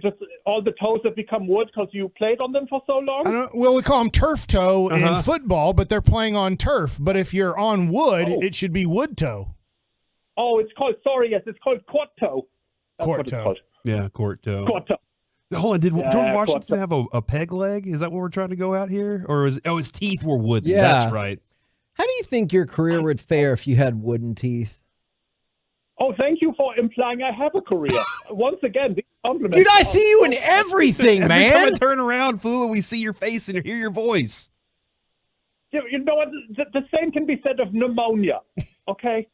all the toes have become wood because you played on them for so long? Well, we call them turf toe in football, but they're playing on turf. But if you're on wood, it should be wood toe. Oh, it's called court toe. That's court what it's toe. called. Yeah, court toe. Court toe. Hold on, did Yeah, George Washington have a peg leg? Is that what we're trying to go out here? Or his teeth were wooden. Yeah. That's right. How do you think your career would fare if you had wooden teeth? Oh, thank you for implying I have a career. Once again, these compliments. Dude, I see you in everything, Every man. time I turn around, fool, we see your face and hear your voice. You know what? The same can be said of pneumonia, okay?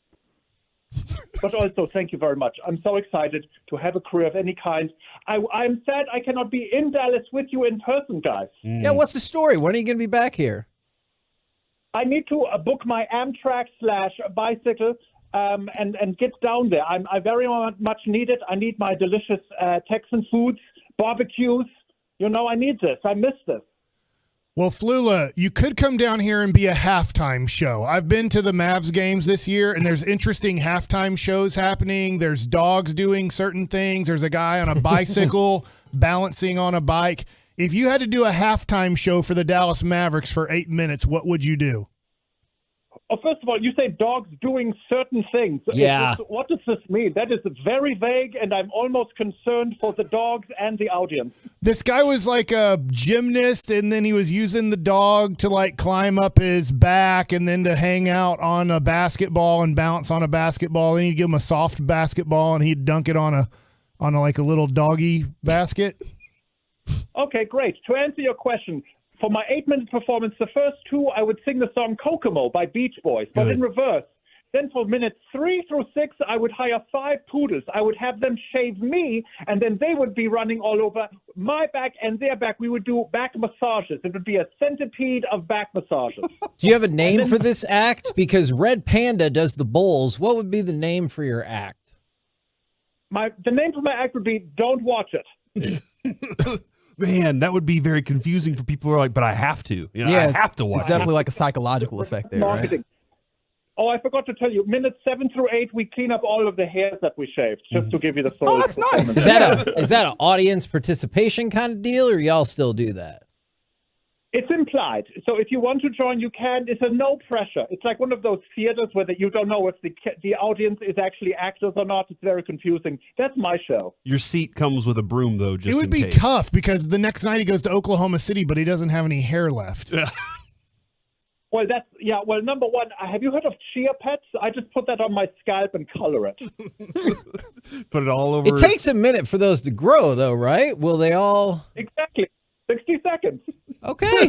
But also, thank you very much. I'm so excited to have a career of any kind. I'm sad I cannot be in Dallas with you in person, guys. Yeah, what's the story? When are you going to be back here? I need to book my Amtrak / bicycle and get down there. I very much need it. I need my delicious Texan foods, barbecues. I need this. I miss this. Well, Flula, you could come down here and be a halftime show. I've been to the Mavs games this year, and there's interesting halftime shows happening. There's dogs doing certain things. There's a guy on a bicycle balancing on a bike. If you had to do a halftime show for the Dallas Mavericks for 8 minutes, what would you do? Oh, first of all, you say dogs doing certain things. Yeah. What does this mean? That is very vague, and I'm almost concerned for the dogs and the audience. This guy was like a gymnast, and then he was using the dog to like climb up his back and then to hang out on a basketball and bounce on a basketball. Then he'd give him a soft basketball, and he'd dunk it on a like a little doggy basket. Okay, great. To answer your question, for my 8-minute performance, the first 2, I would sing the song Kokomo by Beach Boys, but in reverse. Then for minutes 3 through 6, I would hire 5 poodles. I would have them shave me, and then they would be running all over my back and their back. We would do back massages. It would be a centipede of back massages. Do you have a name for this act? Because Red Panda does the bowls. What would be the name for your act? The name for my act would be Don't Watch It. Man, that would be very confusing for people who are like, but I have to. I have to watch It's definitely like a psychological effect there, Marketing. right? Oh, I forgot to tell you. Minutes 7 through 8, we clean up all of the hairs that we shaved, just to give you the full. Oh, that's nice. Is that an audience participation kind of deal, or y'all still do that? It's implied. So if you want to join, you can. It's a no pressure. It's like one of those theaters where you don't know if the audience is actually actors or not. It's very confusing. That's my show. Your seat comes with a broom, though, just It would in be case. tough because the next night he goes to Oklahoma City, but he doesn't have any hair left. Well, Well, number one, have you heard of chia pets? I just put that on my scalp and color it. Put it all over. It takes a minute for those to grow, though, right? Will they all? Exactly. 60 seconds. Okay.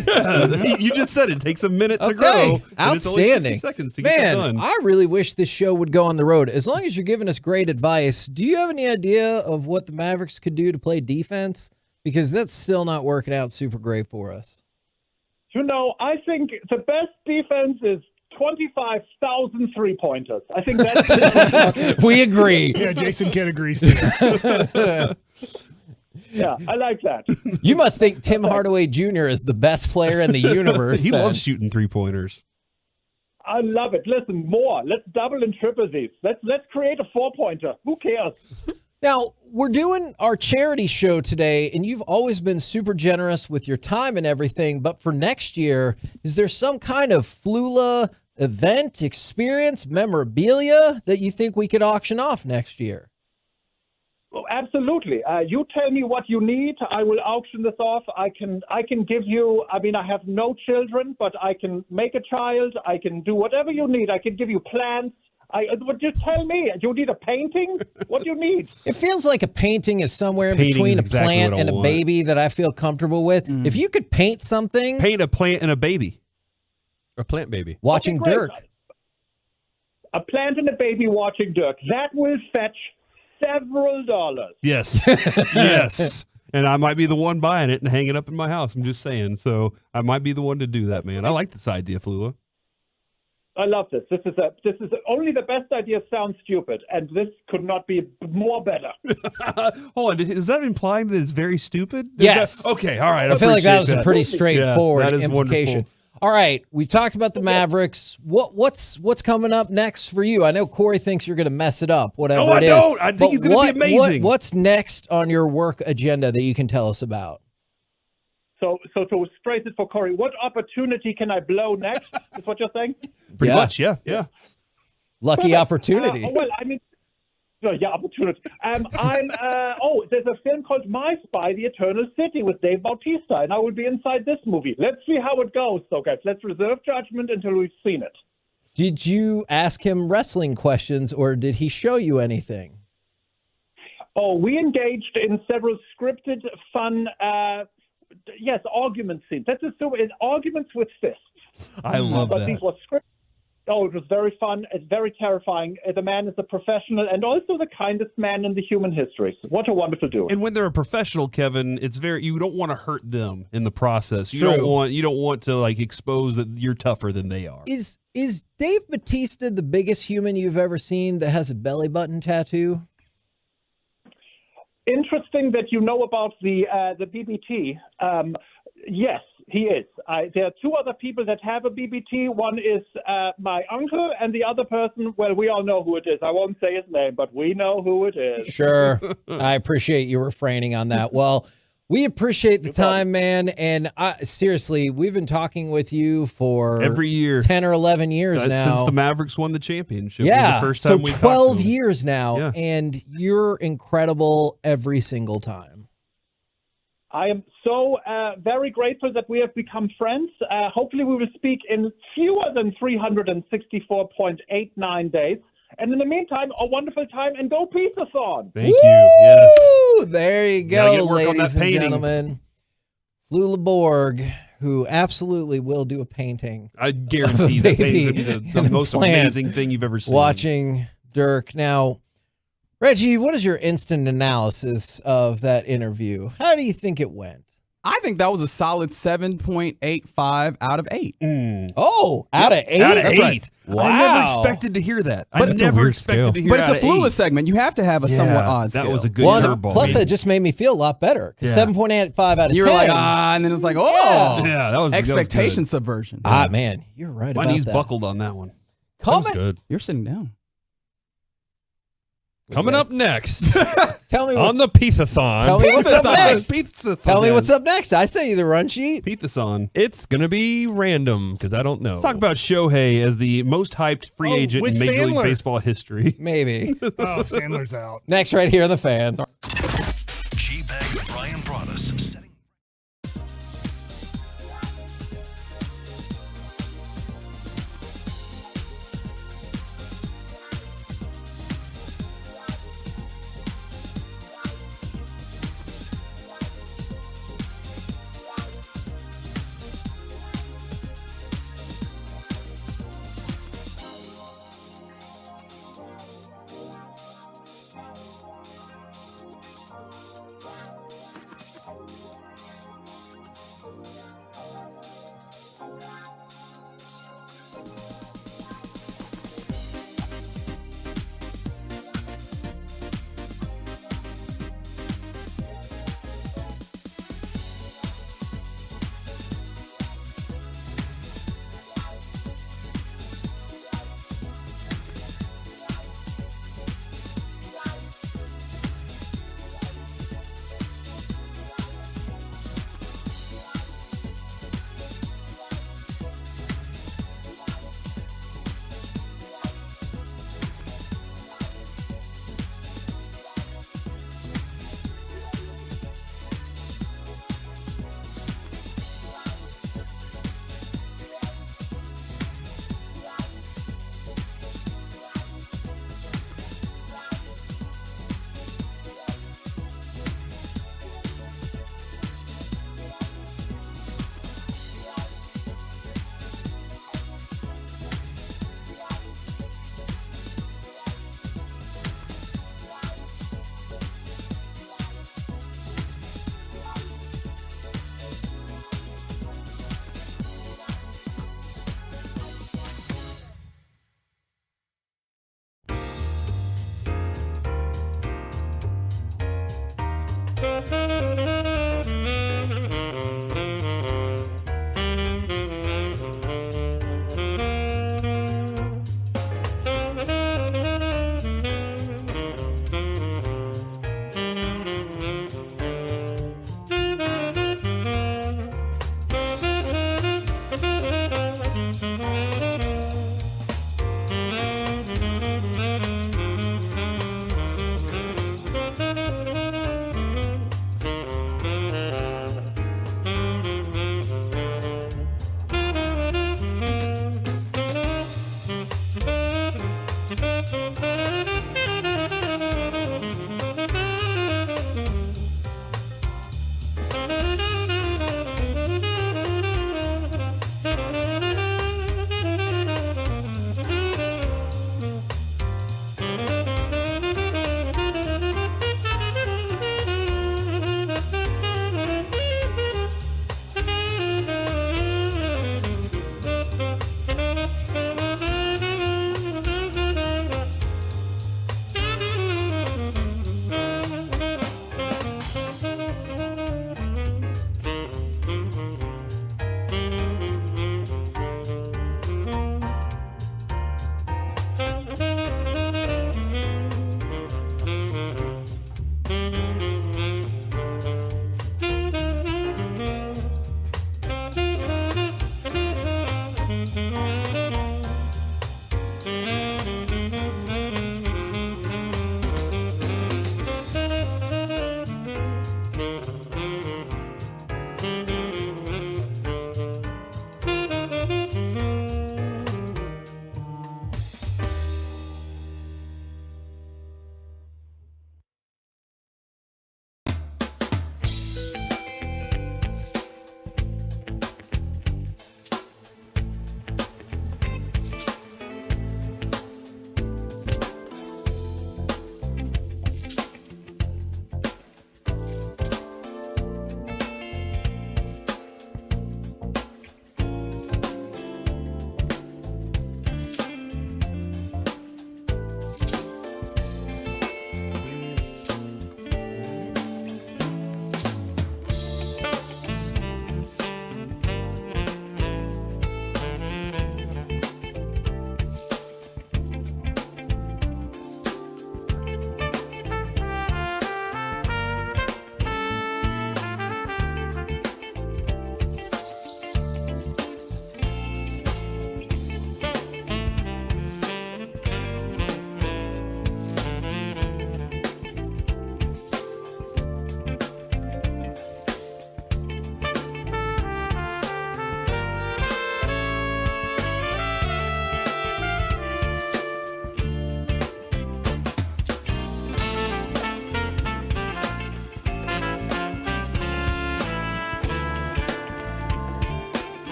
You just said it takes a minute to grow. And it's only 60 Outstanding. seconds to get that Man, done. I really wish this show would go on the road. As long as you're giving us great advice, do you have any idea of what the Mavericks could do to play defense? Because that's still not working out super great for us. I think the best defense is 25,000 three-pointers. I think that's... We agree. Yeah, Jason Kidd agrees too. Yeah, I like that. You must think Tim Hardaway Jr. is the best player in the universe. He then. loves shooting 3-pointers. I love it. Listen, more. Let's double and triple these. Let's create a 4-pointer. Who cares? Now, we're doing our charity show today, and you've always been super generous with your time and everything. But for next year, is there some kind of Flula event, experience, memorabilia that you think we could auction off next year? Well, absolutely. You tell me what you need. I will auction this off. I can give you, I mean, I have no children, but I can make a child. I can do whatever you need. I can give you plants. Just tell me. You need a painting? What do you need? It feels like a painting is somewhere in between a plant and a baby that I feel comfortable with. If you could paint something. Paint a plant and a baby. A plant baby. Watching Dirk. A plant and a baby watching Dirk. That will fetch several dollars. Yes. Yes. And I might be the one buying it and hanging it up in my house. I'm just saying. So I might be the one to do that, man. I like this idea, Flula. I love this. This is only the best idea sounds stupid, and this could not be more better. Hold on, is that implying that it's very stupid? Yes. Okay, all right. I feel like that was a pretty straightforward that is implication. wonderful. All right, we've talked about the Mavericks. What's coming up next for you? I know Corey thinks you're going to mess it up, whatever No, I it is. don't. I think he's going to be amazing. What's next on your work agenda that you can tell us about? So to phrase it for Corey, what opportunity can I blow next? Is what you're saying? Pretty much, yeah. Lucky opportunity. Well, I mean, yeah, opportunity. There's a film called My Spy: The Eternal City with Dave Bautista, and I will be inside this movie. Let's see how it goes. So, guys, let's reserve judgment until we've seen it. Did you ask him wrestling questions, or did he show you anything? Oh, we engaged in several scripted, fun, argument scenes. Let's assume it's arguments with fists. I love but that. These were scripted. Oh, it was very fun. It's very terrifying. The man is a professional and also the kindest man in the human history. What a wonderful dude. And when they're a professional, Kevin, you don't want to hurt them in the process. You True. don't want to like expose that you're tougher than they are. Is Dave Bautista the biggest human you've ever seen that has a belly button tattoo? Interesting that you know about the BBT. Yes, he is. There are two other people that have a BBT. One is my uncle, and the other person, well, we all know who it is. I won't say his name, but we know who it is. Sure. I appreciate you refraining on that. Well, we appreciate the time, man. And seriously, we've been talking with you for every year, 10 or 11 years now. Since the Mavericks won the championship. Yeah. Was the first time so we 12 years now. Yeah. And you're incredible every single time. I am so very grateful that we have become friends. Hopefully we will speak in fewer than 364.89 days. And in the meantime, a wonderful time, and go Piece-A-Thon. Thank you. Yes. There you Gotta go, get work on ladies that and painting. gentlemen. Flula Borg, who absolutely will do a painting. I guarantee that painting's gonna be the most amazing thing you've ever seen. Watching Dirk. Now, Reggie, what is your instant analysis of that interview? How do you think it went? I think that was a solid 7.85 out of 8. Oh, out of 8? Out of That's 8. right. Wow. I never expected to hear that. But I it's a never weird expected scale. to hear But it's a out of Flula 8. segment. You have to have a somewhat odd scale. That was a good Well, curveball. plus, it just made me feel a lot better. Yeah. 7.85 out of 10. You were like, and then it was like, oh. Yeah, that was expectation good. subversion. Man, you're right My about knees that. buckled on that one. Comment. Good. You're sitting down. Coming up next Tell me on the Piece-A-Thon. Tell me what's up next. Piece-A-Thon. Tell me what's up next. I sent you the run sheet. Piece-A-Thon. It's going to be random because I don't know. Let's talk about Shohei as the most hyped free agent in with Major League Sandler. Baseball history. Maybe. Oh, Sandler's out. Next, right here on the Fan. G-Bag's Brian Broaddus setting.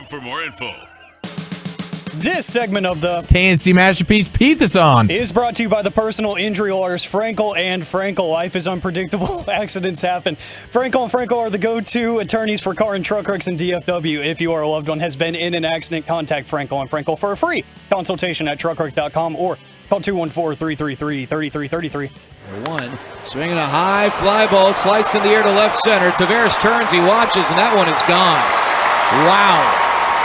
For more info. This segment of the KNC Masterpiece Piece-A-Thon is brought to you by the personal injury lawyers Frankel and Frankel. Life is unpredictable. Accidents happen. Frankel and Frankel are the go-to attorneys for car and truck wrecks in DFW. If you or a loved one has been in an accident, contact Frankel and Frankel for a free consultation at truckwreck.com or call 214-333-3333. One, swinging a high fly ball, sliced in the air to left center. Tavares turns, he watches, and that one is gone. Wow.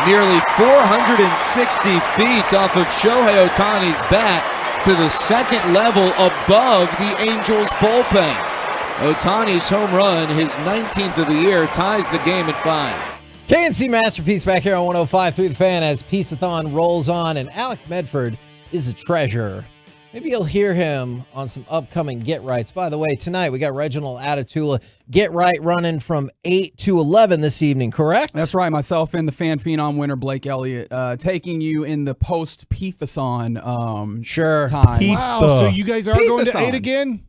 Nearly 460 feet off of Shohei Ohtani's bat to the second level above the Angels bullpen. Ohtani's home run, his 19th of the year, ties the game at 5. KNC Masterpiece back here on 105 through the Fan as Piece-A-Thon rolls on, and Alec Medford is a treasure. Maybe you'll hear him on some upcoming Get Rights. By the way, tonight we got Reginald Atatula Get Right running from 8 to 11 this evening, correct? That's right. Myself and the Fan Phenom winner, Blake Elliott, taking you in the post-Piece-A-Thon time. Wow, so you guys are going to 8 again?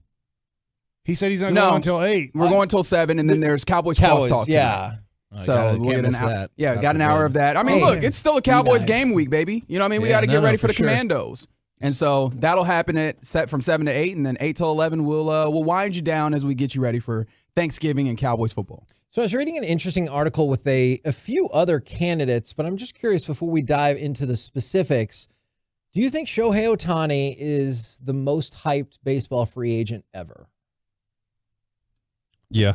He said he's not going until 8. We're going until 7, and then there's Cowboys Cross Talk tonight. Yeah. So we'll get an hour. Yeah, got an hour of that. I mean, look, it's still a Cowboys game week, baby. You know what I mean? We got to get ready for the Commandos. And so that'll happen from 7 to 8, and then 8 till 11 we'll wind you down as we get you ready for Thanksgiving and Cowboys football. So I was reading an interesting article with a few other candidates, but I'm just curious before we dive into the specifics, do you think Shohei Ohtani is the most hyped baseball free agent ever? Yeah.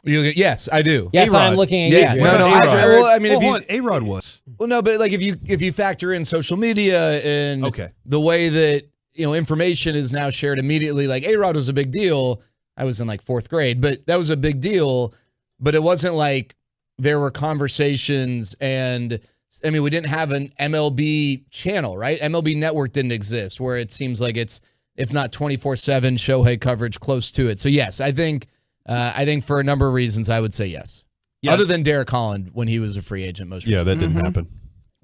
Yes, I do. Yes, A-Rod. I'm looking at Adrian. I mean, A-Rod was. Well, no, but like if you factor in social media and the way that information is now shared immediately, like A-Rod was a big deal. I was in like 4th grade, but that was a big deal. But it wasn't like there were conversations, and I mean, we didn't have an MLB channel, right? MLB Network didn't exist, where it seems like it's, if not 24/7 Shohei coverage, close to it. So yes, I think for a number of reasons, I would say yes. Other than Derek Holland when he was a free agent most recently. Yeah, that didn't happen.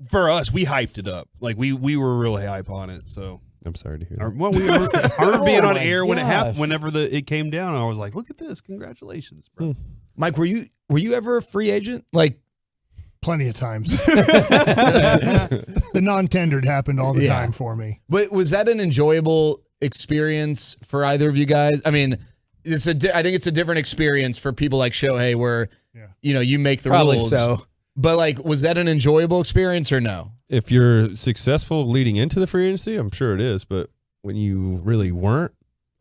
For us, we hyped it up. Like we were really hype on it. So I'm sorry to hear that. Well, I remember being on air when it happened. Whenever it came down, I was like, "Look at this! Congratulations, bro." Mike, were you ever a free agent? Like plenty of times. The non-tendered happened all the time for me. But was that an enjoyable experience for either of you guys? I mean, I think it's a different experience for people like Shohei, where you make the rules. So, but like, was that an enjoyable experience or no? If you're successful leading into the free agency, I'm sure it is. But when you really weren't,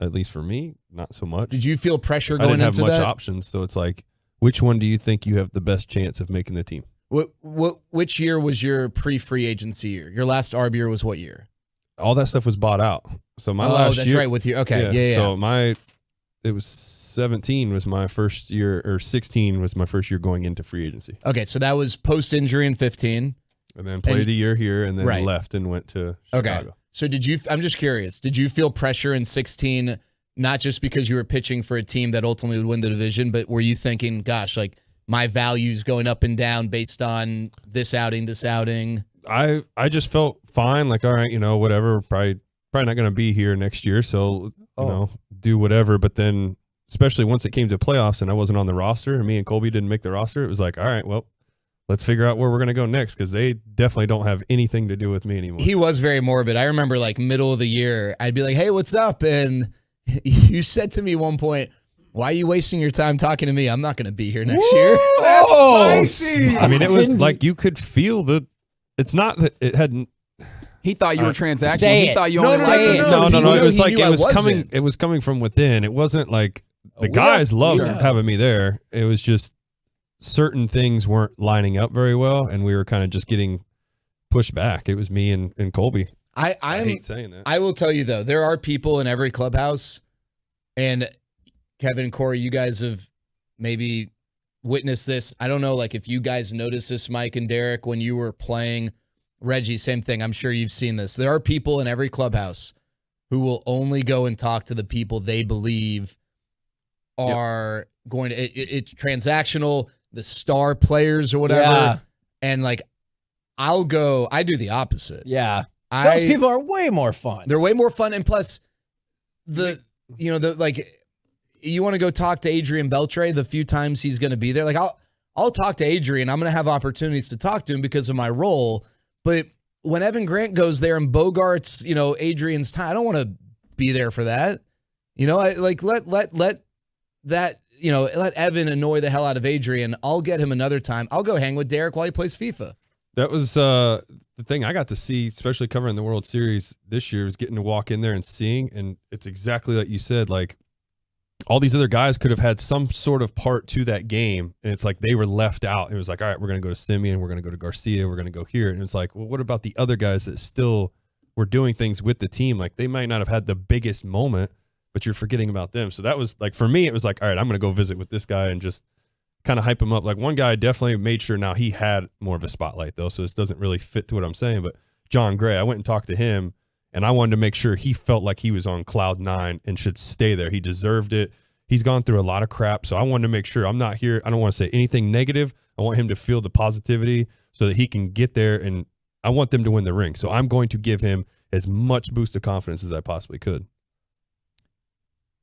at least for me, not so much. Did you feel pressure going into that? I didn't have much options, so it's like, which one do you think you have the best chance of making the team? Which year was your pre-free agency year? Your last ARB year was what year? All that stuff was bought out. So my last that's year, right, with you. Okay, yeah. So it was 17 was my first year, or 16 was my first year going into free agency. Okay, so that was post-injury in 15. And then played a year here, and then left and went to Chicago. Okay. So I'm just curious, did you feel pressure in 16, not just because you were pitching for a team that ultimately would win the division, but were you thinking, gosh, like my value's going up and down based on this outing? I just felt fine, like, all right, whatever, probably not going to be here next year, so, do whatever. But then, especially once it came to playoffs and I wasn't on the roster, and me and Colby didn't make the roster, it was like, all right, well, let's figure out where we're going to go next, because they definitely don't have anything to do with me anymore. He was very morbid. I remember like middle of the year, I'd be like, hey, what's up? And you said to me one point, why are you wasting your time talking to me? I'm not going to be here next year. That's spicy. I mean, it was like you could feel it's not that it hadn't. He thought you were transactional. He thought you only liked him. No. It was like it was coming from within. It wasn't like the guys loved having me there. It was just certain things weren't lining up very well, and we were kind of just getting pushed back. It was me and Colby. I hate saying that. I will tell you, though, there are people in every clubhouse, and Kevin and Corey, you guys have maybe witnessed this. I don't know, like if you guys noticed this, Mike and Derek, when you were playing. Reggie, same thing. I'm sure you've seen this. There are people in every clubhouse who will only go and talk to the people they believe are going to. It's transactional, the star players or whatever. Yeah. And like, I do the opposite. Yeah. Those people are way more fun. They're way more fun. And plus, you want to go talk to Adrian Beltre the few times he's going to be there. Like, I'll talk to Adrian. I'm going to have opportunities to talk to him because of my role. But when Evan Grant goes there and Bogart's, Adrian's time, I don't want to be there for that. Let Evan annoy the hell out of Adrian. I'll get him another time. I'll go hang with Derek while he plays FIFA. That was the thing I got to see, especially covering the World Series this year, was getting to walk in there and seeing. And it's exactly like you said, like all these other guys could have had some sort of part to that game. And it's like they were left out. It was like, all right, we're going to go to Simeon. We're going to go to Garcia. We're going to go here. And it's like, well, what about the other guys that still were doing things with the team? Like they might not have had the biggest moment, but you're forgetting about them. So that was like, for me, it was like, all right, I'm going to go visit with this guy and just kind of hype him up. Like one guy definitely made sure now he had more of a spotlight though. So this doesn't really fit to what I'm saying, but John Gray, I went and talked to him and I wanted to make sure he felt like he was on cloud 9 and should stay there. He deserved it. He's gone through a lot of crap. So I wanted to make sure I'm not here. I don't want to say anything negative. I want him to feel the positivity so that he can get there, and I want them to win the ring. So I'm going to give him as much boost of confidence as I possibly could.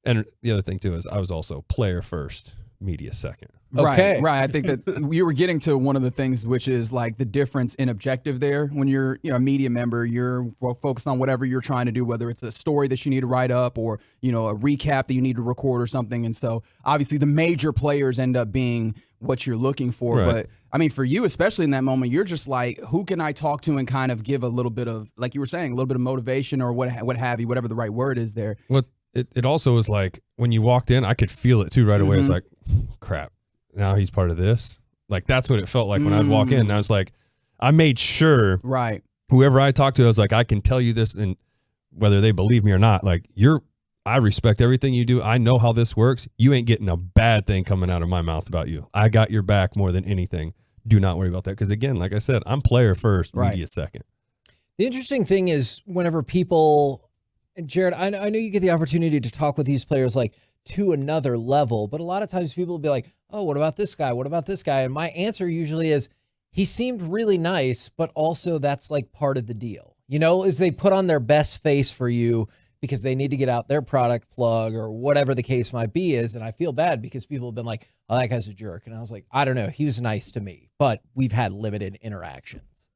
And the other thing too is I was also player first. media second. Okay. Right. I think that you were getting to one of the things, which is like the difference in objective there. When you're a media member, you're focused on whatever you're trying to do, whether it's a story that you need to write up or, a recap that you need to record or something. And so obviously the major players end up being what you're looking for. Right. But I mean, for you, especially in that moment, you're just like, who can I talk to and kind of give a little bit of, like you were saying, a little bit of motivation or what have you, whatever the right word is there. Well, it also was like when you walked in, I could feel it too right away. It's like, crap, now he's part of this. Like that's what it felt like when I'd walk in. And I was like, I made sure whoever I talked to, I was like, I can tell you this, and whether they believe me or not, like I respect everything you do. I know how this works. You ain't getting a bad thing coming out of my mouth about you. I got your back more than anything. Do not worry about that. Because again, like I said, I'm player first, media second. The interesting thing is whenever people, and Jared, I know you get the opportunity to talk with these players like to another level, but a lot of times people will be like, oh, what about this guy? What about this guy? And my answer usually is, he seemed really nice, but also that's like part of the deal. Is they put on their best face for you because they need to get out their product plug or whatever the case might be is. And I feel bad because people have been like, oh, that guy's a jerk. And I was like, I don't know. He was nice to me, but we've had limited interactions.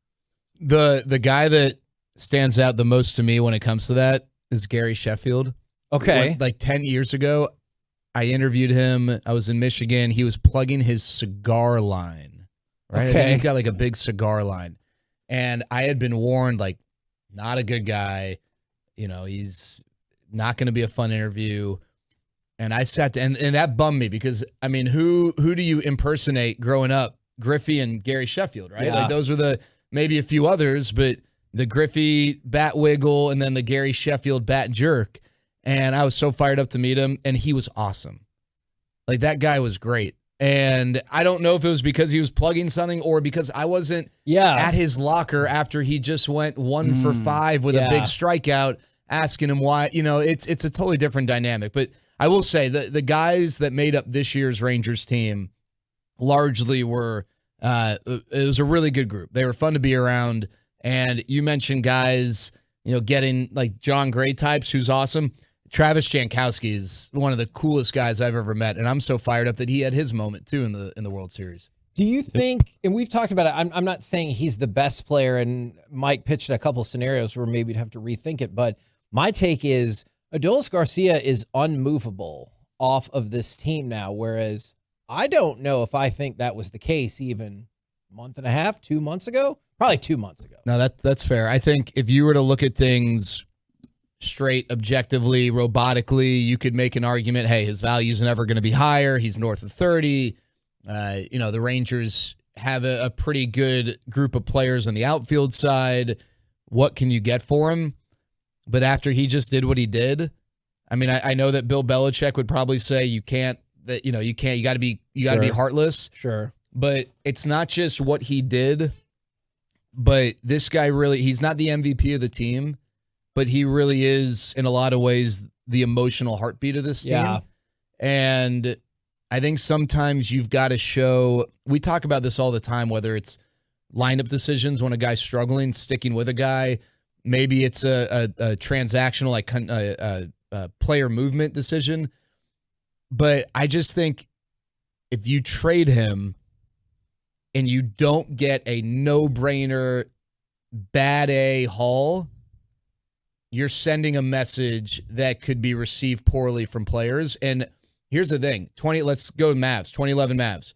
The guy that stands out the most to me when it comes to that is Gary Sheffield. Okay. Like 10 years ago, I interviewed him. I was in Michigan. He was plugging his cigar line, right? Okay. He's got like a big cigar line. And I had been warned, like, not a good guy. He's not going to be a fun interview. And I sat and that bummed me because, I mean, who do you impersonate growing up? Griffey and Gary Sheffield, right? Yeah. Like those were maybe a few others, but the Griffey bat wiggle and then the Gary Sheffield bat jerk. And I was so fired up to meet him, and he was awesome. Like that guy was great. And I don't know if it was because he was plugging something or because I wasn't at his locker after he just went 1 for 5 with a big strikeout, asking him why. It's a totally different dynamic. But I will say the guys that made up this year's Rangers team largely were it was a really good group. They were fun to be around. And you mentioned guys, getting like John Gray types, who's awesome. Travis Jankowski is one of the coolest guys I've ever met, and I'm so fired up that he had his moment too in the World Series. Do you think, and we've talked about it, I'm not saying he's the best player, and Mike pitched a couple scenarios where maybe you'd have to rethink it, but my take is Adolis Garcia is unmovable off of this team now, whereas I don't know if I think that was the case even a month and a half, 2 months ago, probably 2 months ago. No, that's fair. I think if you were to look at things straight, objectively, robotically, you could make an argument, hey, his value's never going to be higher. He's north of 30. The Rangers have a pretty good group of players on the outfield side. What can you get for him? But after he just did what he did, I mean, I know that Bill Belichick would probably say you got to be heartless. Sure. But it's not just what he did, but this guy he's not the MVP of the team, but he really is, in a lot of ways, the emotional heartbeat of this team. Yeah. And I think sometimes you've got to show, we talk about this all the time, whether it's lineup decisions when a guy's struggling, sticking with a guy, maybe it's a transactional, like a player movement decision. But I just think if you trade him and you don't get a no-brainer bad A haul, you're sending a message that could be received poorly from players. And here's the thing, let's go Mavs, 2011 Mavs.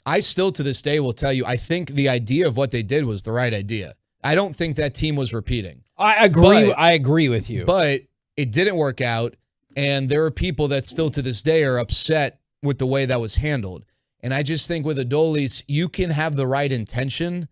I still to this day will tell you, I think the idea of what they did was the right idea. I don't think that team was repeating. I agree. I agree with you. But it didn't work out. And there are people that still to this day are upset with the way that was handled. And I just think with Adolis, you can have the right intention,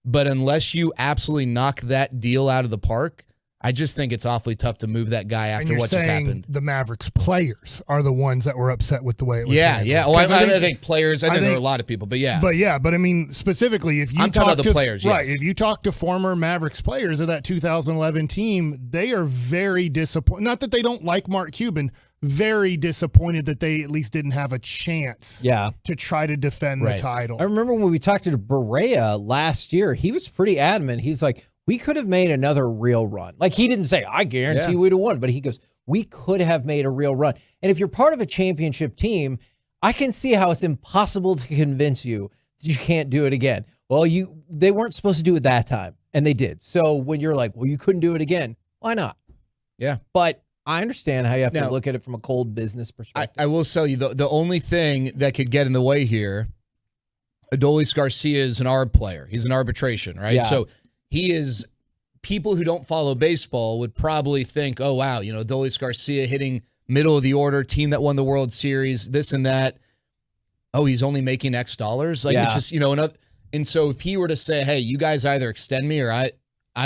but unless you absolutely knock that deal out of the park, I just think it's awfully tough to move that guy after what just happened. The Mavericks players are the ones that were upset with the way it was handled. Yeah. Well, I think players, I think there are a lot of people, but yeah. But I mean, specifically, if you I'm talking about the players, yes. Right, if you talk to former Mavericks players of that 2011 team, they are very disappointed. Not that they don't like Mark Cuban, very disappointed that they at least didn't have a chance to try to defend the title. I remember when we talked to Berea last year, he was pretty adamant. He was like, we could have made another real run. Like, he didn't say, I guarantee we'd have won, but he goes, we could have made a real run. And if you're part of a championship team, I can see how it's impossible to convince you that you can't do it again. Well, they weren't supposed to do it that time, and they did. So when you're like, well, you couldn't do it again, why not? Yeah. But I understand how you have to look at it from a cold business perspective. I will tell you, the only thing that could get in the way here, Adolis Garcia is an ARB player. He's an arbitration, right? Yeah. So he is, people who don't follow baseball would probably think, oh, wow, Adolis Garcia hitting middle of the order, team that won the World Series, this and that. Oh, he's only making X dollars? Like, it's just, and so if he were to say, hey, you guys either extend me or I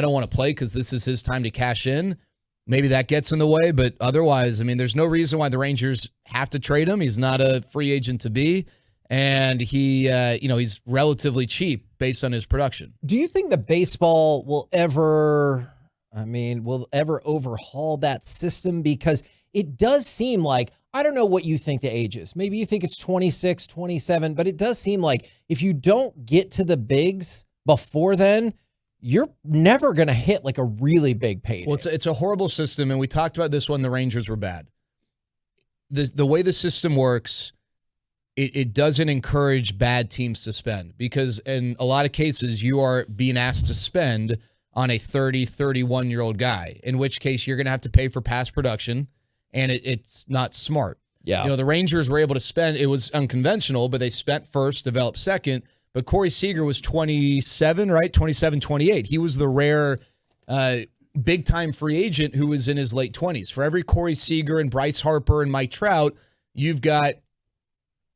don't want to play because this is his time to cash in, maybe that gets in the way. But otherwise, I mean, there's no reason why the Rangers have to trade him. He's not a free agent to be. And he, he's relatively cheap based on his production. Do you think the baseball will ever overhaul that system? Because it does seem like, I don't know what you think the age is. Maybe you think it's 26, 27, but it does seem like if you don't get to the bigs before then, you're never going to hit like a really big payday. Well, it's a horrible system, and we talked about this when the Rangers were bad. The way the system works, it doesn't encourage bad teams to spend because in a lot of cases, you are being asked to spend on a 30, 31-year-old guy, in which case you're going to have to pay for past production, and it's not smart. Yeah. The Rangers were able to spend, it was unconventional, but they spent first, developed second. But Corey Seager was 27, right? 27, 28. He was the rare big-time free agent who was in his late 20s. For every Corey Seager and Bryce Harper and Mike Trout, you've got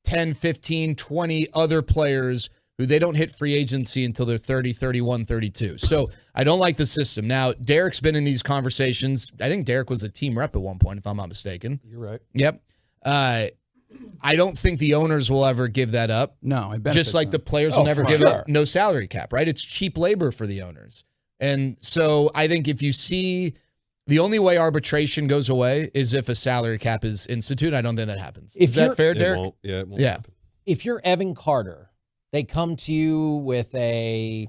10, 15, 20 other players who they don't hit free agency until they're 30, 31, 32. So I don't like the system. Now, Derek's been in these conversations. I think Derek was a team rep at one point, if I'm not mistaken. You're right. Yep. I don't think the owners will ever give that up. No, it benefits just like them. the players will never give up no salary cap, right? It's cheap labor for the owners. And so I think if you see the only way arbitration goes away is if a salary cap is instituted. I don't think that happens. Is that fair, Derek? It won't happen. If you're Evan Carter, they come to you with a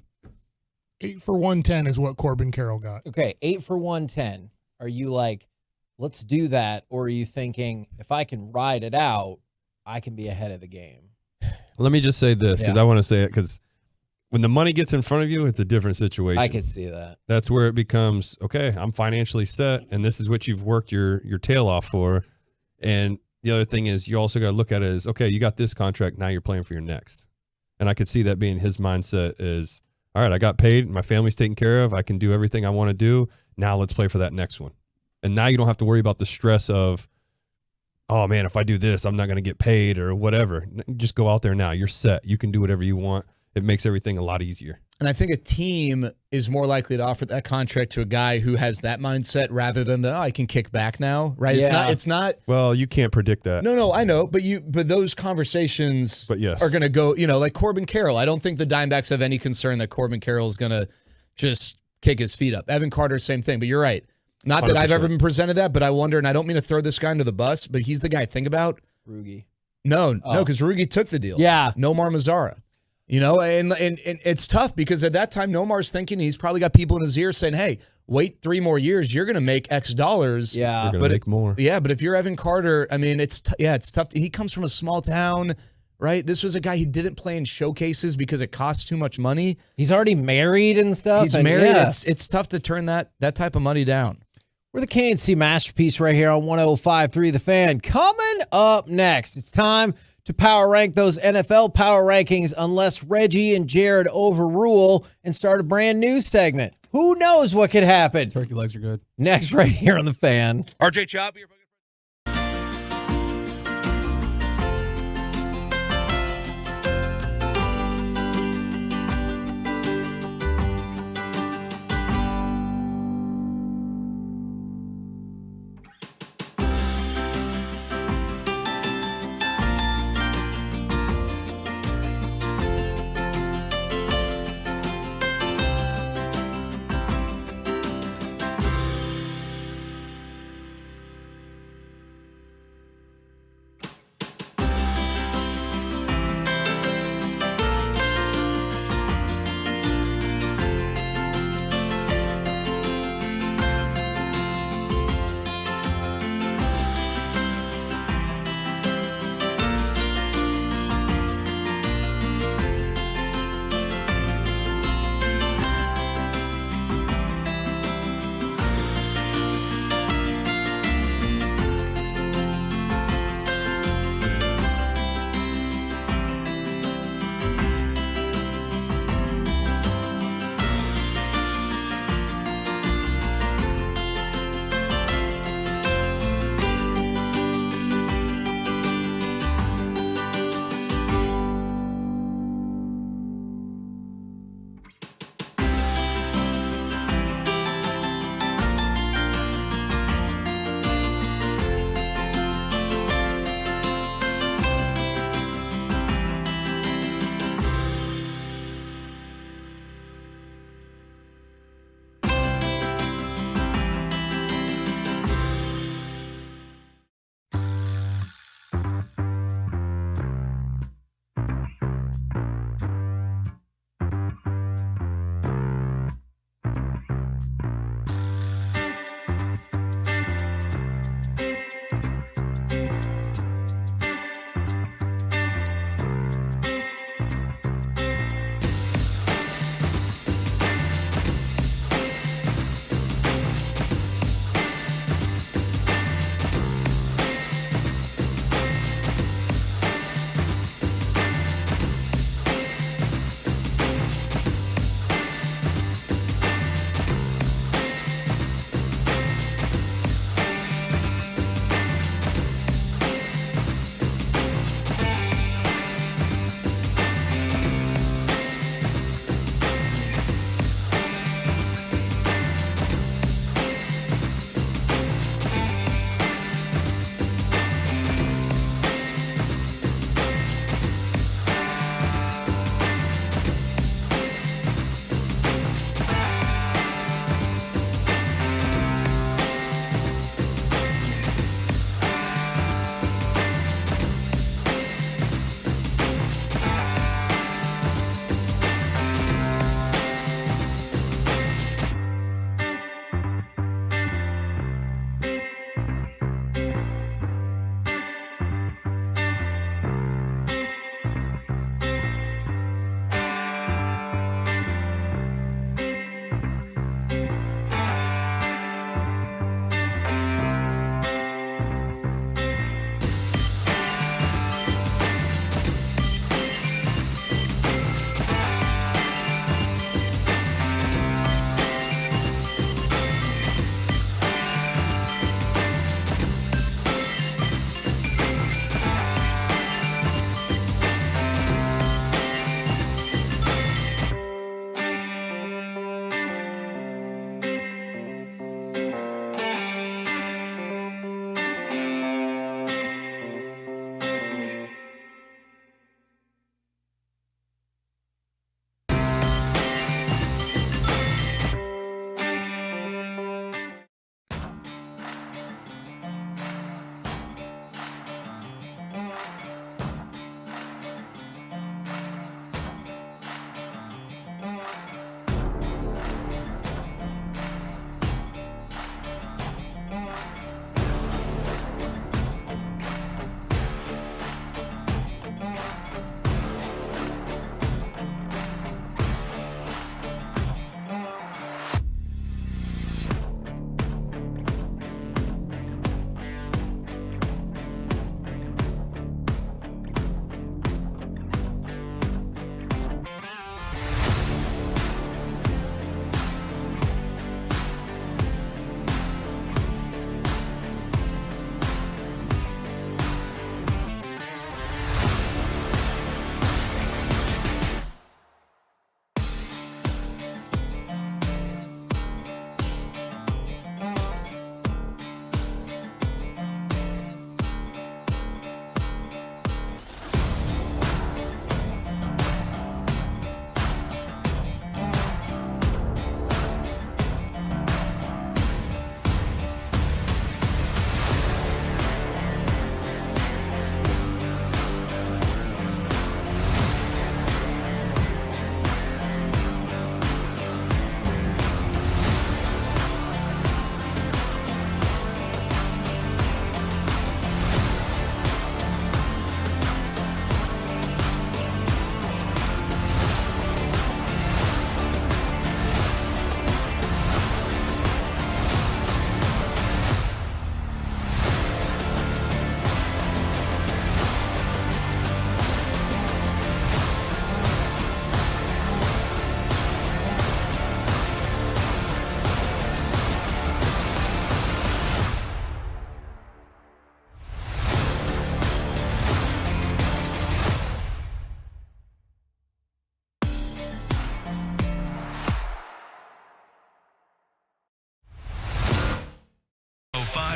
8 for 110 is what Corbin Carroll got. Okay, 8 for 110. Are you like, let's do that? Or are you thinking, if I can ride it out, I can be ahead of the game? Let me just say this because I want to say it because when the money gets in front of you, it's a different situation. I can see that. That's where it becomes, okay, I'm financially set, and this is what you've worked your tail off for. And the other thing is you also got to look at it as, okay, you got this contract, now you're playing for your next. And I could see that being his mindset is, all right, I got paid, my family's taken care of, I can do everything I want to do, now let's play for that next one. And now you don't have to worry about the stress of, oh, man, if I do this, I'm not going to get paid or whatever. Just go out there now. You're set. You can do whatever you want. It makes everything a lot easier. And I think a team is more likely to offer that contract to a guy who has that mindset rather than I can kick back now, right? Yeah. It's not. Well, you can't predict that. No, I know, but those conversations are going to go, like Corbin Carroll. I don't think the Diamondbacks have any concern that Corbin Carroll is going to just kick his feet up. Evan Carter, same thing, but you're right. Not that 100%. I've ever been presented that, but I wonder, and I don't mean to throw this guy under the bus, but he's the guy. Think about Rugi. No, because Rugi took the deal. Yeah. Nomar Mazara. And it's tough because at that time, Nomar's thinking he's probably got people in his ear saying, hey, wait 3 more years. You're going to make X dollars. Yeah. You're going to make more. Yeah, but if you're Evan Carter, I mean, it's tough. He comes from a small town, right? This was a guy who didn't play in showcases because it costs too much money. He's already married and stuff. He's married. Yeah. It's tough to turn that type of money down. We're the KNC Masterpiece right here on 105.3 The Fan. Coming up next, it's time to power rank those NFL power rankings unless Reggie and Jared overrule and start a brand new segment. Who knows what could happen? Turkey legs are good. Next right here on The Fan. RJ Chop, your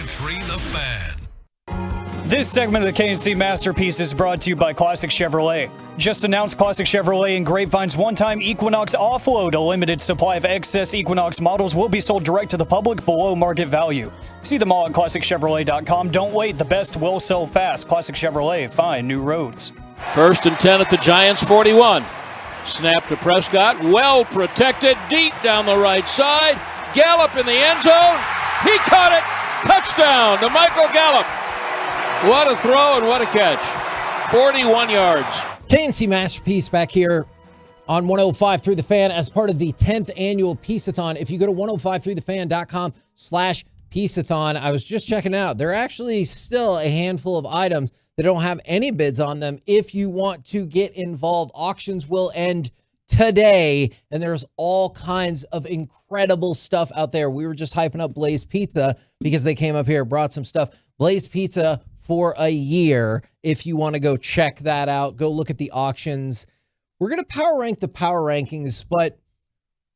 105.3 The Fan. This segment of the KNC Masterpiece is brought to you by Classic Chevrolet. Just announced Classic Chevrolet in Grapevine's one-time Equinox offload. A limited supply of excess Equinox models will be sold direct to the public below market value. See them all at ClassicChevrolet.com. Don't wait. The best will sell fast. Classic Chevrolet. Find new roads. 1st and 10 at the Giants' 41. Snap to Prescott. Well protected. Deep down the right side. Gallup in the end zone. He caught it. Touchdown to Michael Gallup. What a throw and what a catch. 41 yards. KNC Masterpiece back here on 105.3 The Fan as part of the 10th annual Piece-A-Thon. If you go to 105.3thefan.com/Piece-A-Thon, I was just checking out. There are actually still a handful of items that don't have any bids on them. If you want to get involved, auctions will end today, and there's all kinds of incredible stuff out there. We were just hyping up Blaze Pizza because they came up here, brought some stuff. Blaze Pizza for a year. If you want to go check that out, go look at the auctions. We're going to power rank the power rankings, but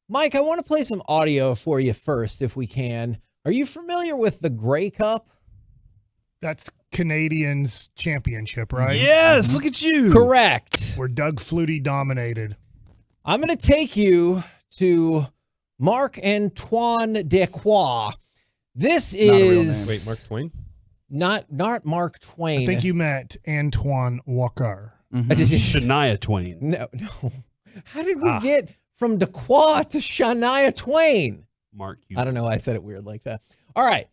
Mike, I want to play some audio for you first, if we can. Are you familiar with the Grey Cup? That's Canadians championship, right? Yes, look at you. Correct. Where Doug Flutie dominated. I'm going to take you to Marc-Antoine Dequoy. This is... Wait, Mark Twain? Not Mark Twain. I think you meant Antoine Walker. Shania Twain. No. How did we get from Dequoy to Shania Twain? Mark I don't know why I said it weird like that. All right.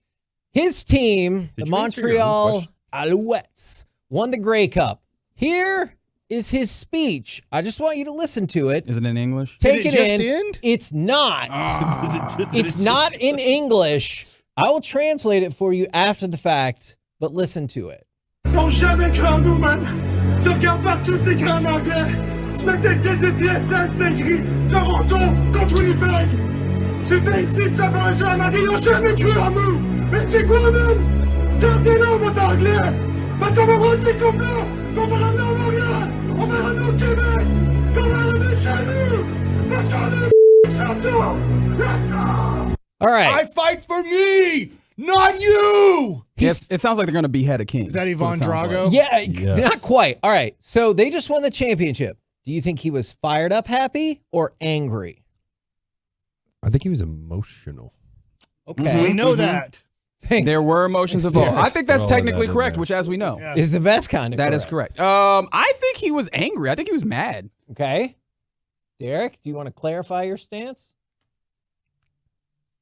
His team, the Montreal Alouettes, won the Grey Cup. Here is his speech. I just want you to listen to it. Is it in English? Take it in. It's not. It's not in English. I will translate it for you after the fact, but listen to it. N'ont jamais cru en nous, man. Tu regardes partout, c'est écrit en anglais. Tu mets tes quêtes de TSN, c'est écrit Toronto contre Winnipeg. Tu viens ici, tu as un jeu en anglais. Ils n'ont jamais cru en nous. Mais tu sais quoi, man? Gardez-le, votre anglais. Parce qu'on va prendre ces coupes-là. On va ramener au Montréal. On va ramener au Québec. On va ramener chez nous. Parce qu'on est champion. Let's go! All right. I fight for me, not you. Yes, it sounds like they're going to behead a king. Is that Ivan Drago? Like. Yeah, not quite. All right. So they just won the championship. Do you think he was fired up, happy, or angry? I think he was emotional. Okay. We know that. Thanks. There were emotions involved. I think that's technically correct, which, as we know, is the best kind of That correct. is correct. I think he was angry. I think he was mad. Okay. Derek, do you want to clarify your stance?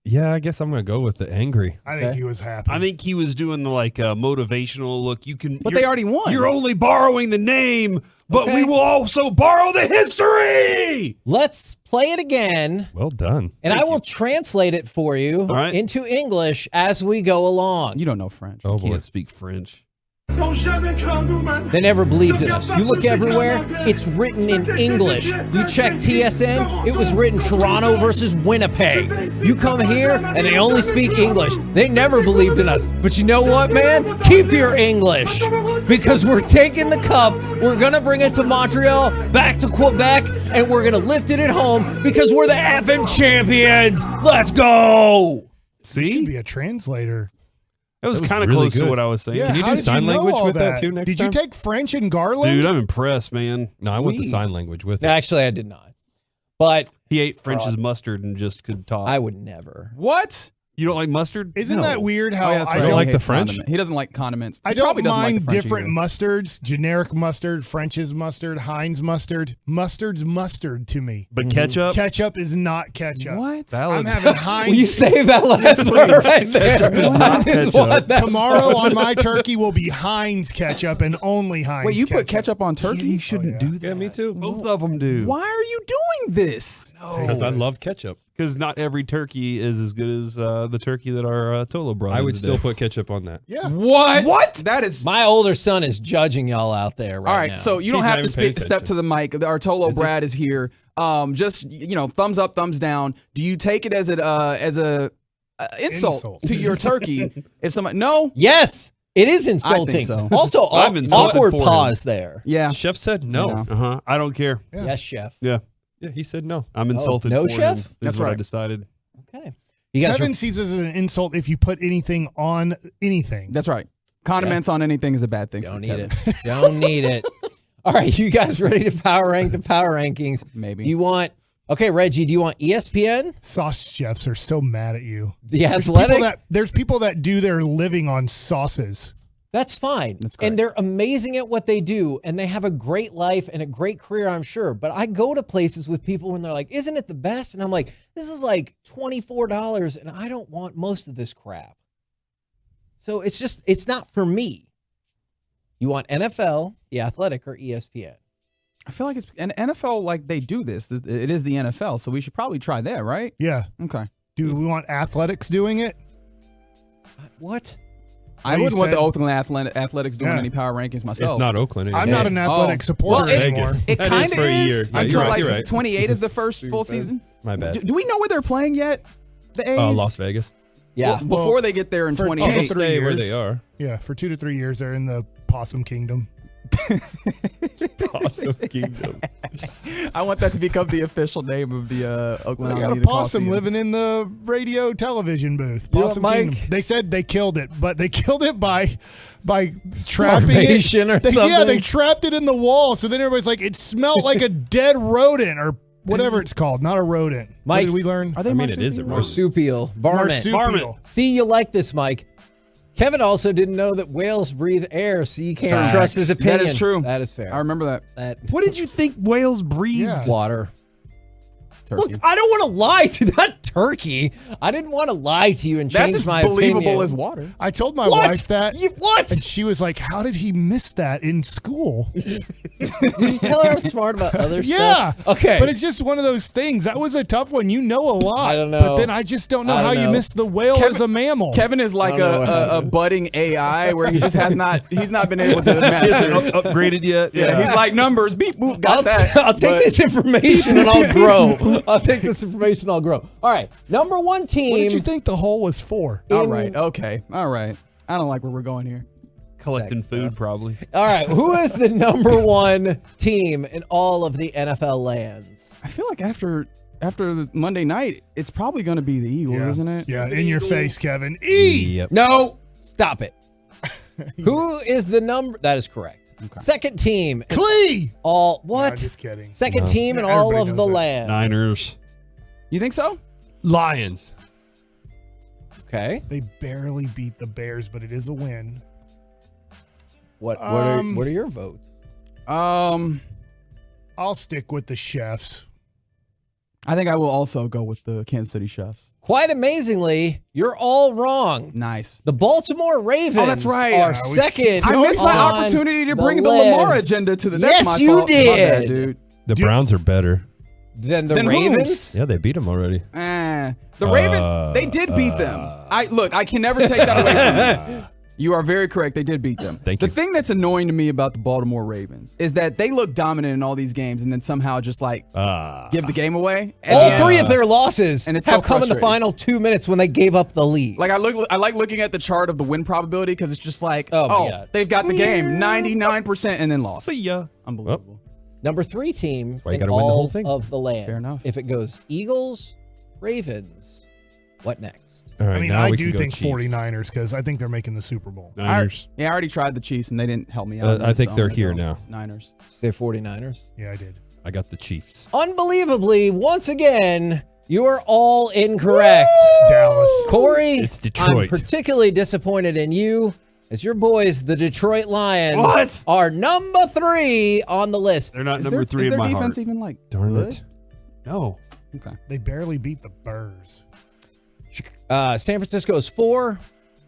Yeah, I guess I'm going to go with the angry. I think he was happy. I think he was doing the motivational look. You can, but they already won. You're only borrowing the name, but we will also borrow the history. Let's play it again. Well done. And I will translate it for you into English as we go along. You don't know French. Oh, boy. Can't speak French. They never believed in us. You look everywhere, it's written in English. You check TSN, it was written Toronto versus Winnipeg. You come here, and they only speak English. They never believed in us. But you know what, man? Keep your English. Because we're taking the cup, we're going to bring it to Montreal, back to Quebec, and we're going to lift it at home because we're the effing champions. Let's go. See? You should be a translator. That was kind of really close to what I was saying. Yeah, Can you do sign language with that too next time? Did you take French in Garland? Dude, I'm impressed, man. No, I want the sign language with it. Actually, I did not. But he ate French's mustard and just could talk. I would never. What? You don't like mustard? Isn't that weird how I don't like the French? He doesn't like condiments. I don't mind different mustards, generic mustard, French's mustard, Heinz mustard. Mustard's mustard to me. But ketchup? Ketchup is not ketchup. What? I'm having Heinz. Will you save that last word right there? Ketchup is not ketchup. Tomorrow on my turkey will be Heinz ketchup and only Heinz Wait, you ketchup. put ketchup on turkey? You shouldn't do that. Yeah, me too. Both of them do. Why are you doing this? Because I love ketchup. Because not every turkey is as good as the turkey that our Tolo brought. I in would today. still put ketchup on that. Yeah. What? That is. My older son is judging y'all out there right now. All right, so you don't He's have not to even paying step to the mic. Our Tolo Brad is here. Just thumbs up, thumbs down. Do you take it as a insult to your turkey? If somebody yes, it is insulting. I think so. Also, I'm insulted awkward for him. pause there. Yeah. Chef said no. Yeah. I don't care. Yes, chef. Yeah. Yeah, he said no. I'm insulted no, for chef? him. That's what I right. decided. Okay. Kevin sees it as an insult if you put anything on anything. That's right. Condiments on anything is a bad thing. Don't need it. Don't need it. All right, you guys ready to power rank the power rankings? Maybe. You want, okay, Reggie, do you want ESPN? Sauce chefs are so mad at you. The Athletic? There's people that do their living on sauces. That's fine. That's great. And they're amazing at what they do, and they have a great life and a great career, I'm sure. But I go to places with people when they're like, isn't it the best? And I'm like, this is like $24, and I don't want most of this crap. So it's not for me. You want NFL, The Athletic, or ESPN? I feel like it's an NFL, like they do this. It is the NFL, so we should probably try that, right? Yeah. Okay. Do we want athletics doing it? What? I wouldn't want the Oakland Athletics doing any power rankings myself. It's not Oakland. I'm not an athletic supporter anymore. It kind of is. Yeah, Until you're like right. 28 is the first full season. My bad. Do we know where they're playing yet? The A's? Las Vegas. Yeah. Well, before they get there in 28. They'll stay where they are. Yeah, for 2 to 3 years, they're in the Possum Kingdom. Possum Kingdom. I want that to become the official name of the Oakland. They got a possum living in the radio television booth. Possum Kingdom. They said they killed it, but they killed it by trapping Starvation it. or something. Yeah, they trapped it in the wall. So then everybody's like, it smelled like a dead rodent or whatever it's called. Not a rodent. Mike, what did we learn? Are they it is a rodent. Marsupial. Varmint. See, you like this, Mike. Kevin also didn't know that whales breathe air, so you can't trust his opinion. That is true. That is fair. I remember that. What did you think whales breathe? Water. Turkey. Look, I don't want to lie to that turkey. I didn't want to lie to you and change my opinion. That's as believable as water. I told my wife that. What? And she was like, how did he miss that in school? Did you tell her I'm smart about other stuff? Yeah. Okay. But it's just one of those things. That was a tough one. You know a lot. I don't know. But then I just don't know how you missed the whale as a mammal. Kevin is like a budding AI where he just he's not been able to master. Upgraded yet? Yeah, he's like numbers, beep, boop, got that. I'll take this information and I'll grow. I'll take this information, I'll grow. All right, number one team. What did you think the hole was for? All right, okay, all right. I don't like where we're going here. Collecting food, probably. All right, who is the number one team in all of the NFL lands? I feel like after the Monday night, it's probably going to be the Eagles, isn't it? Yeah, in your face, Kevin. Yep. No, stop it. Who is the number? That is correct. Okay. Second team. Clee. All what? No, just kidding. Second team in all of the land. Niners. You think so? Lions. Okay. They barely beat the Bears, but it is a win. What are your votes? I'll stick with the Chefs. I think I will also go with the Kansas City Chiefs. Quite amazingly, you're all wrong. Nice. The Baltimore Ravens that's right. are second. I missed my opportunity to bring the Lamar agenda to the Yes, my you fault. did. My bad, dude. The Browns are better. Than the Then Ravens? Yeah, they beat them already. The Ravens, they did beat them. I can never take that away from you. You are very correct. They did beat them. Thank you. The thing that's annoying to me about the Baltimore Ravens is that they look dominant in all these games and then somehow just like give the game away. All three of their losses and it's have so come in the frustrating. final 2 minutes when they gave up the lead. Like I like looking at the chart of the win probability because it's just like, Oh, my God. they've got the game 99% and then lost. See ya. Unbelievable. Number 3 team why you in gotta win the all whole thing. of the land. Fair enough. If it goes Eagles, Ravens, what next? All right, I mean, now I we do can go think Chiefs. 49ers because I think they're making the Super Bowl. Niners. I already tried the Chiefs and they didn't help me out. I think so they're I'm gonna here go now. Niners. Say 49ers. Yeah, I did. I got the Chiefs. Unbelievably, once again, you are all incorrect. It's Dallas. Corey, It's Detroit. I'm particularly disappointed in you as your boys, the Detroit Lions, are number 3 on the list. They're not number 3 Is in their my defense heart. even like Darn good? it. No. Okay. They barely beat the Bears. San Francisco is 4.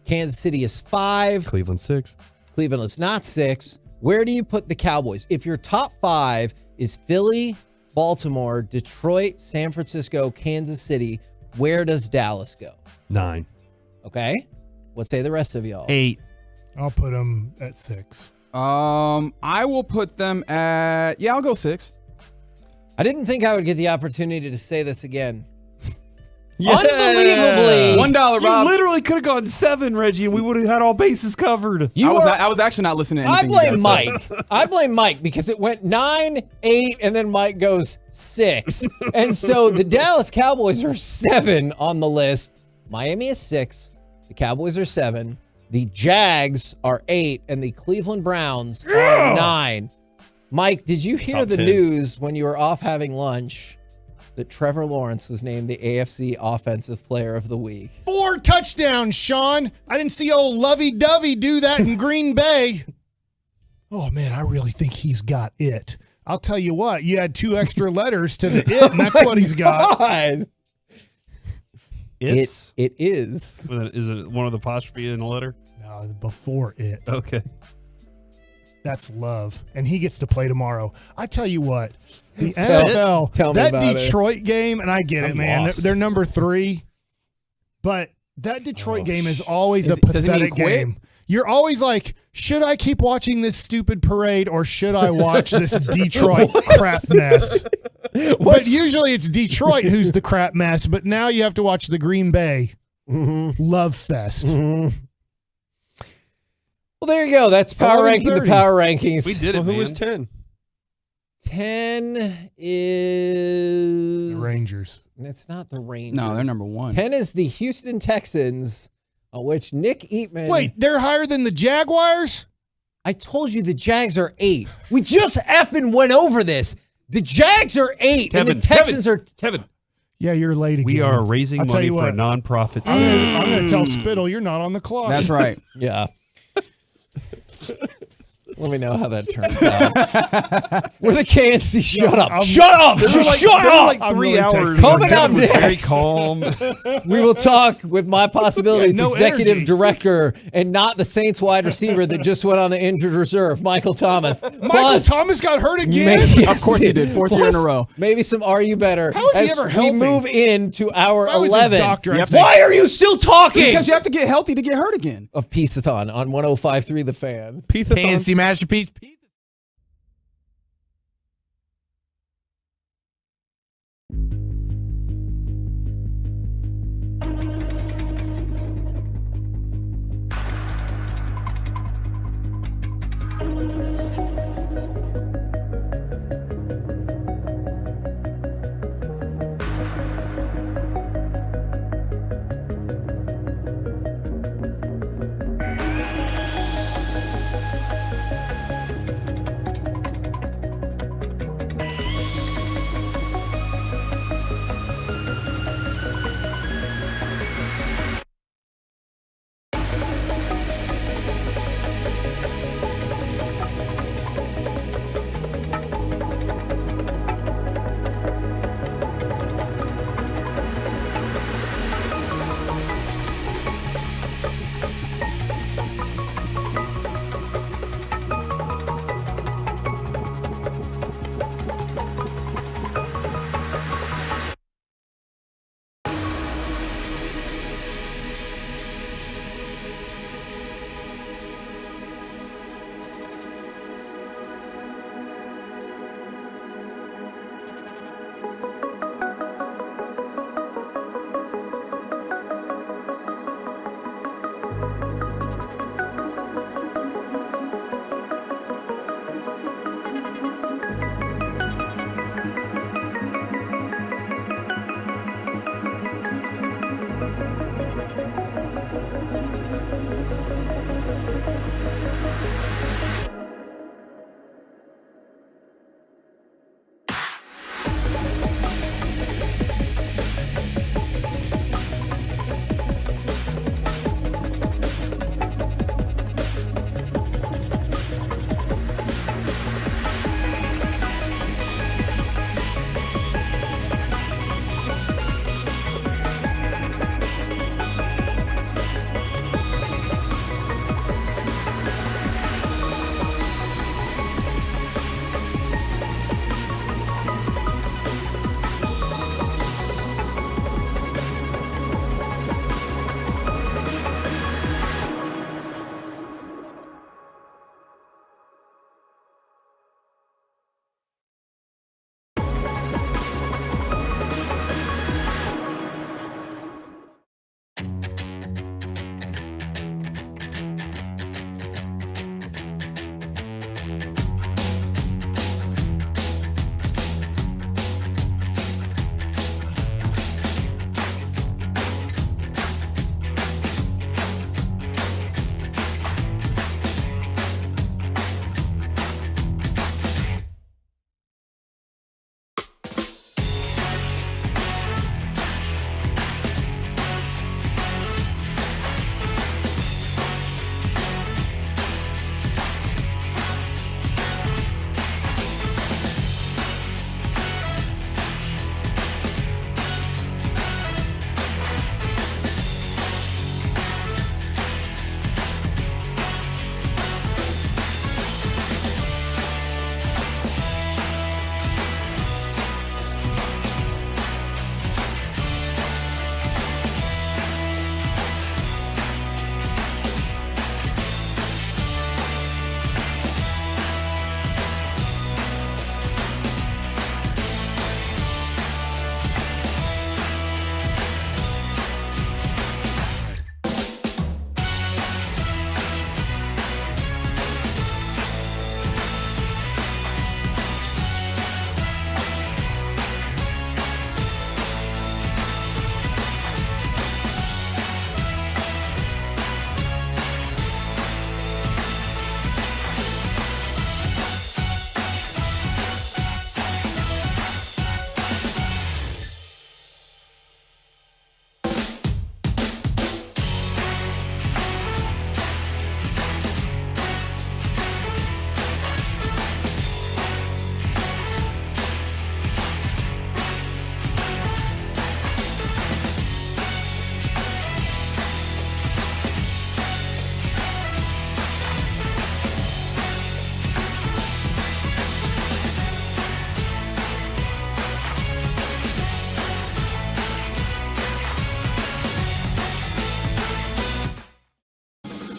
Kansas City is 5. Cleveland 6. Cleveland is not 6. Where do you put the Cowboys? If your top 5 is Philly, Baltimore, Detroit, San Francisco, Kansas City, where does Dallas go? 9. Okay. What say the rest of y'all? 8. I'll put them at 6. I will put them at I'll go 6. I didn't think I would get the opportunity to say this again. Yeah. Unbelievably. $1, You Rob. literally could have gone 7, Reggie, and we would have had all bases covered. I was actually not listening to I anything. blame you guys said. Mike. I blame Mike because it went 9, 8, and then Mike goes 6. And so the Dallas Cowboys are 7 on the list. Miami is 6. The Cowboys are 7. The Jags are 8. And the Cleveland Browns are 9. Mike, did you hear Top the 10. news when you were off having lunch that Trevor Lawrence was named the AFC Offensive Player of the Week? 4 touchdowns, Sean. I didn't see old Lovey-Dovey do that in Green Bay. Oh, man, I really think he's got it. I'll tell you what, you add 2 extra letters to the it, and that's what he's got. God. It is. Is it one of the apostrophe in a letter? No, before it. Okay. That's love. And he gets to play tomorrow. I tell you what, the So, NFL, tell me that about Detroit game, and I get it, I'm man. lost. They're number 3. But that Detroit game is always Does a he mean pathetic quit? game. You're always like, should I keep watching this stupid parade or should I watch this Detroit crap mess? But usually it's Detroit who's the crap mess, but now you have to watch the Green Bay love fest. Well, there you go. That's power ranking the 11:30. power rankings. We did it, Who man. was 10? 10 is The Rangers. It's not the Rangers. No, they're number 1. 10 is the Houston Texans, on which Nick Eatman. Wait, they're higher than the Jaguars? I told you the Jags are 8. We just effing went over this. The Jags are 8, and the Texans are. Kevin. Yeah, you're late again. We are raising I'll tell money you for a what. nonprofit. I'm going to tell Spittle you're not on the clock. That's right. Yeah. Let me know how that turns out. We're the KNC. Shut up. Shut up. Just shut up. Like 3 hours. Coming up Kevin was very next. calm. We will talk with My Possibilities Yeah, no executive energy. director and not the Saints wide receiver that just went on the injured reserve, Michael Thomas. Michael Thomas got hurt again? Of course he did. 4th year in a row. Maybe some Are You Better. How is he as ever we healthy? move into hour If I was his 11. doctor, I'd say- Why are you still talking? Because you have to get healthy to get hurt again. Of Piece-A-Thon on 105.3 The Fan. KNC Masterpiece.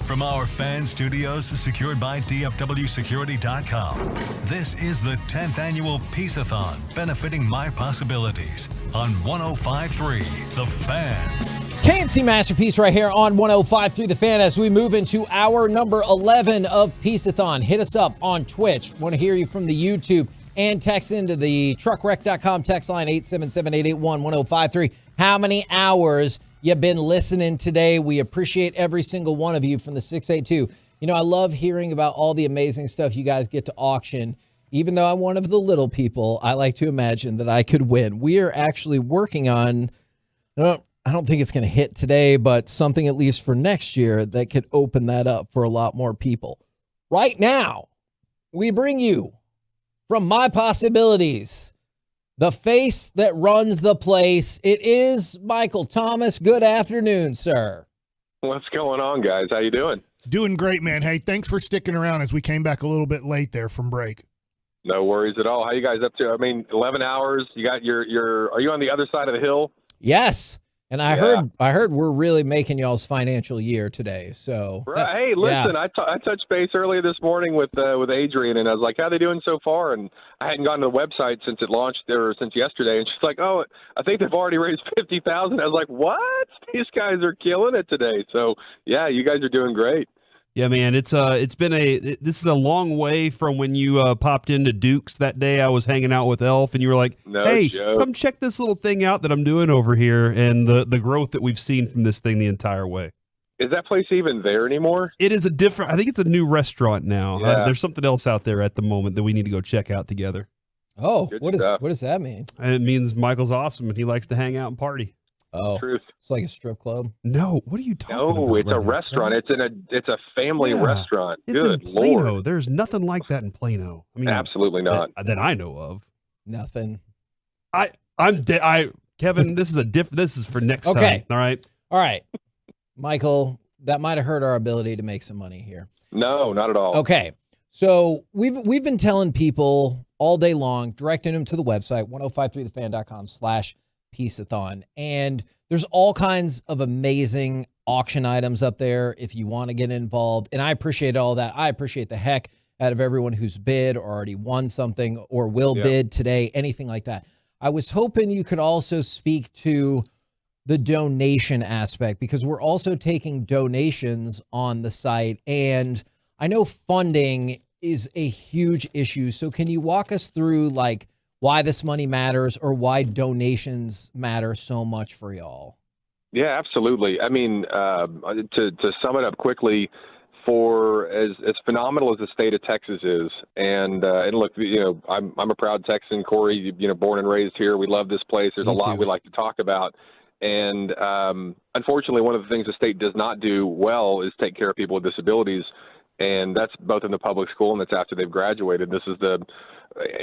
From our fan studios secured by DFWsecurity.com, this is the 10th annual Piece-A-Thon benefiting My Possibilities on 105.3 The Fan. KNC Masterpiece right here on 105.3 The Fan as we move into hour number 11 of Piece-A-Thon. Hit us up on Twitch. Want to hear you from the YouTube and text into the truckwreck.com text line 877-881-1053. How many hours you've been listening today? We appreciate every single one of you from the 682. You know, I love hearing about all the amazing stuff you guys get to auction. Even though I'm one of the little people, I like to imagine that I could win. We are actually working on, I don't think it's going to hit today, but something at least for next year that could open that up for a lot more people. Right now, we bring you from My Possibilities, the face that runs the place. It is Michael Thomas. Good afternoon, sir. What's going on, guys? How you doing? Doing great, man. Hey, thanks for sticking around as we came back a little bit late there from break. No worries at all. How you guys up to? I mean, 11 hours. You got your. Are you on the other side of the hill? Yes. And I heard we're really making y'all's financial year today. So hey, listen, I touched base earlier this morning with Adrian, and I was like, "How they doing so far?" And I hadn't gone to the website since it launched there since yesterday, and she's like, "Oh, I think they've already raised $50,000." I was like, "What? These guys are killing it today." So yeah, you guys are doing great. Yeah, man, this is a long way from when you popped into Duke's that day. I was hanging out with Elf, and you were like, "Hey, come check this little thing out that I'm doing over here," and the growth that we've seen from this thing the entire way. Is that place even there anymore? It is I think it's a new restaurant now. Yeah. There's something else out there at the moment that we need to go check out together. Oh, what does that mean? It means Michael's awesome, and he likes to hang out and party. Oh, Truth. It's like a strip club. No, what are you talking about? No, it's a restaurant. It's a family restaurant. It's Good in Plano. Lord. There's nothing like that in Plano. I mean, absolutely not. That I know of. Nothing. Kevin, this is for next time. Okay. All right. Michael, that might have hurt our ability to make some money here. No, not at all. Okay. So we've been telling people all day long, directing them to the website, 1053thefan.com/Piece-A-Thon. And there's all kinds of amazing auction items up there if you want to get involved. And I appreciate all that. I appreciate the heck out of everyone who's bid or already won something or will bid today, anything like that. I was hoping you could also speak to the donation aspect, because we're also taking donations on the site. And I know funding is a huge issue. So can you walk us through like why this money matters or why donations matter so much for y'all? Yeah, absolutely. I mean, to sum it up quickly, for as phenomenal as the state of Texas is, and look, you know, I'm a proud Texan. Corey, you know, born and raised here. We love this place. There's a lot we like to talk about. And unfortunately, one of the things the state does not do well is take care of people with disabilities. And that's both in the public school and that's after they've graduated. This is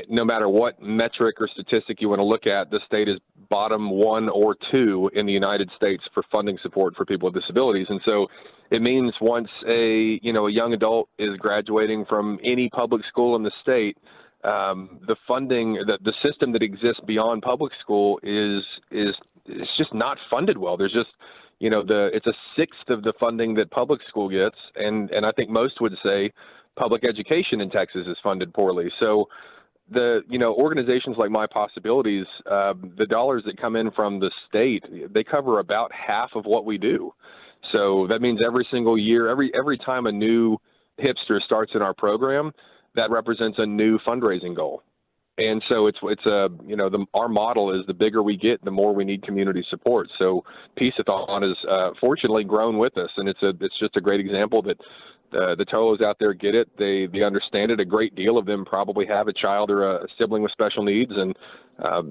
no matter what metric or statistic you want to look at, the state is bottom 1 or 2 in the United States for funding support for people with disabilities. And so it means once a young adult is graduating from any public school in the state, the funding, the system that exists beyond public school is just not funded well. There's just, it's a sixth of the funding that public school gets. And I think most would say public education in Texas is funded poorly. So organizations like My Possibilities, the dollars that come in from the state, they cover about half of what we do. So that means every single year, every time a new hipster starts in our program, that represents a new fundraising goal. And so our model is the bigger we get, the more we need community support. So Piece-A-Thon has fortunately grown with us, and it's just a great example that the Tolos out there get it. They understand it. A great deal of them probably have a child or a sibling with special needs, and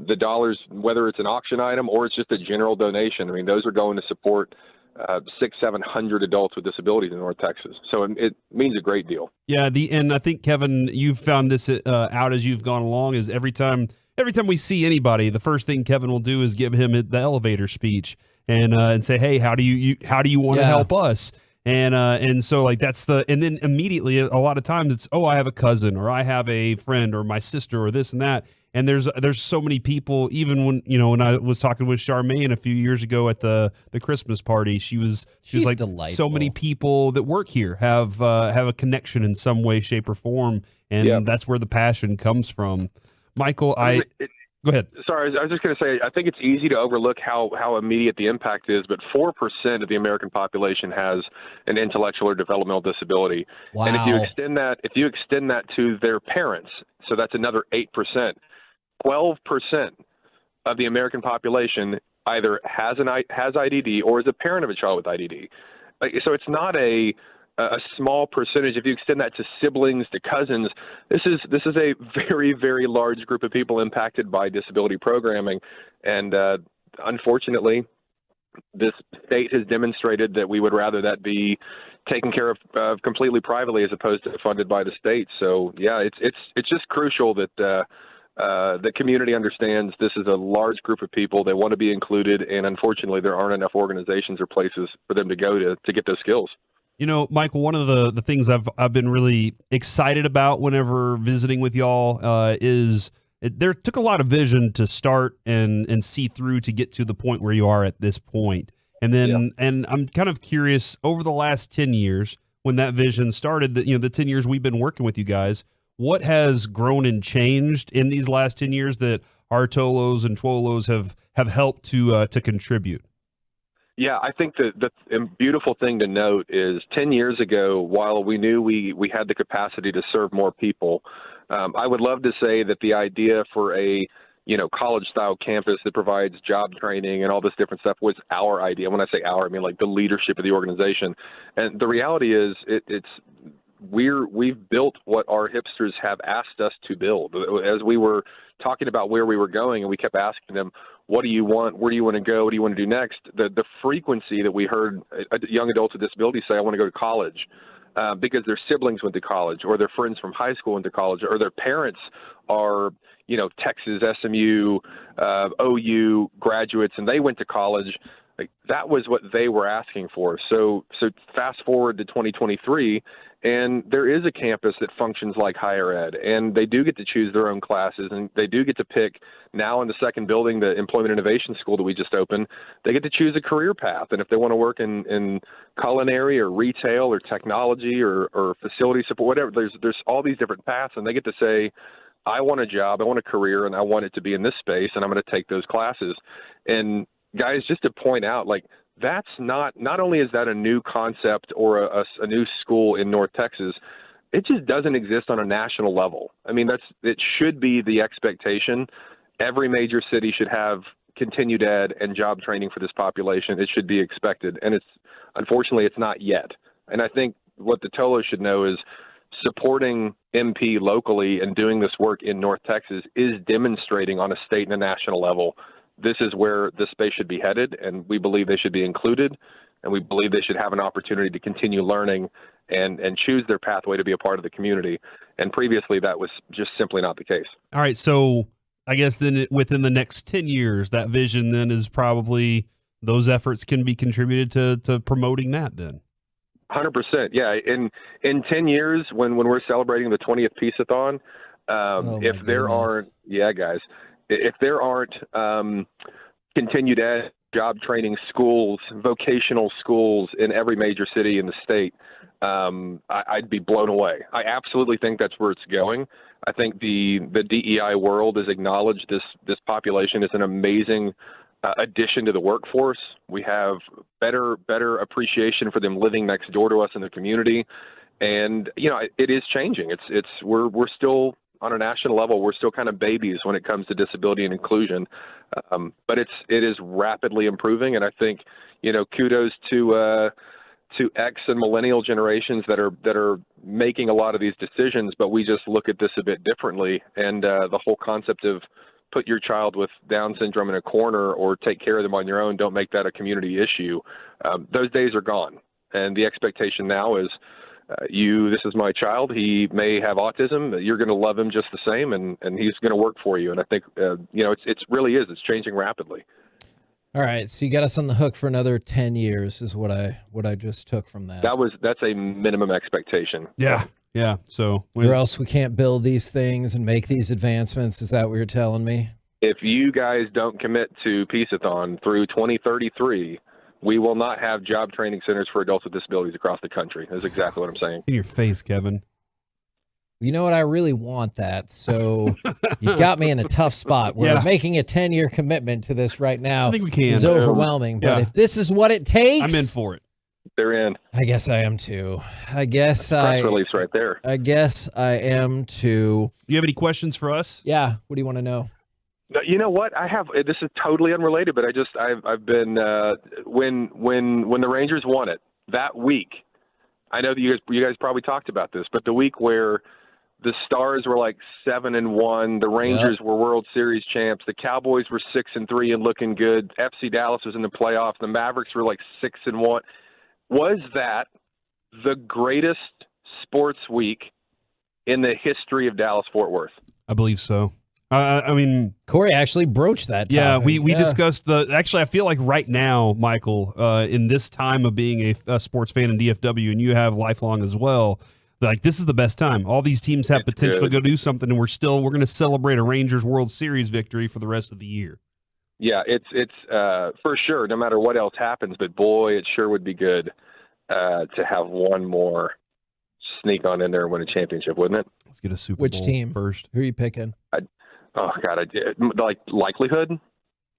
the dollars, whether it's an auction item or it's just a general donation, I mean, those are going to support 600-700 adults with disabilities in North Texas. So it means a great deal. Yeah, and I think, Kevin, you've found this out as you've gone along, is every time we see anybody, the first thing Kevin will do is give him the elevator speech and say, hey, how do you want to help us? And so like and then immediately a lot of times it's, oh, I have a cousin or I have a friend or my sister or this and that. And there's so many people, even when I was talking with Charmaine a few years ago at the Christmas party, she was like, delightful. So many people that work here have a connection in some way, shape, or form, and that's where the passion comes from. Michael, go ahead. Sorry, I was just going to say, I think it's easy to overlook how immediate the impact is, but 4% of the American population has an intellectual or developmental disability. Wow. And if you extend that to their parents, so that's another 8%. 12% of the American population either has IDD or is a parent of a child with IDD. So it's not a small percentage. If you extend that to siblings, to cousins, this is a very, very large group of people impacted by disability programming. And unfortunately, this state has demonstrated that we would rather that be taken care of completely privately as opposed to funded by the state. So yeah, it's just crucial that the community understands this is a large group of people. They want to be included, and unfortunately, there aren't enough organizations or places for them to go to get those skills. Michael, one of the things I've been really excited about whenever visiting with y'all is there took a lot of vision to start and see through to get to the point where you are at this point. And then and I'm kind of curious, over the last 10 years, when that vision started, the 10 years we've been working with you guys, what has grown and changed in these last 10 years that our Tolos and Twolos have helped to contribute? Yeah, I think the beautiful thing to note is 10 years ago, while we knew we had the capacity to serve more people, I would love to say that the idea for a college-style campus that provides job training and all this different stuff was our idea. When I say our, I mean like the leadership of the organization. And the reality is we've built what our hipsters have asked us to build. As we were talking about where we were going, and we kept asking them, what do you want? Where do you want to go? What do you want to do next? The frequency that we heard young adults with disabilities say, I want to go to college because their siblings went to college, or their friends from high school went to college, or their parents are, Texas, SMU, OU graduates, and they went to college. Like, that was what they were asking for. So fast forward to 2023, and there is a campus that functions like higher ed, and they do get to choose their own classes, and they do get to pick. Now in the second building, the Employment Innovation School that we just opened, they get to choose a career path. And if they want to work in culinary or retail or technology or facility support, whatever, there's all these different paths, and they get to say, I want a job, I want a career, and I want it to be in this space, and I'm going to take those classes. And guys, just to point out, like, that's not only is that a new concept or a new school in North Texas, it just doesn't exist on a national level. I mean, it should be the expectation. Every major city should have continued ed and job training for this population. It should be expected. And unfortunately, it's not yet. And I think what the Tolos should know is supporting MP locally and doing this work in North Texas is demonstrating on a state and a national level this is where this space should be headed, and we believe they should be included, and we believe they should have an opportunity to continue learning and choose their pathway to be a part of the community. And previously, that was just simply not the case. All right, so I guess then within the next 10 years, that vision then is probably those efforts can be contributed to promoting that then. 100%. Yeah. In 10 years, when we're celebrating the 20th Piece-A-Thon, if there aren't continued ed, job training schools, vocational schools in every major city in the state, I'd be blown away. I absolutely think that's where it's going. I think the DEI world has acknowledged this population is an amazing addition to the workforce. We have better appreciation for them living next door to us in the community, and it is changing. We're still on a national level, we're still kind of babies when it comes to disability and inclusion, but it is rapidly improving. And I think kudos to X and millennial generations that are making a lot of these decisions. But we just look at this a bit differently, and the whole concept of put your child with Down syndrome in a corner or take care of them on your own, don't make that a community issue. Those days are gone, and the expectation now is this is my child. He may have autism. You're going to love him just the same, and he's going to work for you. And I think, it really is. It's changing rapidly. All right. So you got us on the hook for another 10 years is what I just took from that. That's a minimum expectation. Yeah. Yeah. So or else we can't build these things and make these advancements. Is that what you're telling me? If you guys don't commit to Piece-A-Thon through 2033, we will not have job training centers for adults with disabilities across the country. That's exactly what I'm saying. In your face, Kevin. You know what? I really want that. So you got me in a tough spot where making a 10-year commitment to this right now I think we can. is overwhelming. But if this is what it takes, I'm in for it. They're in. I guess I am too. I guess Press release right there. I guess I am too. Do you have any questions for us? Yeah. What do you want to know? You know what? I have. This is totally unrelated, but I've been when the Rangers won it that week. I know that you guys probably talked about this, but the week where the Stars were like 7-1, the Rangers were World Series champs, the Cowboys were 6-3 and looking good. FC Dallas was in the playoffs. The Mavericks were like 6-1. Was that the greatest sports week in the history of Dallas-Fort Worth? I believe so. I mean, Corey actually broached that topic. Yeah, we discussed actually, I feel like right now, Michael, in this time of being a sports fan in DFW, and you have lifelong as well, like this is the best time. All these teams have potential to go do something, and we're going to celebrate a Rangers World Series victory for the rest of the year. Yeah, it's for sure, no matter what else happens, but boy, it sure would be good to have one more sneak on in there and win a championship, wouldn't it? Let's get a Super Which Bowl team first. Who are you picking? Oh, God, I did. Like, likelihood?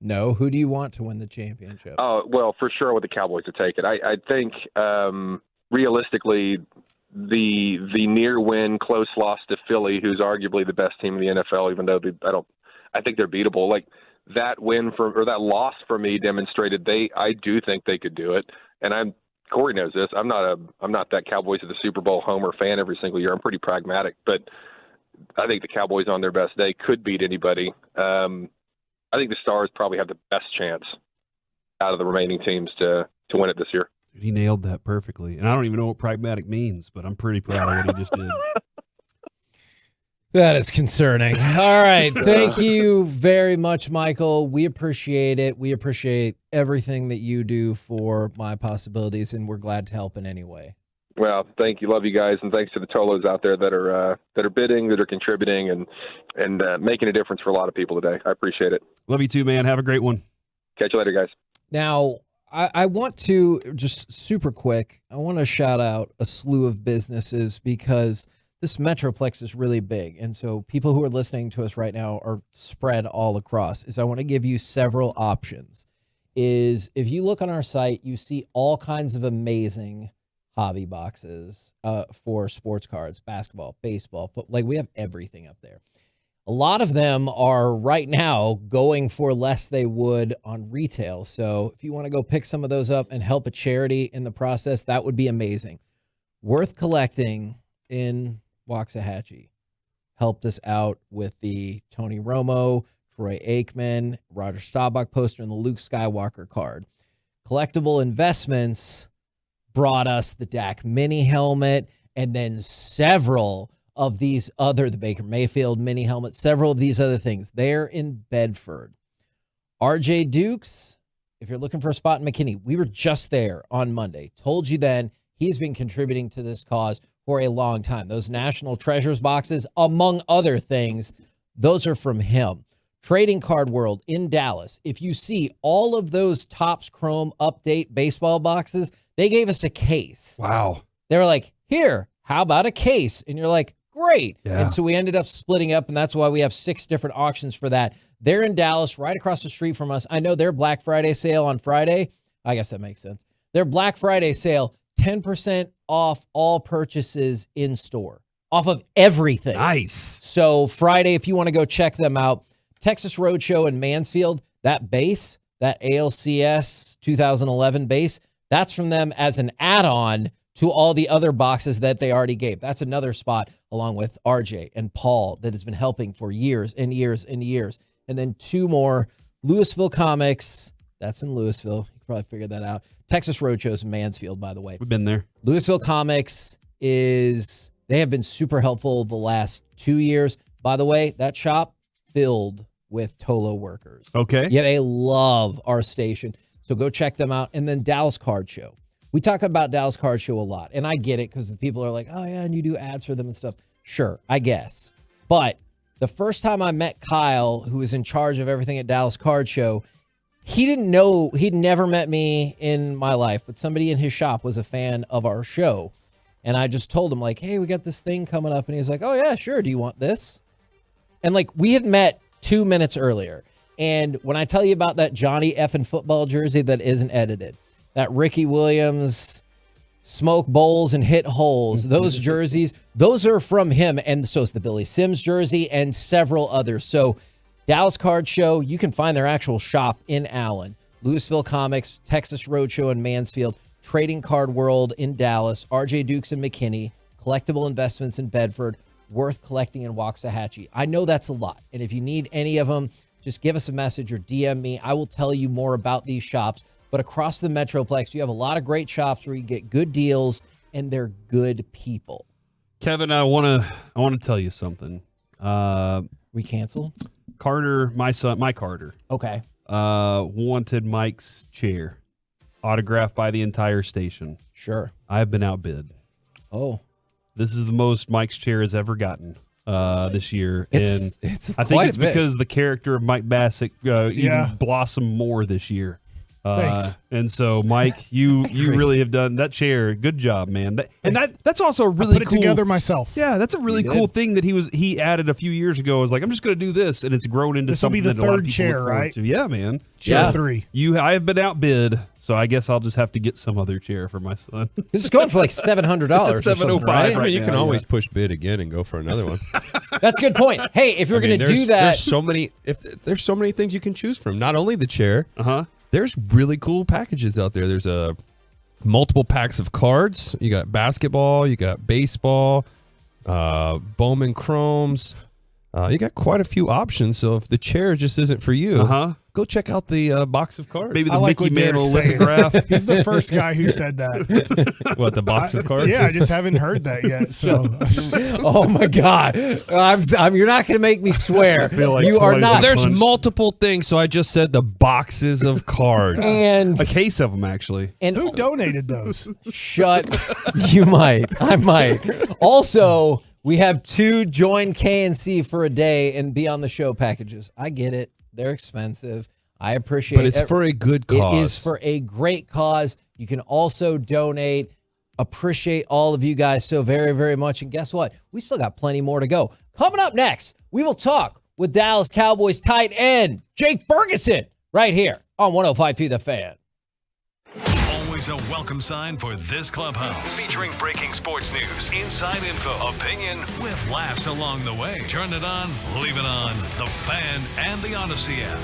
No, who do you want to win the championship? Oh, well, for sure with the Cowboys to take it. I think realistically, the near win, close loss to Philly, who's arguably the best team in the NFL, even though I think they're beatable. Like, that win or that loss for me demonstrated I do think they could do it. And Corey knows this. I'm not that Cowboys of the Super Bowl homer fan every single year. I'm pretty pragmatic, but I think the Cowboys on their best day could beat anybody. I think the Stars probably have the best chance out of the remaining teams to win it this year. He nailed that perfectly. And I don't even know what pragmatic means, but I'm pretty proud of what he just did. That is concerning. All right. Thank you very much, Michael. We appreciate it. We appreciate everything that you do for My Possibilities, and we're glad to help in any way. Well, thank you. Love you guys. And thanks to the Tolos out there that are bidding, that are contributing and making a difference for a lot of people today. I appreciate it. Love you too, man. Have a great one. Catch you later, guys. Now, I want to just super quick, I want to shout out a slew of businesses because this Metroplex is really big. And so people who are listening to us right now are spread all across. I want to give you several options. If you look on our site, you see all kinds of amazing hobby boxes for sports cards, basketball, baseball, like we have everything up there. A lot of them are right now going for less they would on retail. So if you want to go pick some of those up and help a charity in the process, that would be amazing. Worth Collecting in Waxahachie helped us out with the Tony Romo, Troy Aikman, Roger Staubach poster, and the Luke Skywalker card. Collectible Investments brought us the Dak mini helmet, and then several of these the Baker Mayfield mini helmet, several of these other things. They're in Bedford. RJ Dukes, if you're looking for a spot in McKinney, we were just there on Monday. Told you then, he's been contributing to this cause for a long time. Those National Treasures boxes, among other things, those are from him. Trading Card World in Dallas. If you see all of those Topps Chrome Update baseball boxes, they gave us a case. Wow. They were like, here, how about a case? And you're like, great. Yeah. And so we ended up splitting up, and that's why we have 6 different auctions for that. They're in Dallas, right across the street from us. I know their Black Friday sale on Friday. I guess that makes sense. Their Black Friday sale, 10% off all purchases in store, off of everything. Nice. So Friday, if you want to go check them out, Texas Roadshow in Mansfield, that base, that ALCS 2011 base, that's from them as an add-on to all the other boxes that they already gave. That's another spot along with RJ and Paul that has been helping for years and years and years. And then 2 more, Louisville Comics, that's in Louisville. You can probably figure that out. Texas Roadshow's in Mansfield, by the way. We've been there. Louisville Comics they have been super helpful the last 2 years. By the way, that shop filled with Tolo workers. Okay. Yeah, they love our station. So go check them out. And then Dallas Card Show. We talk about Dallas Card Show a lot, and I get it because the people are like, oh, yeah, and you do ads for them and stuff. Sure, I guess. But the first time I met Kyle, who was in charge of everything at Dallas Card Show, he didn't know, he'd never met me in my life, but somebody in his shop was a fan of our show. And I just told him, like, hey, we got this thing coming up. And he's like, oh, yeah, sure. Do you want this? And, like, we had met 2 minutes earlier. And when I tell you about that Johnny effing football jersey that isn't edited, that Ricky Williams smoke bowls and hit holes, those jerseys, those are from him. And so is the Billy Sims jersey and several others. So Dallas Card Show, you can find their actual shop in Allen. Louisville Comics, Texas Roadshow in Mansfield, Trading Card World in Dallas, RJ Dukes in McKinney, Collectible Investments in Bedford, Worth Collecting in Waxahachie. I know that's a lot. And if you need any of them, just give us a message or DM me. I will tell you more about these shops. But across the Metroplex, you have a lot of great shops where you get good deals and they're good people. Kevin, I want to tell you something. We canceled? Carter, my son, my Carter. Okay. Wanted Mike's chair autographed by the entire station. Sure. I've been outbid. Oh. This is the most Mike's chair has ever gotten this year. It's I think it's because the character of Mike Bassett even blossomed more this year. Thanks. And so, Mike, you really have done that chair. Good job, man. That's also a really I put cool. it together myself. Yeah, that's a really cool thing that he added a few years ago. I was like, I'm just going to do this, and it's grown into something. This will be the that a lot of third people chair, look forward right? to. Yeah, man. Chair 3. I have been outbid, so I guess I'll just have to get some other chair for my son. This is going for like $700. It's at $705 right? I mean, you now, can always push bid again and go for another one. That's a good point. Hey, if you're going to do that, there's so many things you can choose from. Not only the chair. There's really cool packages out there. There's multiple packs of cards. You got basketball. You got baseball. Bowman Chromes. You got quite a few options. So if the chair just isn't for you, go check out the box of cards. Maybe the Mickey Mantle lithograph. He's the first guy who said that. What, the box of cards? Yeah, I just haven't heard that yet. So, oh my God, you're not going to make me swear. Like you are not. There's multiple things, so I just said the boxes of cards and a case of them actually. And who donated those? Shut. You might. I might. Also, we have 2 join KNC for a day and be on the show packages. I get it. They're expensive. I appreciate it. But it's for a good cause. It is for a great cause. You can also donate. Appreciate all of you guys so very, very much. And guess what? We still got plenty more to go. Coming up next, we will talk with Dallas Cowboys tight end Jake Ferguson right here on 105.3 The Fan. Always a welcome sign for this clubhouse. Featuring breaking sports news, inside info, opinion, With laughs along the way. Turn it on, leave it on. The Fan and the Odyssey app.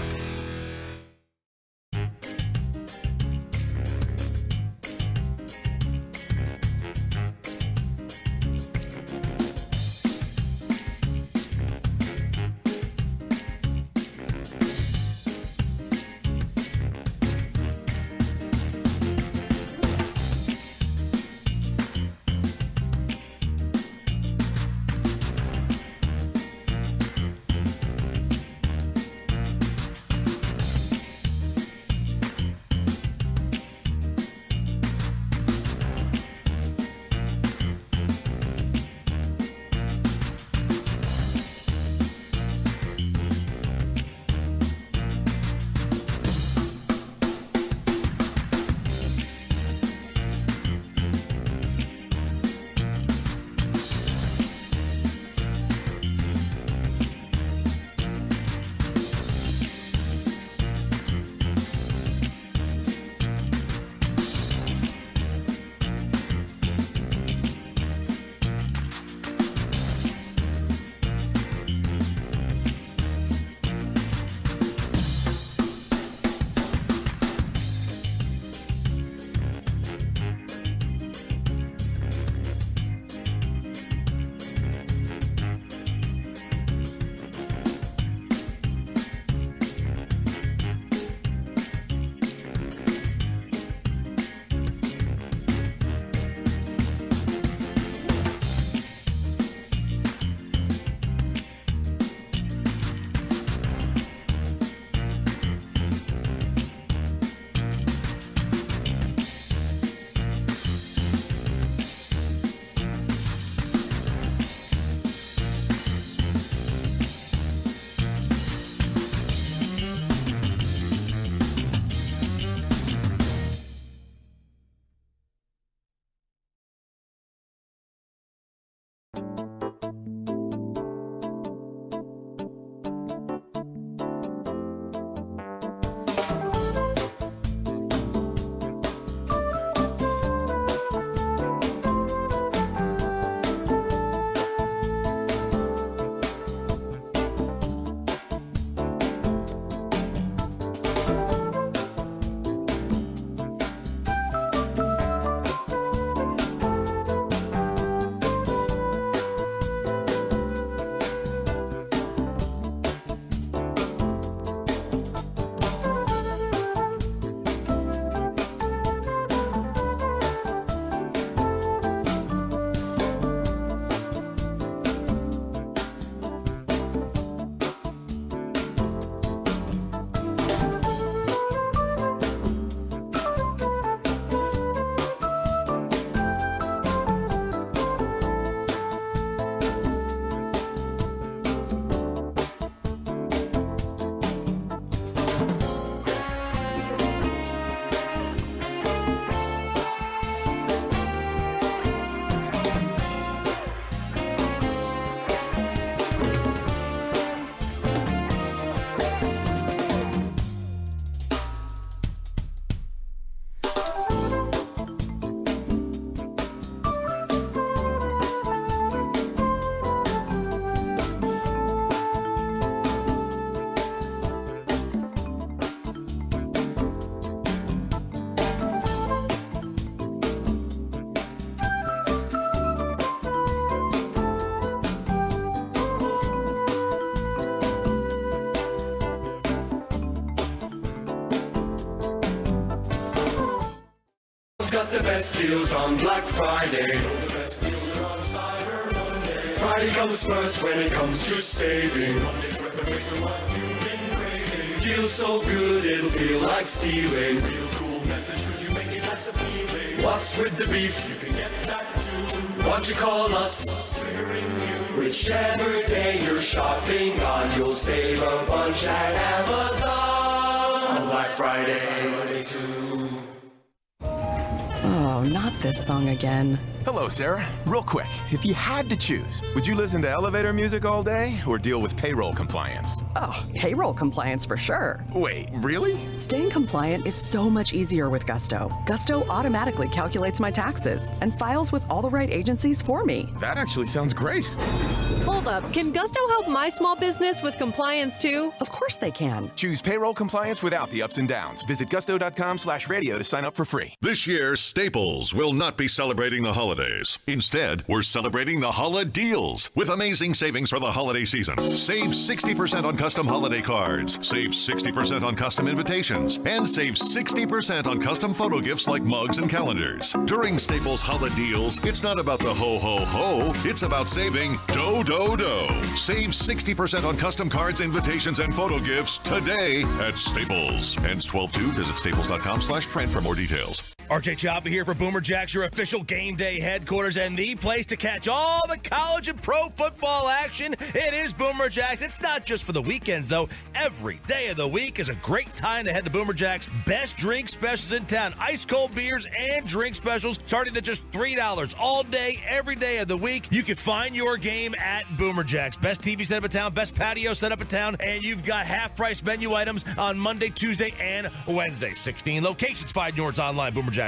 Staples got the best deals on Black Friday. The best deals are on Cyber Monday. Friday comes first when it comes to saving. Monday's where the bigger one you've been craving. Deals so good it'll feel like stealing. Real cool message, could you make it less appealing? What's with the beef? You can get that too. Why'd you call us? What's triggering you? Whichever day you're shopping on, you'll save a bunch at Amazon on Black Friday. Too. Oh, not this song again. Hello, Sarah. Real quick, if you had to choose, would you listen to elevator music all day or deal with payroll compliance? Oh, payroll compliance for sure. Wait, really? Staying compliant is so much easier with Gusto. Gusto automatically calculates my taxes and files with all the right agencies for me. That actually sounds great. Hold up, can Gusto help my small business with compliance too? Of course they can. Choose payroll compliance without the ups and downs. Visit gusto.com/radio to sign up for free. This year, Staples will not be celebrating the holidays. Instead, we're celebrating the Holiday Deals with amazing savings for the holiday season. Save 60% on custom holiday cards, save 60% on custom invitations, and save 60% on custom photo gifts like mugs and calendars. During Staples Holiday Deals, it's not about the ho-ho-ho, it's about saving do-do-do. Save 60% on custom cards, invitations, and photo gifts today at Staples. Ends 12/2. Visit staples.com/print for more details. RJ Choppa here for Boomer Jacks, your official game day headquarters and the place to catch all the college and pro football action. It is Boomer Jacks. It's not just for the weekends, though. Every day of the week is a great time to head to Boomer Jacks' best drink specials in town. Ice cold beers and drink specials starting at just $3 all day, every day of the week. You can find your game at Boomer Jacks. Best TV setup in town, best patio setup in town, and you've got half-price menu items on Monday, Tuesday, and Wednesday. 16 locations. Find yours online, boomerjacks.com.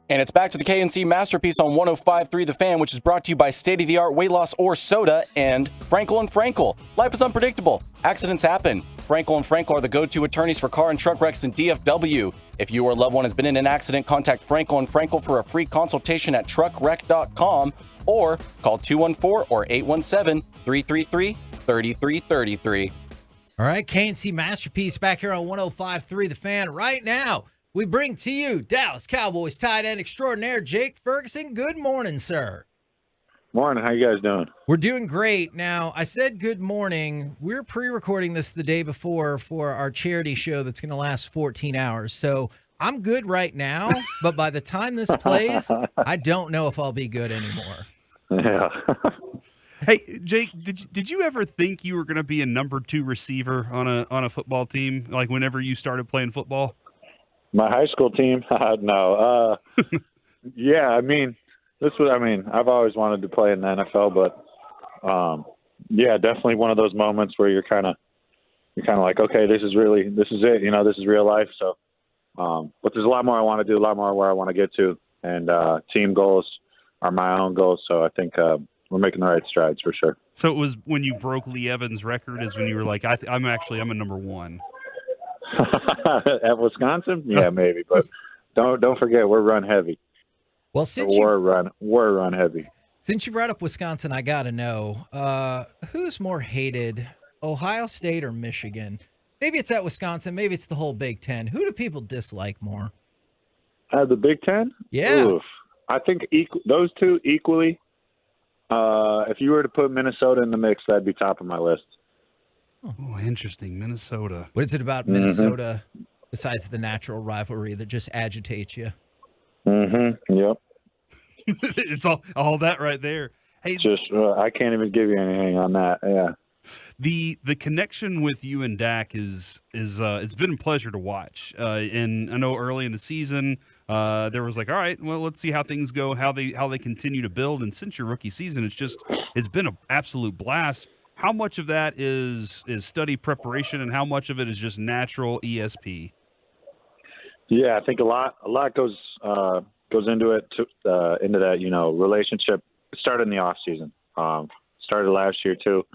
And it's back to the KNC Masterpiece on 105.3 The Fan, which is brought to you by state-of-the-art weight loss or soda and Frankel & Frankel. Life is unpredictable. Accidents happen. Frankel & Frankel are the go-to attorneys for car and truck wrecks in DFW. If you or a loved one has been in an accident, contact Frankel & Frankel for a free consultation at truckwreck.com or call 214 or 817-333-3333. All right, KNC Masterpiece back here on 105.3 The Fan right now. We bring to you Dallas Cowboys tight end extraordinaire Jake Ferguson. Good morning, sir. Morning. How you guys doing? We're doing great. Now, I said good morning. We're pre-recording this the day before for our charity show that's going to last 14 hours. So I'm good right now, but by the time this plays, I don't know if I'll be good anymore. Yeah. Hey, Jake, did you ever think you were going to be a number 2 receiver on a football team, like whenever you started playing football? My high school team? No. Yeah, I mean, I've always wanted to play in the NFL, but yeah, definitely one of those moments where you're kind of like, okay, this is it, this is real life. So, but there's a lot more I want to do, a lot more where I want to get to, and team goals are my own goals. So I think we're making the right strides for sure. So it was when you broke Lee Evans' record is when you were like, I'm a number 1. At Wisconsin? Yeah, maybe, but don't forget we're run heavy. Well, we're run heavy. Since you brought up Wisconsin, I got to know who's more hated, Ohio State or Michigan? Maybe it's at Wisconsin, maybe it's the whole Big Ten. Who do people dislike more? The Big Ten? Yeah. Oof. I think those two equally. If you were to put Minnesota in the mix, that'd be top of my list. Oh, interesting. Minnesota. What is it about Minnesota besides the natural rivalry that just agitates you? Yep. It's all that right there. Hey, just I can't even give you anything on that. Yeah. The connection with you and Dak is it's been a pleasure to watch. And I know early in the season there was like, all right, well, let's see how things go, how they continue to build. And since your rookie season, it's been an absolute blast. How much of that is study preparation, and how much of it is just natural ESP? Yeah, I think a lot goes into it into that relationship. It started in the off season. Started last year too.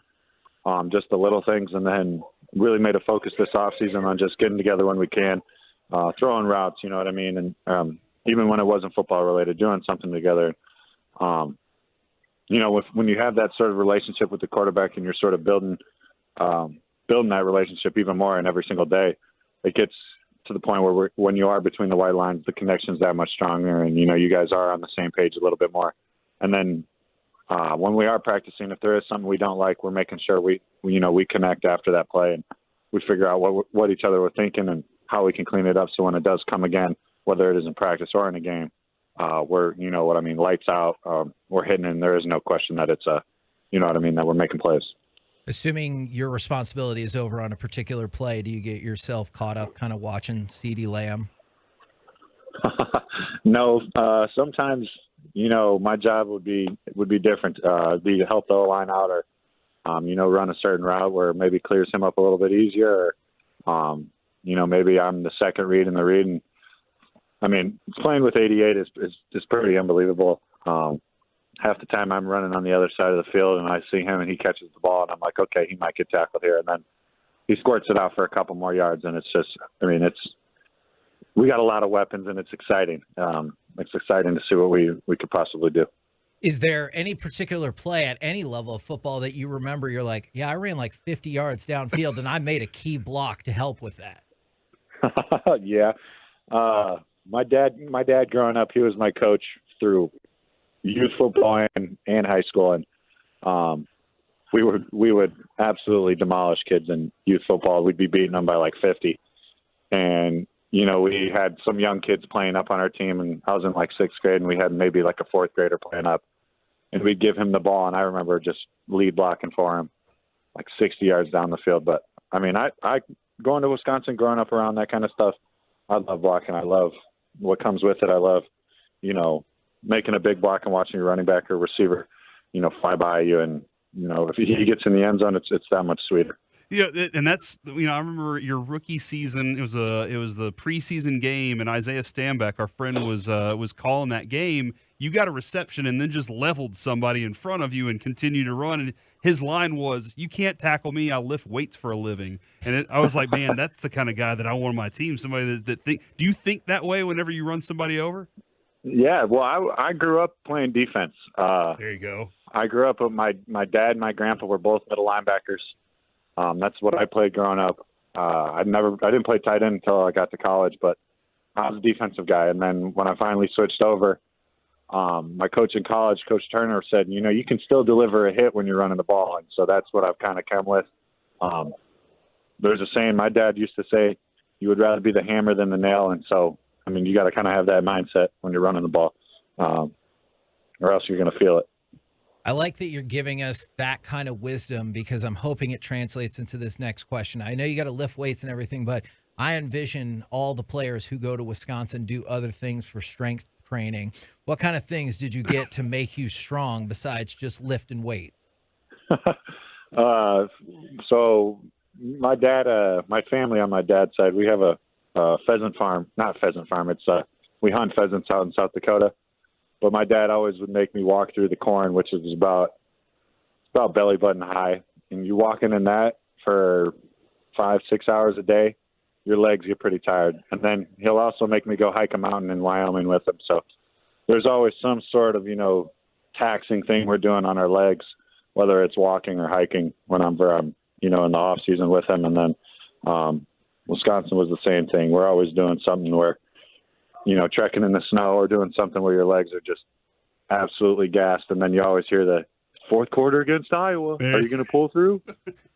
Just the little things, and then really made a focus this off season on just getting together when we can, throwing routes. You know what I mean? And even when it wasn't football related, doing something together. When you have that sort of relationship with the quarterback and you're sort of building that relationship even more and every single day, it gets to the point where when you are between the white lines, the connection's that much stronger, and you guys are on the same page a little bit more. And then when we are practicing, if there is something we don't like, we're making sure we connect after that play and we figure out what each other were thinking and how we can clean it up. So when it does come again, whether it is in practice or in a game, we're lights out. We're hitting, and there is no question that it's that we're making plays. Assuming your responsibility is over on a particular play, do you get yourself caught up kind of watching CeeDee Lamb? No, sometimes, my job would be different. Be to help the O-line out or, run a certain route where maybe clears him up a little bit easier. Or, maybe I'm the second read in the read. And, playing with 88 is pretty unbelievable. Half the time I'm running on the other side of the field and I see him and he catches the ball and I'm like, okay, he might get tackled here. And then he squirts it out for a couple more yards. And it's just, we got a lot of weapons and it's exciting. It's exciting to see what we could possibly do. Is there any particular play at any level of football that you remember you're like, yeah, I ran like 50 yards downfield and I made a key block to help with that? Yeah. My dad growing up, he was my coach through youth football and high school, and we would absolutely demolish kids in youth football. We'd be beating them by like 50, and we had some young kids playing up on our team, and I was in like 6th grade, and we had maybe like a 4th grader playing up, and we'd give him the ball, and I remember just lead blocking for him like 60 yards down the field. But I going to Wisconsin, growing up around that kind of stuff, I love blocking. I love what comes with it. I love making a big block and watching your running back or receiver, fly by you. And, if he gets in the end zone, it's that much sweeter. Yeah, and that's I remember your rookie season. It was the preseason game, and Isaiah Stanback, our friend, was calling that game. You got a reception and then just leveled somebody in front of you and continued to run. And his line was, "You can't tackle me. I lift weights for a living." And I was like, man, that's the kind of guy that I want on my team. Somebody that think. Do you think that way whenever you run somebody over? Yeah, well, I grew up playing defense. There you go. I grew up with my dad and my grandpa were both middle linebackers. That's what I played growing up. I didn't play tight end until I got to college, but I was a defensive guy. And then when I finally switched over, my coach in college, Coach Turner, said, you can still deliver a hit when you're running the ball. And so that's what I've kind of come with. There's a saying my dad used to say, you would rather be the hammer than the nail. And so, you got to kind of have that mindset when you're running the ball, or else you're going to feel it. I like that you're giving us that kind of wisdom because I'm hoping it translates into this next question. I know you got to lift weights and everything, but I envision all the players who go to Wisconsin do other things for strength training. What kind of things did you get to make you strong besides just lifting weights? So my dad, my family on my dad's side, we have a pheasant farm, not pheasant farm. It's we hunt pheasants out in South Dakota. But my dad always would make me walk through the corn, which is about belly button high. And you walking in that for 5-6 hours a day, your legs get pretty tired. And then he'll also make me go hike a mountain in Wyoming with him. So there's always some sort of, taxing thing we're doing on our legs, whether it's walking or hiking when I'm in the off season with him. And then Wisconsin was the same thing. We're always doing something where, trekking in the snow or doing something where your legs are just absolutely gassed. And then you always hear the fourth quarter against Iowa. Are you going to pull through?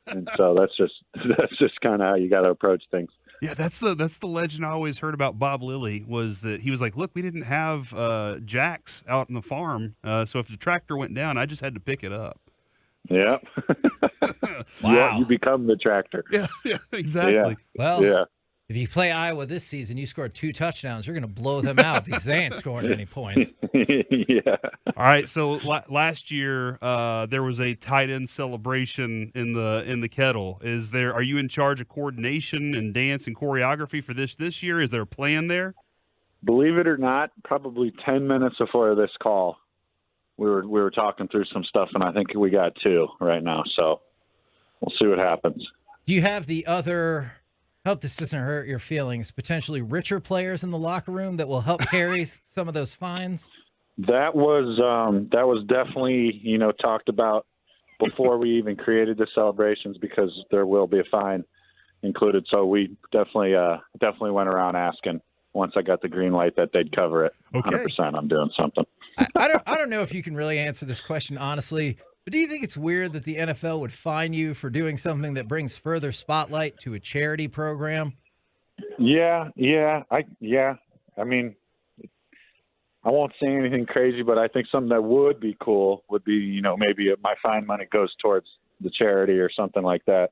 And so that's just kind of how you got to approach things. Yeah, that's the legend I always heard about Bob Lilly, was that he was like, look, we didn't have jacks out in the farm. So if the tractor went down, I just had to pick it up. Yeah. Wow. You become the tractor. Yeah, exactly. Yeah. Well, yeah. If you play Iowa this season, you scored 2 touchdowns, you're going to blow them out because they ain't scoring any points. Yeah. All right. So last year there was a tight end celebration in the kettle. Are you in charge of coordination and dance and choreography for this year? Is there a plan there? Believe it or not, probably 10 minutes before this call, we were talking through some stuff, and I think we got 2 right now. So we'll see what happens. Do you have the other? I hope this doesn't hurt your feelings. Potentially richer players in the locker room that will help carry some of those fines. That was definitely talked about before we even created the celebrations, because there will be a fine included. So we definitely went around asking once I got the green light that they'd cover it. Okay. 100%. I'm doing something. I don't know if you can really answer this question honestly, but do you think it's weird that the NFL would fine you for doing something that brings further spotlight to a charity program? Yeah. I mean, I won't say anything crazy, but I think something that would be cool would be, maybe my fine money goes towards the charity or something like that.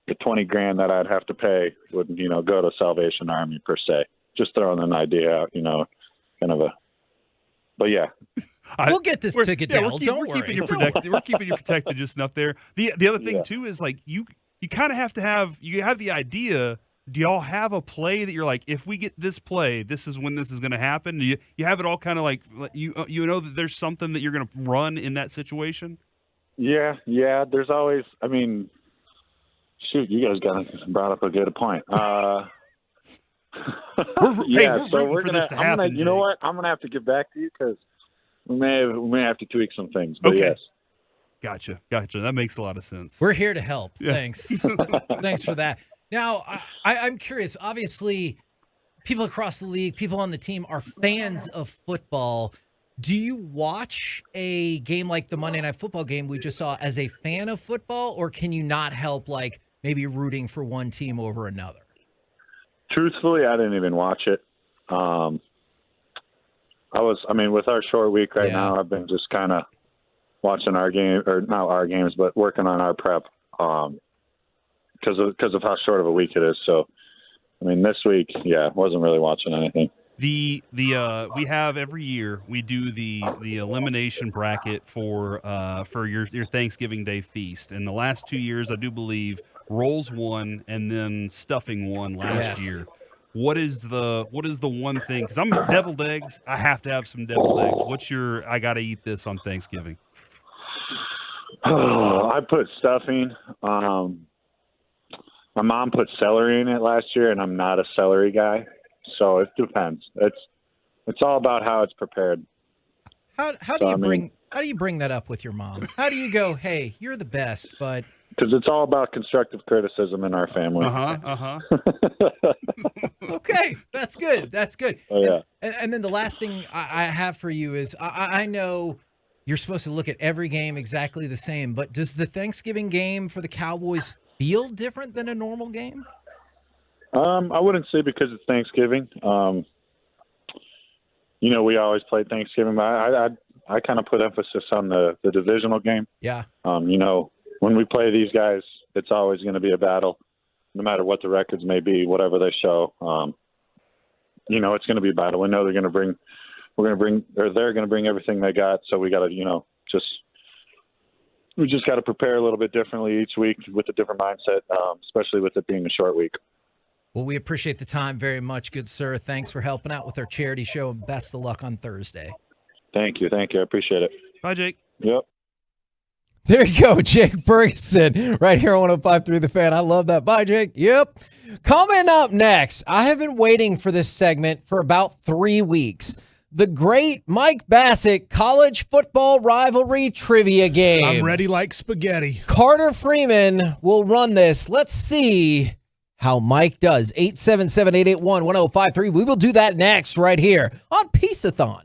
The 20 grand that I'd have to pay would, go to Salvation Army per se. Just throwing an idea out, kind of a. But yeah, we'll get this ticket down. Don't worry. We're keeping you protected just enough there. The other thing too is like you kind of have to have the idea. Do y'all have a play that you're like, if we get this play, this is when this is going to happen? Do you have it all kind of like you know that there's something that you're going to run in that situation? Yeah. There's always. I mean, shoot, you guys brought up a good point. We're gonna. You know what? I'm gonna have to get back to you because we may have to tweak some things. But okay. Yes. Gotcha. That makes a lot of sense. We're here to help. Yeah. Thanks. Thanks for that. Now, I'm curious. Obviously, people across the league, people on the team are fans of football. Do you watch a game like the Monday Night Football game we just saw as a fan of football, or can you not help like maybe rooting for one team over another? Truthfully, I didn't even watch it. With our short week right now, I've been just kind of watching our game, or not our games, but working on our prep because of how short of a week it is. So, this week, wasn't really watching anything. We have every year we do the elimination bracket for your Thanksgiving Day feast. And the last 2 years, I do believe rolls won and then stuffing won last year. What is the one thing? Because I'm deviled eggs. I have to have some deviled eggs. What's your? I got to eat this on Thanksgiving. Oh, I put stuffing. My mom put celery in it last year, and I'm not a celery guy, so it depends. It's all about how it's prepared. How do you bring that up with your mom? How do you go, hey, you're the best, but because it's all about constructive criticism in our family. Okay, that's good. That's good. Oh, yeah. And then the last thing I have for you is I know you're supposed to look at every game exactly the same, but does the Thanksgiving game for the Cowboys feel different than a normal game? I wouldn't say because it's Thanksgiving. We always play Thanksgiving, but I kind of put emphasis on the divisional game. Yeah. When we play these guys, it's always going to be a battle, no matter what the records may be, whatever they show. It's going to be a battle. We know they're going to bring everything they got. So we got to, we just got to prepare a little bit differently each week with a different mindset, especially with it being a short week. Well, we appreciate the time very much, good sir. Thanks for helping out with our charity show, and best of luck on Thursday. Thank you. I appreciate it. Bye, Jake. Yep. There you go, Jake Ferguson, right here on 105.3 The Fan. I love that. Bye, Jake. Yep. Coming up next, I have been waiting for this segment for about 3 weeks. The great Mike Bassett college football rivalry trivia game. I'm ready like spaghetti. Carter Freeman will run this. Let's see how Mike does. 877-881-1053. We will do that next right here on Piece-A-Thon.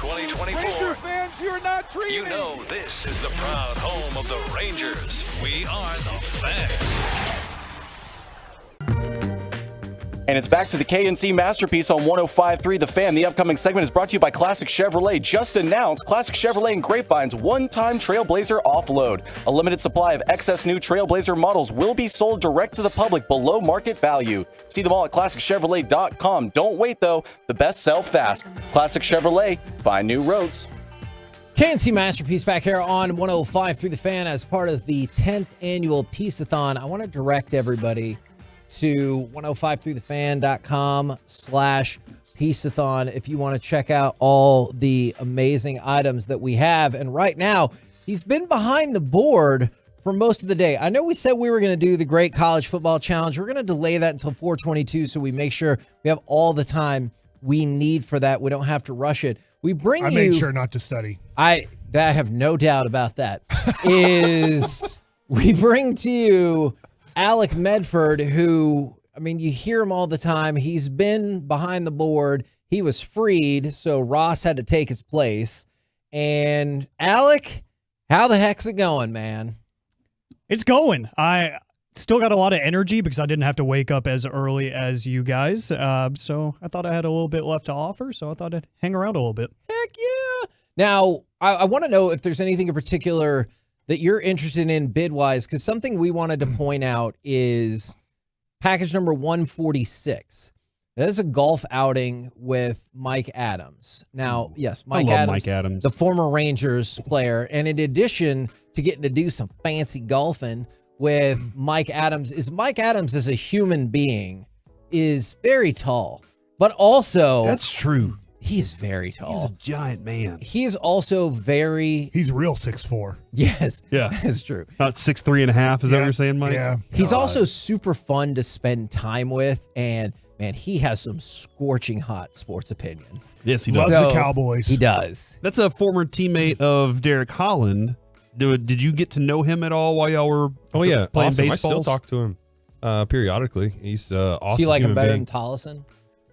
2024. Ranger fans, you're not dreaming. You know this is the proud home of the Rangers. We are the Fan. And it's back to the KNC Masterpiece on 105.3 The Fan. The upcoming segment is brought to you by Classic Chevrolet. Just announced Classic Chevrolet and Grapevine's one-time Trailblazer offload. A limited supply of excess new Trailblazer models will be sold direct to the public below market value. See them all at ClassicChevrolet.com. Don't wait, though. The best sell fast. Classic Chevrolet. Find new roads. KNC Masterpiece back here on 105.3 The Fan as part of the 10th annual Piece-A-Thon. I want to direct everybody to 1053thefan.com/Piece-A-Thon if you want to check out all the amazing items that we have. And right now, he's been behind the board for most of the day. I know we said we were going to do the Great College Football Challenge. We're going to delay that until 422 so we make sure we have all the time we need for that. We don't have to rush it. I made sure not to study. I have no doubt about that. We bring to you Alec Medford, who, I mean, you hear him all the time. He's been behind the board. He was freed, so Ross had to take his place. And Alec, how the heck's it going, man? It's going. I still got a lot of energy because I didn't have to wake up as early as you guys. So I thought I had a little bit left to offer, so I thought I'd hang around a little bit. Heck yeah. Now, I want to know if there's anything in particular that you're interested in bid-wise, because something we wanted to point out is package number 146. That is a golf outing with Mike Adams. Now, yes, Mike Adams, the former Rangers player, and in addition to getting to do some fancy golfing with Mike Adams, Mike Adams as a human being is very tall, but also... That's true. He is very tall. He's a giant man. He is also He's real 6'4". Yes. Yeah. That's true. About 6'3.5", is that what you're saying, Mike? Yeah. He's also super fun to spend time with, and man, he has some scorching hot sports opinions. Yes, he does. Loves the Cowboys. He does. That's a former teammate of Derek Holland. Did you get to know him at all while y'all were playing awesome. baseball? I still talk to him periodically. He's awesome. Do you like him better being. than Tollison?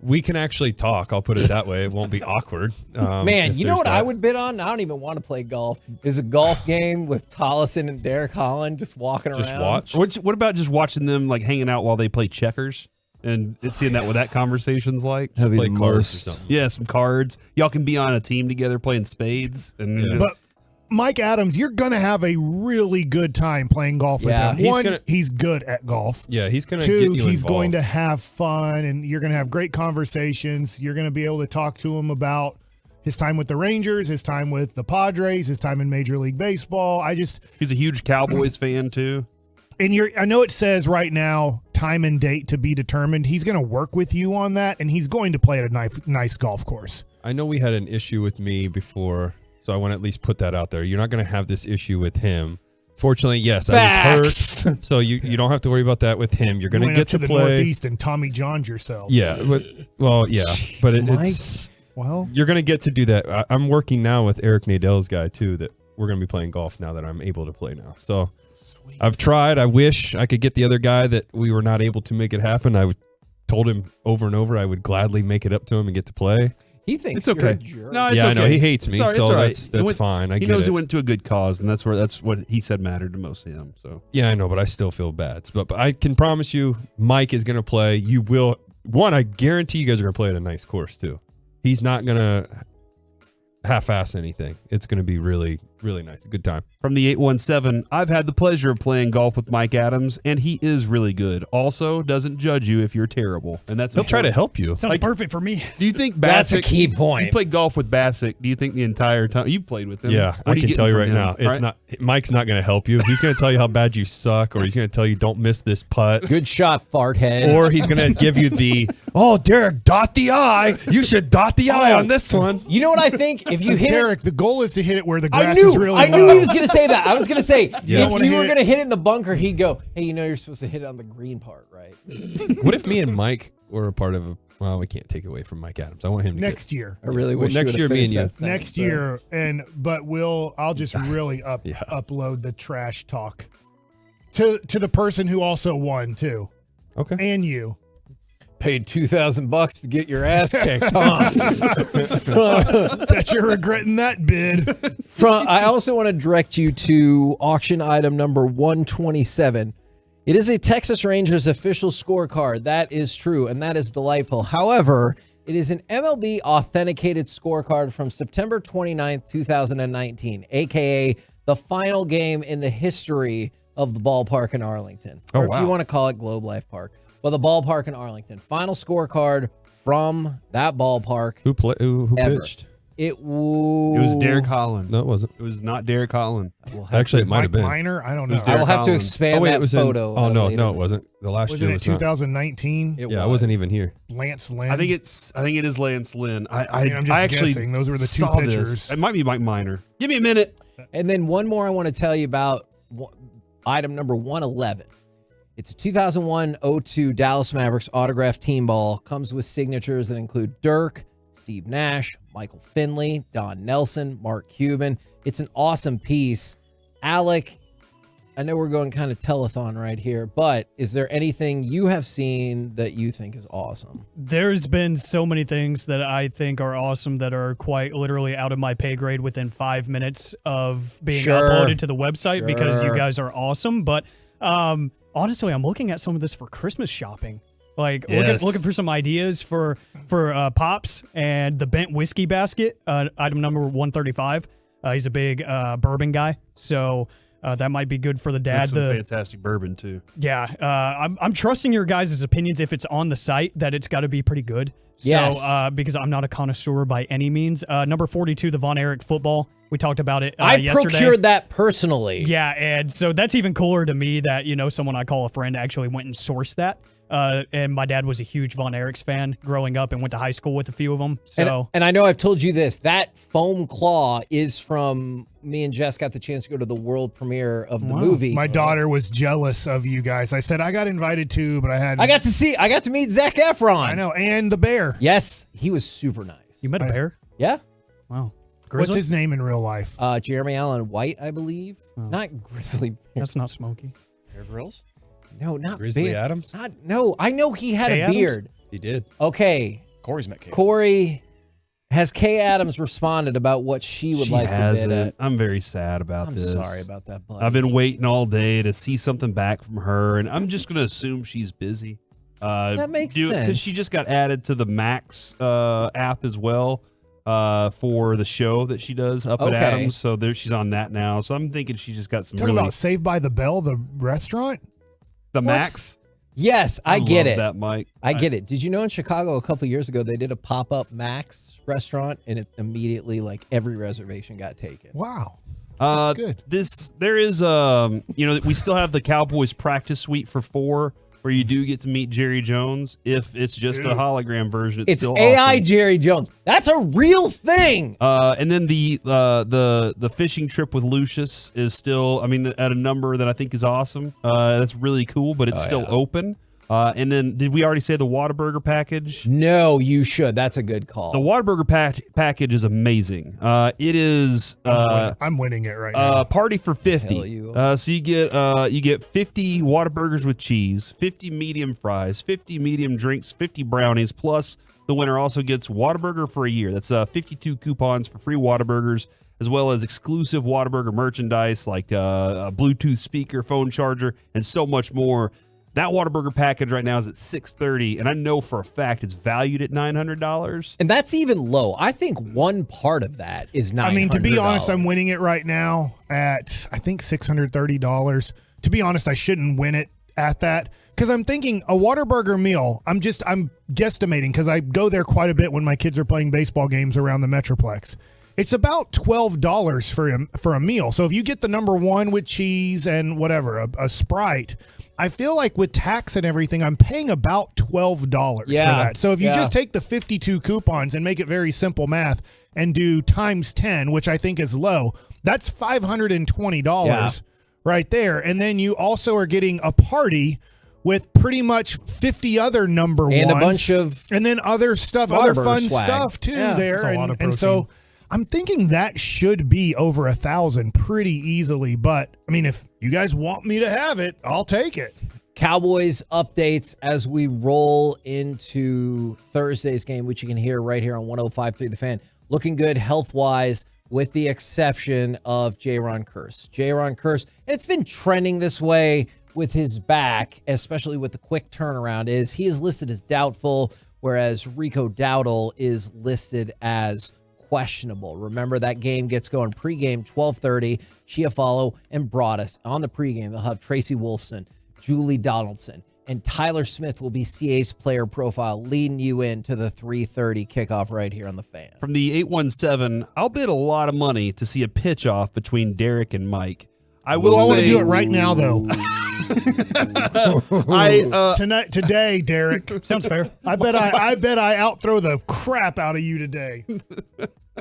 We can actually talk. I'll put it that way. It won't be awkward. Man, you know what I would bid on? I don't even want to play golf. Is a golf game with Tollison and Derek Holland just walking around. Just watch. What about just watching them like hanging out while they play checkers and seeing what that conversation's like? That'd be play the cards most. or something. Yeah, some cards. Y'all can be on a team together playing spades. And But Mike Adams, you're going to have a really good time playing golf with him. He's good at golf. Yeah, he's going to Two, get you he's involved. going to have fun, and you're going to have great conversations. You're going to be able to talk to him about his time with the Rangers, his time with the Padres, his time in Major League Baseball. He's a huge Cowboys fan, too. And I know it says right now, time and date to be determined. He's going to work with you on that, and he's going to play at a nice golf course. I know we had an issue with me before, so I want to at least put that out there. You're not going to have this issue with him. Fortunately, yes, I was hurt, so you don't have to worry about that with him. You're going to get to the play. Northeast and Tommy John's yourself. Yeah, but it's you're going to get to do that. I'm working now with Eric Nadell's guy too. That we're going to be playing golf now that I'm able to play now. So I've tried. I wish I could get the other guy that we were not able to make it happen. I told him over and over I would gladly make it up to him and get to play. He thinks it's okay. you're a jerk. No, it's yeah, okay. I know he hates me, It's so all right. that's fine. He knows he went to a good cause, and that's what he said mattered to most of him. So yeah, I know, but I still feel bad. But I can promise you, Mike is going to play. You will. One, I guarantee you guys are going to play at a nice course too. He's not going to half-ass anything. It's going to be really, really nice. A good time. From the 817, I've had the pleasure of playing golf with Mike Adams, and he is really good. Also, doesn't judge you if you're terrible, and that's he'll try to help you. Sounds perfect for me. Do you think Bassick? That's a key point. You played golf with Bassick. Do you think the entire time you've played with him? Yeah, I can tell you right now, it's right? not. Mike's not going to help you. He's going to tell you how bad you suck, or he's going to tell you don't miss this putt. Good shot, fart head. Or he's going to give you the Derek, dot the I. You should dot the I on this one. You know what I think? If you hit Derek, the goal is to hit it where the grass is really low. I knew he was going to say that. I was going to say, if you were going to hit it in the bunker, he'd go, hey, you're supposed to hit it on the green part, right? What if me and Mike were a part of well, we can't take it away from Mike Adams. I want him to next year. I really wish next year, me and you. Next year, but I'll just really upload the trash talk to the person who also won too. Okay. And you. Paid $2,000 to get your ass kicked, huh? Bet you're regretting that bid. I also want to direct you to auction item number 127. It is a Texas Rangers official scorecard. That is true, and that is delightful. However, it is an MLB authenticated scorecard from September 29th, 2019, a.k.a. the final game in the history of the ballpark in Arlington. Or if you want to call it Globe Life Park. Well, the ballpark in Arlington. Final scorecard from that ballpark. Who pitched? It was Derek Holland. No, it wasn't. It was not Derek Holland. Actually, it might have been. Minor? I don't know. I will have to expand that photo. No, it wasn't. The last Was year it was 2019? I wasn't even here. Lance Lynn. I think it is Lance Lynn. I'm just guessing. Those were the two pitchers. It might be Mike Minor. Give me a minute. And then one more I want to tell you about, item number 111. It's a 2001-02 Dallas Mavericks autographed team ball. Comes with signatures that include Dirk, Steve Nash, Michael Finley, Don Nelson, Mark Cuban. It's an awesome piece. Alec, I know we're going kind of telethon right here, but is there anything you have seen that you think is awesome? There's been so many things that I think are awesome that are quite literally out of my pay grade within 5 minutes of being uploaded to the website because you guys are awesome. But honestly, I'm looking at some of this for Christmas shopping. Like looking for some ideas for Pops and the bent whiskey basket, item number 135. He's a big bourbon guy, so that might be good for the dad. That's some fantastic bourbon too. Yeah, I'm trusting your guys' opinions. If it's on the site, that it's got to be pretty good. So, Yes. Because I'm not a connoisseur by any means. Number 42, the Von Erich football. We talked about it I yesterday. procured that personally. Yeah, and so that's even cooler to me that, someone I call a friend actually went and sourced that. And my dad was a huge Von Erichs fan growing up and went to high school with a few of them. So and I know I've told you this, that foam claw is from me and Jess got the chance to go to the world premiere of the movie. My daughter was jealous of you guys. I said I got invited too, but I got to meet Zac Efron. I know, and the bear. Yes, he was super nice. You met a bear? Yeah. Wow. What's his name in real life? Jeremy Allen White, I believe. Not Grizzly Bear. That's not Smokey. Bear Grylls? No, not Grizzly beard. Adams? No, I know he had Kay a Adams? beard. He did. Okay. Corey's met Kay. Corey, has Kay Adams responded about what she would like to bid at? I'm very sad about this. I'm sorry about that, buddy. I've been waiting all day to see something back from her, and I'm just going to assume she's busy. That makes sense. Because she just got added to the Max app as well for the show that she does up at Adams. So she's on that now. So I'm thinking she just got some Talking about Saved by the Bell, the restaurant? The Max? Yes, I get love it. that, Mike. I get it. Did you know in Chicago a couple years ago they did a pop-up Max restaurant and it immediately every reservation got taken. Wow. That's good. There is we still have the Cowboys practice suite for 4 where you do get to meet Jerry Jones. If it's just a hologram version, it's still AI awesome. Jerry Jones. That's a real thing. And then the fishing trip with Lucius is still, at a number that I think is awesome. That's really cool, but it's still open. And then did we already say the Whataburger package? No, you should. That's a good call. The Whataburger package is amazing. It is. I'm winning it right now. Party for 50. Hell, you. So you get 50 Whataburgers with cheese, 50 medium fries, 50 medium drinks, 50 brownies, plus the winner also gets Whataburger for a year. That's 52 coupons for free Whataburgers, as well as exclusive Whataburger merchandise like a Bluetooth speaker, phone charger, and so much more. That Whataburger package right now is at $630, and I know for a fact it's valued at $900. And that's even low. I think one part of that is $900. To be honest, I'm winning it right now at, I think, $630. To be honest, I shouldn't win it at that because I'm thinking a Whataburger meal, I'm guesstimating because I go there quite a bit when my kids are playing baseball games around the Metroplex. It's about $12 for a meal. So if you get the number 1 with cheese and whatever, a Sprite, I feel like with tax and everything, I'm paying about $12 for that. So if you just take the 52 coupons and make it very simple math and do times 10, which I think is low, that's $520 right there. And then you also are getting a party with pretty much 50 other number ones. And a bunch of and then other stuff, other fun stuff too there. And so I'm thinking that should be over 1,000 pretty easily. But I mean, if you guys want me to have it, I'll take it. Cowboys updates as we roll into Thursday's game, which you can hear right here on 105.3 The Fan. Looking good health-wise, with the exception of Jaron Kearse. Jaron Kearse, and it's been trending this way with his back, especially with the quick turnaround, is he is listed as doubtful, whereas Rico Dowdle is listed as questionable. Remember, that game gets going pregame 12:30. Chiafalo and Broadus. On the pregame, they'll have Tracy Wolfson, Julie Donaldson, and Tyler Smith will be CA's player profile, leading you into the 3:30 kickoff right here on The Fan. From the 817, I'll bid a lot of money to see a pitch off between Derek and Mike. I want to do it right now, though. Today, Derek. Sounds fair. I bet I outthrow the crap out of you today.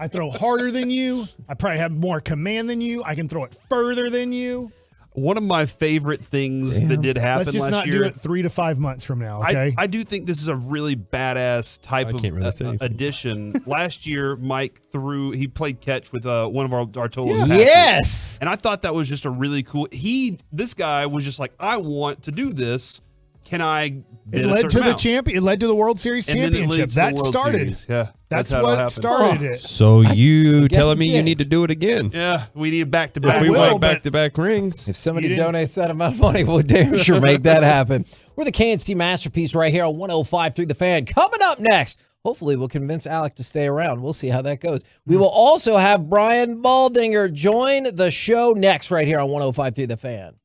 I throw harder than you. I probably have more command than you. I can throw it further than you. One of my favorite things that did happen last year. Let's just not do it 3 to 5 months from now, okay? I do think this is a really badass type of addition. Last year, Mike he played catch with one of our total passes. Yes! And I thought that was just a really cool. This guy was just like, I want to do this. Can I? It led to the champion. It led to the World Series championship. That started. Yeah, that's what started it. So you telling me you need to do it again? Yeah, we need back-to-back. If we want back-to-back rings. If somebody donates that amount of money, we'll damn sure make that happen. We're the KNC Masterpiece right here on 105.3 The Fan. Coming up next, hopefully we'll convince Alec to stay around. We'll see how that goes. We will also have Brian Baldinger join the show next right here on 105.3 The Fan.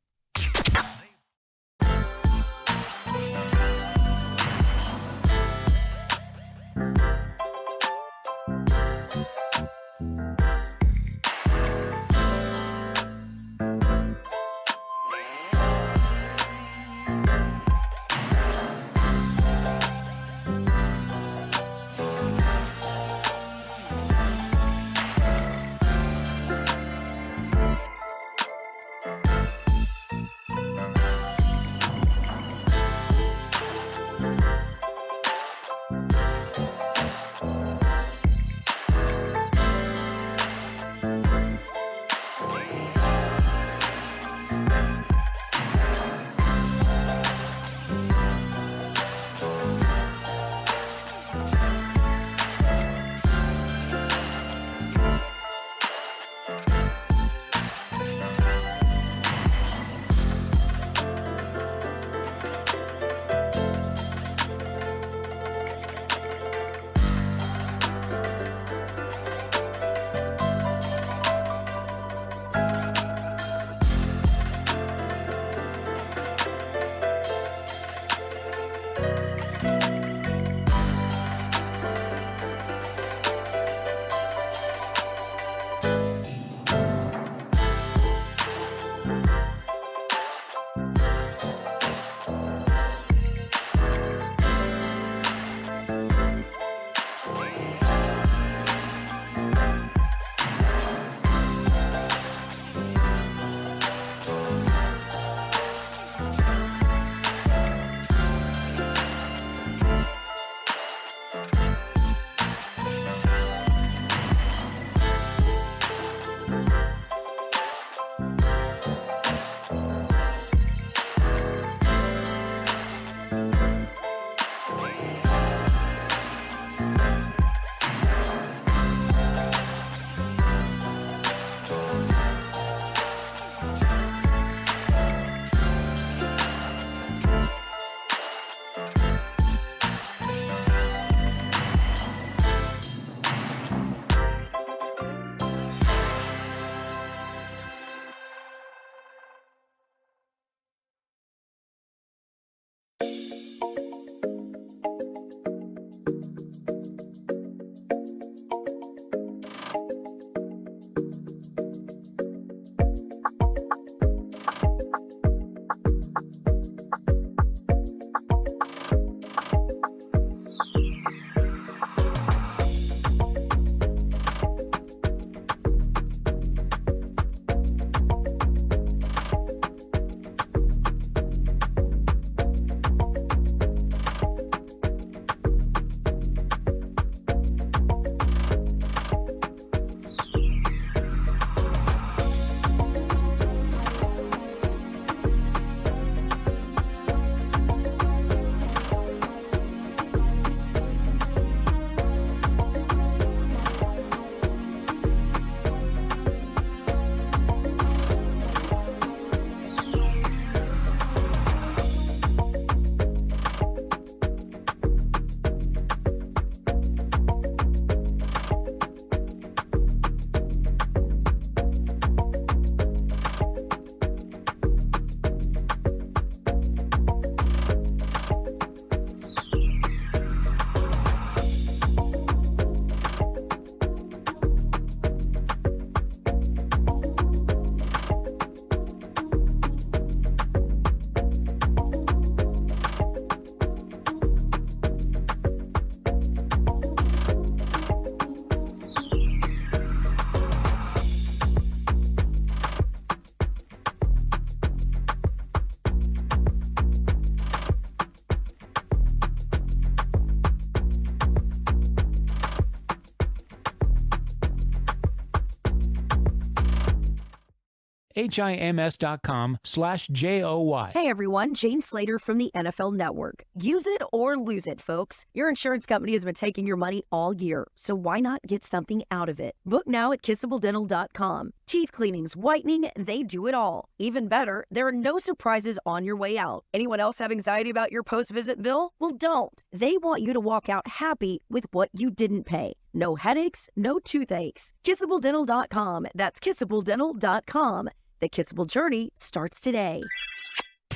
HIMS.com/JOY. Hey everyone, Jane Slater from the NFL Network. Use it or lose it, folks. Your insurance company has been taking your money all year, so why not get something out of it? Book now at KissableDental.com. Teeth cleanings, whitening, they do it all. Even better, there are no surprises on your way out. Anyone else have anxiety about your post-visit bill? Well, don't. They want you to walk out happy with what you didn't pay. No headaches, no toothaches. KissableDental.com. That's KissableDental.com. The Kissable journey starts today.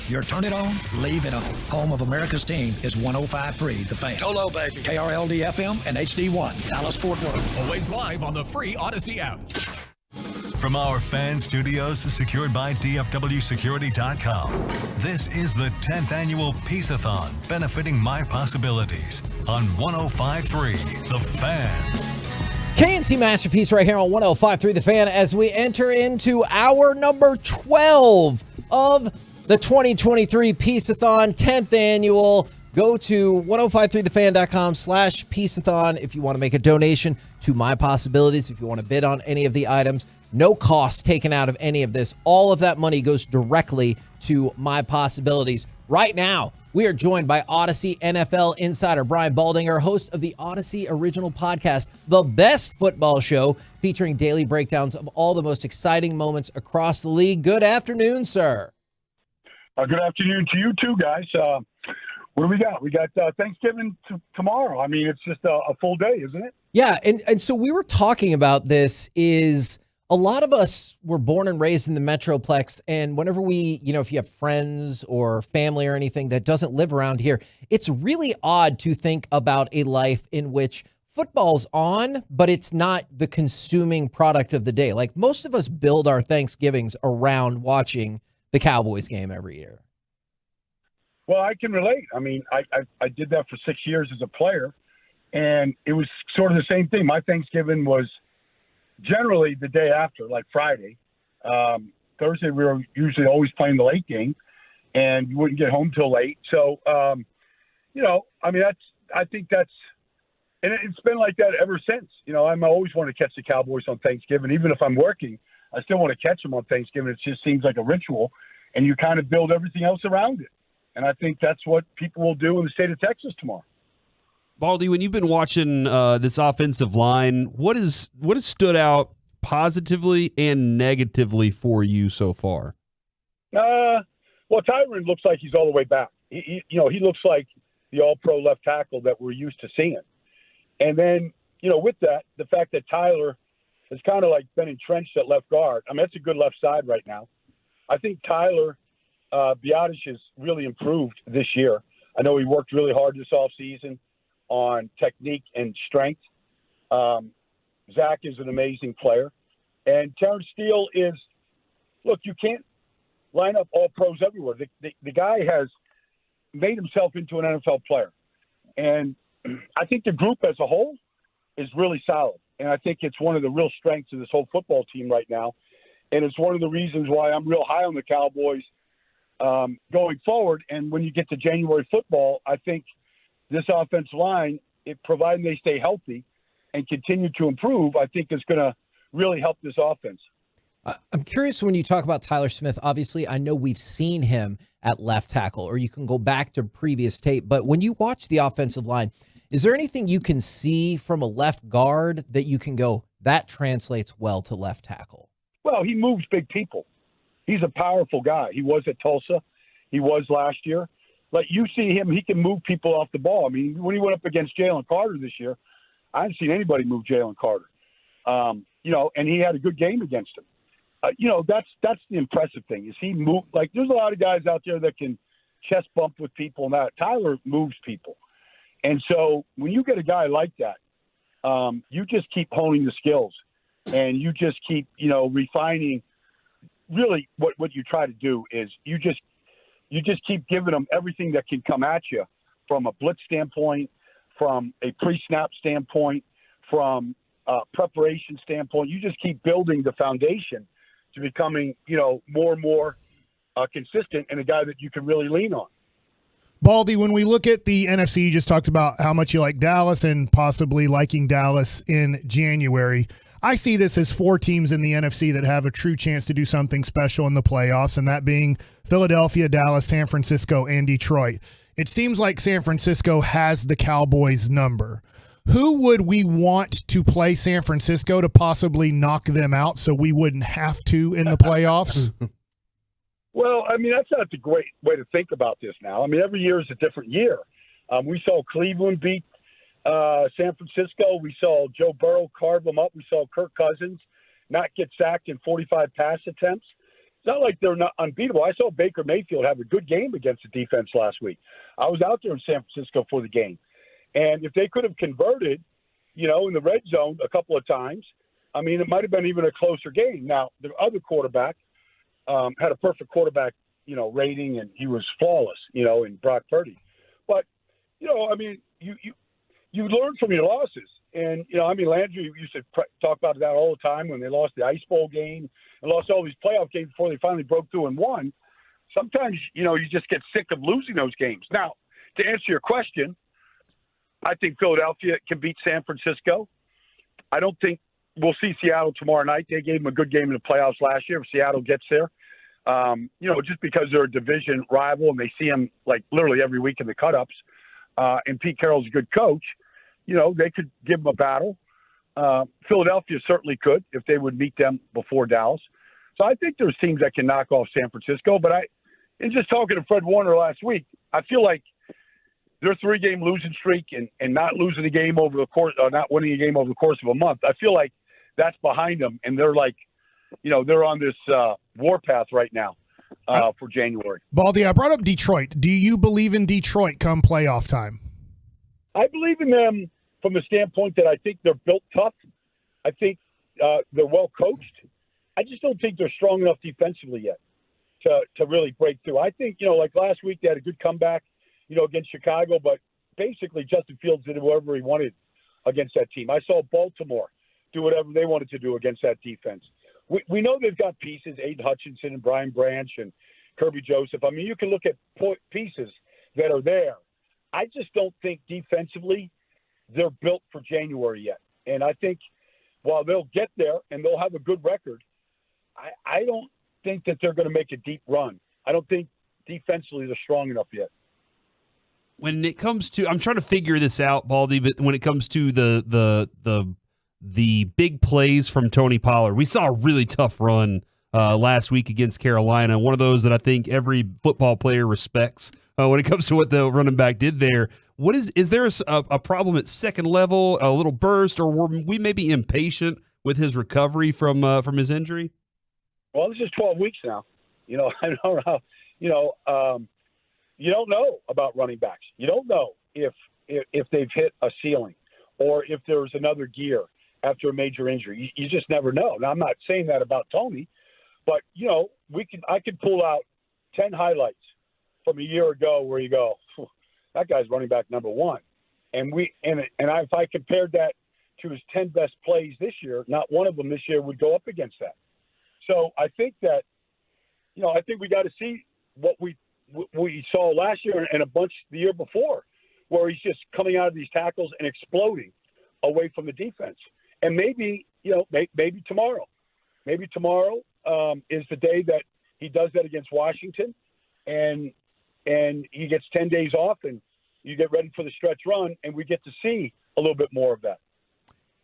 Your turn it on, leave it on. Home of America's team is 105.3 The Fan. Hello, baby. KRLD FM and HD1, Dallas, Fort Worth. Always live on the free Odyssey app. From our fan studios to secured by DFWsecurity.com, this is the 10th annual Piece-A-Thon benefiting My Possibilities on 105.3 The Fan. KNC Masterpiece right here on 105.3 The Fan as we enter into hour number 12 of the 2023 Piece-A-Thon 10th annual. Go to 1053thefan.com/Piece-A-Thon if you want to make a donation to My Possibilities, if you want to bid on any of the items. No cost taken out of any of this. All of that money goes directly to My Possibilities. Right now, we are joined by Odyssey NFL insider Brian Baldinger, host of the Odyssey original podcast, The Best Football Show, featuring daily breakdowns of all the most exciting moments across the league. Good afternoon, sir. Good afternoon to you too, guys. What do we got? We got Thanksgiving tomorrow. I mean, it's just a full day, isn't it? Yeah, and so we were talking about this is a lot of us were born and raised in the Metroplex, and whenever we, if you have friends or family or anything that doesn't live around here, it's really odd to think about a life in which football's on, but it's not the consuming product of the day. Like most of us build our Thanksgivings around watching the Cowboys game every year. Well, I can relate. I mean, I did that for 6 years as a player, and it was sort of the same thing. My Thanksgiving was generally the day after, like Friday. Thursday, we were usually always playing the late game, and you wouldn't get home till late. So, I think that's, and it's been like that ever since. I'm always want to catch the Cowboys on Thanksgiving. Even if I'm working, I still want to catch them on Thanksgiving. It just seems like a ritual, and you kind of build everything else around it. And I think that's what people will do in the state of Texas tomorrow. Baldy, when you've been watching this offensive line, what has stood out positively and negatively for you so far? Well, Tyron looks like he's all the way back. He looks like the all-pro left tackle that we're used to seeing. And then, with that, the fact that Tyler has kind of like been entrenched at left guard. I mean, that's a good left side right now. I think Tyler Biadasz has really improved this year. I know he worked really hard this offseason on technique and strength. Zach is an amazing player. And Terrence Steele is, look, you can't line up all pros everywhere. The guy has made himself into an NFL player. And I think the group as a whole is really solid. And I think it's one of the real strengths of this whole football team right now. And it's one of the reasons why I'm real high on the Cowboys going forward. And when you get to January football, I think this offensive line, providing they stay healthy and continue to improve, I think is going to really help this offense. I'm curious when you talk about Tyler Smith, obviously I know we've seen him at left tackle, or you can go back to previous tape, but when you watch the offensive line, is there anything you can see from a left guard that you can go, that translates well to left tackle? Well, he moves big people. He's a powerful guy. He was at Tulsa. He was last year. Like you see him, he can move people off the ball. I mean, when he went up against Jalen Carter this year, I haven't seen anybody move Jalen Carter. And he had a good game against him. That's the impressive thing is he moved. Like there's a lot of guys out there that can chest bump with people and that. Tyler moves people. And so when you get a guy like that, you just keep honing the skills and you just keep, refining. Really what you try to do is you just keep giving them everything that can come at you from a blitz standpoint, from a pre-snap standpoint, from a preparation standpoint. You just keep building the foundation to becoming, more and more consistent and a guy that you can really lean on. Baldy, when we look at the NFC, you just talked about how much you like Dallas and possibly liking Dallas in January. I see this as 4 teams in the NFC that have a true chance to do something special in the playoffs, and that being Philadelphia, Dallas, San Francisco, and Detroit. It seems like San Francisco has the Cowboys number. Who would we want to play San Francisco to possibly knock them out so we wouldn't have to in the playoffs? Well, I mean, that's not a great way to think about this now. I mean, every year is a different year. We saw Cleveland beat San Francisco. We saw Joe Burrow carve them up. We saw Kirk Cousins not get sacked in 45 pass attempts. It's not like they're not unbeatable. I saw Baker Mayfield have a good game against the defense last week. I was out there in San Francisco for the game. And if they could have converted, in the red zone a couple of times, I mean, it might have been even a closer game. Now, the other quarterback had a perfect quarterback, rating, and he was flawless, in Brock Purdy. But, I mean, you learn from your losses. And, Landry used to talk about that all the time when they lost the Ice Bowl game and lost all these playoff games before they finally broke through and won. Sometimes, you just get sick of losing those games. Now, to answer your question, I think Philadelphia can beat San Francisco. I don't think we'll see Seattle tomorrow night. They gave them a good game in the playoffs last year. If Seattle gets there, just because they're a division rival and they see them like literally every week in the cut-ups, and Pete Carroll's a good coach, they could give them a battle. Philadelphia certainly could if they would meet them before Dallas. So I think there's teams that can knock off San Francisco. But in just talking to Fred Warner last week, I feel like their 3-game losing streak and not losing a game over the course, not winning a game over the course of a month, I feel like that's behind them, and they're like, they're on this warpath right now for January. Baldy, I brought up Detroit. Do you believe in Detroit come playoff time? I believe in them from the standpoint that I think they're built tough. I think they're well coached. I just don't think they're strong enough defensively yet to really break through. I think, like last week they had a good comeback, against Chicago, but basically Justin Fields did whatever he wanted against that team. I saw Baltimore do whatever they wanted to do against that defense. We know they've got pieces, Aiden Hutchinson and Brian Branch and Kirby Joseph. I mean, you can look at pieces that are there. I just don't think defensively they're built for January yet. And I think while they'll get there and they'll have a good record, I don't think that they're going to make a deep run. I don't think defensively they're strong enough yet. When it comes to, I'm trying to figure this out, Baldy, but when it comes to the big plays from Tony Pollard, we saw a really tough run last week against Carolina. One of those that I think every football player respects when it comes to what the running back did there. Is there a problem at second level, a little burst, or were we maybe impatient with his recovery from his injury? Well, this is 12 weeks now. I don't know. You don't know about running backs. You don't know if they've hit a ceiling or if there's another gear after a major injury. You just never know. Now, I'm not saying that about Tony, but I could pull out 10 highlights from a year ago where you go, that guy's running back number one. And if I compared that to his 10 best plays this year, not one of them this year would go up against that. So I think that, I think we got to see what we saw last year and a bunch the year before, where he's just coming out of these tackles and exploding away from the defense. And maybe tomorrow is the day that he does that against Washington, and he gets 10 days off, and you get ready for the stretch run, and we get to see a little bit more of that.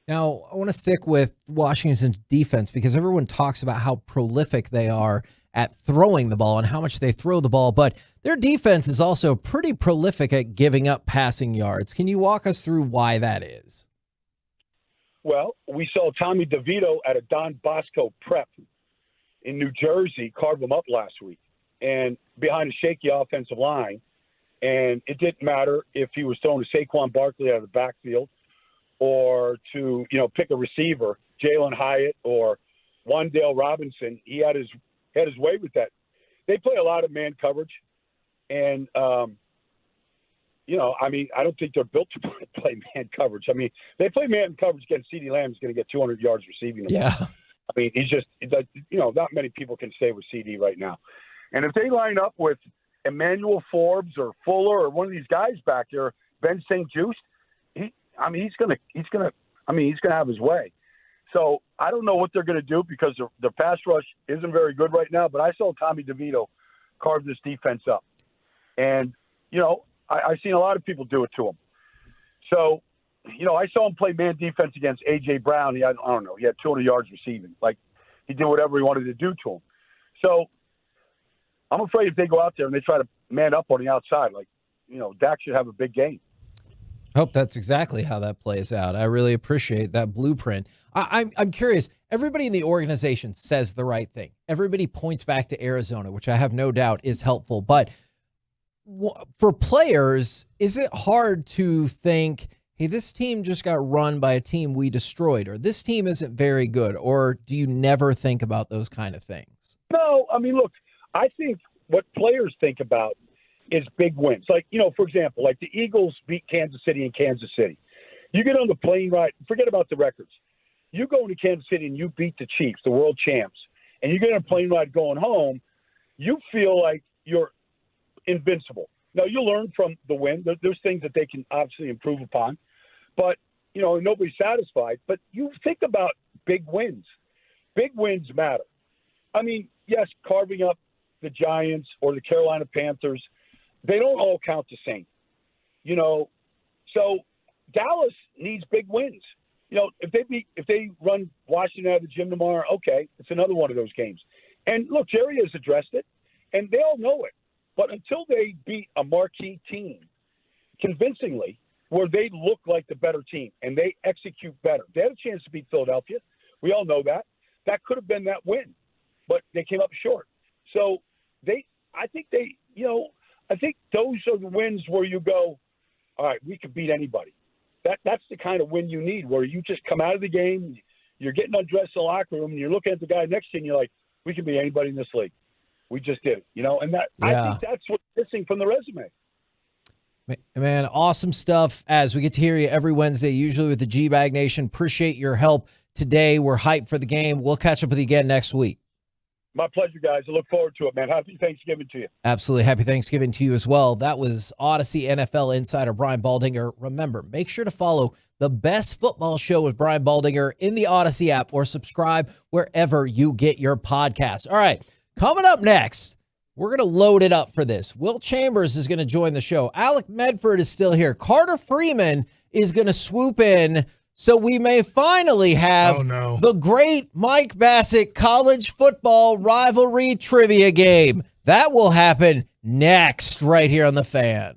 Now, I want to stick with Washington's defense because everyone talks about how prolific they are at throwing the ball and how much they throw the ball, but their defense is also pretty prolific at giving up passing yards. Can you walk us through why that is? Well, we saw Tommy DeVito at a Don Bosco prep in New Jersey carve him up last week, and behind a shaky offensive line, and it didn't matter if he was throwing to Saquon Barkley out of the backfield or to, pick a receiver, Jalen Hyatt or Wan'Dale Robinson. He had his way with that. They play a lot of man coverage, and I don't think they're built to play man coverage. I mean, they play man coverage against CeeDee Lamb, is going to get 200 yards receiving. Yeah. I mean, he's just, not many people can stay with CD right now. And if they line up with Emmanuel Forbes or Fuller or one of these guys back there, Ben St. Juste, he's gonna have his way. So I don't know what they're going to do because the pass rush isn't very good right now. But I saw Tommy DeVito carve this defense up, and I've seen a lot of people do it to him. So I saw him play man defense against A.J. Brown. He had 200 yards receiving. Like, he did whatever he wanted to do to him. So I'm afraid if they go out there and they try to man up on the outside, Dak should have a big game. Hope that's exactly how that plays out. I really appreciate that blueprint. I'm curious. Everybody in the organization says the right thing. Everybody points back to Arizona, which I have no doubt is helpful. But for players, is it hard to think, hey, this team just got run by a team we destroyed, or this team isn't very good, or do you never think about those kind of things? No, I mean, look, I think what players think about is big wins. Like, for example, like the Eagles beat Kansas City in Kansas City. You get on the plane ride, forget about the records. You go into Kansas City and you beat the Chiefs, the world champs, and you get on a plane ride going home, you feel like you're invincible. Now, you learn from the win. There's things that they can obviously improve upon. But, nobody's satisfied. But you think about big wins. Big wins matter. I mean, yes, carving up the Giants or the Carolina Panthers, they don't all count the same. So Dallas needs big wins. If they run Washington out of the gym tomorrow, okay, it's another one of those games. And look, Jerry has addressed it, and they all know it. But until they beat a marquee team convincingly, where they look like the better team and they execute better, they had a chance to beat Philadelphia. We all know that. That could have been that win, but they came up short. So I think those are the wins where you go, all right, we could beat anybody. That's the kind of win you need, where you just come out of the game, you're getting undressed in the locker room, and you're looking at the guy next to you, and you're like, we can beat anybody in this league. We just did it, and that I think that's what's missing from the resume. Man, awesome stuff. As we get to hear you every Wednesday, usually with the G-Bag Nation. Appreciate your help today. We're hyped for the game. We'll catch up with you again next week. My pleasure, guys. I look forward to it, man. Happy Thanksgiving to you. Absolutely. Happy Thanksgiving to you as well. That was Odyssey NFL insider Brian Baldinger. Remember, make sure to follow the best football show with Brian Baldinger in the Odyssey app, or subscribe wherever you get your podcasts. All right, coming up next, we're going to load it up for this. Will Chambers is going to join the show. Alec Medford is still here. Carter Freeman is going to swoop in, so we may finally have the great Mike Bassett college football rivalry trivia game. That will happen next right here on The Fan.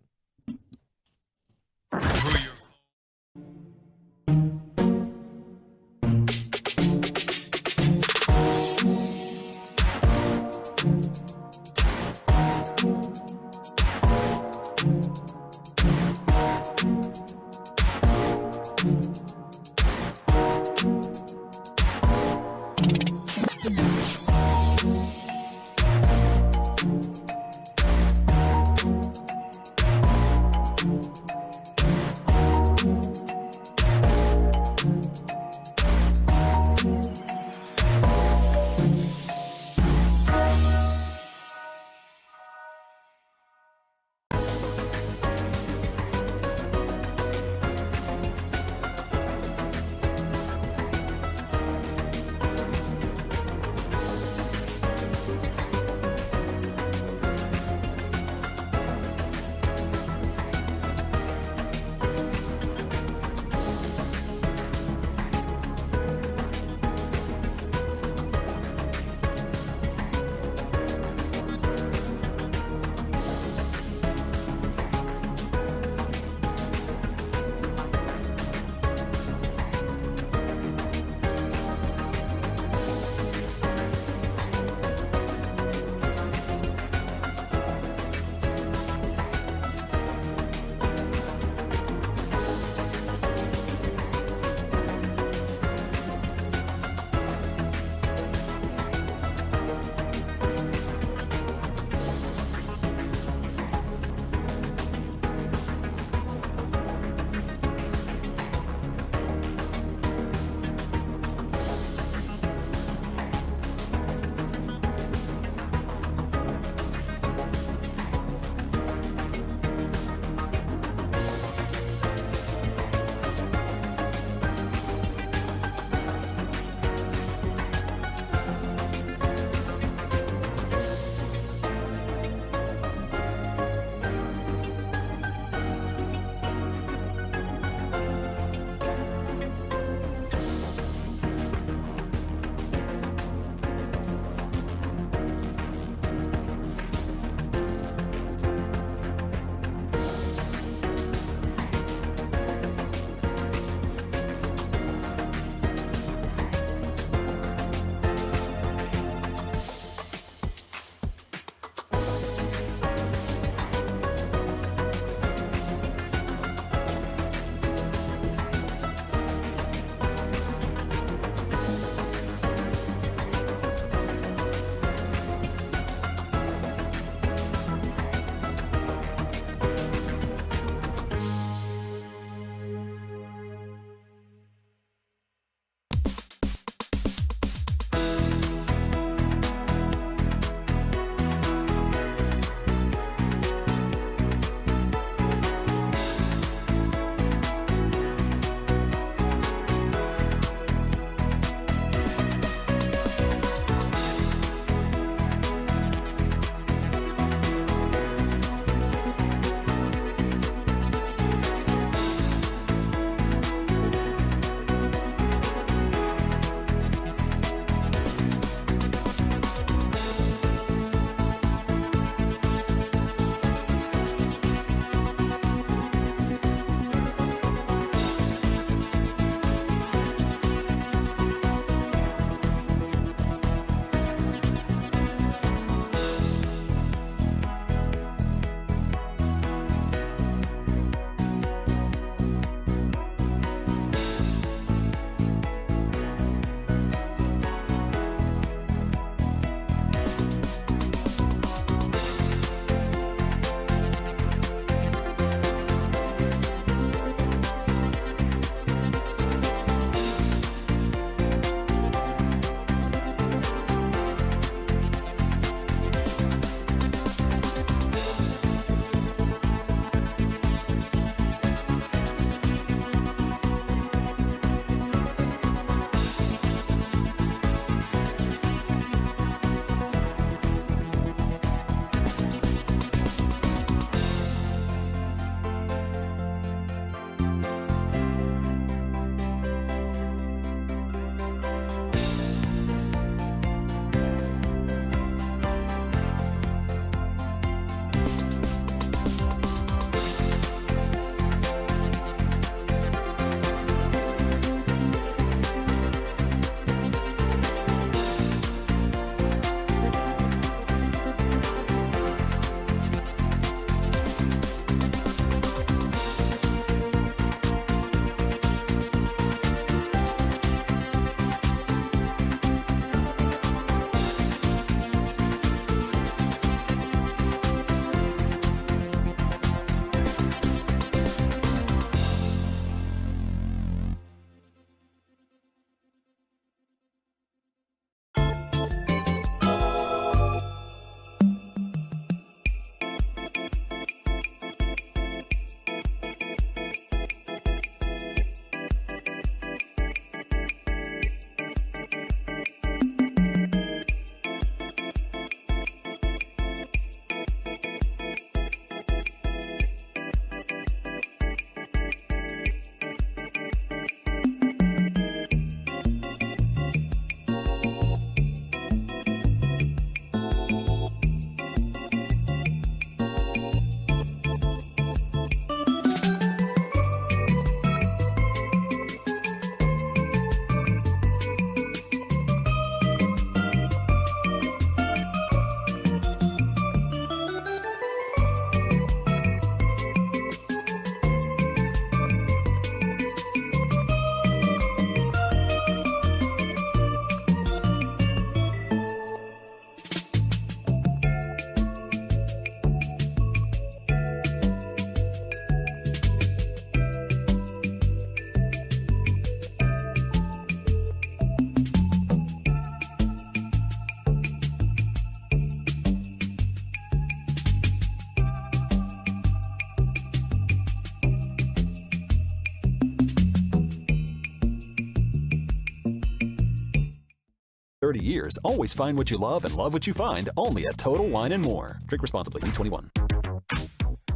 30 years, always find what you love and love what you find only at Total Wine & More. Drink responsibly. B21.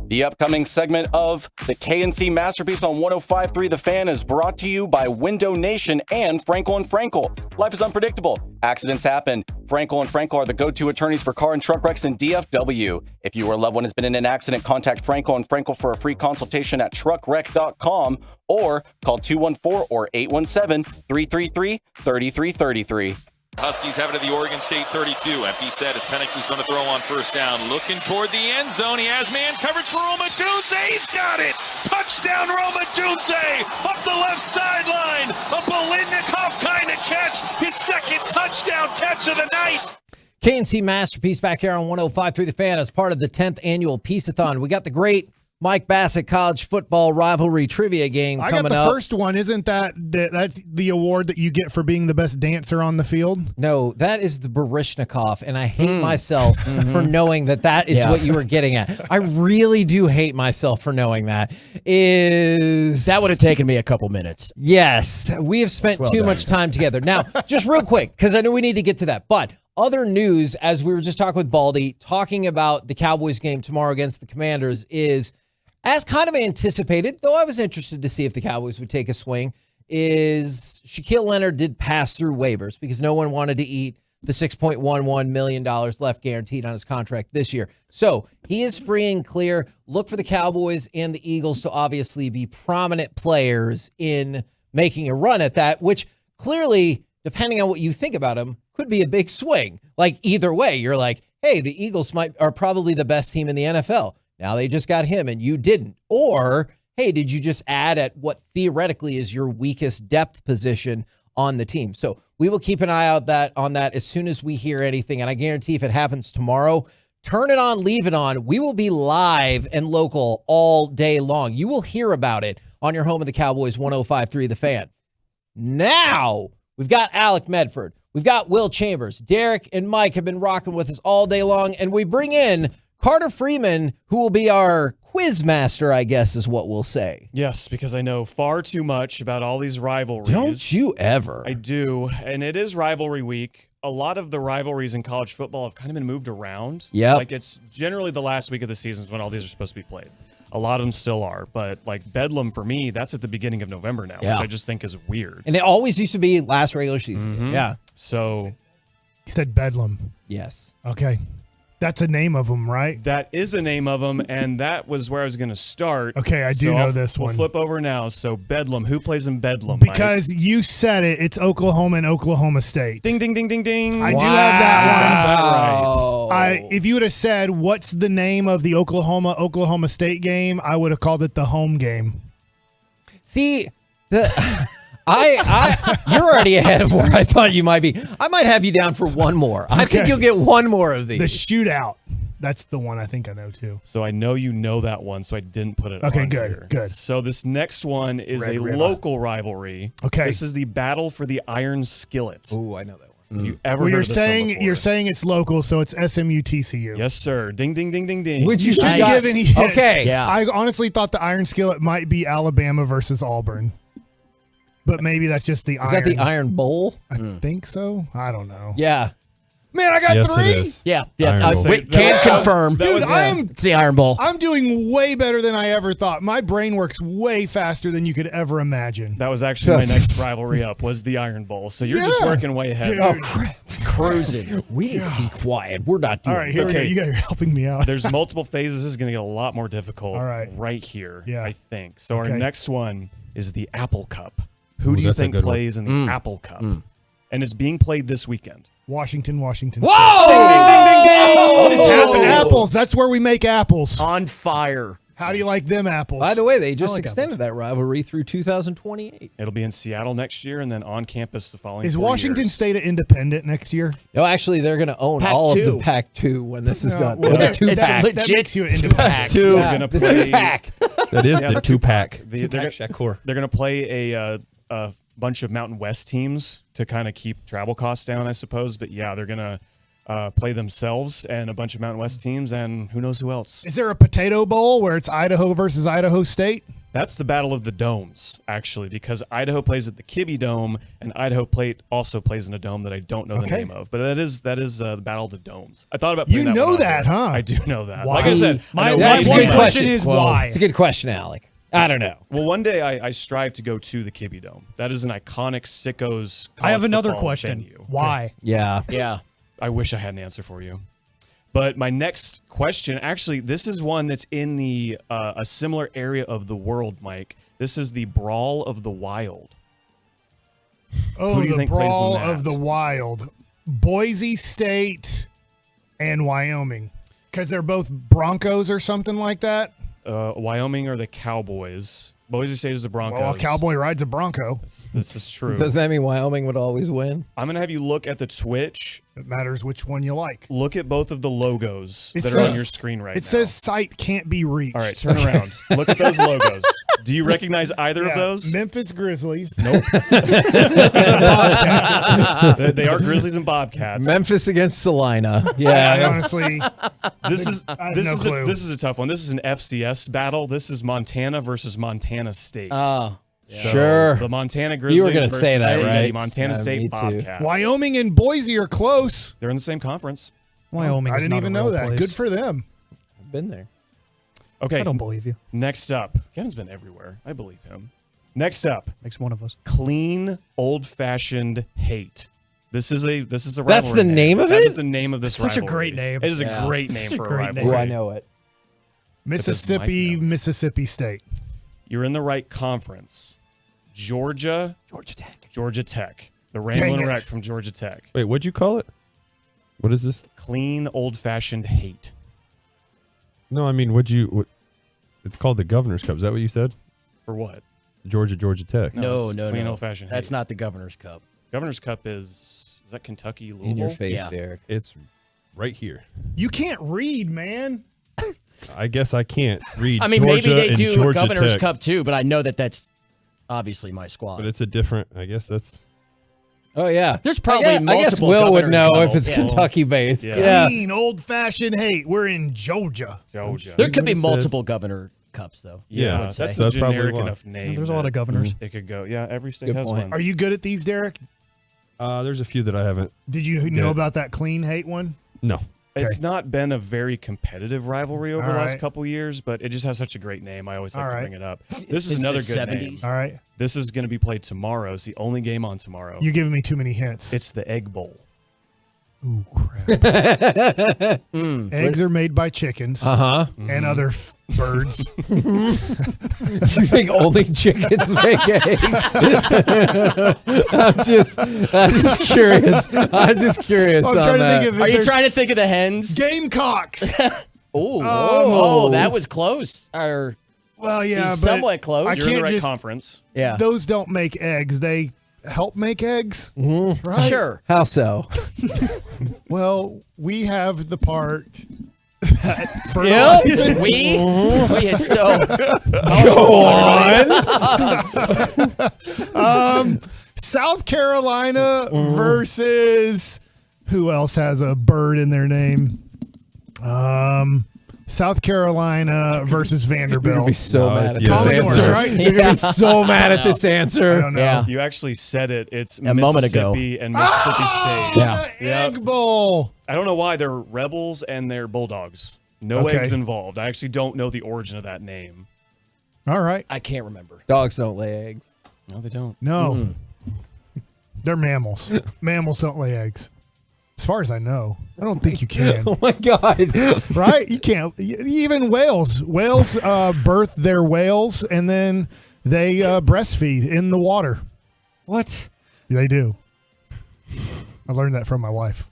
The upcoming segment of the KNC Masterpiece on 105.3 The Fan is brought to you by Window Nation and Frankel & Frankel. Life is unpredictable. Accidents happen. Frankel & Frankel are the go-to attorneys for car and truck wrecks in DFW. If you or a loved one has been in an accident, contact Frankel & Frankel for a free consultation at truckwreck.com or call 214 or 817-333-3333. Huskies have it at the Oregon State 32. Empty set as Penix is going to throw on first down. Looking toward the end zone. He has man coverage for Roma Dunze. He's got it. Touchdown Roma Dunze up the left sideline. A Bolitnikov kind of catch. His second touchdown catch of the night. KNC Masterpiece back here on 105.3 The Fan as part of the 10th annual Piece-A-Thon. We got the great Mike Bassett college football rivalry trivia game coming up. I got the first one. Isn't that's the award that you get for being the best dancer on the field? No, that is the Barishnikov, and I hate myself for knowing that is what you were getting at. I really do hate myself for knowing that. That would have taken me a couple minutes. Yes, we have spent too much time together. Now, just real quick, because I know we need to get to that, but other news, as we were just talking with Baldy, talking about the Cowboys game tomorrow against the Commanders is, as kind of anticipated, though I was interested to see if the Cowboys would take a swing, is Shaquille Leonard did pass through waivers because no one wanted to eat the $6.11 million left guaranteed on his contract this year. So he is free and clear. Look for the Cowboys and the Eagles to obviously be prominent players in making a run at that, which clearly, depending on what you think about him, could be a big swing. Like either way, you're like, hey, the Eagles are probably the best team in the NFL. Now they just got him and you didn't. Or, hey, did you just add at what theoretically is your weakest depth position on the team? So we will keep an eye out on that as soon as we hear anything. And I guarantee if it happens tomorrow, turn it on, leave it on. We will be live and local all day long. You will hear about it on your home of the Cowboys, 105.3 The Fan. Now, we've got Alec Medford. We've got Will Chambers. Derek and Mike have been rocking with us all day long. And we bring in Carter Freeman, who will be our quiz master, I guess is what we'll say. Yes, because I know far too much about all these rivalries. Don't you ever? I do, and it is rivalry week. A lot of the rivalries in college football have kind of been moved around. Yeah, like it's generally the last week of the season when all these are supposed to be played. A lot of them still are, but like Bedlam for me, that's at the beginning of November now, which I just think is weird. And it always used to be last regular season. Yeah. So he said Bedlam. Yes. Okay. That's a name of them, right? That is a name of them, and that was where I was going to start. Okay, I do know this one. We'll flip over now. So Bedlam, who plays in Bedlam? Because you said it, it's Oklahoma and Oklahoma State. Ding, ding, ding, ding, ding. I do have that one. Right. If you would have said, what's the name of the Oklahoma State game, I would have called it the home game. See, you're already ahead of where I thought you might be. I might have you down for one more. I think you'll get one more of these. The shootout. That's the one I think I know too. So I know you know that one, so I didn't put it Okay, on good, here. good. So this next one is Red a River. local rivalry. Okay. This is the battle for the Iron Skillet. Oh, I know that one. Have you ever Well, heard of this one before? you're saying it's local, so it's SMU TCU. Yes, sir. Ding, ding, ding, ding, ding. Would you should give any hits. Okay. Yeah. I honestly thought the Iron Skillet might be Alabama versus Auburn. But maybe that's just the Is Iron. that the Iron Bowl? I think so. I don't know. Yeah. Man, I got Yes, three. it is. Yeah. Iron Bowl. We can confirm. Dude, It's the Iron Bowl. I'm doing way better than I ever thought. My brain works way faster than you could ever imagine. That was actually my next rivalry up, was the Iron Bowl. So you're just working way ahead. Dude. Oh, crap. Cruising. We need to be quiet. We're not doing All right, here we go. You guys are helping me out. There's multiple phases. This is going to get a lot more difficult All right. here, Yeah. I think. So our Okay. next one is the Apple Cup. Who do you that's a think good one. plays in the Apple Cup? And it's being played this weekend. Washington. Whoa! State. It's apples. That's where we make apples. On fire. How do you like them apples? By the way, they just I like extended that rivalry through 2028. It'll be in Seattle next year and then on campus the following Is 4 Washington years. State an independent next year? No, actually, they're going to own all of the Pac-2 when this is done. well, Or the it's two-pack. legit. That makes you an independent. Two. They're gonna the play. two-pack. That is Yeah, the two-pack. They're going to play a bunch of Mountain West teams to kind of keep travel costs down, I suppose. But yeah, they're going to play themselves and a bunch of Mountain West teams, and who knows who else. Is there a Potato Bowl where it's Idaho versus Idaho State? That's the Battle of the Domes, actually, because Idaho plays at the Kibbe Dome, and Idaho also plays in a dome that I don't know the name of. But that is the Battle of the Domes. I thought about putting You know that, huh? I do know that. Why? Like I said, My That's a one good question is why. It's a good question, Alec. I don't know. Well, one day I strive to go to the Kibbe Dome. That is an iconic sickos. I have another football question. venue. Why? Yeah. Yeah. I wish I had an answer for you. But my next question, actually, this is one that's in the a similar area of the world, Mike. This is the Brawl of the Wild. Oh, Who do you the think plays in Brawl that? of the Wild. Boise State and Wyoming. Because they're both Broncos or something like that. Wyoming are the Cowboys. Boise State is the Broncos. Well, a cowboy rides a Bronco. This is true. Does that mean Wyoming would always win? I'm going to have you look at the Twitch. It matters which one you like. Look at both of the logos It that are on says- your screen right now. It says site can't be reached. All right, turn around. Look at those logos. Do you recognize either of those? Memphis Grizzlies. Nope. They are Grizzlies and Bobcats. Memphis against Salina. I Yeah. honestly, This is I have this no is clue. this is a tough one. This is an FCS battle. This is Montana versus Montana State. Oh, So, sure. The Montana Grizzlies. You were going to versus say that, the right? Montana Me State too. Bobcats. Wyoming and Boise are close. They're in the same conference. Wyoming I is didn't not even a know real that. place. Good for them. I've been there. Okay. I don't believe you. Next up, Kevin's been everywhere. I believe him. Next up, Makes one of us. clean old-fashioned hate. This is a rivalry. That's the name of That it? is the name of this Such a rivalry. great name. It is Yeah. a great Such name a for a great rivalry. name. Oh, I know it. Mississippi, Mississippi State. You're in the right conference. Georgia Tech. The Dang Ramblin' it. Wreck from Georgia Tech. Wait, what'd you call it? What is this? Clean old-fashioned hate. No, I mean, it's called the Governor's Cup. Is that what you said? For what? Georgia Tech. No, it's no, clean no. old-fashioned That's hate. not the Governor's Cup. Governor's Cup is that Kentucky, Louisville? In your face, Yeah. Derek. It's right here. You can't read, man. I guess I can't read. I mean, Georgia maybe they and do a Georgia Governor's Tech, Cup too, but I know that that's obviously my squad. but it's a different. I guess that's. Oh, yeah. There's probably I guess multiple Will would Governor's know Cup. if it's Yeah. Kentucky based. Yeah. Yeah. Clean, old-fashioned hate. We're in Georgia. Georgia. There could be It said- multiple Governor Cups though. Yeah, I would that's say. a That's probably generic why. enough name. There's a lot that of governors. It could go. Yeah, every state Good has point. one. Are you good at these, Derek? There's a few that I haven't. Did you know about that clean hate one? No. It's not been a very competitive rivalry over All the last right. couple years, but it just has such a great name. I always like All to right. bring it up. This is It's another the good 70s. name. All right. This is going to be played tomorrow. It's the only game on tomorrow. You're giving me too many hints. It's the Egg Bowl. Ooh, crap. Eggs are made by chickens Uh-huh. and other birds. You think only chickens make eggs? I'm just curious. I'm just curious I'm on trying to that. think of Are you there's trying to think of the hens? Gamecocks. Oh, that was close. Or Well, yeah, but somewhat close. I You're in the can't right just. conference. Yeah. Those don't make eggs. They help make eggs, right? Sure. How so? Well, we have the part that Yep. fertilizes. We so Go on. South Carolina versus who else has a bird in their name? South Carolina versus You're Vanderbilt. gonna be so No, mad at it's this Commodores, answer. right? You're gonna be so mad at this I answer. don't know. Yeah. You actually said it. It's A moment ago. Mississippi and Mississippi State. Yeah. The Egg Bowl. I don't know why they're Rebels and they're Bulldogs. No Okay. eggs involved. I actually don't know the origin of that name. All right. I can't remember. Dogs don't lay eggs. No, they don't. No. They're mammals. Mammals don't lay eggs. As far as I know. I don't think you can. Oh my god! Right? You can't. Even whales. Whales birth their whales and then they breastfeed in the water. What? They do. I learned that from my wife.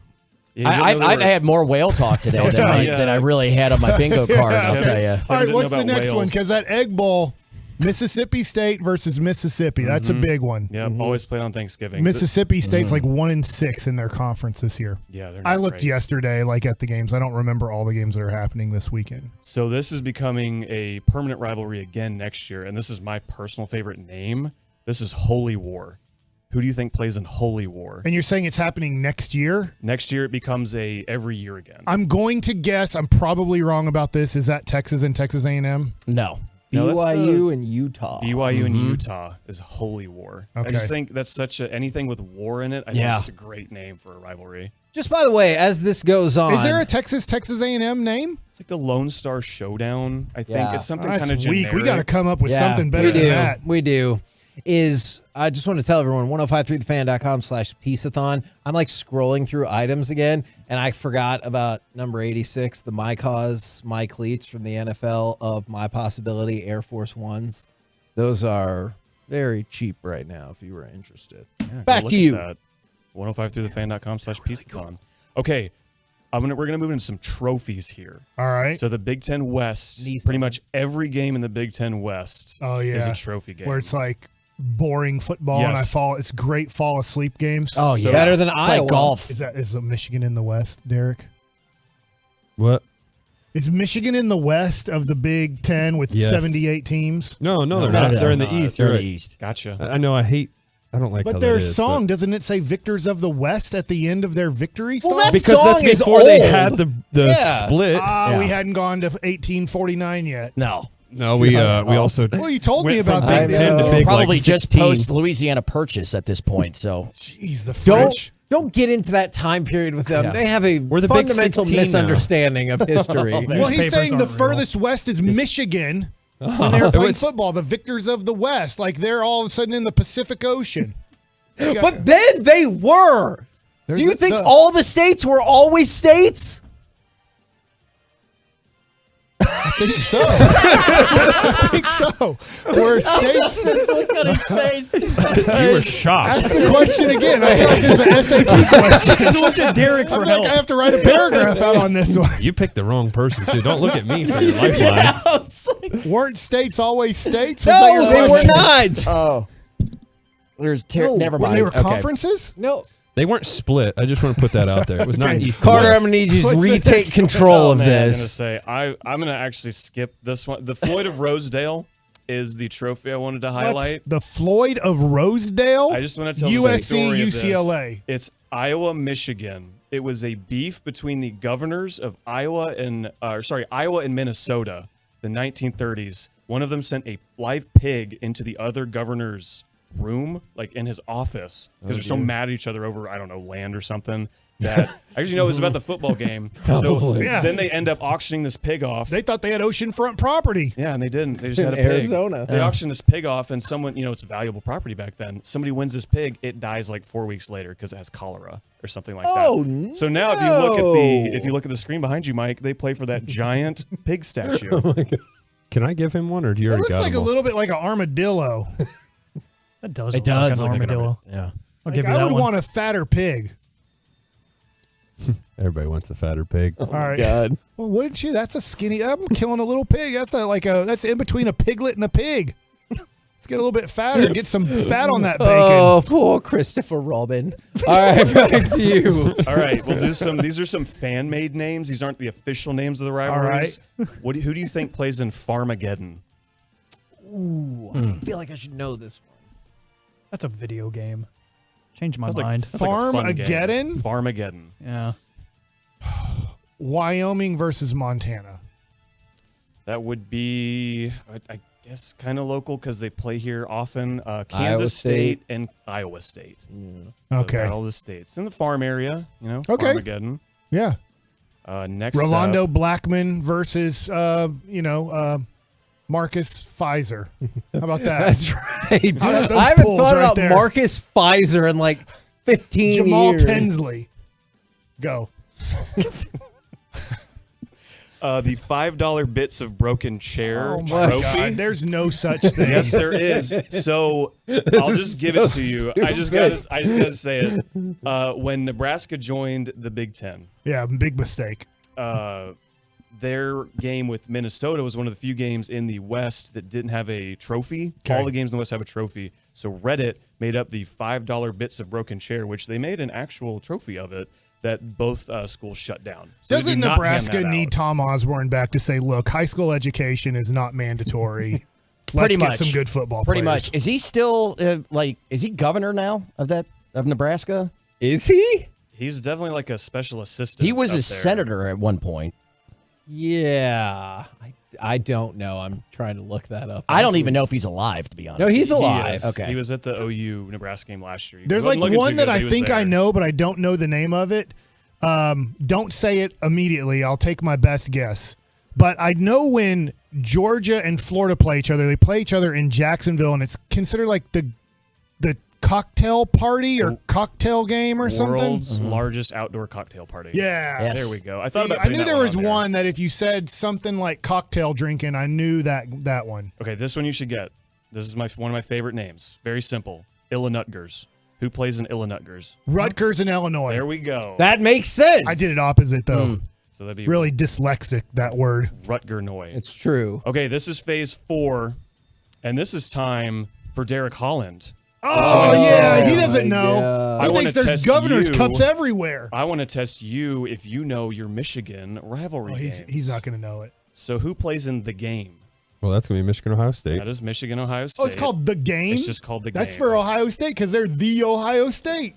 Yeah, you didn't know I've they were- had more whale talk today than I really had on my bingo card. I'll tell you. All right, didn't what's know the about next one? whales. Because that Egg Bowl, Mississippi State versus Mississippi. That's a big one. Yeah, always played on Thanksgiving. Mississippi State's like 1-6 in their conference this year. Yeah, they're I not looked great. yesterday, like at the games. I don't remember all the games that are happening this weekend. So this is becoming a permanent rivalry again next year, and this is my personal favorite name. This is Holy War. Who do you think plays in Holy War? And you're saying it's happening next year? Next year, it becomes a every year again. I'm going to guess, I'm probably wrong about this. Is that Texas and Texas A&M? No. No, that's BYU and Utah. BYU and Utah is Holy War. I Okay. just think that's anything with war in it. I think Yeah. it's a great name for a rivalry. Just by the way, as this goes on, Is there a Texas A&M name? It's like the Lone Star Showdown, I think. Yeah. It's something That's kind of weak. generic. We got to come up with something better we than do. that. We do. I just want to tell everyone, 1053thefan.com/Piece-A-Thon. I'm like scrolling through items again, and I forgot about number 86, the My Cause, My Cleats from the NFL of My Possibility Air Force Ones. Those are very cheap right now if you were interested. Yeah, Back look to at you. that. 1053thefan.com/Piece-A-Thon. Okay. We're going to move into some trophies here. All right. So the Big Ten West, pretty much every game in the Big Ten West is a trophy game. Where it's like boring football and it's great fall asleep games. Oh, yeah. Better than Iowa. Like golf. Is Michigan in the West, Derek? What? Is Michigan in the West of the Big Ten with 78 teams? No, they're not. They're in the East. They're You're in right. the East. Gotcha. I know. I don't like how But that their is, song, doesn't it say Victors of the West at the end of their victory song? Well, that because song that's is before they old. had the split. We hadn't gone to 1849 yet. No. No, we also. Well, you told me went about from that. Big Ten to big, Probably like, just 16. post Louisiana Purchase at this point. So Jeez, the French. Don't get into that time period with them. Yeah. They have a We're the Big fundamental 16 now. misunderstanding of history. Well, he's saying the aren't real. furthest west is Michigan. When they were playing football, the Victors of the West, like they're all of a sudden in the Pacific Ocean. But then they were. Do you think all the states were always states? I think so. I think so. We're states. Look at his face. You were shocked. Ask the question again. I feel like it's an SAT question. Just looked at Derek for I feel help. like I have to write a paragraph out on this one. You picked the wrong person too. Don't look at me for your lifeline. Weren't states always states? Was No, that your they were question? not. oh, never When mind. they were Okay. conferences? No. They weren't split. I just want to put that out there. It was not Okay. East. Carter, and I'm West. going to need you to What's the retake next control of Man, I'm going to this. say, I'm going to actually skip this one. The Floyd of Rosedale is the trophy I wanted to highlight. The Floyd of Rosedale? I just want to tell the USC, story of this. UCLA. It's Iowa, Michigan. It was a beef between the governors of Iowa and Minnesota, the 1930s. One of them sent a live pig into the other governor's room, like in his office, because they're so mad at each other over, I don't know, land or something. That I actually know it was about the football game. So Yeah. then they end up auctioning this pig off. They thought they had oceanfront property. Yeah, and they didn't. They just In had a pig. Arizona. They auctioned this pig off, and someone, it's valuable property back then. Somebody wins this pig, it dies like 4 weeks later because it has cholera or something like Oh, that. So now, if you look at the screen behind you, Mike, they play for that giant pig statue. Oh my God. Can I give him one, or do you It already looks got like him a all? little bit like an armadillo. That does. It look does like look an like an armadillo. Yeah. I'll give you I that would one. want a fatter pig. Everybody wants a fatter pig. All right. God. Well, wouldn't you? That's a skinny. I'm killing a little pig. That's in between a piglet and a pig. Let's get a little bit fatter and get some fat on that bacon. Oh, poor Christopher Robin. All right, back to you. All right, we'll do some. These are some fan-made names. These aren't the official names of the rivalries. Who do you think plays in Farmageddon? Ooh, I feel like I should know this one. That's a video game. Change my Sounds like- mind. sounds like a fun game. Farmageddon? Farmageddon. Yeah. Wyoming versus Montana. That would be, I guess, kind of local because they play here often. Kansas State and Iowa State. So Okay. all the states in the farm area. Okay. Farmageddon. Yeah. Next, Rolando up, Blackman versus Marcus Pfizer. How about that? That's right. How about those I haven't pulls thought right about there? Marcus Pfizer in like 15 Jamal years. Tinsley. Go. the $5 bits of broken chair Oh my trophy. God. There's no such thing. Yes, there is. So I'll just give it to you. I just gotta say it. When Nebraska joined the Big Ten, Yeah, big mistake. their game with Minnesota was one of the few games in the West that didn't have a trophy. Okay. All the games in the West have a trophy. So Reddit made up the $5 bits of broken chair, which they made an actual trophy of it that both schools shut down. So they Doesn't do not hand Nebraska that need out. Tom Osborne back to say, look, high school education is not mandatory? Let's get some good football Pretty players. much. Is he still is he governor now of Nebraska? Is he? He's definitely like a special assistant. He was up a there. senator at one point. Yeah. I don't know. I'm trying to look that up. I don't even know if he's alive, to be honest. No, he's He alive. is. Okay. He was at the OU Nebraska game last year. There's like one that I think I know, but I don't know the name of it. Don't say it immediately. I'll take my best guess. But I know when Georgia and Florida play each other, they play each other in Jacksonville, and it's considered like the cocktail party or cocktail game or something. World's largest outdoor cocktail party. Yeah. There we go. I knew there was one that if you said something like cocktail drinking, I knew that one. Okay, this one you should get. This is one of my favorite names. Very simple. Illinutgers. Who plays in Illinutgers? Rutgers in Illinois. There we go. That makes sense. I did it opposite though. So that'd be Really dyslexic, that word. Rutgernoy. It's true. Okay, this is phase 4, and this is time for Derek Holland. Oh, yeah. He doesn't know. I He wanna thinks there's test governor's you. cups everywhere. I want to test you if you know your Michigan rivalry games. He's not going to know it. So who plays in the game? Well, that's going to be Michigan, Ohio State. That is Michigan, Ohio State. Oh, it's called The Game? It's just called The Game. That's for Ohio State because they're the Ohio State.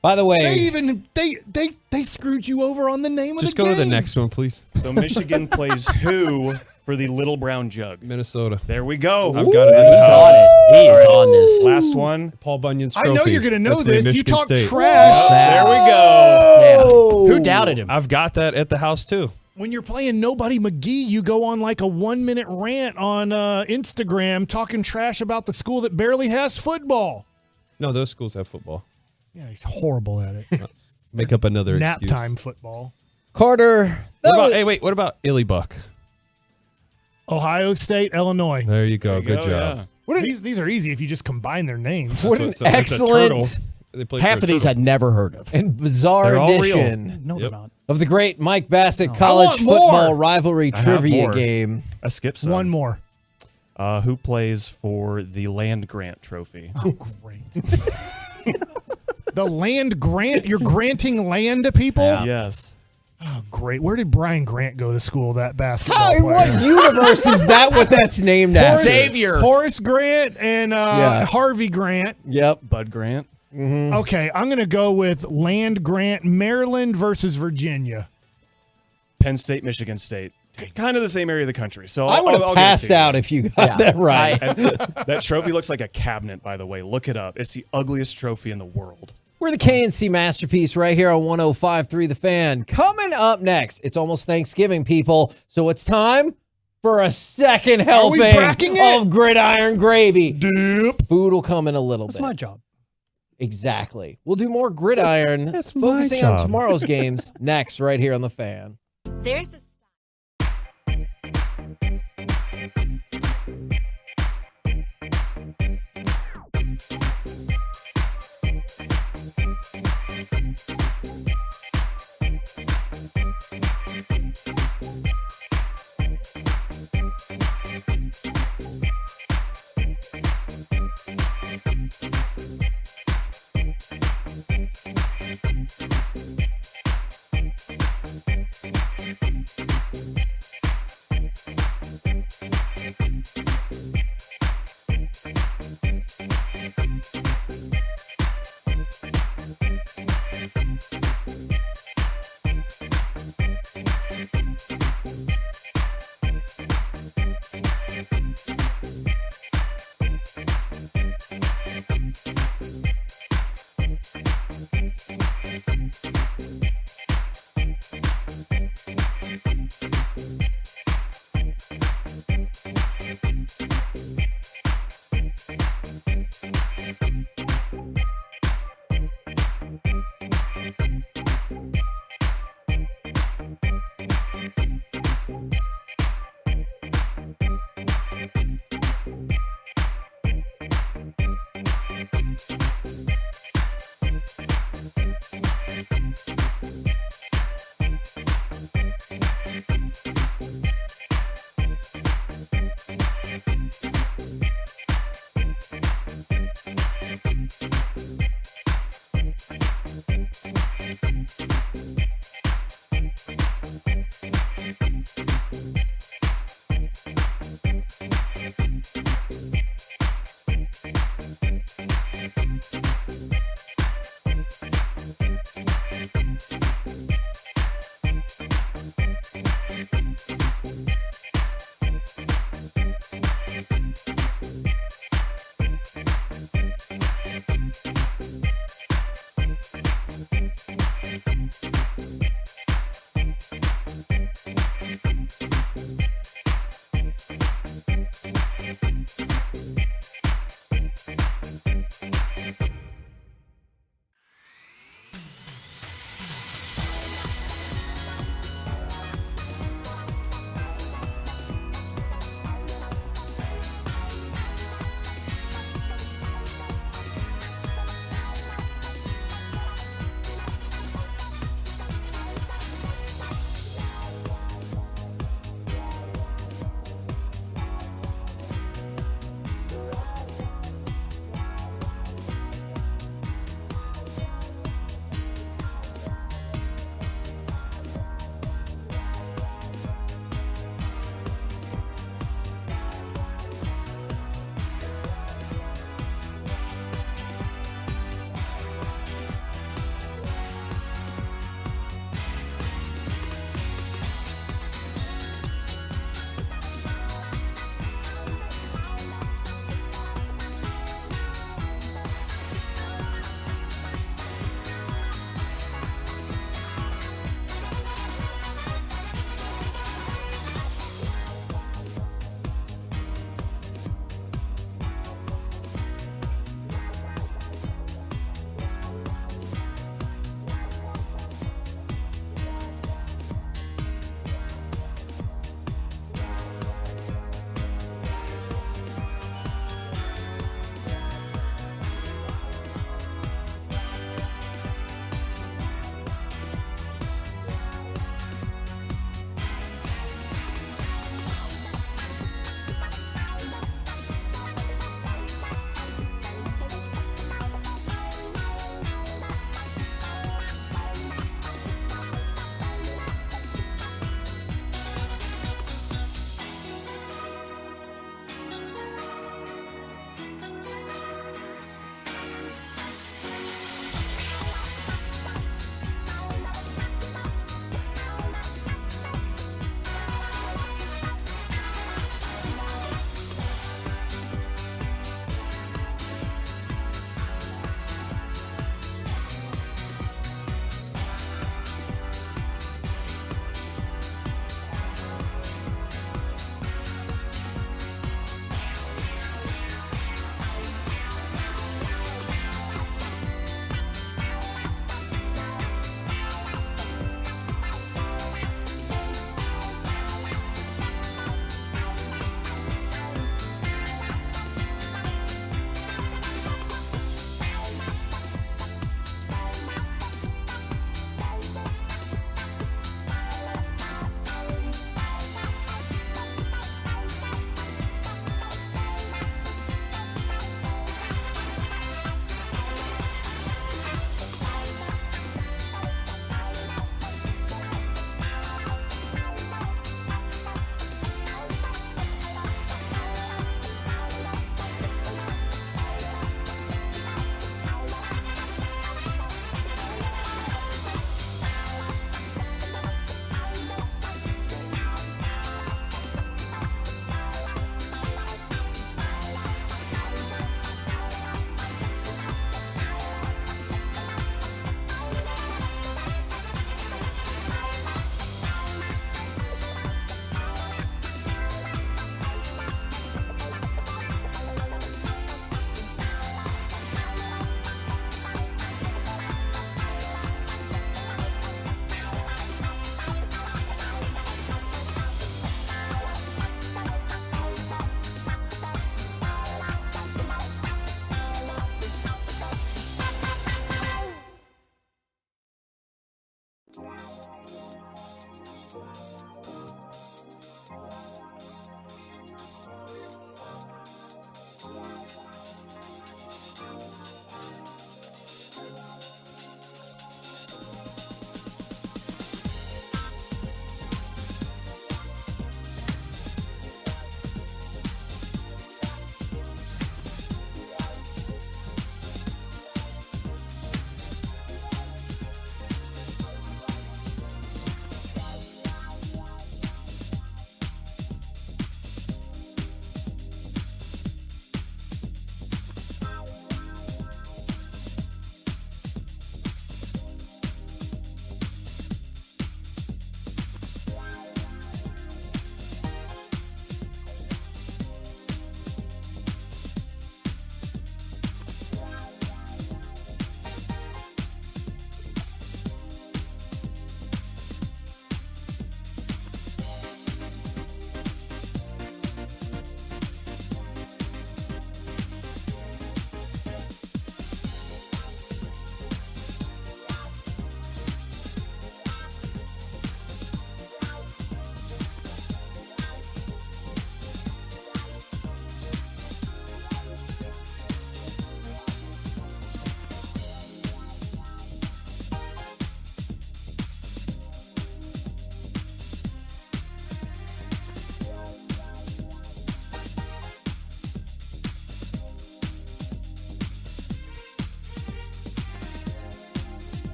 By the way, they screwed you over on the name Just of the go game. to the next one, please. So Michigan plays who for the Little Brown Jug? Minnesota. There we go. I've got it. He's on it. He is on this. Last one. Paul Bunyan's I trophy. know you're going to know That's gonna be this. You Michigan talk State. trash. There we go. Yeah. Who doubted him? I've got that at the house, too. When you're playing Nobody McGee, you go on like a 1-minute rant on Instagram talking trash about the school that barely has football. No, those schools have football. Yeah, he's horrible at it. Make up another Nap excuse. time football. Carter. What about Illybuck? Ohio State, Illinois. There you go. Good job. Yeah. These are easy if you just combine their names. What an So it's a excellent turtle. They play Half for of a these turtle. I'd never heard of. and bizarre They're all real. edition No, they're not. of the great Mike Bassett I college want more. football rivalry I have trivia more. game. I skipped some. One more. Who plays for the Land Grant Trophy? Oh, great. The land grant? You're granting land to people? Yes. Oh, great. Where did Brian Grant go to school, that basketball How, in player? what universe is that what that's named after? Savior. Horace Grant and Yeah. Harvey Grant. Yep. Bud Grant. Okay, I'm going to go with land grant, Maryland versus Virginia. Penn State, Michigan State. Kind of the same area of the country. So I would I'll have give it passed to you. out if you got that right. And that trophy looks like a cabinet, by the way. Look it up. It's the ugliest trophy in the world. We're the KNC Masterpiece right here on 105.3 The Fan. Coming up next, it's almost Thanksgiving, people, so it's time for a second helping of gridiron gravy. Food will come in a little bit. That's my job. Exactly. We'll do more gridiron, That's focusing my on job. tomorrow's games next right here on The Fan. There's a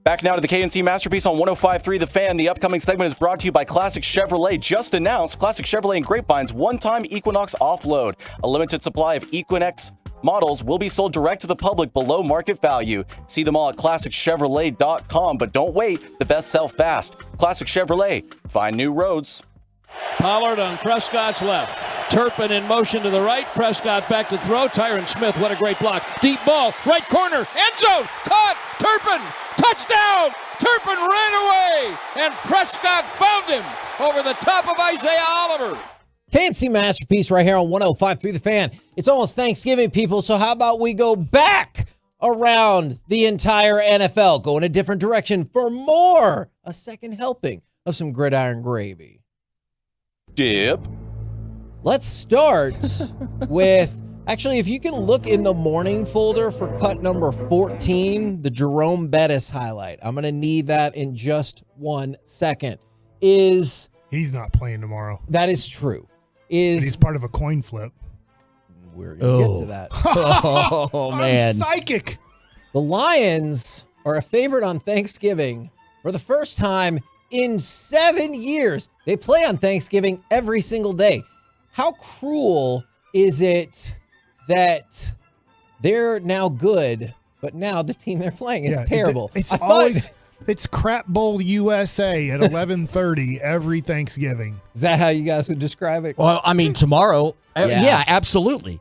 Back now to the KNC Masterpiece on 105.3 The Fan. The upcoming segment is brought to you by Classic Chevrolet. Just announced, Classic Chevrolet and Grapevine's one-time Equinox offload. A limited supply of Equinox models will be sold direct to the public below market value. See them all at ClassicChevrolet.com. But don't wait, the best sell fast. Classic Chevrolet, find new roads. Pollard on Prescott's left. Turpin in motion to the right. Prescott back to throw. Tyron Smith, what a great block. Deep ball, right corner, end zone, caught. Turpin, touchdown. Turpin ran away, and Prescott found him over the top of Isaiah Oliver. KNC Masterpiece right here on 105.3 The Fan. It's almost Thanksgiving, people, so how about we go back around the entire NFL, go in a different direction for more, a second helping of some gridiron gravy. Dip. Let's start with, actually, if you can look in the morning folder for cut number 14, the Jerome Bettis highlight. I'm going to need that in just 1 second. He's not playing tomorrow. That is true. But he's part of a coin flip. We're going to get to that. Oh, man. I'm psychic. The Lions are a favorite on Thanksgiving for the first time in 7 years. They play on Thanksgiving every single day. How cruel is it that they're now good, but now the team they're playing is terrible? It's Crap Bowl USA at 11:30 every Thanksgiving. Is that how you guys would describe it? Well, I mean, tomorrow, yeah, absolutely.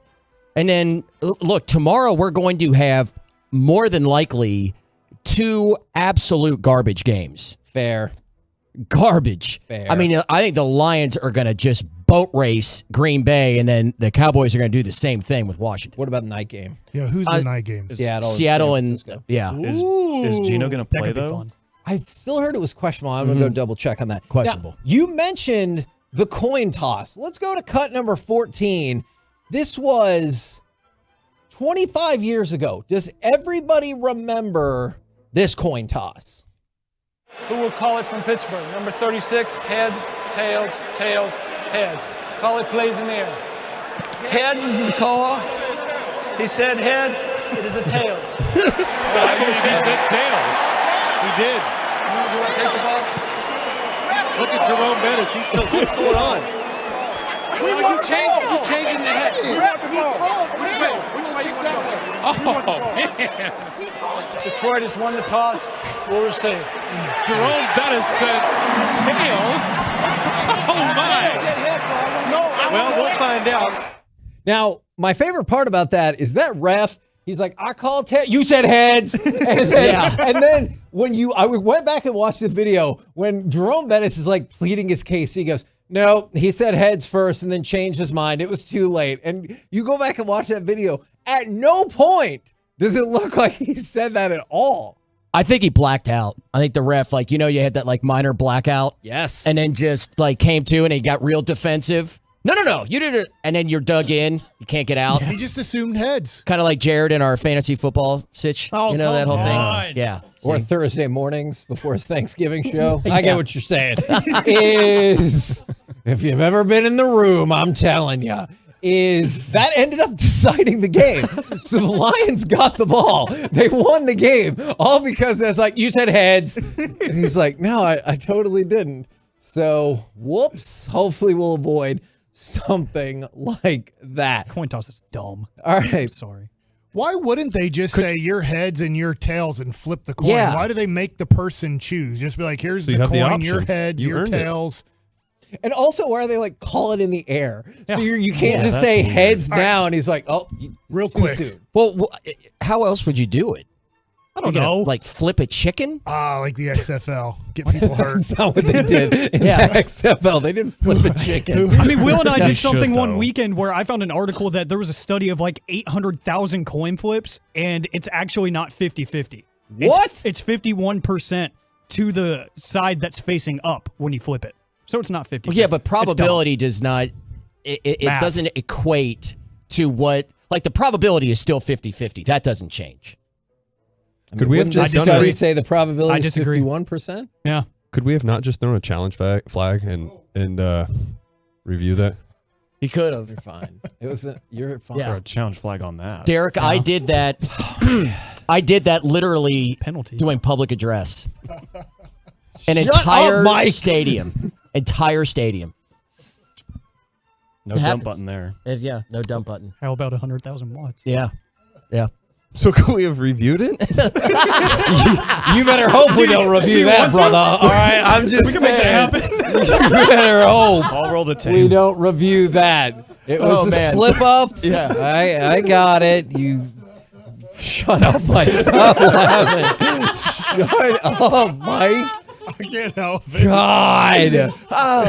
And then, look, tomorrow we're going to have more than likely 2 absolute garbage games. Fair. Garbage. Fair. I mean, I think the Lions are going to just boat race Green Bay, and then the Cowboys are going to do the same thing with Washington. What about the night game? Yeah, who's the night game? Seattle and yeah. Is Gino going to play, though? I still heard it was questionable. I'm going to go double check on that. Questionable. Now, you mentioned the coin toss. Let's go to cut number 14. This was 25 years ago. Does everybody remember this coin toss? Who will call it from Pittsburgh? Number 36, heads, tails, tails, heads. Call it plays in the air. Heads is the call. He said heads. It is a tails. He said tails. He did. You want to take the ball? Look at Jerome Bettis. What's going on? You're changing the head. Which way you want to go? Oh, man. Detroit has won the toss. We'll receive. Jerome Bettis said tails. Oh, my. Well, we'll find out. Now, my favorite part about that is that ref, he's like, I called you said heads. And then when I went back and watched the video, when Jerome Bettis is like pleading his case, he goes, no, he said heads first and then changed his mind. It was too late. And you go back and watch that video. At no point does it look like he said that at all. I think he blacked out. I think the ref, you had that minor blackout. Yes. And then just came to and he got real defensive. No, you did it. And then you're dug in. You can't get out. He just assumed heads. Kind of like Jared in our fantasy football sitch. Oh, that whole on. thing? Yeah. Or Thursday mornings before his Thanksgiving show. I get what you're saying. If you've ever been in the room, I'm telling you, that ended up deciding the game. So the Lions got the ball. They won the game. All because that's you said heads. And he's like, no, I totally didn't. So, whoops. Hopefully we'll avoid something like that. Coin toss is dumb. All right. Sorry. Why wouldn't they just say your heads and your tails and flip the coin? Yeah. Why do they make the person choose? Just be like, here's So you the have the coin, option. your heads, You your earned it. tails. And also, where they call it in the air, so you can't just that's say weird. heads now, and he's like, "Oh, real too quick." soon." Well, how else would you do it? I don't know. Flip a chicken? Like the XFL. Get people hurt. That's not what they did in the XFL. They didn't flip a chicken. I mean, Will and I They did something should, one though. weekend where I found an article that there was a study of 800,000 coin flips, and it's actually not 50-50. What? It's 51% to the side that's facing up when you flip it. So it's not 50. Well, yeah, but probability does not, it Math. doesn't equate to what, the probability is still 50-50. That doesn't change. Could we have just done study it? say the probability I is disagree. 51%? Yeah. Could we have not just thrown a challenge flag and review that? He could have. You're fine. You're fine. Yeah. Or a challenge flag on that. Derek, I did that I did that literally doing public address. An entire stadium. Entire stadium. No dump button there. Yeah, no dump button. How about 100,000 watts? Yeah. Yeah. So could we have reviewed it? You better hope we don't review that, brother. All right, I'm just saying. You better hope. I'll roll the tape. We don't review that. It was a slip up. Yeah, I got it. You shut up, Mike. Stop laughing. Shut up, Mike. I can't help it. God.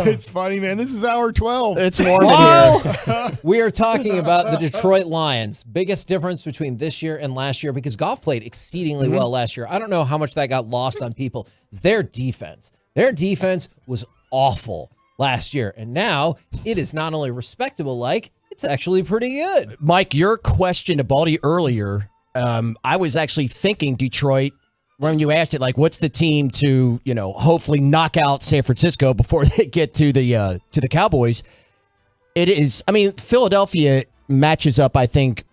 It's funny, man. This is hour 12. It's warm in here. We are talking about the Detroit Lions. Biggest difference between this year and last year, because Goff played exceedingly well last year. I don't know how much that got lost on people. It's their defense. Their defense was awful last year, and now it is not only respectable, it's actually pretty good. Mike, your question to Baldy earlier, I was actually thinking Detroit when you asked it, what's the team to, hopefully knock out San Francisco before they get to the Cowboys. It is, Philadelphia matches up, I think,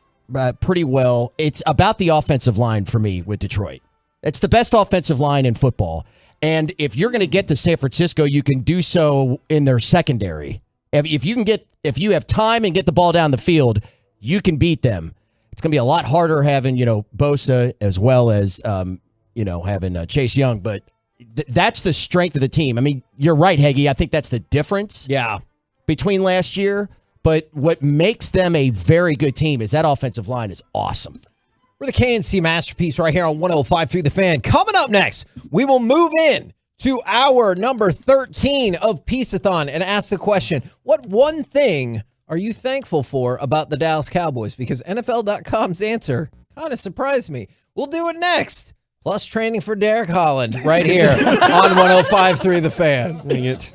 pretty well. It's about the offensive line for me with Detroit. It's the best offensive line in football. And if you're going to get to San Francisco, you can do so in their secondary. If you have time and get the ball down the field, you can beat them. It's going to be a lot harder having, Bosa as well as, having Chase Young. But that's the strength of the team. You're right, Heggie. I think that's the difference between last year. But what makes them a very good team is that offensive line is awesome. We're the KNC Masterpiece right here on 105.3 The Fan. Coming up next, we will move in to hour number 13 of Piece-A-Thon and ask the question, what one thing are you thankful for about the Dallas Cowboys? Because NFL.com's answer kind of surprised me. We'll do it next. Plus training for Derek Holland right here on 105.3 The Fan. Dang it.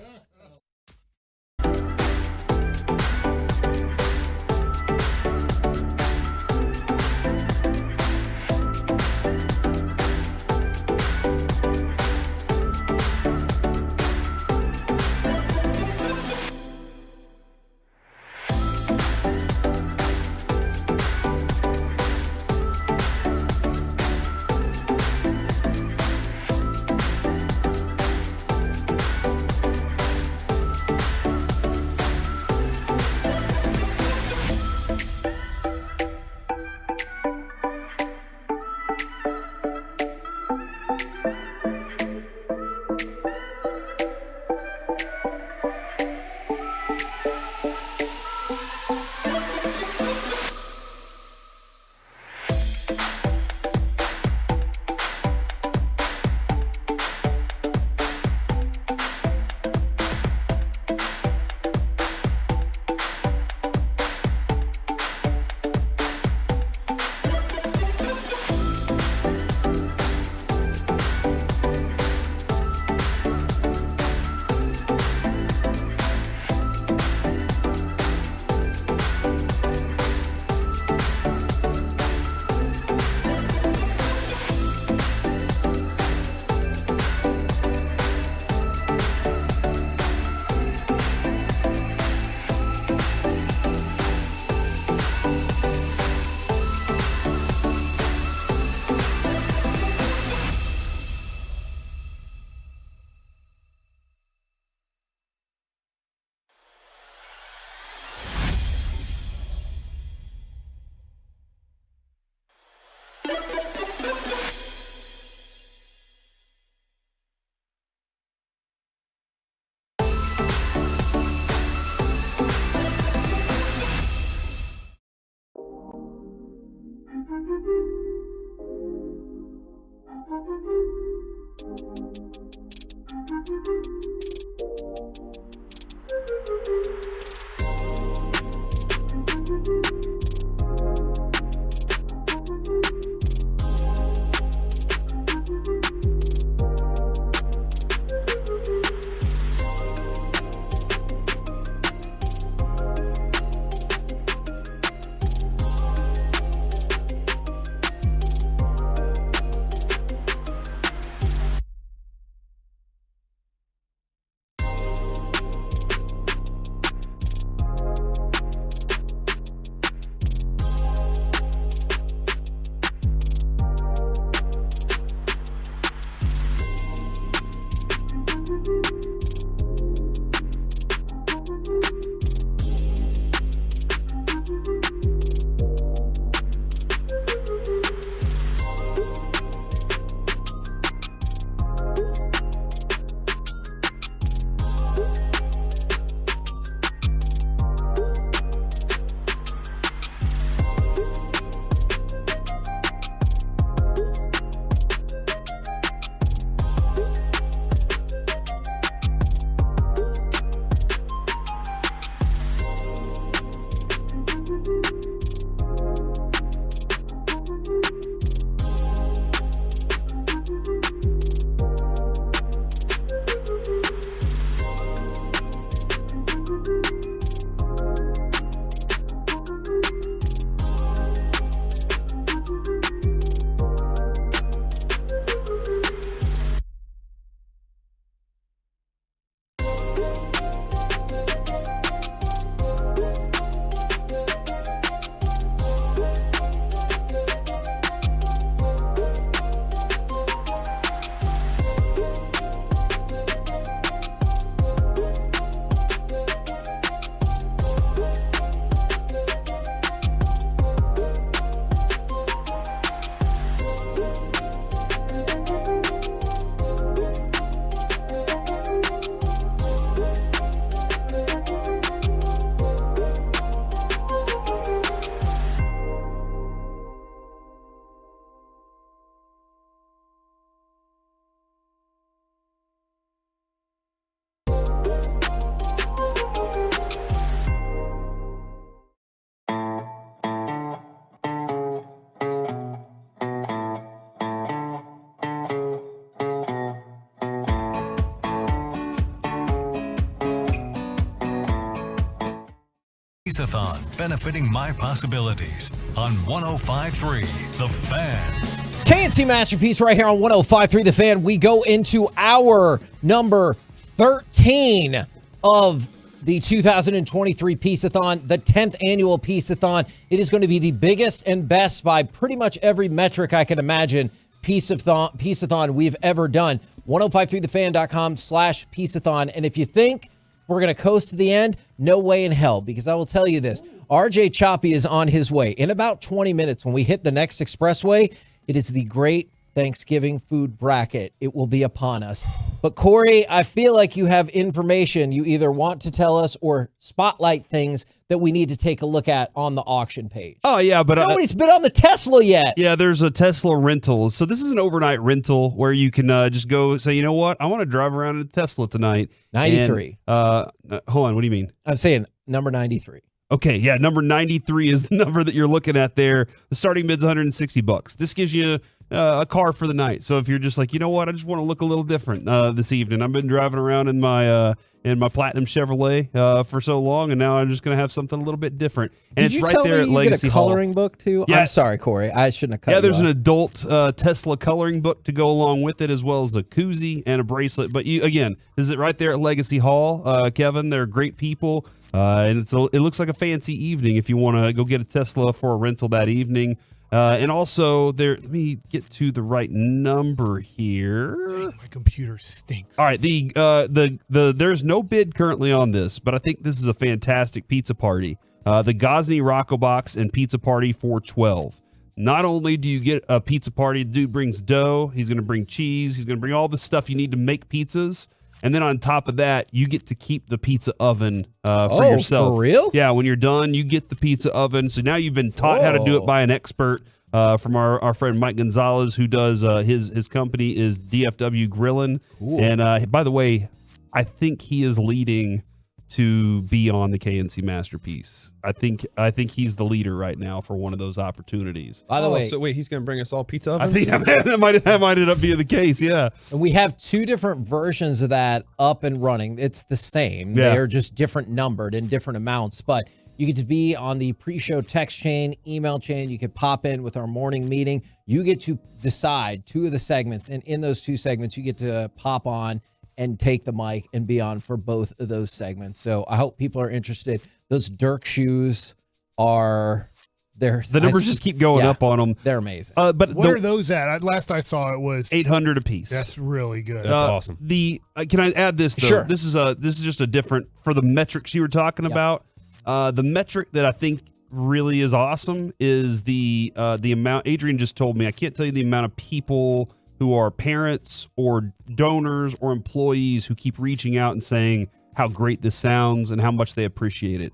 Piece-A-Thon, benefiting my possibilities on 105.3 The Fan. KNC Masterpiece right here on 105.3 The Fan. We go into hour number 13 of the 2023 Piece-A-Thon, the 10th annual Piece-A-Thon. It is going to be the biggest and best by pretty much every metric I can imagine Piece-A-Thon we've ever done. 1053thefan.com/Piece-A-Thon. And if you think we're going to coast to the end, no way in hell, because I will tell you this. RJ Choppy is on his way. In about 20 minutes, when we hit the next expressway, it is the great Thanksgiving food bracket. It will be upon us. But Corey, I feel like you have information you either want to tell us or spotlight things that we need to take a look at on the auction page. Oh, yeah, but nobody's been on the Tesla yet. Yeah, there's a Tesla rental. So this is an overnight rental where you can just go say, you know what? I want to drive around in a Tesla tonight. 93. And, hold on. What do you mean? I'm saying number 93. Okay, yeah, number 93 is the number that you're looking at there. The starting bid's $160. This gives you a car for the night. So if you're just like, you know what, I just want to look a little different this evening. I've been driving around in my Platinum Chevrolet for so long, and now I'm just going to have something a little bit different. And Did it's you right tell there me at you Legacy get a coloring book too? Yeah. I'm sorry, Corey. I shouldn't have cut you Yeah, there's off. an adult Tesla coloring book to go along with it, as well as a koozie and a bracelet. But again, this is right there at Legacy Hall. Kevin, they're great people. And it looks like a fancy evening if you want to go get a Tesla for a rental that evening. And also, let me get to the right number here. Dang, my computer stinks. All right, there's no bid currently on this, but I think this is a fantastic pizza party. The Gosney Rocco Box and Pizza Party for $12. Not only do you get a pizza party, the dude brings dough, he's going to bring cheese, he's going to bring all the stuff you need to make pizzas. And then on top of that, you get to keep the pizza oven for yourself. For real? Yeah, when you're done, you get the pizza oven. So now you've been taught how to do it by an expert from our friend Mike Gonzalez, who does his company is DFW Grillin'. And by the way, I think he is leading to be on the KNC Masterpiece. I think he's the leader right now for one of those opportunities. By the way, so wait, he's going to bring us all pizza ovens? I think that might end up being the case, yeah. And we have two different versions of that up and running. It's the same. Yeah. They're just different numbered in different amounts, but you get to be on the pre-show text chain, email chain. You could pop in with our morning meeting. You get to decide two of the segments, and in those two segments, you get to pop on and take the mic and be on for both of those segments. So I hope people are interested. Those Dirk shoes are there. The numbers just keep going up on them. They're amazing. But what are those at? Last I saw it was $800 a piece. That's really good. That's awesome. Can I add this though? Sure. This is just a different for the metrics you were talking about. The metric that I think really is awesome is the amount. Adrian just told me, I can't tell you the amount of people who are parents or donors or employees who keep reaching out and saying how great this sounds and how much they appreciate it.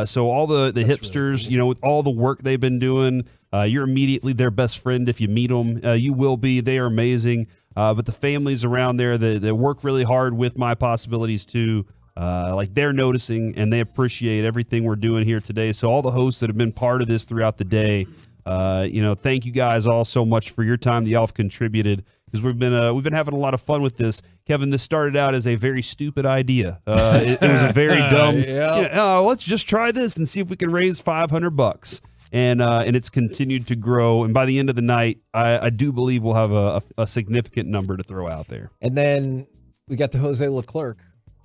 So all the hipsters, really cool. With all the work they've been doing, you're immediately their best friend if you meet them. You will be. They are amazing. But the families around there that work really hard with My Possibilities too, they're noticing and they appreciate everything we're doing here today. So all the hosts that have been part of this throughout the day, thank you guys all so much for your time that y'all have contributed, because we've been having a lot of fun with this. Kevin, this started out as a very stupid idea. It was a very dumb. Let's just try this and see if we can raise $500. And it's continued to grow. And by the end of the night, I do believe we'll have a significant number to throw out there. And then we got the Jose Leclerc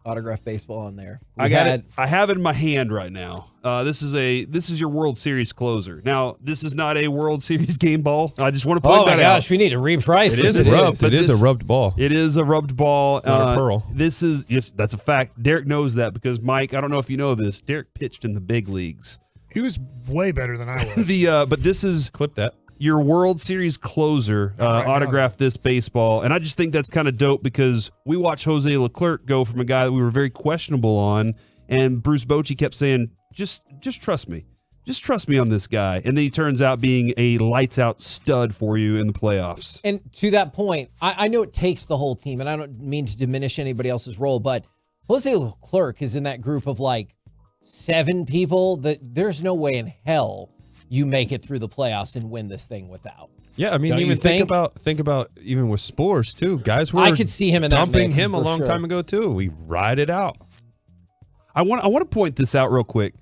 autograph baseball on there. I have it in my hand right now. This is your World Series closer. Now, this is not a World Series game ball. I just want to point that out. Oh my gosh, we need to reprice it. It is rubbed. It is a rubbed ball. It is a rubbed ball. It's not a pearl. This is that's a fact. Derek knows that because Mike, I don't know if you know this, Derek pitched in the big leagues. He was way better than I was. But this is clip that. Your World Series closer autographed this baseball, and I just think that's kind of dope because we watched Jose Leclerc go from a guy that we were very questionable on, and Bruce Bochy kept saying, just trust me. Just trust me on this guy. And then he turns out being a lights-out stud for you in the playoffs. And to that point, I know it takes the whole team, and I don't mean to diminish anybody else's role, but Jose Leclerc is in that group of 7 people that there's no way in hell you make it through the playoffs and win this thing without. Yeah, I mean, Don't even you think about even with Spores too. Guys were I could see him in that dumping mix, him a for long sure. time ago too. We ride it out. I want to point this out real quick.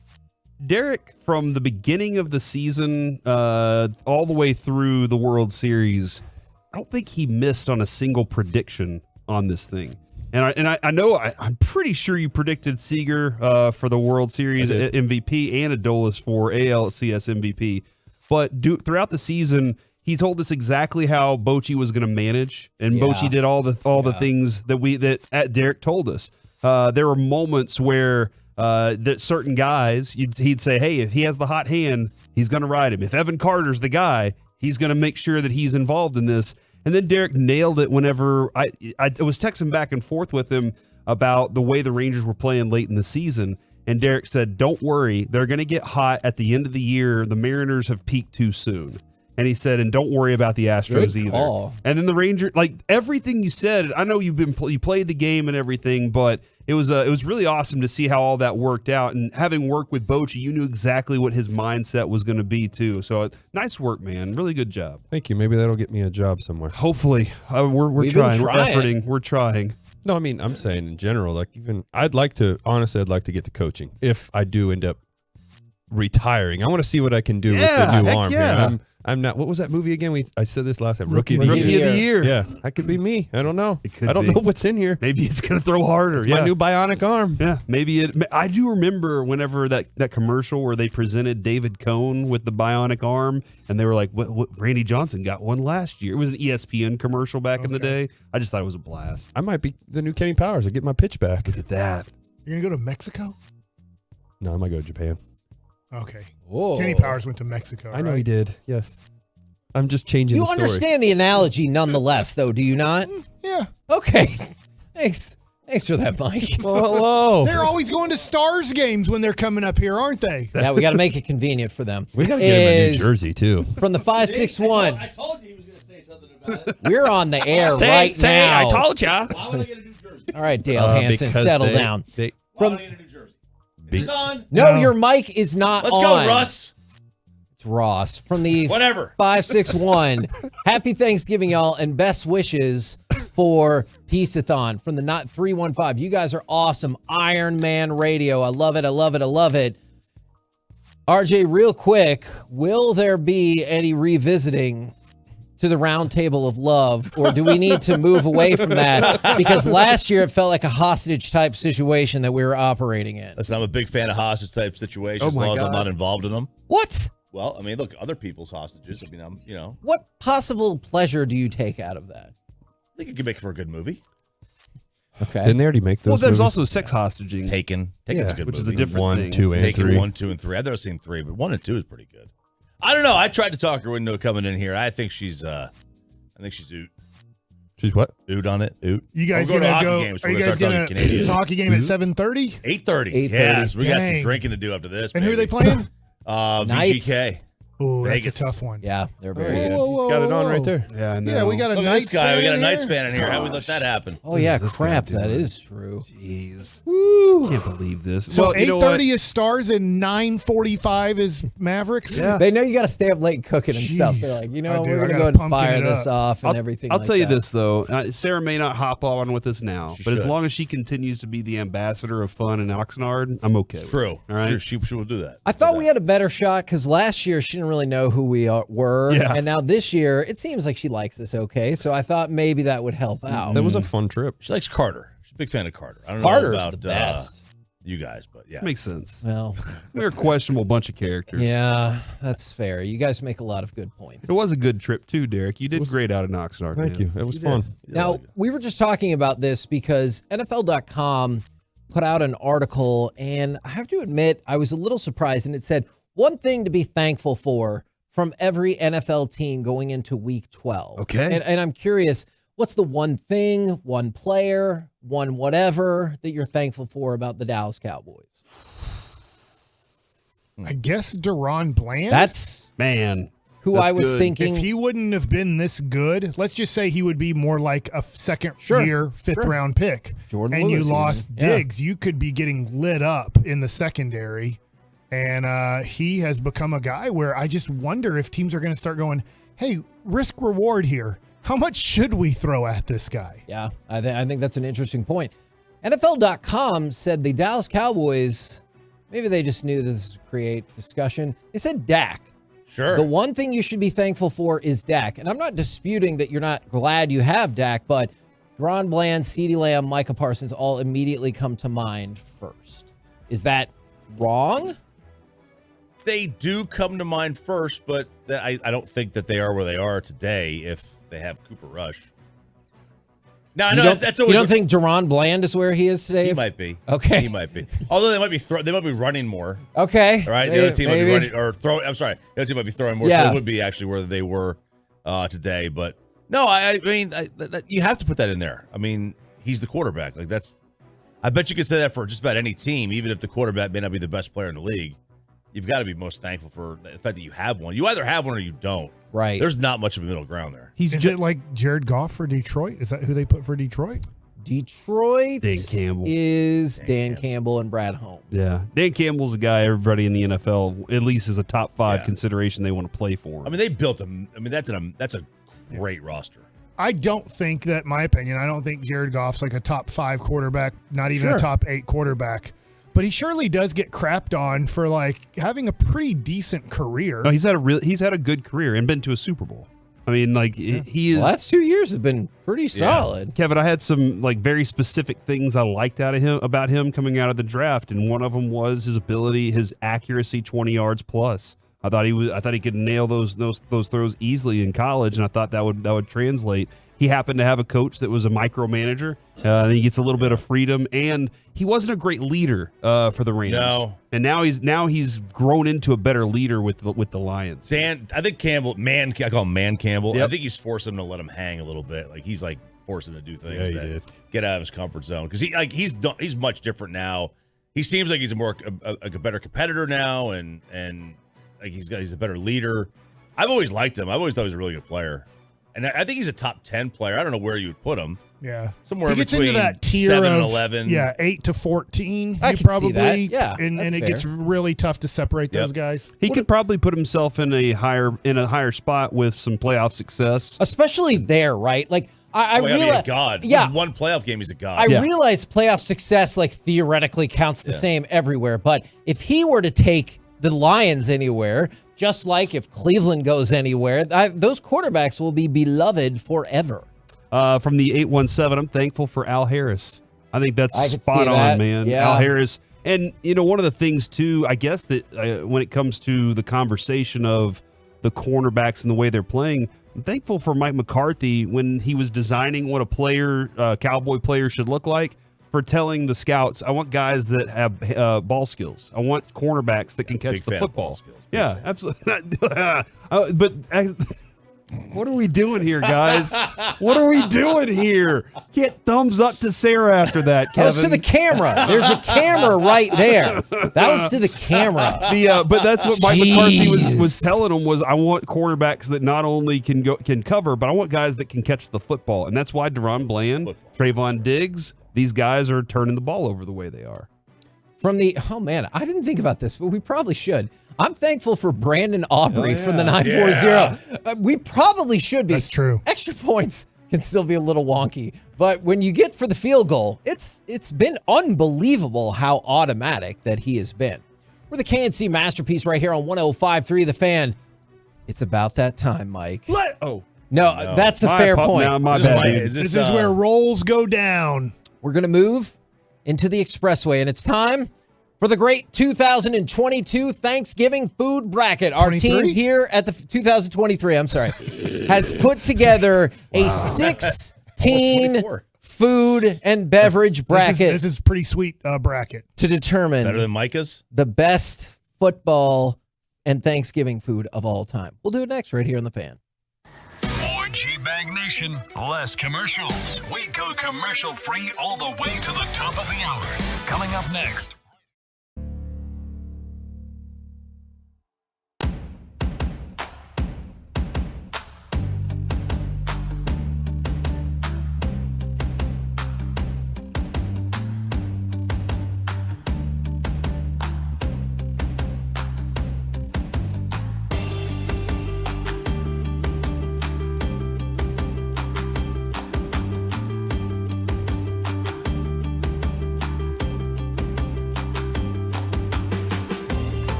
Derek, from the beginning of the season all the way through the World Series, I don't think he missed on a single prediction on this thing. And I know I'm pretty sure you predicted Seager for the World Series MVP and Adolis for ALCS MVP. But throughout the season, he told us exactly how Bochy was going to manage, and Bochy did all the things that Derek told us. There were moments where that certain guys, he'd say, hey, if he has the hot hand, he's going to ride him. If Evan Carter's the guy, he's going to make sure that he's involved in this. And then Derek nailed it whenever I was texting back and forth with him about the way the Rangers were playing late in the season. And Derek said, don't worry, they're going to get hot at the end of the year. The Mariners have peaked too soon. And he said, and don't worry about the Astros either. Call. And then the Rangers, like everything you said, I know you played the game and everything, but it was really awesome to see how all that worked out. And having worked with Bochy, you knew exactly what his mindset was going to be too. So nice work, man. Really good job. Thank you. Maybe that'll get me a job somewhere. Hopefully. We're trying. We're efforting. We're trying. No, I mean, I'm saying in general, like I'd like to get to coaching if I do end up retiring. I want to see what I can do with the new arm. Yeah. I'm not. What was that movie again? I said this last time. Rookie of the year. Yeah, that could be me. I don't know. I don't know what's in here. Maybe it's gonna throw harder. It's my new bionic arm. Yeah, maybe it. I do remember whenever that commercial where they presented David Cohn with the bionic arm, and they were like, "What? Randy Johnson got one last year." It was an ESPN commercial back in the day. I just thought it was a blast. I might be the new Kenny Powers. I get my pitch back. Look at that. You're gonna go to Mexico? No, I might go to Japan. Okay. Whoa. Kenny Powers went to Mexico. I know he did. Yes. I'm just changing the story. You understand the analogy nonetheless, though, do you not? Yeah. Okay. Thanks for that, Mike. Well, hello. They're always going to Stars games when they're coming up here, aren't they? Yeah, we got to make it convenient for them. We got to get him a New Jersey, too. From the 561. I told you he was going to say something about it. We're on the air right now. I told ya. Why would I get a New Jersey? All right, Dale Hansen, settle down. Why would I get a New Jersey? Is this on? No, your mic is not Let's on. go, Russ. It's Ross from the Whatever. 561. Happy Thanksgiving, y'all, and best wishes for Piece-A-Thon from the 315. You guys are awesome. Iron Man Radio. I love it. I love it. I love it. RJ, real quick, will there be any revisiting to the round table of love, or do we need to move away from that? Because last year it felt like a hostage type situation that we were operating in. Listen, I'm a big fan of hostage type situations as long as I'm not involved in them. What? Well, I mean, look, other people's hostages. I mean, What possible pleasure do you take out of that? I think it could make for a good movie. Okay. Didn't they already make those? Well, there's movies? also sex hostaging. Taken's a good which movie. is a different 1, thing. 2, and Taken 3. 1, 2, and 3. I've never seen 3, but 1 and 2 is pretty good. I don't know. I tried to talk her into coming in here. I think she's oot. She's what? Oot on it. Oot. You guys We're gonna to go? hockey games. Are you We're guys start gonna? talking Canadian. Is the hockey game at 7:30? 8:30. Yes, we got some drinking to do after this. And who are they playing? VGK. Oh, that's Vegas. a tough one. Yeah, they're very good. He's got it on right there. Yeah, I know. Yeah, we got a Look at Knights this guy. We got a fan Knights in here. fan in here. How we let that happen? Oh, yeah, this crap. guy That doing? is true. Jeez. Woo. Can't believe this. So Well, you know what? 8:30 is Stars and 9:45 is Mavericks. Yeah. They know you got to stay up late cooking and stuff. Jeez. They're like, I do. we're I going to gotta go ahead and pumpkin fire it this up. off and everything I'll like tell you that. this, though. Sarah may not hop on with us now, but as should. long as she continues to be the ambassador of fun in Oxnard, I'm okay. with True. it. All right. Sure, she will do that. I thought we had a better shot because last year she didn't really know who we were. Yeah. And now this year, it seems like she likes us okay. So I thought maybe that would help out. That was a fun trip. She likes Carter. She's a big fan of Carter. I don't Carter's know about the best. you guys, but yeah. Makes sense. Well, We're a questionable bunch of characters. yeah, that's fair. You guys make a lot of good points. It was a good trip, too, Derek. You did great out in Oxnard. Thank man. you. It was fun. Now, we were just talking about this because NFL.com put out an article, and I have to admit, I was a little surprised, and it said, one thing to be thankful for from every NFL team going into week 12. Okay. And I'm curious, what's the one thing, one player, one whatever that you're thankful for about the Dallas Cowboys? I guess Deron Bland. That's Man. who that's I was good. thinking. If he wouldn't have been this good, let's just say he would be more like a second year, fifth round pick. Jordan and Lewis you lost even. Yeah. Diggs, you could be getting lit up in the secondary. And he has become a guy where I just wonder if teams are going to start going, hey, risk reward here. How much should we throw at this guy? Yeah, I think that's an interesting point. NFL.com said the Dallas Cowboys Maybe they just knew this would create discussion. They said Dak. Sure. The one thing you should be thankful for is Dak. And I'm not disputing that you're not glad you have Dak, but Deron Bland, CeeDee Lamb, Micah Parsons all immediately come to mind first. Is that wrong? They do come to mind first, but I don't think that they are where they are today if they have Cooper Rush. No, that's always. You don't think Deron Bland is where he is today? He might be. Okay. He might be. Although they might be running more. Okay. Right? The other team might be running or throwing. I'm sorry. The other team might be throwing more. Yeah. So it would be actually where they were today. But no, I mean, you have to put that in there. I mean, he's the quarterback. Like I bet you could say that for just about any team, even if the quarterback may not be the best player in the league. You've got to be most thankful for the fact that you have one. You either have one or you don't. Right. There's not much of a middle ground there. Is it like Jared Goff for Detroit? Is that who they put for Detroit? Detroit Dan Campbell. is Dan Campbell and Brad Holmes. Yeah. Dan Campbell's a guy everybody in the NFL, at least is a top 5 consideration they want to play for. I mean, they built that's a great roster. I don't think that, my opinion, I don't think Jared Goff's like a top 5 quarterback, not even Sure. a top 8 quarterback. But he surely does get crapped on for like having a pretty decent career. No, he's had a good career and been to a Super Bowl. I mean, like he is. The last 2 years have been pretty solid. Kevin, I had some like very specific things I liked about him coming out of the draft, and one of them was his ability, his accuracy, 20 yards plus. I thought he could nail those throws easily in college, and I thought that would translate. He happened to have a coach that was a micromanager. And he gets a little bit of freedom, and he wasn't a great leader for the Rams. No. And now he's grown into a better leader with the Lions. I think Campbell, I call him Man Campbell. Yep. I think he's forced him to let him hang a little bit. Like he's like forced him to do things that get out of his comfort zone because he's much different now. He seems like he's a better competitor now, and like he's a better leader. I've always liked him. I've always thought he was a really good player, and I think he's a top 10 player. I don't know where you would put him. Yeah, somewhere he gets between into that tier 7 and of 11. Yeah, 8 to 14. I you can probably, see that. Yeah, and that's it fair. gets really tough to separate those guys. He could probably put himself in a higher spot with some playoff success, especially there, right? Like I realize, God, yeah, This one playoff game, he's a god. I realize playoff success like theoretically counts the same everywhere, but if he were to take the Lions anywhere, just like if Cleveland goes anywhere, those quarterbacks will be beloved forever. From the 817, I'm thankful for Al Harris. I think that's spot on, man. Yeah. Al Harris. And, one of the things, too, I guess that when it comes to the conversation of the cornerbacks and the way they're playing, I'm thankful for Mike McCarthy when he was designing what a Cowboy player should look like, for telling the scouts, I want guys that have ball skills. I want cornerbacks that can catch the football. Yeah, absolutely. But what are we doing here, guys? What are we doing here? Get thumbs up to Sarah after that, Kevin. That was to the camera. There's a camera right there. That was to the camera. But that's what Mike McCarthy was telling them was, I want quarterbacks that not only can cover, but I want guys that can catch the football. And that's why Deron Bland, Trayvon Diggs, these guys are turning the ball over the way they are. Oh man, I didn't think about this, but we probably should. I'm thankful for Brandon Aubrey from the 940. We probably should be. That's true. Extra points can still be a little wonky, but when you get for the field goal, it's been unbelievable how automatic that he has been. We're the KNC Masterpiece right here on 105.3 The Fan. It's about that time, Mike. No, that's a fair point. No, my bad. This is where rolls go down. We're going to move into the expressway, and it's time for the great 2022 Thanksgiving food bracket. Our 23? team here at the 2023, has put together a 16 food and beverage bracket. This is pretty sweet bracket. To determine Better than Micah's? the best football and Thanksgiving food of all time. We'll do it next right here on The Fan. More G-Bag Nation, less commercials. We go commercial free all the way to the top of the hour. Coming up next.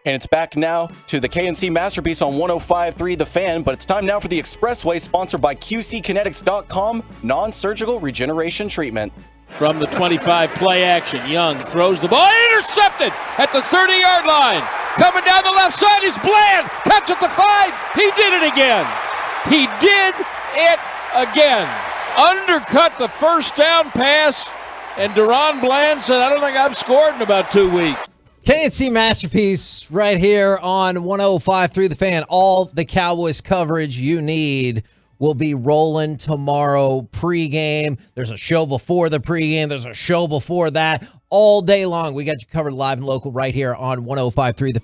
And it's back now to the KNC Masterpiece on 105.3 The Fan, but it's time now for the Expressway, sponsored by QCkinetics.com, non-surgical regeneration treatment. From the 25, play action. Young throws the ball, intercepted at the 30-yard line. Coming down the left side is Bland. Catch at the 5. He did it again. He did it again. Undercut the first down pass, and Deron Bland said, I don't think I've scored in about 2 weeks. KNC Masterpiece right here on 105.3 The Fan. All the Cowboys coverage you need will be rolling tomorrow pregame. There's a show before the pregame. There's a show before that. All day long, we got you covered live and local right here on 105.3 The